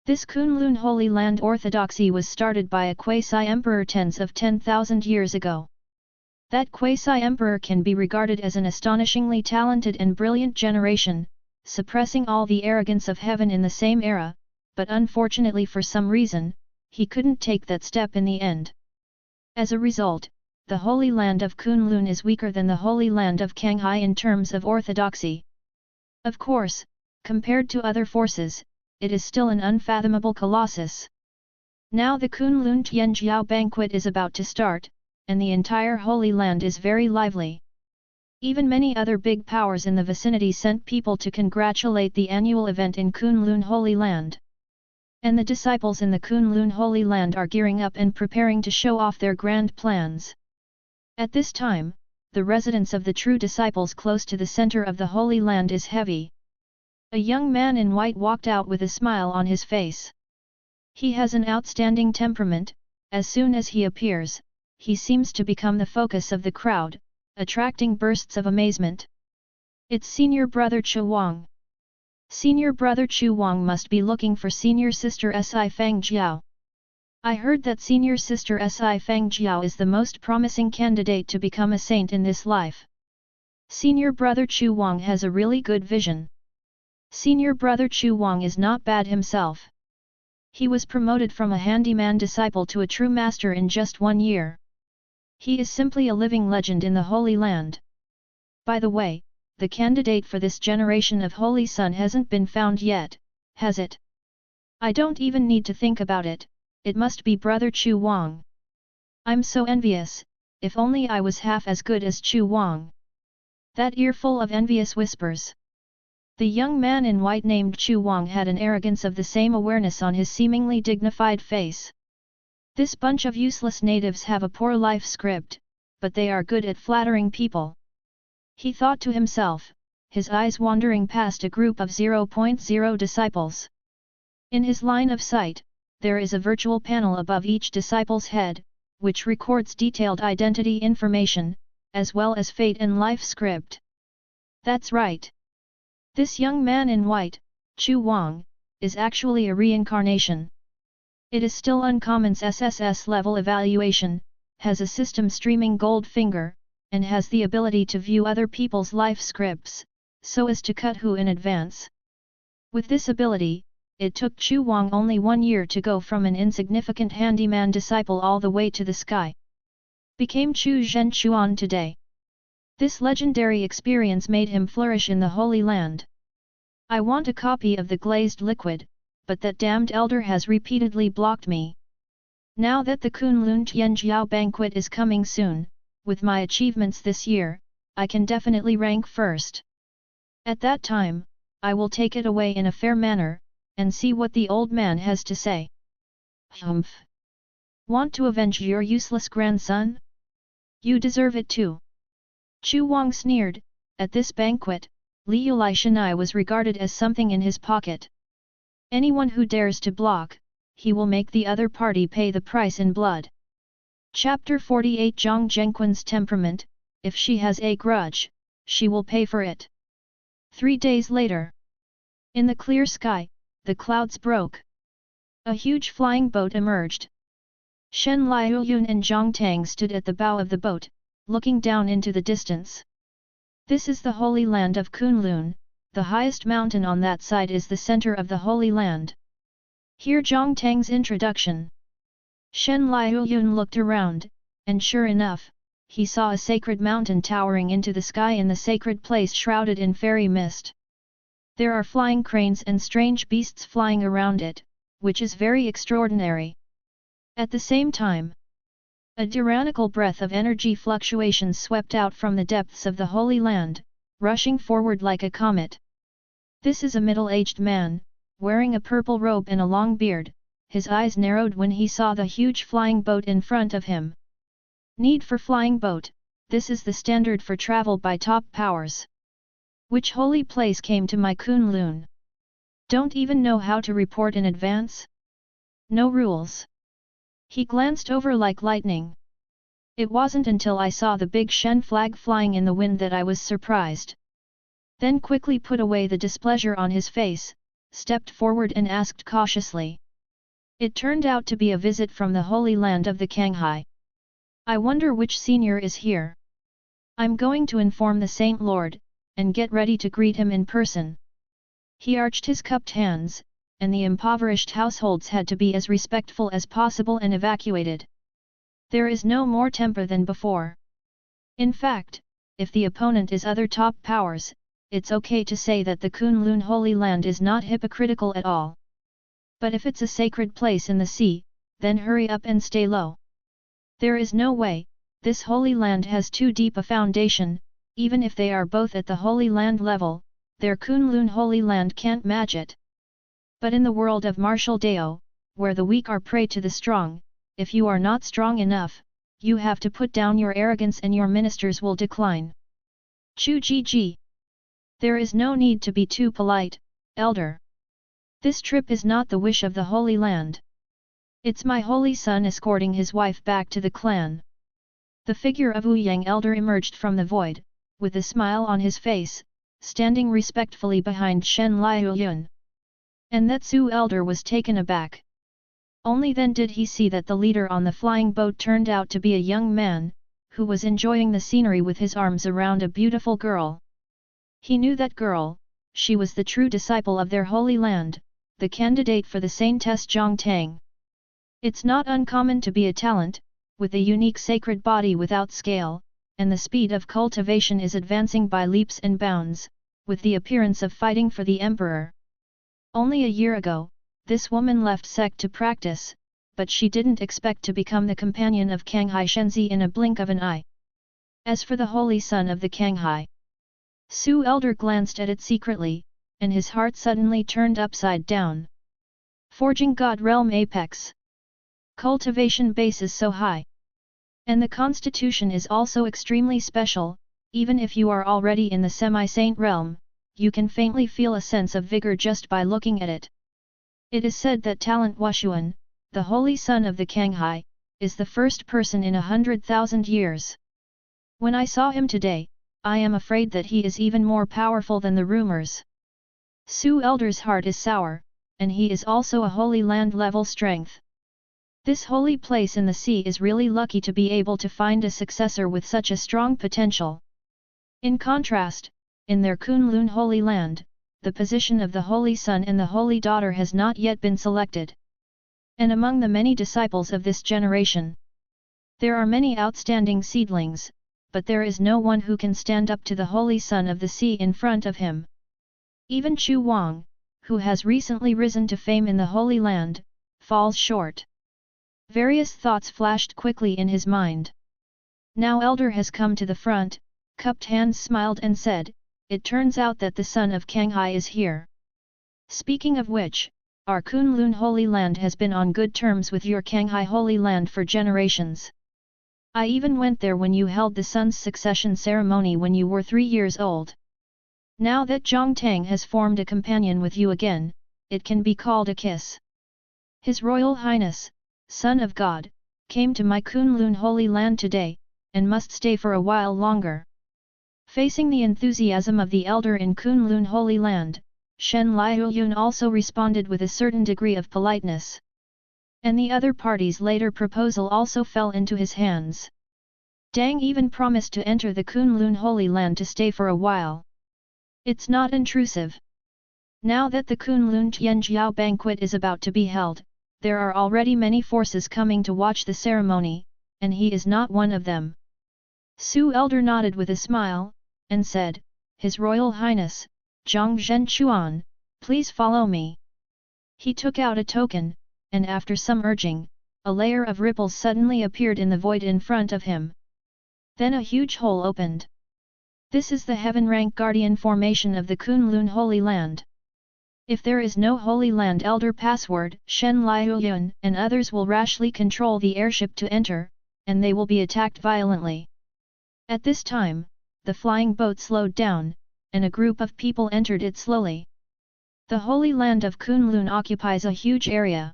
This Kunlun Holy Land orthodoxy was started by a quasi-emperor tens of 10,000 years ago. That quasi-emperor can be regarded as an astonishingly talented and brilliant generation, suppressing all the arrogance of heaven in the same era, but unfortunately for some reason, he couldn't take that step in the end. As a result, the Holy Land of Kunlun is weaker than the Holy Land of Kanghai in terms of orthodoxy. Of course, compared to other forces, it is still an unfathomable colossus. Now the Kunlun Tianjiao banquet is about to start, and the entire Holy Land is very lively. Even many other big powers in the vicinity sent people to congratulate the annual event in Kunlun Holy Land. And the disciples in the Kunlun Holy Land are gearing up and preparing to show off their grand plans. At this time, the residence of the true disciples close to the center of the Holy Land is heavy. A young man in white walked out with a smile on his face. He has an outstanding temperament. As soon as he appears, he seems to become the focus of the crowd, attracting bursts of amazement. It's Senior Brother Chu Wang. Senior Brother Chu Wang must be looking for Senior Sister Si Fang Jiao. I heard that Senior Sister Si Fang Jiao is the most promising candidate to become a saint in this life. Senior Brother Chu Wang has a really good vision. Senior Brother Chu Wang is not bad himself. He was promoted from a handyman disciple to a true master in just 1 year. He is simply a living legend in the Holy Land. By the way, the candidate for this generation of Holy Sun hasn't been found yet, has it? I don't even need to think about it, it must be Brother Chu Wang. I'm so envious, if only I was half as good as Chu Wang. That earful of envious whispers. The young man in white named Chu Wang had an arrogance of the same awareness on his seemingly dignified face. This bunch of useless natives have a poor life script, but they are good at flattering people. He thought to himself, his eyes wandering past a group of 0.0 disciples. In his line of sight, there is a virtual panel above each disciple's head, which records detailed identity information, as well as fate and life script. That's right. This young man in white, Chu Wang, is actually a reincarnation. It is still uncommon's SSS-level evaluation, has a system streaming gold finger, and has the ability to view other people's life scripts, so as to cut who in advance. With this ability, it took Chu Wang only 1 year to go from an insignificant handyman disciple all the way to the sky. Became Chu Zhen Chuan today. This legendary experience made him flourish in the Holy Land. I want a copy of the glazed liquid, but that damned elder has repeatedly blocked me. Now that the Kunlun Tianjiao banquet is coming soon, with my achievements this year, I can definitely rank first. At that time, I will take it away in a fair manner, and see what the old man has to say. Humph! Want to avenge your useless grandson? You deserve it too. Chu Wang sneered. At this banquet, Liu Shenai was regarded as something in his pocket. Anyone who dares to block, he will make the other party pay the price in blood. Chapter 48 Zhang Zhengquan's temperament, if she has a grudge, she will pay for it. 3 days later. In the clear sky, the clouds broke. A huge flying boat emerged. Shen Liuyun and Zhang Tang stood at the bow of the boat, looking down into the distance. This is the Holy Land of Kunlun, the highest mountain on that side is the center of the Holy Land. Hear Zhang Tang's introduction. Shen Liuyun looked around, and sure enough, he saw a sacred mountain towering into the sky in the sacred place shrouded in fairy mist. There are flying cranes and strange beasts flying around it, which is very extraordinary. At the same time, a tyrannical breath of energy fluctuations swept out from the depths of the Holy Land, rushing forward like a comet. This is a middle-aged man, wearing a purple robe and a long beard. His eyes narrowed when he saw the huge flying boat in front of him. Need for flying boat, this is the standard for travel by top powers. Which holy place came to my Kunlun? Don't even know how to report in advance? No rules. He glanced over like lightning. It wasn't until I saw the big Shen flag flying in the wind that I was surprised. Then quickly put away the displeasure on his face, stepped forward and asked cautiously. It turned out to be a visit from the Holy Land of the Kanghai. I wonder which senior is here. I'm going to inform the Saint Lord, and get ready to greet him in person. He arched his cupped hands, and the impoverished households had to be as respectful as possible and evacuated. There is no more temper than before. In fact, if the opponent is other top powers, it's okay to say that the Kunlun Holy Land is not hypocritical at all. But if it's a sacred place in the sea, then hurry up and stay low. There is no way, this Holy Land has too deep a foundation. Even if they are both at the Holy Land level, their Kunlun Holy Land can't match it. But in the world of martial Dao, where the weak are prey to the strong, if you are not strong enough, you have to put down your arrogance and your ministers will decline. Chu Ji. There is no need to be too polite, elder. This trip is not the wish of the Holy Land. It's my holy son escorting his wife back to the clan. The figure of Wu Yang elder emerged from the void, with a smile on his face, standing respectfully behind Shen Liuyun. And that Su elder was taken aback. Only then did he see that the leader on the flying boat turned out to be a young man, who was enjoying the scenery with his arms around a beautiful girl. He knew that girl, she was the true disciple of their Holy Land, the candidate for the Saintess Zhang Tang. It's not uncommon to be a talent, with a unique sacred body without scale, and the speed of cultivation is advancing by leaps and bounds, with the appearance of fighting for the emperor. Only a year ago, this woman left sect to practice, but she didn't expect to become the companion of Kanghai Shenzi in a blink of an eye. As for the holy son of the Kanghai, Su elder glanced at it secretly, and his heart suddenly turned upside down. Forging God Realm Apex. Cultivation base is so high. And the constitution is also extremely special. Even if you are already in the semi-saint realm, you can faintly feel a sense of vigor just by looking at it. It is said that Talent Washuan, the holy son of the Kanghai, is the first person in 100,000 years. When I saw him today, I am afraid that he is even more powerful than the rumors. Su elder's heart is sour, and he is also a Holy Land level strength. This holy place in the sea is really lucky to be able to find a successor with such a strong potential. In contrast, in their Kunlun Holy Land, the position of the Holy Son and the Holy Daughter has not yet been selected. And among the many disciples of this generation, there are many outstanding seedlings, but there is no one who can stand up to the Holy Son of the Sea in front of him. Even Chu Wang, who has recently risen to fame in the Holy Land, falls short. Various thoughts flashed quickly in his mind. Now elder has come to the front, cupped hands smiled and said, "It turns out that the son of Kanghai is here. Speaking of which, our Kunlun Holy Land has been on good terms with your Kanghai Holy Land for generations. I even went there when you held the son's succession ceremony when you were 3 years old. Now that Zhang Tang has formed a companion with you again, it can be called a kiss. His Royal Highness, Son of God, came to my Kunlun Holy Land today, and must stay for a while longer." Facing the enthusiasm of the elder in Kunlun Holy Land, Shen Liuyun also responded with a certain degree of politeness. And the other party's later proposal also fell into his hands. Dang even promised to enter the Kunlun Holy Land to stay for a while. It's not intrusive. Now that the Kunlun Tianjiao banquet is about to be held, there are already many forces coming to watch the ceremony, and he is not one of them. Su elder nodded with a smile, and said, "His Royal Highness, Zhang Zhenchuan, please follow me." He took out a token, and after some urging, a layer of ripples suddenly appeared in the void in front of him. Then a huge hole opened. This is the Heaven Rank Guardian formation of the Kunlun Holy Land. If there is no Holy Land Elder password, Shen Liuyun and others will rashly control the airship to enter, and they will be attacked violently. At this time, the flying boat slowed down, and a group of people entered it slowly. The Holy Land of Kunlun occupies a huge area.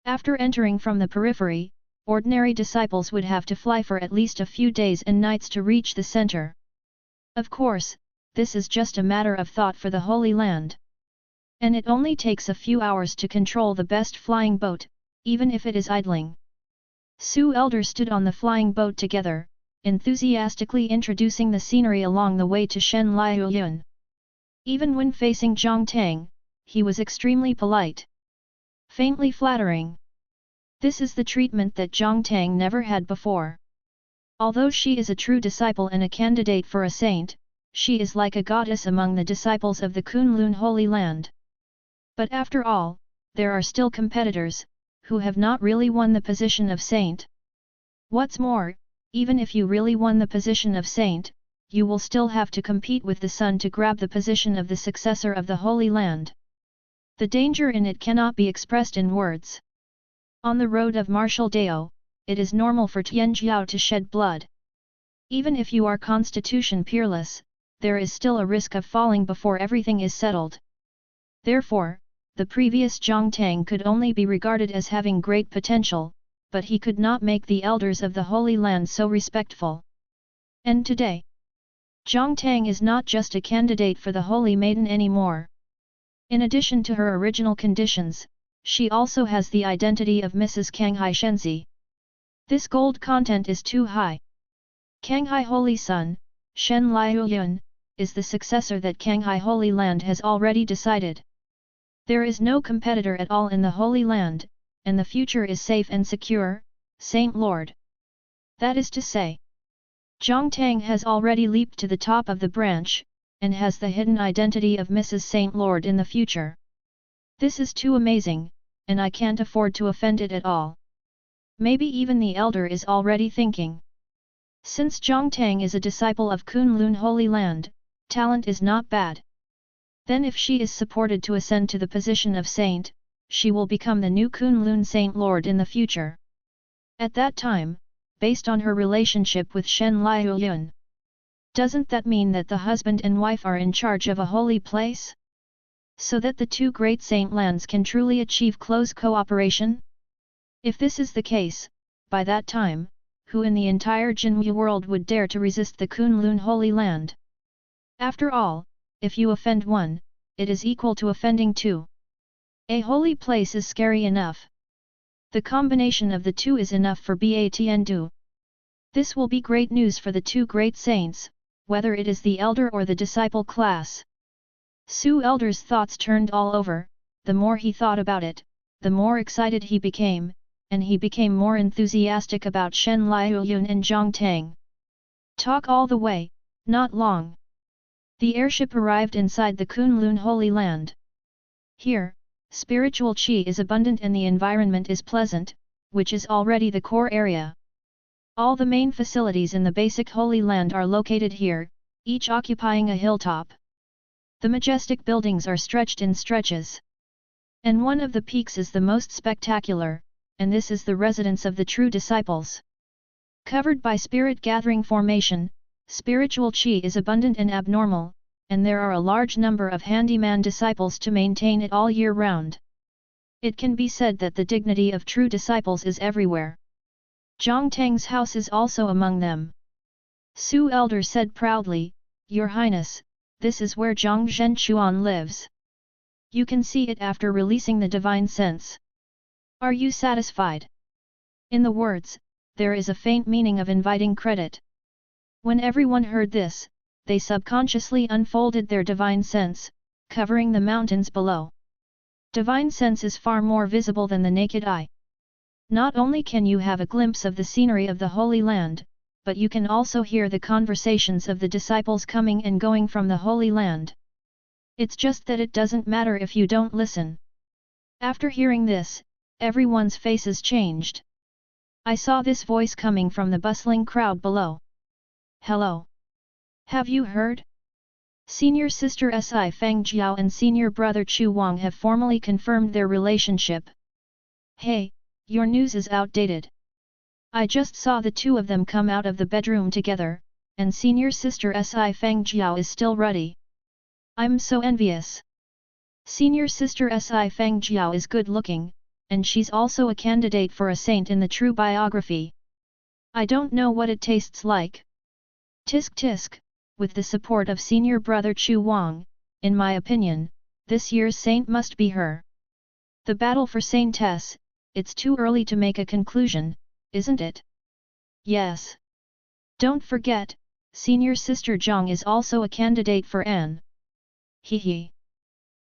After entering from the periphery, ordinary disciples would have to fly for at least a few days and nights to reach the center. Of course, this is just a matter of thought for the Holy Land. And it only takes a few hours to control the best flying boat, even if it is idling. Su Elder stood on the flying boat together, enthusiastically introducing the scenery along the way to Shen Liuyun. Even when facing Zhang Tang, he was extremely polite. Faintly flattering. This is the treatment that Zhang Tang never had before. Although she is a true disciple and a candidate for a saint, she is like a goddess among the disciples of the Kunlun Holy Land. But after all, there are still competitors, who have not really won the position of saint. What's more, even if you really won the position of saint, you will still have to compete with the sun to grab the position of the successor of the Holy Land. The danger in it cannot be expressed in words. On the road of martial Dao, it is normal for Tianjiao to shed blood. Even if you are constitution peerless, there is still a risk of falling before everything is settled. Therefore, the previous Zhang Tang could only be regarded as having great potential, but he could not make the elders of the Holy Land so respectful. And today, Zhang Tang is not just a candidate for the Holy Maiden anymore. In addition to her original conditions, she also has the identity of Mrs. Kanghai Shenzi. This gold content is too high. Kanghai Holy Son, Shen Liuyun, is the successor that Kanghai Holy Land has already decided. There is no competitor at all in the Holy Land, and the future is safe and secure, Saint Lord. That is to say, Zhang Tang has already leaped to the top of the branch, and has the hidden identity of Mrs. Saint Lord in the future. This is too amazing, and I can't afford to offend it at all. Maybe even the elder is already thinking. Since Zhang Tang is a disciple of Kunlun Holy Land, talent is not bad. Then if she is supported to ascend to the position of saint, she will become the new Kunlun Saint Lord in the future. At that time, based on her relationship with Shen Liuyun, doesn't that mean that the husband and wife are in charge of a holy place? So that the two great saint lands can truly achieve close cooperation? If this is the case, by that time, who in the entire Jinwu world would dare to resist the Kunlun Holy Land? After all, if you offend one, it is equal to offending two. A holy place is scary enough. The combination of the two is enough for Batn. This will be great news for the two great saints, whether it is the elder or the disciple class. Su Elder's thoughts turned all over. The more he thought about it, the more excited he became, and he became more enthusiastic about Shen Liuyun and Zhang Tang. Talk all the way, not long. The airship arrived inside the Kunlun Holy Land. Here, spiritual qi is abundant and the environment is pleasant, which is already the core area. All the main facilities in the basic Holy Land are located here, each occupying a hilltop. The majestic buildings are stretched in stretches. And one of the peaks is the most spectacular, and this is the residence of the true disciples. Covered by spirit gathering formation, spiritual qi is abundant and abnormal, and there are a large number of handyman disciples to maintain it all year round. It can be said that the dignity of true disciples is everywhere. Zhang Tang's house is also among them. Su Elder said proudly, "Your Highness, this is where Zhang Zhenchuan lives. You can see it after releasing the divine sense. Are you satisfied?" In the words, there is a faint meaning of inviting credit. When everyone heard this, they subconsciously unfolded their divine sense, covering the mountains below. Divine sense is far more visible than the naked eye. Not only can you have a glimpse of the scenery of the Holy Land, but you can also hear the conversations of the disciples coming and going from the Holy Land. It's just that it doesn't matter if you don't listen. After hearing this, everyone's faces changed. I saw this voice coming from the bustling crowd below. Hello. Have you heard? Senior sister Si Fangjiao and senior brother Chu Wang have formally confirmed their relationship. Hey, your news is outdated. I just saw the two of them come out of the bedroom together, and senior sister Si Fangjiao is still ruddy. I'm so envious. Senior sister Si Fangjiao is good looking, and she's also a candidate for a saint in the true biography. I don't know what it tastes like. Tisk tisk, with the support of senior brother Chu Wang, in my opinion, this year's saint must be her. The battle for saintess, it's too early to make a conclusion, isn't it? Yes. Don't forget, senior sister Zhang is also a candidate for An. Hee.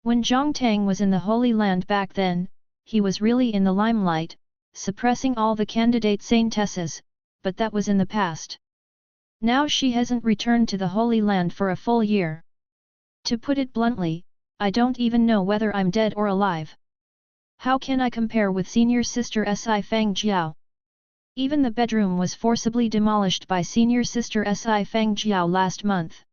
When Zhang Tang was in the Holy Land back then, he was really in the limelight, suppressing all the candidate saintesses, but that was in the past. Now she hasn't returned to the Holy Land for a full year. To put it bluntly, I don't even know whether I'm dead or alive. How can I compare with senior sister Si Fangjiao? Even the bedroom was forcibly demolished by senior sister Si Fangjiao last month.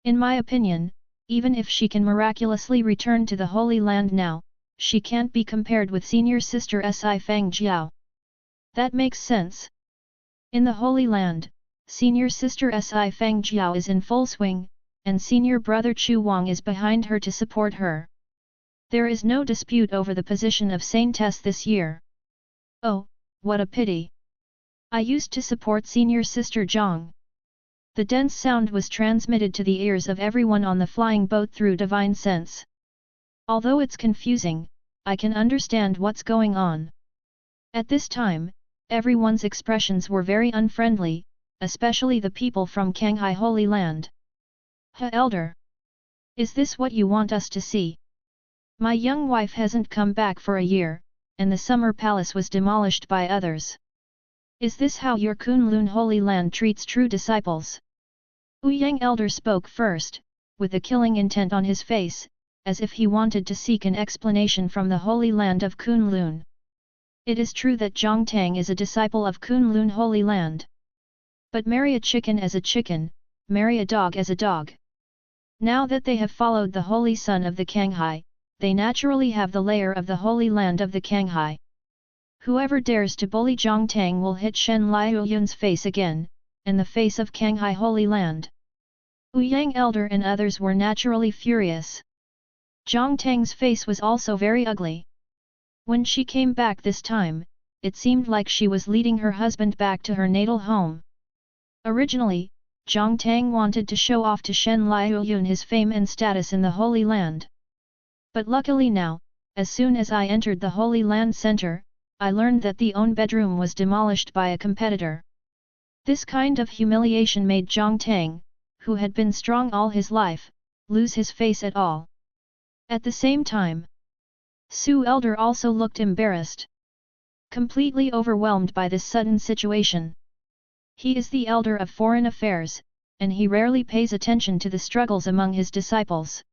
In my opinion, even if she can miraculously return to the Holy Land now, she can't be compared with senior sister Si Fangjiao. That makes sense. In the Holy Land, senior sister Si Fangjiao is in full swing, and senior brother Chu Wang is behind her to support her. There is no dispute over the position of saintess this year. Oh, what a pity. I used to support senior sister Zhang. The dense sound was transmitted to the ears of everyone on the flying boat through divine sense. Although it's confusing, I can understand what's going on. At this time, everyone's expressions were very unfriendly, especially the people from Kanghai Holy Land. Elder! Is this what you want us to see? My young wife hasn't come back for a year, and the summer palace was demolished by others. Is this how your Kunlun Holy Land treats true disciples? Yang Elder spoke first, with a killing intent on his face, as if he wanted to seek an explanation from the Holy Land of Kunlun. It is true that Zhang Tang is a disciple of Kunlun Holy Land. But marry a chicken as a chicken, marry a dog as a dog. Now that they have followed the Holy Son of the Kanghai, they naturally have the layer of the Holy Land of the Kanghai. Whoever dares to bully Zhang Tang will hit Shen Liuyun's face again, and the face of Kanghai Holy Land. Yang Elder and others were naturally furious. Zhang Tang's face was also very ugly. When she came back this time, it seemed like she was leading her husband back to her natal home. Originally, Zhang Tang wanted to show off to Shen Liuyun his fame and status in the Holy Land. But luckily now, as soon as I entered the Holy Land Center, I learned that the own bedroom was demolished by a competitor. This kind of humiliation made Zhang Tang, who had been strong all his life, lose his face at all. At the same time, Su Elder also looked embarrassed. Completely overwhelmed by this sudden situation. He is the elder of foreign affairs, and he rarely pays attention to the struggles among his disciples.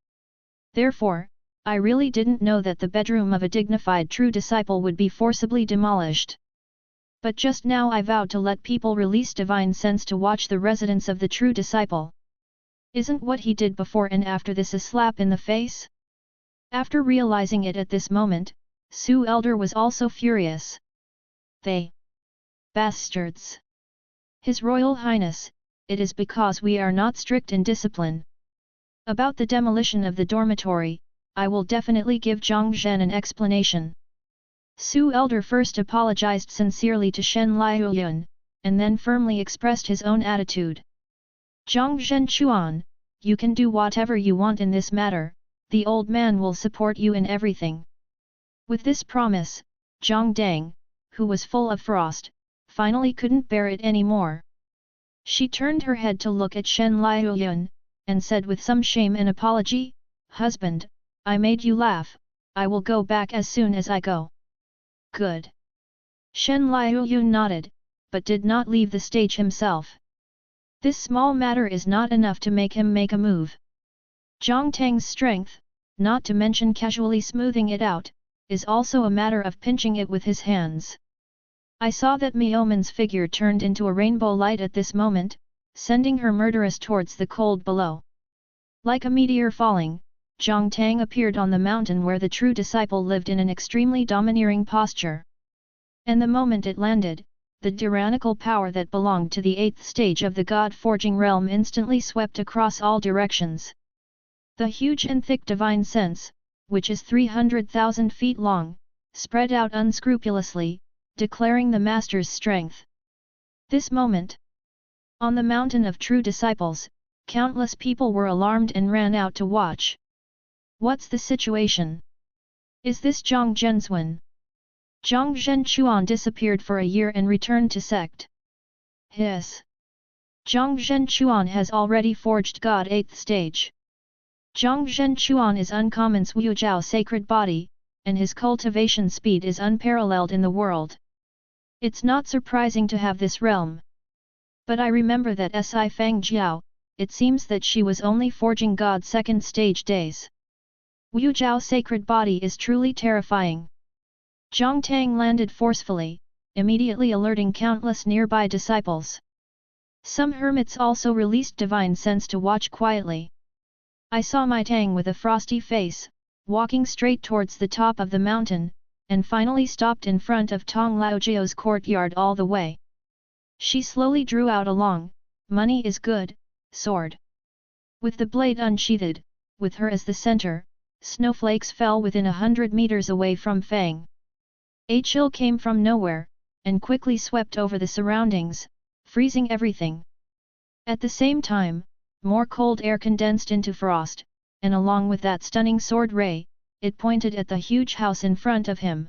Therefore, I really didn't know that the bedroom of a dignified true disciple would be forcibly demolished. But just now I vowed to let people release divine sense to watch the residence of the true disciple. Isn't what he did before and after this a slap in the face? After realizing it at this moment, Su Elder was also furious. They bastards! His Royal Highness, it is because we are not strict in discipline. About the demolition of the dormitory, I will definitely give Zhang Zhen an explanation. Su Elder first apologized sincerely to Shen Liuyun, and then firmly expressed his own attitude. Zhang Zhen Chuan, you can do whatever you want in this matter, the old man will support you in everything. With this promise, Zhang Dang, who was full of frost, finally couldn't bear it anymore. She turned her head to look at Shen Liuyun, and said with some shame and apology, "Husband, I made you laugh, I will go back as soon as I go." Good. Shen Liuyun nodded, but did not leave the stage himself. This small matter is not enough to make him make a move. Zhang Tang's strength, not to mention casually smoothing it out, is also a matter of pinching it with his hands. I saw that Mioman's figure turned into a rainbow light at this moment, sending her murderous towards the cold below. Like a meteor falling, Zhang Tang appeared on the mountain where the true disciple lived in an extremely domineering posture. And the moment it landed, the tyrannical power that belonged to the 8th stage of the God-forging realm instantly swept across all directions. The huge and thick divine sense, which is 300,000 feet long, spread out unscrupulously, declaring the master's strength. This moment, on the mountain of true disciples, countless people were alarmed and ran out to watch. What's the situation? Is this Zhang Zhenzwen? Zhang Zhenchuan disappeared for a year and returned to sect. Hiss! Zhang Zhenchuan has already forged God 8th stage. Zhang Zhenchuan is uncommon's Wujiao sacred body, and his cultivation speed is unparalleled in the world. It's not surprising to have this realm. But I remember that Si Fang Jiao, it seems that she was only forging God 2nd stage days. Wujiao sacred body is truly terrifying. Zhang Tang landed forcefully, immediately alerting countless nearby disciples. Some hermits also released divine sense to watch quietly. I saw Mai Tang with a frosty face, walking straight towards the top of the mountain, and finally stopped in front of Tong Laojiao's courtyard all the way. She slowly drew out a long, money is good, sword. With the blade unsheathed, with her as the center, snowflakes fell within 100 meters away from Fang. A chill came from nowhere, and quickly swept over the surroundings, freezing everything. At the same time, more cold air condensed into frost, and along with that stunning sword ray, it pointed at the huge house in front of him.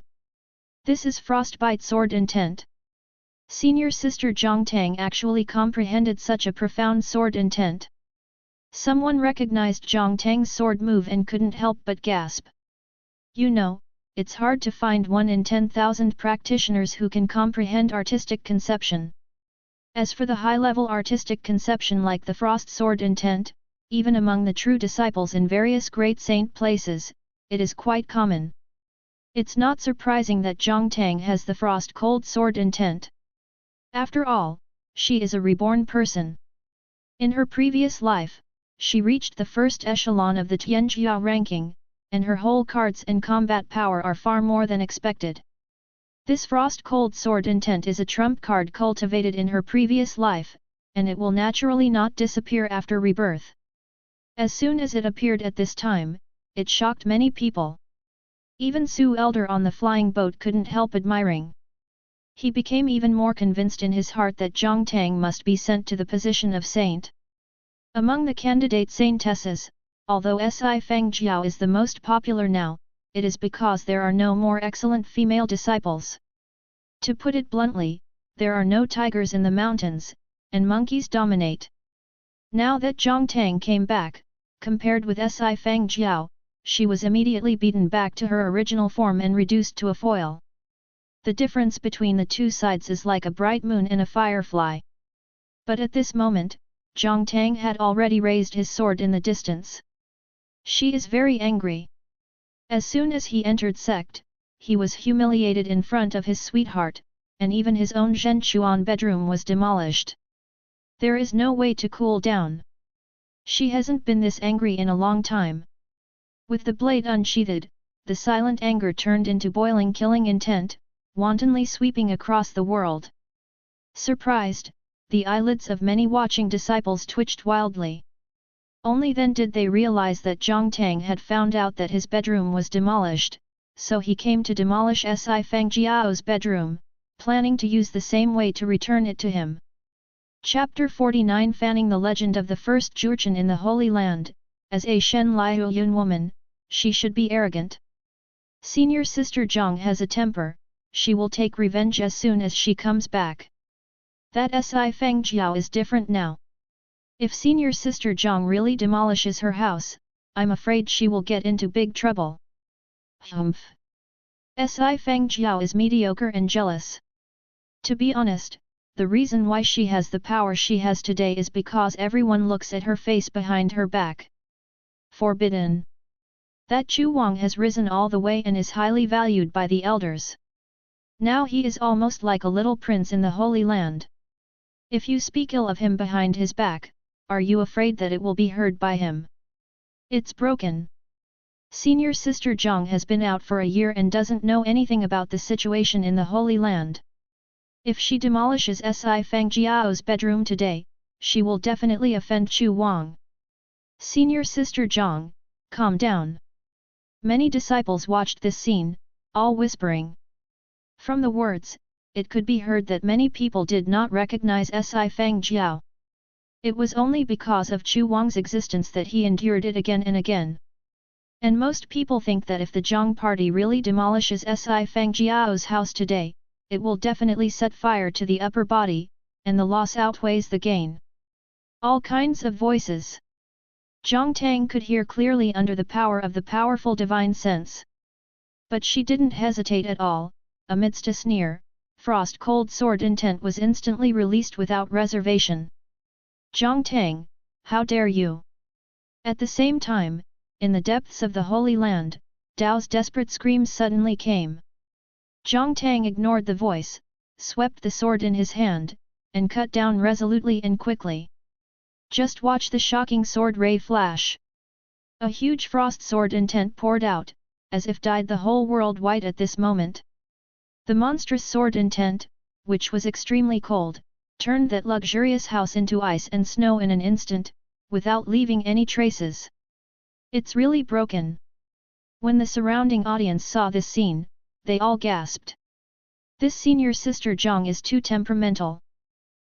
This is frostbite sword intent. Senior sister Zhang Tang actually comprehended such a profound sword intent. Someone recognized Zhang Tang's sword move and couldn't help but gasp. You know, it's hard to find 1 in 10,000 practitioners who can comprehend artistic conception. As for the high-level artistic conception like the frost sword intent, even among the true disciples in various great saint places, it is quite common. It's not surprising that Zhang Tang has the frost-cold sword intent. After all, she is a reborn person. In her previous life, she reached the first echelon of the Tianjia ranking, and her whole cards and combat power are far more than expected. This frost-cold sword intent is a trump card cultivated in her previous life, and it will naturally not disappear after rebirth. As soon as it appeared at this time, it shocked many people. Even Su Elder on the flying boat couldn't help admiring. He became even more convinced in his heart that Zhang Tang must be sent to the position of saint. Among the candidate saintesses, although Si Fang Jiao is the most popular now, it is because there are no more excellent female disciples. To put it bluntly, there are no tigers in the mountains, and monkeys dominate. Now that Zhang Tang came back, compared with Si Fang Jiao, she was immediately beaten back to her original form and reduced to a foil. The difference between the two sides is like a bright moon and a firefly. But at this moment, Zhang Tang had already raised his sword in the distance. She is very angry. As soon as he entered sect, he was humiliated in front of his sweetheart, and even his own Zhenchuan bedroom was demolished. There is no way to cool down. She hasn't been this angry in a long time. With the blade unsheathed, the silent anger turned into boiling killing intent, wantonly sweeping across the world. Surprised, the eyelids of many watching disciples twitched wildly. Only then did they realize that Zhang Tang had found out that his bedroom was demolished, so he came to demolish Si Fang Jiao's bedroom, planning to use the same way to return it to him. Chapter 49 Fanning the legend of the first Jurchen in the Holy Land. As a Shen Liuyun woman, she should be arrogant. Senior sister Zhang has a temper, she will take revenge as soon as she comes back. That Si Fang Jiao is different now. If senior sister Zhang really demolishes her house, I'm afraid she will get into big trouble. Humph. Si Fang Jiao is mediocre and jealous. To be honest, the reason why she has the power she has today is because everyone looks at her face behind her back. Forbidden. That Chu Wang has risen all the way and is highly valued by the elders. Now he is almost like a little prince in the Holy Land. If you speak ill of him behind his back, are you afraid that it will be heard by him? It's broken. Senior Sister Zhang has been out for a year and doesn't know anything about the situation in the Holy Land. If she demolishes Si Fangjiao's bedroom today, she will definitely offend Chu Wang. Senior Sister Zhang, calm down. Many disciples watched this scene, all whispering. From the words, it could be heard that many people did not recognize Si Fangjiao. It was only because of Chu Wang's existence that he endured it again and again. And most people think that if the Zhang party really demolishes Si Fangjiao's house today, it will definitely set fire to the upper body, and the loss outweighs the gain. All kinds of voices. Zhang Tang could hear clearly under the power of the powerful divine sense. But she didn't hesitate at all. Amidst a sneer, frost-cold sword intent was instantly released without reservation. Zhang Tang, how dare you! At the same time, in the depths of the Holy Land, Dao's desperate screams suddenly came. Zhang Tang ignored the voice, swept the sword in his hand, and cut down resolutely and quickly. Just watch the shocking sword ray flash. A huge frost sword intent poured out, as if dyed the whole world white at this moment. The monstrous sword intent, which was extremely cold, turned that luxurious house into ice and snow in an instant, without leaving any traces. It's really broken. When the surrounding audience saw this scene, they all gasped. This senior sister Zhang is too temperamental.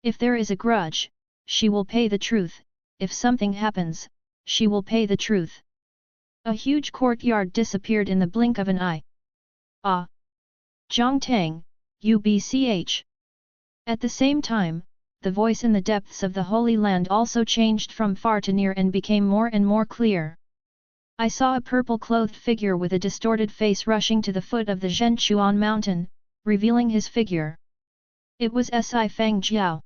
If there is a grudge, she will pay the truth. If something happens, she will pay the truth. A huge courtyard disappeared in the blink of an eye. Ah! Zhang Tang, UBCH. At the same time, the voice in the depths of the Holy Land also changed from far to near and became more and more clear. I saw a purple-clothed figure with a distorted face rushing to the foot of the Zhenchuan mountain, revealing his figure. It was Si Fangjiao.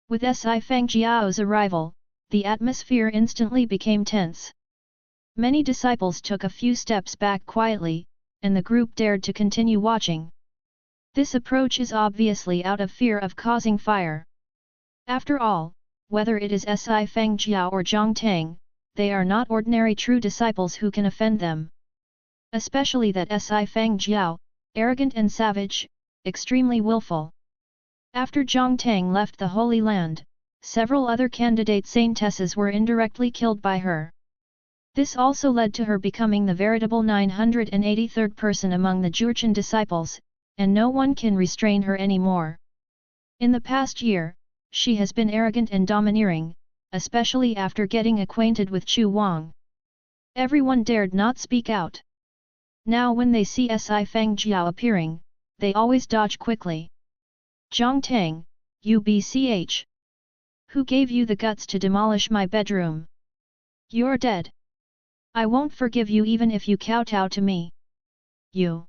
With Si Fangjiao's arrival, the atmosphere instantly became tense. Many disciples took a few steps back quietly, and the group dared to continue watching. This approach is obviously out of fear of causing fire. After all, whether it is Si Fangjiao or Zhang Tang, they are not ordinary true disciples who can offend them. Especially that Si Fangjiao, arrogant and savage, extremely willful. After Zhang Tang left the Holy Land, several other candidate saintesses were indirectly killed by her. This also led to her becoming the veritable 983rd person among the Jurchen disciples, and no one can restrain her anymore. In the past year, she has been arrogant and domineering, especially after getting acquainted with Chu Wang. Everyone dared not speak out. Now when they see Si Fangjiao appearing, they always dodge quickly. Zhang Tang, UBCH. Who gave you the guts to demolish my bedroom? You're dead. I won't forgive you even if you kowtow to me. You.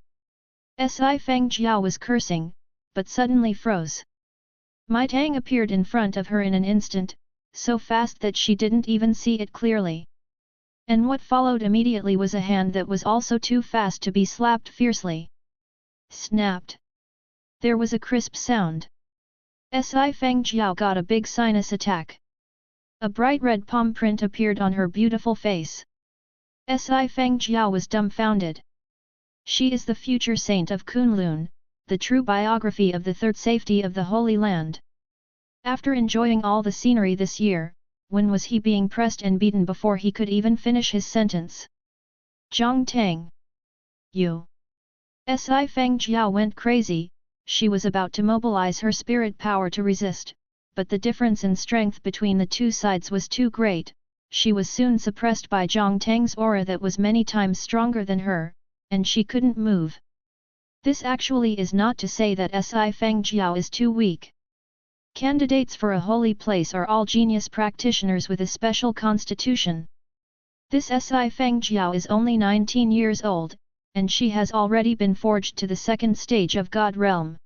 Si Fangjiao was cursing, but suddenly froze. Mai Tang appeared in front of her in an instant, so fast that she didn't even see it clearly. And what followed immediately was a hand that was also too fast to be slapped fiercely. Snapped. There was a crisp sound. Si Fangjiao got a big sinus attack. A bright red palm print appeared on her beautiful face. Si Fangjiao was dumbfounded. She is the future saint of Kunlun, the true biography of the third safety of the Holy Land. After enjoying all the scenery this year, when was he being pressed and beaten before he could even finish his sentence? Zhang Tang. You. Si Fangjiao went crazy. She was about to mobilize her spirit power to resist, but the difference in strength between the two sides was too great. She was soon suppressed by Zhang Tang's aura that was many times stronger than her, and she couldn't move. This actually is not to say that Si Fangjiao is too weak. Candidates for a holy place are all genius practitioners with a special constitution. This Si Fangjiao is only 19 years old, and she has already been forged to the second stage of God realm.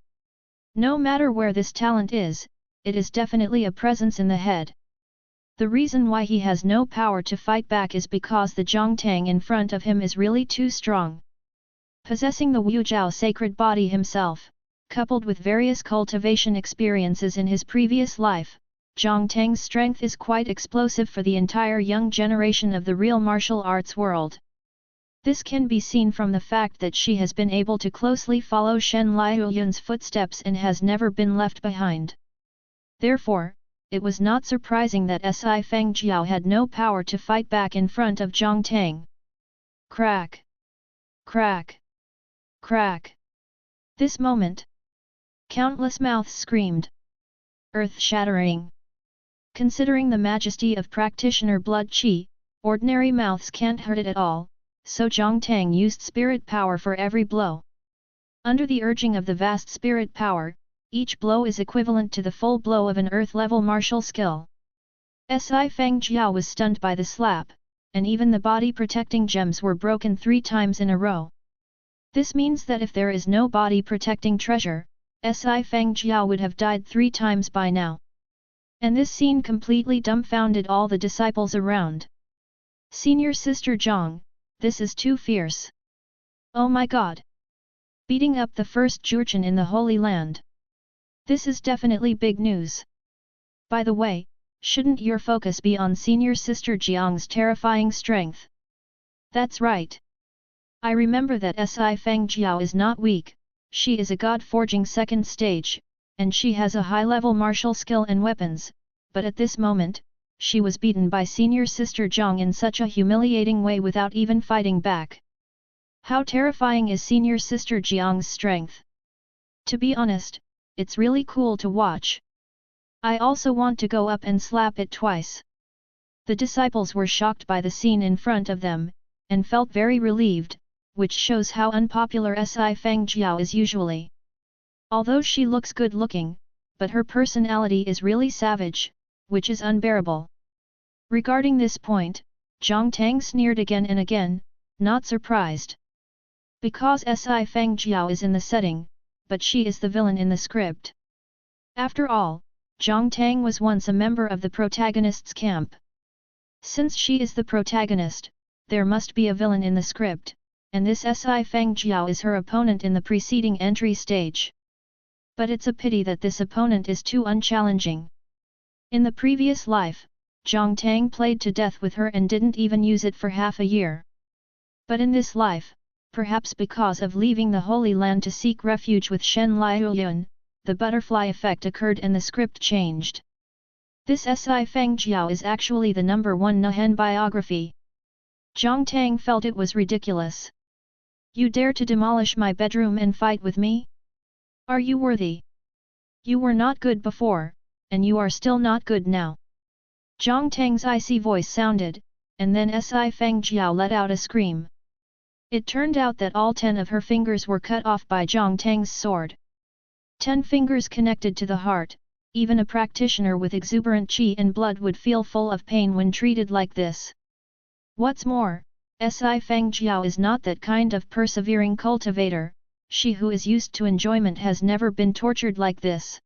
No matter where this talent is, it is definitely a presence in the head. The reason why he has no power to fight back is because the Zhongtang in front of him is really too strong. Possessing the Wujiao sacred body himself, coupled with various cultivation experiences in his previous life, Zhongtang's strength is quite explosive for the entire young generation of the real martial arts world. This can be seen from the fact that she has been able to closely follow Shen Liuyun's footsteps and has never been left behind. Therefore, it was not surprising that Si Fengjiao had no power to fight back in front of Zhongtang. Crack! Crack! Crack! This moment, countless mouths screamed. Earth-shattering! Considering the majesty of practitioner blood qi, ordinary mouths can't hurt it at all, so Zhongtang used spirit power for every blow. Under the urging of the vast spirit power, each blow is equivalent to the full blow of an earth-level martial skill. Si Fengjiao was stunned by the slap, and even the body-protecting gems were broken 3 times in a row. This means that if there is no body-protecting treasure, Si Fengjiao would have died 3 times by now. And this scene completely dumbfounded all the disciples around. Senior Sister Zhang, this is too fierce. Oh my god! Beating up the first Jurchen in the Holy Land. This is definitely big news. By the way, shouldn't your focus be on Senior Sister Jiang's terrifying strength? That's right. I remember that Si Fengjiao is not weak, she is a god-forging second stage, and she has a high-level martial skill and weapons, but at this moment, she was beaten by Senior Sister Zhang in such a humiliating way without even fighting back. How terrifying is Senior Sister Jiang's strength? To be honest, it's really cool to watch. I also want to go up and slap it twice. The disciples were shocked by the scene in front of them, and felt very relieved, which shows how unpopular Si Fengjiao is usually. Although she looks good-looking, but her personality is really savage, which is unbearable. Regarding this point, Zhongtang sneered again and again, not surprised. Because Si Fengjiao is in the setting, but she is the villain in the script. After all, Zhongtang was once a member of the protagonist's camp. Since she is the protagonist, there must be a villain in the script, and this Si Fengjiao is her opponent in the preceding entry stage. But it's a pity that this opponent is too unchallenging. In the previous life, Zhongtang played to death with her and didn't even use it for half a year. But in this life, perhaps because of leaving the Holy Land to seek refuge with Shen Liuyun, the butterfly effect occurred and the script changed. This Si Fengjiao is actually the #1 Nehen biography. Zhongtang felt it was ridiculous. You dare to demolish my bedroom and fight with me? Are you worthy? You were not good before, and you are still not good now. Zhongtang's icy voice sounded, and then Si Fengjiao let out a scream. It turned out that all 10 of her fingers were cut off by Zhongtang's sword. 10 fingers connected to the heart, even a practitioner with exuberant qi and blood would feel full of pain when treated like this. What's more, Si Fengjiao is not that kind of persevering cultivator, she who is used to enjoyment has never been tortured like this.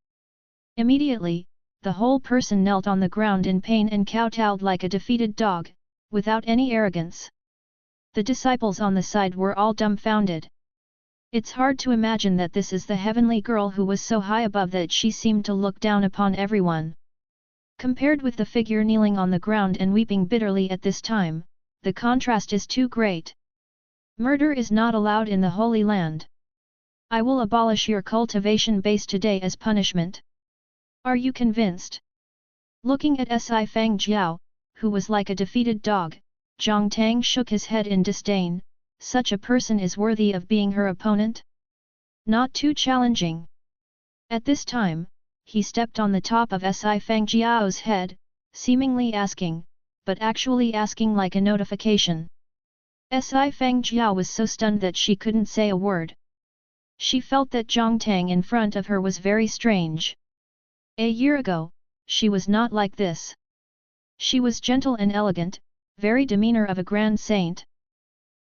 Immediately, the whole person knelt on the ground in pain and kowtowed like a defeated dog, without any arrogance. The disciples on the side were all dumbfounded. It's hard to imagine that this is the heavenly girl who was so high above that she seemed to look down upon everyone. Compared with the figure kneeling on the ground and weeping bitterly at this time, the contrast is too great. Murder is not allowed in the Holy Land. I will abolish your cultivation base today as punishment. Are you convinced? Looking at Si Fengjiao, who was like a defeated dog, Zhongtang shook his head in disdain. Such a person is worthy of being her opponent? Not too challenging. At this time, he stepped on the top of Si Fengjiao's head, seemingly asking, but actually asking like a notification. Si Fengjiao was so stunned that she couldn't say a word. She felt that Zhongtang in front of her was very strange. A year ago, she was not like this. She was gentle and elegant, very demeanor of a grand saint.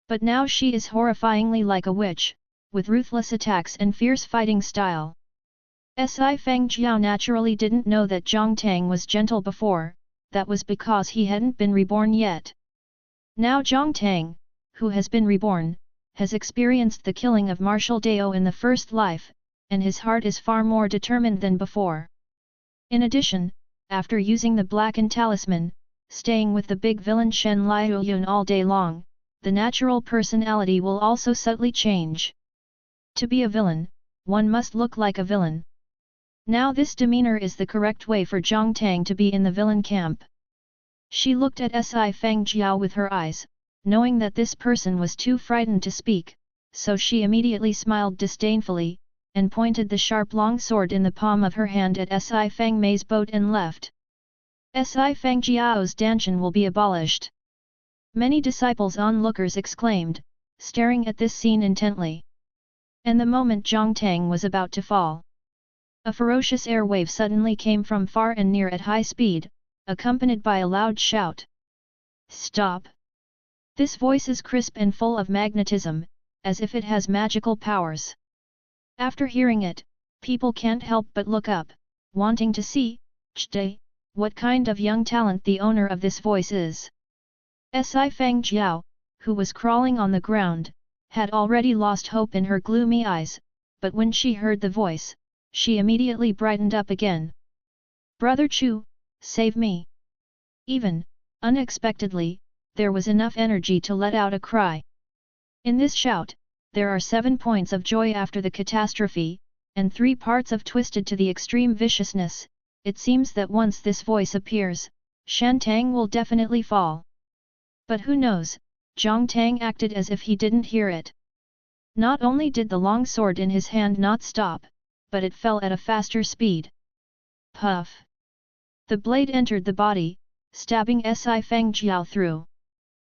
But now she is horrifyingly like a witch, with ruthless attacks and fierce fighting style. Si Fengjiao naturally didn't know that Zhongtang was gentle before, that was because he hadn't been reborn yet. Now Zhang Tang, who has been reborn, has experienced the killing of Marshal Dao in the first life, and his heart is far more determined than before. In addition, after using the blackened talisman, staying with the big villain Shen Liuyun all day long, the natural personality will also subtly change. To be a villain, one must look like a villain. Now this demeanor is the correct way for Zhang Tang to be in the villain camp. She looked at Si Fangjiao with her eyes, knowing that this person was too frightened to speak, so she immediately smiled disdainfully, and pointed the sharp long sword in the palm of her hand at Si Fangmei's boat and left. Si Fangjiao's Danshan will be abolished. Many disciples onlookers exclaimed, staring at this scene intently. And the moment Zhang Tang was about to fall, a ferocious air wave suddenly came from far and near at high speed, accompanied by a loud shout. Stop! This voice is crisp and full of magnetism, as if it has magical powers. After hearing it, people can't help but look up, wanting to see, what kind of young talent the owner of this voice is. Si Fangjiao, who was crawling on the ground, had already lost hope in her gloomy eyes, but when she heard the voice, she immediately brightened up again. Brother Chu, save me! Even, unexpectedly, there was enough energy to let out a cry. In this shout, there are 7 points of joy after the catastrophe, and 3 parts of twisted to the extreme viciousness. It seems that once this voice appears, Shen Tang will definitely fall. But who knows, Zhang Tang acted as if he didn't hear it. Not only did the long sword in his hand not stop, but it fell at a faster speed. Puff! The blade entered the body, stabbing Si Fangjiao through.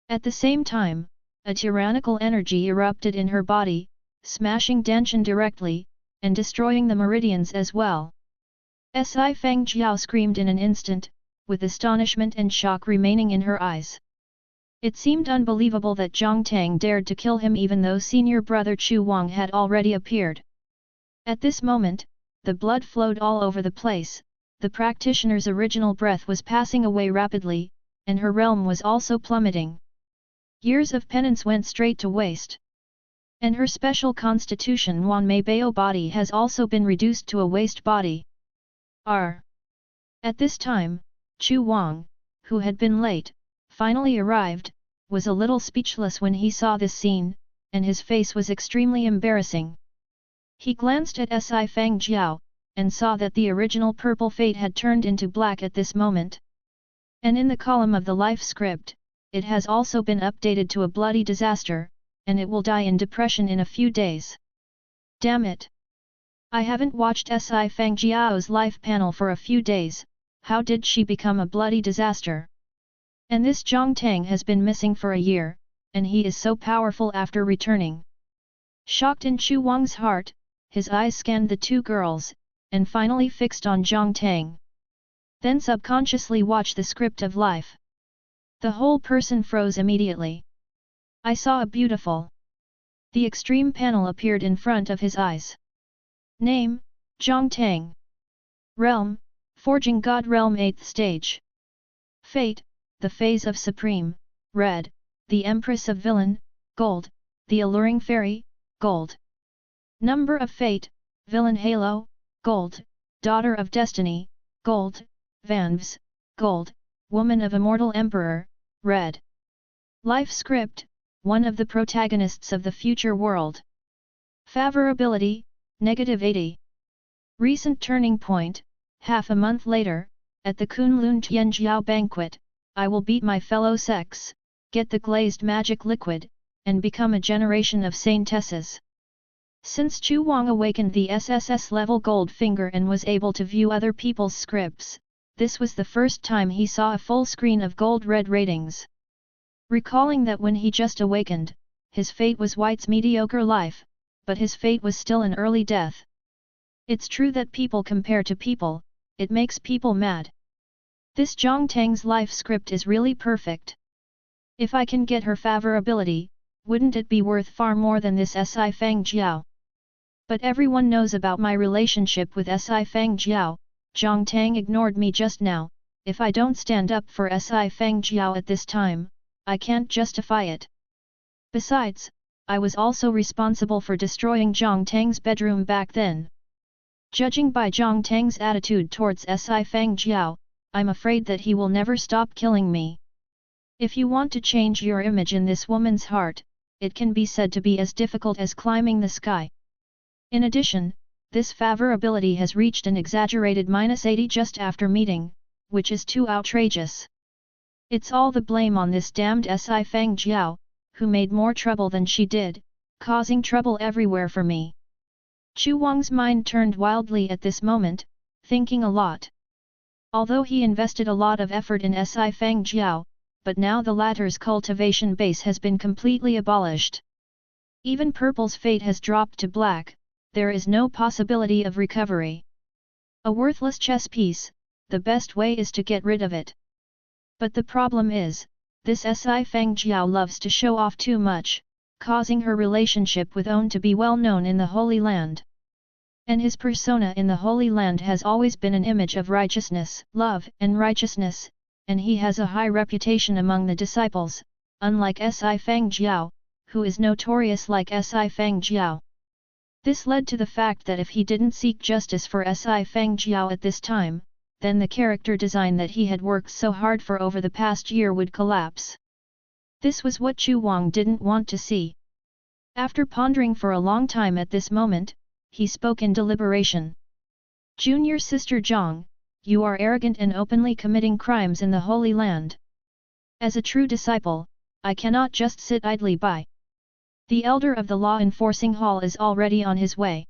At the same time, a tyrannical energy erupted in her body, smashing Danshan directly, and destroying the meridians as well. Si Fangjiao screamed in an instant, with astonishment and shock remaining in her eyes. It seemed unbelievable that Zhang Tang dared to kill him even though senior brother Chu Wang had already appeared. At this moment, the blood flowed all over the place, the practitioner's original breath was passing away rapidly, and her realm was also plummeting. Years of penance went straight to waste. And her special constitution Wanmei Bao body has also been reduced to a waste body. At this time, Chu Wang, who had been late, finally arrived, was a little speechless when he saw this scene, and his face was extremely embarrassing. He glanced at Si Fangjiao, and saw that the original purple fate had turned into black at this moment. And in the column of the life script, it has also been updated to a bloody disaster, and it will die in depression in a few days. Damn it! I haven't watched Si Fangjiao's life panel for a few days, how did she become a bloody disaster? And this Zhang Tang has been missing for a year, and he is so powerful after returning. Shocked in Chu Wang's heart, his eyes scanned the 2 girls, and finally fixed on Zhang Tang. Then subconsciously watched the script of life. The whole person froze immediately. I saw a beautiful. The extreme panel appeared in front of his eyes. Name, Zhang Tang. Realm, Forging God Realm 8th Stage. Fate, the Phase of Supreme, Red, the Empress of Villain, Gold, the Alluring Fairy, Gold. Number of Fate, Villain Halo, Gold, Daughter of Destiny, Gold, Vanves, Gold, Woman of Immortal Emperor, Red. Life Script, one of the protagonists of the future world. Favorability, -80. Recent turning point, half a month later, at the Kunlun Tianjiao banquet, I will beat my fellow sex, get the glazed magic liquid, and become a generation of saintesses. Since Chu Wang awakened the SSS-level Gold Finger and was able to view other people's scripts, this was the first time he saw a full screen of gold-red ratings. Recalling that when he just awakened, his fate was White's mediocre life, but his fate was still an early death. It's true that people compare to people, it makes people mad. This Zhang Tang's life script is really perfect. If I can get her favorability, wouldn't it be worth far more than this Si Fangjiao? But everyone knows about my relationship with Si Fangjiao, Zhang Tang ignored me just now, if I don't stand up for Si Fangjiao at this time, I can't justify it. Besides, I was also responsible for destroying Zhang Tang's bedroom back then. Judging by Zhang Tang's attitude towards Si Fangjiao, I'm afraid that he will never stop killing me. If you want to change your image in this woman's heart, it can be said to be as difficult as climbing the sky. In addition, this favor ability has reached an exaggerated -80 just after meeting, which is too outrageous. It's all the blame on this damned Si Fangjiao, who made more trouble than she did, causing trouble everywhere for me. Chu Wang's mind turned wildly at this moment, thinking a lot. Although he invested a lot of effort in Si Fangjiao, but now the latter's cultivation base has been completely abolished. Even Purple's fate has dropped to black, there is no possibility of recovery. A worthless chess piece, the best way is to get rid of it. But the problem is, this Si Fangjiao loves to show off too much, causing her relationship with On to be well known in the Holy Land. And his persona in the Holy Land has always been an image of righteousness, love and righteousness, and he has a high reputation among the disciples, unlike Si Fangjiao, who is notorious like Si Fangjiao. This led to the fact that if he didn't seek justice for Si Fangjiao at this time, then the character design that he had worked so hard for over the past year would collapse. This was what Chu Wang didn't want to see. After pondering for a long time at this moment, he spoke in deliberation. Junior Sister Zhang, you are arrogant and openly committing crimes in the Holy Land. As a true disciple, I cannot just sit idly by. The elder of the law enforcing hall is already on his way.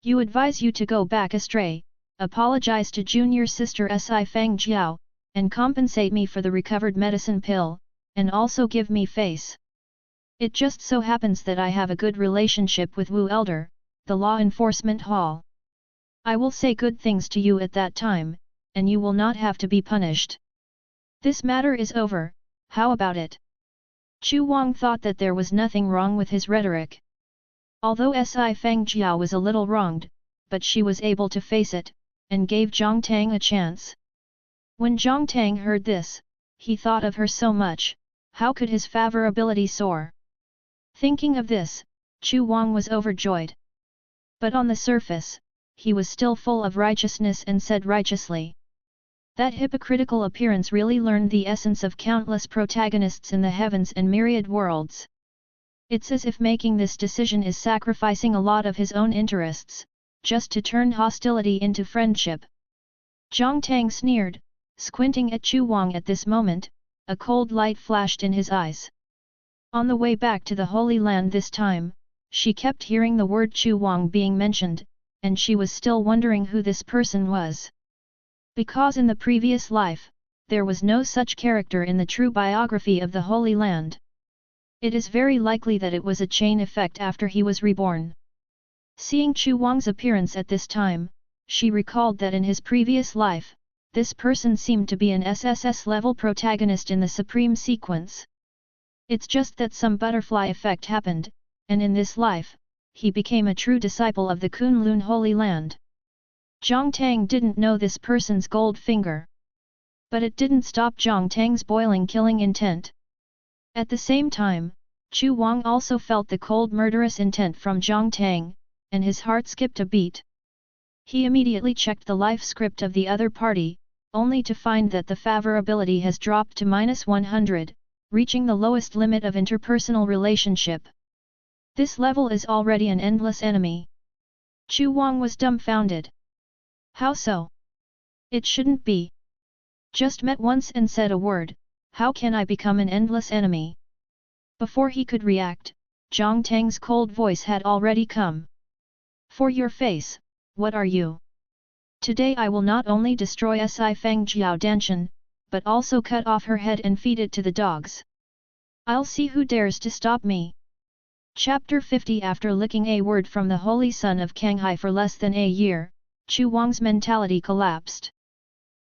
You advise you to go back astray, apologize to junior sister Si Fangjiao, and compensate me for the recovered medicine pill, and also give me face. It just so happens that I have a good relationship with Wu Elder, the law enforcement hall. I will say good things to you at that time, and you will not have to be punished. This matter is over, how about it? Chu Wang thought that there was nothing wrong with his rhetoric. Although Si Fangjiao was a little wronged, but she was able to face it, and gave Zhang Tang a chance. When Zhang Tang heard this, he thought of her so much, how could his favor ability soar? Thinking of this, Chu Wang was overjoyed. But on the surface, he was still full of righteousness and said righteously. That hypocritical appearance really learned the essence of countless protagonists in the heavens and myriad worlds. It's as if making this decision is sacrificing a lot of his own interests, just to turn hostility into friendship. Zhang Tang sneered, squinting at Chu Wang at this moment, a cold light flashed in his eyes. On the way back to the Holy Land this time, she kept hearing the word Chu Wang being mentioned, and she was still wondering who this person was. Because in the previous life, there was no such character in the true biography of the Holy Land. It is very likely that it was a chain effect after he was reborn. Seeing Chu Wang's appearance at this time, she recalled that in his previous life, this person seemed to be an SSS-level protagonist in the Supreme Sequence. It's just that some butterfly effect happened, and in this life, he became a true disciple of the Kunlun Holy Land. Zhang Tang didn't know this person's gold finger. But it didn't stop Zhang Tang's boiling killing intent. At the same time, Chu Wang also felt the cold murderous intent from Zhang Tang, and his heart skipped a beat. He immediately checked the life script of the other party, only to find that the favor ability has dropped to -100, reaching the lowest limit of interpersonal relationship. This level is already an endless enemy. Chu Wang was dumbfounded. How so? It shouldn't be. Just met once and said a word, how can I become an endless enemy? Before he could react, Zhang Tang's cold voice had already come. For your face, what are you? Today I will not only destroy Si Fangjiao Danshan, but also cut off her head and feed it to the dogs. I'll see who dares to stop me. Chapter 50. After licking a word from the holy son of Kanghai for less than a year, Chu Wang's mentality collapsed.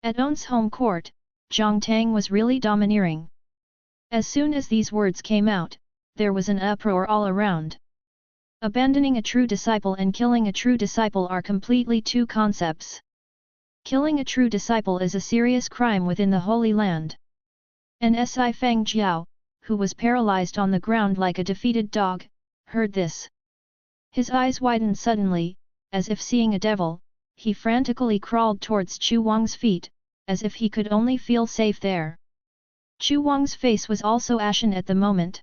At On's home court, Zhang Tang was really domineering. As soon as these words came out, there was an uproar all around. Abandoning a true disciple and killing a true disciple are completely two concepts. Killing a true disciple is a serious crime within the Holy Land. And Si Feng Jiao, who was paralyzed on the ground like a defeated dog, heard this. His eyes widened suddenly, as if seeing a devil. He frantically crawled towards Chu Wang's feet, as if he could only feel safe there. Chu Wang's face was also ashen at the moment.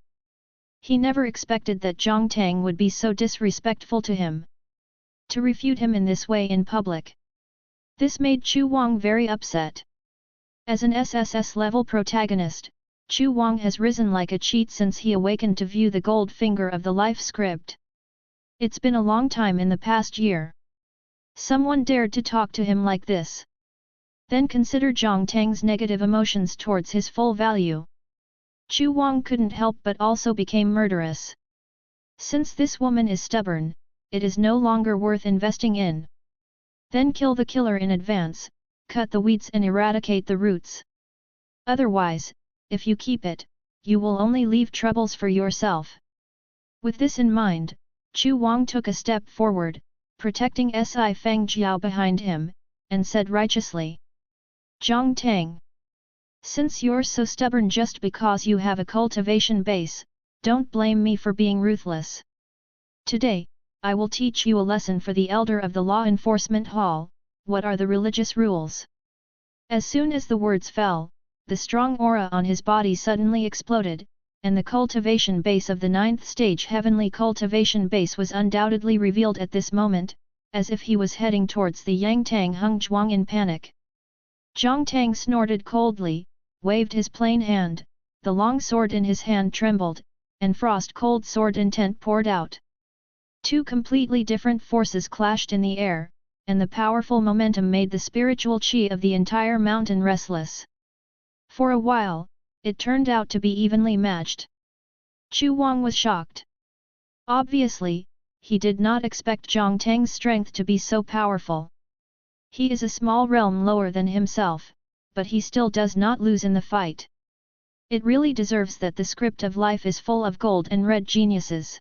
He never expected that Zhang Tang would be so disrespectful to him. To refute him in this way in public. This made Chu Wang very upset. As an SSS-level protagonist, Chu Wang has risen like a cheat since he awakened to view the gold finger of the life script. It's been a long time in the past year. Someone dared to talk to him like this. Then consider Zhang Tang's negative emotions towards his full value. Chu Wang couldn't help but also became murderous. Since this woman is stubborn, it is no longer worth investing in. Then kill the killer in advance, cut the weeds and eradicate the roots. Otherwise, if you keep it, you will only leave troubles for yourself. With this in mind, Chu Wang took a step forward, protecting Si Feng Jiao behind him, and said righteously. Zhang Tang. Since you're so stubborn just because you have a cultivation base, don't blame me for being ruthless. Today, I will teach you a lesson for the elder of the Law Enforcement Hall. What are the religious rules? As soon as the words fell, the strong aura on his body suddenly exploded, and the cultivation base of the 9th stage heavenly cultivation base was undoubtedly revealed at this moment, as if he was heading towards the Yangtang Hung Zhuang in panic. Zhang Tang snorted coldly, waved his plain hand, the long sword in his hand trembled, and frost-cold sword intent poured out. Two completely different forces clashed in the air, and the powerful momentum made the spiritual qi of the entire mountain restless. For a while, it turned out to be evenly matched. Chu Wang was shocked. Obviously, he did not expect Zhang Tang's strength to be so powerful. He is a small realm lower than himself, but he still does not lose in the fight. It really deserves that the script of life is full of gold and red geniuses.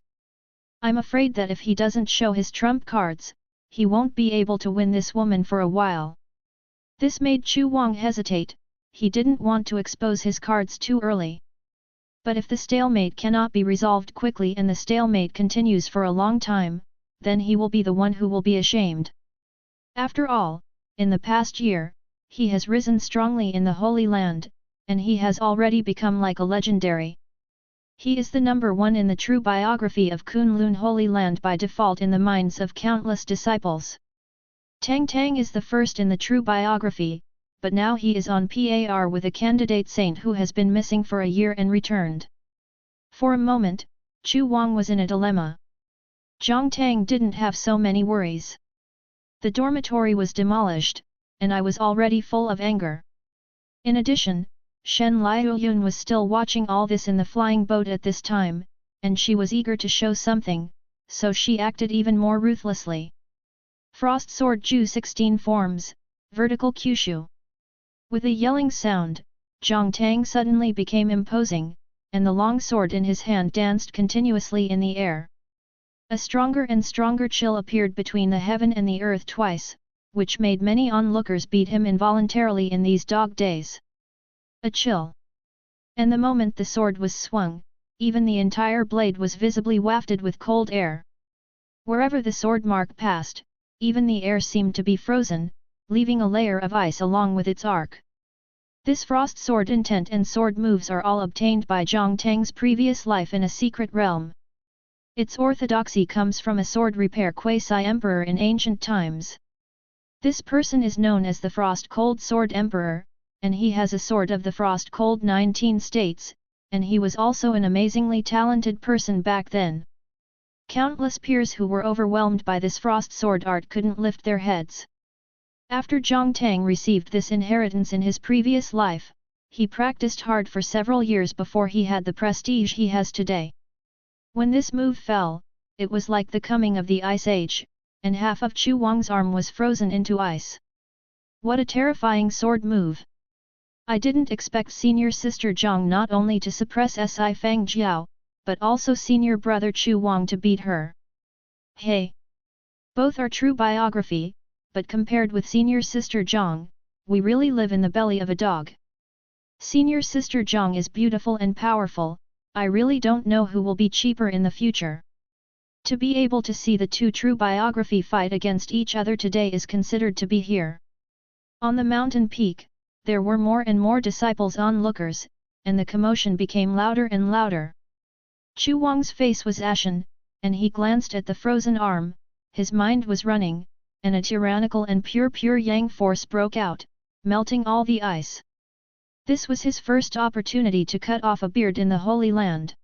I'm afraid that if he doesn't show his trump cards, he won't be able to win this woman for a while. This made Chu Wang hesitate. He didn't want to expose his cards too early. But if the stalemate cannot be resolved quickly and the stalemate continues for a long time, then he will be the one who will be ashamed. After all, in the past year, he has risen strongly in the Holy Land, and he has already become like a legendary. He is the number one in the true biography of Kunlun Holy Land by default in the minds of countless disciples. Tang Tang is the first in the true biography, but now he is on par with a candidate saint who has been missing for a year and returned. For a moment, Chu Wang was in a dilemma. Zhang Tang didn't have so many worries. The dormitory was demolished, and I was already full of anger. In addition, Shen Liuyun was still watching all this in the flying boat at this time, and she was eager to show something, so she acted even more ruthlessly. Frost Sword Ju 16 forms, vertical Kyushu. With a yelling sound, Zhang Tang suddenly became imposing, and the long sword in his hand danced continuously in the air. A stronger and stronger chill appeared between the heaven and the earth twice, which made many onlookers beat him involuntarily in these dog days. A chill. And the moment the sword was swung, even the entire blade was visibly wafted with cold air. Wherever the sword mark passed, even the air seemed to be frozen, leaving a layer of ice along with its arc. This frost sword intent and sword moves are all obtained by Zhang Tang's previous life in a secret realm. Its orthodoxy comes from a sword repair quasi-emperor in ancient times. This person is known as the Frost-Cold Sword Emperor, and he has a sword of the Frost-Cold 19 states, and he was also an amazingly talented person back then. Countless peers who were overwhelmed by this frost sword art couldn't lift their heads. After Zhang Tang received this inheritance in his previous life, he practiced hard for several years before he had the prestige he has today. When this move fell, it was like the coming of the Ice Age, and half of Chu Wang's arm was frozen into ice. What a terrifying sword move! I didn't expect senior sister Zhang not only to suppress Si Feng Jiao, but also senior brother Chu Wang to beat her. Hey! Both are true biography, but compared with senior sister Zhang, we really live in the belly of a dog. Senior sister Zhang is beautiful and powerful, I really don't know who will be cheaper in the future. To be able to see the two true biography fight against each other today is considered to be here. On the mountain peak, there were more and more disciples onlookers, and the commotion became louder and louder. Chu Wang's face was ashen, and he glanced at the frozen arm, his mind was running, and a tyrannical and pure yang force broke out, melting all the ice. This was his first opportunity to cut off a beard in the Holy Land.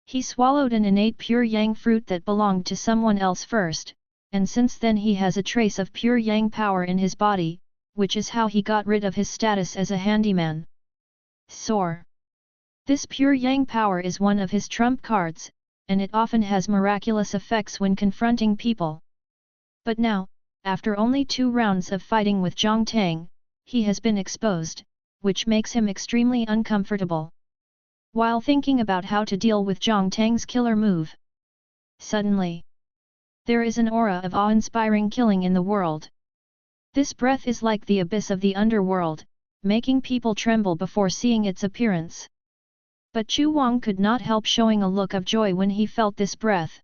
He swallowed an innate pure yang fruit that belonged to someone else first, and since then he has a trace of pure yang power in his body, which is how he got rid of his status as a handyman. Soar. This pure yang power is one of his trump cards, and it often has miraculous effects when confronting people. But now, after only 2 rounds of fighting with Zhang Tang, he has been exposed, which makes him extremely uncomfortable. While thinking about how to deal with Zhang Tang's killer move, suddenly, there is an aura of awe-inspiring killing in the world. This breath is like the abyss of the underworld, making people tremble before seeing its appearance. But Chu Wang could not help showing a look of joy when he felt this breath.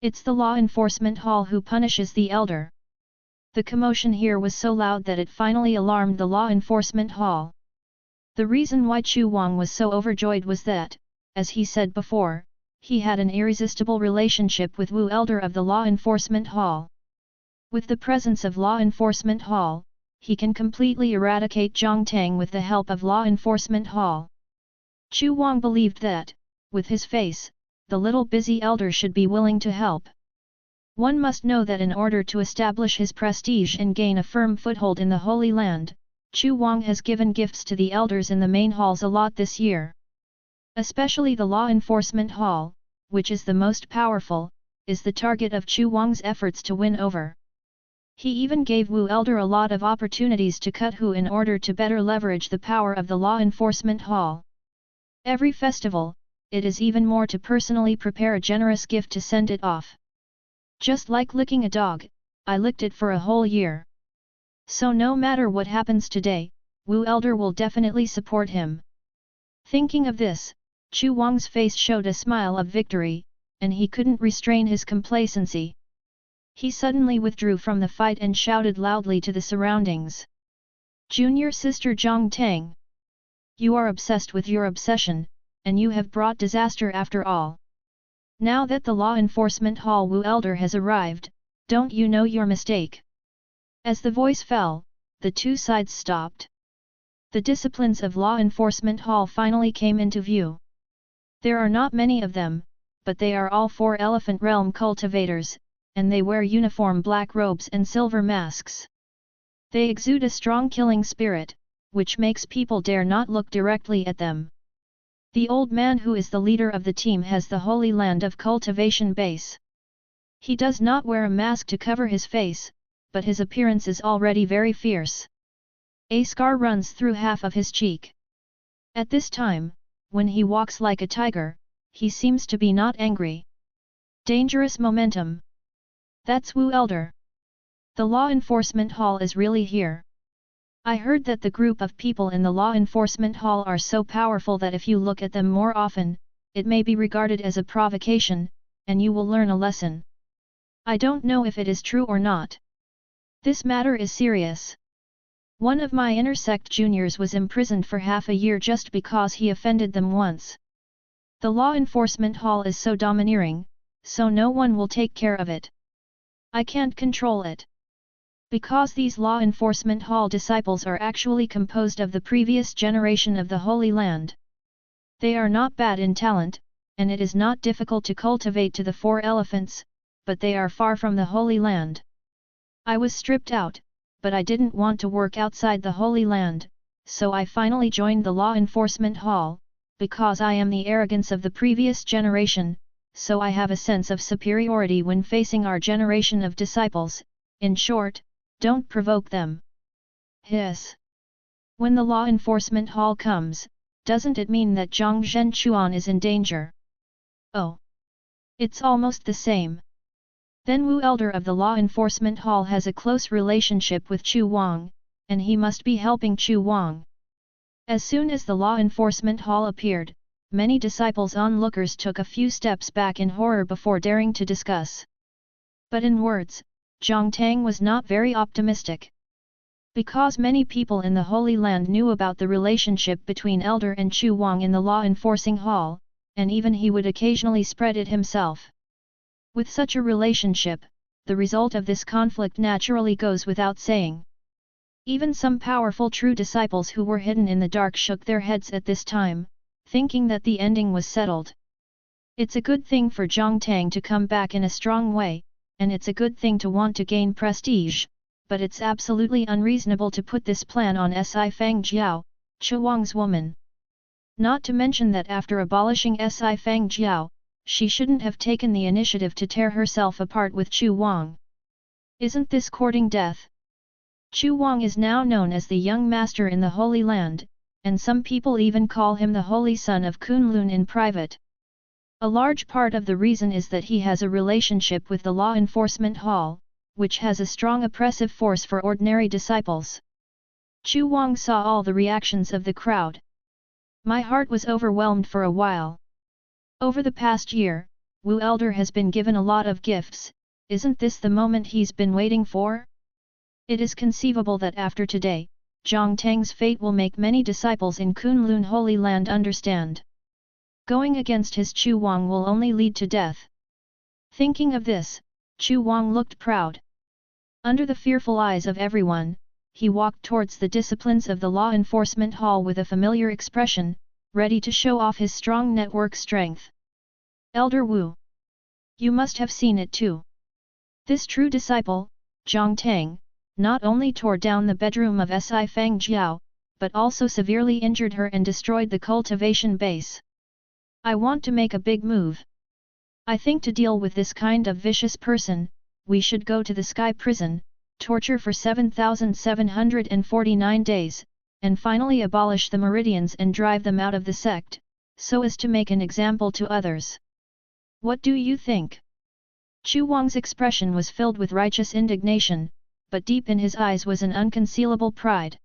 It's the law enforcement hall who punishes the elder. The commotion here was so loud that it finally alarmed the law enforcement hall. The reason why Chu Wang was so overjoyed was that, as he said before, he had an irresistible relationship with Wu Elder of the law enforcement hall. With the presence of law enforcement hall, he can completely eradicate Zhang Tang with the help of law enforcement hall. Chu Wang believed that, with his face, the little busy elder should be willing to help. One must know that in order to establish his prestige and gain a firm foothold in the Holy Land, Chu Wang has given gifts to the elders in the main halls a lot this year. Especially the law enforcement hall, which is the most powerful, is the target of Chu Wang's efforts to win over. He even gave Wu Elder a lot of opportunities to cut Hu in order to better leverage the power of the law enforcement hall. Every festival, it is even more to personally prepare a generous gift to send it off. Just like licking a dog, I licked it for a whole year. So no matter what happens today, Wu Elder will definitely support him. Thinking of this, Chu Wang's face showed a smile of victory, and he couldn't restrain his complacency. He suddenly withdrew from the fight and shouted loudly to the surroundings. Junior sister Zhang Tang. You are obsessed with your obsession, and you have brought disaster after all. Now that the law enforcement hall Wu Elder has arrived, don't you know your mistake? As the voice fell, the two sides stopped. The disciplines of law enforcement hall finally came into view. There are not many of them, but they are all 4 elephant realm cultivators, and they wear uniform black robes and silver masks. They exude a strong killing spirit, which makes people dare not look directly at them. The old man who is the leader of the team has the Holy Land of Cultivation base. He does not wear a mask to cover his face, but his appearance is already very fierce. A scar runs through half of his cheek. At this time, when he walks like a tiger, he seems to be not angry. Dangerous momentum. That's Wu Elder. The law enforcement hall is really here. I heard that the group of people in the law enforcement hall are so powerful that if you look at them more often, it may be regarded as a provocation, and you will learn a lesson. I don't know if it is true or not. This matter is serious. One of my intersect juniors was imprisoned for half a year just because he offended them once. The law enforcement hall is so domineering, so no one will take care of it. I can't control it. Because these law enforcement hall disciples are actually composed of the previous generation of the Holy Land. They are not bad in talent, and it is not difficult to cultivate to the 4 elephants, but they are far from the Holy Land. I was stripped out, but I didn't want to work outside the Holy Land, so I finally joined the law enforcement hall, because I am the arrogance of the previous generation, so I have a sense of superiority when facing our generation of disciples. In short, don't provoke them. Hiss. When the law enforcement hall comes, doesn't it mean that Zhang Zhenchuan is in danger? Oh. It's almost the same. Then Wu Elder of the Law Enforcement Hall has a close relationship with Chu Wang, and he must be helping Chu Wang. As soon as the Law Enforcement Hall appeared, many disciples onlookers took a few steps back in horror before daring to discuss. But in words, Zhang Tang was not very optimistic. Because many people in the Holy Land knew about the relationship between Elder and Chu Wang in the Law Enforcing Hall, and even he would occasionally spread it himself. With such a relationship, the result of this conflict naturally goes without saying. Even some powerful true disciples who were hidden in the dark shook their heads at this time, thinking that the ending was settled. It's a good thing for Zhang Tang to come back in a strong way, and it's a good thing to want to gain prestige, but it's absolutely unreasonable to put this plan on Si Fangjiao, Chu Wang's woman. Not to mention that after abolishing Si Fangjiao, she shouldn't have taken the initiative to tear herself apart with Chu Wang. Isn't this courting death? Chu Wang is now known as the young master in the Holy Land, and some people even call him the Holy Son of Kunlun in private. A large part of the reason is that he has a relationship with the Law Enforcement Hall, which has a strong oppressive force for ordinary disciples. Chu Wang saw all the reactions of the crowd. My heart was overwhelmed for a while. Over the past year, Wu Elder has been given a lot of gifts. Isn't this the moment he's been waiting for? It is conceivable that after today, Zhang Tang's fate will make many disciples in Kunlun Holy Land understand. Going against his Chu Wang will only lead to death. Thinking of this, Chu Wang looked proud. Under the fearful eyes of everyone, he walked towards the disciplines of the Law Enforcement Hall with a familiar expression, ready to show off his strong network strength. Elder Wu. You must have seen it too. This true disciple, Zhang Tang, not only tore down the bedroom of Si Fangjiao, but also severely injured her and destroyed the cultivation base. I want to make a big move. I think to deal with this kind of vicious person, we should go to the Sky Prison, torture for 7,749 days, and finally abolish the Meridians and drive them out of the sect, so as to make an example to others. What do you think? Chu Wang's expression was filled with righteous indignation, but deep in his eyes was an unconcealable pride.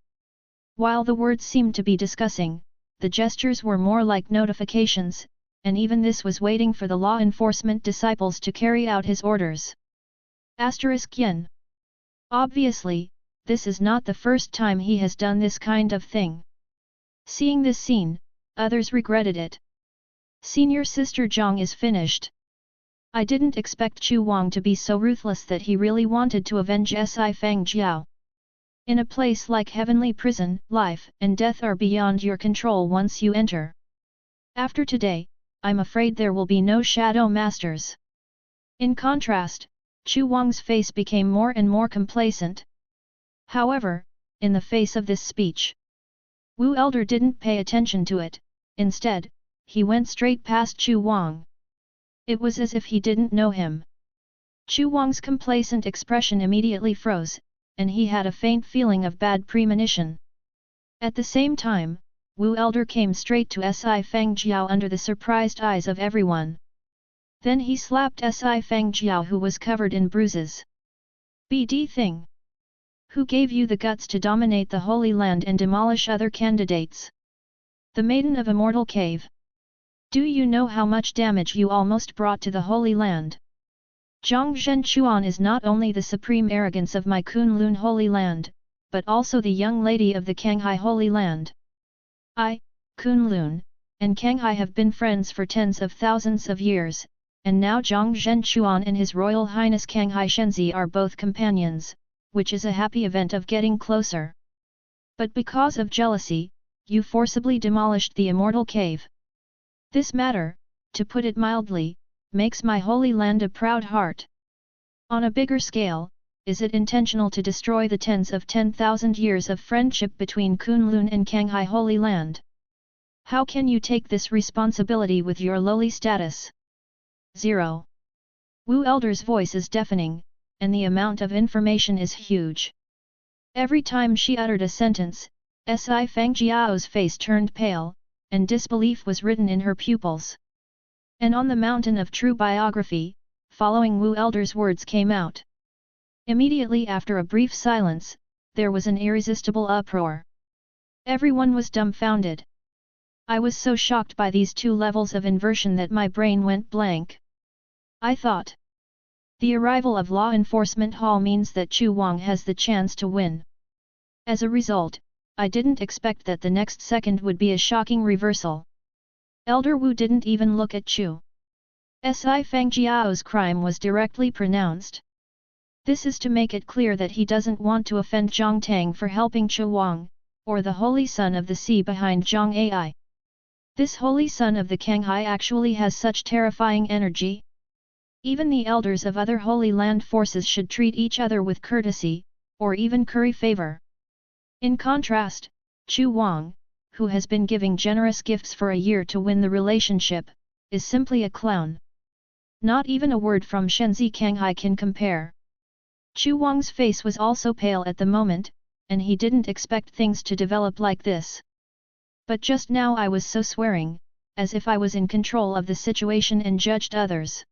While the words seemed to be discussing, the gestures were more like notifications, and even this was waiting for the law enforcement disciples to carry out his orders. *Yen. Obviously, this is not the first time he has done this kind of thing. Seeing this scene, others regretted it. Senior Sister Zhang is finished. I didn't expect Chu Wang to be so ruthless that he really wanted to avenge Si Fangjiao. In a place like Heavenly Prison, life and death are beyond your control once you enter. After today, I'm afraid there will be no Shadow Masters. In contrast, Chu Wang's face became more and more complacent. However, in the face of this speech, Wu Elder didn't pay attention to it. Instead, he went straight past Chu Wang. It was as if he didn't know him. Chu Wang's complacent expression immediately froze, and he had a faint feeling of bad premonition. At the same time, Wu Elder came straight to Si Fangjiao under the surprised eyes of everyone. Then he slapped Si Fangjiao, who was covered in bruises. "BD thing! Who gave you the guts to dominate the Holy Land and demolish other candidates? The Maiden of Immortal Cave. Do you know how much damage you almost brought to the Holy Land? Zhang Zhenchuan is not only the supreme arrogance of my Kunlun Holy Land, but also the young lady of the Kanghai Holy Land. I, Kunlun, and Kanghai have been friends for tens of thousands of years, and now Zhang Zhenchuan and His Royal Highness Kanghai Shenzi are both companions, which is a happy event of getting closer. But because of jealousy, you forcibly demolished the Immortal Cave. This matter, to put it mildly, makes my Holy Land a proud heart. On a bigger scale, is it intentional to destroy the tens of 10,000 years of friendship between Kunlun and Kanghai Holy Land? How can you take this responsibility with your lowly status? 0. Wu Elder's voice is deafening, and the amount of information is huge. Every time she uttered a sentence, Si Fangjiao's face turned pale, and disbelief was written in her pupils. And on the mountain of true biography, following Wu Elder's words came out. Immediately after a brief silence, there was an irresistible uproar. Everyone was dumbfounded. I was so shocked by these two levels of inversion that my brain went blank. I thought. The arrival of Law Enforcement Hall means that Chu Wang has the chance to win. As a result, I didn't expect that the next second would be a shocking reversal. Elder Wu didn't even look at Chu. Si Fangjiao's crime was directly pronounced. This is to make it clear that he doesn't want to offend Zhang Tang for helping Chu Wang, or the holy son of the sea behind Zhang Ai. This holy son of the Kanghai actually has such terrifying energy. Even the elders of other Holy Land forces should treat each other with courtesy, or even curry favor. In contrast, Chu Wang, who has been giving generous gifts for a year to win the relationship, is simply a clown. Not even a word from Shenzi Kanghai can compare. Chu Wang's face was also pale at the moment, and he didn't expect things to develop like this. But just now I was so swearing, as if I was in control of the situation and judged others.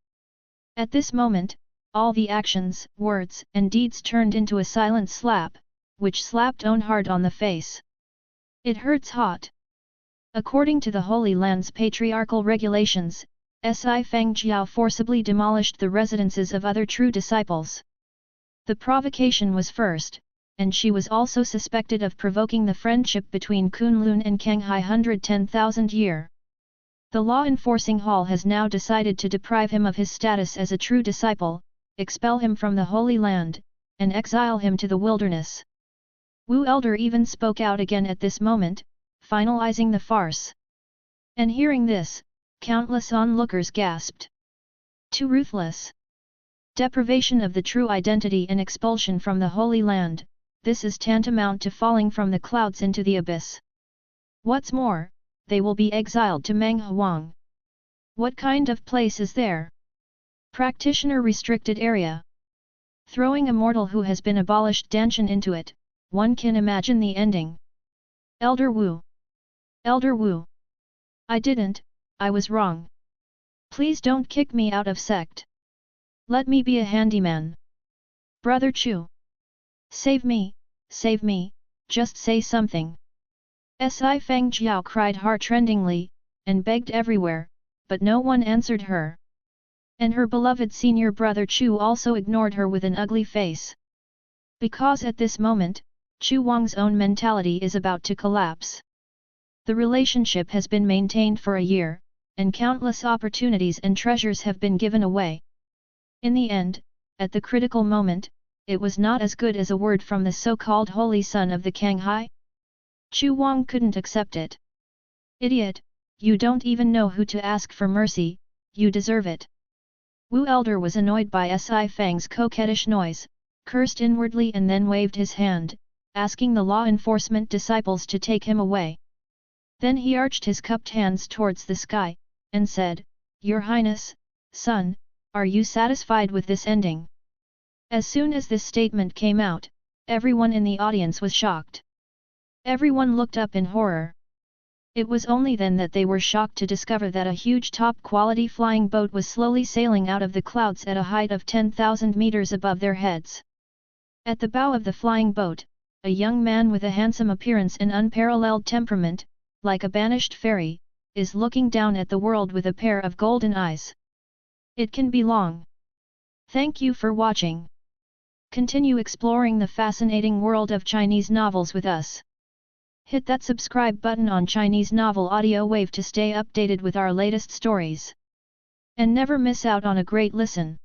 At this moment, all the actions, words, and deeds turned into a silent slap, which slapped Own hard on the face. It hurts hot. According to the Holy Land's patriarchal regulations, Si Fangjiao forcibly demolished the residences of other true disciples. The provocation was first, and she was also suspected of provoking the friendship between Kunlun and Kanghai 110,000 year. The law enforcing hall has now decided to deprive him of his status as a true disciple, expel him from the Holy Land, and exile him to the wilderness. Wu Elder even spoke out again at this moment, finalizing the farce. And hearing this, countless onlookers gasped. Too ruthless. Deprivation of the true identity and expulsion from the Holy Land, this is tantamount to falling from the clouds into the abyss. What's more, they will be exiled to Menghuang. What kind of place is there? Practitioner restricted area. Throwing a mortal who has been abolished Danshan into it, one can imagine the ending. Elder Wu. Elder Wu. I didn't, I was wrong. Please don't kick me out of sect. Let me be a handyman. Brother Chu. Save me, just say something. Si Fangjiao cried heartrendingly, and begged everywhere, but no one answered her. And her beloved senior brother Chu also ignored her with an ugly face. Because at this moment, Chu Wang's own mentality is about to collapse. The relationship has been maintained for a year, and countless opportunities and treasures have been given away. In the end, at the critical moment, it was not as good as a word from the so-called holy son of the Kanghai. Chu Wang couldn't accept it. Idiot, you don't even know who to ask for mercy, you deserve it. Wu Elder was annoyed by Si Fang's coquettish noise, cursed inwardly and then waved his hand, asking the law enforcement disciples to take him away. Then he arched his cupped hands towards the sky, and said, Your Highness, son, are you satisfied with this ending? As soon as this statement came out, everyone in the audience was shocked. Everyone looked up in horror. It was only then that they were shocked to discover that a huge top-quality flying boat was slowly sailing out of the clouds at a height of 10,000 meters above their heads. At the bow of the flying boat, a young man with a handsome appearance and unparalleled temperament, like a banished fairy, is looking down at the world with a pair of golden eyes. It can be long. Thank you for watching. Continue exploring the fascinating world of Chinese novels with us. Hit that subscribe button on Chinese Novel Audio Wave to stay updated with our latest stories. And never miss out on a great listen.